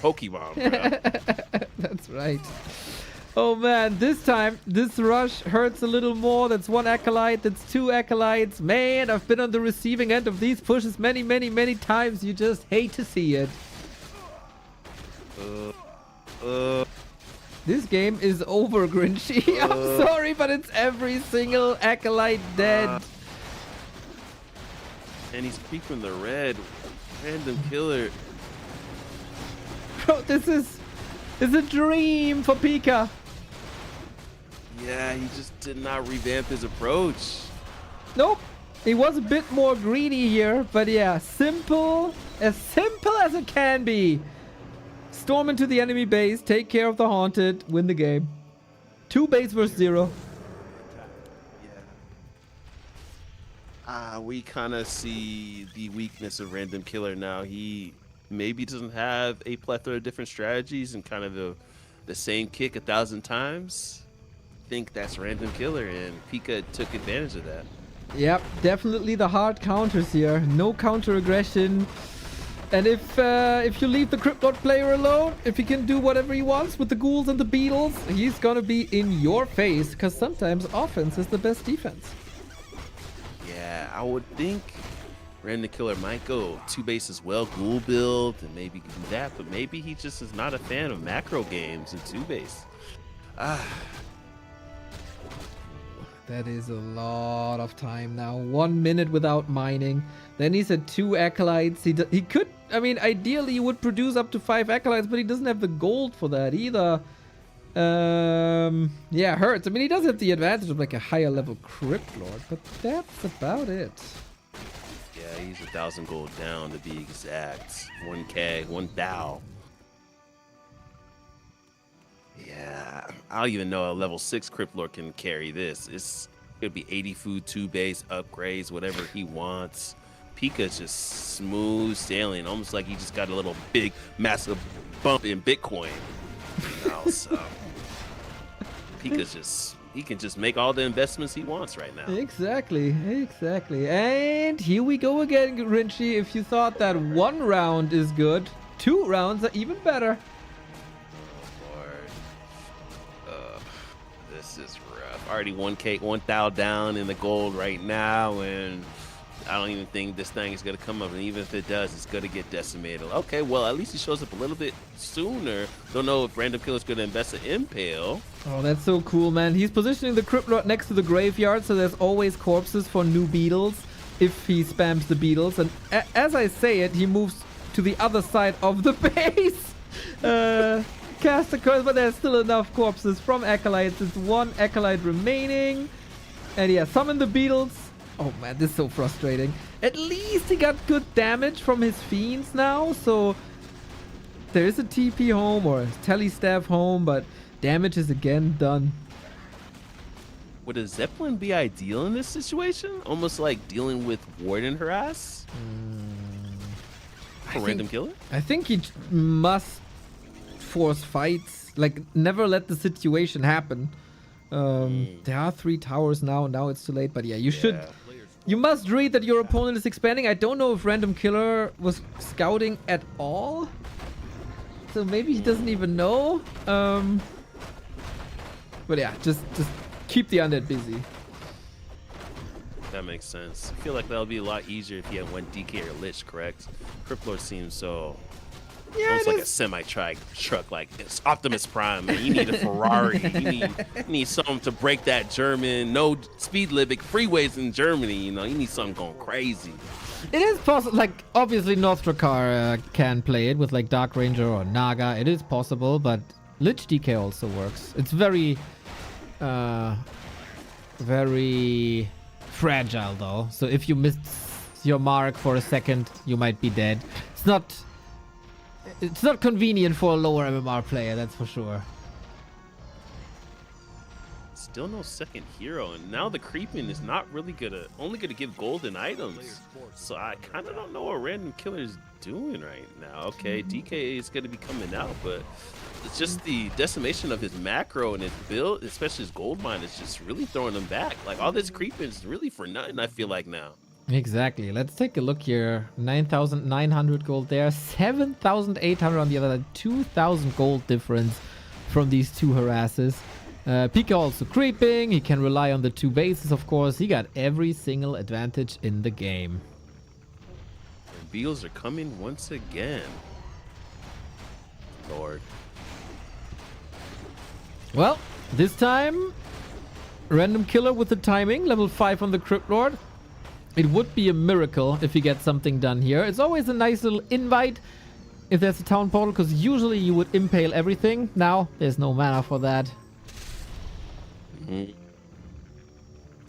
Pokemon, bro. That's right. Oh man, this time, this rush hurts a little more. That's 1 acolyte, that's 2 acolytes. Man, I've been on the receiving end of these pushes many times. You just hate to see it. This game is over, Grinchy. I'm sorry, but it's every single acolyte dead. And he's creeping the red. Random Killer. Bro, this is a dream for Pika. Yeah, he just did not revamp his approach. Nope. He was a bit more greedy here, but yeah, simple as it can be. Storm into the enemy base, take care of the haunted, win the game. 2 base versus 0. We kind of see the weakness of Random Killer now. He maybe doesn't have a plethora of different strategies and kind of the same kick 1,000 times. I think that's Random Killer, and Pika took advantage of that. Yep, definitely the hard counters here. No counter aggression. And if you leave the Crypt Lord player alone, if he can do whatever he wants with the ghouls and the beetles, he's gonna be in your face, because sometimes offense is the best defense. Yeah, I would think Random Killer might go 2 base as well, ghoul build, and maybe do that, but maybe he just is not a fan of macro games and 2 base. That is a lot of time now. 1 minute without mining. Then he's at 2 acolytes. He could, I mean, ideally he would produce up to 5 acolytes, but he doesn't have the gold for that either. Yeah, hurts. I mean, he does have the advantage of like a higher level Crypt Lord, but that's about it. Yeah, he's 1,000 gold down to be exact. 1K, 1,000. Yeah, I don't even know a level 6 Crypt Lord can carry this. It's gonna be 80 food, 2 base, upgrades, whatever he wants. Pika's just smooth sailing, almost like he just got a little big, massive bump in Bitcoin. You know, so Pika's he can just make all the investments he wants right now. Exactly. And here we go again, Grinchy. If you thought that 1 round is good, 2 rounds are even better. This is rough. Already 1K, 1,000 down in the gold right now, and I don't even think this thing is going to come up, and even if it does, it's going to get decimated. Okay, well, at least he shows up a little bit sooner. Don't know if Random Killer's going to invest an Impale. Oh, that's so cool, man. He's positioning the Crypt Lord next to the graveyard, so there's always corpses for new beetles if he spams the beetles. And as I say it, he moves to the other side of the base. Cast a curse, but there's still enough corpses from acolytes. It's 1 acolyte remaining. And yeah, summon the beetles. Oh man, this is so frustrating. At least he got good damage from his fiends now, so there is a TP home or a telestaff home, but damage is again done. Would a Zeppelin be ideal in this situation? Almost like dealing with Warden harass? for Random Killer? I think he must force fights, like never let the situation happen. There are 3 towers now. Now it's too late, but yeah, you must read that your opponent is expanding. I don't know if Random Killer was scouting at all, so maybe he doesn't even know. But yeah, just keep the undead busy. That makes sense. I feel like that'll be a lot easier if you had one DK or Lich, correct? Crypt Lord seems so almost like a semi-truck, like it's Optimus Prime, man. You need a Ferrari. You need something to break that German, no speed limit freeways in Germany, you know. You need something going crazy. It is possible, like, obviously Northrakar can play it with, like, Dark Ranger or Naga. It is possible, but Lich DK also works. It's very, very fragile, though. So if you miss your mark for a second, you might be dead. It's not convenient for a lower MMR player, that's for sure. Still no second hero, and now the creeping is not really only gonna give golden items. So I kind of don't know what Random Killer is doing right now. Okay, DK is gonna be coming out, but it's just the decimation of his macro and his build, especially his gold mine, is just really throwing him back. Like all this creeping is really for nothing, I feel like now. Exactly. Let's take a look here. 9,900 gold there, 7,800 on the other side, 2,000 gold difference from these 2 harasses. Pika also creeping. He can rely on the 2 bases, of course. He got every single advantage in the game. And Beals are coming once again. Lord. Well, this time, Random Killer with the timing, level 5 on the Crypt Lord. It would be a miracle if he gets something done here. It's always a nice little invite if there's a town portal, because usually you would impale everything. Now, there's no mana for that.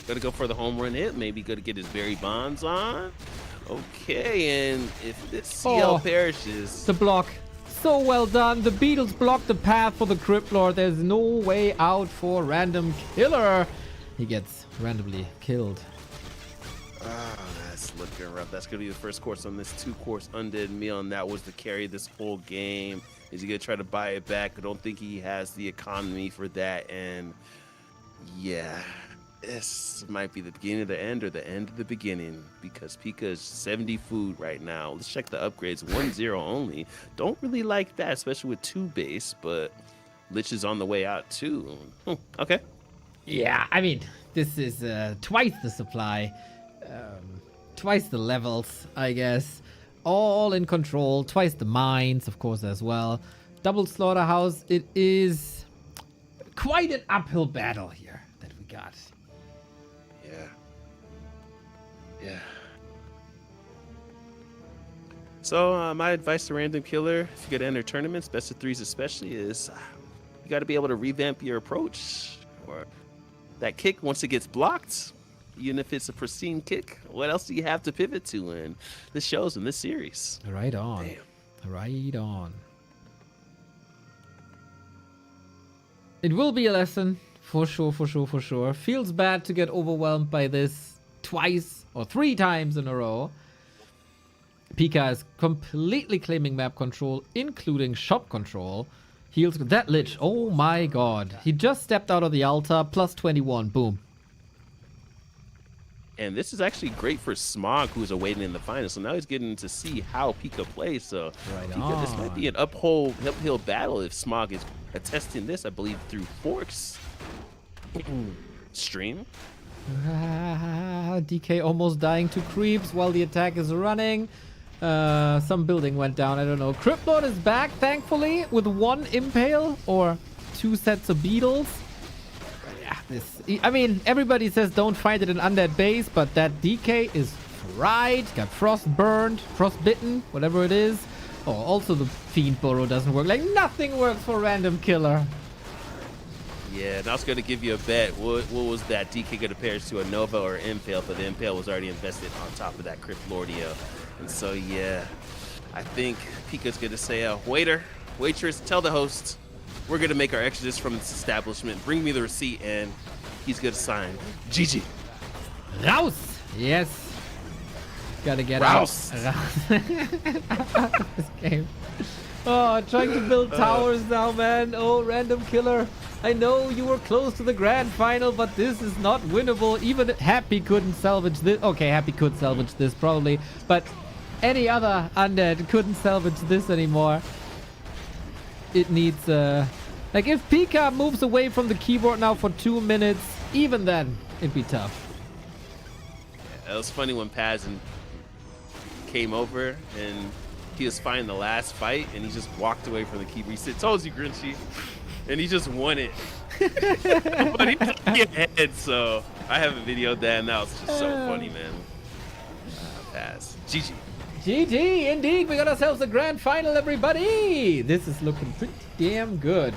Gotta go for the home run hit. Maybe gotta get his berry bonds on. Okay, and if this CL perishes... The block. So well done. The beetles block the path for the Crypt Lord. There's no way out for Random Killer. He gets randomly killed. That's looking rough. That's gonna be the first course on this 2-course undead meal, and that was the carry this whole game. Is he gonna try to buy it back? I don't think he has the economy for that, and yeah, this might be the beginning of the end or the end of the beginning, because Pika is 70 food right now. Let's check the upgrades. 1-0 only. Don't really like that, especially with 2 base, but Lich is on the way out too. Okay. Yeah, I mean, this is twice the supply. Twice the levels, I guess. All in control. Twice the mines, of course, as well. Double slaughterhouse. It is quite an uphill battle here that we got. Yeah. So my advice to Random Killer, if you're gonna enter tournaments, best of 3s especially, is you got to be able to revamp your approach. Or that kick, once it gets blocked, even if it's a pristine kick, what else do you have to pivot to? And this shows in this series. Right on. Damn. Right on. It will be a lesson, for sure. Feels bad to get overwhelmed by this twice or 3 times in a row. Pika is completely claiming map control, including shop control. Heals that Lich. Oh my god. He just stepped out of the altar, plus 21. Boom. And this is actually great for Smog, who's awaiting in the finals. So now he's getting to see how Pika plays. So Pika, this might be an uphill battle if Smog is attesting this, I believe, through Forks stream. DK almost dying to creeps while the attack is running. Some building went down, I don't know. Crypt Lord is back, thankfully, with 1 impale or 2 sets of beetles. Yeah, I mean, everybody says don't fight it in undead base, but that DK is fried, got frost burned, frost bitten, whatever it is. Oh, also the Fiend Burrow doesn't work. Like, nothing works for Random Killer. Yeah, and I was going to give you a bet. What was that? DK going to perish to a Nova or Impale, but the Impale was already invested on top of that Crypt Lordio. And so, yeah, I think Pika's going to say, waiter, waitress, tell the host, we're going to make our exodus from this establishment. Bring me the receipt, and he's going to sign GG. Raus! Yes. Gotta get Rouse. out. This game. Oh, trying to build towers now, man. Oh, random killer. I know you were close to the grand final, but this is not winnable. Even Happy couldn't salvage this. Okay, Happy could salvage this probably, but any other undead couldn't salvage this anymore. It needs like if Pika moves away from the keyboard now for 2 minutes, even then it'd be tough. It was funny when Paz came over and he was fighting the last fight and he just walked away from the keyboard. He said, "Told you, Grinchy," and he just won it. But he was ahead, so I haven't videoed that, and that was just so funny, man. Paz. GG. GG, indeed. We got ourselves a grand final, everybody. This is looking pretty damn good.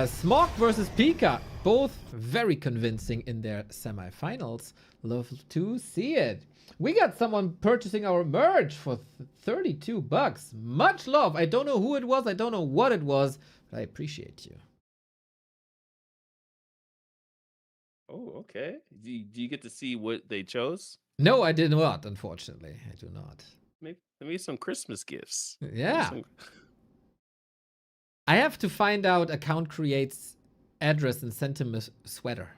Smog versus Pika. Both very convincing in their semifinals. Love to see it. We got someone purchasing our merch for 32 bucks. Much love. I don't know who it was. I don't know what it was, but I appreciate you. Oh, okay. Do you get to see what they chose? No, I did not, unfortunately. I do not. Maybe some Christmas gifts. Yeah. I have to find out account creates address and send him a sweater.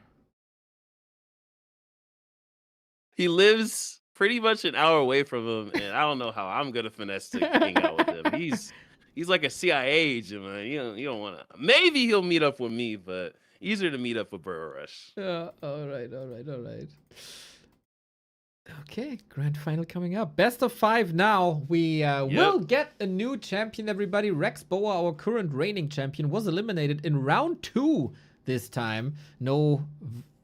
He lives pretty much an hour away from him, and I don't know how I'm gonna finesse to hang out with him. He's like a CIA agent, man. You don't want to. Maybe he'll meet up with me, but easier to meet up with Burrow Rush. Yeah. All right. Okay, grand final coming up. Best of 5 now. We will get a new champion, everybody. Rex Boa, our current reigning champion, was eliminated in round 2 this time. No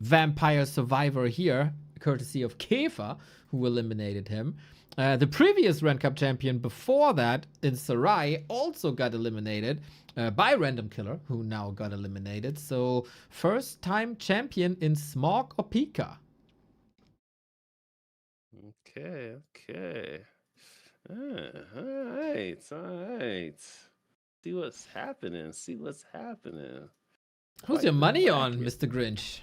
vampire survivor here, courtesy of Kefa, who eliminated him. The previous Ren Cup champion before that, in Sarai, also got eliminated by Random Killer, who now got eliminated. So, first time champion in Smog or Pika. Okay. All right. See what's happening. Who's your money on, Mr. Grinch?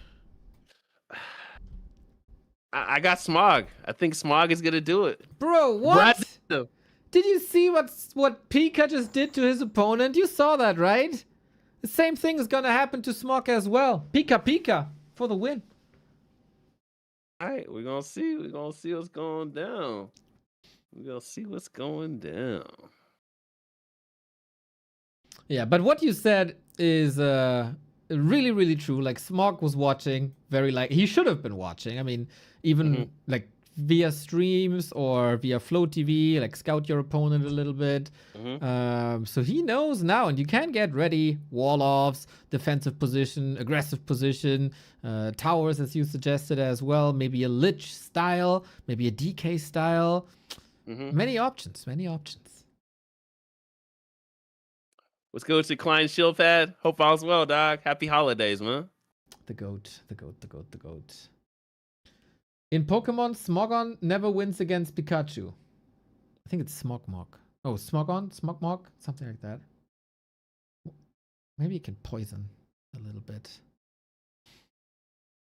I got Smog. I think Smog is gonna do it. Bro, what? Did you see what Pika just did to his opponent? You saw that, right? The same thing is gonna happen to Smog as well. Pika for the win. All right, we're gonna see. We're gonna see what's going down. Yeah, but what you said is really, really true. Like, Smog was watching he should have been watching. I mean, even like via streams or via Flow TV, like scout your opponent a little bit. So he knows now, and you can get ready. Wall offs, defensive position, aggressive position, towers as you suggested as well. Maybe a Lich style, maybe a DK style. Many options. Let's go to Klein Shieldpad. Hope all's well, dog. Happy holidays, man. The goat. In Pokemon, Smogon never wins against Pikachu. I think it's Smogmog. Oh, Smogmog, something like that. Maybe you can poison a little bit.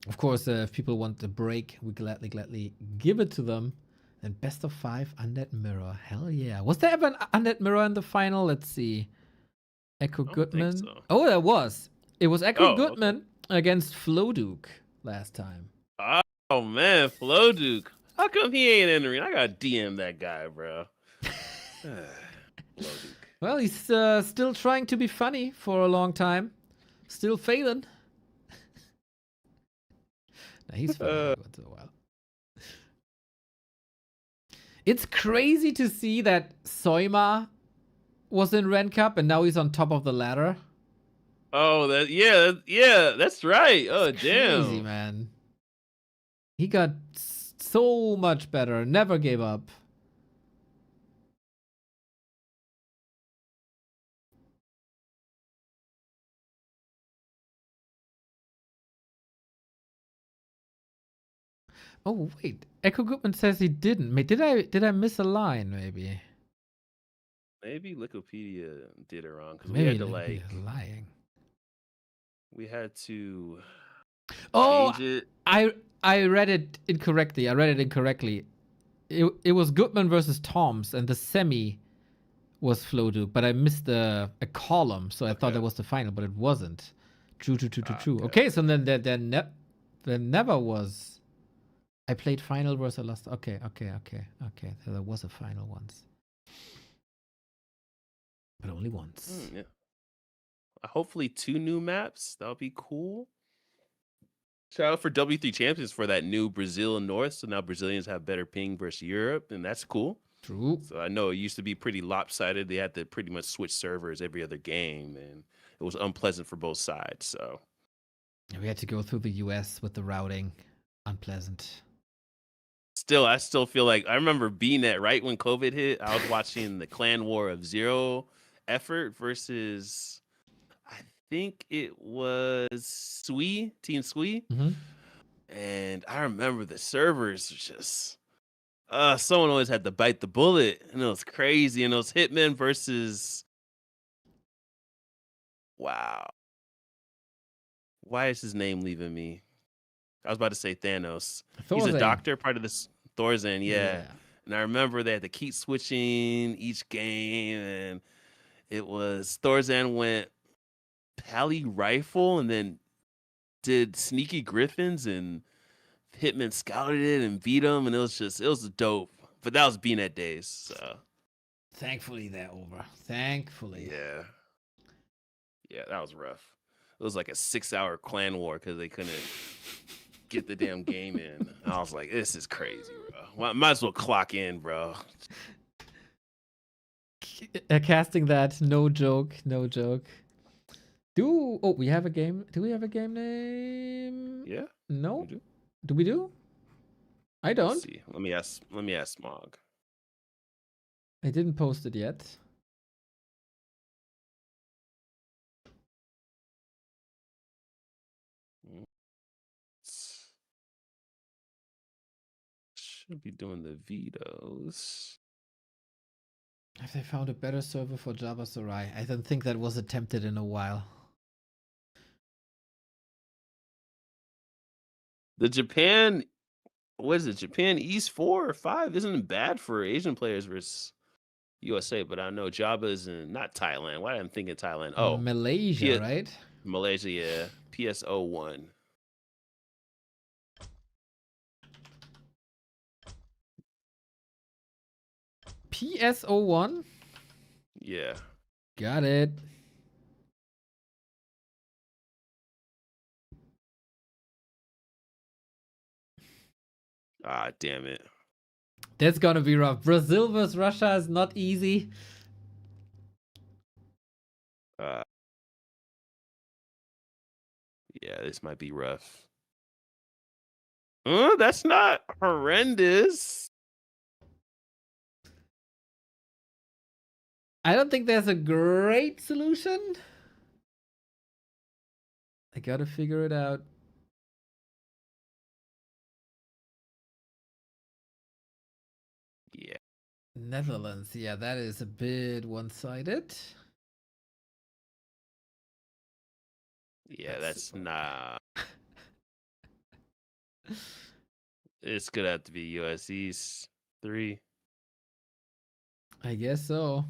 Of course, if people want a break, we gladly give it to them. And best of 5 Undead Mirror. Hell yeah. Was there ever an Undead Mirror in the final? Let's see. Echo Goodman. So. Oh, there was. It was Echo Goodman against Floduke last time. Oh man, Floduke. How come he ain't entering? I gotta DM that guy, bro. Floduke. Well, he's still trying to be funny for a long time. Still failing. Nah, he's funny once in a while. It's crazy to see that Soima was in Ren Cup and now he's on top of the ladder. Oh, that's right. Oh, it's damn. Crazy, man. He got so much better. Never gave up. Oh wait, Echo Goodman says he didn't. Did I miss a line? Maybe Wikipedia did it wrong because we maybe had to lying. We had to. Oh, change it. I read it incorrectly. it was Goodman versus Toms, and the semi was Floduke, but I missed a column, so I thought it was the final, but it wasn't. True. Okay, so then there never was. I played final versus lost. Okay. So there was a final once, but only once. Yeah. Hopefully 2 new maps. That'll be cool. Shout out for W3 Champions for that new Brazil North. So now Brazilians have better ping versus Europe, and that's cool. True. So I know it used to be pretty lopsided. They had to pretty much switch servers every other game, and it was unpleasant for both sides. So We had to go through the US with the routing. Unpleasant. I still feel like I remember being at right when COVID hit. I was watching the clan war of Zero Effort versus, I think it was Team Sui. Mhm. And I remember the servers just, someone always had to bite the bullet, and it was crazy. And those Hitmen versus, wow. Why is his name leaving me? I was about to say Thanos. He's a Thorzan. doctor, part of this Thorzan, yeah. And I remember they had to keep switching each game, and it was Thorzan went Pally Rifle and then did Sneaky Griffins, and Hitman scouted it and beat him, and it was dope. But that was BNet days, so Thankfully, they're over. Thankfully. yeah, that was rough. It was like a 6-hour clan war because they couldn't get the damn game in. I was like, this is crazy, bro. Well, might as well clock in, bro. Casting that, no joke. We have a game. Do we have a game name? Yeah. No. we do. Do we do? I Let's don't. see. Let me ask Smog. I didn't post it yet. Should be doing the vetoes. Have they found a better server for Java Sarai? I don't think that was attempted in a while. The Japan, what is it? Japan East 4 or 5 isn't bad for Asian players versus USA, but I know Java's in not Thailand. Why am I thinking Thailand? Oh, Malaysia, right? Malaysia, yeah. PSO1. PSO1? Yeah. Got it. Ah, damn it. That's gonna be rough. Brazil versus Russia is not easy. Yeah, this might be rough. That's not horrendous. I don't think there's a great solution. I gotta figure it out. Yeah. Netherlands, yeah, that is a bit one-sided. Yeah, that's not. It's gonna have to be US East 3. I guess so.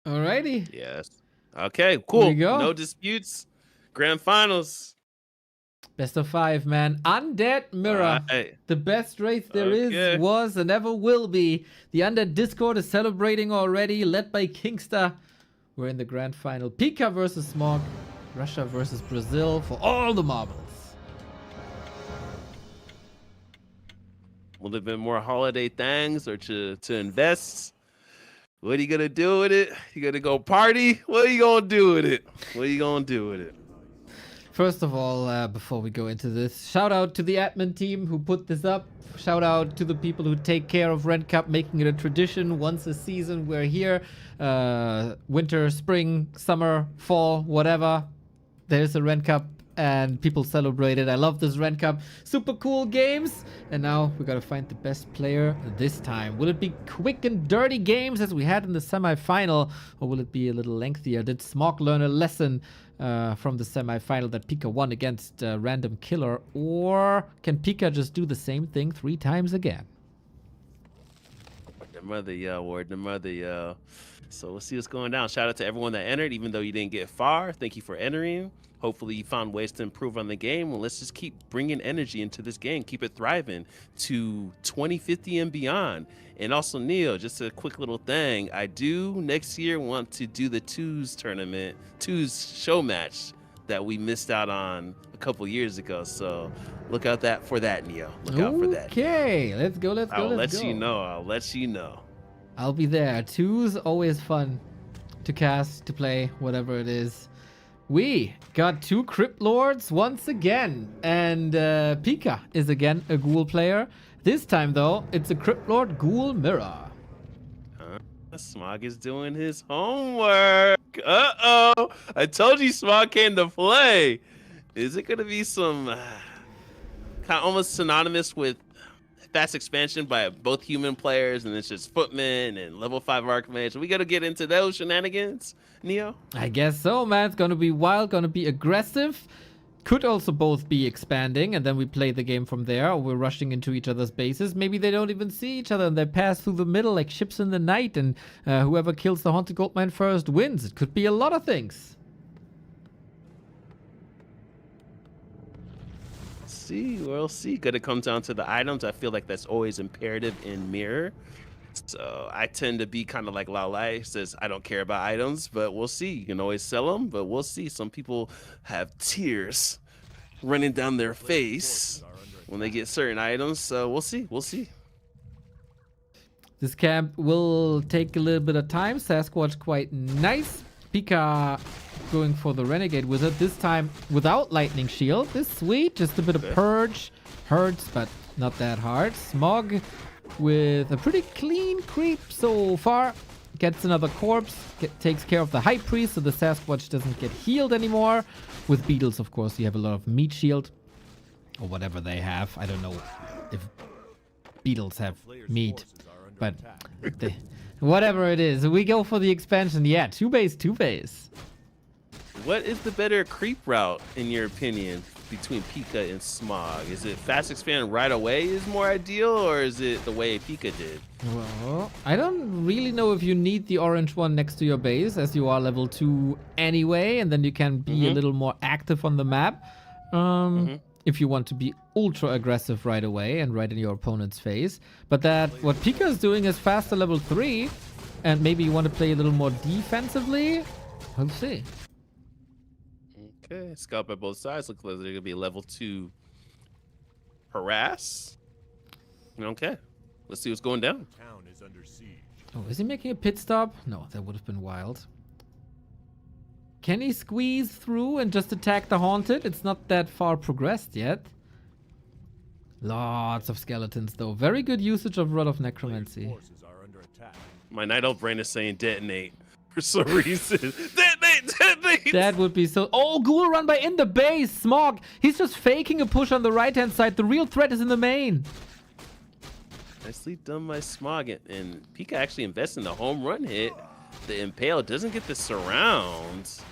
Alrighty. Yes. Okay, cool. we go. No disputes. Grand finals. Best of 5, man. Undead Mirror. Alright. The best race there Okay. is, was, and ever will be. The Undead Discord is celebrating already, led by Kingster. We're in the grand final. Pika versus Smog. Russia versus Brazil for all the marbles. Will there be more holiday things or to invest? What are you gonna do with it? You gonna go party? What are you gonna do with it? What are you gonna do with it? First of all, before we go into this, shout out to the admin team who put this up. Shout out to the people who take care of Rent Cup, making it a tradition. Once a season, we're here. Winter, spring, summer, fall, whatever. There's a Rent Cup and people celebrated. I love this Ren Cup. Super cool games. And now we gotta find the best player this time. Will it be quick and dirty games as we had in the semi-final, or will it be a little lengthier? Did Smog learn a lesson from the semi-final that Pika won against Random Killer, or can Pika just do the same thing 3 times again? The mother, yo, word the mother, yo. So we'll see what's going down. Shout out to everyone that entered, even though you didn't get far. Thank you for entering. Hopefully you found ways to improve on the game. Well, let's just keep bringing energy into this game. Keep it thriving to 2050 and beyond. And also, Neil, just a quick little thing. I do next year want to do the twos tournament, twos show match that we missed out on a couple years ago. So look out for that, Neo. Look out for that. Okay, let's go. I'll let you know. I'll let you know. I'll be there. Twos always fun to cast, to play, whatever it is. We got 2 Crypt Lords once again, and Pika is again a Ghoul player. This time though, it's a Crypt Lord Ghoul Mirror. Smog is doing his homework. Uh-oh. I told you Smog came to play. Is it going to be some kind of almost synonymous with fast expansion by both human players, and it's just footmen and level 5 archmage? We got to get into those shenanigans, Neo? I guess so, man. It's going to be wild, going to be aggressive. Could also both be expanding, and then we play the game from there, or we're rushing into each other's bases. Maybe they don't even see each other, and they pass through the middle like ships in the night, and whoever kills the Haunted Goldmine first wins. It could be a lot of things. We'll see. Gonna come down to the items. I feel like that's always imperative in Mirror. So I tend to be kind of like Lalai says, I don't care about items, but we'll see. You can always sell them, but we'll see. Some people have tears running down their face when they get certain items. So we'll see. We'll see. This camp will take a little bit of time. Sasquatch quite nice. Pika going for the Renegade Wizard, this time without Lightning Shield. This is sweet. Just a bit of Purge. Hurts, but not that hard. Smog with a pretty clean creep so far. Gets another corpse. Takes care of the High Priest, so the Sasquatch doesn't get healed anymore. With Beetles, of course, you have a lot of meat shield. Or whatever they have. I don't know if Beetles have meat. But whatever it is. We go for the expansion. Yeah, 2 base. What is the better creep route, in your opinion, between Pika and Smog? Is it fast expand right away is more ideal, or is it the way Pika did? Well, I don't really know if you need the orange one next to your base, as you are level 2 anyway, and then you can be a little more active on the map. If you want to be ultra aggressive right away and right in your opponent's face. But what Pika is doing is faster level 3, and maybe you want to play a little more defensively. We'll see. Okay, scout by both sides. Looks like they're gonna be level 2 harass. Okay, let's see what's going down. Town is under siege. Oh, is he making a pit stop? No, that would have been wild. Can he squeeze through and just attack the Haunted? It's not that far progressed yet. Lots of skeletons, though. Very good usage of Rod of Necromancy. Forces are under attack. My Night Elf brain is saying detonate for some reason. Detonate! That would be so... Oh, Ghoul run by in the base! Smog! He's just faking a push on the right-hand side. The real threat is in the main. Nicely done by Smog. And Pika actually invests in the home run hit. The Impale doesn't get the surrounds.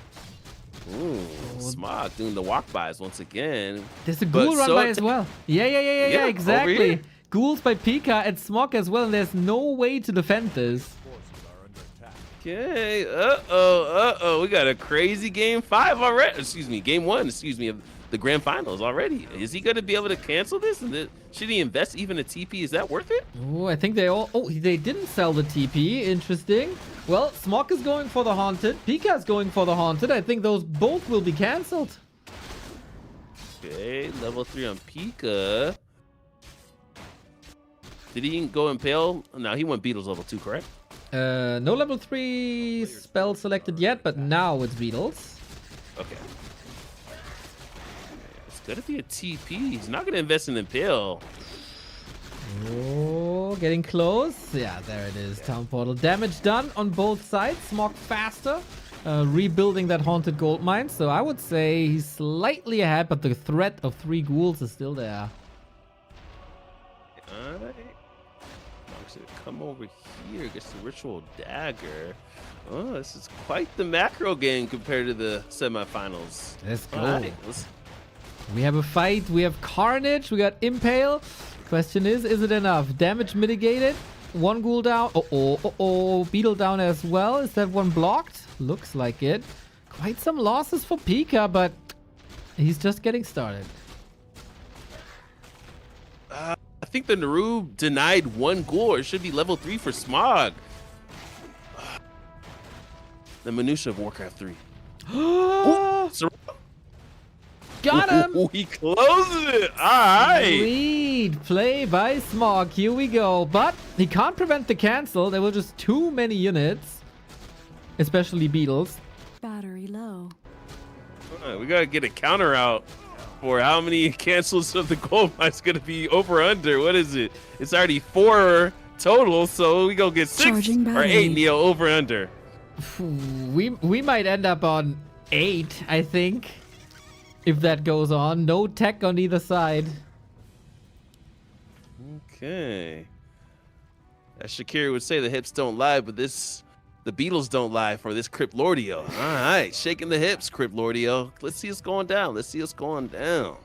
Ooh, Smog doing the walk-bys once again. There's a Ghoul run by as well. Yeah, exactly. Ghouls by Pika and Smog as well, and there's no way to defend this. Okay, we got a crazy game 5 already. Game 1, of the grand finals already. Is he gonna be able to cancel this? And should he invest even a TP? Is that worth it? Oh, I think they didn't sell the TP. Interesting. Well, Smog is going for the Haunted. Pika is going for the Haunted. I think those both will be canceled. Okay, level 3 on Pika. Did he go Impale? No, he went Beetles level 2, correct? No level 3 spell selected yet, but now it's Beetles. Okay. It's gonna be a TP. He's not gonna invest in Impale. Oh, getting close. Yeah, there it is. Town Portal. Damage done on both sides. Smog faster. rebuilding that haunted gold mine. So I would say he's slightly ahead, but the threat of 3 ghouls is still there. Alright. Come over here, gets the ritual dagger. Oh, this is quite the macro game compared to the semifinals. Let's go. Alright, We have a fight. We have Carnage. We got Impale. Question is it enough? Damage mitigated. 1 ghoul down. Oh. Beetle down as well. Is that one blocked? Looks like it. Quite some losses for Pika, but he's just getting started. I think the Naru denied 1 ghoul. It should be level 3 for Smog. The minutia of Warcraft 3. Ooh, Got him! Ooh, he closes it. All right. Sweet play by Smog. Here we go. But he can't prevent the cancel. There were just too many units. Especially beetles. Battery low. All right, we got to get a counter out for how many cancels of the gold mine's going to be over under. What is it? It's already 4 total, so we go get 6 Charging or 8 battery. Neo over under. We might end up on 8, I think. If that goes on. No tech on either side. Okay. As Shakira would say, the hips don't lie, but the Beatles don't lie for this Crypt Lordio. All right, shaking the hips, Crypt Lordio. Let's see what's going down. Let's see what's going down.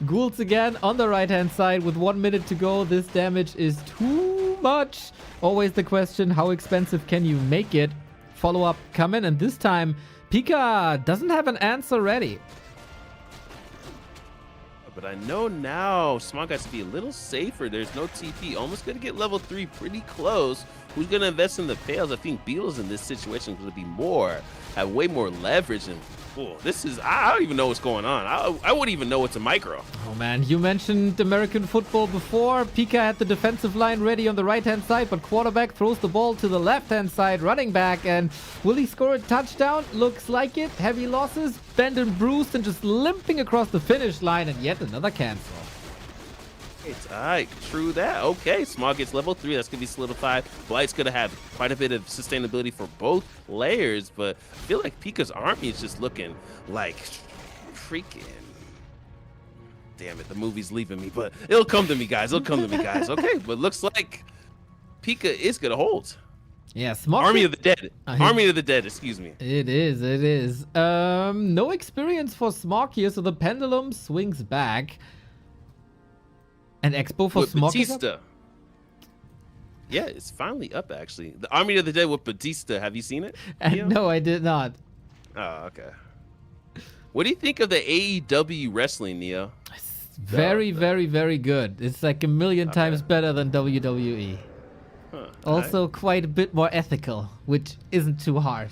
Ghouls again on the right-hand side with 1 minute to go. This damage is too much. Always the question, how expensive can you make it? Follow-up coming, and this time, Pika doesn't have an answer ready. But I know now Smog has to be a little safer. There's no TP. Almost going to get level 3 pretty close. Who's going to invest in the Pales? I think Beatles in this situation is going to be have way more leverage. And this is, I don't even know what's going on. I wouldn't even know it's a micro. Oh man, you mentioned American football before. Pika had the defensive line ready on the right-hand side, but quarterback throws the ball to the left-hand side, running back, and will he score a touchdown? Looks like it. Heavy losses, bent and bruised, and just limping across the finish line, and yet another cancel. It's all right, true that. Okay, Smog gets level 3. That's going to be solidified. Blight's going to have quite a bit of sustainability for both players, but I feel like Pika's army is just looking like freaking... Damn it, the movie's leaving me, but it'll come to me, guys. It'll come to me, guys. Okay, but looks like Pika is going to hold. Yeah, Smog. Army of the Dead. Army of the Dead, excuse me. It is. No experience for Smog here, so the pendulum swings back. An expo for With Smog. Batista. Yeah, it's finally up, actually. The Army of the Dead with Batista. Have you seen it? Neo? No, I did not. Oh, okay. What do you think of the AEW wrestling, Neo? Very, very good. It's like a million times better than WWE. Huh, Also quite a bit more ethical, which isn't too hard.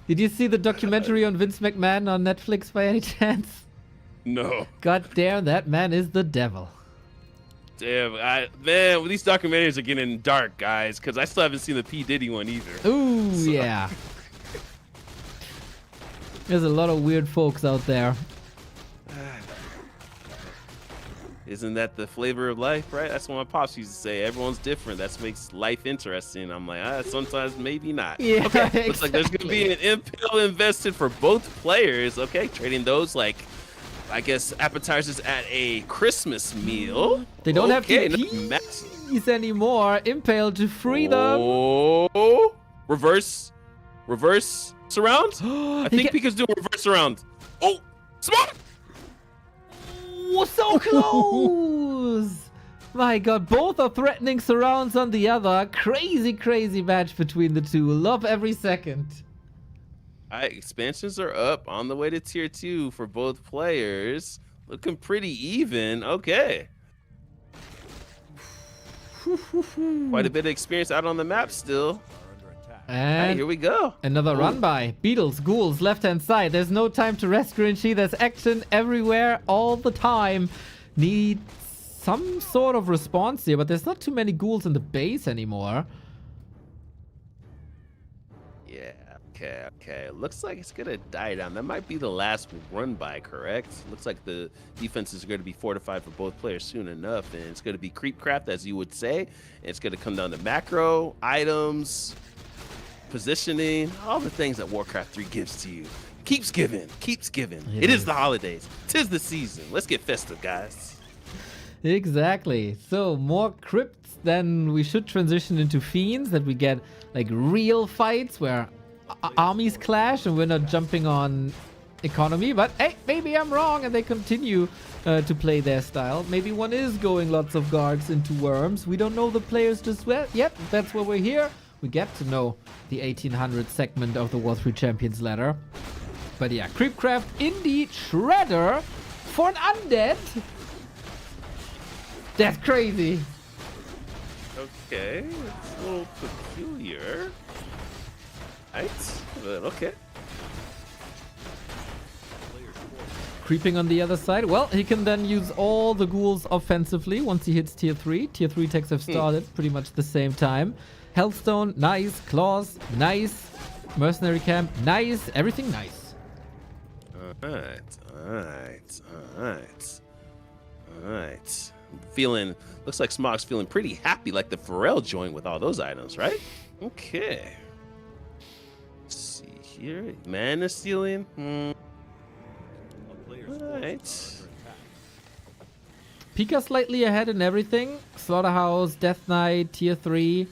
Did you see the documentary on Vince McMahon on Netflix by any chance? No. God damn, that man is the devil. Damn, man, these documentaries are getting dark, guys, because I still haven't seen the P. Diddy one either. Ooh, yeah. There's a lot of weird folks out there. Isn't that the flavor of life, right? That's what my pops used to say. Everyone's different. That makes life interesting. I'm like, sometimes maybe not. Yeah, okay. exactly. Looks like there's going to be an impel invested for both players. Okay, trading those like, I guess, appetizers at a Christmas meal. They don't have okay, TPs anymore. Impale to free them. Oh, reverse surround. I think Pika's doing reverse surround. Oh, Smog! Oh, so close! My god, both are threatening surrounds on the other. Crazy match between the two. Love every second. All right, expansions are up on the way to tier 2 for both players. Looking pretty even. Okay. Quite a bit of experience out on the map still. All right, And here we go. another run by. Beetles, ghouls, left-hand side. There's no time to rest, Grinchy. There's action everywhere, all the time. Need some sort of response here, but there's not too many ghouls in the base anymore. Yeah, okay. Looks like it's going to die down. That might be the last run by, correct? Looks like the defenses are going to be fortified for both players soon enough, and it's going to be creep craft, as you would say. And it's going to come down to macro, items. positioning, all the things that Warcraft 3 gives to you. Keeps giving, keeps giving. It It is is. the holidays. 'Tis the season. Let's get festive, guys. Exactly. So more crypts, then we should transition into fiends, that we get like real fights where armies clash and we're not jumping on economy. But hey, maybe I'm wrong and they continue to play their style. Maybe one is going lots of guards into worms. We don't know the players just yet. That's why we're here. We get to know the 1800 segment of the War 3 Champions ladder. But yeah, Creepcraft Indie Shredder for an undead. That's crazy. Okay, it's a little peculiar. Right, but okay. Creeping on the other side. Well, he can then use all the ghouls offensively once he hits tier 3. Tier 3 techs have started pretty much the same time. Hellstone, nice. Claws, nice. Mercenary camp, nice. Everything nice. Alright. Looks like Smog's feeling pretty happy, like the Pharrell joint with all those items, right? Okay. Let's see here. Mana stealing. Alright. Pika slightly ahead in everything. Slaughterhouse, Death Knight, tier 3.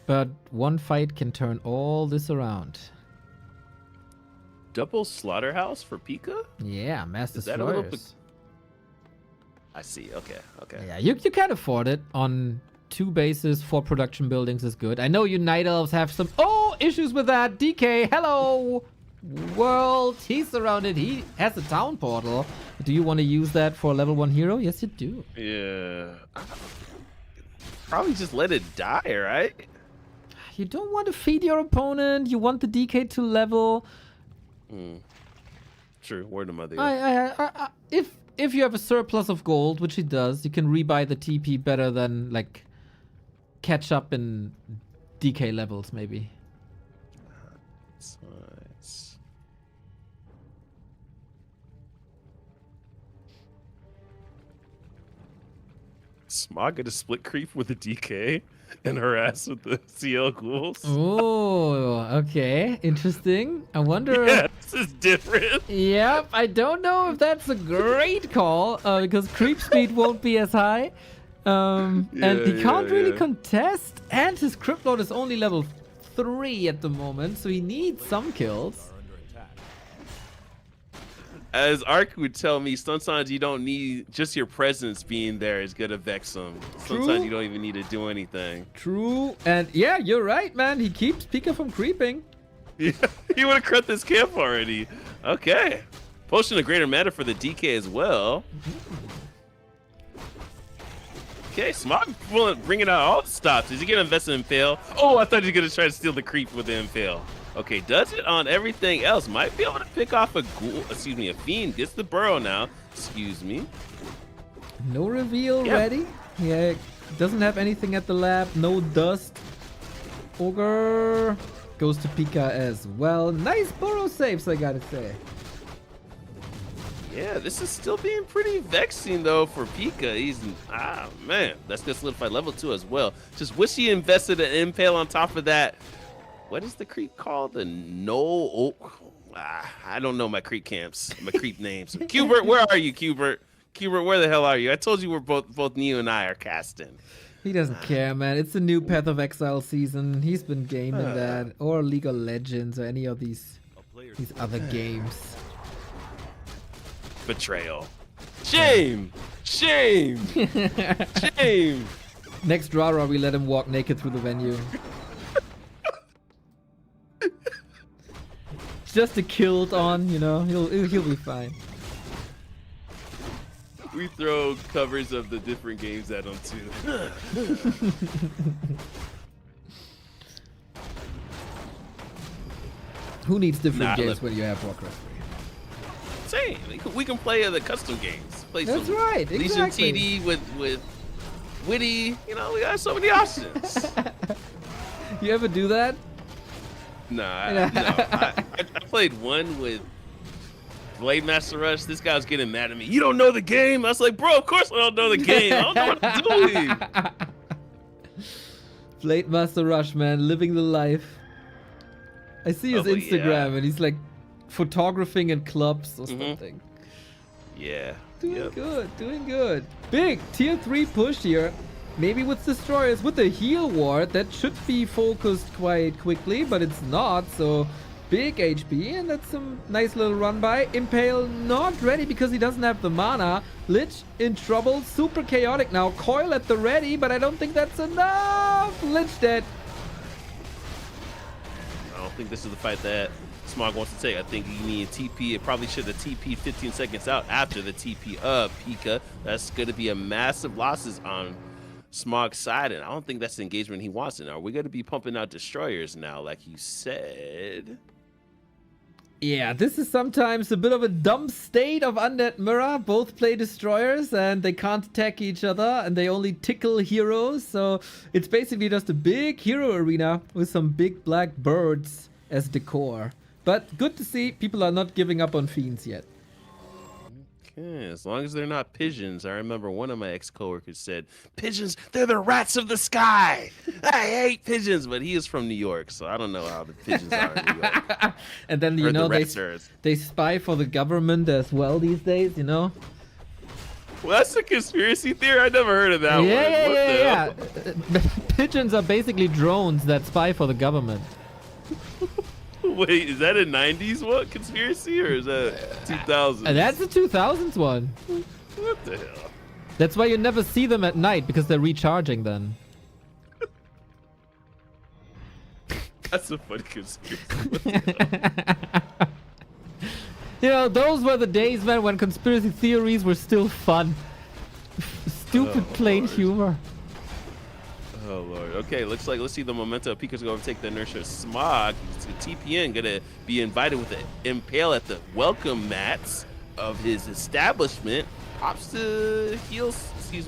But one fight can turn all this around. Double Slaughterhouse for Pika? Yeah, Master Is that a little Destroyers. I see. Okay. Yeah, you can afford it on 2 bases, 4 production buildings is good. I know you Night Elves have some issues with that. DK, hello world. He's surrounded. He has a town portal. Do you want to use that for a level 1 hero? Yes, you do. Yeah. Probably just let it die, right? You don't want to feed your opponent. You want the DK to level. True. Word of mother. If you have a surplus of gold, which he does, you can rebuy the TP better than like catch up in DK levels, maybe. Nice. Smog get a split creep with a DK and harass with the CL ghouls. Oh, okay. Interesting. I wonder. Yeah, this is different. Yep, I don't know if that's a great call because creep speed won't be as high. And he can't really contest. And his crypt lord is only level 3 at the moment, so he needs some kills. As Ark would tell me, sometimes you don't need just your presence being there is gonna vex him. Sometimes True. you don't even need to do anything. True. And yeah, you're right, man. He keeps Pika from creeping. Yeah, he would have cut this camp already. Okay. Potion of greater mana for the DK as well. Okay, Smog bringing out all the stops. Is he gonna invest in Impale? Oh, I thought he was gonna try to steal the creep with the Impale. Okay, does it on everything else. Might be able to pick off a ghoul, a fiend. Gets the burrow now. Excuse me. No reveal Yeah. ready. Yeah, doesn't have anything at the lab. No dust. Ogre goes to Pika as well. Nice burrow saves, I gotta say. Yeah, this is still being pretty vexing though for Pika. He's man, that's gonna solidify level 2 as well. Just wish he invested an Impale on top of that. What is the creep called? The I don't know my creep camps, my creep names. Cubert, where are you, Cubert? Cubert, where the hell are you? I told you we're both Neo and I are casting. He doesn't care, man. It's a new Path of Exile season. He's been gaming that, or League of Legends, or any of these other games. Betrayal. Shame! Shame! Shame! Next Rara, we let him walk naked through the venue. Just a kilt on, you know. He'll be fine. We throw covers of the different games at him too. Who needs different Nah, games look. when you have Warcraft? Same. We can play the custom games. Play That's some right, Legion exactly. TD with Witty. You know, we got so many options. You ever do that? I played one with Blade Master Rush. This guy was getting mad at me. You don't know the game? I was like, bro, of course I don't know the game. I don't know what I'm doing. Blade Master Rush, man, living the life. I see his Oh, Instagram, yeah. and he's like photographing in clubs or Mhm. something. Yeah. Doing Yep. good, doing good. Big tier 3 push here. Maybe with destroyers, with the heal ward, that should be focused quite quickly, but it's not, so big HP, and that's some nice little run by. Impale not ready because he doesn't have the mana. Lich in trouble, super chaotic now. Coil at the ready, but I don't think that's enough. Lich dead. I don't think this is the fight that Smog wants to take. I think you need a TP. It probably should have TP 15 seconds out after the TP of Pika. That's going to be a massive losses on Smog's side, and I don't think that's the engagement he wants. And are we going to be pumping out destroyers now, like you said? Yeah, this is sometimes a bit of a dumb state of Undead Mirror. Both play destroyers and they can't attack each other and they only tickle heroes. So it's basically just a big hero arena with some big black birds as decor. But good to see people are not giving up on fiends yet. Okay, as long as they're not pigeons. I remember one of my ex-coworkers said, "Pigeons, they're the rats of the sky. I hate pigeons," but he is from New York, so I don't know how the pigeons are in New York. And then, you Or the know, rats are. they spy for the government as well these days, you know? Well, that's a conspiracy theory. I never heard of that one. Yeah, What yeah, the yeah. Pigeons are basically drones that spy for the government. Wait, is that a 90s what conspiracy or is that 2000s? And that's the 2000s one. What the hell? That's why you never see them at night, because they're recharging then. That's a funny conspiracy. What the hell? You know, those were the days, man, when conspiracy theories were still fun. Stupid Oh, plain Lord. humor. Oh lord. Okay, looks like let's see the momentum. Pika's going to take the inertia. Smog, TPN, gonna be invited with the impale at the welcome mats of his establishment. Opts to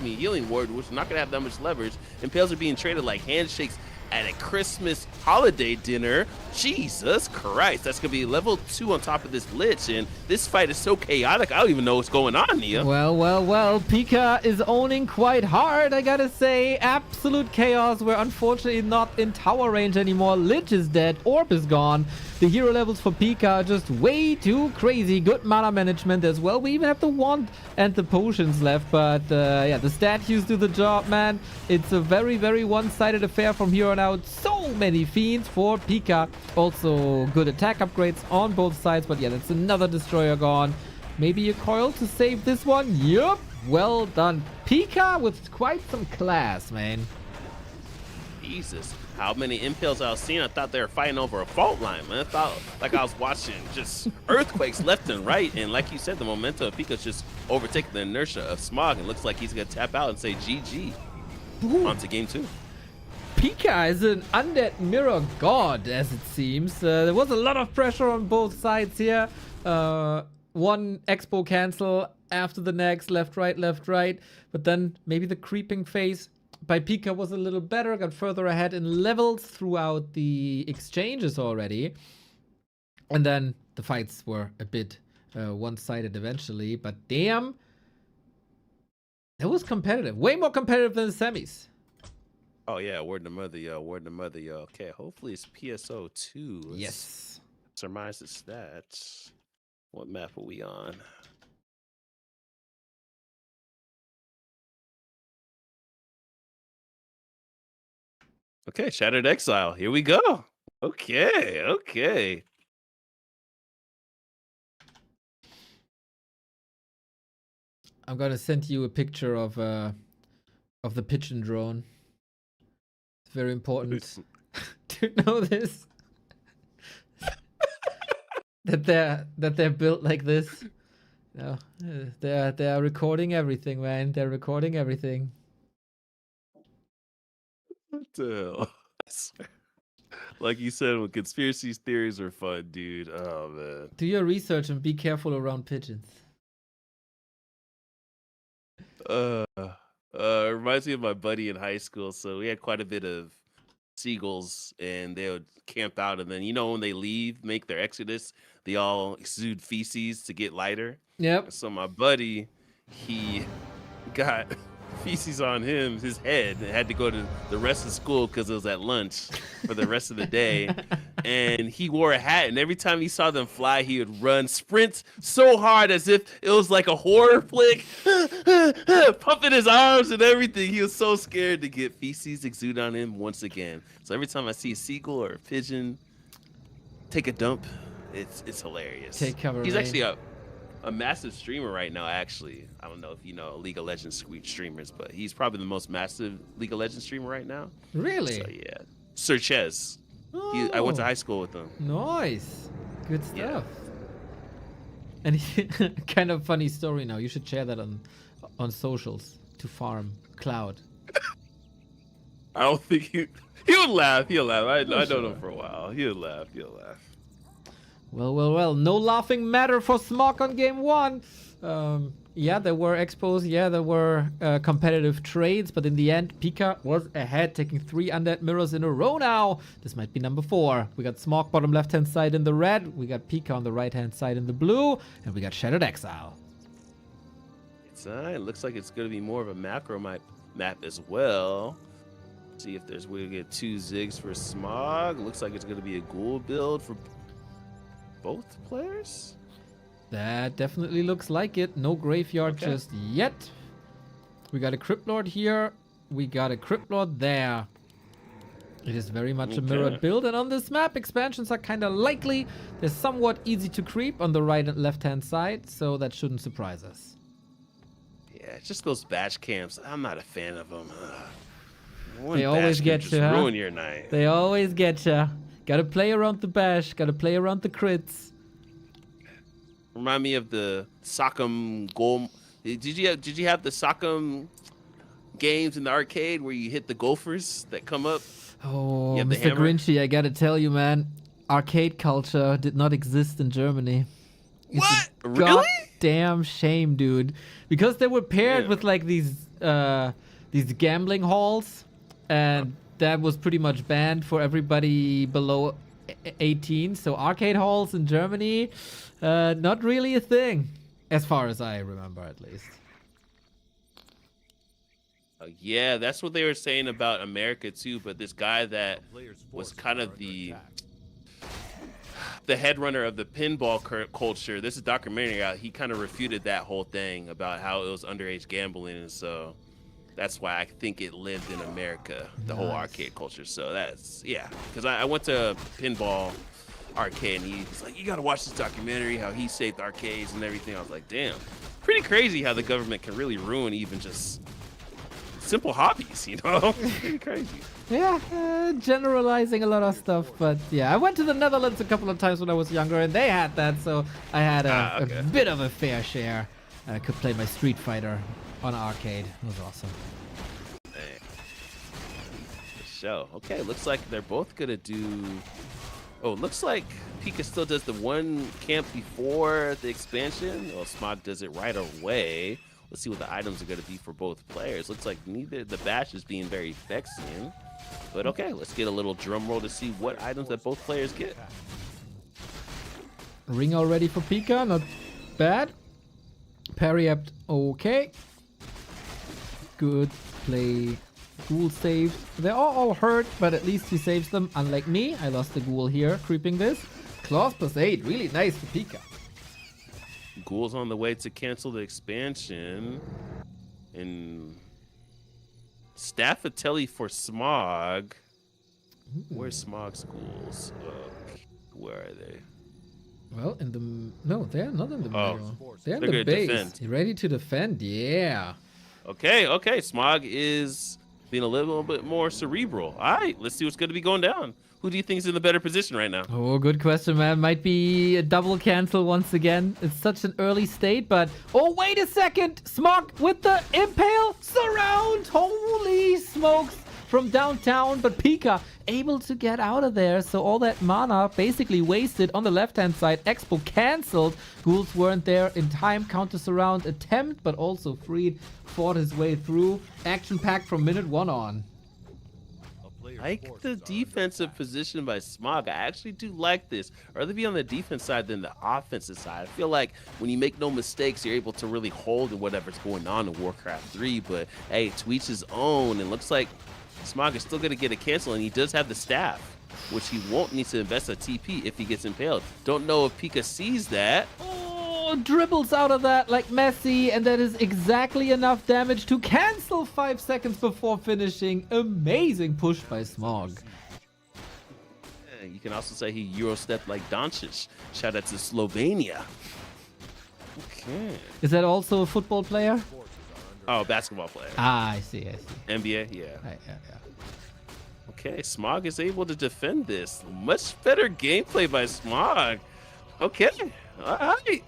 healing ward, which is not gonna have that much leverage. Impales are being traded like handshakes at a Christmas holiday dinner. Jesus Christ, that's gonna be level 2 on top of this Lich, and this fight is so chaotic. I don't even know what's going on here. Well, Pika is owning quite hard, I gotta say. Absolute chaos. We're unfortunately not in tower range anymore. Lich is dead, Orb is gone. The hero levels for Pika are just way too crazy. Good mana management as well. We even have the wand and the potions left, but yeah, the statues do the job, man. It's a very, very one-sided affair from here on out. So many fiends for Pika. Also good attack upgrades on both sides, but yeah, that's another destroyer gone. Maybe a coil to save this one. Yup, well done. Pika with quite some class, man. Jesus, how many impales I was seeing? I thought they were fighting over a fault line, man. I thought like I was watching just earthquakes left and right. And like you said, the momentum of Pika's just overtaking the inertia of Smog. And looks like he's going to tap out and say GG. On to game 2. Pika is an undead mirror god, as it seems. There was a lot of pressure on both sides here. One expo cancel after the next, left, right. But then maybe the creeping phase by Pika was a little better, got further ahead in levels throughout the exchanges already. And then the fights were a bit one-sided eventually. But damn, it was competitive. Way more competitive than the semis. Oh, yeah. Word to mother, yo. Word to mother, yo. Okay, hopefully it's PSO 2. Let's Yes. surmise the stats. What map are we on? Okay, Shattered Exile. Here we go. Okay. I'm gonna send you a picture of the pigeon drone. It's very important to know this. that they're built like this. No, they're recording everything, man. They're recording everything. What the hell? I swear. Like you said, when conspiracy theories are fun, dude. Oh, man. Do your research and be careful around pigeons. Reminds me of my buddy in high school. So we had quite a bit of seagulls, and they would camp out. And then, you know, when they leave, make their exodus, they all exude feces to get lighter. Yep. So my buddy, he got feces on him, his head, and had to go to the rest of school because it was at lunch for the rest of the day. And he wore a hat, and every time he saw them fly, he would run, sprint so hard as if it was like a horror flick, pumping his arms and everything. He was so scared to get feces exude on him once again. So every time I see a seagull or a pigeon take a dump, it's hilarious. Take cover, He's Ray. actually a massive streamer right now, actually. I don't know if you know League of Legends streamers, but he's probably the most massive League of Legends streamer right now. Really? So yeah, Sir Ches. I went to high school with him. Nice. Good stuff. Yeah. And he, kind of funny story now. You should share that on socials to farm Cloud. I don't think he would laugh. He'll laugh. I Oh, know sure. him for a while. He'll laugh. He'll laugh. Well. No laughing matter for Smog on game 1. Yeah, there were expos. Yeah, there were competitive trades. But in the end, Pika was ahead, taking 3 undead mirrors in a row now. This might be number 4. We got Smog bottom left-hand side in the red. We got Pika on the right-hand side in the blue. And we got Shattered Exile. It looks like it's going to be more of a macro map as well. See if we get 2 Zigs for Smog. Looks like it's going to be a ghoul build for both players. That definitely looks like it. No graveyard Okay. just yet. We got a Crypt Lord here. We got a Crypt Lord there. It is very much a mirrored Okay. build. And on this map, expansions are kind of likely. They're somewhat easy to creep on the right and left-hand side. So that shouldn't surprise us. Yeah, it's just those batch camps. I'm not a fan of them. They always get just you, huh? ruin your night. They always get ya. Gotta play around the bash. Gotta play around the crits. Remind me of the Sock'em goal. Did you have the Sock'em games in the arcade where you hit the gophers that come up? Oh, You have the Mr. hammer? Grinchy, I gotta tell you, man. Arcade culture did not exist in Germany. It's What? a Really? Goddamn shame, dude. Because they were paired Yeah. with like these gambling halls, and that was pretty much banned for everybody below 18. So arcade halls in Germany, not really a thing, as far as I remember, at least. Yeah, that's what they were saying about America too. But this guy that was kind of the head runner of the pinball culture, this is documentary out. He kind of refuted that whole thing about how it was underage gambling, and so that's why I think it lived in America, the whole arcade culture. So that's because I went to pinball arcade, and he's like, you gotta watch this documentary, how he saved arcades and everything. I was like, damn, pretty crazy how the government can really ruin even just simple hobbies, you know? Pretty crazy. Yeah, generalizing a lot of stuff, but yeah, I went to the Netherlands a couple of times when I was younger, and they had that, so I had a Okay. bit of a fair share. I could play my Street Fighter on arcade. It was awesome. Show. Okay, looks like they're both gonna do. Oh, looks like Pika still does the one camp before the expansion. Well, Smog does it right away. Let's see what the items are gonna be for both players. Looks like neither the bash is being very Vexian. But okay, let's get a little drum roll to see what items that both players get. Ring already for Pika, not bad. Parry apt, okay. Good play. Ghoul saved. They're all hurt, but at least he saves them. Unlike me, I lost the ghoul here, creeping this. Claws +8, really nice for Pika. Ghoul's on the way to cancel the expansion. And Staffatelli for Smog. Where's Smog's ghouls? Where are they? Well, in the... No, they're not in the middle. They're in They're the gonna base. defend. You ready to defend? Yeah. Okay. Smog is being a little bit more cerebral. All right, let's see what's going to be going down. Who do you think is in the better position right now? Oh, good question, man. Might be a double cancel once again. It's such an early state, but... Oh, wait a second! Smog with the impale surround! Holy smokes! From downtown, but Pika able to get out of there. So all that mana basically wasted on the left-hand side. Expo cancelled. Ghouls weren't there in time. Counter surround attempt, but also freed. Fought his way through. Action packed from minute 1 on. like the defensive position by Smog. I actually do like this. I'd rather be on the defense side than the offensive side. I feel like when you make no mistakes, you're able to really hold in whatever's going on in Warcraft 3. But hey, to each his own. And looks like Smog is still going to get a cancel, and he does have the staff, which he won't need to invest a TP if he gets impaled. Don't know if Pika sees that. Oh, dribbles out of that like Messi, and that is exactly enough damage to cancel 5 seconds before finishing. Amazing push by Smog. Yeah, you can also say he Euro stepped like Doncic. Shout out to Slovenia. Okay. Is that also a football player? Oh, basketball player. Ah, I see. NBA, yeah. Right, yeah. Okay, Smog is able to defend this. Much better gameplay by Smog. Okay, all right.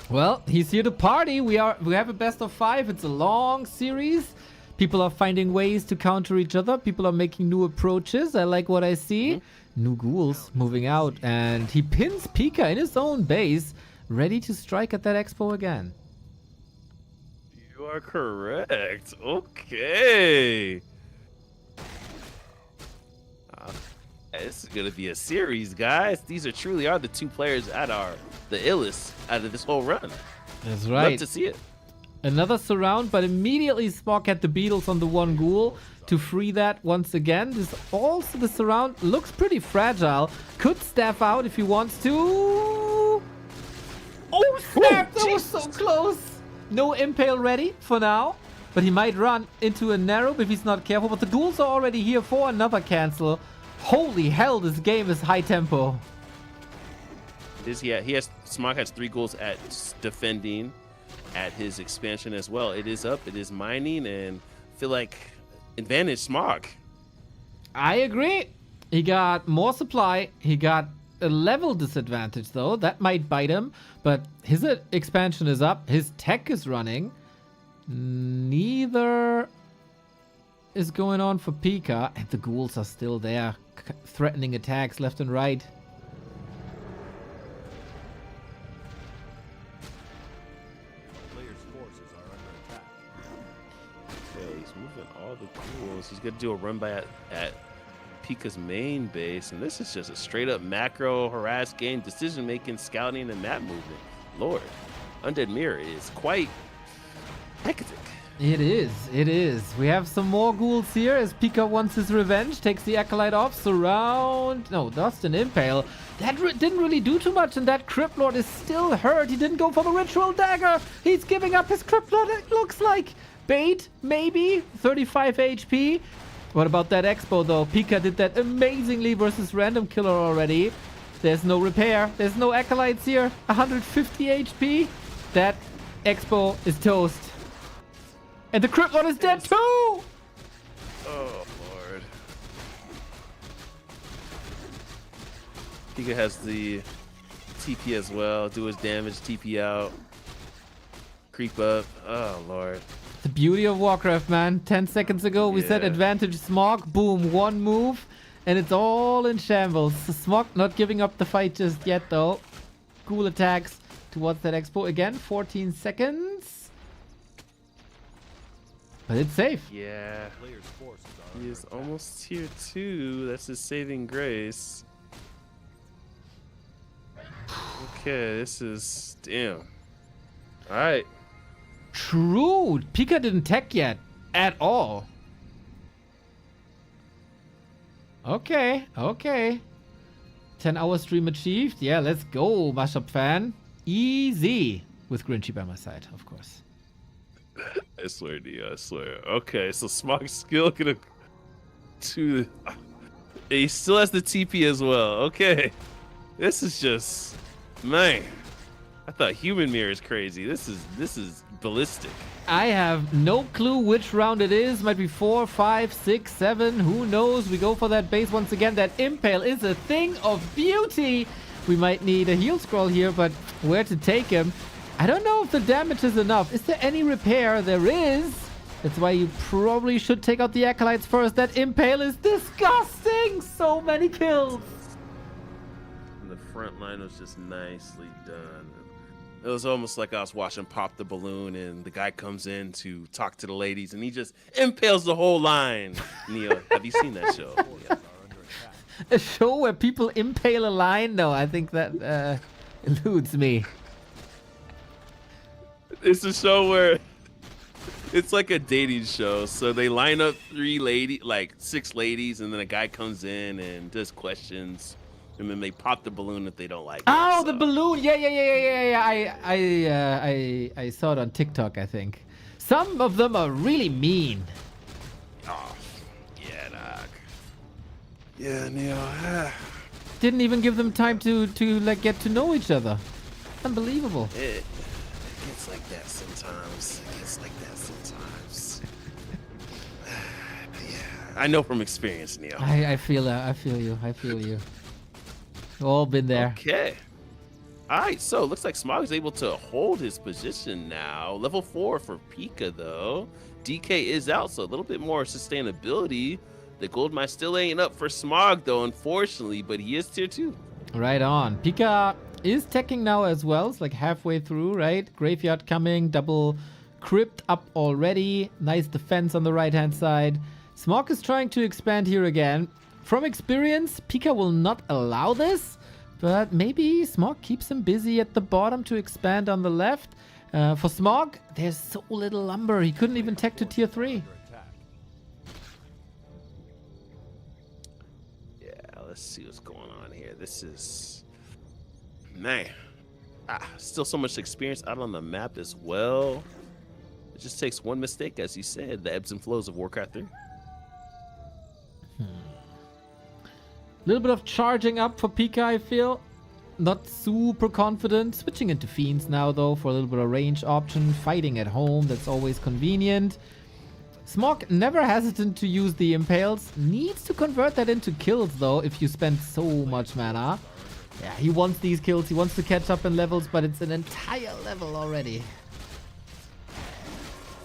Well, he's here to party. We have a best of 5. It's a long series. People are finding ways to counter each other. People are making new approaches. I like what I see. New ghouls moving out, and he pins Pika in his own base, ready to strike at that expo again. You are correct. Okay. This is going to be a series, guys. These truly are the two players that are the illest out of this whole run. That's right. Love to see it. Another surround, but immediately Smog had the beetles on the one ghoul to free that once again. This also, the surround looks pretty fragile. Could staff out if he wants to. Oh, snap! That was so close. No impale ready for now, but he might run into a narrow if he's not careful. But the ghouls are already here for another cancel. Holy hell, this game is high tempo. Smog has 3 goals at defending at his expansion as well. It is up, it is mining, and I feel like advantage Smog. I agree. He got more supply. He got a level disadvantage though. That might bite him, but his expansion is up. His tech is running. Neither is going on for Pika, and the ghouls are still there, threatening attacks left and right. Okay, he's moving all the ghouls. He's gonna do a run by at Pika's main base, and this is just a straight up macro harass game, decision making, scouting, and map movement. Lord, Undead Mirror is quite hectic. It is. We have some more ghouls here as Pika wants his revenge. Takes the Acolyte off. Surround. No, that's an Impale. That didn't really do too much, and that Crypt Lord is still hurt. He didn't go for the Ritual Dagger. He's giving up his Crypt Lord, it looks like. Bait, maybe. 35 HP. What about that Expo, though? Pika did that amazingly versus Random Killer already. There's no repair. There's no Acolytes here. 150 HP. That Expo is toast. And the Crypt Lord is dead too! Oh, Lord. Pika has the TP as well. Do his damage, TP out. Creep up. Oh, Lord. The beauty of Warcraft, man. 10 seconds ago, we said advantage Smog. Boom, one move. And it's all in shambles. Smog not giving up the fight just yet, though. Cool attacks towards that Expo. Again, 14 seconds. But it's safe. Yeah. He is almost tier 2. That's his saving grace. Okay, this is... Damn. Alright. True. Pika didn't tech yet. At all. Okay. 10-hour stream achieved. Yeah, let's go, Mashup fan. Easy. With Grinchy by my side, of course. I swear to you, I swear. Okay, so Smog's still gonna do. He still has the TP as well. Okay, this is just, man. I thought Human Mirror is crazy. This is ballistic. I have no clue which round it is. Might be 4, 5, 6, 7. Who knows? We go for that base once again. That Impale is a thing of beauty. We might need a heal scroll here, but where to take him? I don't know if the damage is enough. Is there any repair? There is. That's why you probably should take out the Acolytes first. That Impale is disgusting. So many kills. And the front line was just nicely done. It was almost like I was watching Pop the Balloon, and the guy comes in to talk to the ladies, and he just impales the whole line. Neo, have you seen that show? Yeah. A show where people impale a line? No, I think that eludes me. It's a show where it's like a dating show. So they line up 6 ladies, and then a guy comes in and does questions, and then they pop the balloon if they don't like it. Oh, So- the balloon! Yeah. I saw it on TikTok. I think some of them are really mean. Oh, yeah, Doc. Yeah, Neo. Didn't even give them time to like get to know each other. Unbelievable. It gets like that sometimes. Yeah, I know from experience, Neo. I feel you. We've all been there. Okay. All right, so looks like Smog is able to hold his position now. Level 4 for Pika, though. DK is out, so a little bit more sustainability. The gold mine still ain't up for Smog, though, unfortunately, but he is tier 2. Right on. Pika is teching now as well. It's like halfway through, right? Graveyard coming, double crypt up already. Nice defense on the right-hand side. Smog is trying to expand here again. From experience, Pika will not allow this, but maybe Smog keeps him busy at the bottom to expand on the left. For Smog, there's so little lumber. He couldn't even tech to tier 3. Yeah, let's see what's going on here. This is... Man. Still so much experience out on the map as well. It just takes one mistake, as you said. The ebbs and flows of Warcraft 3. Little bit of charging up for Pika, I feel. Not super confident. Switching into Fiends now, though, for a little bit of range option. Fighting at home, that's always convenient. Smog, never hesitant to use the Impales. Needs to convert that into kills, though, if you spend so much mana. Yeah, he wants these kills. He wants to catch up in levels, but it's an entire level already.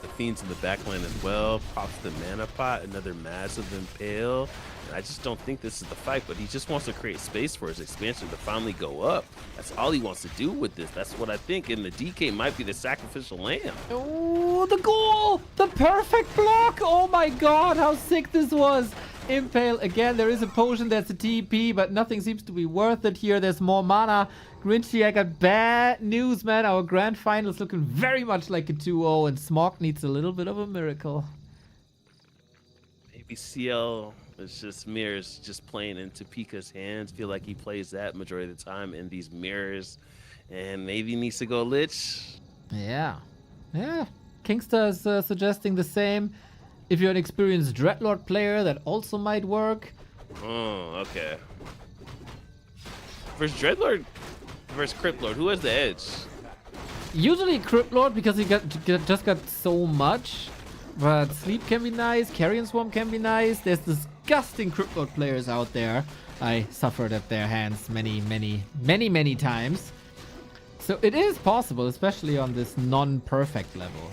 The Fiends in the backline as well. Pops the mana pot. Another massive Impale. I just don't think this is the fight, but he just wants to create space for his expansion to finally go up. That's all he wants to do with this. That's what I think, and the DK might be the sacrificial lamb. Oh, the goal! The perfect block! Oh my god, how sick this was! Impale, again, there is a potion, there's a TP, but nothing seems to be worth it here. There's more mana. Grinchy, I got bad news, man. Our grand final is looking very much like a 2-0, and Smog needs a little bit of a miracle. Maybe CL... It's just mirrors just playing into Pika's hands. Feel like he plays that majority of the time in these mirrors. And maybe he needs to go Lich. Yeah. Kingster is suggesting the same. If you're an experienced Dreadlord player, that also might work. Oh, okay. Versus Dreadlord versus Cryptlord, who has the edge? Usually Cryptlord, because he just got so much. But Sleep can be nice, Carrion Swarm can be nice. There's disgusting Cryptlord players out there. I suffered at their hands many times. So it is possible, especially on this non-perfect level.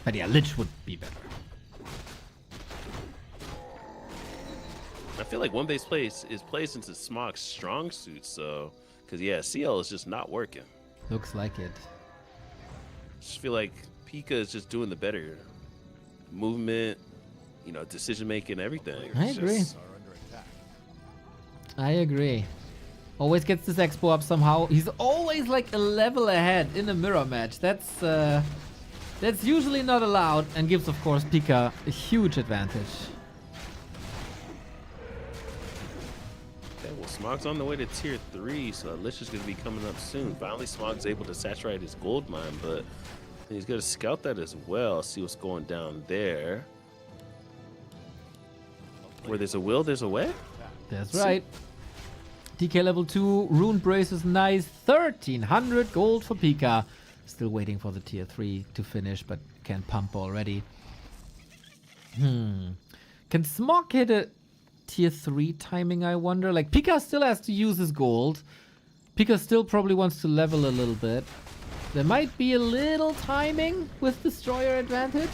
But yeah, Lich would be better. I feel like one base plays into Smog's strong suit, so... Because, yeah, CL is just not working. Looks like it. Just feel like Pika is just doing the better movement, decision making, everything. I agree. I agree. Always gets this expo up somehow. He's always like a level ahead in a mirror match. That's usually not allowed and gives, of course, Pika a huge advantage. Okay, well, Smog's on the way to tier 3, so Lich is going to be coming up soon. Finally, Smog's able to saturate his gold mine, but he's going to scout that as well, see what's going down there. Where there's a will, there's a way? That's right. DK level 2, Rune Brace is nice. 1300 gold for Pika. Still waiting for the tier 3 to finish, but can pump already. Can Smog hit a tier 3 timing, I wonder? Like, Pika still has to use his gold. Pika still probably wants to level a little bit. There might be a little timing with Destroyer advantage.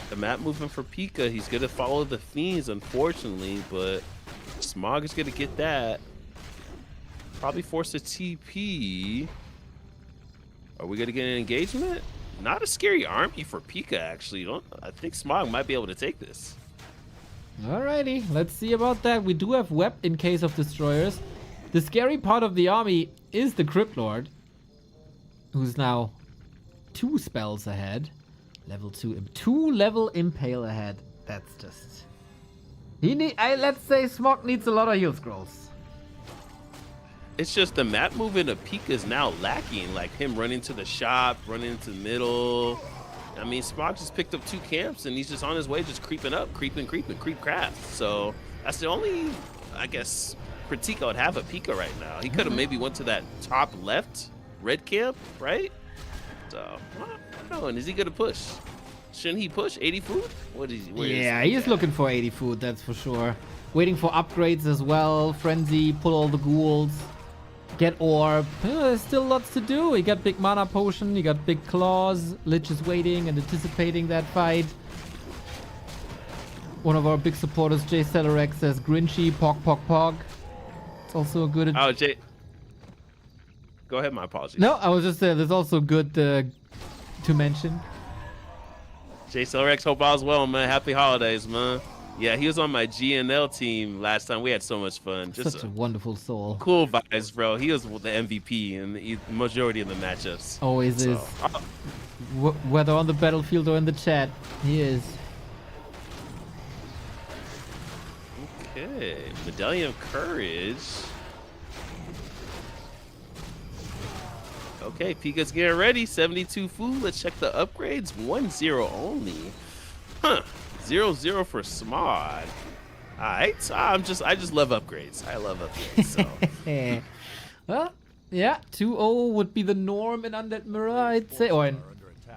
The map movement for Pika, he's going to follow the Fiends, unfortunately, but Smog is going to get that. Probably force a TP. Are we going to get an engagement? Not a scary army for Pika, actually. I think Smog might be able to take this. Alrighty, let's see about that. We do have Web in case of destroyers. The scary part of the army is the Crypt Lord, who's now 2 spells ahead. Level 2 level Impale ahead. That's just... let's say Smog needs a lot of heal scrolls. It's just the map movement of Pika is now lacking. Like him running to the shop, running into the middle. I mean, Smog just picked up 2 camps and he's just on his way, just creeping up, creep craft. So that's the only, I guess, critique I would have of Pika right now. He could have maybe went to that top left red camp, right? So, I don't know. And is he going to push? Shouldn't he push 80 food? Where He's looking for 80 food, that's for sure. Waiting for upgrades as well. Frenzy, pull all the ghouls. Get orb. There's still lots to do. You got big mana potion, you got big claws. Lich is waiting and anticipating that fight. One of our big supporters, J Celerex, says Grinchy, Pog. It's also a good... Oh, Jay. Go ahead, my apologies. No, I was just saying, there's also good to mention. J Celerex, hope all's well, man. Happy holidays, man. Yeah, he was on my GNL team last time. We had so much fun. Just Such a wonderful soul. Cool vibes, bro. He was the MVP in the majority of the matchups. Always is. Whether on the battlefield or in the chat, he is. Okay, Medallion of Courage. Okay, Pika's getting ready. 72 food. Let's check the upgrades. 1-0 only. Huh. 0-0 for Smog. Alright. I just love upgrades. I love upgrades. So. Well, yeah, 2-0 would be the norm in Undead Mirror, I'd say. Or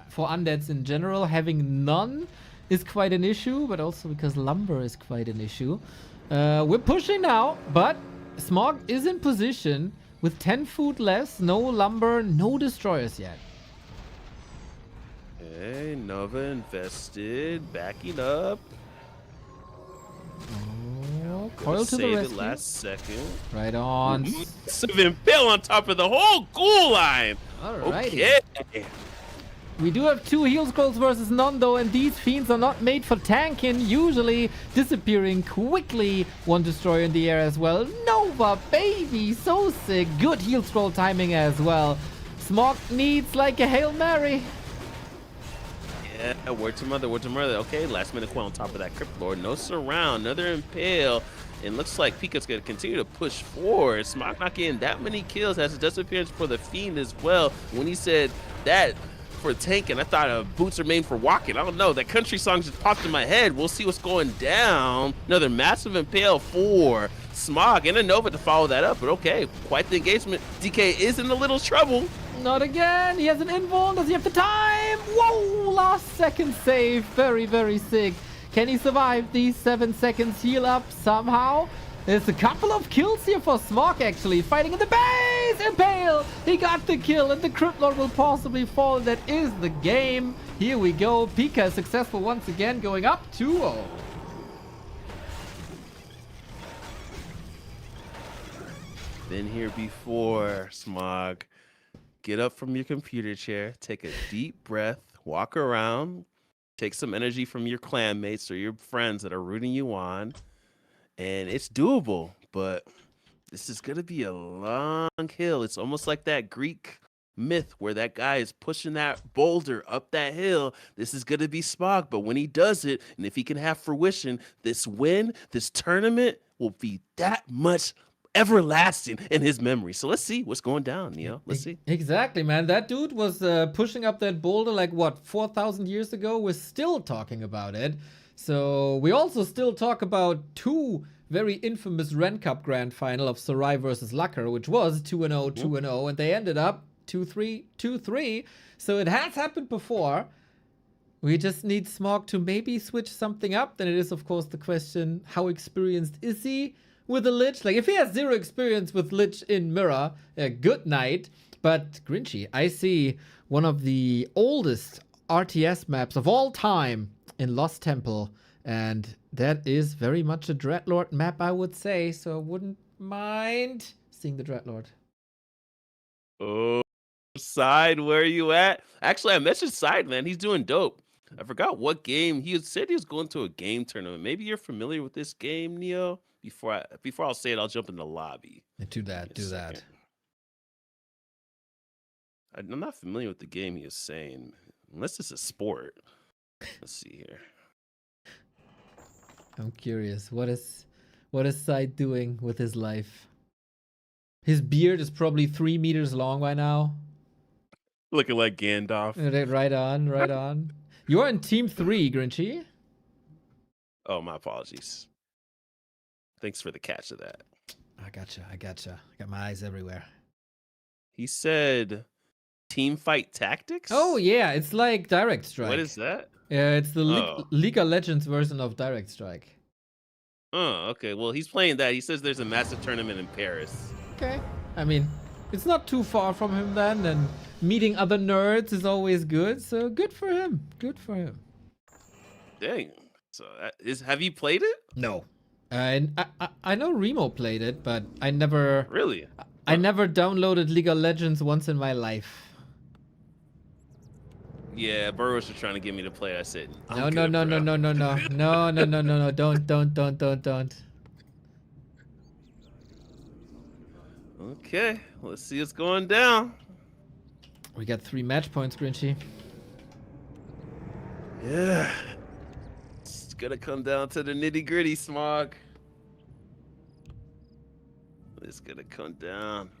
for Undeads in general, having none is quite an issue, but also because lumber is quite an issue. We're pushing now, but Smog is in position with 10 food less, no lumber, no destroyers yet. Okay, Nova invested, backing up. Oh, coil to the rescue. Last second. Right on. Massive Bill on top of the whole ghoul line. Alrighty. Okay. We do have 2 heal scrolls versus none though, and these fiends are not made for tanking, usually disappearing quickly. 1 destroyer in the air as well. Nova, baby, so sick. Good heal scroll timing as well. Smog needs like a Hail Mary. Yeah, word to mother. Okay, last minute coil on top of that Crypt Lord. No surround, another impale. And looks like Pika's going to continue to push forward. Smog not getting that many kills, has a disappearance for the Fiend as well. When he said that for tanking, I thought boots are made for walking. I don't know. That country song just popped in my head. We'll see what's going down. Another massive impale for Smog and a Nova to follow that up. But okay, quite the engagement. DK is in a little trouble. Not again. He has an invuln. Does he have the time? Whoa! Last second save. Very, very sick. Can he survive these 7 seconds? Heal up somehow. There's a couple of kills here for Smog, actually. Fighting in the base! Impale! He got the kill, and the Crypt Lord will possibly fall. That is the game. Here we go. Pika is successful once again, going up 2-0. Been here before, Smog. Get up from your computer chair, take a deep breath, walk around, take some energy from your clanmates or your friends that are rooting you on. And it's doable, but this is going to be a long hill. It's almost like that Greek myth where that guy is pushing that boulder up that hill. This is going to be Smog, but when he does it, and if he can have fruition, this win, this tournament will be that much everlasting in his memory. So let's see what's going down, Neo. Let's see. Exactly, man. That dude was pushing up that boulder like, what, 4,000 years ago? We're still talking about it. So we also still talk about 2 very infamous Ren Cup Grand Final of Sarai versus Lucker, which was 2-0, 2-0, and they ended up 2-3, 2-3. So it has happened before. We just need Smog to maybe switch something up. Then it is, of course, the question, how experienced is he with the Lich? Like, if he has 0 experience with Lich in Mirror, good night. But Grinchy, I see one of the oldest RTS maps of all time in Lost Temple And that is very much a Dreadlord map, I would say. So I wouldn't mind seeing the Dreadlord. Oh, Side, where are you at? Actually, I messaged Side, man. He's doing dope. I forgot what game. He said he was going to a game tournament. Maybe you're familiar with this game, Neo? Before I'll say it, I'll jump in the lobby. Do that. Do that. I'm not familiar with the game he was saying, unless it's a sport. Let's see here. I'm curious. What is Side doing with his life? His beard is probably 3 meters long by now. Looking like Gandalf. Right on, right on. You're in Team 3, Grinchy. Oh, my apologies. Thanks for the catch of that. I gotcha. Got my eyes everywhere. He said team fight tactics? Oh, yeah. It's like Direct Strike. What is that? Yeah, it's the League of Legends version of Direct Strike. Oh, okay. Well, he's playing that. He says there's a massive tournament in Paris. Okay. I mean, it's not too far from him then, and meeting other nerds is always good, so good for him. Good for him. Dang. So, have you played it? No. I know Remo played it, but I never... Really? I never downloaded League of Legends once in my life. Yeah, Burrows was trying to get me to play. I said, No, don't. Okay, let's see what's going down. We got 3 match points, Grinchy. Yeah. It's gonna come down to the nitty gritty, Smog. It's gonna come down.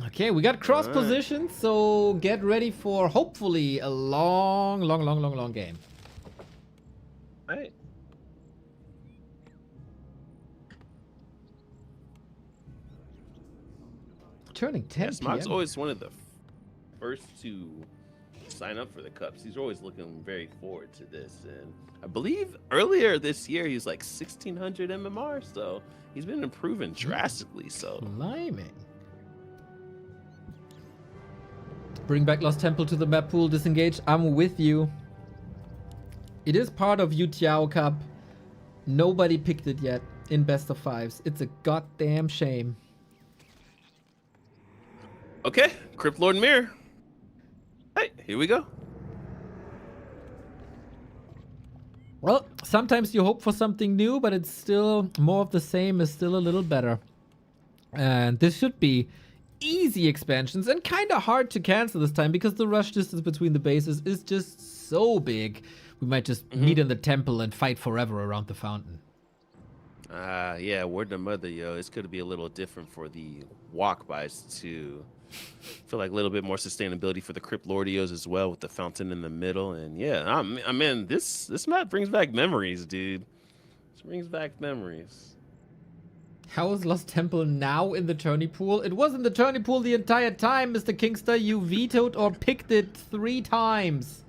Okay, we got cross positions, so get ready for hopefully a long game. All right. Turning 10 Smog's PM. always one of the first to sign up for the cups. He's always looking very forward to this, and I believe earlier this year he was like 1600 MMR, so he's been improving drastically. So Climbing. Bring back Lost Temple to the map pool. Disengage. I'm with you. It is part of YouTiao Cup. Nobody picked it yet in best of 5s. It's a goddamn shame. okay, Crypt Lord Mirror. Hey, here we go. Well, sometimes you hope for something new, but it's still more of the same is still a little better. And this should be easy expansions and kind of hard to cancel this time because the rush distance between the bases is just so big. We might just meet in the temple and fight forever around the fountain. Yeah, word to mother, yo. It's going to be a little different for the walk-bys, too. Feel like a little bit more sustainability for the Crypt Lordios as well with the fountain in the middle. And yeah, I mean, this map brings back memories, dude. This brings back memories. How is Lost Temple now in the tourney pool? It was in the tourney pool the entire time, Mr. Kingster. You vetoed or picked it 3 times.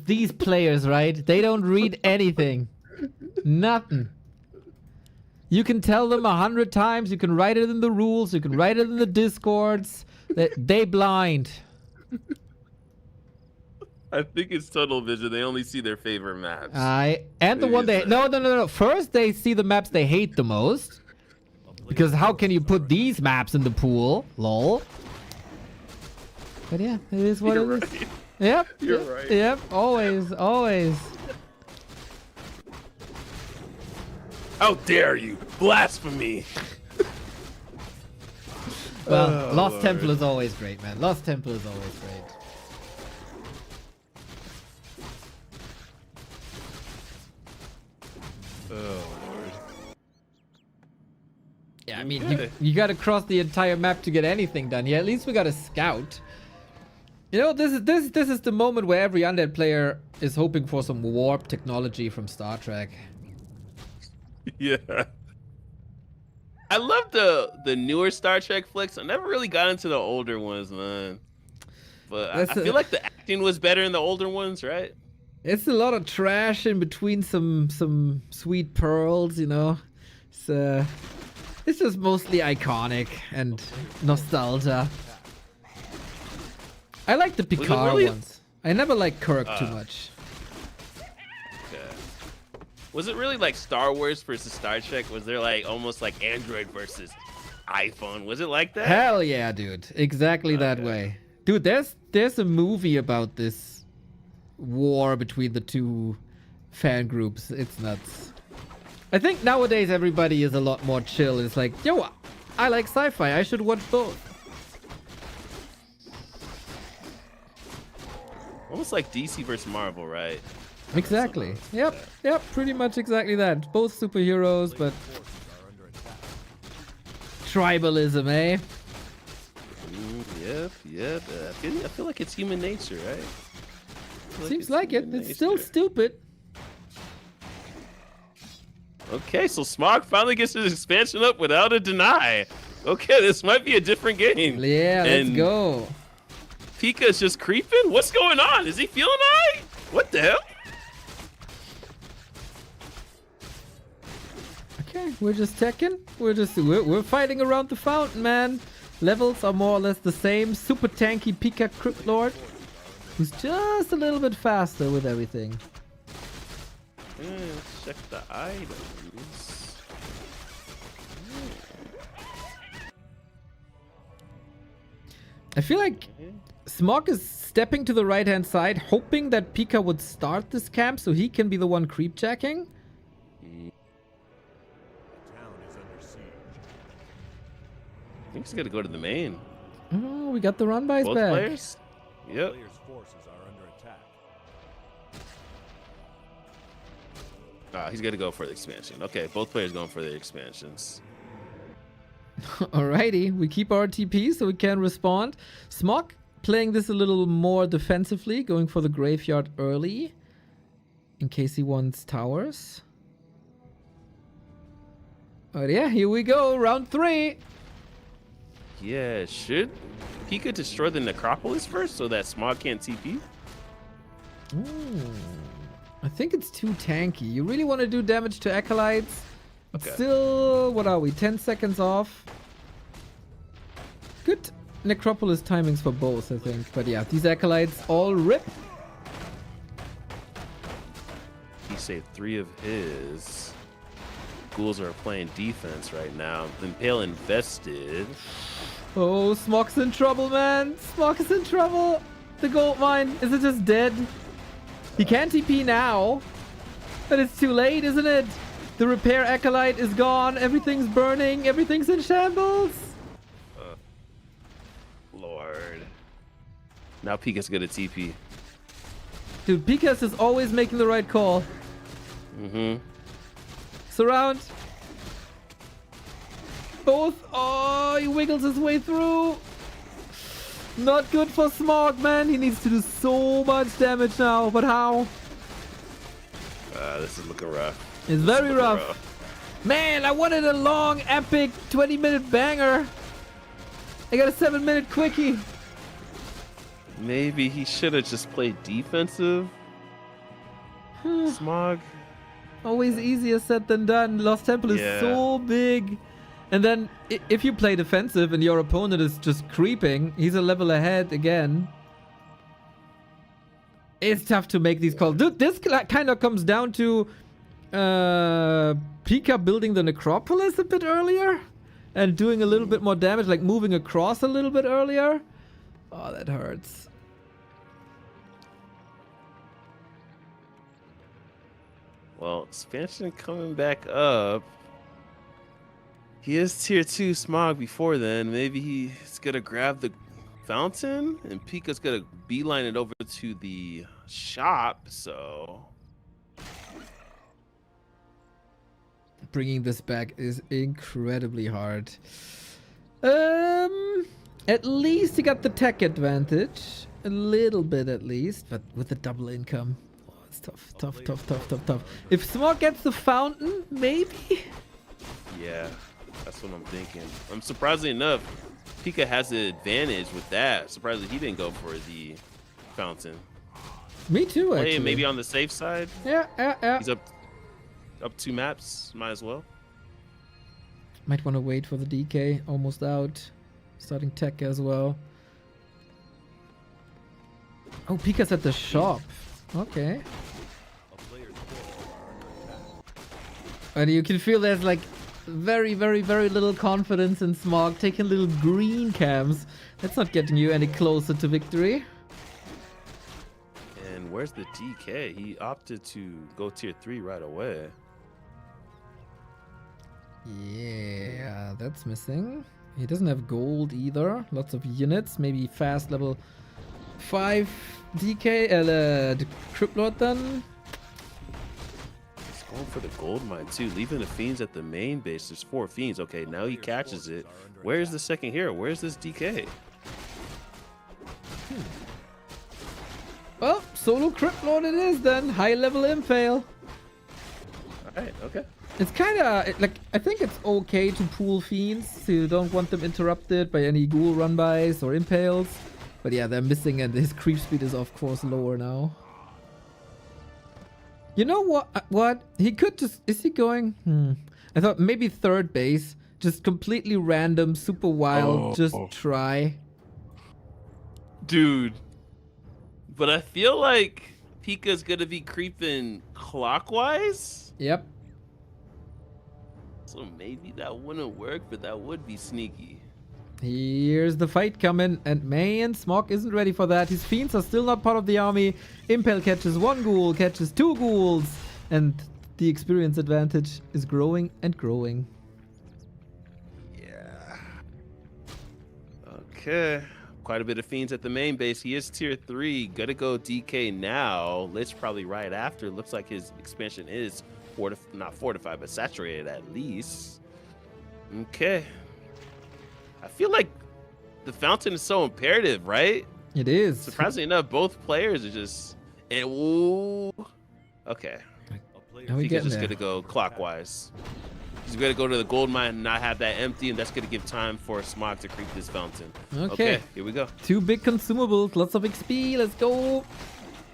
These players, right? They don't read anything. Nothing. You can tell them 100 times. You can write it in the rules. You can write it in the discords. They blind. I think it's tunnel vision. They only see their favorite maps. And the one they... No. First, they see the maps they hate the most. Because how can you put these maps in the pool? Lol. But yeah, it is what it is. Yep. You're right. Yep. Always. How dare you? Blasphemy. Well, Lost Temple is always great, man. Lost Temple is always great. Yeah, I mean, you gotta cross the entire map to get anything done. Yeah, at least we got a scout. You know, this is the moment where every undead player is hoping for some warp technology from Star Trek. Yeah. I love the newer Star Trek flicks. I never really got into the older ones, man. But I feel like the acting was better in the older ones, right? It's a lot of trash in between some sweet pearls, you know. It's just mostly iconic and nostalgia. I like the Picard ones. I never liked Kirk too much. Was it really like Star Wars versus Star Trek? Was there like almost like Android versus iPhone? Was it like that? Hell yeah, dude. Exactly that way. Dude, there's a movie about this war between the two fan groups. It's nuts. I think nowadays everybody is a lot more chill. It's like, yo, I like sci-fi. I should watch both. Almost like DC versus Marvel, right? Exactly. Yep. Yep. Pretty much exactly that. Both superheroes, but tribalism, eh? Yep. I feel like it's human nature, right? Seems like it. human It's still nature. stupid. Okay, so Smog finally gets his expansion up without a deny. Okay, this might be a different game. Yeah, let's And go. Pika's just creeping? What's going on? Is he feeling alright? What the hell? Okay, we're just teching. We're fighting around the fountain, man. Levels are more or less the same. Super tanky Pika Crypt Lord, who's just a little bit faster with everything. Let's check the items. I feel like Smog is stepping to the right-hand side, hoping that Pika would start this camp so he can be the one creep checking. I think he's gonna go to the main. Oh, we got the run-bys Both back. players? Yep. Players' forces are under attack. He's gonna go for the expansion. Okay, both players going for their expansions. Alrighty, we keep our TP so we can respond. Smog playing this a little more defensively, going for the graveyard early in case he wants towers. But yeah, here we go, round 3. Yeah, should Pika destroy the Necropolis first so that Smog can't TP? Ooh, I think it's too tanky. You really want to do damage to Acolytes? Okay. Still, what are we, 10 seconds off? Good Necropolis timings for both, I think. But yeah, these Acolytes all rip. He saved 3 of his. Ghouls are playing defense right now. Impale invested. Oh, Smog's in trouble, man. Smog is in trouble. The gold mine, is it just dead? He can TP now, but it's too late, isn't it? The repair Acolyte is gone. Everything's burning. Everything's in shambles. Lord. Now Pika's gonna TP. Dude, Pika's is always making the right call. Mm-hmm. Surround. Both. Oh, he wiggles his way through. Not good for Smog, man. He needs to do so much damage now. But how? This is looking rough. It's very rough. Man, I wanted a long, epic 20-minute banger. I got a 7-minute quickie. Maybe he should have just played defensive. Smog. Always easier said than done. Lost Temple is Yeah. so big. And then if you play defensive and your opponent is just creeping, he's a level ahead again. It's tough to make these calls. Dude, this kind of comes down to Pika building the Necropolis a bit earlier and doing a little bit more damage, like moving across a little bit earlier. Oh, that hurts. Well, expansion coming back up. He is tier 2 Smog before then. Maybe he's gonna grab the fountain and Pika's gonna beeline it over to the shop, so Bringing this back is incredibly hard. At least he got the tech advantage. A little bit at least, but with the double income. Oh, it's tough. If Smog gets the fountain, maybe? yeah, that's what I'm thinking. Surprisingly enough, Pika has the advantage with that. Surprisingly, he didn't go for the fountain. Me too, actually. Hey, maybe on the safe side. Yeah. He's up 2 maps. Might as well. Might want to wait for the DK. Almost out. Starting tech as well. Oh, Pika's at the shop. Okay. And you can feel there's like very, very, very little confidence in Smog taking little green cams. That's not getting you any closer to victory. And where's the DK? He opted to go tier 3 right away. Yeah, that's missing. He doesn't have gold either. Lots of units. Maybe fast level 5 DK. The Crypt Lord then. He's going for the gold mine too, leaving the fiends at the main base. There's 4 fiends. Okay, now he catches it. Where's the second hero? Where's this DK? Well, solo Crypt Lord it is then. High level impale. Alright, okay. It's kind of like, I think it's okay to pool fiends, so you don't want them interrupted by any ghoul run-bys or impales. But yeah, they're missing and his creep speed is of course lower now. You know what? He could just, is he going? I thought maybe third base, just completely random, super wild, just try. Dude. But I feel like Pika's gonna be creeping clockwise. Yep. So maybe that wouldn't work, but that would be sneaky. Here's the fight coming, and man, Smog isn't ready for that. His fiends are still not part of the army. Impale catches 1 ghoul, catches 2 ghouls, and the experience advantage is growing and growing. Yeah. Okay. Quite a bit of fiends at the main base. He is tier 3. Gotta go DK now. Lich probably right after. Looks like his expansion is not fortified, but saturated at least. Okay. I feel like the fountain is so imperative, right? It is. Surprisingly enough, both players are just. And ooh. Okay. How we Pika's getting just there? gonna go clockwise. He's gonna go to the gold mine and not have that empty, and that's gonna give time for Smog to creep this fountain. Okay. Here we go. 2 big consumables, lots of XP, let's go.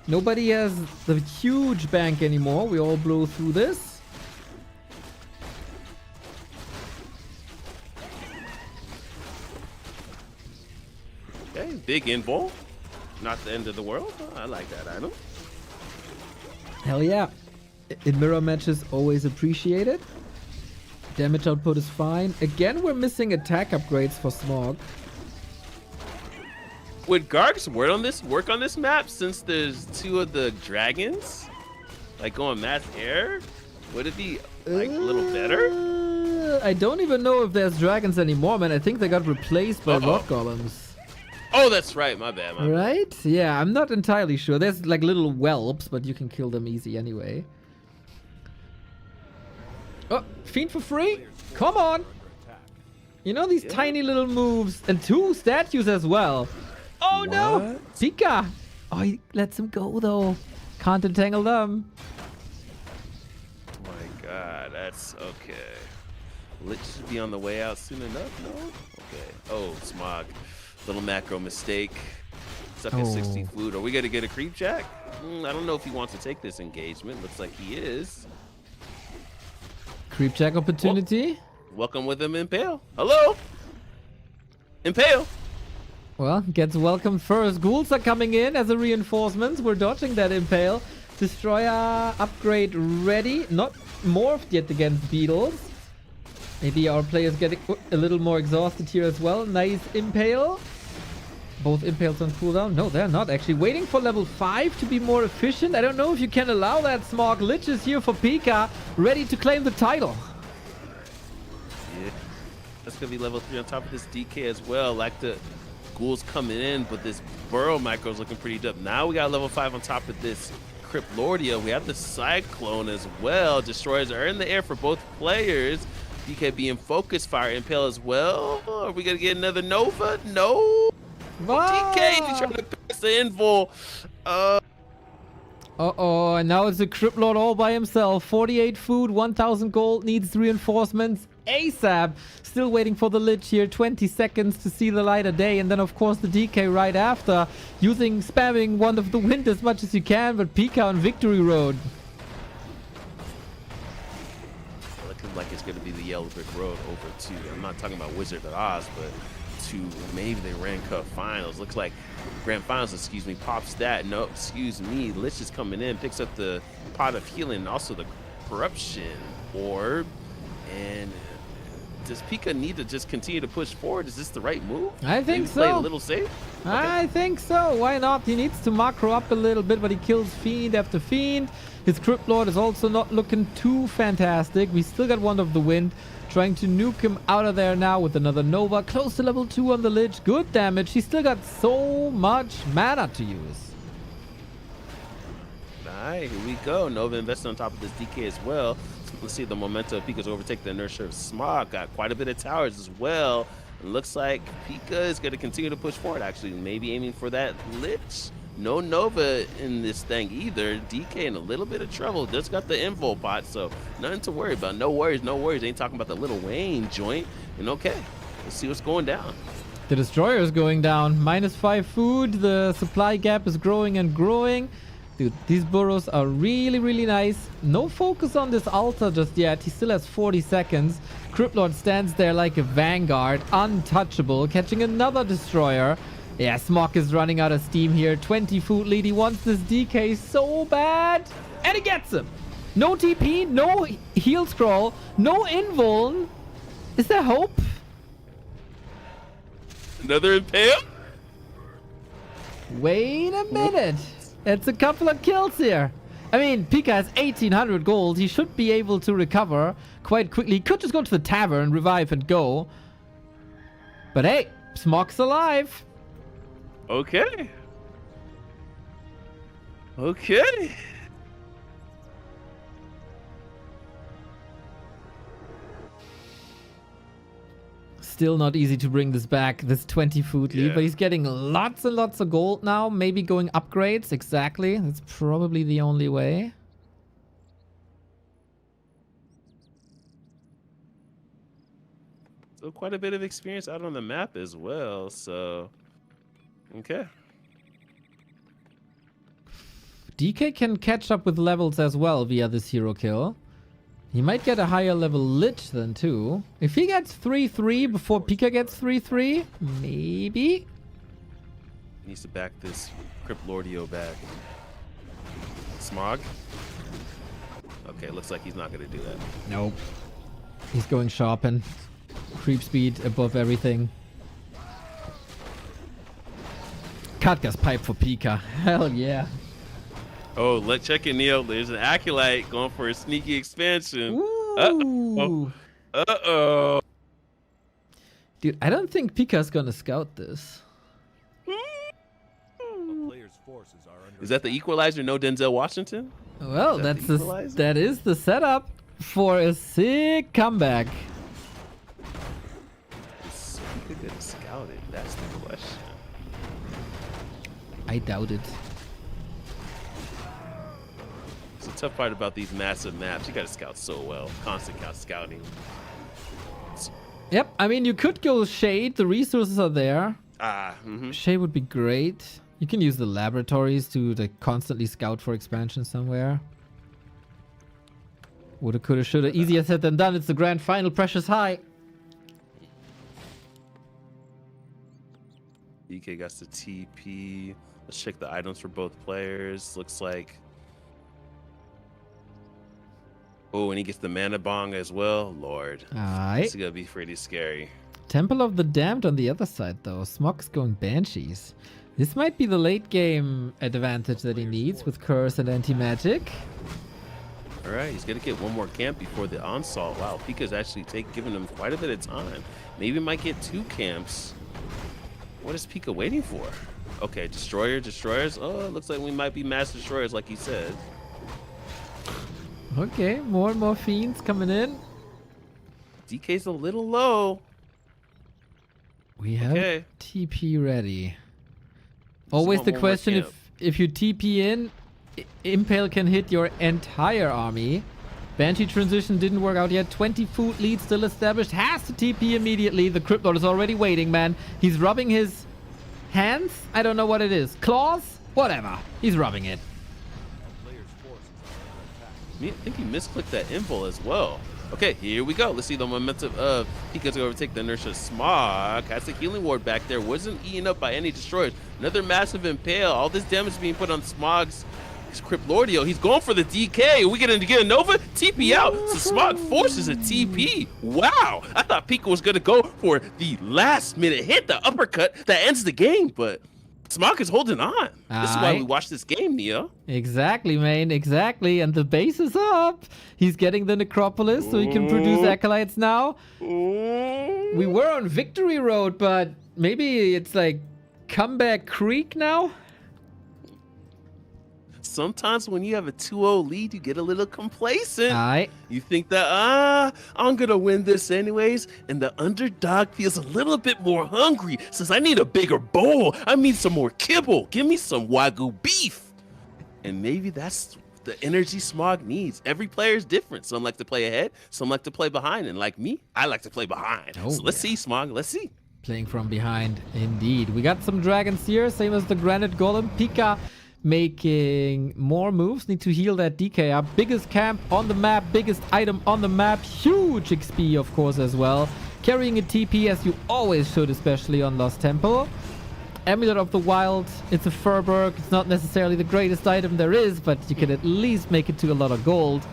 Nobody has the huge bank anymore. We all blow through this. Okay, big invul. Not the end of the world. Oh, I like that item. Hell yeah. In mirror matches, always appreciated. Damage output is fine. Again, we're missing attack upgrades for Smog. Would Garg's work on this map since there's 2 of the dragons? Like going mass air? Would it be like a little better? I don't even know if there's dragons anymore, man. I think they got replaced by rock golems. Oh, that's right. My bad. My bad. Right? Yeah, I'm not entirely sure. There's like little whelps, but you can kill them easy anyway. Oh, Fiend for free? Come on! You know these tiny little moves, and 2 statues as well. Oh no! Pika! Oh, he lets him go though. Can't entangle them. Oh my god, that's okay. Lich should be on the way out soon enough, no? Okay. Oh, Smog. Little macro mistake. Stuck at 60 food. Are we gonna get a creep jack? I don't know if he wants to take this engagement. Looks like he is. Creep jack opportunity. Welcome with him, Impale. Hello? Impale. Well, gets welcomed first. Ghouls are coming in as a reinforcement. We're dodging that Impale. Destroyer upgrade ready. Not morphed yet against beetles. Maybe our players getting a little more exhausted here as well. Nice Impale. Both Impales on cooldown. No, they're not actually. Waiting for level 5 to be more efficient. I don't know if you can allow that, Smog. Lich is here for Pika. Ready to claim the title. Yeah. That's going to be level 3 on top of this DK as well. Like the ghouls coming in, but this burrow micro is looking pretty dope. Now we got level 5 on top of this Crypt Lordia. We have the Cyclone as well. Destroyers are in the air for both players. DK being focused fire Impale as well. Are we going to get another Nova? No. DK is trying to pass the invul. Uh-oh, and now it's a Crypt Lord all by himself. 48 food, 1,000 gold, needs reinforcements ASAP. Still waiting for the Lich here, 20 seconds to see the light of day. And then, of course, the DK right after. Spamming one of the wind as much as you can, but Pika on victory road. Looking like it's going to be the Yellow Brick Road over to, I'm not talking about Wizard of Oz, but to maybe the Grand Cup Finals. Looks like Grand Finals, excuse me, pops that. No, excuse me. Lich is coming in, picks up the pot of healing, and also the corruption orb. And does Pika need to just continue to push forward? Is this the right move? I think Maybe play it so. a little safe? I think so. Why not? He needs to macro up a little bit, but he kills Fiend after Fiend. His Crypt Lord is also not looking too fantastic. We still got Wand of the Wind. Trying to nuke him out of there now with another Nova. Close to level 2 on the Lich. Good damage. He's still got so much mana to use. Alright, here we go. Nova invested on top of this DK as well. So let's see the momentum of Pika's overtake the inertia of Smog. Got quite a bit of towers as well. It looks like Pika is going to continue to push forward, actually. Maybe aiming for that Lich. No Nova in this thing either. DK in a little bit of trouble. Just got the Invol pot, so nothing to worry about. No worries, no worries. Ain't talking about the Little Wayne joint. And okay, let's see what's going down. The Destroyer is going down. -5 food. The supply gap is growing and growing. Dude, these burrows are really, really nice. No focus on this altar just yet. He still has 40 seconds. Crypt Lord stands there like a vanguard. Untouchable. Catching another Destroyer. Yeah, Smog is running out of steam here. 20 food lead. He wants this DK so bad. And he gets him. No TP, no heal scroll, no invuln. Is there hope? Another Impale? Wait a minute. It's a couple of kills here. I mean, Pika has 1800 gold. He should be able to recover quite quickly. He could just go to the tavern, revive, and go. But hey, Smog's alive. Okay. Okay. Still not easy to bring this back, this 20 food lead, Yeah. but he's getting lots and lots of gold now. Maybe going upgrades, exactly. That's probably the only way. So quite a bit of experience out on the map as well, so okay. DK can catch up with levels as well via this hero kill. He might get a higher level Lich then too. If he gets 3-3 before Pika gets 3-3, maybe. Needs to back this Crypt Lordio back. Smog? Okay, looks like he's not gonna do that. Nope. He's going sharpen. Creep speed above everything. Katka's pipe for Pika. Hell yeah. Oh, let's check it, Neo. There's an Acolyte going for a sneaky expansion. Ooh. Uh-oh. Dude, I don't think Pika's gonna scout this. Is that the equalizer? No Denzel Washington? Well, Is that that's the the, equalizer? that is the setup for a sick comeback. Is Pika gonna scout it? That's the question. I doubt it. It's a tough part about these massive maps. You gotta scout so well. Constant scouting. Yep, I mean, you could go Shade. The resources are there. Mm-hmm. Shade would be great. You can use the laboratories to constantly scout for expansion somewhere. Woulda, coulda, shoulda. Easier said than done. It's the grand final. Pressure's high. DK got the TP. Let's check the items for both players. Looks like. Oh, and he gets the mana bong as well. Lord. Alright. This is gonna be pretty scary. Temple of the Damned on the other side, though. Smog's going Banshees. This might be the late game advantage that he needs with Curse and Anti-Magic. All right, he's gonna get one more camp before the onslaught. Wow, Pika's actually giving him quite a bit of time. Maybe might get 2 camps. What is Pika waiting for? Okay, destroyers. Oh, it looks like we might be mass destroyers, like he said. Okay, more and more fiends coming in. DK's a little low. We have Okay. TP ready. Just Always want the one more question, camp. if you TP in, Impale can hit your entire army. Banshee transition didn't work out yet. 20 food lead still established. Has to TP immediately. The Crypt Lord is already waiting, man. He's rubbing his hands. I don't know what it is. Claws? Whatever. He's rubbing it. I think he misclicked that invul as well. Okay, here we go. Let's see the momentum of Pika's gonna overtake the inertia. Smog has the healing ward back there. Wasn't eaten up by any destroyers. Another massive impale. All this damage being put on Smog's Lordio, he's going for the DK. Are we gonna get a Nova? TP out. So Smog forces a TP. Wow. I thought Pika was gonna go for the last minute hit, the uppercut that ends the game, but Smog is holding on. This is why we watch this game, Neo. Exactly, man. Exactly. And the base is up. He's getting the Necropolis so he can produce Acolytes now. We were on Victory Road, but maybe it's like Comeback Creek now? Sometimes when you have a 2-0 lead, you get a little complacent. Aight. You think that, I'm going to win this anyways. And the underdog feels a little bit more hungry. Says, I need a bigger bowl. I need some more kibble. Give me some Wagyu beef. And maybe that's the energy Smog needs. Every player is different. Some like to play ahead. Some like to play behind. And like me, I like to play behind. Oh, so let's see, Smog. Let's see. Playing from behind, indeed. We got some dragons here, same as the Granite Golem. Pika making more moves. Need to heal that DK up. Biggest camp on the map, biggest item on the map. Huge XP, of course, as well. Carrying a TP, as you always should, especially on Lost Temple. Amulet of the Wild. It's a Furberg. It's not necessarily the greatest item there is, but you can at least make it to a lot of gold.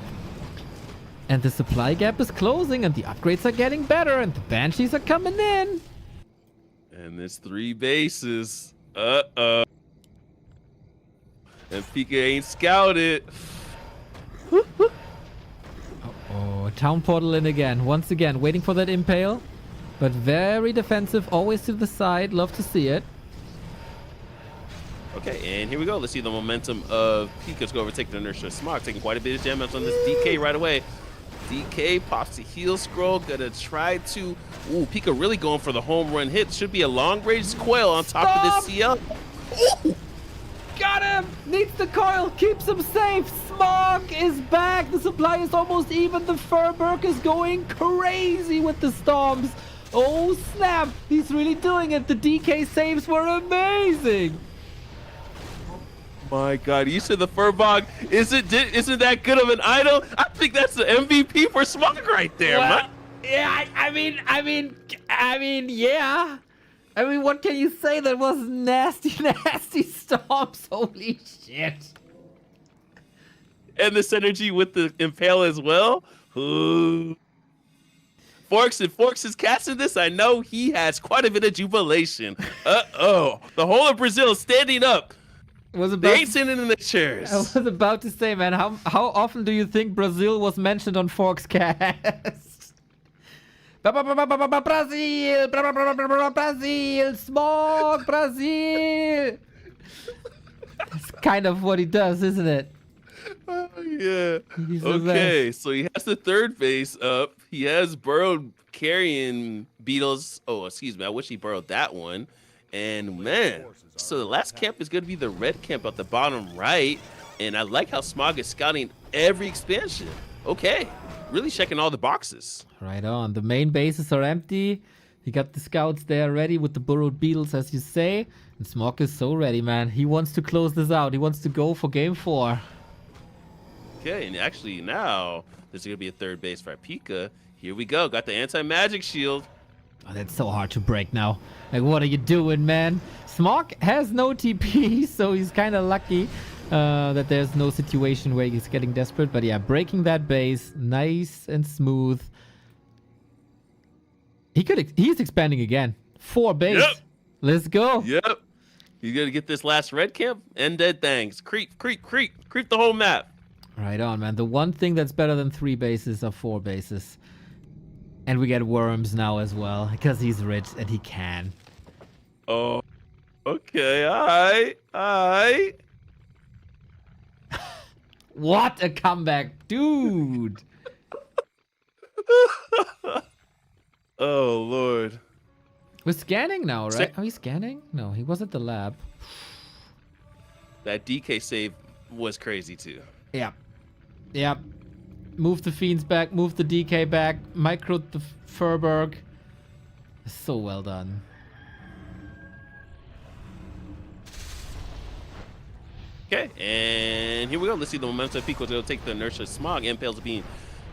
And the supply gap is closing, and the upgrades are getting better, and the Banshees are coming in. And there's 3 bases. Uh-oh. And Pika ain't scouted. Oh, town portal in again. Once again, waiting for that impale. But very defensive, always to the side. Love to see it. Okay, and here we go. Let's see the momentum of Pika's go overtake the inertia. Smog taking quite a bit of damage on this DK right away. DK pops the heal scroll. Gonna try to... Ooh, Pika really going for the home run hit. Should be a long-range coil on top of this CL. Ooh! Got him! Needs the coil, keeps him safe. Smog is back. The supply is almost even. The Furberg is going crazy with the storms. Oh snap! He's really doing it. The DK saves were amazing. My God, you said the Furbog isn't that good of an item? I think that's the MVP for Smog right there, man. Yeah, I mean, yeah. I mean, what can you say? That was nasty, nasty storms. Holy shit. And the synergy with the Impale as well. Ooh. Forks is casting this. I know he has quite a bit of jubilation. Uh-oh. The whole of Brazil is standing up. They ain't sitting in the chairs. I was about to say, man, how often do you think Brazil was mentioned on Forks cast? Brazil! Brazil! Smog! Brazil! That's kind of what he does, isn't it? Yeah. Okay, so he has the 3rd base up. He has burrowed carrying beetles. Oh, excuse me. I wish he burrowed that one. And man, so the last camp is going to be the red camp at the bottom right. And I like how Smog is scouting every expansion. Okay. Really checking all the boxes. Right on. The main bases are empty. He got the scouts there ready with the burrowed beetles, as you say. And Smog is so ready, man. He wants to close this out. He wants to go for game 4. Okay, and actually now there's going to be a 3rd base for Pika. Here we go. Got the anti-magic shield. Oh, that's so hard to break now. Like, what are you doing, man? Smog has no TP, so he's kind of lucky that there's no situation where he's getting desperate. But yeah, breaking that base, nice and smooth. He's expanding again. 4 base. Yep. Let's go. Yep. You got to get this last red camp and dead things. Creep the whole map. Right on, man. The one thing that's better than 3 bases are 4 bases. And we get worms now as well, because he's rich and he can. Oh, okay. All right. What a comeback, dude. Oh, Lord. We're scanning now, right? Are we scanning? No, he was at the lab. That DK save was crazy, too. Yeah. Yep. Move the Fiends back, move the DK back, micro the Furberg. So well done. Okay, and here we go. Let's see the momentum. Pico will take the inertia. Smog impales are being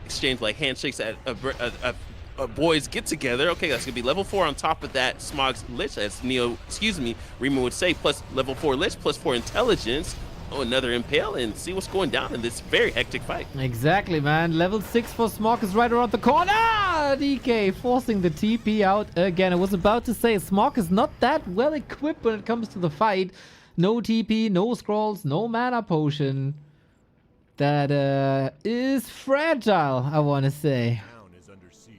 exchanged like handshakes at a boys get together. Okay, that's gonna be level 4 on top of that Smog's Lich, as Rima would say, plus level 4 Lich, plus 4 intelligence. another impale and see what's going down in this very hectic fight. Exactly, man. Level 6 for Smog is right around the corner. DK forcing the TP out again. I was about to say, Smog is not that well equipped when it comes to the fight. No TP, no scrolls, no mana potion. That is fragile, I want to say. Town is under siege.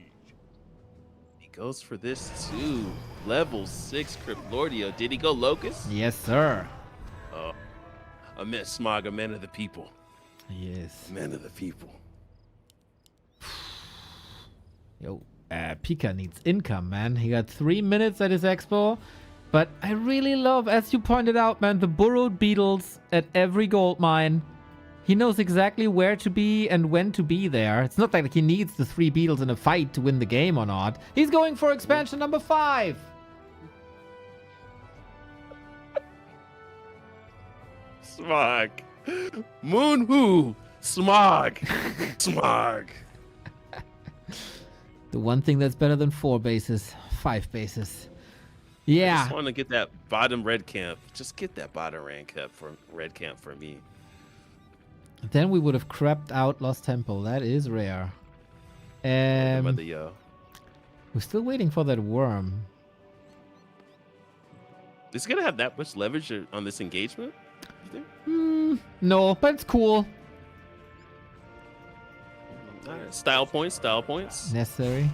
He goes for this too. Level 6 Cryptlordio. Did he go Locust? Yes, sir. Oh, I met Smog, a man of the people. Yes. Man of the people. Yo, Pika needs income, man. He got 3 minutes at his expo. But I really love, as you pointed out, man, the burrowed beetles at every gold mine. He knows exactly where to be and when to be there. It's not like he needs the 3 beetles in a fight to win the game or not. He's going for expansion number 5. Smog. Moon who? Smog. Smog. The one thing that's better than 4 bases. 5 bases. I Yeah. just want to get that bottom red camp. Just get that bottom red camp for me. Then we would have crept out Lost Temple. That is rare. Yo. We're still waiting for that worm. Is he gonna have that much leverage on this engagement? You think? No, but it's cool. All right. Style points. Style points. Necessary.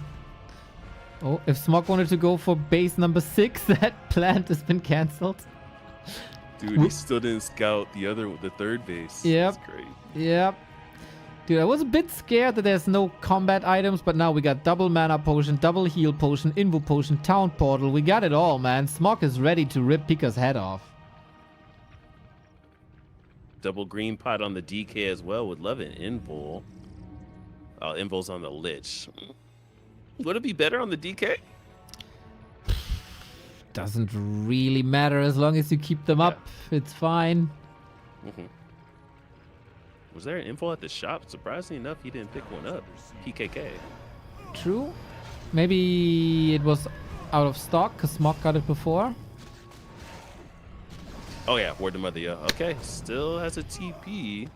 Oh, if Smog wanted to go for base number 6, that plant has been cancelled. Dude, he still didn't scout the third base. Yep. That's great. Yep. Dude, I was a bit scared that there's no combat items, but now we got double mana potion, double heal potion, invo potion, town portal. We got it all, man. Smog is ready to rip Pika's head off. Double green pot on the DK as well. Would love an invul. Oh, invul's on the Lich. Would it be better on the DK? Doesn't really matter as long as you keep them up. It's fine. Was there an info at the shop? Surprisingly enough, he didn't pick one up. PKK. True. Maybe it was out of stock because Smog got it before. Oh yeah, word to mother, yeah. Okay, still has a TP.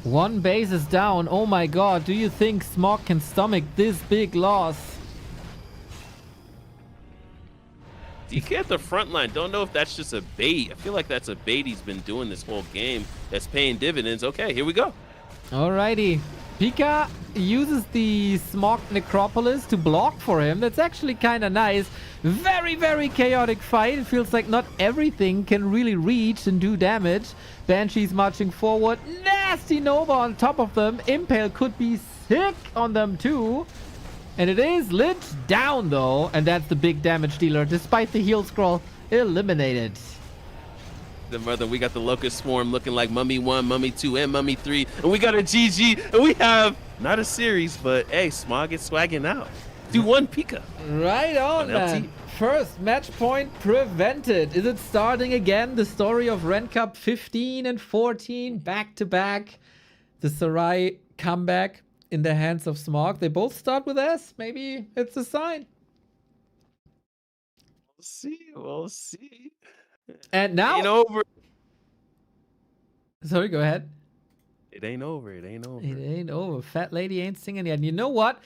1 base is down. Oh my god, do you think Smog can stomach this big loss? DK at the front line. Don't know if that's just a bait. I feel like that's a bait he's been doing this whole game that's paying dividends. Okay, here we go. Alrighty. Pika uses the Smog Necropolis to block for him. That's actually kind of nice. Very, very chaotic fight. It feels like not everything can really reach and do damage. Banshee's marching forward. Nasty Nova on top of them. Impale could be sick on them too. And it is Lich down though. And that's the big damage dealer. Despite the heal scroll, eliminated. The mother, we got the Locust Swarm looking like Mummy 1, Mummy 2, and Mummy 3. And we got a GG. And we have not a series, but hey, Smog is swagging out. Do 1 Pika. Right on, man. LT. First match point prevented. Is it starting again? The story of Ren Cup 15 and 14 back to back. The Sarai comeback in the hands of Smog. They both start with S. Maybe it's a sign. We'll see. We'll see. And now. Ain't over. Sorry, go ahead. It ain't over. It ain't over. It ain't over. Fat lady ain't singing yet. And you know what?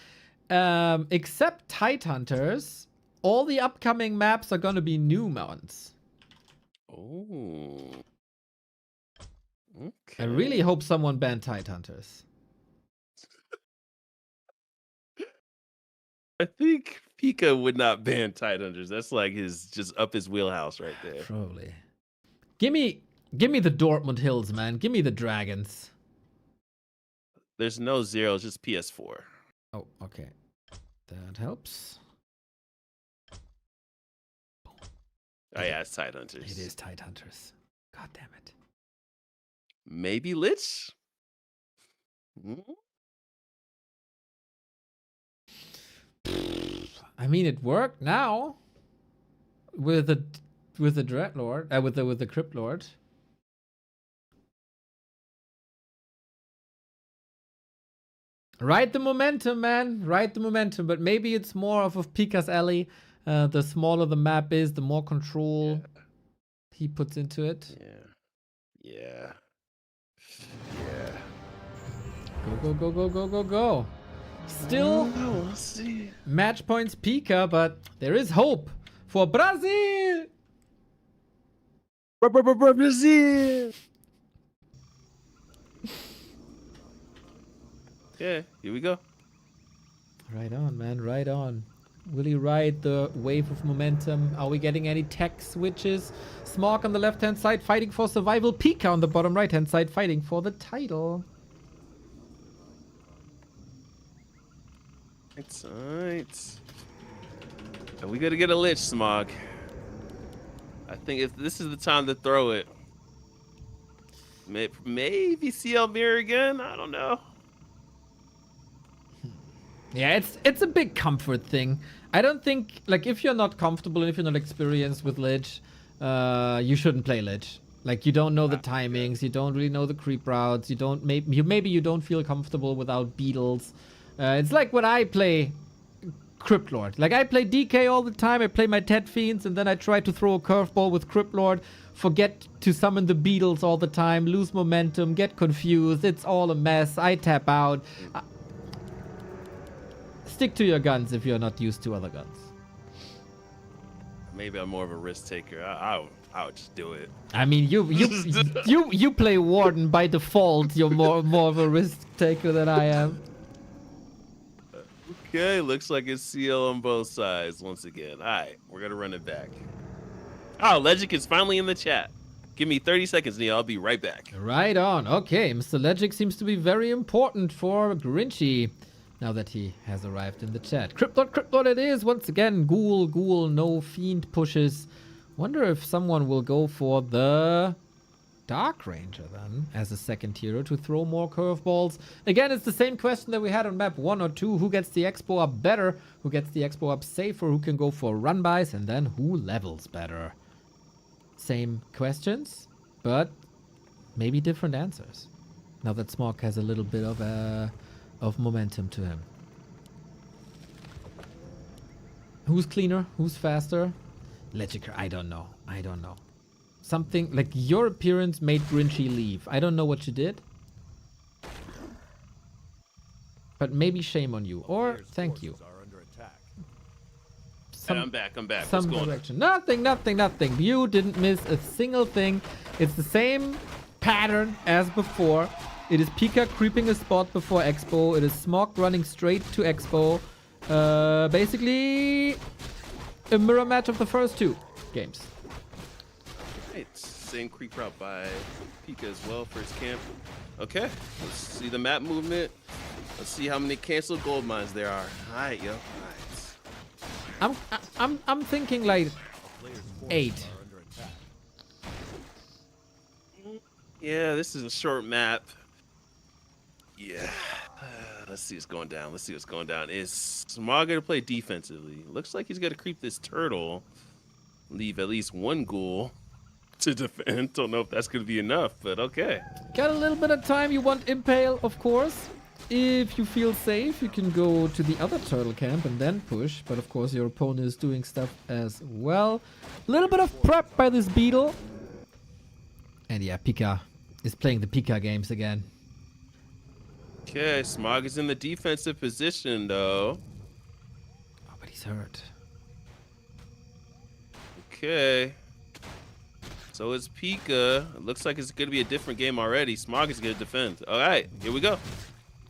Except Tidehunters, all the upcoming maps are going to be new mounts. Oh. Okay. I really hope someone banned Tidehunters. I think Pika would not ban Tidehunters. That's like just up his wheelhouse right there. Probably. Give me the Dortmund Hills, man. Give me the Dragons. There's no zeros, just PS4. Oh, okay. That helps. Oh yeah, it's Tidehunters. It is Tidehunters. God damn it. Maybe Lich? Hmm? I mean, it worked now with the Dreadlord, with the Crypt Lord. Ride the momentum, man. Ride the momentum. But maybe it's more of Pika's alley. The smaller the map is, the more control he puts into it. Yeah. Yeah. Yeah. Go, go, go, go, go, go, go. Still We'll see. match points Pika, but there is hope for Brazil. Brazil. Okay, here we go. Right on, man. Right on. Will he ride the wave of momentum? Are we getting any tech switches? Smog on the left-hand side fighting for survival. Pika on the bottom right-hand side fighting for the title. It's alright. And we gotta get a lich, Smog. I think if this is the time to throw it. Maybe CL mirror again? I don't know. Yeah, it's a big comfort thing. I don't think, like, if you're not comfortable and if you're not experienced with Lich, you shouldn't play Lich. Like, you don't know the timings, you don't really know the creep routes, you don't maybe you don't feel comfortable without beetles. It's like when I play Crypt Lord. Like, I play DK all the time, I play my Tet Fiends, and then I try to throw a curveball with Crypt Lord, forget to summon the beetles all the time, lose momentum, get confused, it's all a mess, I tap out. Stick to your guns if you're not used to other guns. Maybe I'm more of a risk taker. I would just do it. I mean, you play Warden by default. You're more of a risk taker than I am. Okay, looks like it's CL on both sides once again. All right, we're gonna run it back. Oh, Legic is finally in the chat. Give me 30 seconds, Neil. I'll be right back. Right on. Okay, Mr. Legic seems to be very important for Grinchy. Now that he has arrived in the chat. Cryptod it is. Once again, Ghoul, no Fiend pushes. Wonder if someone will go for the Dark Ranger then, as a second hero to throw more curveballs. Again, it's the same question that we had on map 1 or 2. Who gets the expo up better? Who gets the expo up safer? Who can go for run-bys? And then who levels better? Same questions, but maybe different answers. Now that Smog has a little bit of momentum to him. Who's cleaner? Who's faster? Legiker, I don't know. Something like your appearance made Grinchy leave. I don't know what you did. But maybe shame on you. Or thank you. Hey, I'm back. What's Some going direction. Nothing. You didn't miss a single thing. It's the same pattern as before. It is Pika creeping a spot before Expo. It is Smog running straight to Expo. Basically, a mirror match of the first two games. Right, same creep route by Pika as well for his camp. Okay, let's see the map movement. Let's see how many canceled gold mines there are. All right, yo. All right. I'm thinking like 8. Yeah, this is a short map. Yeah. Let's see what's going down. Is Smog going to play defensively? Looks like he's going to creep this turtle. Leave at least one ghoul to defend. Don't know if that's going to be enough, but okay. Got a little bit of time. You want Impale, of course. If you feel safe, you can go to the other turtle camp and then push. But of course, your opponent is doing stuff as well. A little bit of prep by this beetle. And yeah, Pika is playing the Pika games again. Okay, Smog is in the defensive position, though. Oh, but he's hurt. Okay. So is Pika. It looks like it's going to be a different game already. Smog is going to defend. All right, here we go.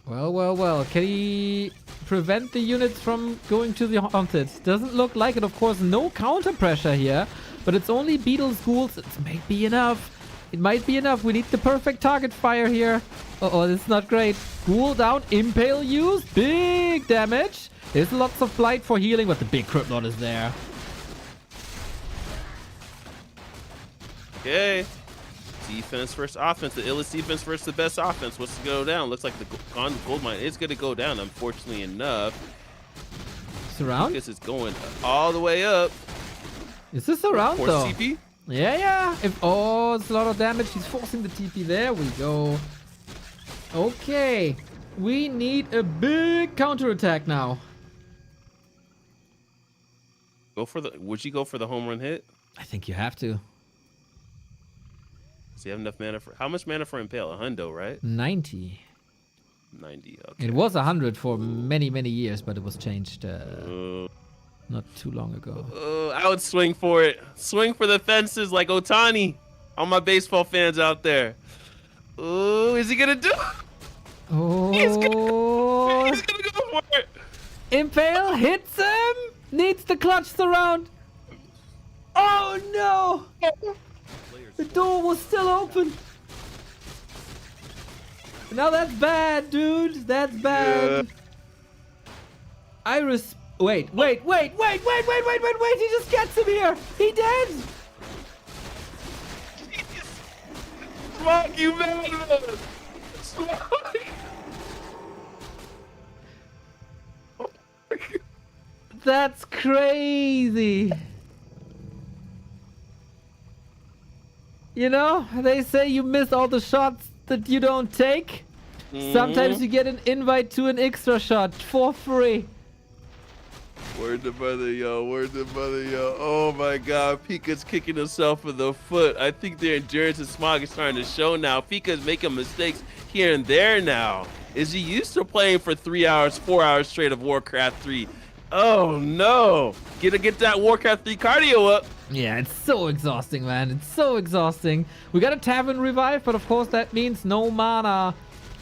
Well. Can he prevent the units from going to the haunted? Doesn't look like it. Of course, no counter pressure here. But it's only beetles, ghouls. It might be enough. It might be enough. We need the perfect target fire here. Uh-oh, this is not great. Ghoul down. Impale used. Big damage. There's lots of blight for healing, but the big Crypt Lord is there. Okay. Defense versus offense. The illest defense versus the best offense. What's to go down? Looks like the gold mine is going to go down, unfortunately enough. Surround? Because it's going all the way up. Is this around Force though? TP? Yeah. Oh, it's a lot of damage. He's forcing the TP. There we go. Okay. We need a big counterattack now. Would you go for the home run hit? I think you have to. Does he have enough mana for... How much mana for Impale? A hundo, right? 90. 90, okay. It was 100 for many, many years, but it was changed not too long ago. I would swing for it. Swing for the fences like Otani. All my baseball fans out there. Ooh, is he gonna do it? Oh, He's gonna go for it. Impale hits him. Needs the clutch surround. Oh no! The door was still open. Now that's bad, dude. That's bad. Yeah. Wait. He just gets him here. He dead. Smog, you madman. Smog. That's crazy. You know, they say you miss all the shots that you don't take. Sometimes you get an invite to an extra shot for free. Word to mother, yo. Word to mother, yo. Oh my God. Pika's kicking himself in the foot. I think their endurance and Smog is starting to show now. Pika's making mistakes here and there now. Is he used to playing for 3 hours, 4 hours straight of Warcraft 3? Oh no. Get that Warcraft 3 cardio up. Yeah, it's so exhausting, man. It's so exhausting. We got a Tavern Revive, but of course that means no mana.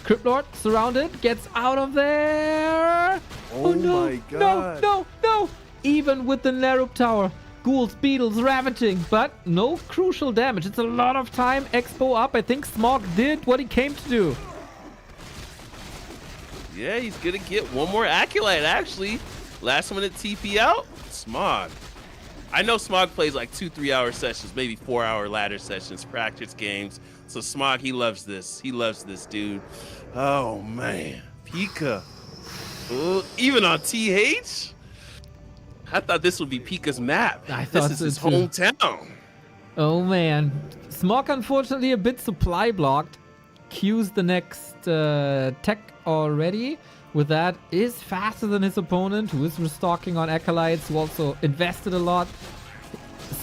Crypt Lord surrounded, gets out of there. Oh no, my God. no. Even with the Narup Tower, ghouls, beetles, ravaging, but no crucial damage. It's a lot of time. Expo up. I think Smog did what he came to do. Yeah, he's gonna get one more Acolyte, actually. Last minute TP out, Smog. I know Smog plays like 2-3 hour sessions, maybe 4 hour ladder sessions, practice games. So Smog, he loves this. He loves this, dude. Oh man, Pika. Ooh, even on TH? I thought this would be Pika's map. I thought this is so his too. hometown. Oh man, Smog unfortunately a bit supply blocked. Q's the next tech already. With that, is faster than his opponent, who is restocking on Acolytes, who also invested a lot.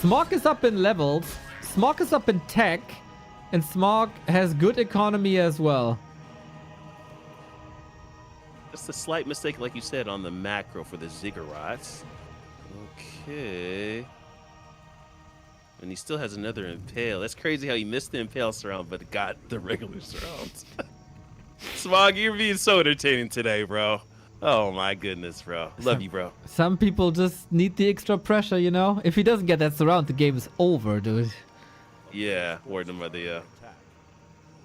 Smog is up in levels, Smog is up in tech, and Smog has good economy as well. Just a slight mistake, like you said, on the macro for the Ziggurats. Okay. And he still has another Impale. That's crazy how he missed the Impale surround, but got the regular surrounds. Smog, you're being so entertaining today, bro. Oh my goodness, bro. Love you, bro. Some people just need the extra pressure, you know? If he doesn't get that surround, the game is over, dude. Yeah, word to mother, yeah.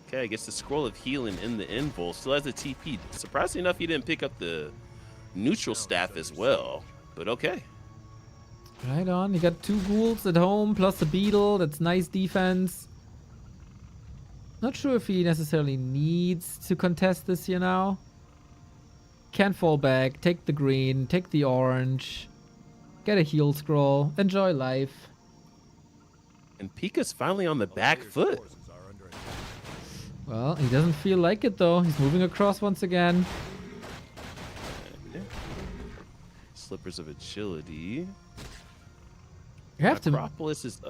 Okay, gets the Scroll of Healing in the invul. Still has the TP. Surprisingly enough, he didn't pick up the neutral staff as well. But okay. Right on. You got 2 ghouls at home, plus a beetle. That's nice defense. Not sure if he necessarily needs to contest this, you know? Can fall back, take the green, take the orange, get a heal scroll, enjoy life. And Pika's finally on the back foot. Well, he doesn't feel like it though. He's moving across once again. Slippers of Agility. You have to... Acropolis is...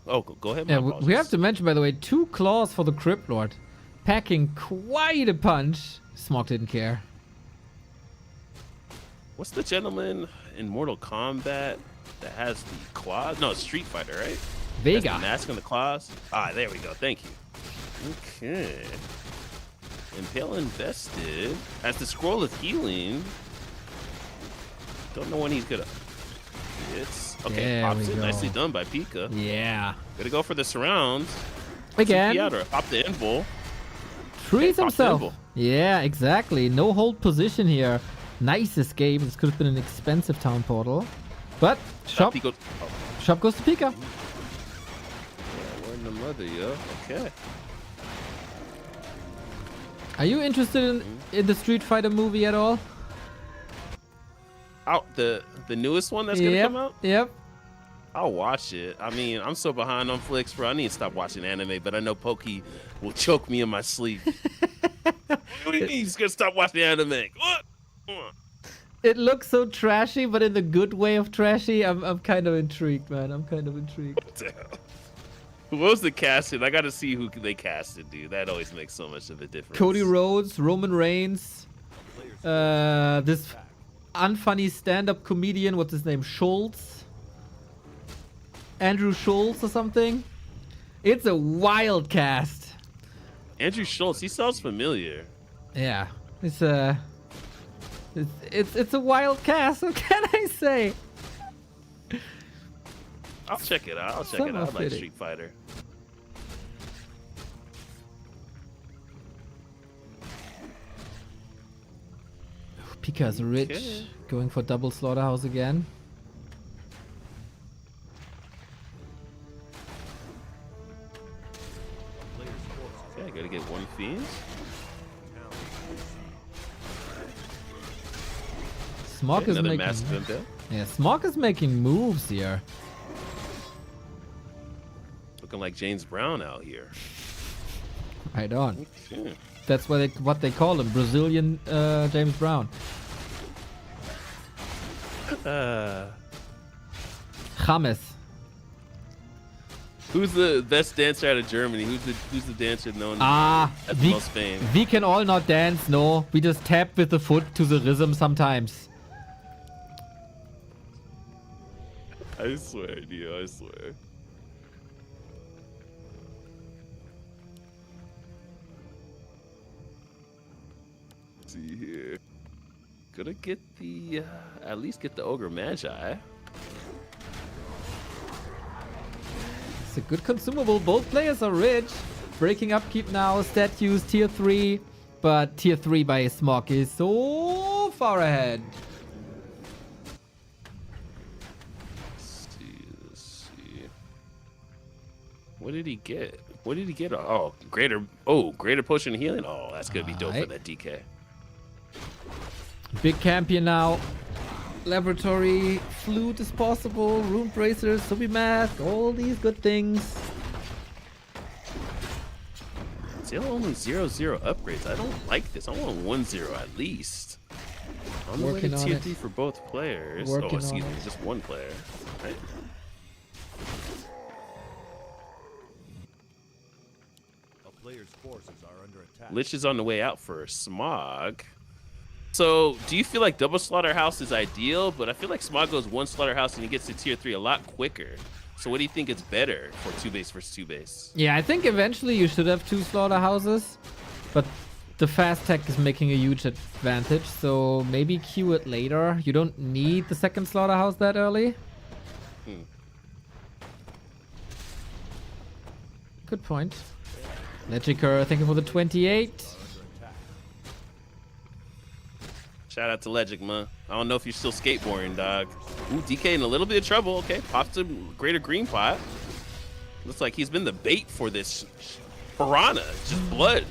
Oh, go ahead. Yeah, we have to mention, by the way, 2 claws for the Crypt Lord. Packing quite a punch. Smog didn't care. What's the gentleman in Mortal Kombat that has the claws? No, Street Fighter, right? Vega. Has the mask and the claws. Ah, there we go. Thank you. Okay. Impale invested. Has the Scroll of Healing. Don't know when he's gonna... It's... Okay, pops it. Nicely done by Pika. Yeah. Gonna go for the surround. Again. Or pop the invul. Frees Okay, himself. Yeah, exactly. No hold position here. Nice escape. This could have been an expensive town portal. But shop goes to Pika. Yeah, we're in the mother, yo. Okay. Are you interested in the Street Fighter movie at all? Out the newest one that's gonna come out? Yep. I'll watch it. I mean, I'm so behind on flicks, bro. I need to stop watching anime, but I know Pokey will choke me in my sleep. What do you mean he's gonna stop watching anime? What? It looks so trashy, but in the good way of trashy. I'm kind of intrigued, man. I'm kind of intrigued. What the hell? What was the casting? I got to see who they casted, dude. That always makes so much of a difference. Cody Rhodes, Roman Reigns, this unfunny stand-up comedian, what's his name, Schultz? Andrew Schultz or something? It's a wild cast. Andrew Schultz, he sounds familiar. Yeah, it's a wild cast. What can I say? I'll check it out. I'll check it out. I like Street Fighter. Pika's rich. Okay. Going for double slaughterhouse again. Okay, I gotta get one fiend. Smog is Another making massive moves. impact. Yeah, Smog is making moves here. Looking like James Brown out here. Right on. Okay. That's what they call him, Brazilian James Brown. James. Who's the best dancer out of Germany? Who's the dancer known Ah, as the most fame? we can all not dance, no. We just tap with the foot to the rhythm sometimes. I swear, Dio, I swear. Let's see here. Gonna get the at least get the Ogre Magi. It's a good consumable. Both players are rich. Breaking upkeep now, statues, tier 3. But tier 3 by Smog is so far ahead. Let's see. What did he get? What did he get? Oh, greater potion of healing. Oh, that's gonna be dope for Alright. that DK. Big campion now. Laboratory, flute is possible, rune bracers, Subi mask, all these good things. Still only 0-0 upgrades. I don't like this. I want 1-0 at least. On the way to Working on tier it. 3 for both players. Working Oh, excuse on me, it. just one player. Right. A player's forces are under attack. Lich is on the way out for Smog. So, do you feel like double slaughterhouse is ideal? But I feel like Smog goes one slaughterhouse and he gets to tier 3 a lot quicker. So, what do you think is better for 2 base versus 2 base? Yeah, I think eventually you should have 2 slaughterhouses. But the fast tech is making a huge advantage. So maybe queue it later. You don't need the second slaughterhouse that early. Good point. Legiker, thank you for the 28. Shout out to Legic, man. I don't know if you're still skateboarding, dog. Ooh, DK in a little bit of trouble. Okay, pops a greater green pot. Looks like he's been the bait for this piranha. Just blood.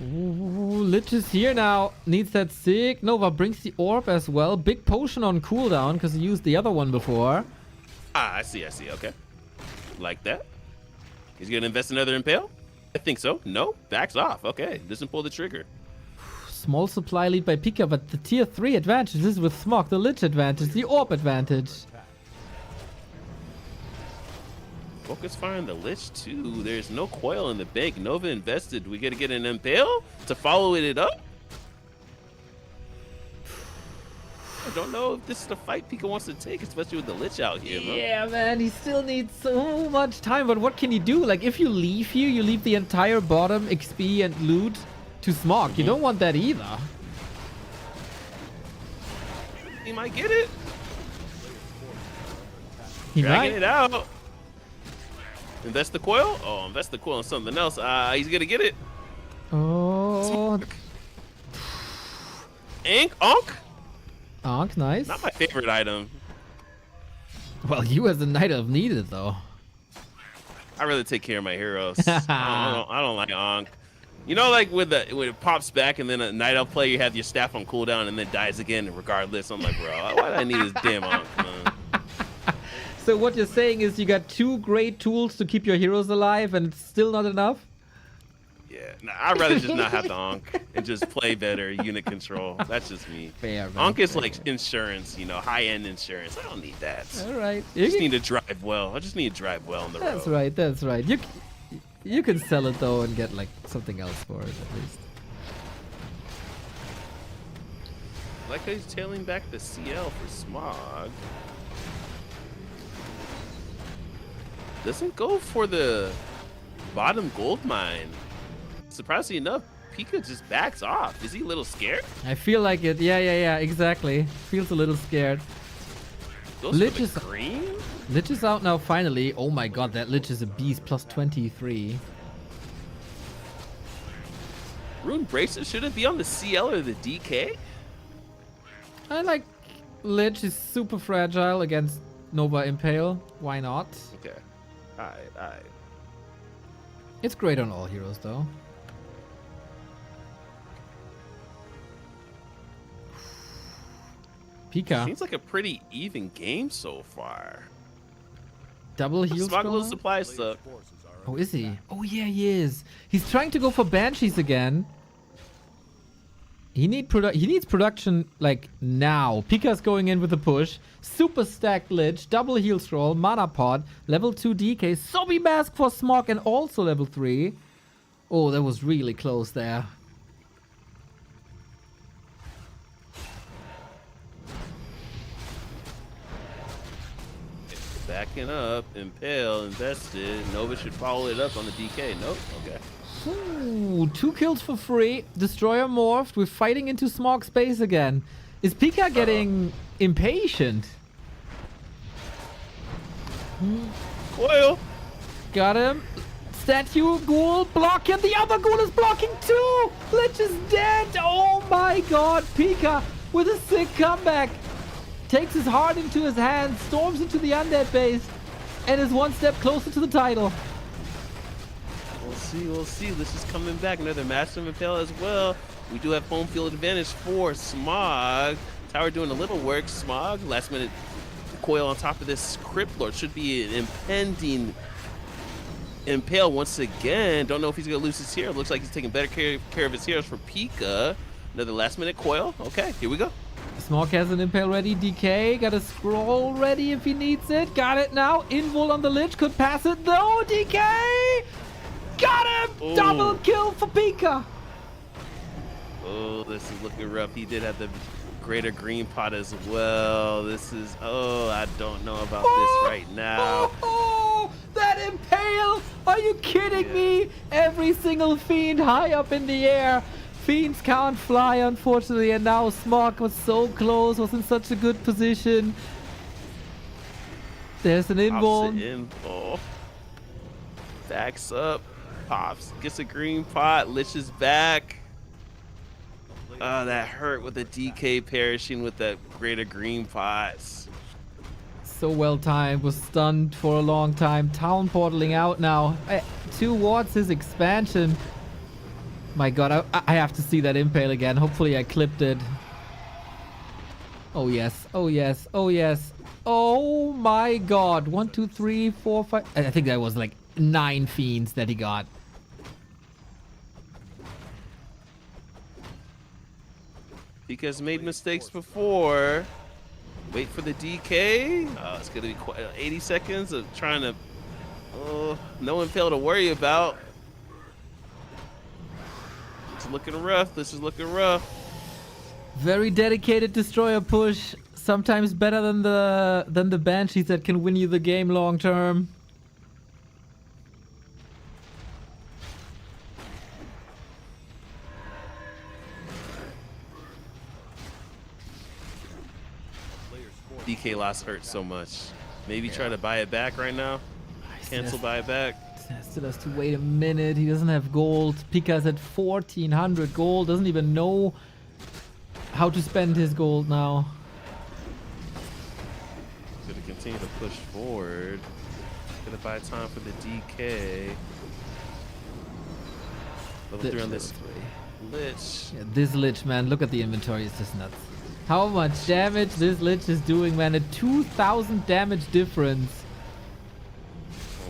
Ooh, Lich is here now. Needs that sick. Nova brings the orb as well. Big potion on cooldown because he used the other one before. Ah, I see. Okay. Like that. He's gonna invest another impale? I think so. No, backs off. Okay, doesn't pull the trigger. Small supply lead by Pika, but the tier 3 advantage this is with Smog. The Lich advantage, the orb advantage. Focus fire on the Lich too. There's no coil in the bank. Nova invested. We gotta get an impale to follow it up. I don't know if this is the fight Pika wants to take, especially with the Lich out here, man. Yeah, man, he still needs so much time. But what can he do? Like, if you leave here, you leave the entire bottom XP and loot to Smog. You don't want that either. He might get it. He Dragging might. it out. Invest the coil? Oh, invest the coil in something else. He's gonna get it. Oh, Onk? Ankh, nice. Not my favorite item. Well, you as a knight have needed though. I'd rather take care of my heroes. I don't like Onk. You know, like when it pops back and then a night elf player, you have your staff on cooldown and then dies again regardless. I'm like, bro, why do I need this damn Onk, man? So what you're saying is you got 2 great tools to keep your heroes alive and it's still not enough? Yeah. Nah, I'd rather just not have the Ankh and just play better unit control. That's just me. Fair, man. Ankh is fair. like insurance, you know, high-end insurance. I don't need that. All right. I just need to drive well. I just need to drive well on the road. That's right. That's right. You can sell it though and get like something else for it at least. I like how he's tailing back the CL for Smog. Doesn't go for the bottom gold mine. Surprisingly enough, Pika just backs off. Is he a little scared? I feel like it. Yeah. Exactly. Feels a little scared. Goes Lich for is- the green? Lich is out now finally. Oh my god, that Lich is a beast. Plus 23. Rune Bracelet, should it be on the CL or the DK? I like Lich is super fragile against Nova Impale. Why not? Okay. Alright. It's great on all heroes though. Pika. Seems like a pretty even game so far. Double heal Smog a little scroll? supply stuff. Oh, is he? Oh, yeah, he is. He's trying to go for Banshees again. He needs production, like, now. Pika's going in with a push. Super stacked Lich, double heal scroll, mana pod, level 2 DK, Zombie Mask for Smog, and also level 3. Oh, that was really close there. Backing up, Impale, invested. Nova should follow it up on the DK. Nope. Okay. Ooh, 2 kills for free. Destroyer morphed. We're fighting into Smog space again. Is Pika getting impatient? Coil. Got him. Statue, ghoul, block, and the other ghoul is blocking too! Lich is dead! Oh my god! Pika with a sick comeback. Takes his heart into his hands, storms into the undead base, and is one step closer to the title. We'll see. This is coming back. Another massive Impale as well. We do have home field advantage for Smog. Tower doing a little work. Smog, last minute coil on top of this Crypt Lord. Should be an impending Impale once again. Don't know if he's going to lose his hero. Looks like he's taking better care of his heroes for Pika. Another last minute coil. Okay, here we go. Smog has an Impale ready. DK got a scroll ready if he needs it. Got it now. Invul on the Lich. Could pass it though. DK! Got him! Ooh. Double kill for Pika. Oh, this is looking rough. He did have the greater green pot as well. This is, I don't know about this right now. Oh, that Impale! Are you kidding me? Every single fiend high up in the air. Fiends can't fly, unfortunately, and now Smog was so close, was in such a good position. There's an Pops it invul. in. Backs up. Pops. Gets a green pot. Lich is back. Oh, that hurt with the DK perishing with that greater green pots. So well timed, was stunned for a long time. Town portaling out now towards his expansion. My god, I have to see that Impale again. Hopefully I clipped it. Oh yes, oh yes, oh yes. Oh my god. 1, 2, 3, 4, 5. I think that was like 9 fiends that he got. Because made mistakes before. Wait for the DK. It's going to be quite 80 seconds of trying to... no Impale to worry about. It's looking rough. This is looking rough. Very dedicated destroyer push. Sometimes better than the Banshees that can win you the game long term. DK loss hurts so much. Maybe try to buy it back right now. Cancel buy it back. Still has to wait a minute. He doesn't have gold. Pika's at 1400 gold. Doesn't even know how to spend his gold now. Gonna continue to push forward. Gonna buy time for the DK. Level 3 on this Lich. Yeah, this Lich, man, look at the inventory. It's just nuts. How much damage this Lich is doing, man. A 2000 damage difference.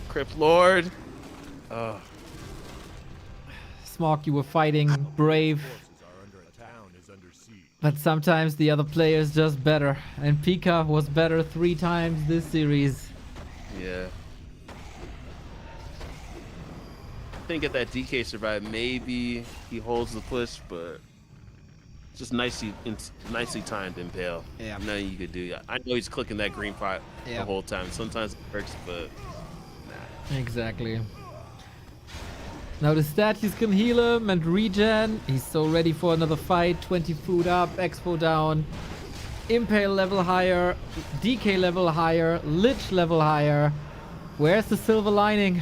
Crypt Lord. Smog, you were fighting brave. But sometimes the other player is just better. And Pika was better 3 times this series. Yeah. I think if that DK survived, maybe he holds the push, but just nicely timed Impale. Yeah. Nothing you could do. I know he's clicking that green pot the whole time. Sometimes it works, but nah. Exactly. Now the statues can heal him and regen. He's so ready for another fight. 20 food up, Expo down. Impale level higher, DK level higher, Lich level higher. Where's the silver lining?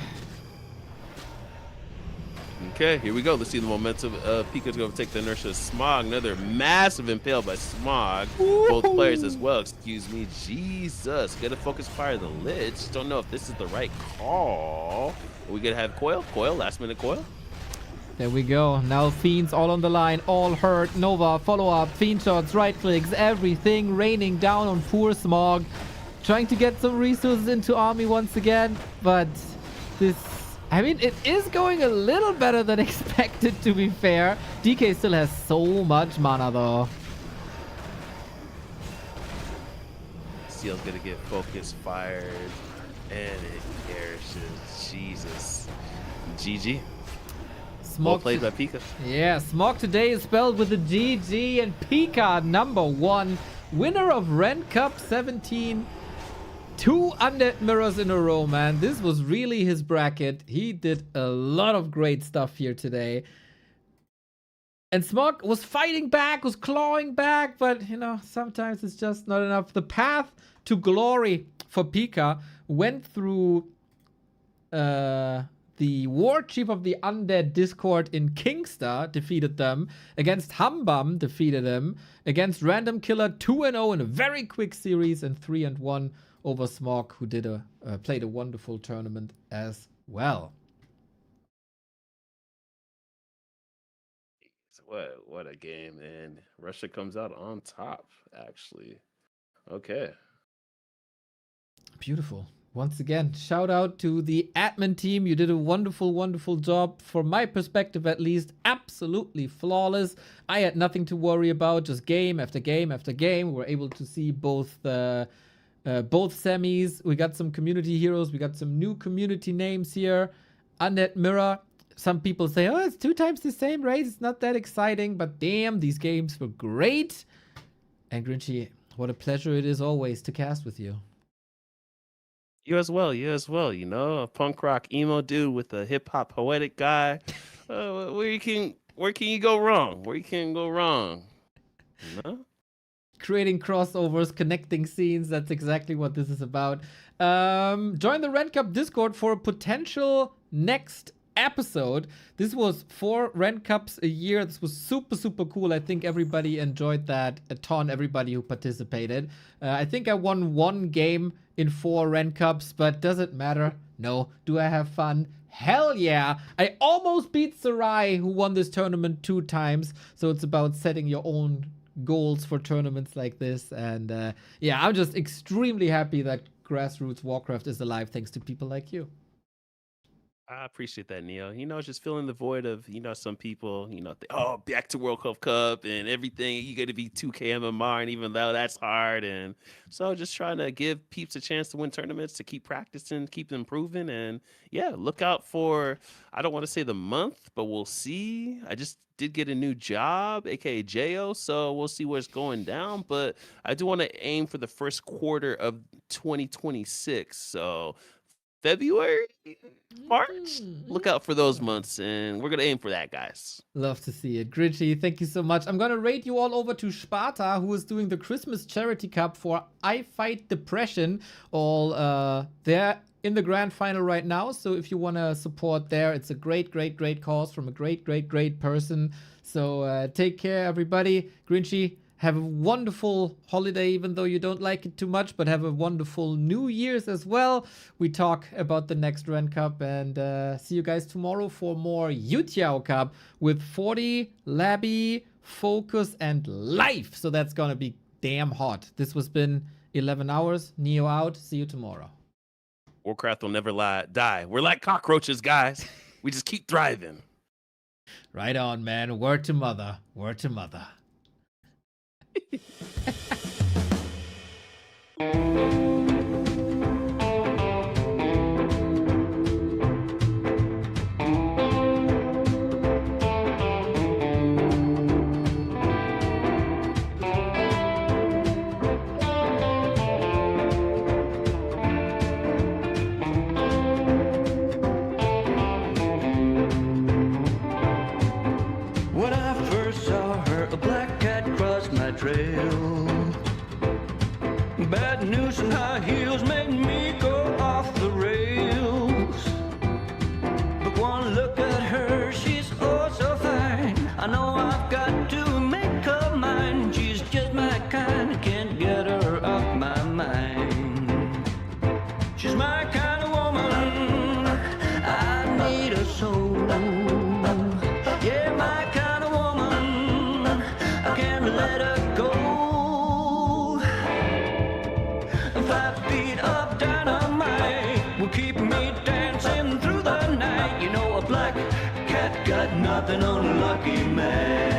Okay, here we go. Let's see the momentum. Pika's going to take the inertia of Smog. Another massive Impale by Smog. Both players as well. Excuse me. Jesus. Get a focus fire the Lich. Don't know if this is the right call. Are we going to have Coil? Coil, last minute Coil. There we go. Now Fiends all on the line, all hurt. Nova, follow up, Fiend shots, right clicks, everything raining down on poor Smog. Trying to get some resources into army once again, but this... I mean, it is going a little better than expected, to be fair. DK still has so much mana, though. Seal's gonna get focus fired, and it perishes. Jesus. GG. Smog Well played by Pika. Yeah, Smog today is spelled with a GG, and Pika, #1, winner of Ren Cup 17. 2 undead mirrors in a row, man. This was really his bracket. He did a lot of great stuff here today. And Smog was fighting back, was clawing back, but, you know, sometimes it's just not enough. The path to glory for Pika went through the War Chief of the Undead Discord in Kingstar, defeated them. Against Humbum, defeated him. Against Random Killer, 2-0 in a very quick series, and 3-1 over Smog, who did played a wonderful tournament as well. What a game, and Russia comes out on top, actually. Okay. Beautiful. Once again, shout out to the admin team. You did a wonderful, wonderful job. From my perspective, at least, absolutely flawless. I had nothing to worry about, just game after game after game. We were able to see both semis. We got some community heroes. We got some new community names here. Undead Mirror. Some people say, oh, it's 2 times the same race. It's not that exciting. But damn, these games were great. And Grinchy, what a pleasure it is always to cast with you. You as well. You know, a punk rock emo dude with a hip hop poetic guy. Where can you go wrong? Where you can go wrong? You know? Creating crossovers, connecting scenes. That's exactly what this is about. Join the Ren Cup Discord for a potential next episode. This was 4 Ren Cups a year. This was super, super cool. I think everybody enjoyed that a ton, everybody who participated. I think I won 1 game in 4 Ren Cups, but does it matter? No. Do I have fun? Hell yeah. I almost beat Sarai, who won this tournament 2 times. So it's about setting your own goals for tournaments like this. And yeah, I'm just extremely happy that Grassroots Warcraft is alive thanks to people like you. I appreciate that, Neo. You know, just filling the void of, you know, some people, you know, oh, back to World Cup and everything. You got to be 2K MMR, and even though that's hard. And so just trying to give peeps a chance to win tournaments, to keep practicing, keep improving. And yeah, look out for, I don't want to say the month, but we'll see. I just did get a new job, aka JO, so we'll see where it's going down. But I do want to aim for the first quarter of 2026. So February, March, look out for those months, and we're gonna aim for that, guys. Love to see it. Gritchy, thank you so much. I'm gonna rate you all over to Sparta, who is doing the Christmas Charity Cup for I Fight Depression. All they're in the grand final right now, so if you want to support there, it's a great, great, great cause from a great, great, great person. So take care, everybody. Grinchy, have a wonderful holiday, even though you don't like it too much, but have a wonderful New Year's as well. We talk about the next Ren Cup, and see you guys tomorrow for more YouTiao Cup with 40, Labby, Focus, and Life. So that's gonna be damn hot. This has been 11 hours. Neo out. See you tomorrow. Warcraft will never die. We're like cockroaches, guys. We just keep thriving. Right on, man. Word to mother. Word to mother. When I first saw her, a black cat crossed my trail. Bad news and high heels made me go off the rails. But one look at her, she's oh so fine. I know I've got to make her mine. She's just my kind, I can't get her off my mind. She's my kind of woman, I need a soul. Yeah, my kind of woman, I can't let her go. 5 feet of dynamite will keep me dancing through the night. You know, a black cat got nothing on a lucky man.